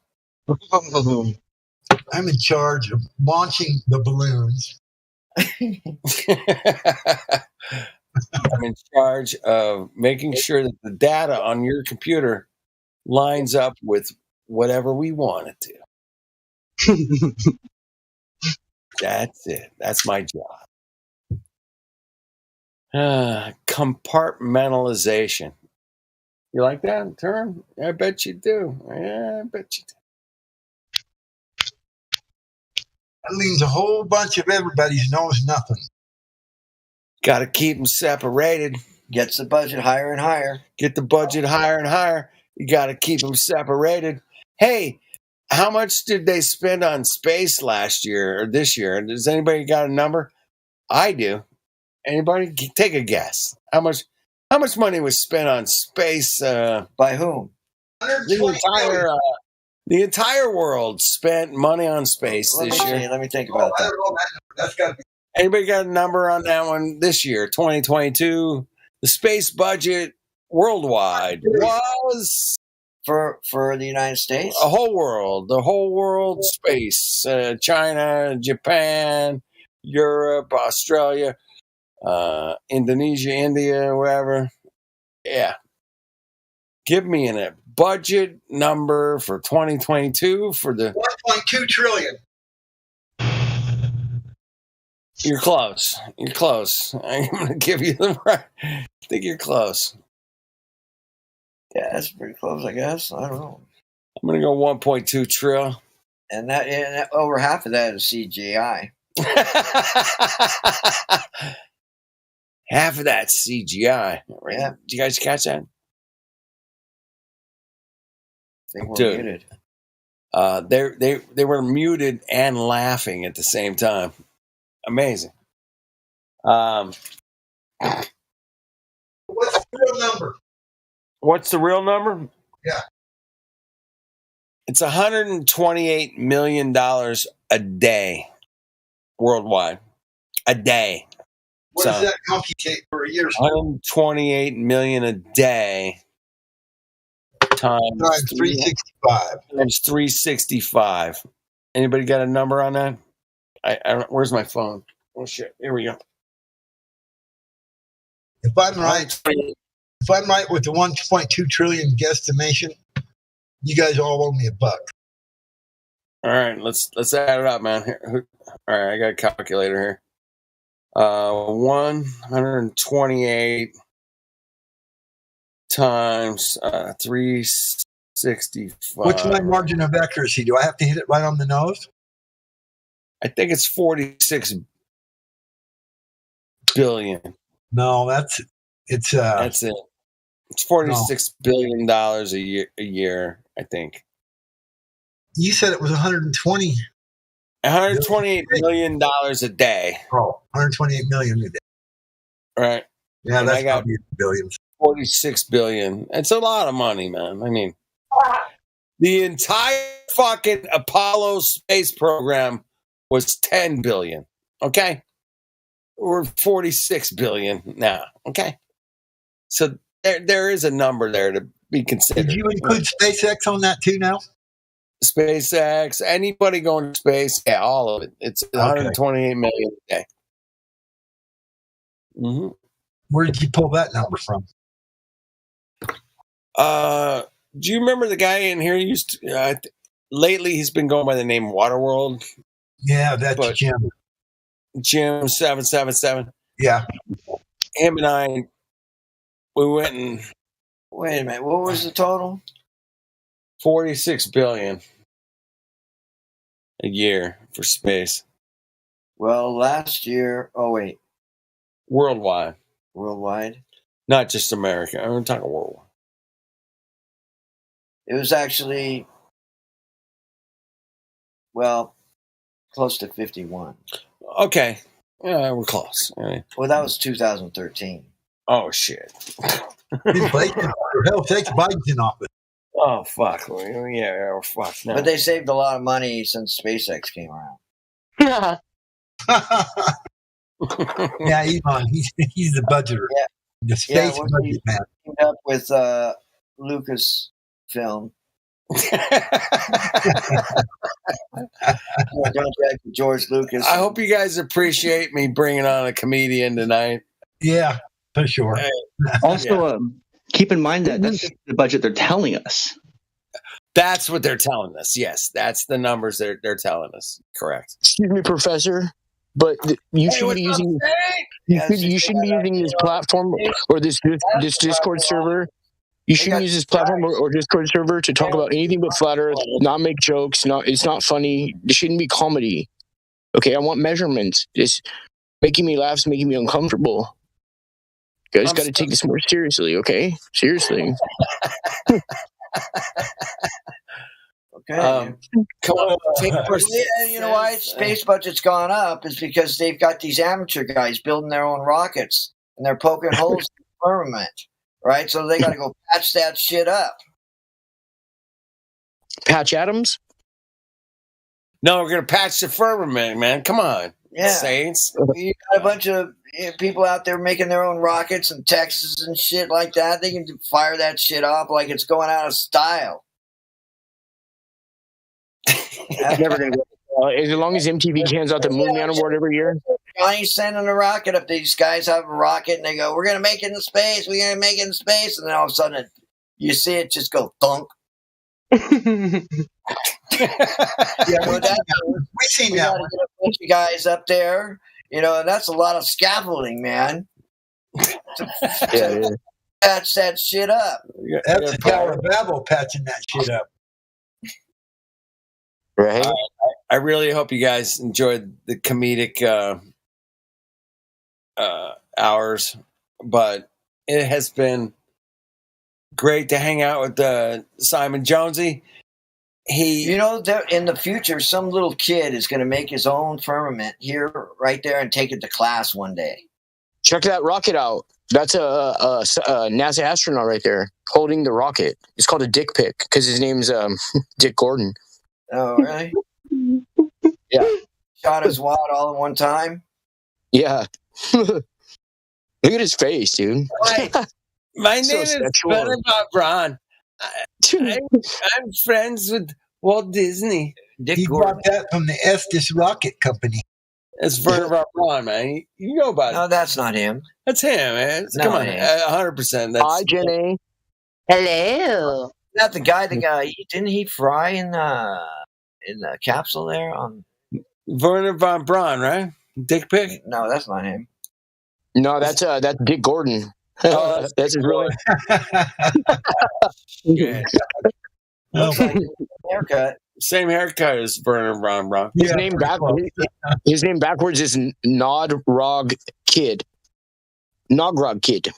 I'm in charge of launching the balloons. I'm in charge of making sure that the data on your computer lines up with whatever we want it to. That's it. That's my job. Compartmentalization. You like that term? I bet you do. Yeah, I bet you do. That leaves a whole bunch of everybody who knows nothing. Got to keep them separated. Gets the budget higher and higher. Get the budget higher and higher. You got to keep them separated. Hey, how much did they spend on space last year or this year? Does anybody got a number? I do. Anybody? Take a guess. How much money was spent on space? By whom? The entire world spent money on space this year. Let me think about that. That's got to be. Anybody got a number on that one this year, 2022? The space budget worldwide was for the United States? The whole world space. China, Japan, Europe, Australia, Indonesia, India, wherever. Yeah. Give me a budget number for 2022 for the 1.2 trillion. You're close. You're close. I'm going to give you the right. I think you're close. Yeah, that's pretty close, I guess. I don't know. I'm going to go 1.2 trill. And that over half of that is CGI. Half of that's CGI. Yeah. Did you guys catch that? They were Dude, muted. They were muted and laughing at the same time. Amazing. What's the real number? What's the real number? Yeah. It's $128 million a day worldwide. A day. What does that compute for a year? $128 million a day times 365. Times 365. Anybody got a number on that? I don't, where's my phone? Oh shit! Here we go. If I'm right with the 1.2 trillion guesstimation, you guys all owe me $1. All right, let's add it up, man. All right, I got a calculator here. 128 times 365. What's my margin of accuracy? Do I have to hit it right on the nose? I think it's 46 billion. No, that's it. It's $46 billion a year, I think. You said it was 120. $128 million a day. Oh, 128 million a day. Right. Yeah, and that's I got probably billions. 46 billion. It's a lot of money, man. I mean, the entire fucking Apollo space program was 10 billion. Okay. We're 46 billion now. Okay. So there is a number there to be considered. Did you include SpaceX on that too now? SpaceX, anybody going to space, yeah, all of it. It's 128 million a day. Mm-hmm. Where did you pull that number from? Do you remember the guy in here? Lately, he's been going by the name Waterworld. Yeah, that's Jim. Jim 777. Yeah. Him and I, we went and. Wait a minute. What was the total? 46 billion a year for space. Well, last year. Oh wait. Worldwide. Not just America. I'm talking worldwide. It was actually well, close to 51. Okay. Yeah, we're close. All right. Well, that was 2013. Oh, shit. Hell, take Biden's in office. Oh, fuck. Yeah, fuck. No. But they saved a lot of money since SpaceX came around. Yeah, Elon, he's the budgeter. Yeah. The space budget man. Teamed up with Lucasfilm. Contract with George Lucas. I hope you guys appreciate me bringing on a comedian tonight. Yeah, for sure. Also, keep in mind that that's the budget they're telling us. That's what they're telling us. Yes, that's the numbers they're telling us. Correct. Excuse me, Professor, but you shouldn't be using you shouldn't be using this platform or this Discord server. You shouldn't use this platform or Discord server to talk about anything but flat Earth, not make jokes. It's not funny. It shouldn't be comedy. Okay, I want measurements. It's making me laugh, it's making me uncomfortable. You guys got to take this more seriously, okay? Seriously. Okay. Come on. You know why space budget's gone up is because they've got these amateur guys building their own rockets and they're poking holes in the firmament, right? So they got to go patch that shit up. Patch Adams? No, we're gonna patch the firmament, man. Come on, Yeah. Saints. You got a bunch of people out there making their own rockets in Texas and shit like that. They can fire that shit up like it's going out of style. It's never going to go. As long as MTV cans out the Moon Man Award every year. Johnny's sending a rocket up. These guys have a rocket and they go, we're going to make it in space. We're going to make it in space. And then all of a sudden you see it just go thunk. Yeah, we've seen that one. Get a bunch of guys up there, and that's a lot of scaffolding, man. Yeah. Patch that shit up. That's the Tower of Babel patching that shit up. Right. I really hope you guys enjoyed the comedic hours, but it has been great to hang out with Simon Jonesy. In the future, some little kid is going to make his own firmament here, right there, and take it to class one day. Check that rocket out. That's a NASA astronaut right there holding the rocket. It's called a dick pic because his name's Dick Gordon. Oh, really? Yeah. Shot his wad all at one time? Yeah. Look at his face, dude. My name So is sexual. Bob Braun. I'm friends with Walt Disney. Dick He Gordon. bought that from the Estes Rocket Company. It's Werner von Braun, man. You know about it. No, that's not him. That's him, man. No, Come on, it ain't. 100%. Hi, Jenny. Hello. Not the guy. Didn't he fry in the capsule there? Werner von Braun, right? Dick pic? No, that's not him. No, that's Dick Gordon. Oh, that's his real Yeah. Looks like haircut. Same haircut as Werner von Braun. His name backwards is Nodrog Kid. Nogrog Kid.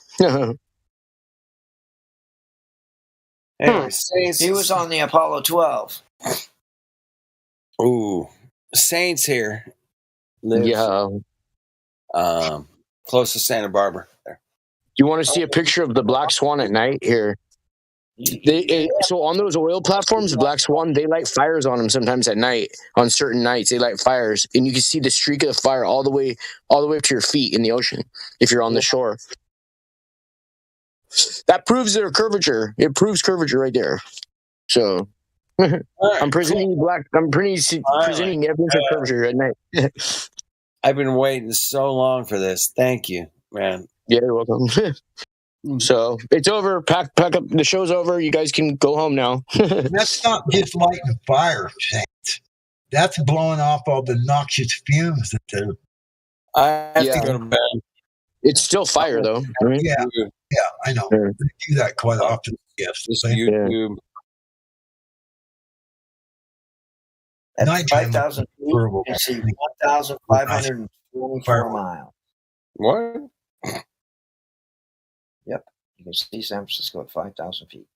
Anyway, Saints. He was on the Apollo 12. Ooh, Saints here. Lives, Yeah. close to Santa Barbara. There. You want to see a picture of the Black Swan at night? Here. So on those oil platforms, the Black Swan, they light fires on them sometimes at night. On certain nights, they light fires, and you can see the streak of the fire all the way up to your feet in the ocean if you're on the shore. That proves their curvature. It proves curvature right there. So I'm presenting presenting evidence of curvature at night. I've been waiting so long for this. Thank you, man. Yeah, you're welcome. So it's over. Pack up. The show's over. You guys can go home now. That's not just lighting fire, Saints. That's blowing off all the noxious fumes that they're. I have to go to bed. It's still fire, though. Right? Yeah, I know. Yeah. They do that quite often. Yes, Just YouTube. At Nighttime 5,000 feet, you can see 1,524 miles. What? Yep. You can see San Francisco at 5,000 feet.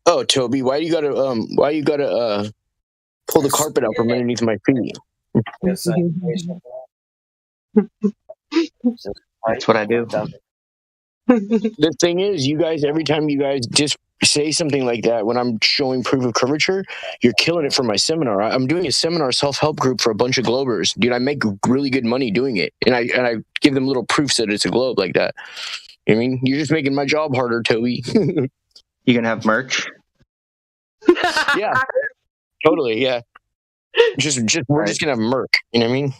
Oh, Toby, why you gotta pull the carpet out from underneath my feet. That's what I do. The thing is, you guys, every time you guys just say something like that, when I'm showing proof of curvature, you're killing it for my seminar. I'm doing a seminar self-help group for a bunch of Globers. Dude, I make really good money doing it. And I give them little proofs that it's a globe like that. I mean, you're just making my job harder, Toby. You gonna have merch? Yeah. Totally, yeah. We're just gonna have merch, you know what I mean?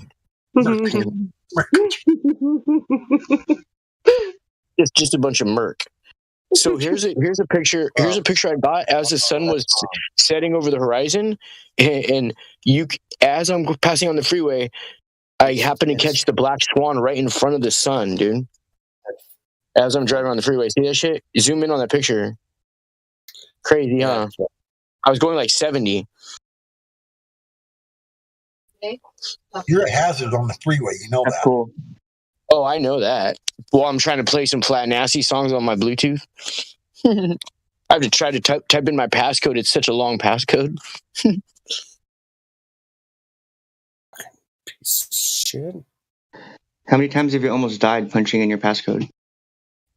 Just a bunch of merc. So here's a picture I got as the sun was setting over the horizon, and as I'm passing on the freeway, I happen to catch the black swan right in front of the sun, dude. As I'm driving on the freeway, see that shit? Zoom in on that picture. Crazy, huh? I was going like 70. You're a hazard on the freeway. You know that. Cool. Oh, I know that. Well, I'm trying to play some Flat Nasty songs on my Bluetooth. I have to try to type in my passcode. It's such a long passcode. Piece of shit. How many times have you almost died punching in your passcode?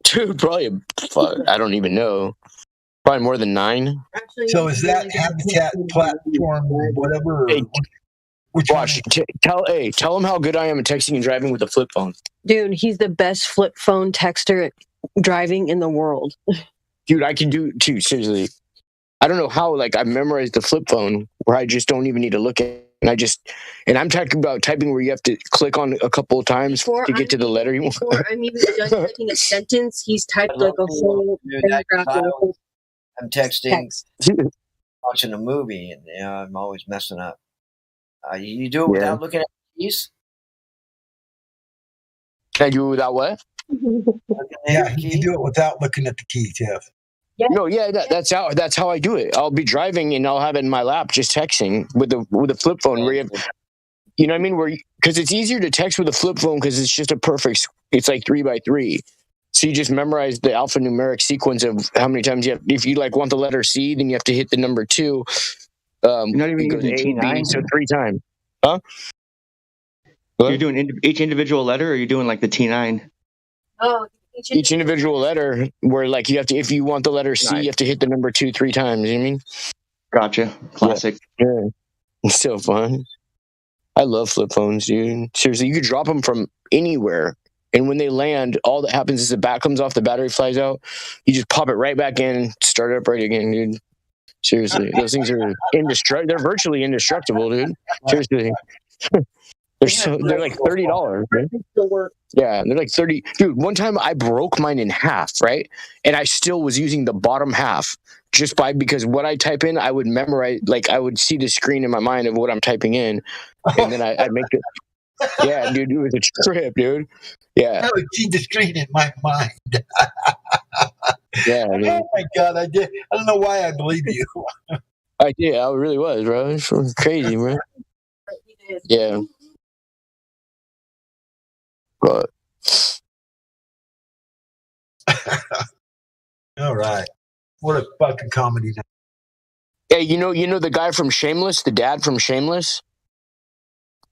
Dude, probably, I don't even know. Probably more than 9. So is that Habitat platform, whatever? Hey, watch. Tell him how good I am at texting and driving with a flip phone. Dude, he's the best flip phone texter driving in the world. Dude, I can do too. Seriously, I don't know how. Like, I memorized the flip phone where I just don't even need to look at it. And I'm talking about typing where you have to click on a couple of times to get to the letter you want. Before I'm even done typing a sentence, he's typed like a whole paragraph. I'm texting, watching a movie, and I'm always messing up. You do it without looking at the keys? Can I do it without what? Yeah, you do it without looking at the keys, yes. No, yeah, that's how I do it. I'll be driving and I'll have it in my lap, just texting with a flip phone. Where you know what I mean? Because it's easier to text with a flip phone because it's just it's like 3x3. So you just memorize the alphanumeric sequence of how many times you have. If you want the letter C, then you have to hit the number 2. You're not even using T9, so 3 times. Huh? What? You're doing each individual letter, or you're doing like the T9? Oh, each individual letter, where you have to, if you want the letter C, you have to hit the number 2 3 times. You know what I mean? Gotcha. Classic. Yeah. It's so fun. I love flip phones, dude. Seriously, you could drop them from anywhere, and when they land, all that happens is the back comes off, the battery flies out. You just pop it right back in, start it up right again, dude. Seriously, those things are indestructible. They're virtually indestructible, dude. Seriously. They're like $30. Yeah, they're like 30. Dude, one time I broke mine in half, right? And I still was using the bottom half because what I type in, I would memorize, I would see the screen in my mind of what I'm typing in, and then I'd make it. Yeah, dude, it was a trip, dude. Yeah. I would see the screen in my mind. Yeah, dude. Oh my God, I did. I don't know why I believe you. I did. I really was, bro. It's crazy, bro. Yeah. But all right, what a fucking comedy! Hey, you know the guy from Shameless, the dad from Shameless.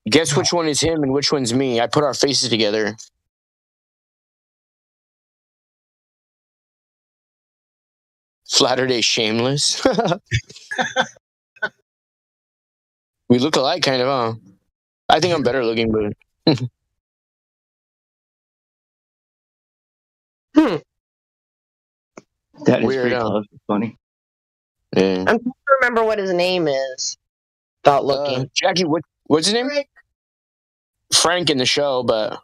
Guess which one is him and which one's me? I put our faces together. Flatterday Shameless. We look alike, kind of, huh? I think I'm better looking, but. That is weird, pretty close. It's funny. Yeah. I'm trying to remember what his name is. Without looking. Jackie, what's his name? Frank in the show, but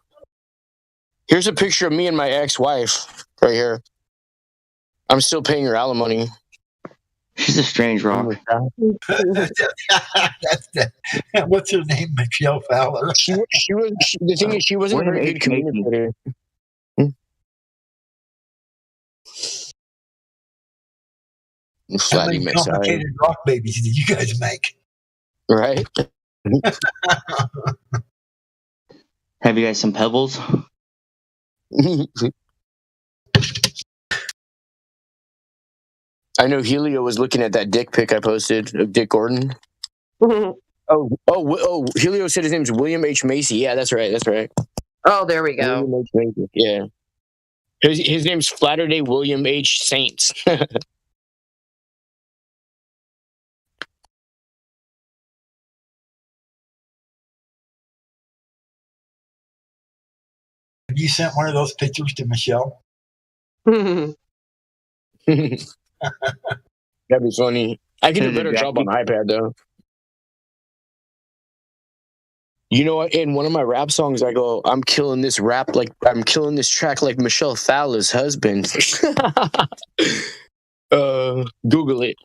here's a picture of me and my ex-wife right here. I'm still paying her alimony. She's a strange rock. What's her name? Michelle Fowler. The thing is, she wasn't a very good communicator. How many complicated rock babies did you guys make? Right. Have you guys some pebbles? I know Helio was looking at that dick pic I posted of Dick Gordon. Helio said his name's William H. Macy. Yeah, that's right. That's right. Oh, there we go. William H. Macy. Yeah. His name's Flatterday William H. Saints. Have you sent one of those pictures to Michelle? That'd be funny. I can do a better job on iPad though. You know what? In one of my rap songs, I go, I'm killing this track like Michelle Thaler's husband. Google it.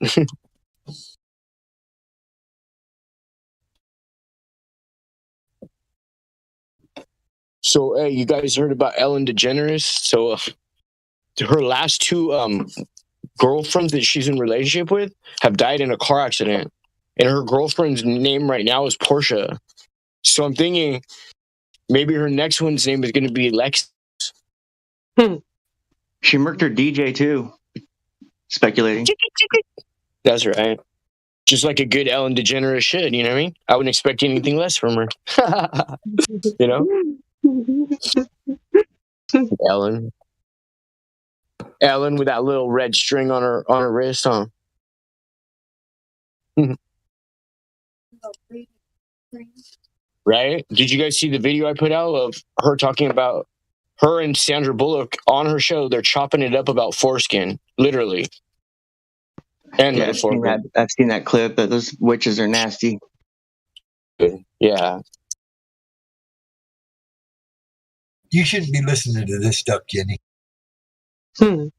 So, hey, you guys heard about Ellen DeGeneres? So, her last two girlfriends that she's in relationship with have died in a car accident, and her girlfriend's name right now is Portia. So I'm thinking maybe her next one's name is going to be Lex. She murked her DJ too. Speculating. That's right. Just like a good Ellen DeGeneres should, you know what I mean? I wouldn't expect anything less from her. You know? Ellen with that little red string on her wrist, huh? Right? Did you guys see the video I put out of her talking about her and Sandra Bullock on her show? They're chopping it up about foreskin, literally. And yeah, I've seen that clip. But those witches are nasty. Yeah. You shouldn't be listening to this stuff, Jenny. I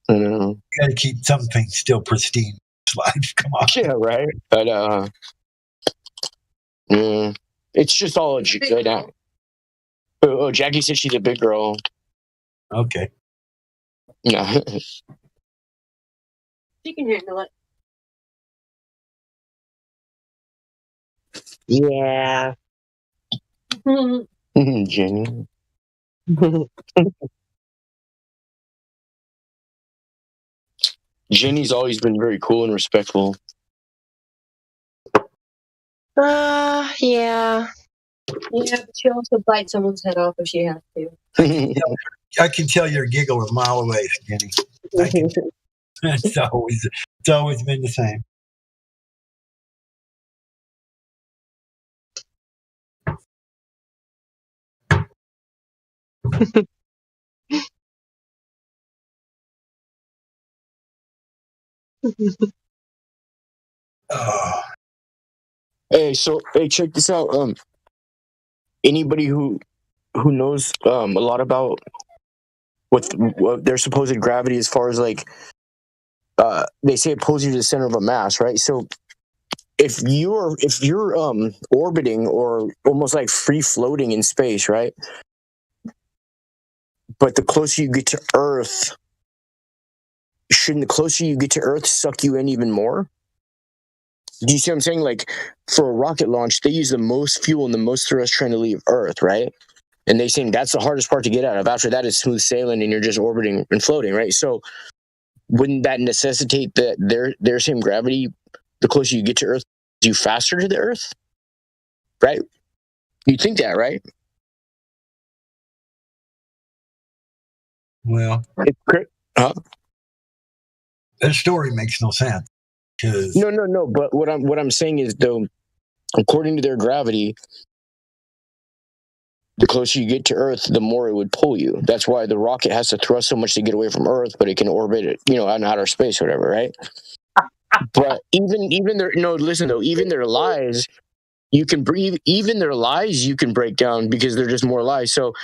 know. You got to keep some things still pristine in this life. Come on. Yeah, right. But it's just all a good out. Oh, Jackie said she's a big girl. Okay. Yeah. She can handle it. Yeah. Jenny. Jenny's always been very cool and respectful. Yeah. Yeah, but she also bite someone's head off if she has to. I can tell your giggle a mile away, Jenny. It's always been the same. Hey, check this out. Anybody who knows a lot about what their supposed gravity, as far as like they say it pulls you to the center of a mass, right? So if you're orbiting or almost like free floating in space, right? But the closer you get to Earth, shouldn't the closer you get to Earth suck you in even more? Do you see what I'm saying? Like for a rocket launch, they use the most fuel and the most thrust trying to leave Earth, right? And they saying that's the hardest part to get out of. After that, it's smooth sailing and you're just orbiting and floating, right? So wouldn't that necessitate that their same gravity, the closer you get to Earth, you faster to the Earth? Right? You think that, right? Well, huh? That story makes no sense. No. But what I'm saying is, though, according to their gravity, the closer you get to Earth, the more it would pull you. That's why the rocket has to thrust so much to get away from Earth, but it can orbit it, out in outer space or whatever, right? But even their lies, you can breathe. Even their lies, you can break down because they're just more lies. So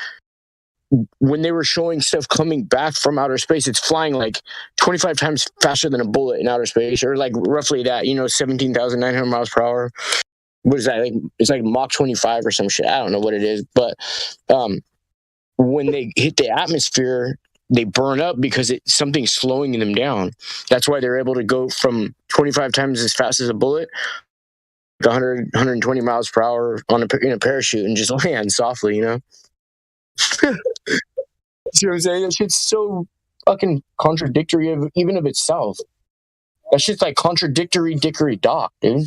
when they were showing stuff coming back from outer space, it's flying like 25 times faster than a bullet in outer space, or like roughly that, 17,900 miles per hour. What is that? Like, it's like Mach 25 or some shit. I don't know what it is, but when they hit the atmosphere, they burn up because something's slowing them down. That's why they're able to go from 25 times as fast as a bullet, 100, 120 miles per hour in a parachute and just land softly, See what I'm saying? That shit's so fucking contradictory even of itself. That's just like contradictory dickory dock, dude.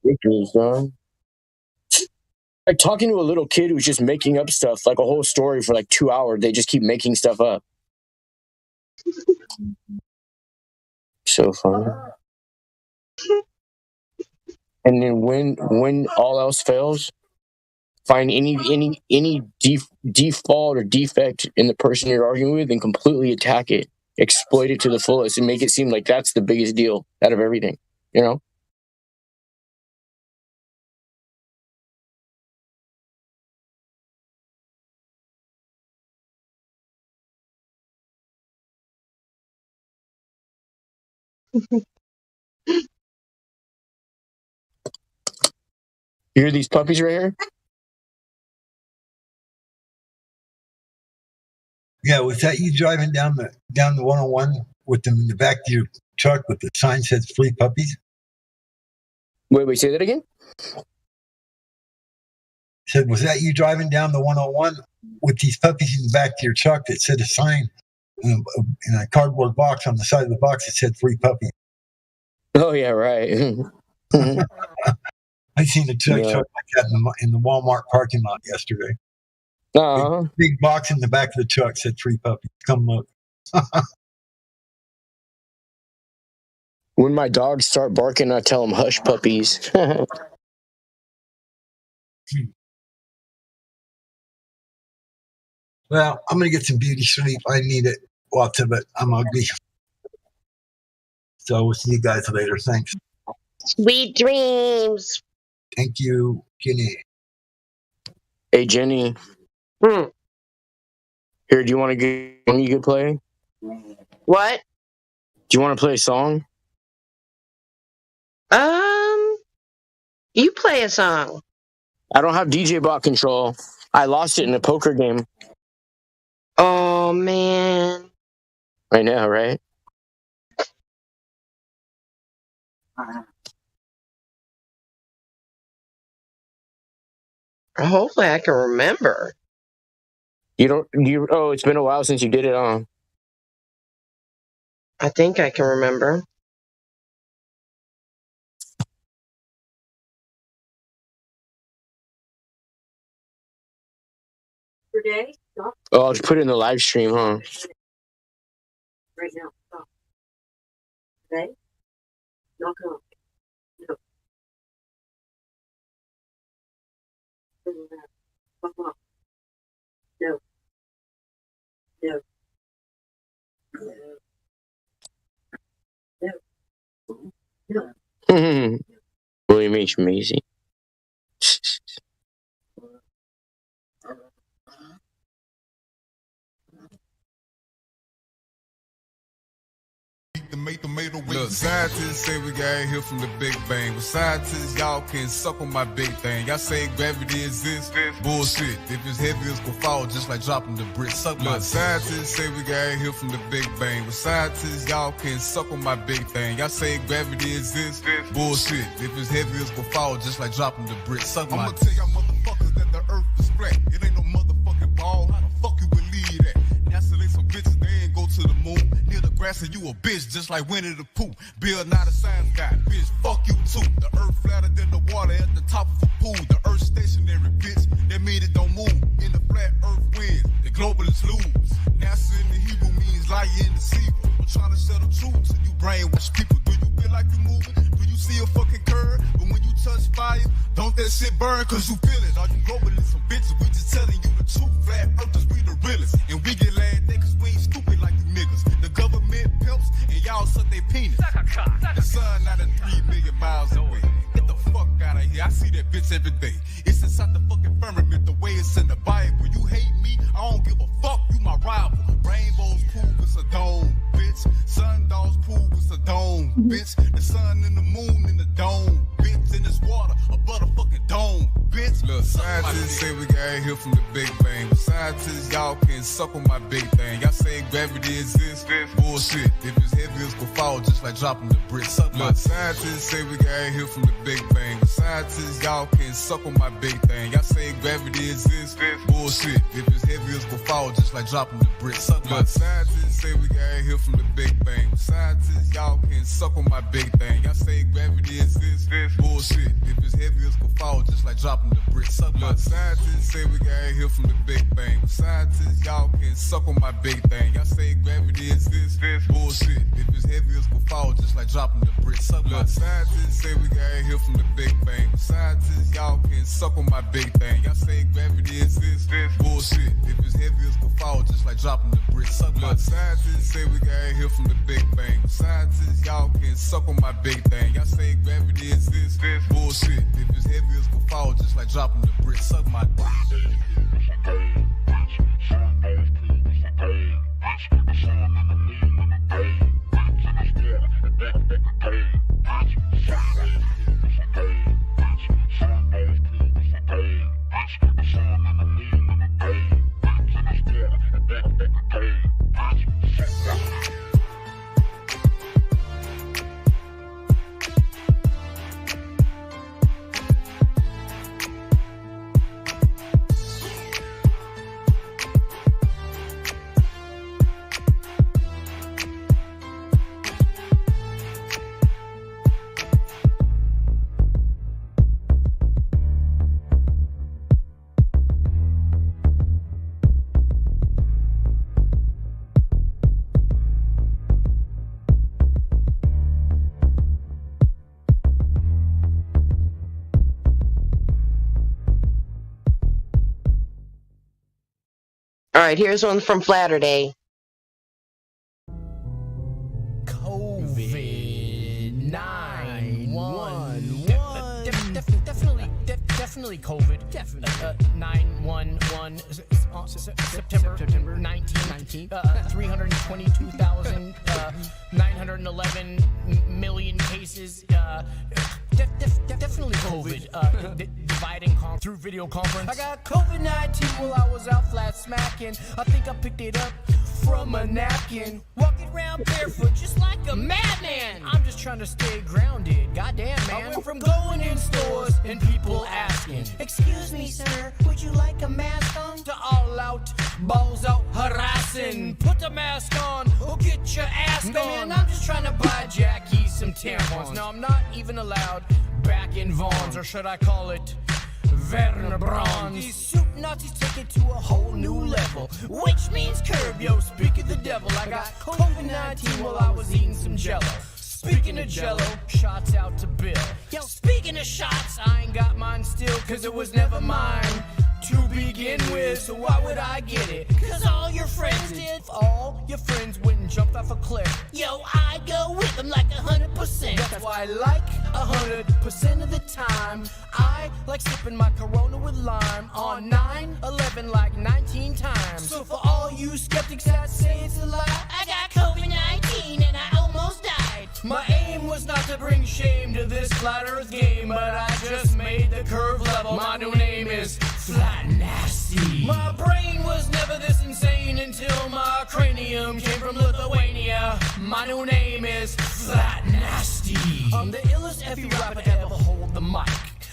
Ridiculous, dog. Like talking to a little kid who's just making up stuff, like a whole story for like 2 hours. They just keep making stuff up. So funny. And then when all else fails, find any default or defect in the person you're arguing with and completely attack it, exploit it to the fullest, and make it seem like that's the biggest deal out of everything. You know? You hear these puppies right here? Yeah, was that you driving down the 101 with them in the back of your truck with the sign says free puppies? Wait, say that again? Said, was that you driving down the 101 with these puppies in the back of your truck that said a sign in a cardboard box on the side of the box that said free puppies? Oh yeah, right. I seen a truck like that in the Walmart parking lot yesterday. Big box in the back of the truck said free puppies. Come look. When my dogs start barking, I tell them hush puppies. Well, I'm going to get some beauty sleep. I need it. Lots of it. I'm ugly. So we'll see you guys later. Thanks. Sweet dreams. Thank you, Jenny. Hey, Jenny. Here, do you want to get one you could play? What? Do you want to play a song? You play a song. I don't have DJ bot control. I lost it in a poker game. Oh, man. I know, right? Hopefully I can remember. Oh, it's been a while since you did it, huh? I think I can remember. Today? Oh, I'll just put it in the live stream, huh? Right now. Stop. Today? Knock off. No. Fuck off. No. No. No. No. William H. Macy. Look, scientists say we got here from the Big Bang. But scientists, y'all can suck on my big thing. Y'all say gravity exists? Bullshit. If it's heavy, it's gonna fall just like dropping the brick. Suck my scientists say we got here from the Big Bang. But scientists, y'all can suck on my big thing. Y'all say gravity exists? Bullshit. If it's heavy, it's gonna fall just like dropping the brick. Suck my. I'ma tell y'all motherfuckers that the earth is flat. It ain't no motherfucking ball. How the fuck you believe that? NASA, they some bitches, they ain't go to the moon. Near the grass and you a bitch, just like Winnie the Pooh. Bill, not a science guy, bitch, fuck you too. The earth flatter than the water at the top of a pool. The earth stationary, bitch, that mean it don't move. In the flat earth wins, the globalists lose. NASA in the Hebrew means lie in the sea. I'm trying to settle truth to you brainwash people. Do you feel like you're moving? Do you see a fucking curve? But when you touch fire, don't that shit burn cause you feel it. Are you globalists some bitches? We just telling you the truth. Flat earthers, we the realest. And we get laughed at cause we ain't stupid like you niggas. The government pimps and y'all suck they penis. The sun not 3 million miles away. Get the fuck out of here. I see that bitch every day. It's inside the fucking firmament the way it's in the Bible. You hate me, I don't give a fuck. You my rival. Rainbows prove it's a dome, bitch. Sundogs prove it's a dome, bitch. The sun and the moon in the dome, bitch. In this water, a motherfucking dome, bitch. Look, scientists say we got here from the Big Bang. But scientists, y'all can suck on my big thing. Y'all say gravity exists? Bullshit. If it's heavy, it's gonna fall just like dropping the brick. Look, scientists say we got here from the Big Bang. But scientists, y'all can suck on my big thing. Y'all say gravity exists? Bullshit. If it's heavy, it's gonna fall just like dropping the brick. Look, scientists say we got here from the Big Bang. But scientists, y'all can suck on my big thing. Y'all say gravity exists? Bullshit. If it's heavy, it's gonna fall just like dropping the brick. Look, scientists say we got here from the Big Bang. But scientists, y'all can suck on my big thing. Y'all say gravity exists? Bullshit. If it's heavy, it's gonna fall just like dropping the brick. Look, scientists say we got here from the Big Bang. But scientists, y'all can suck on my big thing. Y'all say gravity exists? Bullshit. If it's heavy, it's gonna fall just like dropping the brick. Look, scientists say we got here from the Big Bang. But scientists, y'all can suck on my big thing. Y'all say gravity exists? Bullshit. If it's heavy, it's gonna fall just like dropping the brick. Suck my dick. All right, here's one from Flatterday. Definitely COVID. Definitely. 9/11. September 19. 322,911 million cases. Definitely COVID. Divide and conquer through video conference. I got COVID-19 while I was out flat smacking. I think I picked it up from a napkin. Walking around barefoot just like a madman. I'm just trying to stay grounded. Goddamn, man. I went from going in stores and people asking, "Excuse me, sir, would you like a mask on?" To all out, balls out, harassing. Put the mask on or get your ass gone. Man, I'm just trying to buy Jackie some tampons. No, I'm not even allowed back in Vaughn's, or should I call it Werner Braun's. These soup Nazis take it to a whole new level, which means curb, yo, speak of the devil. I got COVID-19 while I was eating some Jello. Speaking of Jello, shots out to Bill. Yo, speaking of shots, I ain't got mine still, cause it was never mine to begin with, so why would I get it? Cause all your friends did. If all your friends went and jumped off a cliff, yo, I go with them like 100%. That's why I like 100% of the time. I like sipping my Corona with lime on 9/11 like 19 times. So for all you skeptics that say it's a lie, I got COVID-19 and I almost died. My aim was not to bring shame to this flat earth game, but I just made the curve level. My new name is Flat Nasty. My brain was never this insane until my cranium came from Lithuania. My new name is Flat Nasty. I'm the illest effie rapper to ever hold the mic.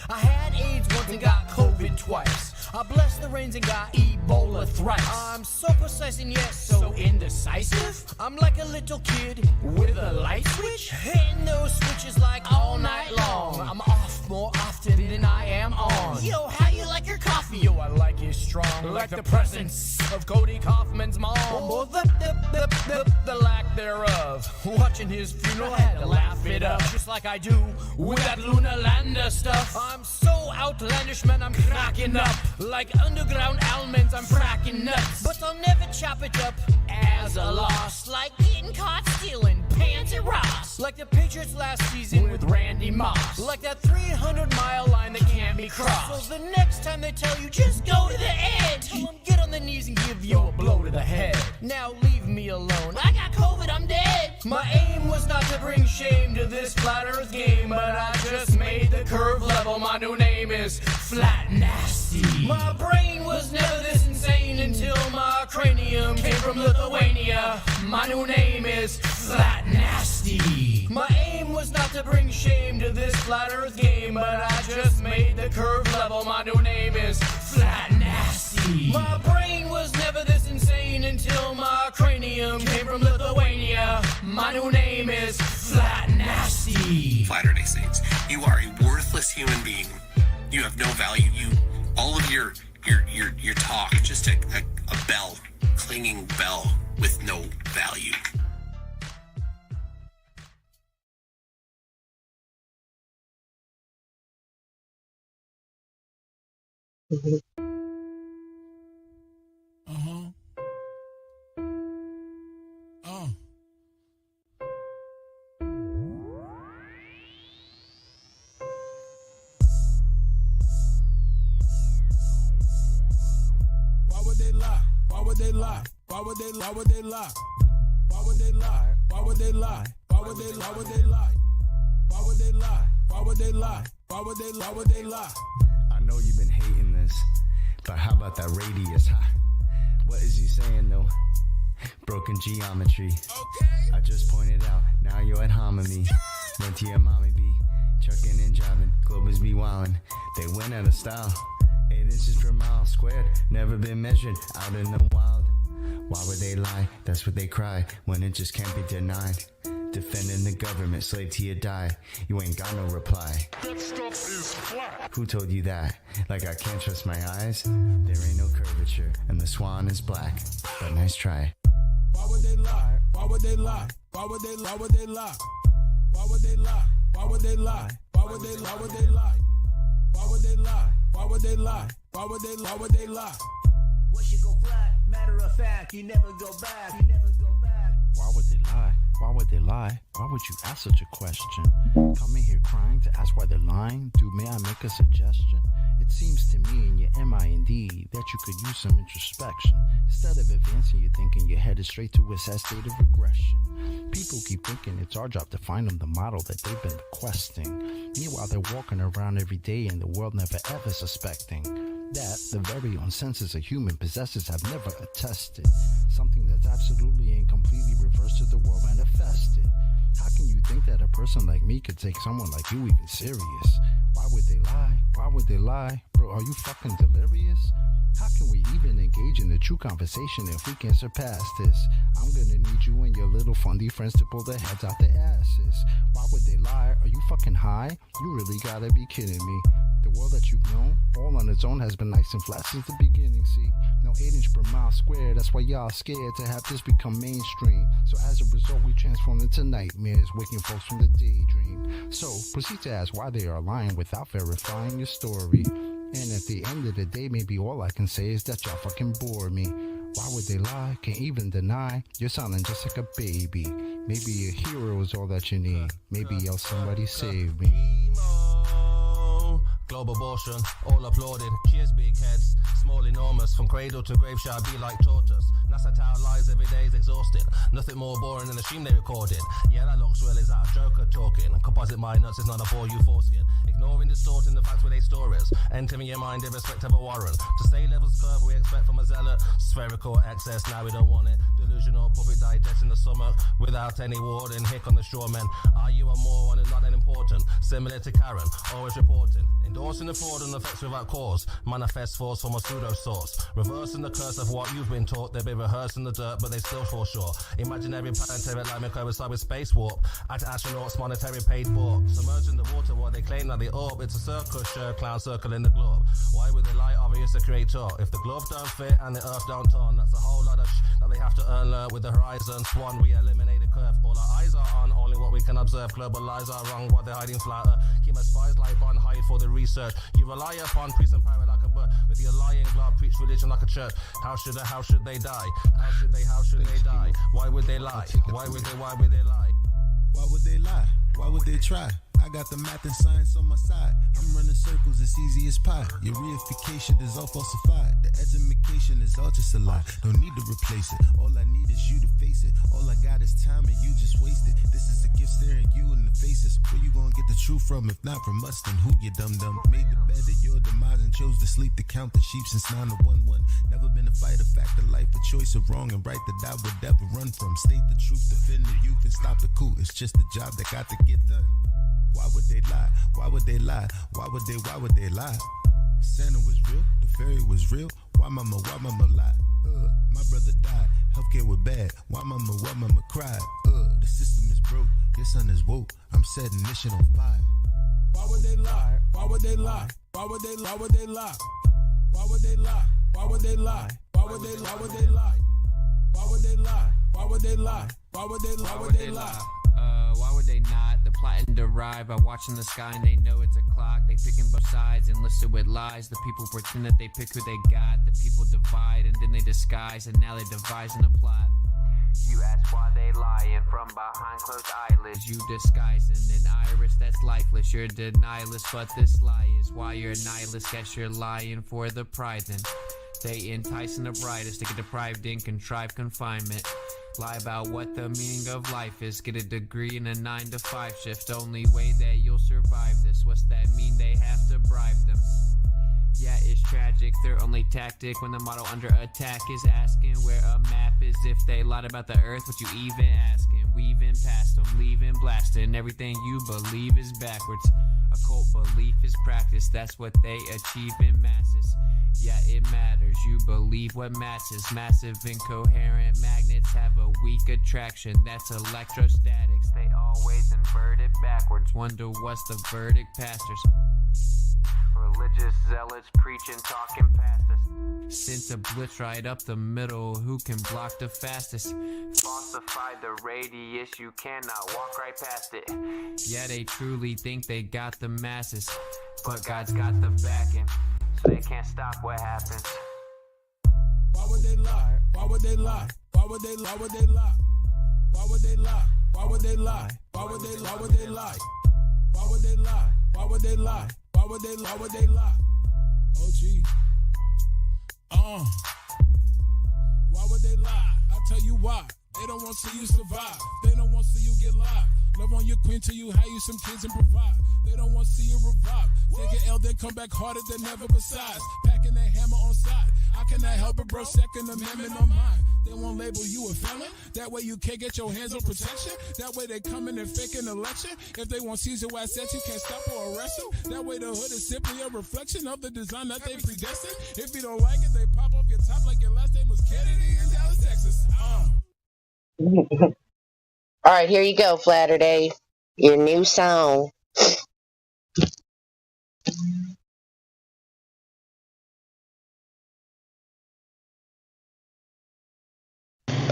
I had AIDS once and got COVID twice. I blessed the rains and got Ebola thrice. I'm so precise and yet so indecisive. I'm like a little kid with a light switch, hitting those switches like all night long. I'm off more often than I am on. Yo, how you like your coffee? Yo, I like it strong, like the presence of Cody Kaufman's mom. Or the lack thereof. Watching his funeral, I had to laugh it up, just like I do with that Luna Lander stuff. I'm so outlandish, man, I'm cracking up. Like underground almonds, I'm fracking nuts. But I'll never chop it up as a loss. Like getting caught stealing pants at Ross. Like the Patriots last season with Randy Moss. Like that 300-mile line that can't be crossed. So the next time they tell you, just go to the edge, tell them get on the knees and give you a blow to the head. Now leave me alone. I got COVID, I'm dead. My aim was not to bring shame to this flat earth game, but I just made the curve level. My new name is Flat Nasty. My brain was never this insane until my cranium came from Lithuania. My new name is Flat Nasty. My aim was not to bring shame to this flat earth game, but I just made the curve level. My new name is Flat Nasty. My brain was never this insane until my cranium came from Lithuania. My new name is Flat Nasty. Flat Earth Saints, you are a worthless human being. You have no value. All of your talk, just a bell, clanging bell with no value. Why would they lie? Why would they lie? Why would they lie? Why would they lie? Why would they lie? Why would they lie? Why would they lie? Why would they lie? Why would they lie? Why would they lie? Why would they lie? I know you've been hating this, but how about that radius, huh? What is he saying though? Broken geometry. Okay. I just pointed out, now you're at home me. Went to your mommy be trucking and driving, Globers be wildin'. They went out of style. 8 inches per mile squared, never been measured out in the wild. Why would they lie? That's what they cry when it just can't be denied. Defending the government, slave till you die. You ain't got no reply. That stuff is flat. Who told you that? Like I can't trust my eyes? There ain't no curvature, and the swan is black. But nice try. Why would they lie? Why would they lie? Why would they lie? Why would they lie? Why would they lie? Why would they lie? Why would they lie? Why would they lie? Why would they lie? Why would they lie? Why would they lie? Why would they lie? Once you go flat, matter of fact, you never go back. You never go back. Why would they lie? Why would they lie? Why would you ask such a question? Coming here crying to ask why they're lying? Dude, may I make a suggestion? It seems to me in your mind that you could use some introspection. Instead of advancing your thinking, you're headed straight to a sad state of regression. People keep thinking it's our job to find them the model that they've been requesting. Meanwhile, they're walking around every day in the world never ever suspecting that the very own senses a human possesses have never attested. Something that's absolutely and completely reversed to the world manifested. How can you think that a person like me could take someone like you even serious? Why would they lie? Why would they lie? Bro, are you fucking delirious? How can we even engage in a true conversation if we can't surpass this? I'm gonna need you and your little fundy friends to pull their heads out their asses. Why would they lie? Are you fucking high? You really gotta be kidding me. The world that you've known, all on its own, has been nice and flat since the beginning, see? No 8 inch per mile square, that's why y'all scared to have this become mainstream. So as a result, we transform into nightmares, waking folks from the daydream. So proceed to ask why they are lying without verifying your story. And at the end of the day, maybe all I can say is that y'all fucking bore me. Why would they lie? Can't even deny. You're sounding just like a baby. Maybe a hero is all that you need. Maybe else somebody save me. Global abortion, all applauded. Cheers, big heads, small, enormous. From cradle to grave shall be like tortoise. NASA tower lies every day is exhausted. Nothing more boring than the stream they recorded. Yeah, that looks real, is that a joker talking? Composite mind nuts is not a bore you foreskin. Ignoring, distorting the facts with their stories. Entering your mind irrespective of warrant. To say levels curve we expect from a zealot. Spherical excess, now we don't want it. Delusional puppet digesting the stomach. Without any warning, hick on the shoremen. Are you a moron and not that important? Similar to Karen, always reporting. Endorsing the fraud and effects without cause. Manifest force from a pseudo source. Reversing the curse of what you've been taught. They've been rehearsed in the dirt, but they still fall short. Imaginary planetary like coincide with space warp. Astronauts monetary paid for. Submerging the water while they claim that they orb. It's a circus show, clown circle in the globe. Why would they lie? Obvious the creator. If the glove don't fit and the earth don't turn, that's a whole lot of that they have to learn with the horizon swan. We eliminate the curve. All our eyes are on only what we can observe. Global lies are wrong while they're hiding flatter. Keep my spies like on hide for the research. You rely upon priest and pirate like a bird. With your lying glove, preach religion like a church. How should they die? How should they die? Why would they lie? Why would they lie? Why would they lie? Why would they try? I got the math and science on my side. I'm running circles, it's easy as pie. Your reification is all falsified. The education is all just a lie. No need to replace it. All I need is you to face it. All I got is time and you just waste it. This is a gift staring you in the faces. Where you gonna get the truth from if not from us? Then who you dum-dum? Made the bed of your demise and chose to sleep to count the sheep since 9 to 1-1. Never been a fighter, fact of life, a choice of wrong and right that I would never run from. State the truth, defend the youth and stop the coup. It's just a job that got to get done. Why would they lie? Why would they lie? Why would they lie? Santa was real, the fairy was real. Why mama lie? My brother died, healthcare was bad. Why mama cried? The system is broke, your son is woke. I'm setting this shit on fire. Why would they lie? Why would they lie? Why would they lie? Why would they lie? Why would they lie? Why would they lie? Why would they lie? Why would they lie? Why would they lie? Why would they lie? Why would they lie? Why would they lie? Why would they not? The plot and derive by watching the sky and they know it's a clock. They picking both sides and listen with lies. The people pretend that they pick who they got. The people divide and then they disguise and now they devising a plot. You ask why they lying from behind closed eyelids. You disguising an iris that's lifeless. You're denialist, but this lie is why you're a nihilist. Guess you're lying for the pride then. They enticing the brightest to get deprived in contrived confinement. Lie about what the meaning of life is. Get a degree in a 9-to-5 shift. Only way that you'll survive this. What's that mean? They have to bribe them. Yeah, it's tragic. Their only tactic when the model under attack is asking where a map is. If they lied about the earth, what you even asking? Weaving past them, leaving blasting. Everything you believe is backwards. Occult belief is practice. That's what they achieve in masses. Yeah, it matters. You believe what matches. Massive incoherent magnets have a weak attraction. That's electrostatics. They always invert it backwards. Wonder what's the verdict, pastors? Religious zealots preaching, talking past us. Sent a blitz right up the middle. Who can block the fastest? Falsify the radius. You cannot walk right past it. Yeah, they truly think they got the masses, but God's got the backing, so they can't stop what happens. Why would they lie? Why would they lie? Why would they lie? Why would they lie? Why would they lie? Why would they lie? Why would they lie? Why would they lie? Why would they lie? Why would they lie? Why would they lie? Why would they lie? Oh gee. Why would they lie? I'll tell you why. They don't want to see you survive. They don't want to see you get live. Love on your queen till you have you some kids and provide. They don't want to see you revive. Take an L, then come back harder than ever besides. Packing that hammer on side. I cannot help it, bro. Second Amendment on mine. They won't label you a felon. That way you can't get your hands on protection. That way they come in and fake an election. If they want Caesar assets, you can't stop or arrest them. That way the hood is simply a reflection of the design that they predestined. If you don't like it, they pop off your top like your last name was Kennedy in Dallas, Texas. All right, here you go, Flatterday. Your new song.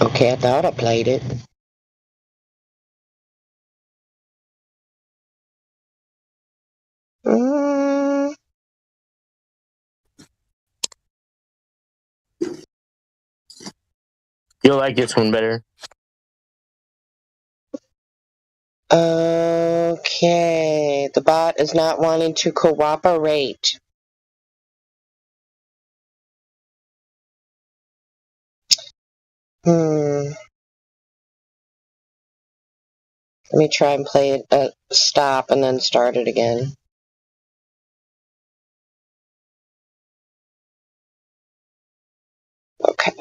Okay, I thought I played it. You'll like this one better. Okay, the bot is not wanting to cooperate. Let me try and play it at stop and then start it again. Okay.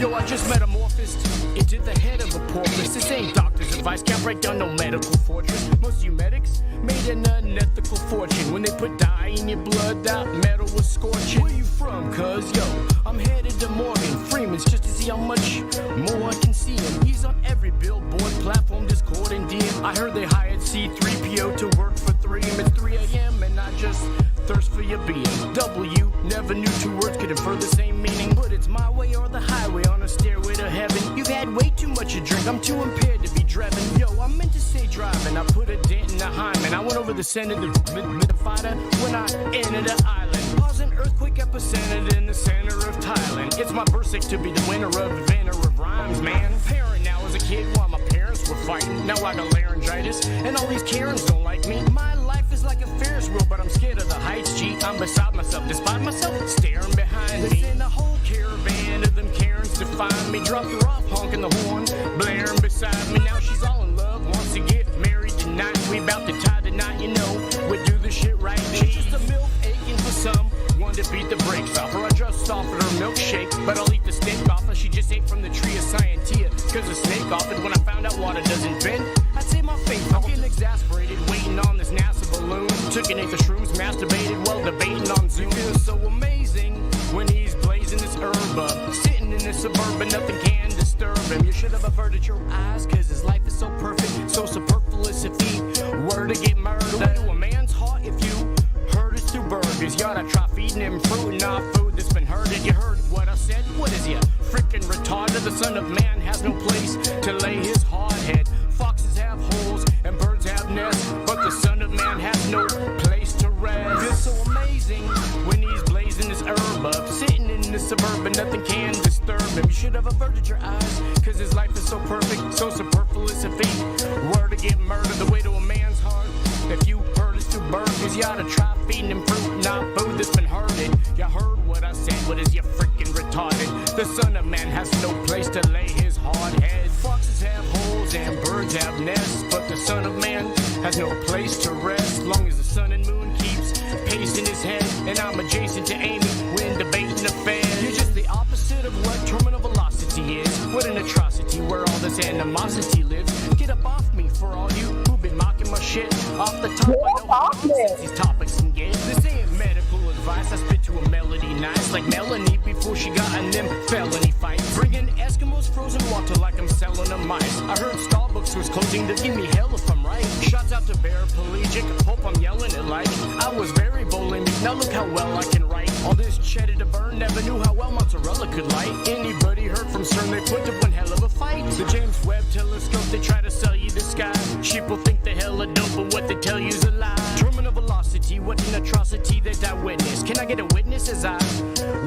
Yo, I just metamorphosed into the head of a porpoise. This ain't doctor's advice, can't break down no medical fortress. Most of you medics made an unethical fortune. When they put dye in your blood, that metal was scorching. Where you from, cuz? Yo, I'm headed to Morgan Freeman's just to see how much more I can see him. He's on every billboard, platform, Discord, and DM. I heard they hired C-3PO to work for 3 It's 3 a.m. and I just thirst for your BMW. Never knew 2 words could infer the same meaning, but it's my way or the highway on a stairway to heaven. You've had way too much to drink, I'm too impaired to be driving. Yo, I meant to say driving, I put a dent in the hymen. I went over the center of the fighter when I entered the island. Caused an earthquake epicenter in the center of Thailand. It's my birthday to be the winner of inventor of rhymes, man. Parent now as a kid while my parents were fighting. Now I got laryngitis and all these Karens don't like me. My life is like a Ferris wheel, but I'm scared of the heights, G. I'm beside myself, despite myself, staring behind me. In a whole caravan of them Karens to find me. Dropped her off, honking the horn, blaring beside me. Now she's all in love, wants to get married tonight. We about to tie the knot, you know, we do the shit right. She's just a milk aching for some one to beat the brakes off her. I just offered her milkshake, but I'll eat the steak off her. She just ate from the tree of Scientia, cause the snake offered. When I found out water doesn't bend, I'd say my faith. I'm getting exasperated, waiting on this NASA balloon. Took an eighth of shrooms, masturbated while debating on Zoom. It feels so amazing when he's blazing this herb up. Sitting in this suburban, nothing can disturb him. You should have averted your eyes, cause his life is so perfect, so superfluous if he were to get murdered. To a man's heart if you heard it through burgers. You ought to try feeding him fruit and not food that's been herded. You heard what I said? What is you, freaking retarded? The son of man has no place to lay his hard head. Foxes have holes and birds have nests, but the son of man has no place to rest. Feels so amazing when he's blazing his herb up. Sitting in the suburban, nothing can disturb him. You should have averted your eyes, cause his life is so perfect, so superfluous if he were to get murdered. The way to a man's heart, if you heard it's two burgers, you ought to try feeding him fruit, not food that's been herded. You heard what I said, what is you freaking retarded? The son of man has no place to lay his hard head. Foxes have holes and birds have nests, but the son of man has no place to rest. Long as the sun and moon keeps pace in his head, and I'm adjacent to Amy when debating the Fed. You're just the opposite of what terminal velocity is. What an atrocity where all this animosity lives. Get up off me for all you who've been mocking my shit. Off the top, I know how nonsense these topics can get. This ain't medical advice, I spit to a melody nice like Melanie before she got in them felony fights. Bringing Eskimos frozen water like I'm selling them mice. I heard Starbucks was closing to give me hell if I'm right. Shouts out to paraplegic, hope I'm yelling it like I was very bulimic. Now look how well I can write. All this cheddar to burn, never knew how well mozzarella could light. Anybody heard from CERN, they put up one hell of a fight. The James Webb telescope, they try to sell you the sky. Sheeple think the hell are dope, but what they tell you's a lie. Terminal velocity, what an atrocity that I witnessed. Can I get a witness as I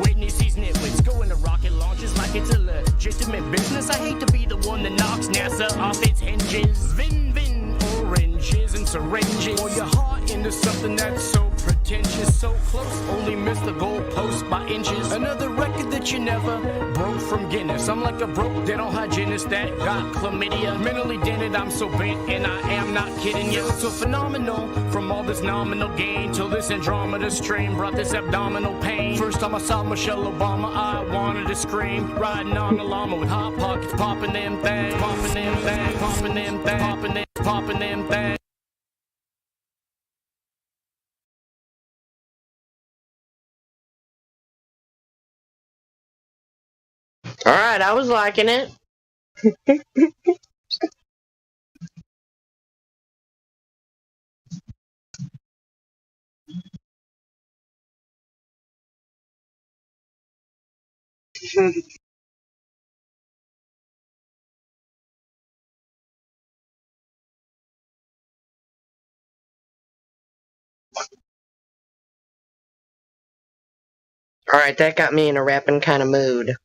witness these nitwits go into rocket launches like it's a legitimate business? I hate to be the one that knocks NASA off its hinges. Vin, oranges and syringes. Pour your heart into something that's so pretentious, so close, only missed the goalpost by inches. Another record that you never broke from Guinness. I'm like a broke dental hygienist that got chlamydia. Mentally dented, I'm so bent, and I am not kidding you. So phenomenal, from all this nominal gain till this Andromeda strain brought this abdominal pain. First time I saw Michelle Obama, I wanted to scream. Riding on a llama with hot pockets, popping them things, popping them things, popping them things, popping them things. All right, I was liking it. All right, that got me in a rapping kind of mood.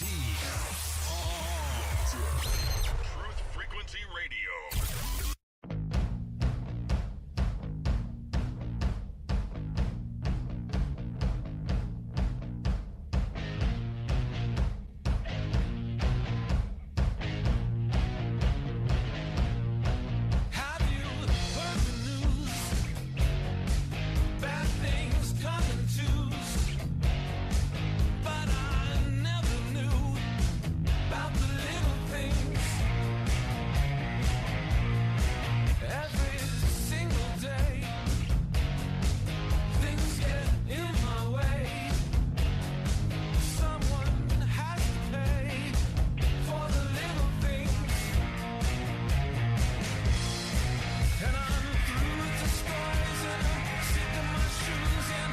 Truth Frequency Radio. Have you heard the news? Bad things come in twos. But I never knew about the little things. Every single day, things get in my way. Someone has to pay for the little things. And I'm through with the stories and I'm sick of my shoes and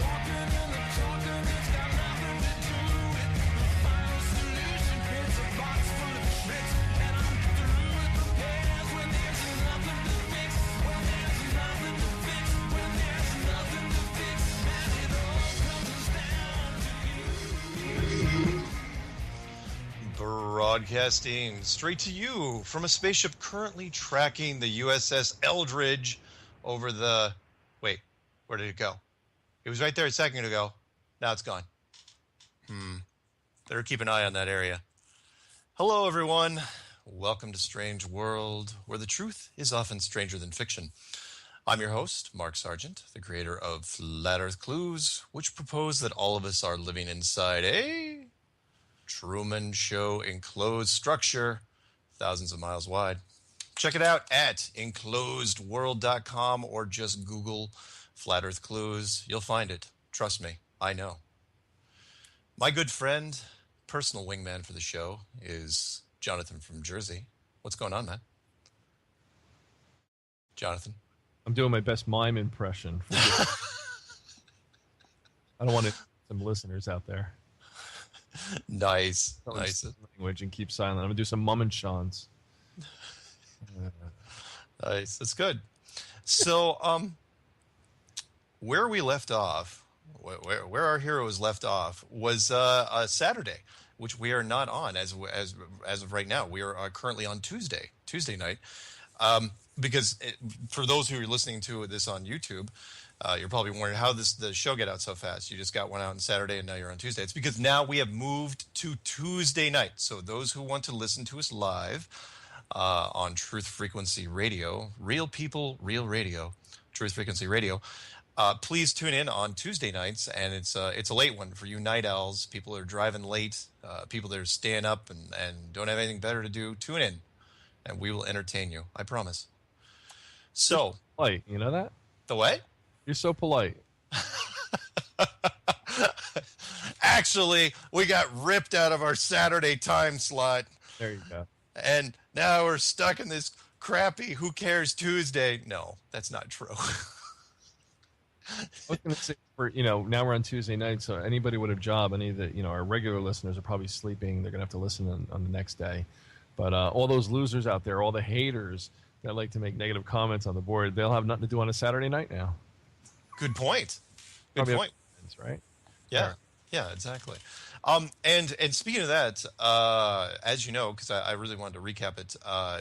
walking in the talking, it's got nothing to do with the final solution. It's a box full of tricks and I'm through with the pairs when there's nothing to fix. When there's nothing to fix. When there's nothing to fix. And it all comes down to you. Broadcasting straight to you from a spaceship currently tracking the USS Eldridge over the... Wait, where did it go? It was right there a second ago. Now it's gone. Better keep an eye on that area. Hello, everyone. Welcome to Strange World, where the truth is often stranger than fiction. I'm your host, Mark Sargent, the creator of Flat Earth Clues, which propose that all of us are living inside a Truman Show enclosed structure, thousands of miles wide. Check it out at enclosedworld.com or just Google Flat Earth Clues. You'll find it. Trust me, I know. My good friend, personal wingman for the show, is Jonathan from Jersey. What's going on, man? Jonathan? I'm doing my best mime impression. I don't want some listeners out there. Nice. Don't Nice. use language and keep silent. I'm going to do some mum and shans. Nice. That's good. So, where we left off, where our heroes left off, was a Saturday, which we are not on as of right now. We are currently on Tuesday night, because for those who are listening to this on YouTube, you're probably wondering how the show get out so fast. You just got one out on Saturday and now you're on Tuesday. It's because now we have moved to Tuesday night. So those who want to listen to us live on Truth Frequency Radio, real people, real radio, Truth Frequency Radio, please tune in on Tuesday nights. And it's a late one for you night owls, people that are driving late, people that are staying up and don't have anything better to do. Tune in and we will entertain you. I promise. So, polite, you know that? The what? You're so polite. Actually, we got ripped out of our Saturday time slot. There you go. And now we're stuck in this crappy who cares Tuesday. No, that's not true. I was going to say, now we're on Tuesday night, so anybody with a job, any of the, our regular listeners are probably sleeping. They're going to have to listen on the next day. But all those losers out there, all the haters that like to make negative comments on the board, they'll have nothing to do on a Saturday night now. Good point. Good Probably point. Right? Yeah. Yeah, exactly. And speaking of that, as you know, because I really wanted to recap it,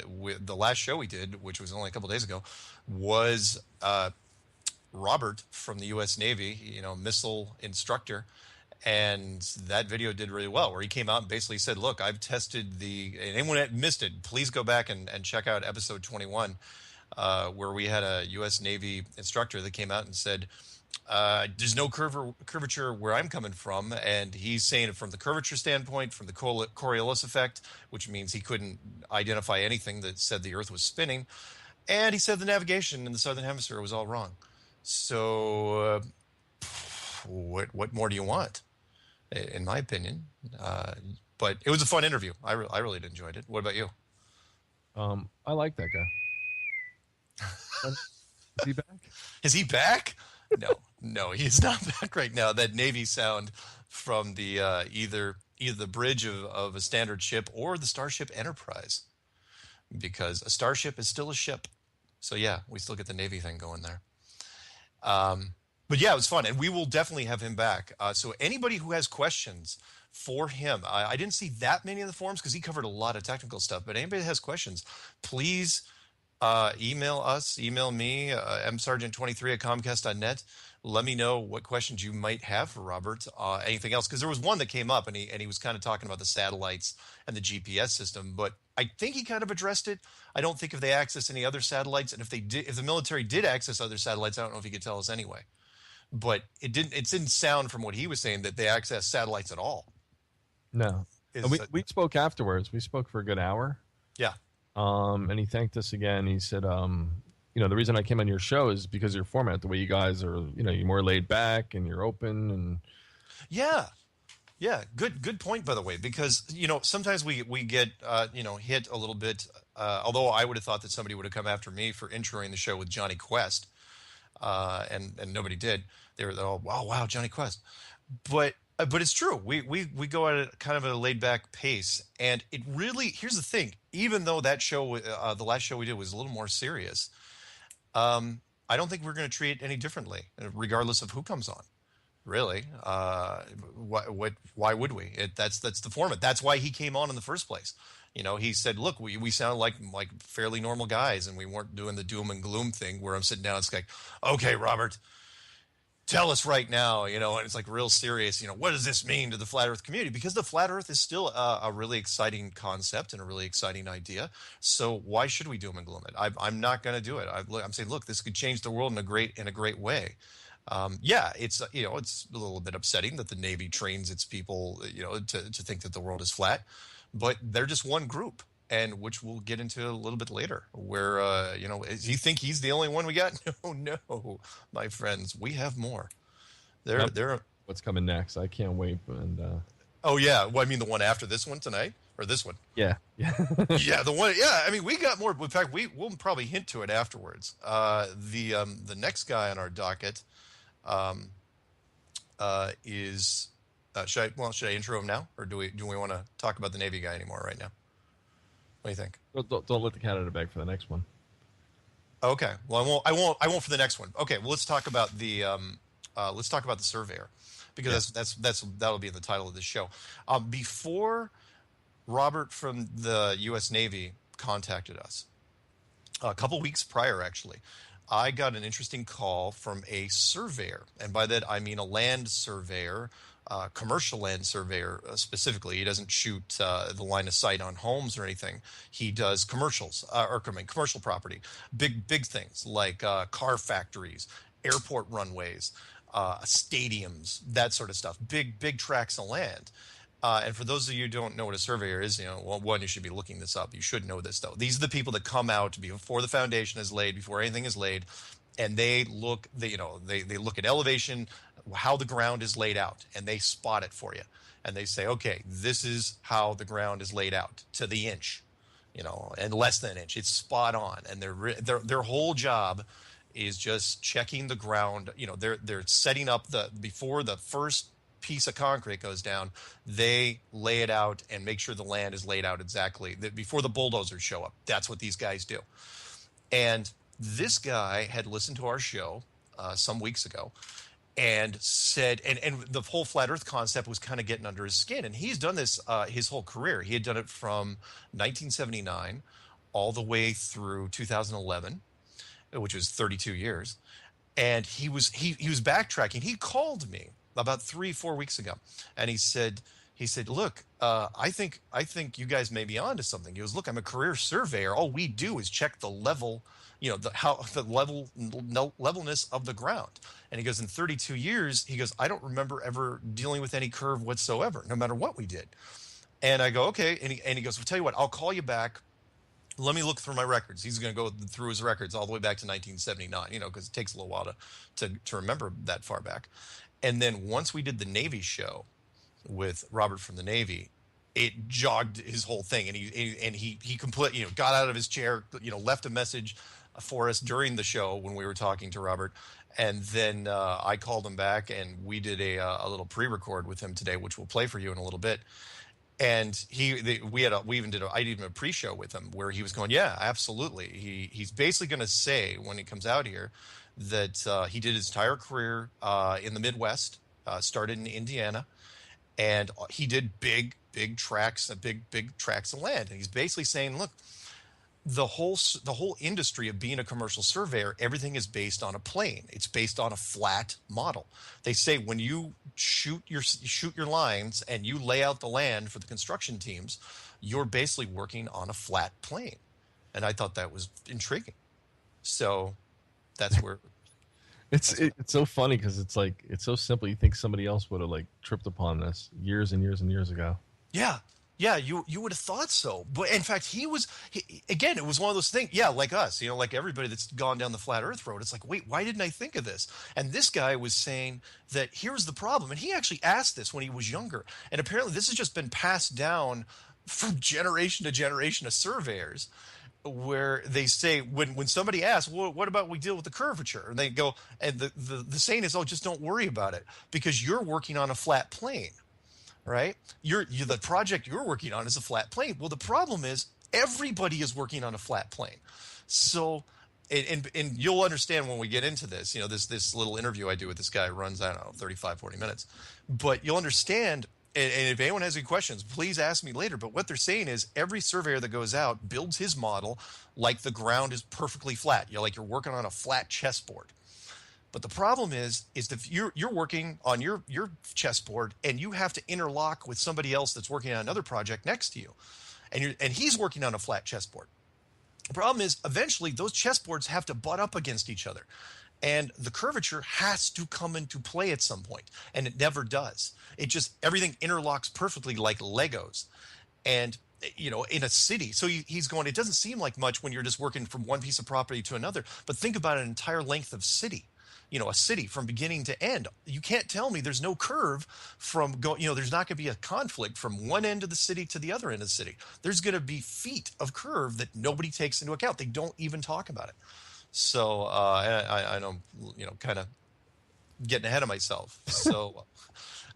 with the last show we did, which was only a couple days ago, was Robert from the U.S. Navy, missile instructor. And that video did really well, where he came out and basically said, look, I've tested and anyone that missed it, please go back and check out episode 21, where we had a U.S. Navy instructor that came out and said, there's no curvature where I'm coming from. And he's saying it from the curvature standpoint, from the Coriolis effect, which means he couldn't identify anything that said the Earth was spinning. And he said the navigation in the Southern Hemisphere was all wrong. So what more do you want, in my opinion? But it was a fun interview. I really enjoyed it. What about you? I like that guy. Is he back? Is he back? No, he's not back right now. That Navy sound from the either the bridge of a standard ship or the Starship Enterprise, because a starship is still a ship. So yeah, we still get the Navy thing going there. But yeah, it was fun, and we will definitely have him back. So anybody who has questions for him, I didn't see that many in the forums because he covered a lot of technical stuff. But anybody that has questions, please email us, email me, msargent23@comcast.net. Let me know what questions you might have for Robert. Anything else? Because there was one that came up, and he was kind of talking about the satellites and the GPS system. But I think he kind of addressed it. I don't think if they access any other satellites, and if the military did access other satellites, I don't know if he could tell us anyway. But it didn't sound from what he was saying that they access satellites at all. No. And we spoke afterwards. We spoke for a good hour. Yeah. And he thanked us again. He said, the reason I came on your show is because of your format, the way you guys are, you're more laid back and you're open and yeah. Good point, by the way, because, sometimes we get, hit a little bit, although I would have thought that somebody would have come after me for introing the show with Johnny Quest. And nobody did. They were all, wow, Johnny Quest. But it's true. We go at it kind of at a laid back pace, and it really, here's the thing. Even though that show, the last show we did was a little more serious, I don't think we're going to treat it any differently, regardless of who comes on. Really, why would we? That's the format. That's why he came on in the first place. He said, look, we sound like fairly normal guys, and we weren't doing the doom and gloom thing where I'm sitting down. It's like, okay, Robert, tell us right now, and it's like real serious. What does this mean to the flat Earth community? Because the flat Earth is still a really exciting concept and a really exciting idea. So why should we doom and gloom it? I'm not going to do it. I'm saying, look, this could change the world in a great way. It's it's a little bit upsetting that the Navy trains its people, to think that the world is flat, but they're just one group, and which we'll get into a little bit later. Where do you think he's the only one we got? No, my friends, we have more. They're what's coming next? I can't wait. And oh yeah, well, I mean the one after this one tonight, or this one? Yeah. Yeah, the one. Yeah, I mean we got more. In fact, we'll probably hint to it afterwards. The next guy on our docket. Is should I intro him now, or do we want to talk about the Navy guy anymore right now? What do you think? Don't let the cat out of the bag for the next one. Okay. Well, I won't for the next one. Okay. Well, let's talk about the surveyor, because that'll be in the title of this show. Before Robert from the U.S. Navy contacted us, a couple weeks prior, actually, I got an interesting call from a surveyor, and by that I mean a land surveyor, commercial land surveyor specifically. He doesn't shoot the line of sight on homes or anything. He does commercials, commercial property, big things like car factories, airport runways, stadiums, that sort of stuff. Big tracts of land. And for those of you who don't know what a surveyor is, you should be looking this up. You should know this, though. These are the people that come out before the foundation is laid, before anything is laid, and they look. They look at elevation, how the ground is laid out, and they spot it for you. And they say, okay, this is how the ground is laid out to the inch, and less than an inch. It's spot on, and their whole job is just checking the ground. They're setting up before the first piece of concrete goes down, they lay it out and make sure the land is laid out exactly before the bulldozers show up. That's what these guys do. And this guy had listened to our show some weeks ago and said, and the whole flat earth concept was kind of getting under his skin. And he's done this his whole career. He had done it from 1979 all the way through 2011, which was 32 years. And he was backtracking. He called me about 3-4 weeks ago, and he said, look, I think you guys may be onto something. He goes, look, I'm a career surveyor. All we do is check the level, the levelness of the ground. And he goes, in 32 years, he goes, I don't remember ever dealing with any curve whatsoever, no matter what we did. And I go, okay. And he goes, well, tell you what, I'll call you back. Let me look through my records. He's going to go through his records all the way back to 1979, because it takes a little while to remember that far back. And then once we did the Navy show with Robert from the Navy, it jogged his whole thing, and he completely got out of his chair, left a message for us during the show when we were talking to Robert, and then I called him back, and we did a little pre-record with him today, which we'll play for you in a little bit. And I even did a pre-show with him where he was going, yeah, absolutely. He's basically going to say when he comes out here that he did his entire career in the Midwest, started in Indiana, and he did big tracts, big tracts of land. And he's basically saying, look, the whole industry of being a commercial surveyor, everything is based on a plane. It's based on a flat model. They say when you shoot your lines and you lay out the land for the construction teams, you're basically working on a flat plane. And I thought that was intriguing. So that's where it's so funny because it's like it's so simple. You think somebody else would have like tripped upon this years and years and years ago. Yeah, you would have thought so. But in fact, again, it was one of those things, like us, like everybody that's gone down the flat earth road. It's like, wait, why didn't I think of this? And this guy was saying that here's the problem. And he actually asked this when he was younger. And apparently this has just been passed down from generation to generation of surveyors, where they say when somebody asks, well, what about we deal with the curvature? And they go, and the saying is, oh, just don't worry about it because you're working on a flat plane. Right? The project you're working on is a flat plane. Well, the problem is everybody is working on a flat plane. So, and you'll understand when we get into this, this little interview I do with this guy runs, 35, 40 minutes. But you'll understand, and if anyone has any questions, please ask me later. But what they're saying is every surveyor that goes out builds his model like the ground is perfectly flat. Like you're working on a flat chessboard. But the problem is that you're working on your chessboard and you have to interlock with somebody else that's working on another project next to you, and he's working on a flat chessboard. The problem is eventually those chessboards have to butt up against each other, and the curvature has to come into play at some point, and it never does. It just everything interlocks perfectly like Legos, and in a city. So he's going. It doesn't seem like much when you're just working from one piece of property to another, but think about an entire length of city. A city from beginning to end. You can't tell me there's no curve from there's not going to be a conflict from one end of the city to the other end of the city. There's going to be feet of curve that nobody takes into account. They don't even talk about it. So I know, kind of getting ahead of myself. So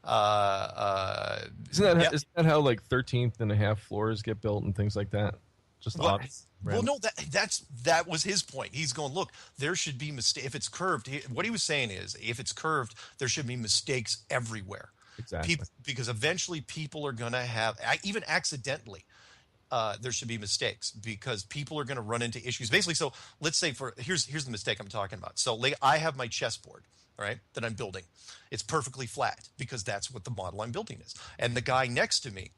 isn't that how like 13th and a half floors get built and things like that? Just well, no, that was his point. He's going, look, there should be mistakes. If it's curved, what he was saying is, if it's curved, there should be mistakes everywhere. Exactly. Because eventually people are going to have, even accidentally, there should be mistakes because people are going to run into issues. Basically, so let's say here's the mistake I'm talking about. So I have my chessboard, right, that I'm building. It's perfectly flat because that's what the model I'm building is. And the guy next to me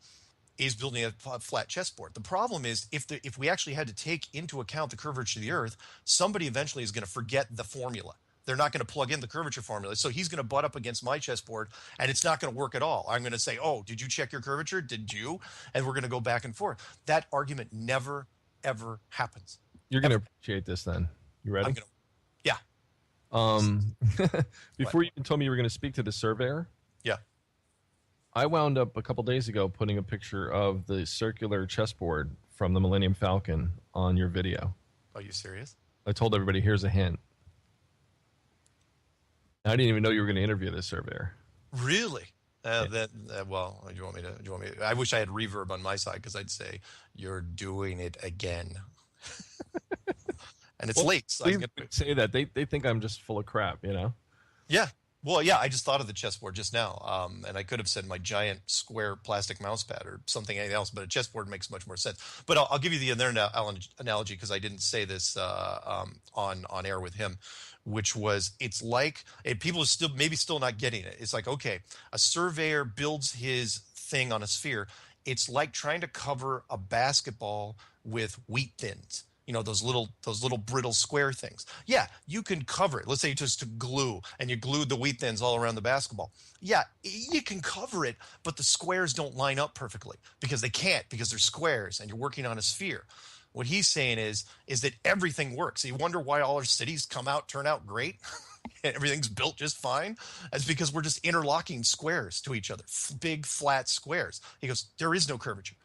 is building a flat chessboard. The problem is if we actually had to take into account the curvature of the Earth, somebody eventually is going to forget the formula. They're not going to plug in the curvature formula. So he's going to butt up against my chessboard, and it's not going to work at all. I'm going to say, oh, did you check your curvature? Did you? And we're going to go back and forth. That argument never, ever happens. You're going to appreciate this then. You ready? Yeah. Before you told me you were going to speak to the surveyor. Yeah. I wound up a couple days ago putting a picture of the circular chessboard from the Millennium Falcon on your video. Are you serious? I told everybody, here's a hint. I didn't even know you were going to interview this surveyor. Really? Well, do you want me to? I wish I had reverb on my side because I'd say you're doing it again. And it's late. So please say that. They think I'm just full of crap, Yeah. Well, yeah, I just thought of the chessboard just now, and I could have said my giant square plastic mouse pad or something else, but a chessboard makes much more sense. But I'll give you the other analogy because I didn't say this on air with him, which was it's like people are still not getting it. It's like, okay, a surveyor builds his thing on a sphere. It's like trying to cover a basketball with wheat thins. Those little brittle square things. Yeah, you can cover it. Let's say you just glue and you glued the wheat thins all around the basketball. Yeah, you can cover it, but the squares don't line up perfectly because they can't because they're squares and you're working on a sphere. What he's saying is that everything works. You wonder why all our cities turn out great and everything's built just fine? That's because we're just interlocking squares to each other, big flat squares. He goes, there is no curvature.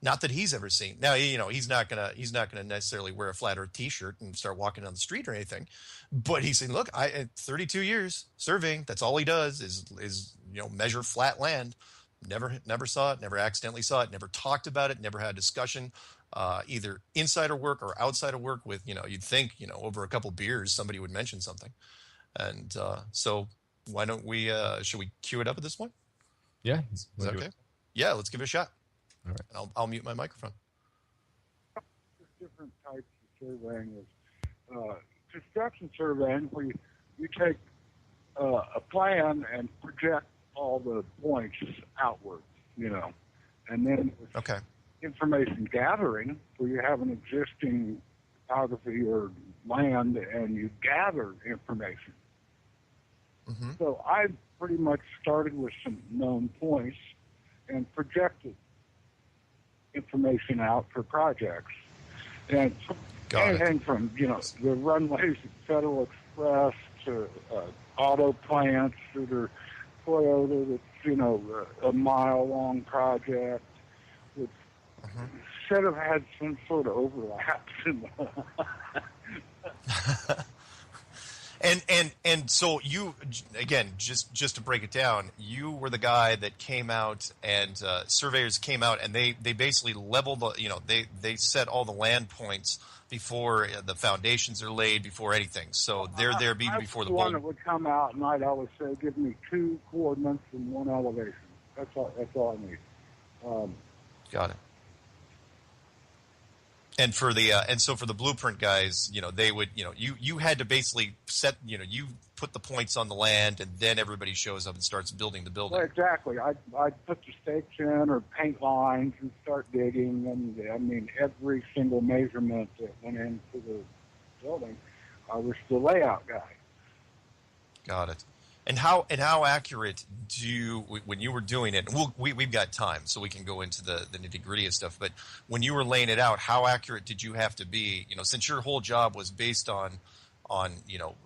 Not that he's ever seen. Now, he's not gonna necessarily wear a flat Earth T-shirt and start walking down the street or anything. But he's saying, look, 32 years surveying. That's all he does is measure flat land. Never saw it. Never accidentally saw it. Never talked about it. Never had a discussion. either insider work or outsider work with, you'd think, over a couple beers, somebody would mention something. And so why don't we, should we cue it up at this point? Yeah. Is that okay? Yeah, let's give it a shot. All right. And I'll mute my microphone. Different types of surveying is construction surveying, where you take a plan and project all the points outwards, and then okay. Information gathering, where you have an existing topography or land and you gather information. Mm-hmm. So I pretty much started with some known points and projected information out for projects. And anything from, the runways at Federal Express to auto plants that are Toyota that's, a mile-long project, which should have had some sort of overlaps in And so you, again, just to break it down, you were the guy that came out and surveyors came out and they basically leveled the, they set all the land points before the foundations are laid, before anything. So they're there before the one bowl. that would come out and I'd always say, give me 2 coordinates and 1 elevation. That's all I need. Got it. And for the so for the blueprint guys, they would, you had to basically set, you put the points on the land, and then everybody shows up and starts building the building. Well, exactly. I'd put the stakes in or paint lines and start digging, and I mean every single measurement that went into the building, I was the layout guy. Got it. And how accurate do you, when you were doing it, and we've got time, so we can go into the nitty-gritty of stuff, but when you were laying it out, how accurate did you have to be? Since your whole job was based on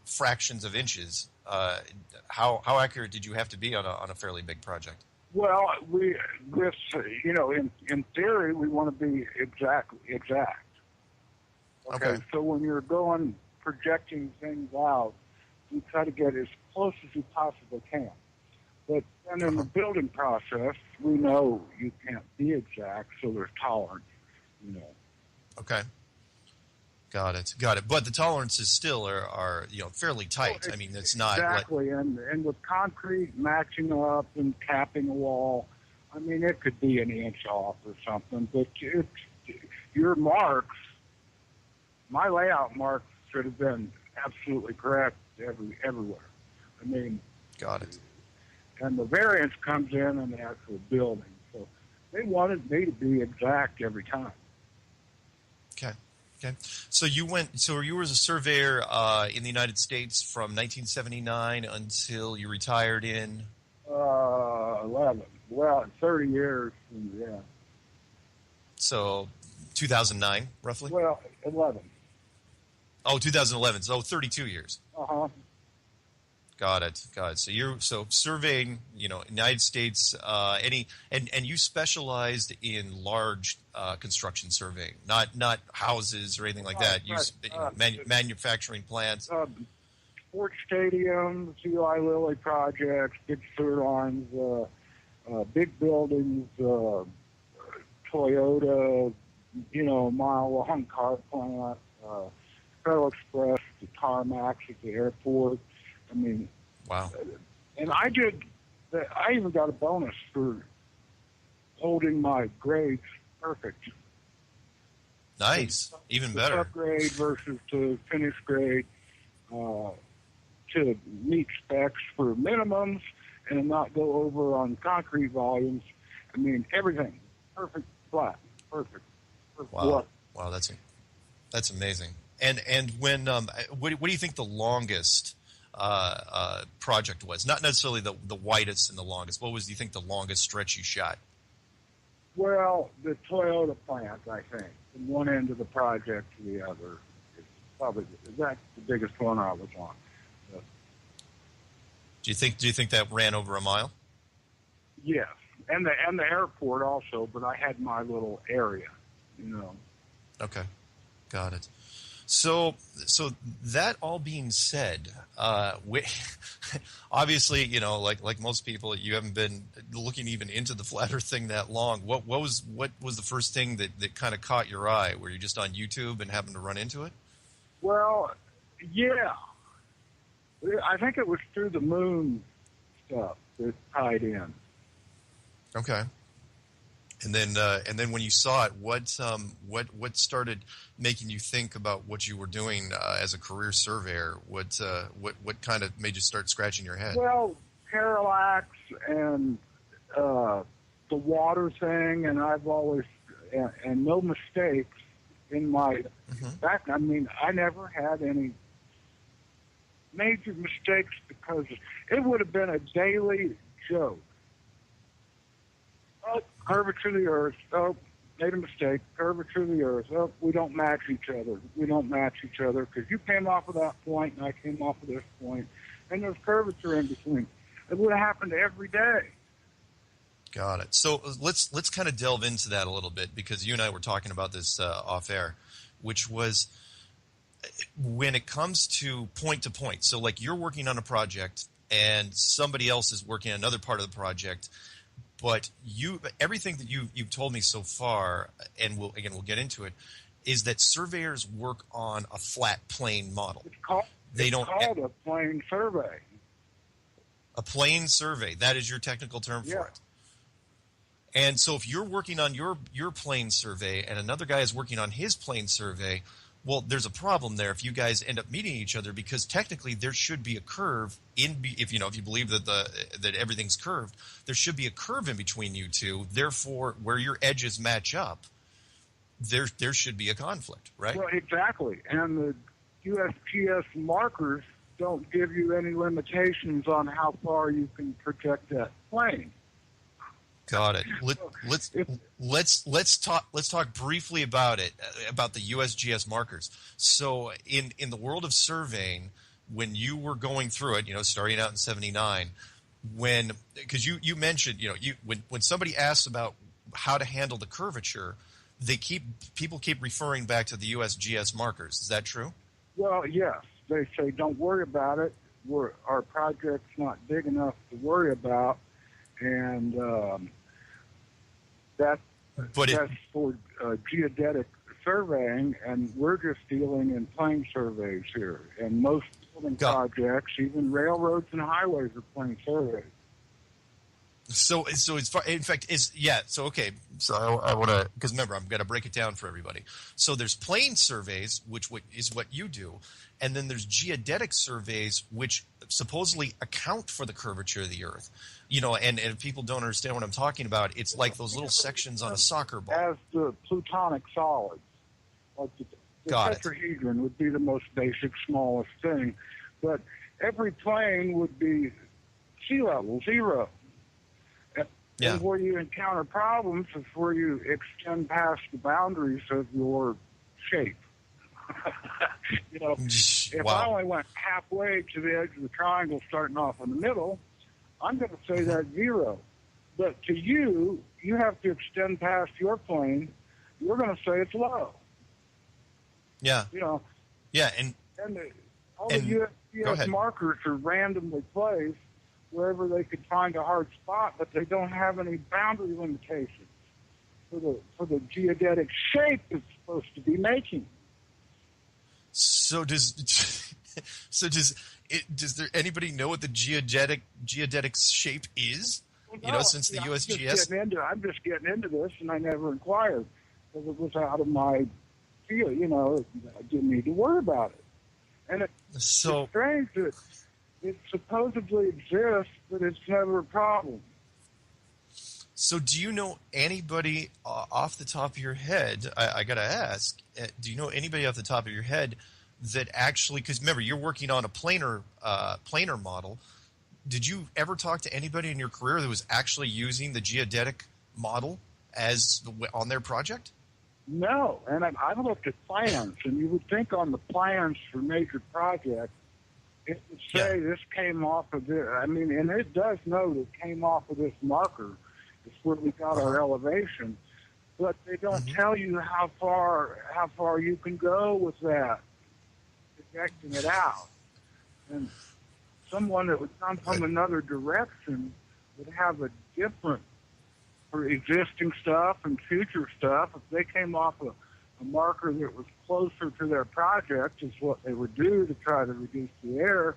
fractions of inches, how accurate did you have to be on a fairly big project? Well, in theory, we want to be exact. Okay. So when you're projecting things out, you try to get as close as you possibly can. But then in the building process, we know you can't be exact, so there's tolerance, Okay. Got it. But the tolerances still are fairly tight. I mean, it's not exactly. And with concrete matching up and capping a wall, I mean, it could be an inch off or something. But your marks, my layout marks should have been absolutely correct everywhere. I mean, got it. And the variance comes in the actual building. So they wanted me to be exact every time. Okay. So you were a surveyor in the United States from 1979 until you retired in 11. Well, 30 years. Yeah. So 2009, roughly. Well, 11. Oh, 2011. So 32 years. Uh-huh. Got it. So you're surveying, United States, and you specialized in large construction surveying, not houses or anything like that. Manufacturing plants, sports stadiums, Eli Lilly projects, big turbines, big buildings, Toyota, mile-long car plant, Federal Express, the tarmacs at the airport. I mean, wow. And I even got a bonus for holding my grades perfect. Nice. Even better. Upgrade versus to finish grade, to meet specs for minimums and not go over on concrete volumes. I mean, everything. Perfect flat. Perfect wow. Wow, that's amazing. And when what do you think the longest project was? Not necessarily the widest and the longest. What do you think the longest stretch you shot? Well, the Toyota plant, I think, from one end of the project to the other, that's the biggest one I was on. Do you think that ran over a mile? Yes, and the airport also, but I had my little area, Okay, got it. So that all being said, obviously, you know, like most people, you haven't been looking even into the flat Earth thing that long. What was the first thing that kind of caught your eye? Were you just on YouTube and happened to run into it? Well, yeah. I think it was through the moon stuff that tied in. Okay. And then when you saw it, what started making you think about what you were doing as a career surveyor? What kind of made you start scratching your head? Well, parallax and the water thing, and I've always and no mistakes in my back. I mean, I never had any major mistakes because it would have been a daily joke. Oh, curvature of the Earth. Oh, made a mistake. Curvature of the Earth. Oh, we don't match each other. We don't match each other because you came off of that point and I came off of this point, and there's curvature in between. It would have happened every day. Got it. So let's kind of delve into that a little bit because you and I were talking about this off air, which was when it comes to point. So like you're working on a project and somebody else is working on another part of the project. But everything that you've told me so far, and we'll get into it, is that surveyors work on a flat plane model. It's called a plane survey. A plane survey. That is your technical term for it. And so if you're working on your plane survey and another guy is working on his plane survey, well, there's a problem there if you guys end up meeting each other because technically there should be a curve if you believe that everything's curved, there should be a curve in between you two. Therefore, where your edges match up, there should be a conflict, right? Well, exactly. And the USGS markers don't give you any limitations on how far you can project that plane. Got it. Let's talk briefly about it, about the USGS markers. So in the world of surveying, when you were going through it, starting out in '79, because you mentioned, when somebody asks about how to handle the curvature, people keep referring back to the USGS markers. Is that true? Well, yes. They say don't worry about it. Our project's not big enough to worry about. And that's for geodetic surveying, and we're just dealing in plane surveys here. And most building projects, even railroads and highways, are plane surveys. So it's in fact okay. So I want to, because remember, I'm going to break it down for everybody. So there's plane surveys, which is what you do, and then there's geodetic surveys, which supposedly account for the curvature of the Earth. And if people don't understand what I'm talking about, it's like those little sections on a soccer ball. As the plutonic solids, like the tetrahedron would be the most basic, smallest thing, but every plane would be sea level, zero. And where you encounter problems is where you extend past the boundaries of your shape. If I only went halfway to the edge of the triangle starting off in the middle, I'm going to say that's zero. But to you have to extend past your plane. You're going to say it's low. Yeah. Yeah, all the USGS markers are randomly placed wherever they could find a hard spot, but they don't have any boundary limitations for the geodetic shape it's supposed to be making. So does there anybody know what the geodetic shape is? Well, since the USGS. I'm just getting into this, and I never inquired because it was out of my field. I didn't need to worry about it. And it's strange that it supposedly exists, but it's never a problem. So do you know anybody off the top of your head, I got to ask, do you know anybody off the top of your head that actually, because remember, you're working on a planar model. Did you ever talk to anybody in your career that was actually using the geodetic model on their project? No, and I've looked at plans, and you would think on the plans for major projects, it would say this came off of this. I mean, and it does note it came off of this marker. It's where we got our elevation, but they don't tell you how far you can go with that. projecting it out. And someone that would come from another direction would have a different for existing stuff and future stuff. If they came off a marker that was closer to their project, is what they would do to try to reduce the air,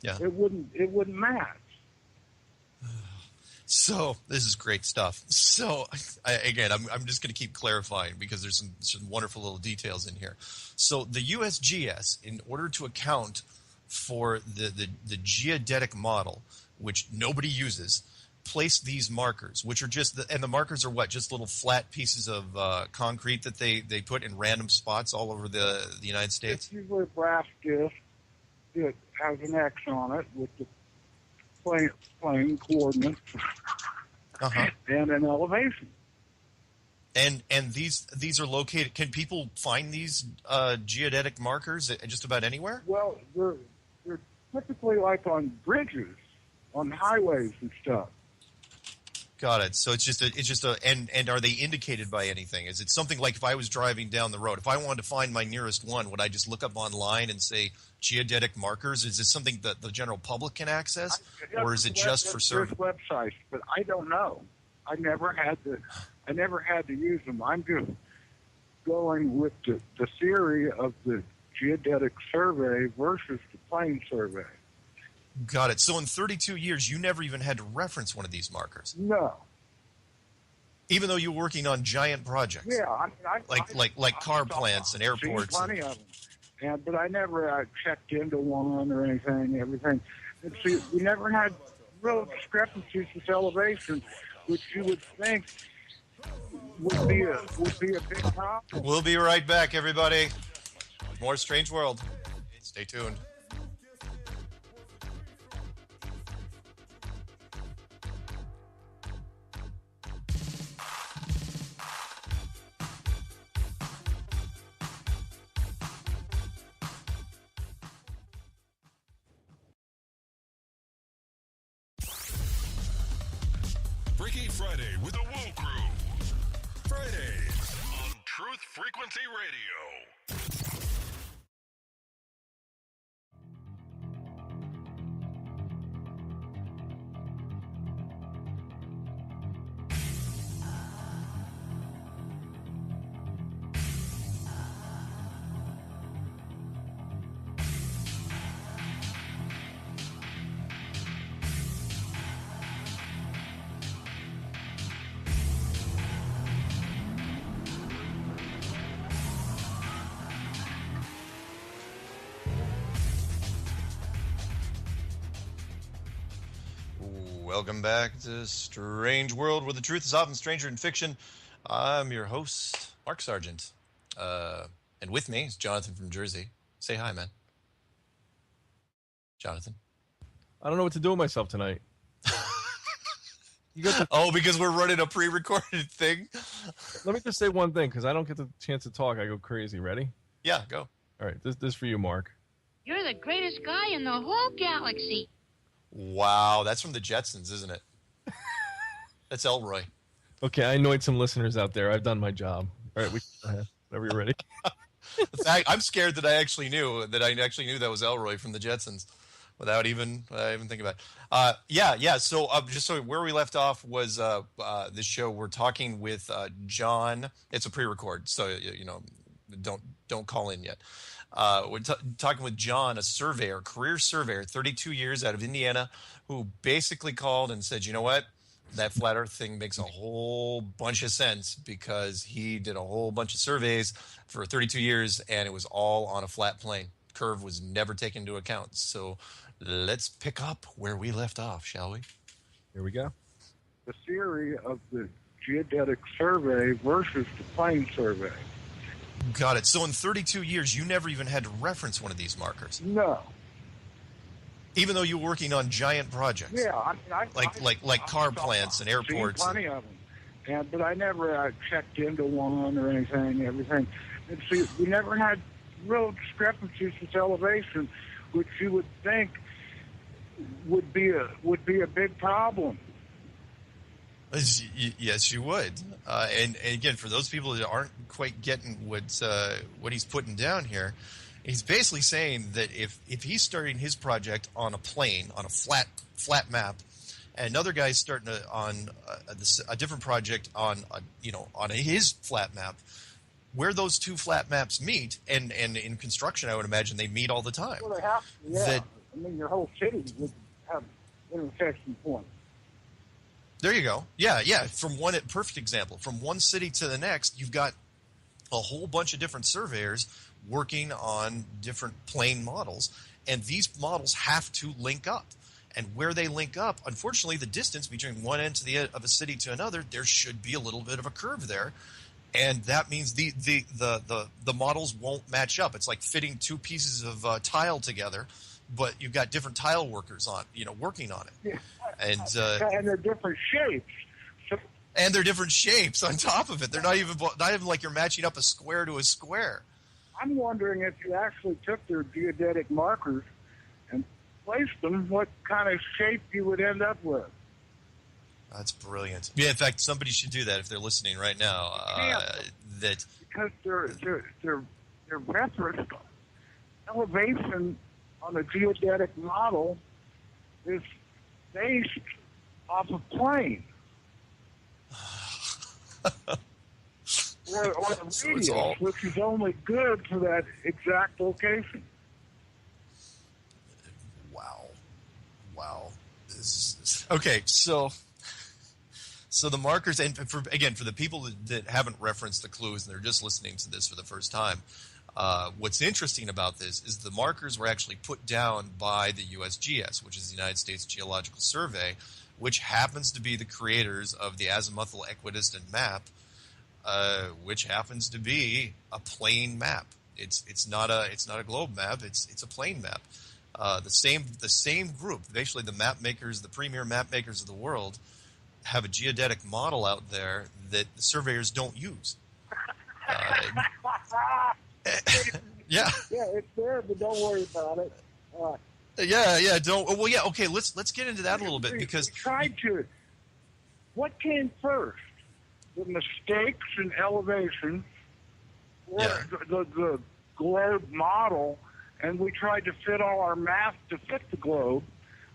it wouldn't match. So this is great stuff. So I'm just going to keep clarifying because there's some wonderful little details in here. So the USGS, in order to account for the geodetic model, which nobody uses, place these markers, which are and the markers are what? Just little flat pieces of concrete that they put in random spots all over the United States? It's usually a brass disc that has an X on it with the plane coordinates and an elevation. And these are located. Can people find these geodetic markers just about anywhere? Well, they're typically like on bridges, on highways and stuff. Got it. So it's just and are they indicated by anything? Is it something like if I was driving down the road, if I wanted to find my nearest one, would I just look up online and say geodetic markers? Is this something that the general public can access, or is it just for certain websites? But I don't know. I never had to use them. I'm just going with the theory of the geodetic survey versus the plane survey. Got it. So in 32 years, you never even had to reference one of these markers? No. Even though you were working on giant projects? Yeah. Like car plants and airports? I've seen plenty of them. But I never checked into one or anything, everything. And see, we never had real discrepancies with elevation, which you would think would be a big problem. We'll be right back, everybody. More Strange World. Stay tuned. Freaky Friday with the Woo Crew. Fridays on Truth Frequency Radio. Welcome back to Strange World, where the truth is often stranger than fiction. I'm your host, Mark Sargent. And with me is Jonathan from Jersey. Say hi, man. Jonathan. I don't know what to do with myself tonight. Because we're running a pre-recorded thing? Let me just say one thing, because I don't get the chance to talk. I go crazy. Ready? Yeah, go. All right, this for you, Mark. You're the greatest guy in the whole galaxy. Wow, that's from the Jetsons, isn't it? That's Elroy. Okay, I annoyed some listeners out there. I've done my job. All right, whenever you're ready. In fact, I'm scared that I actually knew that was Elroy from the Jetsons without even thinking about it. Yeah. So just so where we left off was this show. We're talking with John. It's a pre-record, so don't call in yet. We're talking with John, a surveyor, career surveyor, 32 years out of Indiana, who basically called and said, you know what? That flat earth thing makes a whole bunch of sense because he did a whole bunch of surveys for 32 years and it was all on a flat plane. Curve was never taken into account. So let's pick up where we left off, shall we? Here we go. The theory of the geodetic survey versus the plane survey. Got it. So in 32 years, you never even had to reference one of these markers? No. Even though you were working on giant projects? Yeah. Like car plants and airports? I've seen plenty of them. But I never checked into one or anything, everything. And see, we never had real discrepancies with elevation, which you would think would be a big problem. Yes, you would. And again, for those people that aren't quite getting what he's putting down here, He's basically saying that if he's starting his project on a plane, on a flat map, and another guy's starting on a different project on his flat map, where those two flat maps meet, and in construction, I would imagine they meet all the time. Well, they have to, yeah. I mean, your whole city would have intersection points. There you go. Yeah. Perfect example. From one city to the next, you've got a whole bunch of different surveyors working on different plane models, and these models have to link up. And where they link up, unfortunately, the distance between one end of a city to another, there should be a little bit of a curve there, and that means the models won't match up. It's like fitting two pieces of tile together, but you've got different tile workers working on it, yeah. And they're different shapes. And they're different shapes on top of it. They're not even like you're matching up a square to a square. I'm wondering if you actually took their geodetic markers and placed them, what kind of shape you would end up with. That's brilliant. Yeah, in fact, somebody should do that if they're listening right now. Because their reference elevation on a geodetic model is based off a plane. or the radius, which is only good for that exact location. Wow. Okay, so the markers, and for the people that haven't referenced the clues and they're just listening to this for the first time, what's interesting about this is the markers were actually put down by the USGS, which is the United States Geological Survey, which happens to be the creators of the azimuthal equidistant map, which happens to be a plane map. It's not a globe map. It's a plane map. The same group, basically the map makers, the premier map makers of the world, have a geodetic model out there that the surveyors don't use. Yeah, it's there, but don't worry about it. Okay, let's get into that a little bit, because what came first? The mistakes in elevation, or the globe model, and we tried to fit all our math to fit the globe.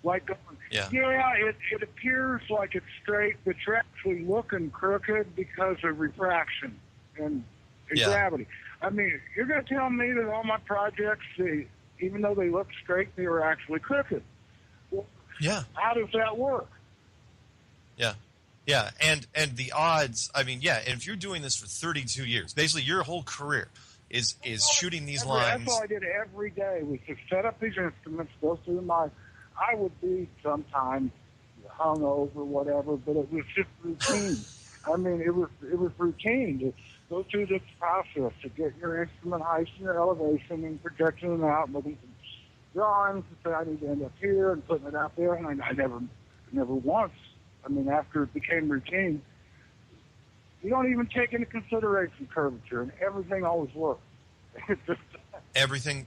It appears like it's straight, but you're actually looking crooked because of refraction and gravity. I mean, you're going to tell me that all my projects, even though they look straight, they were actually crooked. Well, how does that work? Yeah, and the odds, and if you're doing this for 32 years, basically your whole career is shooting these lines. That's all I did every day, was to set up these instruments, go through I would be sometimes hungover, whatever, but it was just routine. It was routine to go through this process to get your instrument height and your elevation and projecting them out, making some drawings to say I need to end up here and putting it out there, and I never once. After it became routine, you don't even take into consideration curvature, and everything always worked. Everything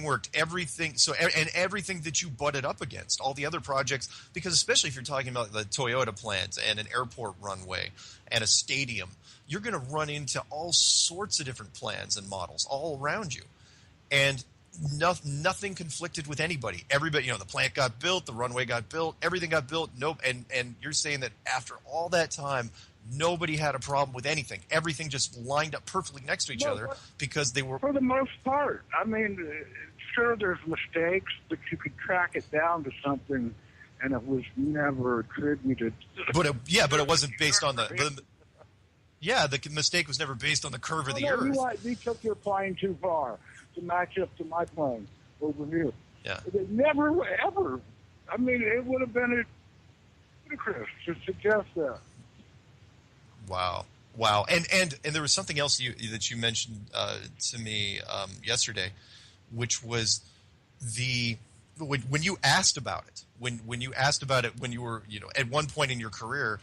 worked. Everything that you butted up against, all the other projects, because especially if you're talking about the Toyota plants and an airport runway and a stadium, you're going to run into all sorts of different plans and models all around you, and nothing conflicted with anybody. Everybody, the plant got built, the runway got built, everything got built. Nope. And you're saying that after all that time, nobody had a problem with anything. Everything just lined up perfectly next to each other because they were... For the most part. Sure, there's mistakes, but you could track it down to something, and it was never attributed. But it wasn't based on the mistake was never based on the curve of the Earth. You took your plane too far to match up to my plane over here. Yeah. It never, ever. It would have been ludicrous to suggest that. Wow. And there was something else that you mentioned to me yesterday, which was when you asked about it, when you asked about it when you were at one point in your career,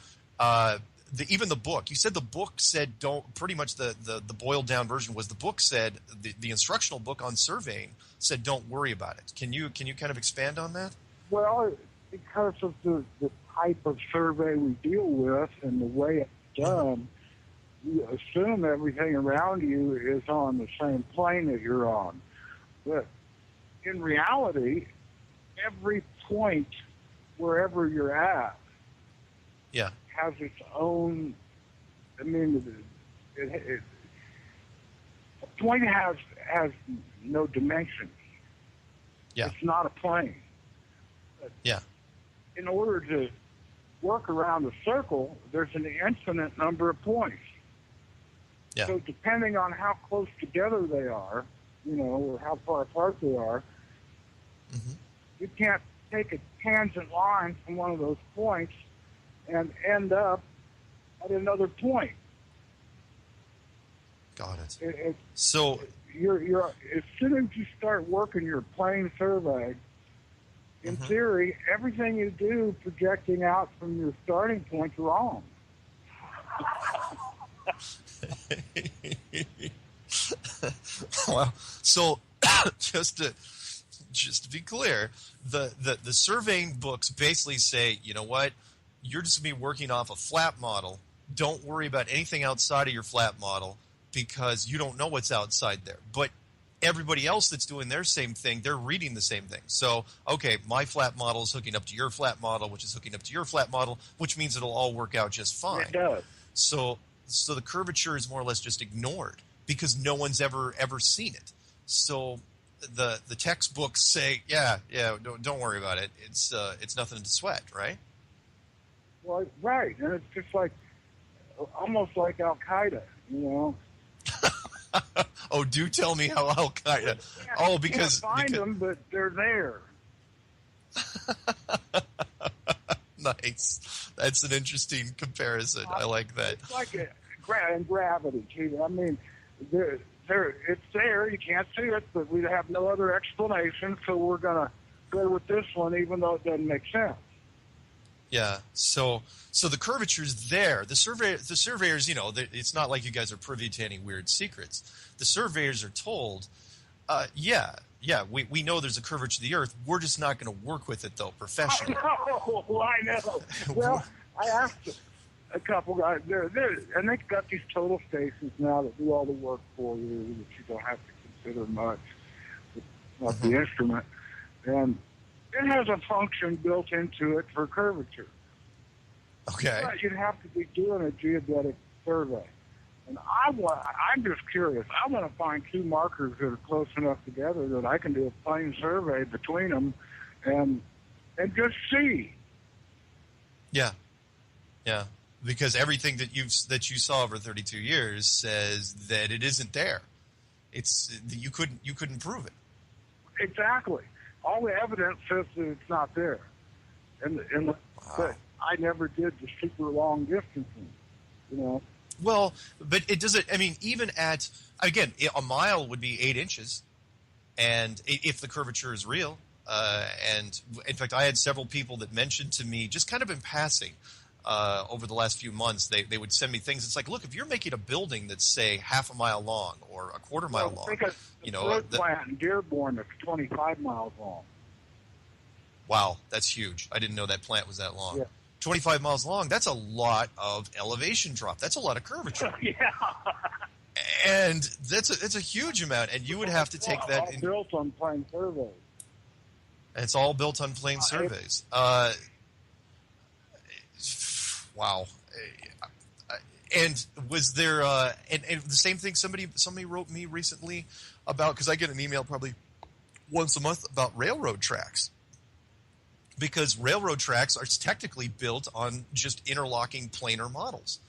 even the book, you said the book said pretty much the boiled down version was the book said the instructional book on surveying said don't worry about it. Can you kind of expand on that? Well, because of the type of survey we deal with and the way it's done, you assume everything around you is on the same plane that you're on. But in reality, every point wherever you're at Yeah. has its own. I mean, a point has no dimensions. Yeah. It's not a plane. Yeah. In order to work around a circle, there's an infinite number of points. Yeah. So depending on how close together they are, or how far apart they are, you can't take a tangent line from one of those points and end up at another point. Got it. So you're as soon as you start working your plane survey, in theory, everything you do projecting out from your starting point's wrong. Well, so just to be clear, the surveying books basically say, you know what, you're just going to be working off a flat model. Don't worry about anything outside of your flat model because you don't know what's outside there. But everybody else that's doing their same thing, they're reading the same thing. So, okay, my flat model is hooking up to your flat model, which is hooking up to your flat model, which means it'll all work out just fine. It does. So the curvature is more or less just ignored because no one's ever seen it. So the textbooks say, yeah, don't worry about it. It's nothing to sweat, right? Well, right, and it's just like almost like Al Qaeda, Oh, do tell me how Al Qaeda. Oh, because you can't find them, but they're there. Nice. That's an interesting comparison. I like that. It's like gravity, too. I mean, it's there. You can't see it, but we have no other explanation, so we're going to go with this one, even though it doesn't make sense. Yeah. So the curvature's there. The surveyors, it's not like you guys are privy to any weird secrets. The surveyors are told, we know there's a curvature to the Earth. We're just not going to work with it, though, professionally. I know. Well, I asked a couple guys, and they've got these total stations now that do all the work for you that you don't have to consider much. It's not the instrument. And it has a function built into it for curvature. Okay. But you'd have to be doing a geodetic survey. And I'm just curious. I want to find two markers that are close enough together that I can do a plane survey between them and just see. Yeah. Yeah. Because everything that you saw over 32 years says that it isn't there. You couldn't prove it. Exactly. All the evidence says that it's not there. But I never did the super long distances, Well, but it doesn't. I mean, even at again, a mile would be 8 inches, and if the curvature is real. And in fact, I had several people that mentioned to me, just kind of in passing, over the last few months, they would send me things. It's like, look, if you're making a building that's say half a mile long or a quarter mile long, think of the plant in Dearborn that's 25 miles long. Wow, that's huge. I didn't know that plant was that long. Yeah. 25 miles long, that's a lot of elevation drop. That's a lot of curvature. Yeah. And it's a huge amount, and you would have to take that. All built on plane surveys. It's all built on plane surveys. Wow. And was there and the same thing somebody wrote me recently about, because I get an email probably once a month about railroad tracks. Because railroad tracks are technically built on just interlocking planar models.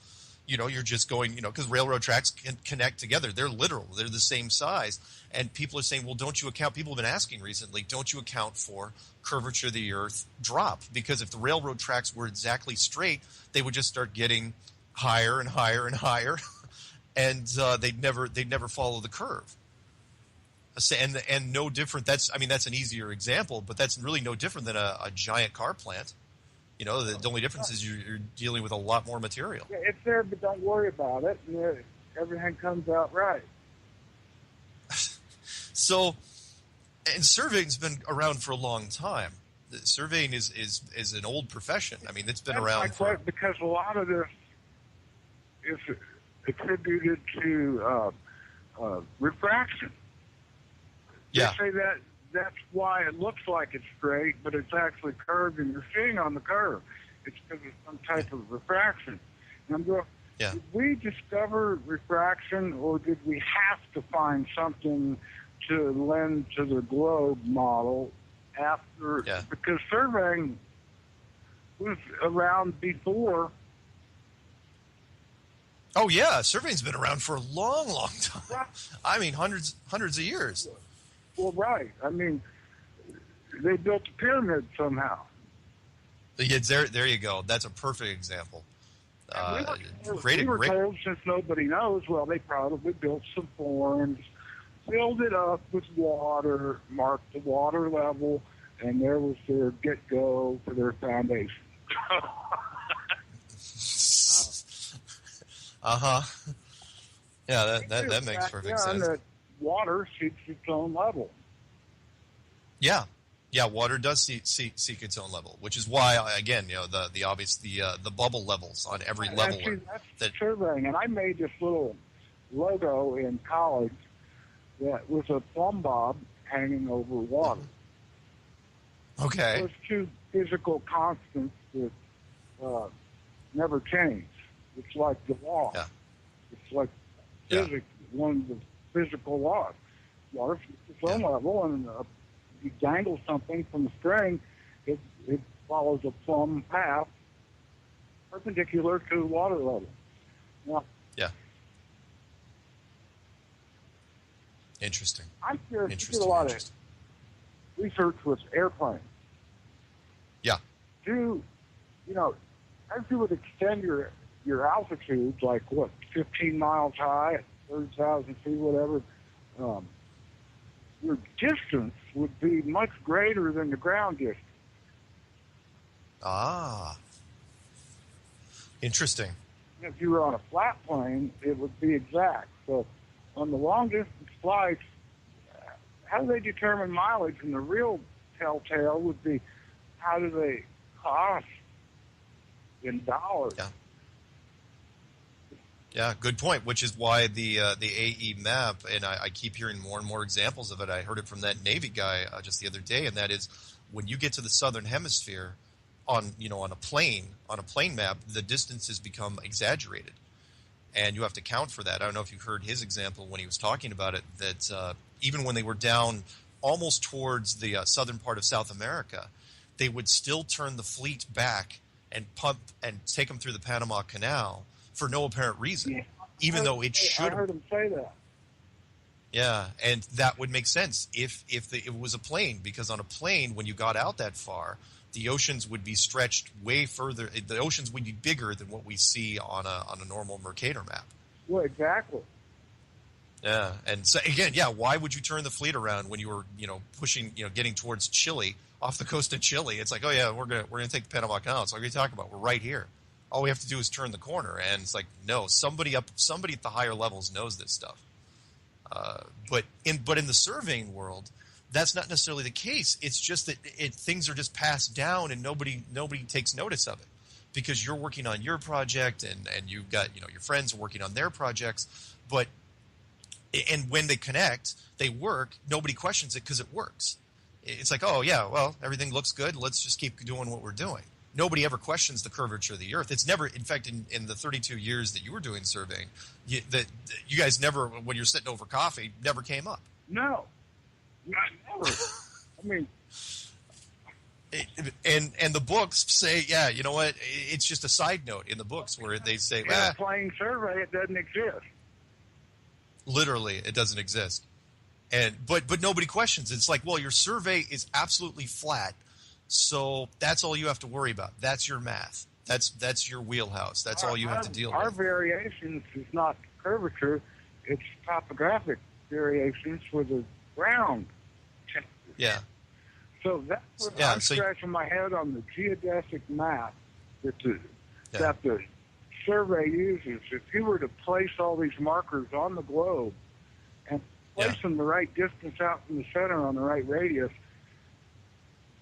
You're just going, because railroad tracks can connect together. They're literal. They're the same size. And people are saying, well, don't you account, people have been asking recently, don't you account for curvature of the Earth drop? Because if the railroad tracks were exactly straight, they would just start getting higher and higher and higher. And they'd never follow the curve. And no different. That's an easier example, but that's really no different than a giant car plant. The only difference is you're dealing with a lot more material. Yeah, it's there, but don't worry about it. And everything comes out right. So, and surveying's been around for a long time. Surveying is an old profession. I mean, it's been around for... Because a lot of this is attributed to refraction. Yeah. They say that's why it looks like it's straight, but it's actually curved, and you're seeing on the curve. It's because of some type of refraction. And I'm going, did we discover refraction, or did we have to find something to lend to the globe model after? Because surveying was around before. Oh yeah, surveying's been around for a long, long time. Right. I mean, hundreds of years. Well, right. I mean, they built the pyramid somehow. Yeah, there you go. That's a perfect example. We were told, since nobody knows, well, they probably built some forms, filled it up with water, marked the water level, and there was their get-go for their foundation. Yeah, that makes perfect sense. That water seeks its own level. Yeah, water does seek its own level, which is why, again, the obvious the bubble levels on every level. Actually, that's surveying, and I made this little logo in college that was a plumb bob hanging over water. Okay. Those two physical constants that never change. It's like the law. Yeah. It's like physics, one of the physical laws. Water seeks its own level, and you dangle something from the string, it follows a plumb path perpendicular to water level. Now, interesting. I'm curious. You did a lot of research with airplanes. Yeah. As you would extend your altitude, like 15 miles high at 30,000 feet, whatever, your distance would be much greater than the ground distance. Ah. Interesting. If you were on a flat plane, it would be exact. So on the long distance flights, how do they determine mileage? And the real telltale would be, how do they cost in dollars? Yeah, good point, which is why the AE map, and I keep hearing more and more examples of it. I heard it from that Navy guy just the other day, and that is when you get to the southern hemisphere on a plane map, the distances become exaggerated, and you have to account for that. I don't know if you heard his example when he was talking about it, that even when they were down almost towards the southern part of South America, they would still turn the fleet back and pump and take them through the Panama Canal for no apparent reason, even though it should. I heard him say that. Yeah, and that would make sense if it was a plane, because on a plane, when you got out that far, the oceans would be stretched way further. The oceans would be bigger than what we see on a normal Mercator map. Well, exactly. Yeah, and so again, why would you turn the fleet around when you were, pushing, getting towards Chile, off the coast of Chile? It's like, oh yeah, we're gonna take the Panama Canal. So what are you talking about? We're right here. All we have to do is turn the corner, and it's like, no, somebody at the higher levels knows this stuff. But in the surveying world, that's not necessarily the case. It's just that things are just passed down, and nobody takes notice of it, because you're working on your project, and you've got your friends working on their projects. And when they connect, they work. Nobody questions it because it works. It's like, oh yeah, well, everything looks good. Let's just keep doing what we're doing. Nobody ever questions the curvature of the Earth. It's never, in fact, in the 32 years that you were doing surveying, you guys never, when you're sitting over coffee, never came up. No, never. I mean, and the books say, you know what? It's just a side note in the books where they say, plain survey, it doesn't exist. Literally, it doesn't exist. But nobody questions it. It's like, well, your survey is absolutely flat. So that's all you have to worry about. That's your math. That's your wheelhouse. That's all you have to deal with. Our variations is not curvature; it's topographic variations for the ground. Yeah. So that's what I'm scratching my head on the geodesic map that the survey uses. If you were to place all these markers on the globe and place them the right distance out from the center on the right radius,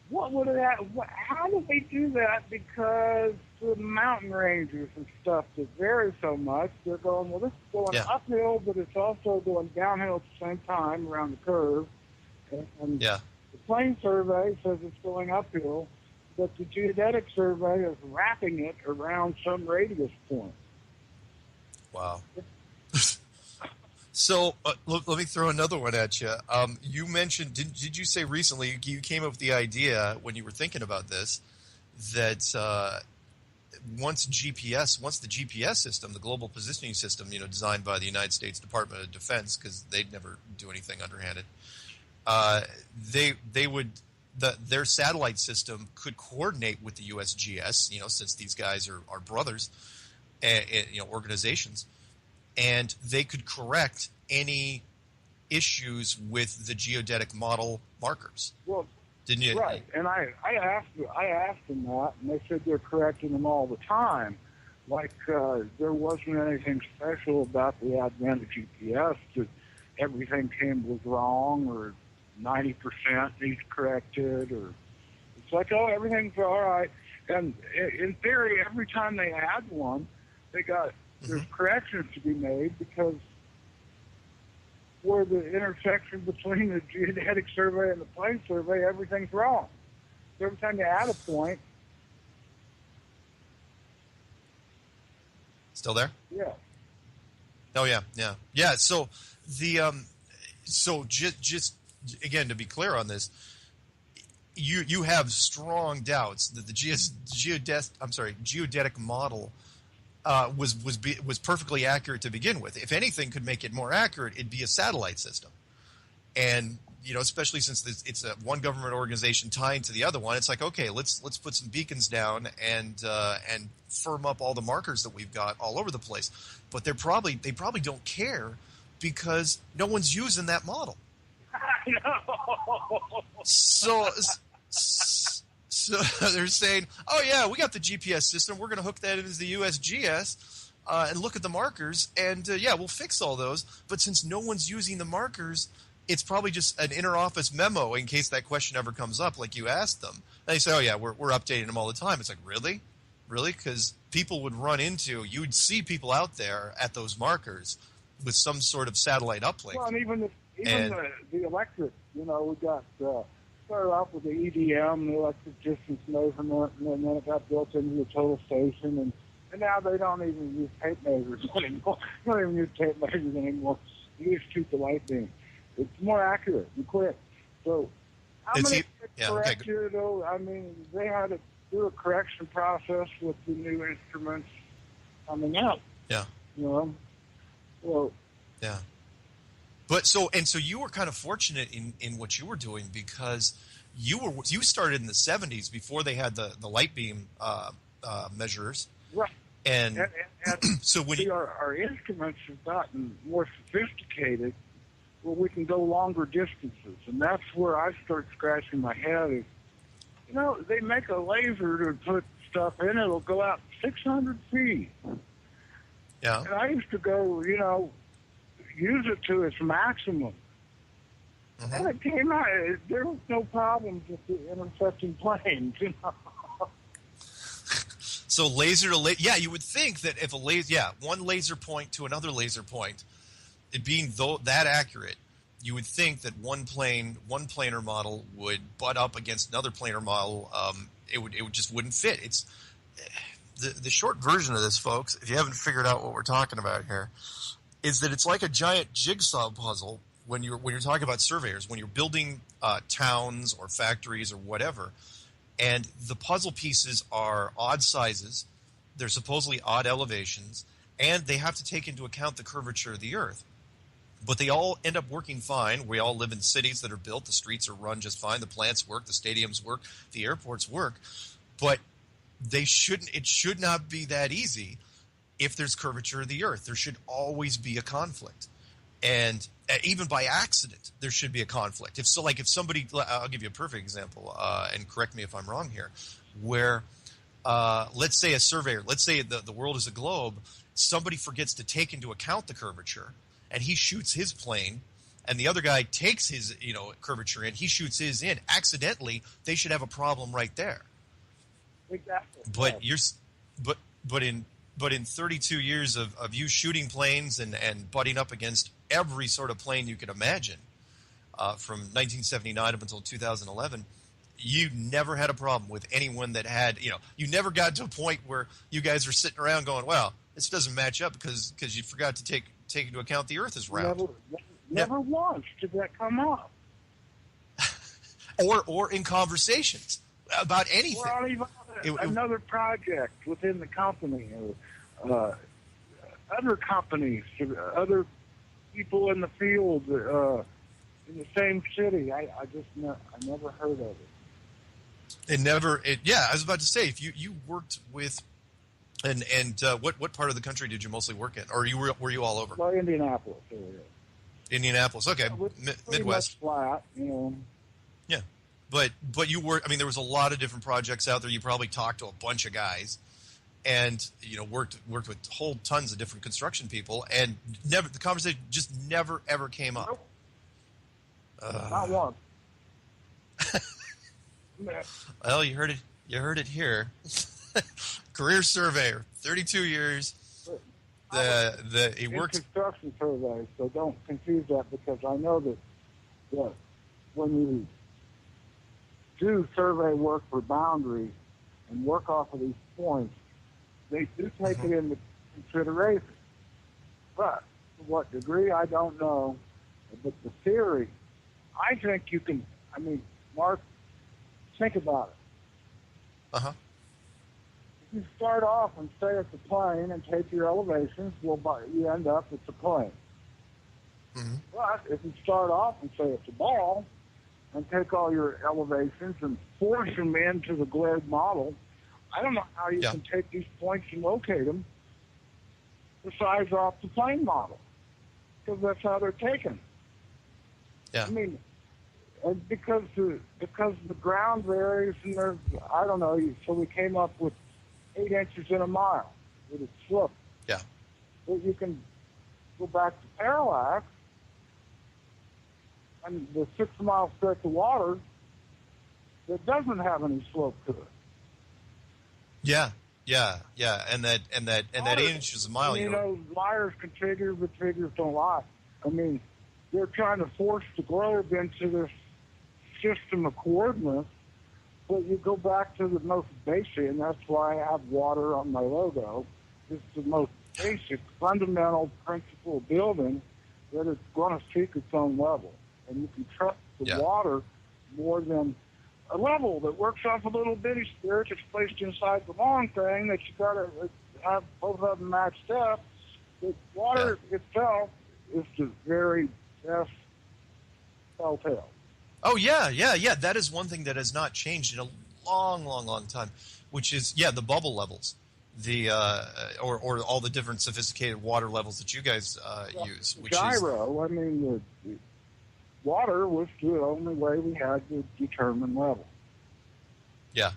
what would that? How do they do that? Because the mountain ranges and stuff that vary so much, they're going, well, this is going uphill, but it's also going downhill at the same time around the curve. And Yeah. the plane survey says it's going uphill, but the geodetic survey is wrapping it around some radius point. Wow. So let me throw another one at you. You mentioned, did you say recently you came up with the idea when you were thinking about this that once the GPS system, the global positioning system, designed by the United States Department of Defense, because they'd never do anything underhanded, their satellite system could coordinate with the USGS, since these guys are brothers, organizations, and they could correct any issues with the geodetic model markers. Well, didn't you? Right, and I asked them that, and they said they're correcting them all the time. Like there wasn't anything special about the advent of GPS that everything was wrong or 90% needs corrected, or it's like, oh, everything's all right. And in theory, every time they add one, there's corrections to be made, because where the intersection between the geodetic survey and the plane survey, everything's wrong. So every time you add a point. Still there? Yeah. Oh yeah. So just again, to be clear on this, you have strong doubts that the geodetic model was perfectly accurate to begin with. If anything could make it more accurate, it'd be a satellite system. And especially since it's a one government organization tying to the other one, it's like, okay, let's put some beacons down and firm up all the markers that we've got all over the place. But they probably don't care, because no one's using that model. I know. So they're saying, oh yeah, we got the GPS system, we're going to hook that into the USGS and look at the markers, and we'll fix all those. But since no one's using the markers, it's probably just an inter-office memo in case that question ever comes up, like you asked them. And they say, oh yeah, we're updating them all the time. It's like, really? Because people would you'd see people out there at those markers with some sort of satellite uplink. Well, and even the electric, we got started off with the EDM, the electric distance measurement, and then it got built into the total station, and now they don't even use tape measures anymore. They don't even use tape measures anymore. You just shoot the light beam. It's more accurate and quick. So how many correct here, though? I mean, they had to do a correction process with the new instruments coming out. Yeah. Well. Yeah. But so you were kind of fortunate in what you were doing, because you started in the 70s before they had the light beam measurers. Right. And so when our instruments have gotten more sophisticated, where we can go longer distances, and that's where I start scratching my head. Is they make a laser to put stuff in, it'll go out 600 feet. Yeah. And I used to go, use it to its maximum. Mm-hmm. And it came out, there was no problems with the intercepting planes, So laser to laser, you would think that if one laser point to another laser point, it being that accurate, you would think that one planar model would butt up against another planar model. It just wouldn't fit. It's the short version of this, folks, if you haven't figured out what we're talking about here, is that it's like a giant jigsaw puzzle when you're talking about surveyors, when you're building towns or factories or whatever, and the puzzle pieces are odd sizes, they're supposedly odd elevations, and they have to take into account the curvature of the Earth. But they all end up working fine. We all live in cities that are built, the streets are run just fine, the plants work, the stadiums work, the airports work, but it should not be that easy. If there's curvature of the Earth, there should always be a conflict. And even by accident, there should be a conflict. If somebody, I'll give you a perfect example, and correct me if I'm wrong here, where let's say a surveyor, let's say the world is a globe, somebody forgets to take into account the curvature, and he shoots his plane, and the other guy takes his curvature in, he shoots his in, accidentally, they should have a problem right there. Exactly. But in 32 years of you shooting planes and butting up against every sort of plane you could imagine, from 1979 up until 2011, you never had a problem with anyone that had, you never got to a point where you guys were sitting around going, well, this doesn't match up because you forgot to take into account the Earth is round. Never once did that come up. or in conversations about anything. Or even another project within the company, or other companies, other people in the field, in the same city. I never heard of it. I was about to say, if you worked with, and what part of the country did you mostly work in, or were you all over? Well, Indianapolis area. Indianapolis, okay, Midwest. Flat, Yeah, but you were. I mean, there was a lot of different projects out there. You probably talked to a bunch of guys, and worked with whole tons of different construction people, and the conversation just never ever came up. Not once. Well, you heard it here. Career surveyor, 32 years. He worked construction surveys, so don't confuse that, because I know that when you do survey work for boundaries and work off of these points, they do take it into consideration. But to what degree, I don't know. But the theory, I think you can. I mean, Mark, think about it. You start off and say it's a plane and take your elevations, you end up it's a plane. But if you start off and say it's a ball and take all your elevations and force them into the globe model, I don't know how you can take these points and locate them besides off the plane model, because that's how they're taken. Yeah. I mean, because the ground varies, and there's, I don't know, so we came up with 8 inches in a mile with a slope. Yeah. But you can go back to parallax, and the 6-mile stretch of water that doesn't have any slope to it. Yeah, and that 8 inches a mile. Liars can figure, but figures don't lie. I mean, they're trying to force the globe into this system of coordinates. But you go back to the most basic, and that's why I have water on my logo. It's the most basic, fundamental principle of building, that it's going to seek its own level. And you can trust the water more than a level that works off a little bitty spirit that's placed inside the long thing that you got to have both of them matched up. The water itself is the very best telltale. Oh, yeah. That is one thing that has not changed in a long time, which is, the bubble levels, or all the different sophisticated water levels that you guys use. Which gyro, I mean, the water was the only way we had to determine level. Yeah,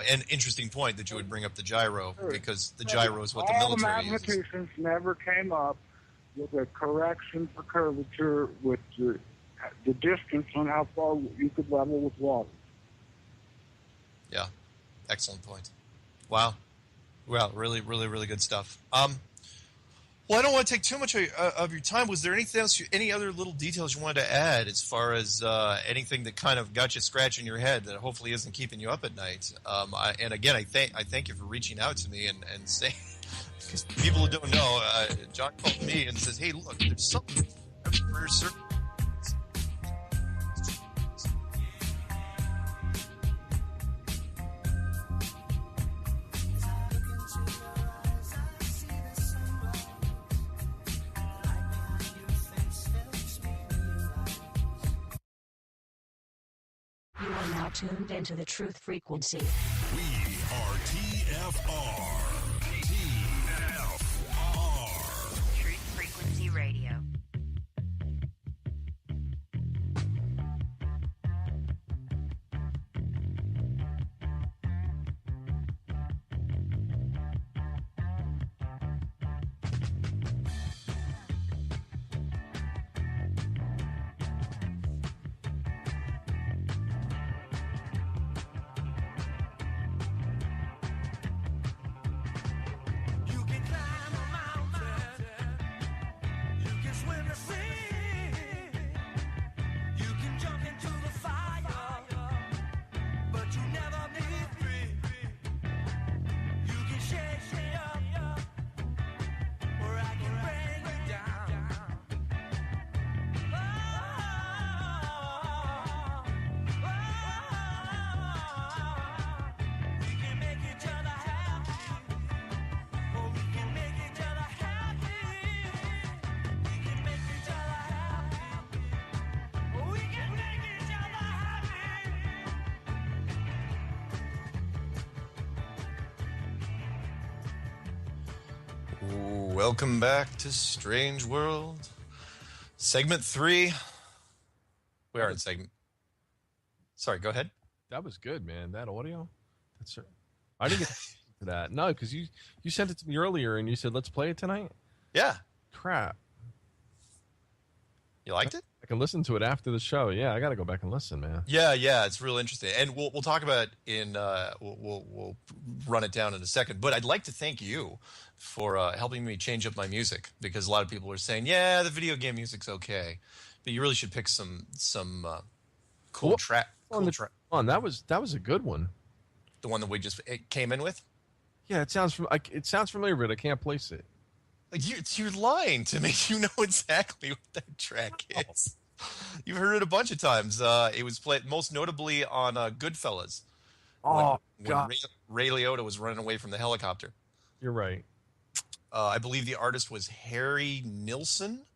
and interesting point that you would bring up the gyro, because the gyro is what the military uses. All the mathematicians never came up with a correction for curvature with the distance on how far you could level with water. Yeah, excellent point. Wow, really, really, really good stuff. Well, I don't want to take too much of your time. Was there anything else, any other little details you wanted to add, as far as anything that kind of got you scratching your head that hopefully isn't keeping you up at night? And again, I thank you for reaching out to me and saying, because people who don't know, John called me and says, "Hey, look, there's something for certain." You are now tuned into the Truth Frequency. We are TFR. Truth Frequency Radio. You Welcome back to Strange World. Segment 3. We are in segment. Sorry, go ahead. That was good, man. That audio. That's. I didn't get to that. No, because you sent it to me earlier and you said let's play it tonight. Yeah. Crap. You liked it? I can listen to it after the show. Yeah, I got to go back and listen, man. Yeah, it's real interesting, and we'll talk about it in we'll run it down in a second. But I'd like to thank you for helping me change up my music, because a lot of people are saying, yeah, the video game music's okay, but you really should pick some cool track. That was a good one. The one that we just came in with. Yeah, it sounds familiar, but I can't place it. You're lying to me. You know exactly what that track is. You've heard it a bunch of times. It was played most notably on Goodfellas. Oh, when God. Ray Liotta was running away from the helicopter. You're right. I believe the artist was Harry Nilsson,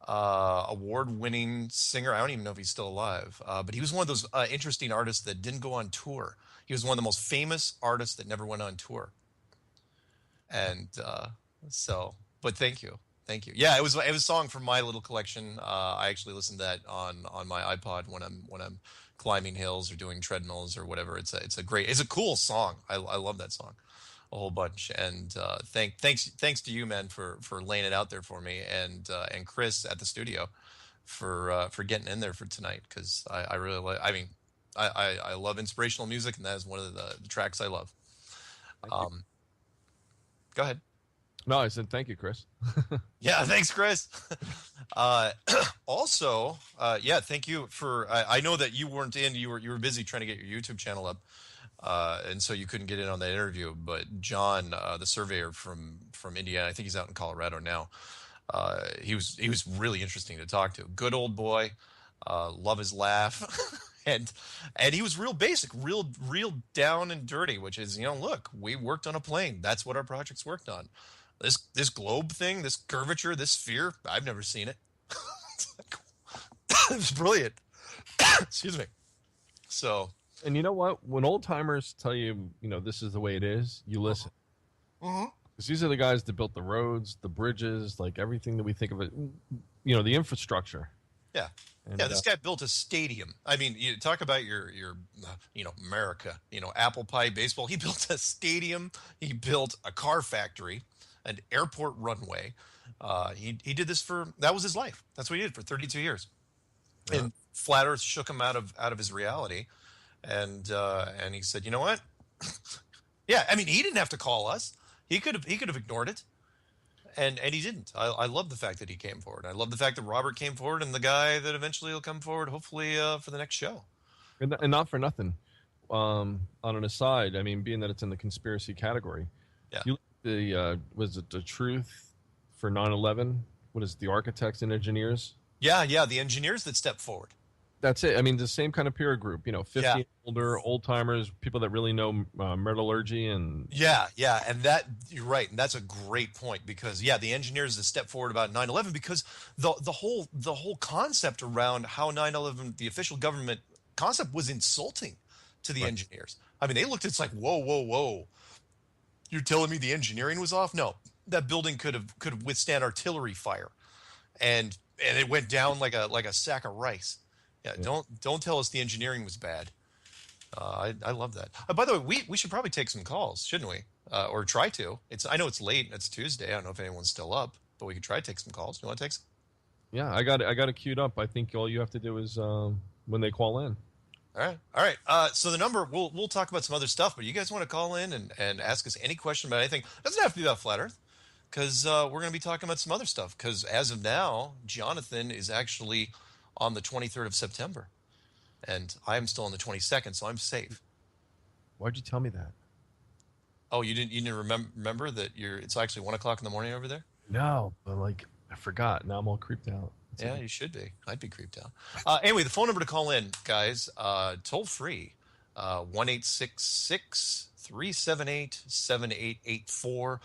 award-winning singer. I don't even know if he's still alive. But he was one of those interesting artists that didn't go on tour. He was one of the most famous artists that never went on tour. And... but thank you. Yeah, it was a song from my little collection. I actually listen to that on my iPod when I'm climbing hills or doing treadmills or whatever. It's a cool song. I love that song a whole bunch. And thanks to you, man, for laying it out there for me, and Chris at the studio for getting in there for tonight, because I really like. I mean, I love inspirational music, and that is one of the tracks I love. Go ahead. No, I said thank you, Chris. Yeah, thanks, Chris. Also, thank you for. I know that you weren't in. You were busy trying to get your YouTube channel up, and so you couldn't get in on that interview. But John, the surveyor from Indiana, I think he's out in Colorado now. He was really interesting to talk to. Good old boy. Love his laugh. And he was real basic, real down and dirty, which is, look, we worked on a plane. That's what our projects worked on. This globe thing, this curvature, this sphere, I've never seen it. It's brilliant. Excuse me. So. And you know what? When old timers tell you, this is the way it is, you listen. Because these are the guys that built the roads, the bridges, like everything that we think of it, the infrastructure. Yeah. And, this guy built a stadium. I mean, you talk about your America, apple pie baseball. He built a stadium. He built a car factory, an airport runway. He did this that was his life. That's what he did for 32 years. Yeah. And Flat Earth shook him out of his reality. And he said, you know what? Yeah, I mean, he didn't have to call us. He could have ignored it. And he didn't. I love the fact that he came forward. I love the fact that Robert came forward, and the guy that eventually will come forward, hopefully, for the next show. And not for nothing. On an aside, I mean, being that it's in the conspiracy category, yeah. Was it the truth for 9/11? What is it, the architects and engineers? Yeah, the engineers that stepped forward. That's it. I mean, the same kind of peer group, 50 and older, old timers, people that really know metallurgy and. Yeah, and that you're right, and that's a great point, because the engineers that stepped forward about 9/11, because the whole concept around how 9/11, the official government concept, was insulting to the engineers. I mean, they looked. It's like, whoa, you're telling me the engineering was off? No, that building could have withstand artillery fire, and it went down like a sack of rice. Yeah, don't tell us the engineering was bad. I love that. By the way, we should probably take some calls, shouldn't we? Or try to. I know it's late. It's Tuesday. I don't know if anyone's still up, but we could try to take some calls. You want to take some? Yeah, I got it queued up. I think all you have to do is when they call in. All right. So the number, we'll talk about some other stuff, but you guys want to call in and ask us any question about anything. It doesn't have to be about Flat Earth, because we're going to be talking about some other stuff. Because as of now, Jonathan is actually on the 23rd of September, and I'm still on the 22nd, so I'm safe. Why'd you tell me that? Oh, you didn't remember that it's actually 1:00 in the morning over there? No, but I forgot. Now I'm all creeped out. You should be. I'd be creeped out. Anyway, the phone number to call in, guys, toll free, 1-866-378-7884.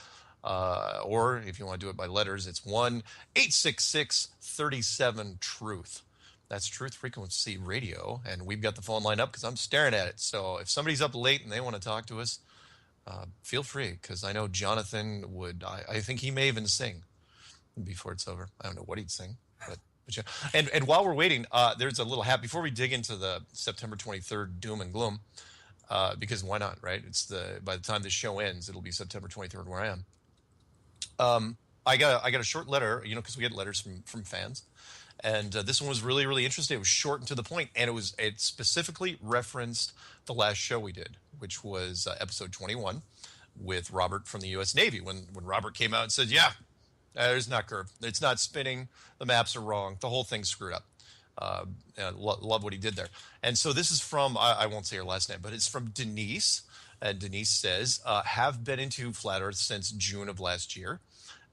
Or if you want to do it by letters, it's 1-866-37-TRUTH. That's Truth Frequency Radio, and we've got the phone line up because I'm staring at it. So if somebody's up late and they want to talk to us, feel free, because I know Jonathan would. I think he may even sing before it's over. I don't know what he'd sing, but yeah. And while we're waiting, there's a little hat before we dig into the September 23rd doom and gloom, because why not, right? By the time this show ends, it'll be September 23rd where I am. I got a short letter, because we get letters from fans, and this one was really, really interesting. It was short and to the point, and it specifically referenced the last show we did, which was episode 21 with Robert from the U.S. Navy. When Robert came out and said, "Yeah, there's not curve. It's not spinning. The maps are wrong. The whole thing's screwed up." Love what he did there. And so this is from, I won't say her last name, but it's from Denise. And Denise says, have been into Flat Earth since June of last year.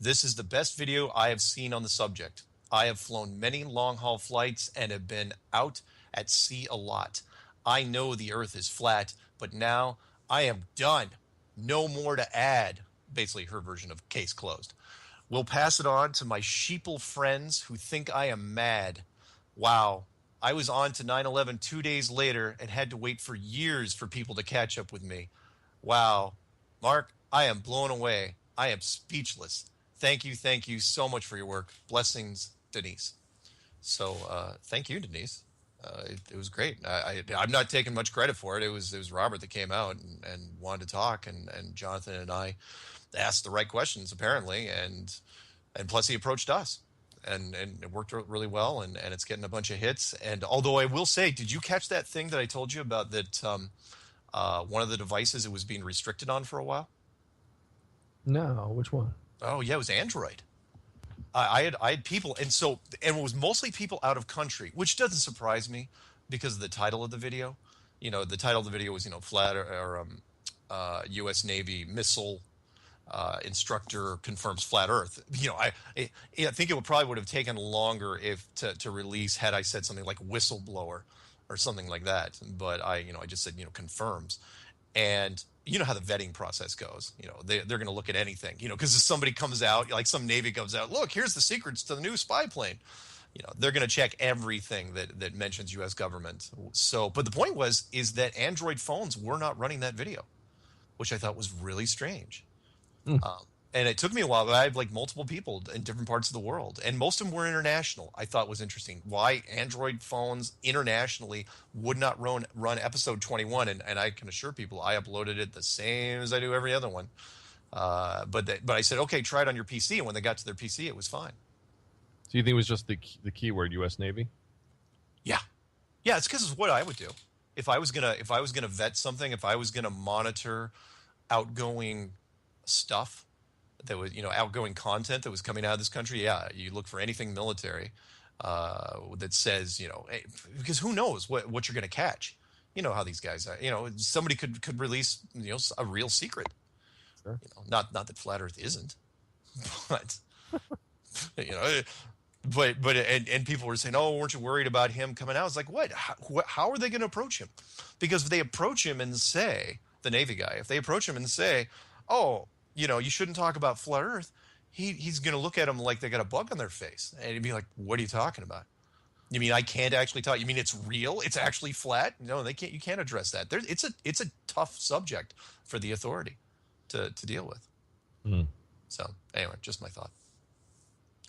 This is the best video I have seen on the subject. I have flown many long-haul flights and have been out at sea a lot. I know the Earth is flat, but now I am done. No more to add. Basically her version of case closed. We'll pass it on to my sheeple friends who think I am mad. Wow. I was on to 9/11 2 days later and had to wait for years for people to catch up with me. Wow. Mark, I am blown away. I am speechless. Thank you so much for your work. Blessings, Denise. So thank you, Denise. It was great. I'm not taking much credit for it. It was Robert that came out and wanted to talk, and Jonathan and I asked the right questions apparently, and plus he approached us, and it worked really well, and it's getting a bunch of hits. And although I will say, did you catch that thing that I told you about, that one of the devices it was being restricted on for a while? No, which one? Oh yeah, it was Android. I had people, and it was mostly people out of country, which doesn't surprise me because of the title of the video. The title of the video was flat or U.S. Navy missile instructor confirms flat Earth. I think it would have taken longer to release had I said something like whistleblower or something like that. But I just said confirms, and you know how the vetting process goes. They're going to look at anything. Because if somebody comes out, like some Navy comes out, look, here's the secrets to the new spy plane. They're going to check everything that mentions U.S. government. So, but the point is that Android phones were not running that video, which I thought was really strange. And it took me a while, but I had multiple people in different parts of the world, and most of them were international. I thought was interesting why Android phones internationally would not run episode 21. And I can assure people I uploaded it the same as I do every other one. But I said, okay, try it on your PC. And when they got to their PC, it was fine. So you think it was just the keyword U.S. Navy? Yeah. Yeah. It's because it's what I would do. If I was gonna vet something, if I was gonna monitor outgoing stuff that was, outgoing content that was coming out of this country, yeah, you look for anything military that says, because who knows what you're going to catch. You know how these guys are. Somebody could release, a real secret. Sure. Not that Flat Earth isn't, but but people were saying, oh, weren't you worried about him coming out? It's like, what? How are they going to approach him? Because if they approach him and say, the Navy guy, if they approach him and say, oh, you shouldn't talk about Flat Earth, he's going to look at them like they got a bug on their face. And he'd be like, what are you talking about? You mean I can't actually talk? You mean it's real? It's actually flat? No, you can't address that. It's a tough subject for the authority to deal with. So anyway, just my thought.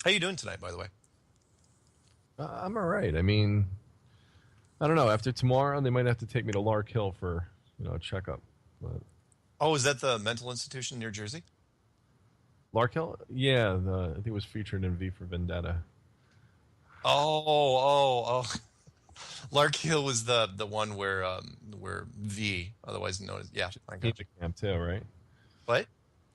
How you doing tonight, by the way? I'm all right. I mean, I don't know. After tomorrow, they might have to take me to Lark Hill for a checkup. But... Oh, is that the mental institution near Jersey? Lark Hill? Yeah, I think it was featured in V for Vendetta. Oh. Lark Hill was the one where V, otherwise known as FEMA camp too, right? What?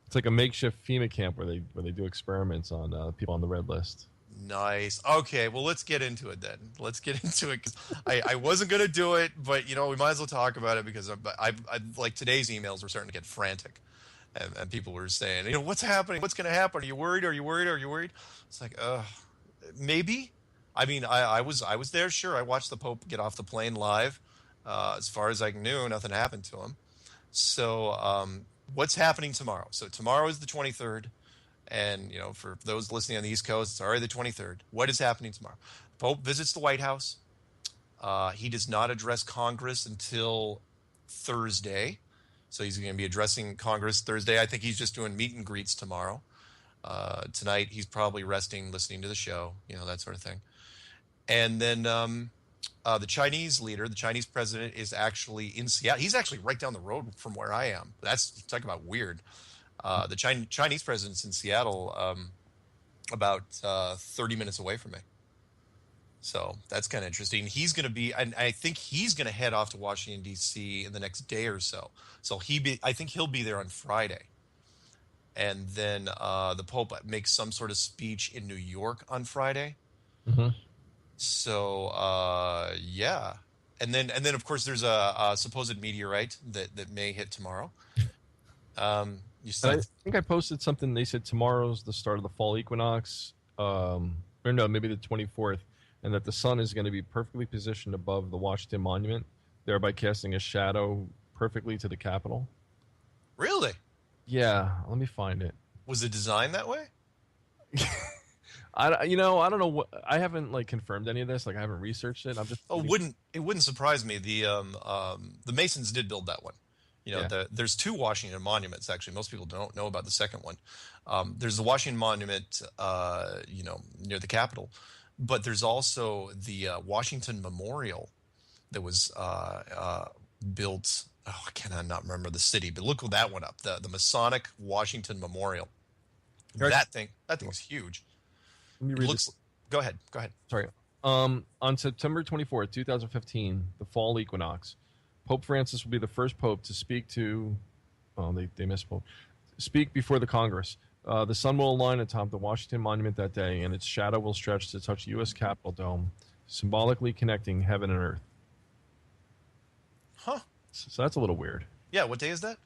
It's like a makeshift FEMA camp where they do experiments on people on the red list. Nice. Okay, well, let's get into it then. Let's get into it, because I wasn't going to do it, but, we might as well talk about it, because I like today's emails were starting to get frantic, and people were saying, what's happening? What's going to happen? Are you worried? Are you worried? Are you worried? It's like, maybe. I mean, I was there, sure. I watched the Pope get off the plane live. As far as I knew, nothing happened to him. So what's happening tomorrow? So tomorrow is the 23rd. And, for those listening on the East Coast, it's already the 23rd. What is happening tomorrow? The Pope visits the White House. He does not address Congress until Thursday. So he's going to be addressing Congress Thursday. I think he's just doing meet and greets tomorrow. Tonight, he's probably resting, listening to the show, that sort of thing. And then the Chinese leader, the Chinese president, is actually in Seattle. He's actually right down the road from where I am. That's, talk about weird. The Chinese president's in Seattle about 30 minutes away from me. So that's kind of interesting. He's going to be, and I think he's going to head off to Washington, D.C. in the next day or so. So I think he'll be there on Friday. And then the Pope makes some sort of speech in New York on Friday. Mm-hmm. So, yeah. And then of course, there's a supposed meteorite that may hit tomorrow. I think I posted something. They said tomorrow's the start of the fall equinox. Or no, maybe the 24th. And that the sun is going to be perfectly positioned above the Washington Monument, thereby casting a shadow perfectly to the Capitol. Really? Yeah, let me find it. Was it designed that way? I don't know what, I haven't confirmed any of this. I haven't researched it. I'm just. It wouldn't surprise me. The Masons did build that one. There's 2 Washington monuments. Actually, most people don't know about the second one. There's the Washington Monument, near the Capitol. But there's also the Washington Memorial that was built. Oh, I cannot remember the city, but look that one up. The Masonic Washington Memorial. That thing's huge. Let me read this. Go ahead. Sorry. On September 24th, 2015, the fall equinox, Pope Francis will be the first pope to speak to. Oh, they misspoke. Speak before the Congress. The sun will align atop the Washington Monument that day, and its shadow will stretch to touch the U.S. Capitol dome, symbolically connecting heaven and earth. Huh. So that's a little weird. Yeah, what day is that?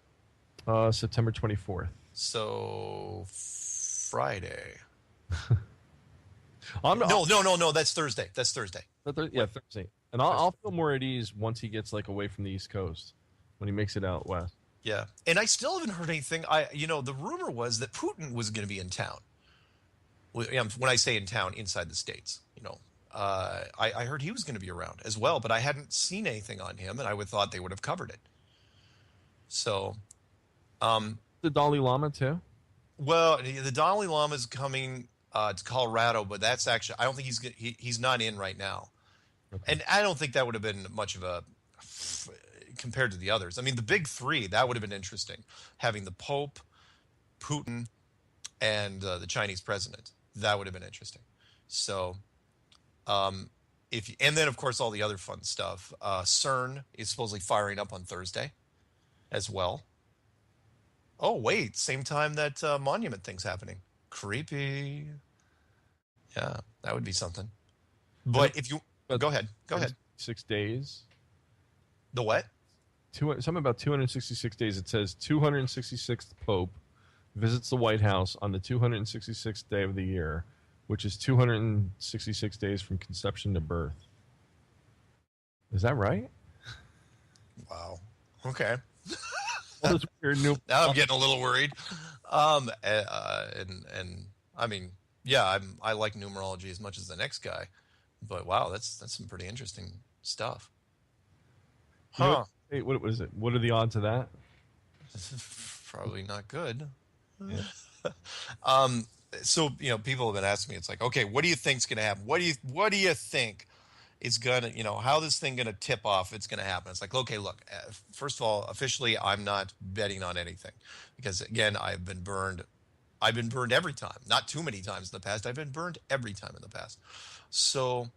September 24th. So, Friday. No, that's Thursday. Yeah, Thursday. And I'll feel more at ease once he gets away from the East Coast, when he makes it out west. Yeah, and I still haven't heard anything. The rumor was that Putin was going to be in town. When I say in town, inside the States, I heard he was going to be around as well, but I hadn't seen anything on him, and I would thought they would have covered it. So, the Dalai Lama too. Well, the Dalai Lama is coming to Colorado, but that's actually I don't think he's not in right now, okay. And I don't think that would have been much of a. Compared to the others. I mean, the big 3, that would have been interesting. Having the Pope, Putin, and the Chinese president. That would have been interesting. So, and then, of course, all the other fun stuff. CERN is supposedly firing up on Thursday as well. Oh, wait. Same time that monument thing's happening. Creepy. Yeah, that would be something. But if you... Go ahead. 6 days. The what? Something about 266 days. It says 266th Pope visits the White House on the 266th day of the year, which is 266 days from conception to birth. Is that right? Wow. Okay. Now I'm getting a little worried. And I mean, yeah, I like numerology as much as the next guy, but wow, that's some pretty interesting stuff. Huh. Hey, what is it? What are the odds of that? Probably not good. Yeah. So, people have been asking me, it's okay, what do you think's going to happen? What do you think is going to, how this thing going to tip off? It's going to happen. It's okay, look, first of all, officially, I'm not betting on anything because again, I've been burned every time, not too many times in the past. I've been burned every time in the past. So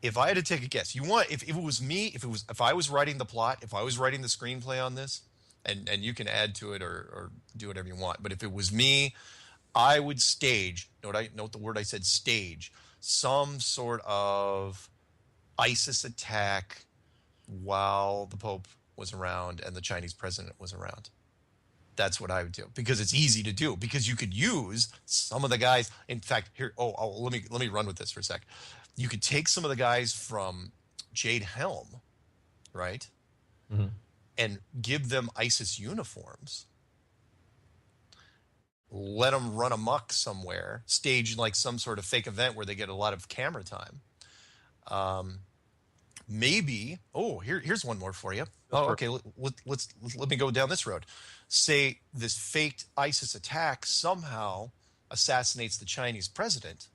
if I had to take a guess, if it was me, if I was writing the plot, if I was writing the screenplay on this, and you can add to it or do whatever you want, but if it was me, I would stage, note the word I said, stage, some sort of ISIS attack while the Pope was around and the Chinese president was around. That's what I would do because it's easy to do because you could use some of the guys. In fact, here, let me run with this for a sec. You could take some of the guys from Jade Helm, right? Mm-hmm. And give them ISIS uniforms. Let them run amok somewhere, stage some sort of fake event where they get a lot of camera time. Maybe, here's one more for you. Oh, okay. Let me go down this road. Say this faked ISIS attack somehow assassinates the Chinese president.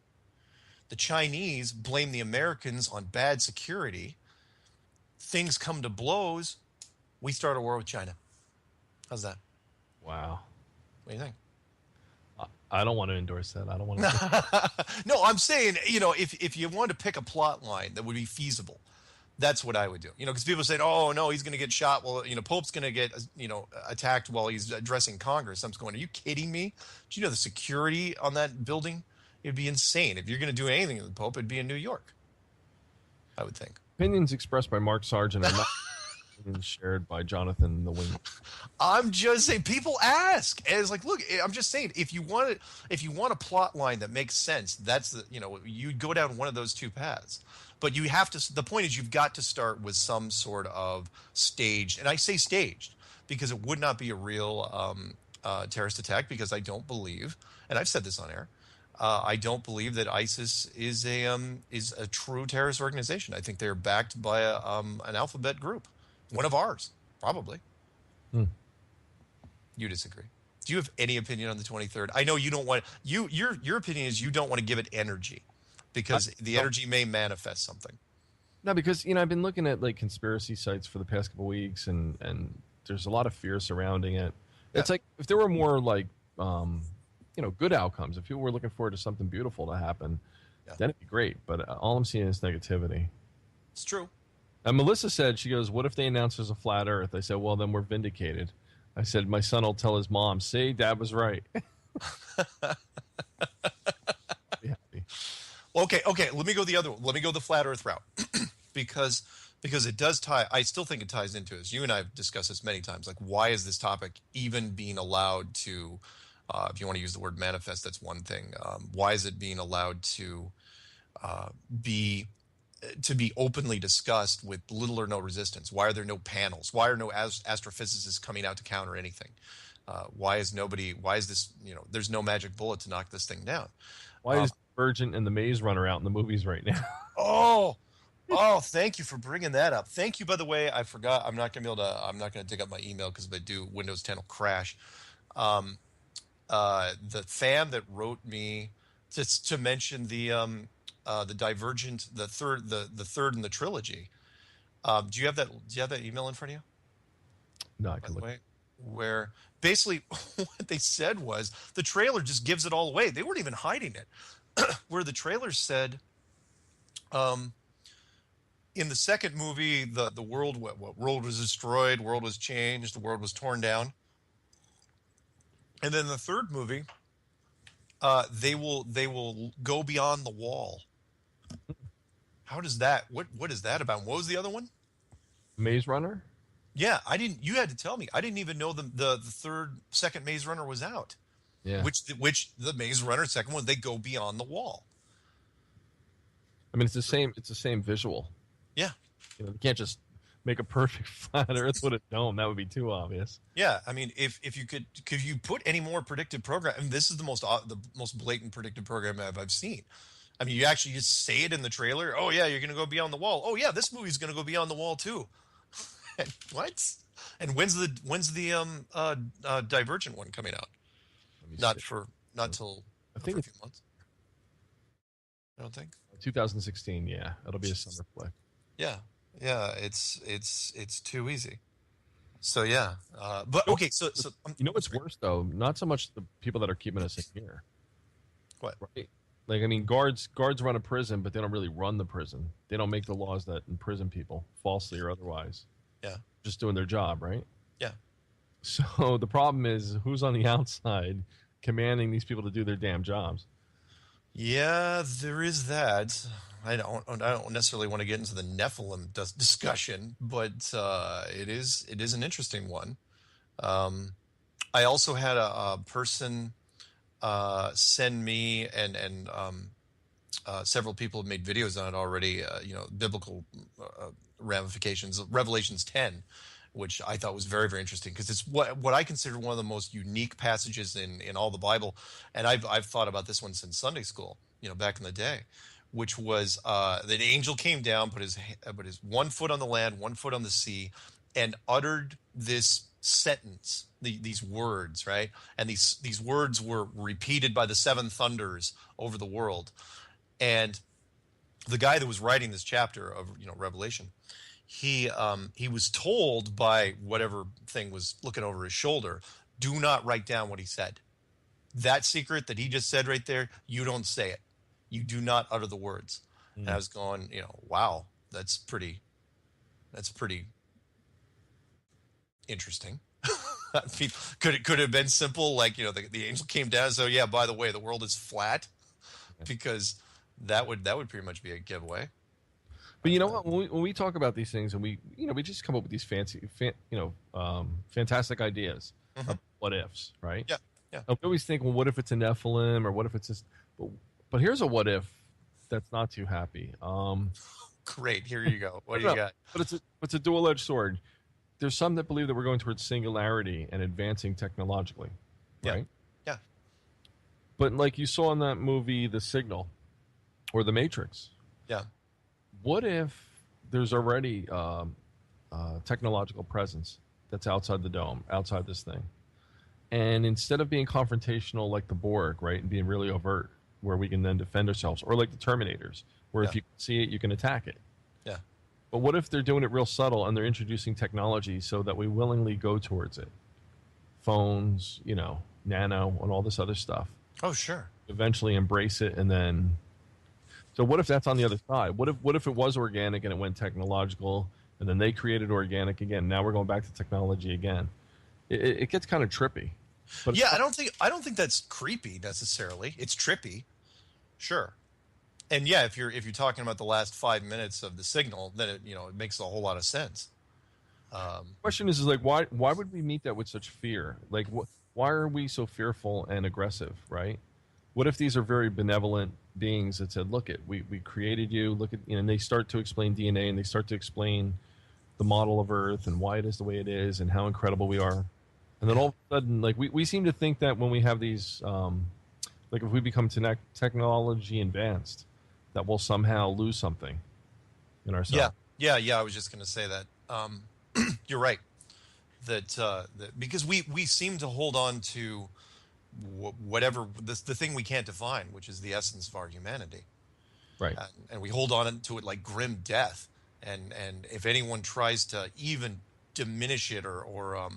The Chinese blame the Americans on bad security. Things come to blows. We start a war with China. How's that? Wow. What do you think? I don't want to endorse that. I don't want to. No, I'm saying, if you want to pick a plot line that would be feasible, that's what I would do. Because people say, oh, no, he's going to get shot. Well, Pope's going to get, attacked while he's addressing Congress. I'm just going, are you kidding me? Do you know the security on that building? It'd be insane. If you're going to do anything with the Pope, it'd be in New York, I would think. Opinions expressed by Mark Sargent are not opinions shared by Jonathan the Wing. I'm just saying, people ask. And it's like, look, I'm just saying, if you want a plot line that makes sense, that's you go down one of those two paths. But you have to. The point is, you've got to start with some sort of staged, and I say staged because it would not be a real terrorist attack. Because I don't believe, and I've said this on air, I don't believe that ISIS is a true terrorist organization. I think they're backed by an alphabet group, one of ours, probably. You disagree? Do you have any opinion on the 23rd? I know you don't want your opinion is you don't want to give it energy. Because the energy may manifest something. No, because I've been looking at like conspiracy sites for the past couple of weeks, and there's a lot of fear surrounding it. Yeah. It's like if there were more like good outcomes, if people were looking forward to something beautiful to happen, then it'd be great. But all I'm seeing is negativity. It's true. And Melissa said, she goes, "What if they announce there's a flat Earth?" I said, "Well, then we're vindicated." I said, "My son will tell his mom, see, Dad was right." Okay. Let me go the other one. Let me go the flat Earth route, because it does tie. I still think it ties into this. You and I have discussed this many times. Like, why is this topic even being allowed to? If you want to use the word manifest, that's one thing. Why is it being allowed to be openly discussed with little or no resistance? Why are there no panels? Why are no astrophysicists coming out to counter anything? Why is this? There's no magic bullet to knock this thing down. Why is Virgin and the Maze Runner out in the movies right now? Oh, thank you for bringing that up. Thank you, by the way. I forgot. I'm not going to dig up my email because if I do, Windows 10 will crash. The fan that wrote me to mention the Divergent, the third in the trilogy. Do you have that email in front of you? No, I can look. Where basically what they said was the trailer just gives it all away. They weren't even hiding it. Where the trailer said, in the second movie, the world world was destroyed, world was changed, the world was torn down, and then the third movie, they will go beyond the wall. How does that? What is that about? What was the other one? Maze Runner. Yeah, I didn't. You had to tell me. I didn't even know the second Maze Runner was out. Yeah. Which the Maze Runner second one, they go beyond the wall. I mean, it's the same visual. Yeah. You can't just make a perfect flat Earth with a dome. That would be too obvious. Yeah, I mean, if you could you put any more predictive program? I mean, this is the most blatant predictive program I've seen. I mean, you actually just say it in the trailer. Oh yeah, you're going to go beyond the wall. Oh yeah, this movie's going to go beyond the wall too. What? And when's the Divergent one coming out? Not till a few months. I don't think. 2016. Yeah, it'll be a summer flick. Yeah, it's too easy. So yeah, but okay. So you know what's worse though? Not so much the people that are keeping us in here. What? Right? Like, I mean, guards run a prison, but they don't really run the prison. They don't make the laws that imprison people, falsely or otherwise. Yeah. Just doing their job, right? Yeah. So the problem is, who's on the outside commanding these people to do their damn jobs? Yeah, there is that. I don't necessarily want to get into the Nephilim discussion, but it is an interesting one. I also had a person send me and several people have made videos on it already. Biblical ramifications of Revelations 10, which I thought was very, very interesting because it's what I consider one of the most unique passages in all the Bible, and I've thought about this one since Sunday school, back in the day, which was that an angel came down, put his 1 foot on the land, 1 foot on the sea, and uttered this sentence, these words, right? And these words were repeated by the seven thunders over the world. And the guy that was writing this chapter of Revelation, he was told by whatever thing was looking over his shoulder, do not write down what he said. That secret that he just said right there, you don't say it. You do not utter the words. And I was going, wow, that's pretty interesting. Could it have been simple, like the angel came down and said, yeah, by the way, the world is flat, because that would pretty much be a giveaway. But you know what? When we talk about these things, and we just come up with these fantastic ideas of what ifs, right? Yeah, yeah. We always think, well, what if it's a Nephilim, or what if it's this? But here's a what if that's not too happy. Great, here you go. What do you got? But it's a dual-edged sword. There's some that believe that we're going towards singularity and advancing technologically, right? Yeah. But like you saw in that movie, The Signal, or The Matrix. Yeah. What if there's already technological presence that's outside the dome, outside this thing, and instead of being confrontational like the Borg, right, and being really overt, where we can then defend ourselves, or like the Terminators, where if you can see it, you can attack it. Yeah. But what if they're doing it real subtle and they're introducing technology so that we willingly go towards it? Phones, nano, and all this other stuff. Oh, sure. Eventually embrace it, and then. So what if that's on the other side? What if it was organic and it went technological, and then they created organic again? Now we're going back to technology again. It gets kind of trippy. But yeah, I don't think that's creepy necessarily. It's trippy, sure. And yeah, if you're talking about the last 5 minutes of The Signal, then it makes a whole lot of sense. The question is like why would we meet that with such fear? Like why are we so fearful and aggressive, right? What if these are very benevolent beings that said, look, we created you, look at, and they start to explain DNA, and they start to explain the model of Earth and why it is the way it is and how incredible we are. And then all of a sudden, like we seem to think that when we have these, like if we become technology advanced, that we'll somehow lose something in ourselves. Yeah. I was just going to say that. You're right. That because we seem to hold on to whatever the thing we can't define, which is the essence of our humanity, right? And we hold on to it like grim death. And if anyone tries to even diminish it or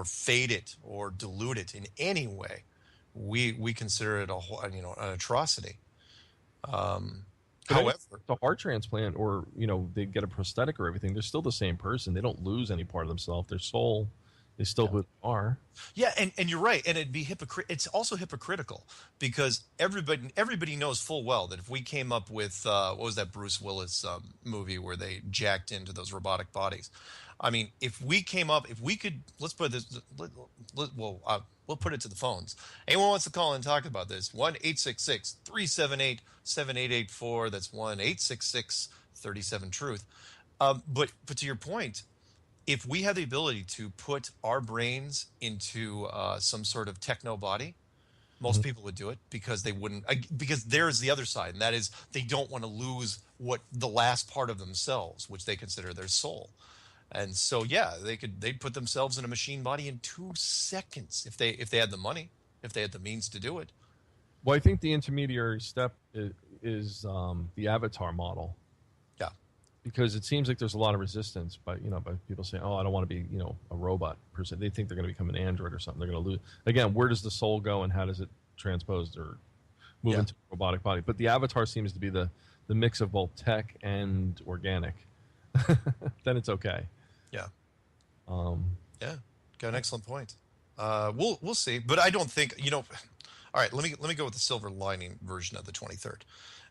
fade it or dilute it in any way, we consider it an atrocity. However, the heart transplant, or they get a prosthetic or everything, they're still the same person. They don't lose any part of themselves. Their soul is still who they are. Yeah, and you're right. And it'd be it's also hypocritical, because everybody knows full well that if we came up with what was that Bruce Willis movie where they jacked into those robotic bodies? I mean, if we could, let's put this. We'll put it to the phones. Anyone wants to call and talk about this? 1-866-378-7884. That's 1-866-37-TRUTH. But to your point, if we have the ability to put our brains into some sort of techno body, most people would do it, because they wouldn't. Because there's the other side, and that is they don't want to lose the last part of themselves, which they consider their soul. And so, yeah, they'd put themselves in a machine body in 2 seconds if they had the money, if they had the means to do it. Well, I think the intermediary step is the avatar model. Yeah, because it seems like there's a lot of resistance by people saying, "Oh, I don't want to be a robot person." They think they're going to become an android or something. They're going to lose. Again, where does the soul go, and how does it transpose or move into a robotic body? But the avatar seems to be the mix of both tech and organic. Then it's okay. Yeah. Yeah. Got an excellent point. We'll see, but I don't think All right, let me go with the silver lining version of the 23rd,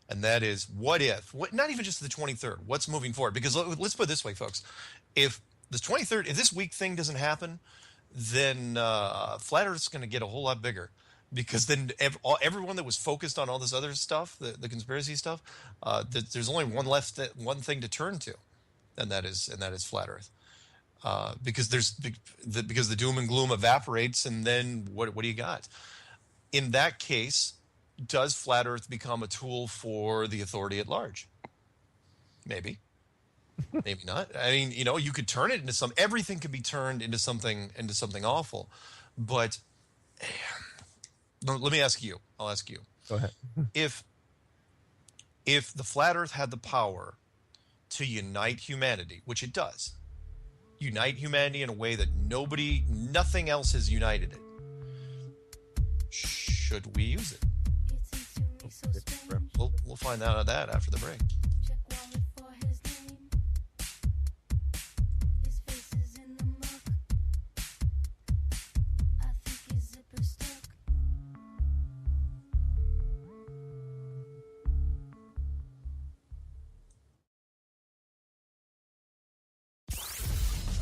and that is what if? Not even just the 23rd. What's moving forward? Because let's put it this way, folks: if the 23rd, if this week thing doesn't happen, then Flat Earth's going to get a whole lot bigger. Because then everyone that was focused on all this other stuff, the conspiracy stuff, there's only one thing to turn to, and that is Flat Earth. Because the doom and gloom evaporates, and then what do you got? In that case, does Flat Earth become a tool for the authority at large? Maybe. Maybe not. I mean, you could turn it into everything could be turned into something awful. But let me ask you. I'll ask you. Go ahead. If the flat earth had the power to unite humanity, which it does, unite humanity in a way that nothing else has united it, should we use it? We'll find out that after the break.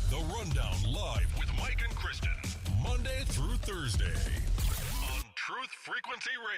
The Rundown live with Mike and Kristen, Monday through Thursday on Truth Frequency Radio.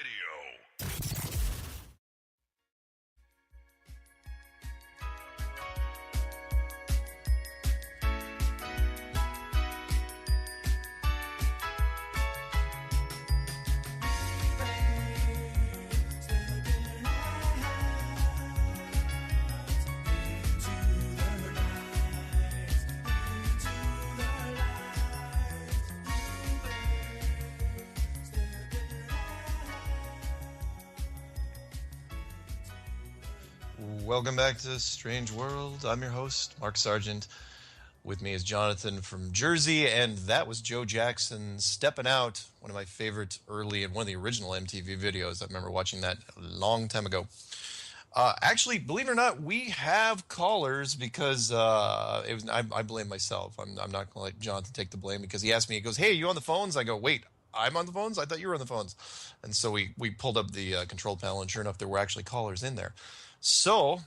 Welcome back to Strange World. I'm your host, Mark Sargent. With me is Jonathan from Jersey, and that was Joe Jackson, Stepping Out, one of my favorite early and one of the original MTV videos. I remember watching that a long time ago. Actually, believe it or not, we have callers because I blame myself. I'm not going to let Jonathan take the blame because he asked me, he goes, "Hey, are you on the phones?" I go, "Wait, I'm on the phones? I thought you were on the phones." And so we pulled up the control panel, and sure enough, there were actually callers in there. So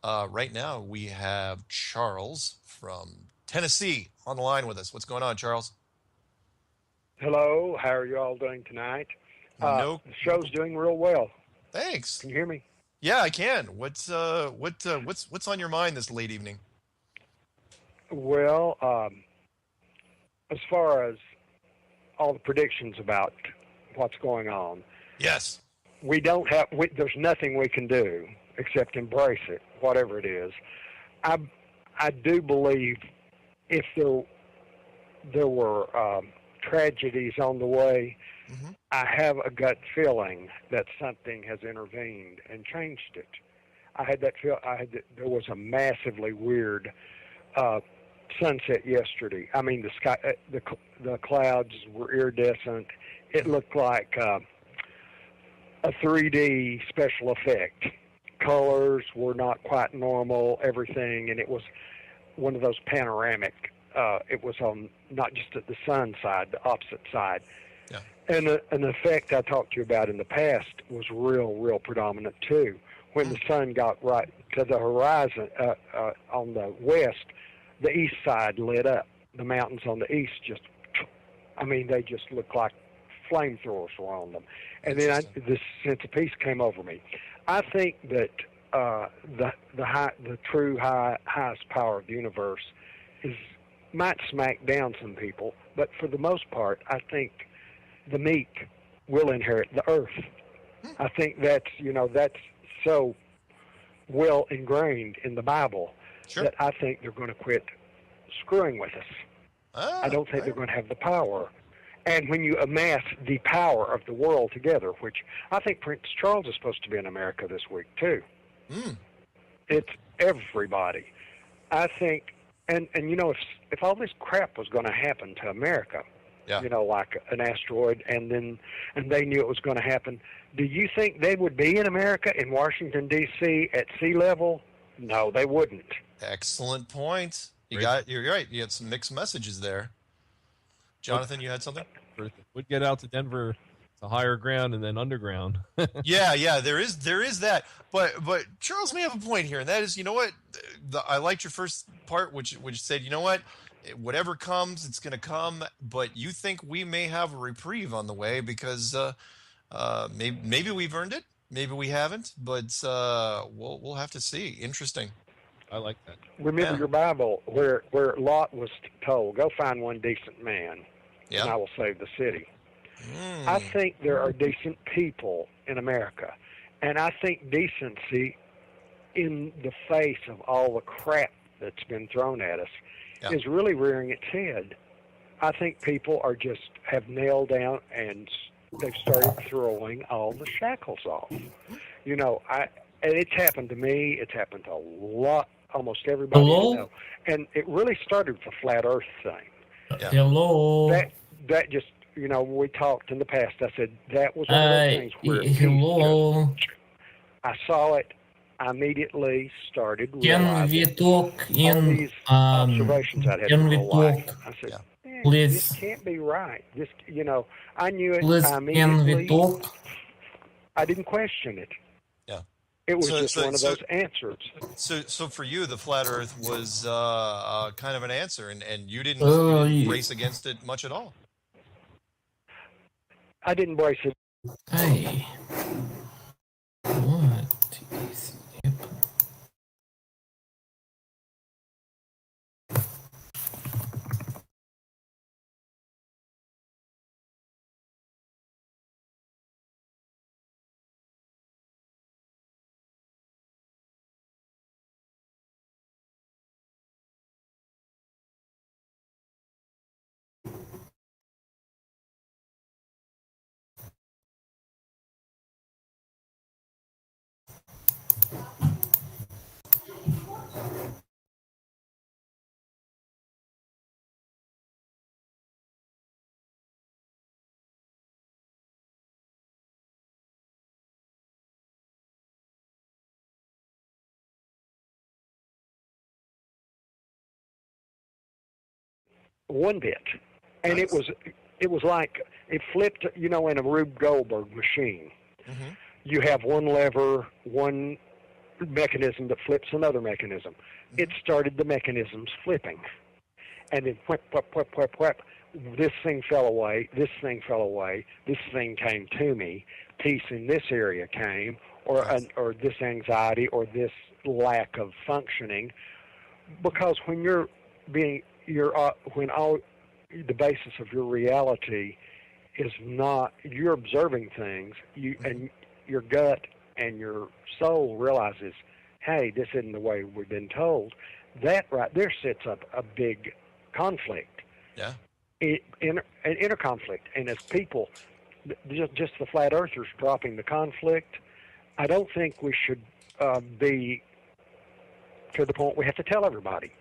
right now we have Charles from Tennessee on the line with us. What's going on, Charles? Hello. How are you all doing tonight? The show's doing real well. Thanks. Can you hear me? Yeah, I can. What's on your mind this late evening? Well, as far as all the predictions about what's going on, yes, there's nothing we can do except embrace it, whatever it is. I do believe if there were tragedies on the way, I have a gut feeling that something has intervened and changed it. I had that feel. There was a massively weird sunset yesterday. I mean, the sky, the clouds were iridescent. It looked like a 3D special effect. Colors were not quite normal. Everything, and it was one of those panoramic. It was on not just at the sun side, the opposite side. Yeah. And an effect I talked to you about in the past was real predominant too. When the sun got right to the horizon on the west, the east side lit up. The mountains on the east they just looked like flamethrowers were on them. And then this sense of peace came over me. I think that the true highest power of the universe might smack down some people, but for the most part, I think the meek will inherit the earth. I think that's so well ingrained in the Bible that I think they're going to quit screwing with us. I don't think they're going to have the power. And when you amass the power of the world together, which I think Prince Charles is supposed to be in America this week too. It's everybody. I think, and if all this crap was going to happen to America, like an asteroid, and they knew it was going to happen, do you think they would be in America, in Washington, D.C., at sea level? No, they wouldn't. Excellent point. You're right. You had some mixed messages there. Jonathan, you had something? Would get out to Denver to higher ground and then underground. yeah, there is that. But Charles may have a point here, and that is, you know what? I liked your first part, which said, you know what? Whatever comes, it's going to come. But you think we may have a reprieve on the way because maybe we've earned it, maybe we haven't. But we'll have to see. Interesting. I like that. Remember your Bible where Lot was told, "Go find one decent man, and I will save the city." I think there are decent people in America, and I think decency in the face of all the crap that's been thrown at us is really rearing its head. I think people have nailed down and they've started throwing all the shackles off. And it's happened to me. It's happened to almost everybody I know. And it really started with the flat Earth thing. Yeah. Hello. That just, we talked in the past. I said that was one of those things where hello. I saw it. I immediately started Can we talk in these observations I'd had can my we whole life. talk? I said, Please. this can't be right. This, I knew it. Please, I can we talk? I didn't question it. Yeah. It was just one of those answers. So for you, the flat Earth was kind of an answer, and you didn't race against it much at all. I didn't brace it. Hey. What is happening? One bit, and it was like it flipped. In a Rube Goldberg machine, you have one lever, one mechanism that flips another mechanism. It started the mechanisms flipping, and then whip, whip, whip, whip, whip. This thing fell away. This thing fell away. This thing came to me. Peace in this area came, or this anxiety, or this lack of functioning, because when when all the basis of your reality is not, you're observing things, and your gut and your soul realizes, hey, this isn't the way we've been told. That right there sets up a big conflict. Yeah. An inner conflict. And as people, just the flat earthers dropping the conflict, I don't think we should be to the point we have to tell everybody.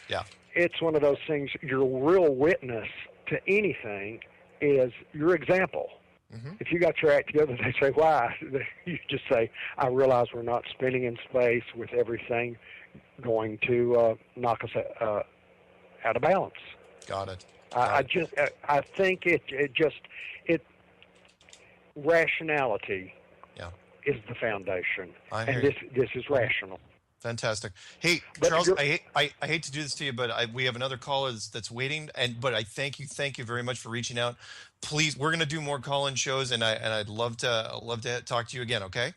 Yeah. It's one of those things, your real witness to anything is your example. If you got your act together, they say, why? You just say, I realize we're not spinning in space with everything going to knock us out of balance. Got it. I think it rationality is the foundation. And this is rational. Fantastic. Hey, Charles, I hate to do this to you, but we have another caller that's waiting, but I thank you very much for reaching out. Please, we're going to do more call-in shows, and I'd love to talk to you again. Okay.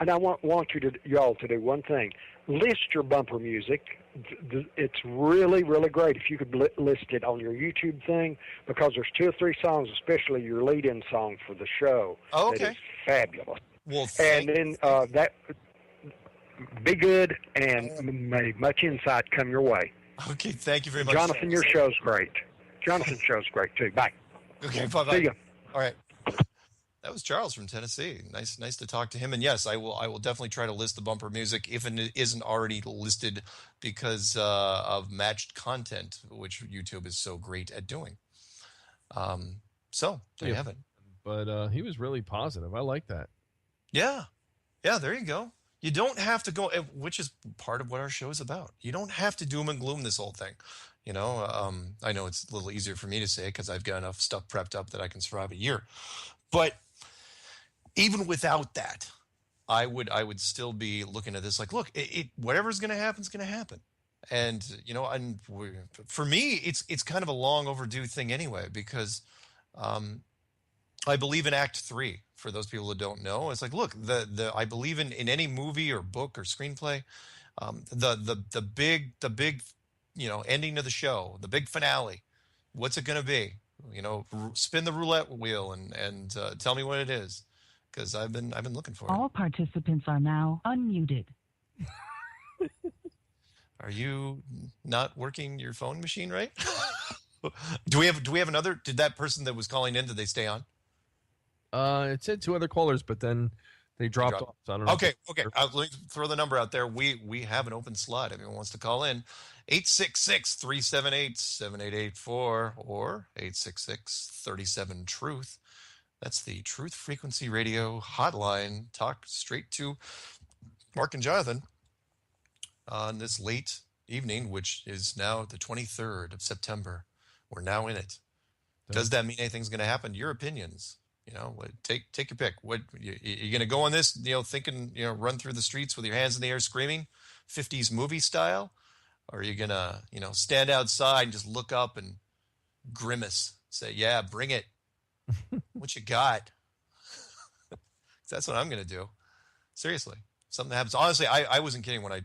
And I want y'all to do one thing: list your bumper music. It's really, really great if you could list it on your YouTube thing, because there's 2 or 3 songs, especially your lead-in song for the show. Oh, okay. That is fabulous. Well, and then that. Be good, and may much insight come your way. Okay, thank you very much. Jonathan, your show's great. Jonathan's show's great, too. Bye. Okay, bye-bye. See ya. All right. That was Charles from Tennessee. Nice to talk to him. And yes, I will definitely try to list the bumper music if it isn't already listed, because of matched content, which YouTube is so great at doing. So there you have it. But he was really positive. I like that. Yeah. There you go. You don't have to go, which is part of what our show is about. You don't have to doom and gloom this whole thing. I know it's a little easier for me to say because I've got enough stuff prepped up that I can survive a year. But even without that, I would still be looking at this like, look, whatever's going to happen is going to happen. And for me, it's kind of a long overdue thing anyway, because I believe in Act 3. For those people that don't know, it's like, look, I believe in any movie or book or screenplay, the big ending of the show, the big finale. What's it going to be? Spin the roulette wheel and tell me what it is, because I've been looking for it. All participants are now unmuted. All Are you not working your phone machine right? Do we have another? Did that person that was calling in, did they stay on? It said 2 other callers, but then they dropped off. So I don't know. Okay. Let me throw the number out there. We have an open slot. If anyone wants to call in, 866-378-7884 or 866-37-TRUTH. That's the Truth Frequency Radio hotline. Talk straight to Mark and Jonathan on this late evening, which is now the 23rd of September. We're now in it. Does that mean anything's going to happen? Your opinions. Take your pick. What you going to go on this? Thinking run through the streets with your hands in the air, screaming, 50s movie style, or are you going to stand outside and just look up and grimace, say, "Yeah, bring it. What you got?" That's what I'm going to do. Seriously, something happens. Honestly, I wasn't kidding when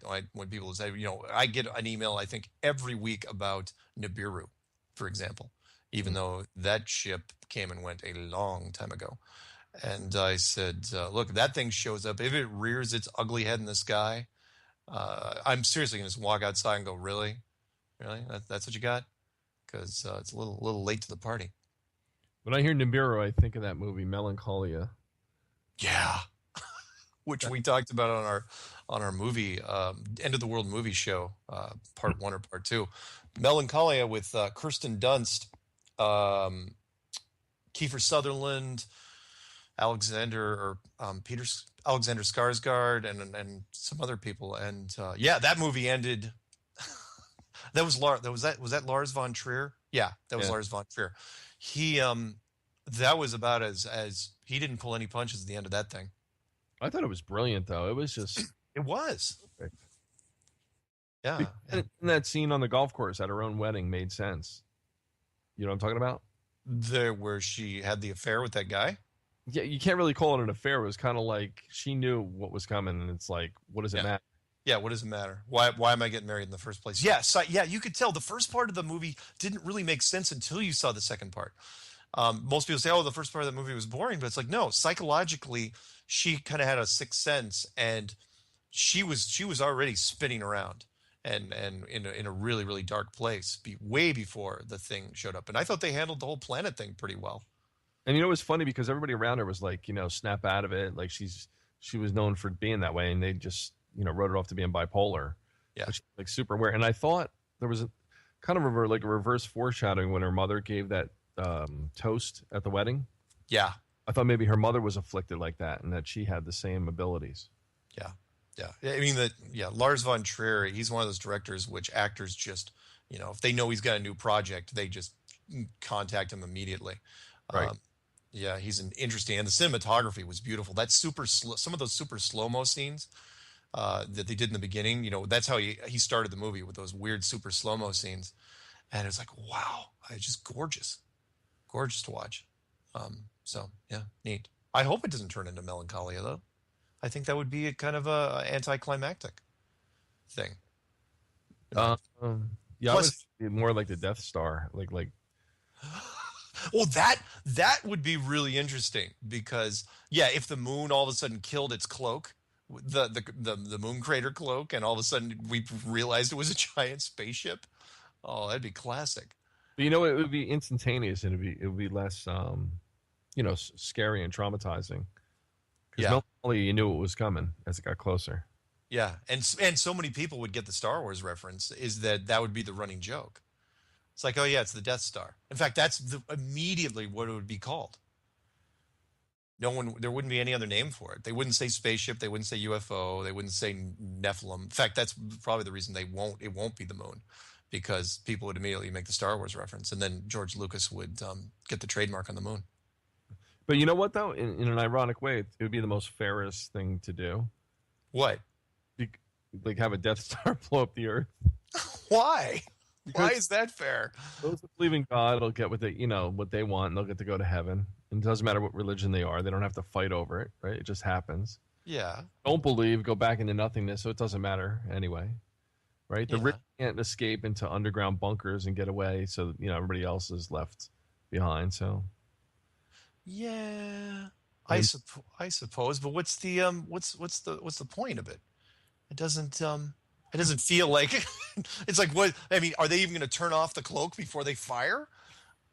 people say, I get an email I think every week about Nibiru, for example. Even though that ship came and went a long time ago. And I said, look, if that thing shows up, if it rears its ugly head in the sky, I'm seriously going to just walk outside and go, really? Really? That's what you got? Because it's a little late to the party. When I hear Nibiru, I think of that movie, Melancholia. Yeah. Which we talked about on our movie, End of the World movie show, part 1 or part 2. Melancholia with Kirsten Dunst, Kiefer Sutherland, Alexander Skarsgård, and some other people. And that movie ended. Was that Lars von Trier? Yeah, that was Lars von Trier. He that was about as he didn't pull any punches at the end of that thing. I thought it was brilliant, though. It was just it was perfect. Yeah, and that scene on the golf course at her own wedding made sense. You know what I'm talking about? There, where she had the affair with that guy? Yeah, you can't really call it an affair. It was kind of like she knew what was coming, and it's like, what does it matter? Yeah, what does it matter? Why am I getting married in the first place? Yeah, you could tell the first part of the movie didn't really make sense until you saw the second part. Most people say, the first part of the movie was boring, but it's like, no, psychologically, she kind of had a sixth sense, and she was already spinning around. And in a really, really dark place, way before the thing showed up. And I thought they handled the whole planet thing pretty well. And it was funny because everybody around her was like, snap out of it. Like she was known for being that way, and they just wrote it off to being bipolar. Yeah, which, like super weird. And I thought there was a kind of a reverse foreshadowing when her mother gave that toast at the wedding. Yeah, I thought maybe her mother was afflicted like that, and that she had the same abilities. Yeah. Yeah, I mean Lars von Trier, he's one of those directors which actors just, if they know he's got a new project, they just contact him immediately. Right. He's an interesting, and the cinematography was beautiful. That some of those super slow-mo scenes that they did in the beginning, that's how he started the movie, with those weird super slow-mo scenes. And it's like, wow, it's just gorgeous to watch. So yeah, neat. I hope it doesn't turn into Melancholia though. I think that would be a kind of a anticlimactic thing. I was more like the Death Star, like. Well, that would be really interesting because if the moon all of a sudden killed its cloak, the moon crater cloak, and all of a sudden we realized it was a giant spaceship. Oh, that'd be classic. But it would be instantaneous, and it would be less, scary and traumatizing. Because Melancholia, you knew it was coming as it got closer. Yeah, and so many people would get the Star Wars reference. Is that would be the running joke? It's like, oh yeah, it's the Death Star. In fact, that's immediately what it would be called. There wouldn't be any other name for it. They wouldn't say spaceship. They wouldn't say UFO. They wouldn't say Nephilim. In fact, that's probably the reason it won't be the moon, because people would immediately make the Star Wars reference, and then George Lucas would get the trademark on the moon. But you know what, though? In an ironic way, it would be the most fairest thing to do. What? Like have a Death Star blow up the Earth. Why? Why is that fair? Those that believe in God will get what they want, and they'll get to go to heaven. And it doesn't matter what religion they are; they don't have to fight over it, right? It just happens. Yeah. Don't believe, go back into nothingness, so it doesn't matter anyway, right? The rich can't escape into underground bunkers and get away, so everybody else is left behind. So. Yeah, I suppose. But what's the point of it? It doesn't. It doesn't feel like it's like what I mean. Are they even going to turn off the cloak before they fire?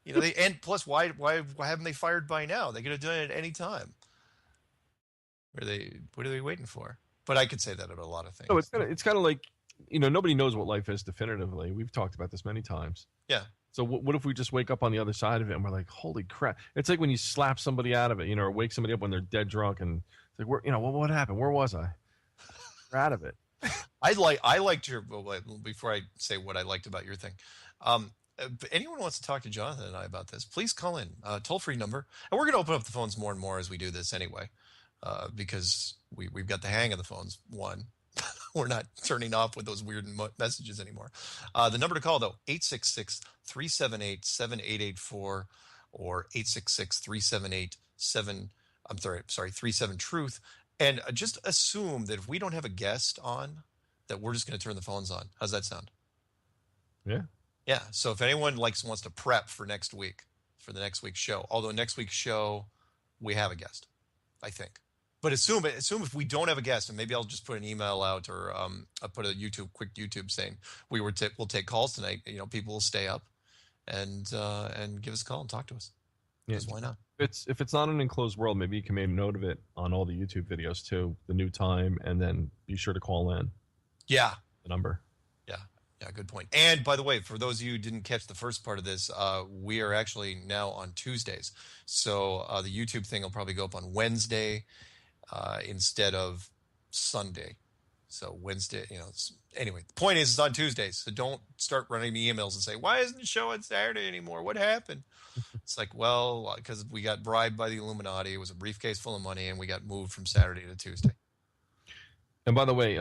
You know, and plus, why haven't they fired by now? They could have done it at any time. What are they waiting for? But I could say that about a lot of things. No, it's kind of like, you know, nobody knows what life is definitively. We've talked about this many times. Yeah. So what if we just wake up on the other side of it and we're like, holy crap! It's like when you slap somebody out of it, you know, or wake somebody up when they're dead drunk, and it's like, you know, what happened? Where was I? We're out of it. I liked your, before I say what I liked about your thing. If anyone wants to talk to Jonathan and I about this, please call in, toll-free number. And we're going to open up the phones more and more as we do this anyway, because we've got the hang of the phones. One, we're not turning off with those weird messages anymore. The number to call, though, 866-378-7884 or 866-378-37-Truth. And just assume that if we don't have a guest on, that we're just going to turn the phones on. How's that sound? Yeah. Yeah. So if anyone wants to prep for next week, for the next week's show, although next week's show we have a guest, I think. But assume if we don't have a guest, and maybe I'll just put an email out, or I'll put a quick YouTube saying we'll take calls tonight. You know, people will stay up and give us a call and talk to us. Yeah. Why not? If it's not an enclosed world, maybe you can make a note of it on all the YouTube videos too, the new time, and then be sure to call in. Yeah. The number. Yeah, good point. And by the way, for those of you who didn't catch the first part of this, we are actually now on Tuesdays. So the YouTube thing will probably go up on Wednesday instead of Sunday. So Wednesday, you know, anyway, the point is it's on Tuesdays. So don't start running me emails and say, why isn't the show on Saturday anymore? What happened? It's like, well, because we got bribed by the Illuminati. It was a briefcase full of money, and we got moved from Saturday to Tuesday. And by the way,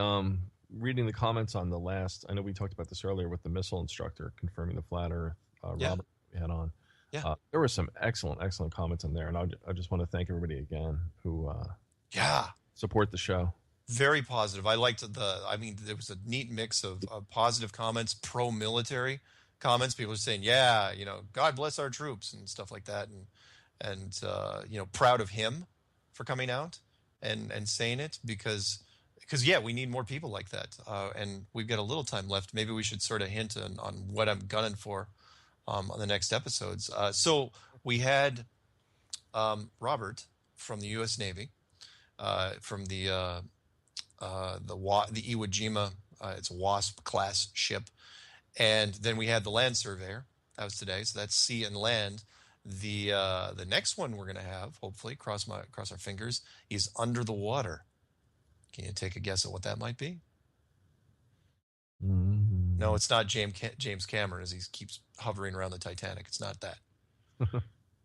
reading the comments on the last, I know we talked about this earlier with the missile instructor confirming the flat Earth, Robert we had on. Yeah. There were some excellent comments in there, and I just want to thank everybody again who support the show. Very positive. I liked there was a neat mix of positive comments, pro-military comments. People are saying, yeah, you know, God bless our troops and stuff like that. And you know, proud of him for coming out and saying it because yeah, we need more people like that. And we've got a little time left. Maybe we should sort of hint on what I'm gunning for on the next episodes. So we had Robert from the U.S. Navy, from the Iwo Jima. It's a WASP class ship. And then we had the land surveyor. That was today. So that's sea and land. The next one we're going to have, hopefully, cross our fingers, is under the water. Can you take a guess at what that might be? Mm-hmm. No, it's not James Cameron as he keeps hovering around the Titanic. It's not that.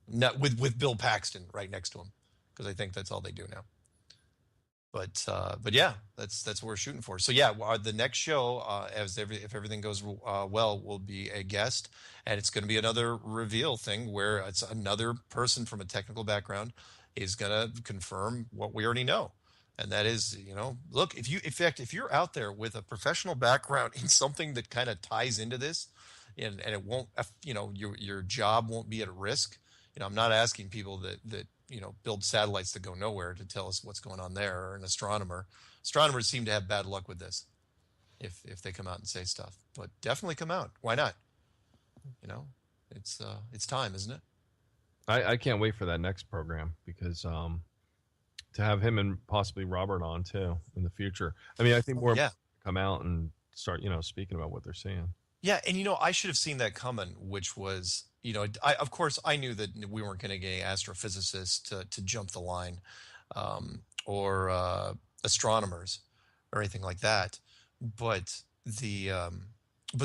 Not with Bill Paxton right next to him, because I think that's all they do now. But yeah, that's what we're shooting for. So yeah, the next show, if everything goes well, will be a guest, and it's going to be another reveal thing where it's another person from a technical background is going to confirm what we already know. And that is, you know, look, if you're out there with a professional background in something that kind of ties into this, and it won't, you know, your job won't be at risk. You know, I'm not asking people that you know, build satellites that go nowhere to tell us what's going on there, or an astronomer. Astronomers seem to have bad luck with this, if they come out and say stuff. But definitely come out. Why not? You know, it's time, isn't it? I can't wait for that next program because to have him and possibly Robert on too in the future. I mean, I think more come out and start, you know, speaking about what they're seeing. Yeah, and you know, I should have seen that coming, which was, you know, of course I knew that we weren't going to get any astrophysicists to jump the line, or astronomers or anything like that. But the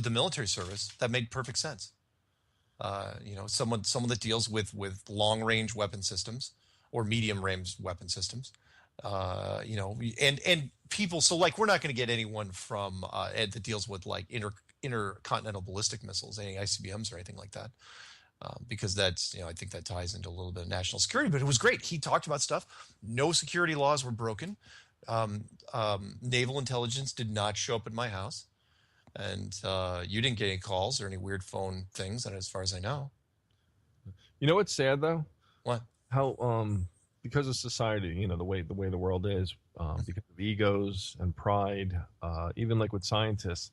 military service, that made perfect sense. You know, someone that deals with long range weapon systems or medium range weapon systems, you know, and people. So like, we're not going to get anyone from that deals with like intercontinental ballistic missiles, any ICBMs or anything like that, because that's, you know, I think that ties into a little bit of national security. But it was great. He talked about stuff. No security laws were broken. Naval intelligence did not show up at my house, and you didn't get any calls or any weird phone things, as far as I know. You know what's sad though? What? How because of society, you know, the way the world is, because of egos and pride, even like with scientists,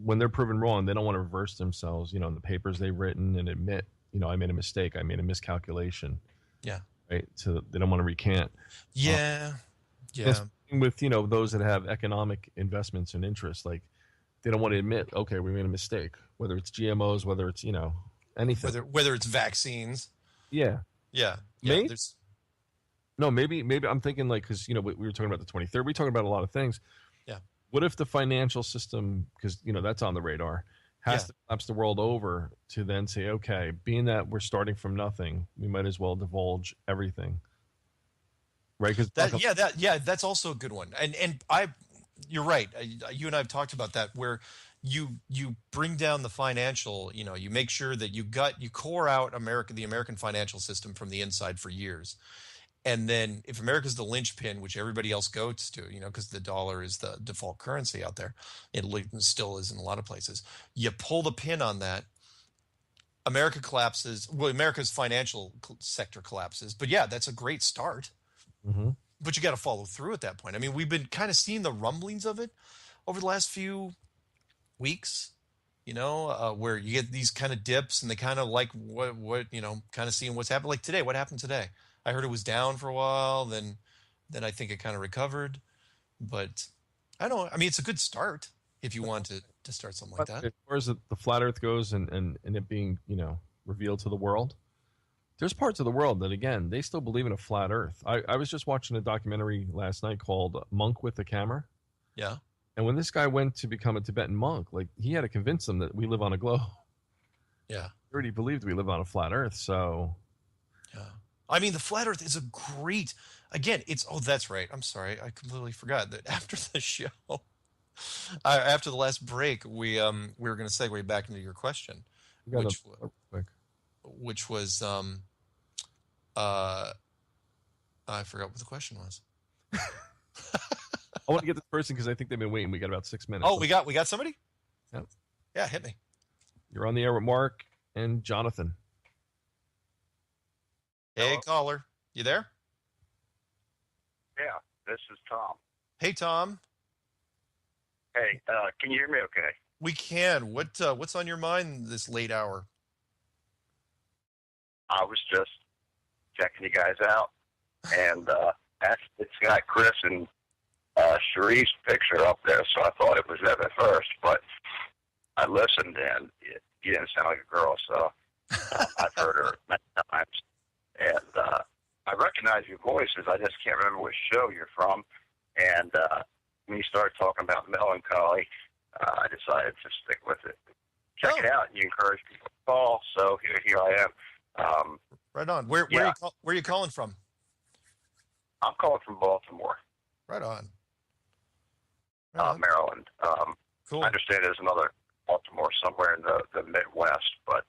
when they're proven wrong, they don't want to reverse themselves, you know, in the papers they've written and admit, you know, I made a mistake, I made a miscalculation. Yeah. Right. So they don't want to recant. Yeah. And with, you know, those that have economic investments and interests, like they don't want to admit, okay, we made a mistake, whether it's GMOs, whether it's, you know, anything. Whether it's vaccines. Yeah. Yeah. Maybe, There's... No, maybe I'm thinking like, because, you know, we were talking about the 23rd, we talking about a lot of things. Yeah. What if the financial system, because, you know, that's on the radar, has to collapse the world over to then say, okay, being that we're starting from nothing, we might as well divulge everything. Right? Because that's also a good one. And you're right. You and I have talked about that, where you bring down the financial, you know, you make sure that you core out the American financial system from the inside for years. And then if America's the linchpin, which everybody else goes to, you know, because the dollar is the default currency out there, it still is in a lot of places. You pull the pin on that, America collapses. Well, America's financial sector collapses. But yeah, that's a great start. Mm-hmm. But you got to follow through at that point. I mean, we've been kind of seeing the rumblings of it over the last few weeks, you know, where you get these kind of dips and they kind of like what you know, kind of seeing what's happened. Like today, what happened today? I heard it was down for a while, then I think it kind of recovered. But I don't know. I mean, it's a good start if you want to start something like that. As far as the flat Earth goes and it being, you know, revealed to the world, there's parts of the world that, again, they still believe in a flat Earth. I was just watching a documentary last night called Monk with the Camera. Yeah. And when this guy went to become a Tibetan monk, like, he had to convince them that we live on a globe. Yeah. He already believed we live on a flat Earth, so... Yeah. I mean, the flat Earth is a great... Again, that's right. I'm sorry. I completely forgot that after the show, after the last break, we were going to segue back into your question, which was... I forgot what the question was. I want to get this person because I think they've been waiting. We got about 6 minutes. Oh, we got somebody? Yep. Yeah, hit me. You're on the air with Mark and Jonathan. Hey, caller. You there? Yeah, this is Tom. Hey, Tom. Hey, can you hear me okay? We can. What's on your mind this late hour? I was just checking you guys out, and it's got Chris and Cherie's picture up there, so I thought it was them at first, but I listened, and you didn't sound like a girl, so I've heard her many times, and I recognize your voices. I just can't remember which show you're from, and when you started talking about melancholy, I decided to stick with it. Check it out, and you encourage people to call, so here I am. Right on. Where are you calling from? I'm calling from Baltimore. Right on. Maryland. Cool. I understand there's another Baltimore somewhere in the Midwest, but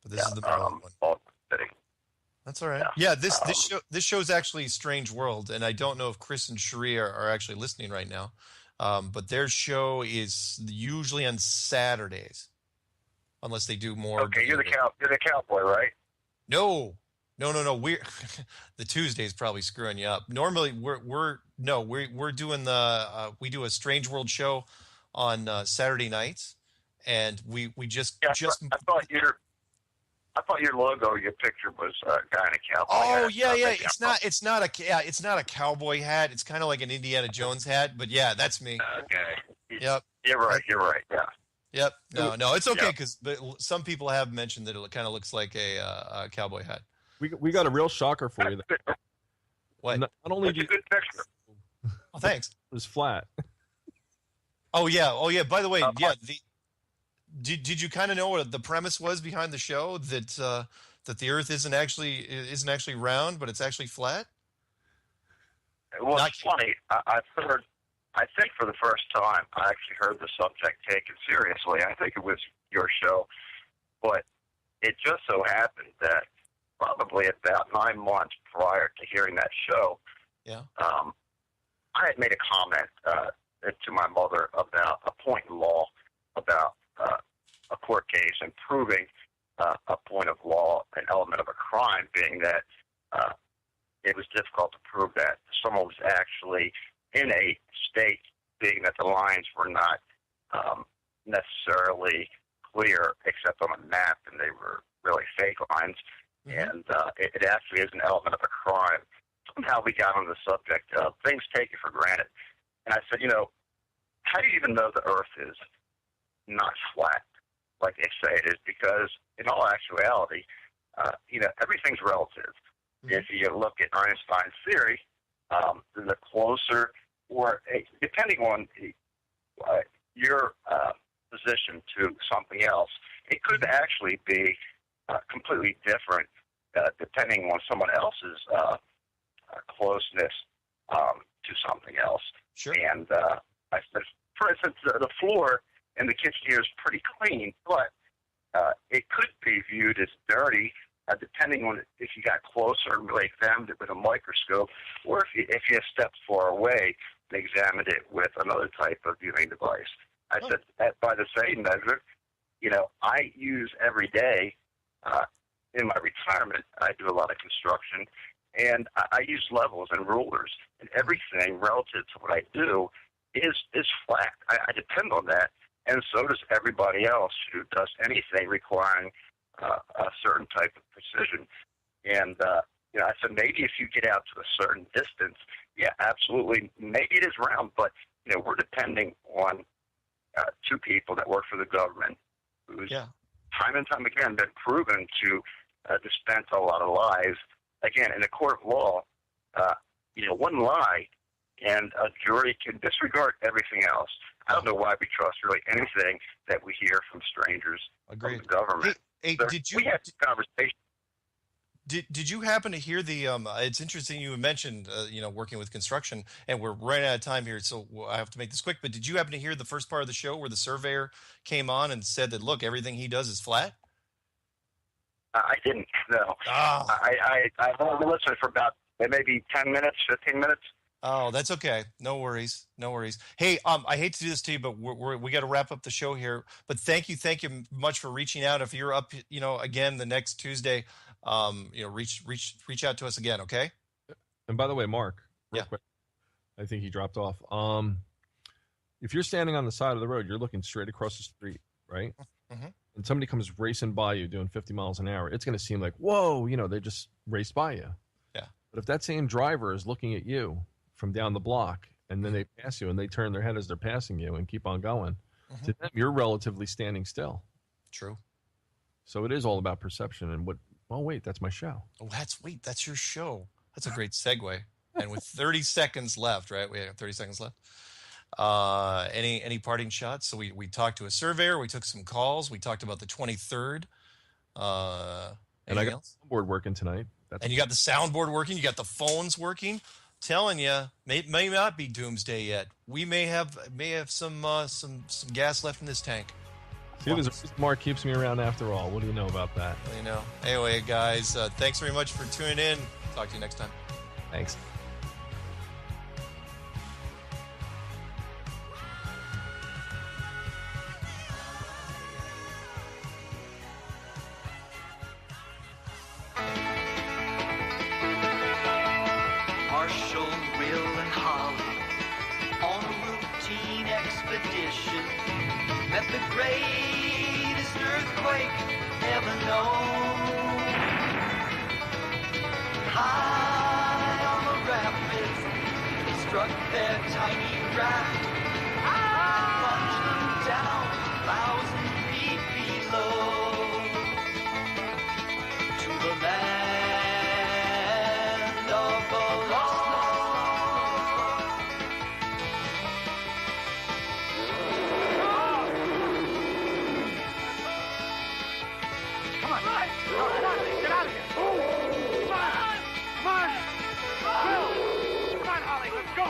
this is the Maryland one. Baltimore City. That's all right. Yeah, this show is actually Strange World, and I don't know if Chris and Cherie are actually listening right now, but their show is usually on Saturdays, unless they do more. Okay, you're the cowboy, right? No. We're the Tuesday's probably screwing you up. Normally, we're doing we do a Strange World show on Saturday nights, and we just. I thought your logo, your picture was a guy in a cowboy. Oh hat. It's not a cowboy hat. It's kind of like an Indiana Jones hat, but yeah, that's me. Okay. Yep. You're right. Yeah. Yep. No, it's okay because some people have mentioned that it kind of looks like a cowboy hat. We got a real shocker for you. What? Not only do you, good picture. Oh, thanks. It was flat. Oh yeah. By the way, Did you kind of know what the premise was behind the show, that the Earth isn't actually round, but it's actually flat? Well, it's funny. I've heard. I think for the first time, I actually heard the subject taken seriously. I think it was your show, but it just so happened that probably about 9 months prior to hearing that show, I had made a comment to my mother about a point in law about a court case and proving a point of law, an element of a crime being that it was difficult to prove that someone was actually in a state, being that the lines were not necessarily clear except on a map, and they were really fake lines. And it actually is an element of a crime. Somehow we got on the subject of things taken for granted. And I said, how do you even know the Earth is not flat, like they say it is? Because in all actuality, everything's relative. If you look at Einstein's theory, the closer, or depending on your position to something else, it could actually be completely different depending on someone else's closeness to something else. Sure. And I said, for instance, the floor in the kitchen here is pretty clean, but it could be viewed as dirty depending on if you got closer and really examined it with a microscope, or if you stepped far away and examined it with another type of viewing device. I said that by the same measure, I use every day in my retirement, I do a lot of construction, and I use levels and rulers, and everything relative to what I do is flat. I depend on that, and so does everybody else who does anything requiring a certain type of precision. And I said, maybe if you get out to a certain distance, yeah, absolutely, maybe it is round, but we're depending on two people that work for the government who's time and time again been proven to dispense a lot of lies. Again, in a court of law, one lie and a jury can disregard everything else. I don't know why we trust really anything that we hear from strangers from the government. Hey, we had this conversation. Did you happen to hear the? It's interesting you mentioned working with construction, and we're running out of time here, so I have to make this quick. But did you happen to hear the first part of the show where the surveyor came on and said that look, everything he does is flat? I didn't. No. I only listened for about maybe 10 minutes, 15 minutes. Oh, that's okay. No worries. Hey, I hate to do this to you, but we got to wrap up the show here. But thank you much for reaching out. If you're up, again the next Tuesday, reach out to us again, okay? And by the way, Mark, real quick, I think he dropped off. If you're standing on the side of the road, you're looking straight across the street, right? Mm-hmm. And somebody comes racing by you doing 50 miles an hour, it's going to seem like, whoa, they just raced by you. Yeah. But if that same driver is looking at you from down the block, and then they pass you and they turn their head as they're passing you and keep on going, to them, you're relatively standing still. True. So it is all about perception and oh, wait, that's my show. Oh, that's your show. That's a great segue. And with 30 seconds left, right? We have 30 seconds left. Any parting shots? So we talked to a surveyor. We took some calls. We talked about the 23rd. And I got else? the soundboard working tonight. And you got the soundboard working. You got the phones working. Telling you, may not be doomsday yet. We may have some gas left in this tank. See, there's a reason Mark keeps me around after all. What do you know about that? Anyway, guys, thanks very much for tuning in. Talk to you next time. Thanks. Marshall, Will, and Holly on a routine expedition met the greatest earthquake ever known. High on the rapids, they struck their tiny raft, plunged them down 1,000 feet below to the land of the lost. Come on, get out of here. Come on. Come on, Holly, let's go.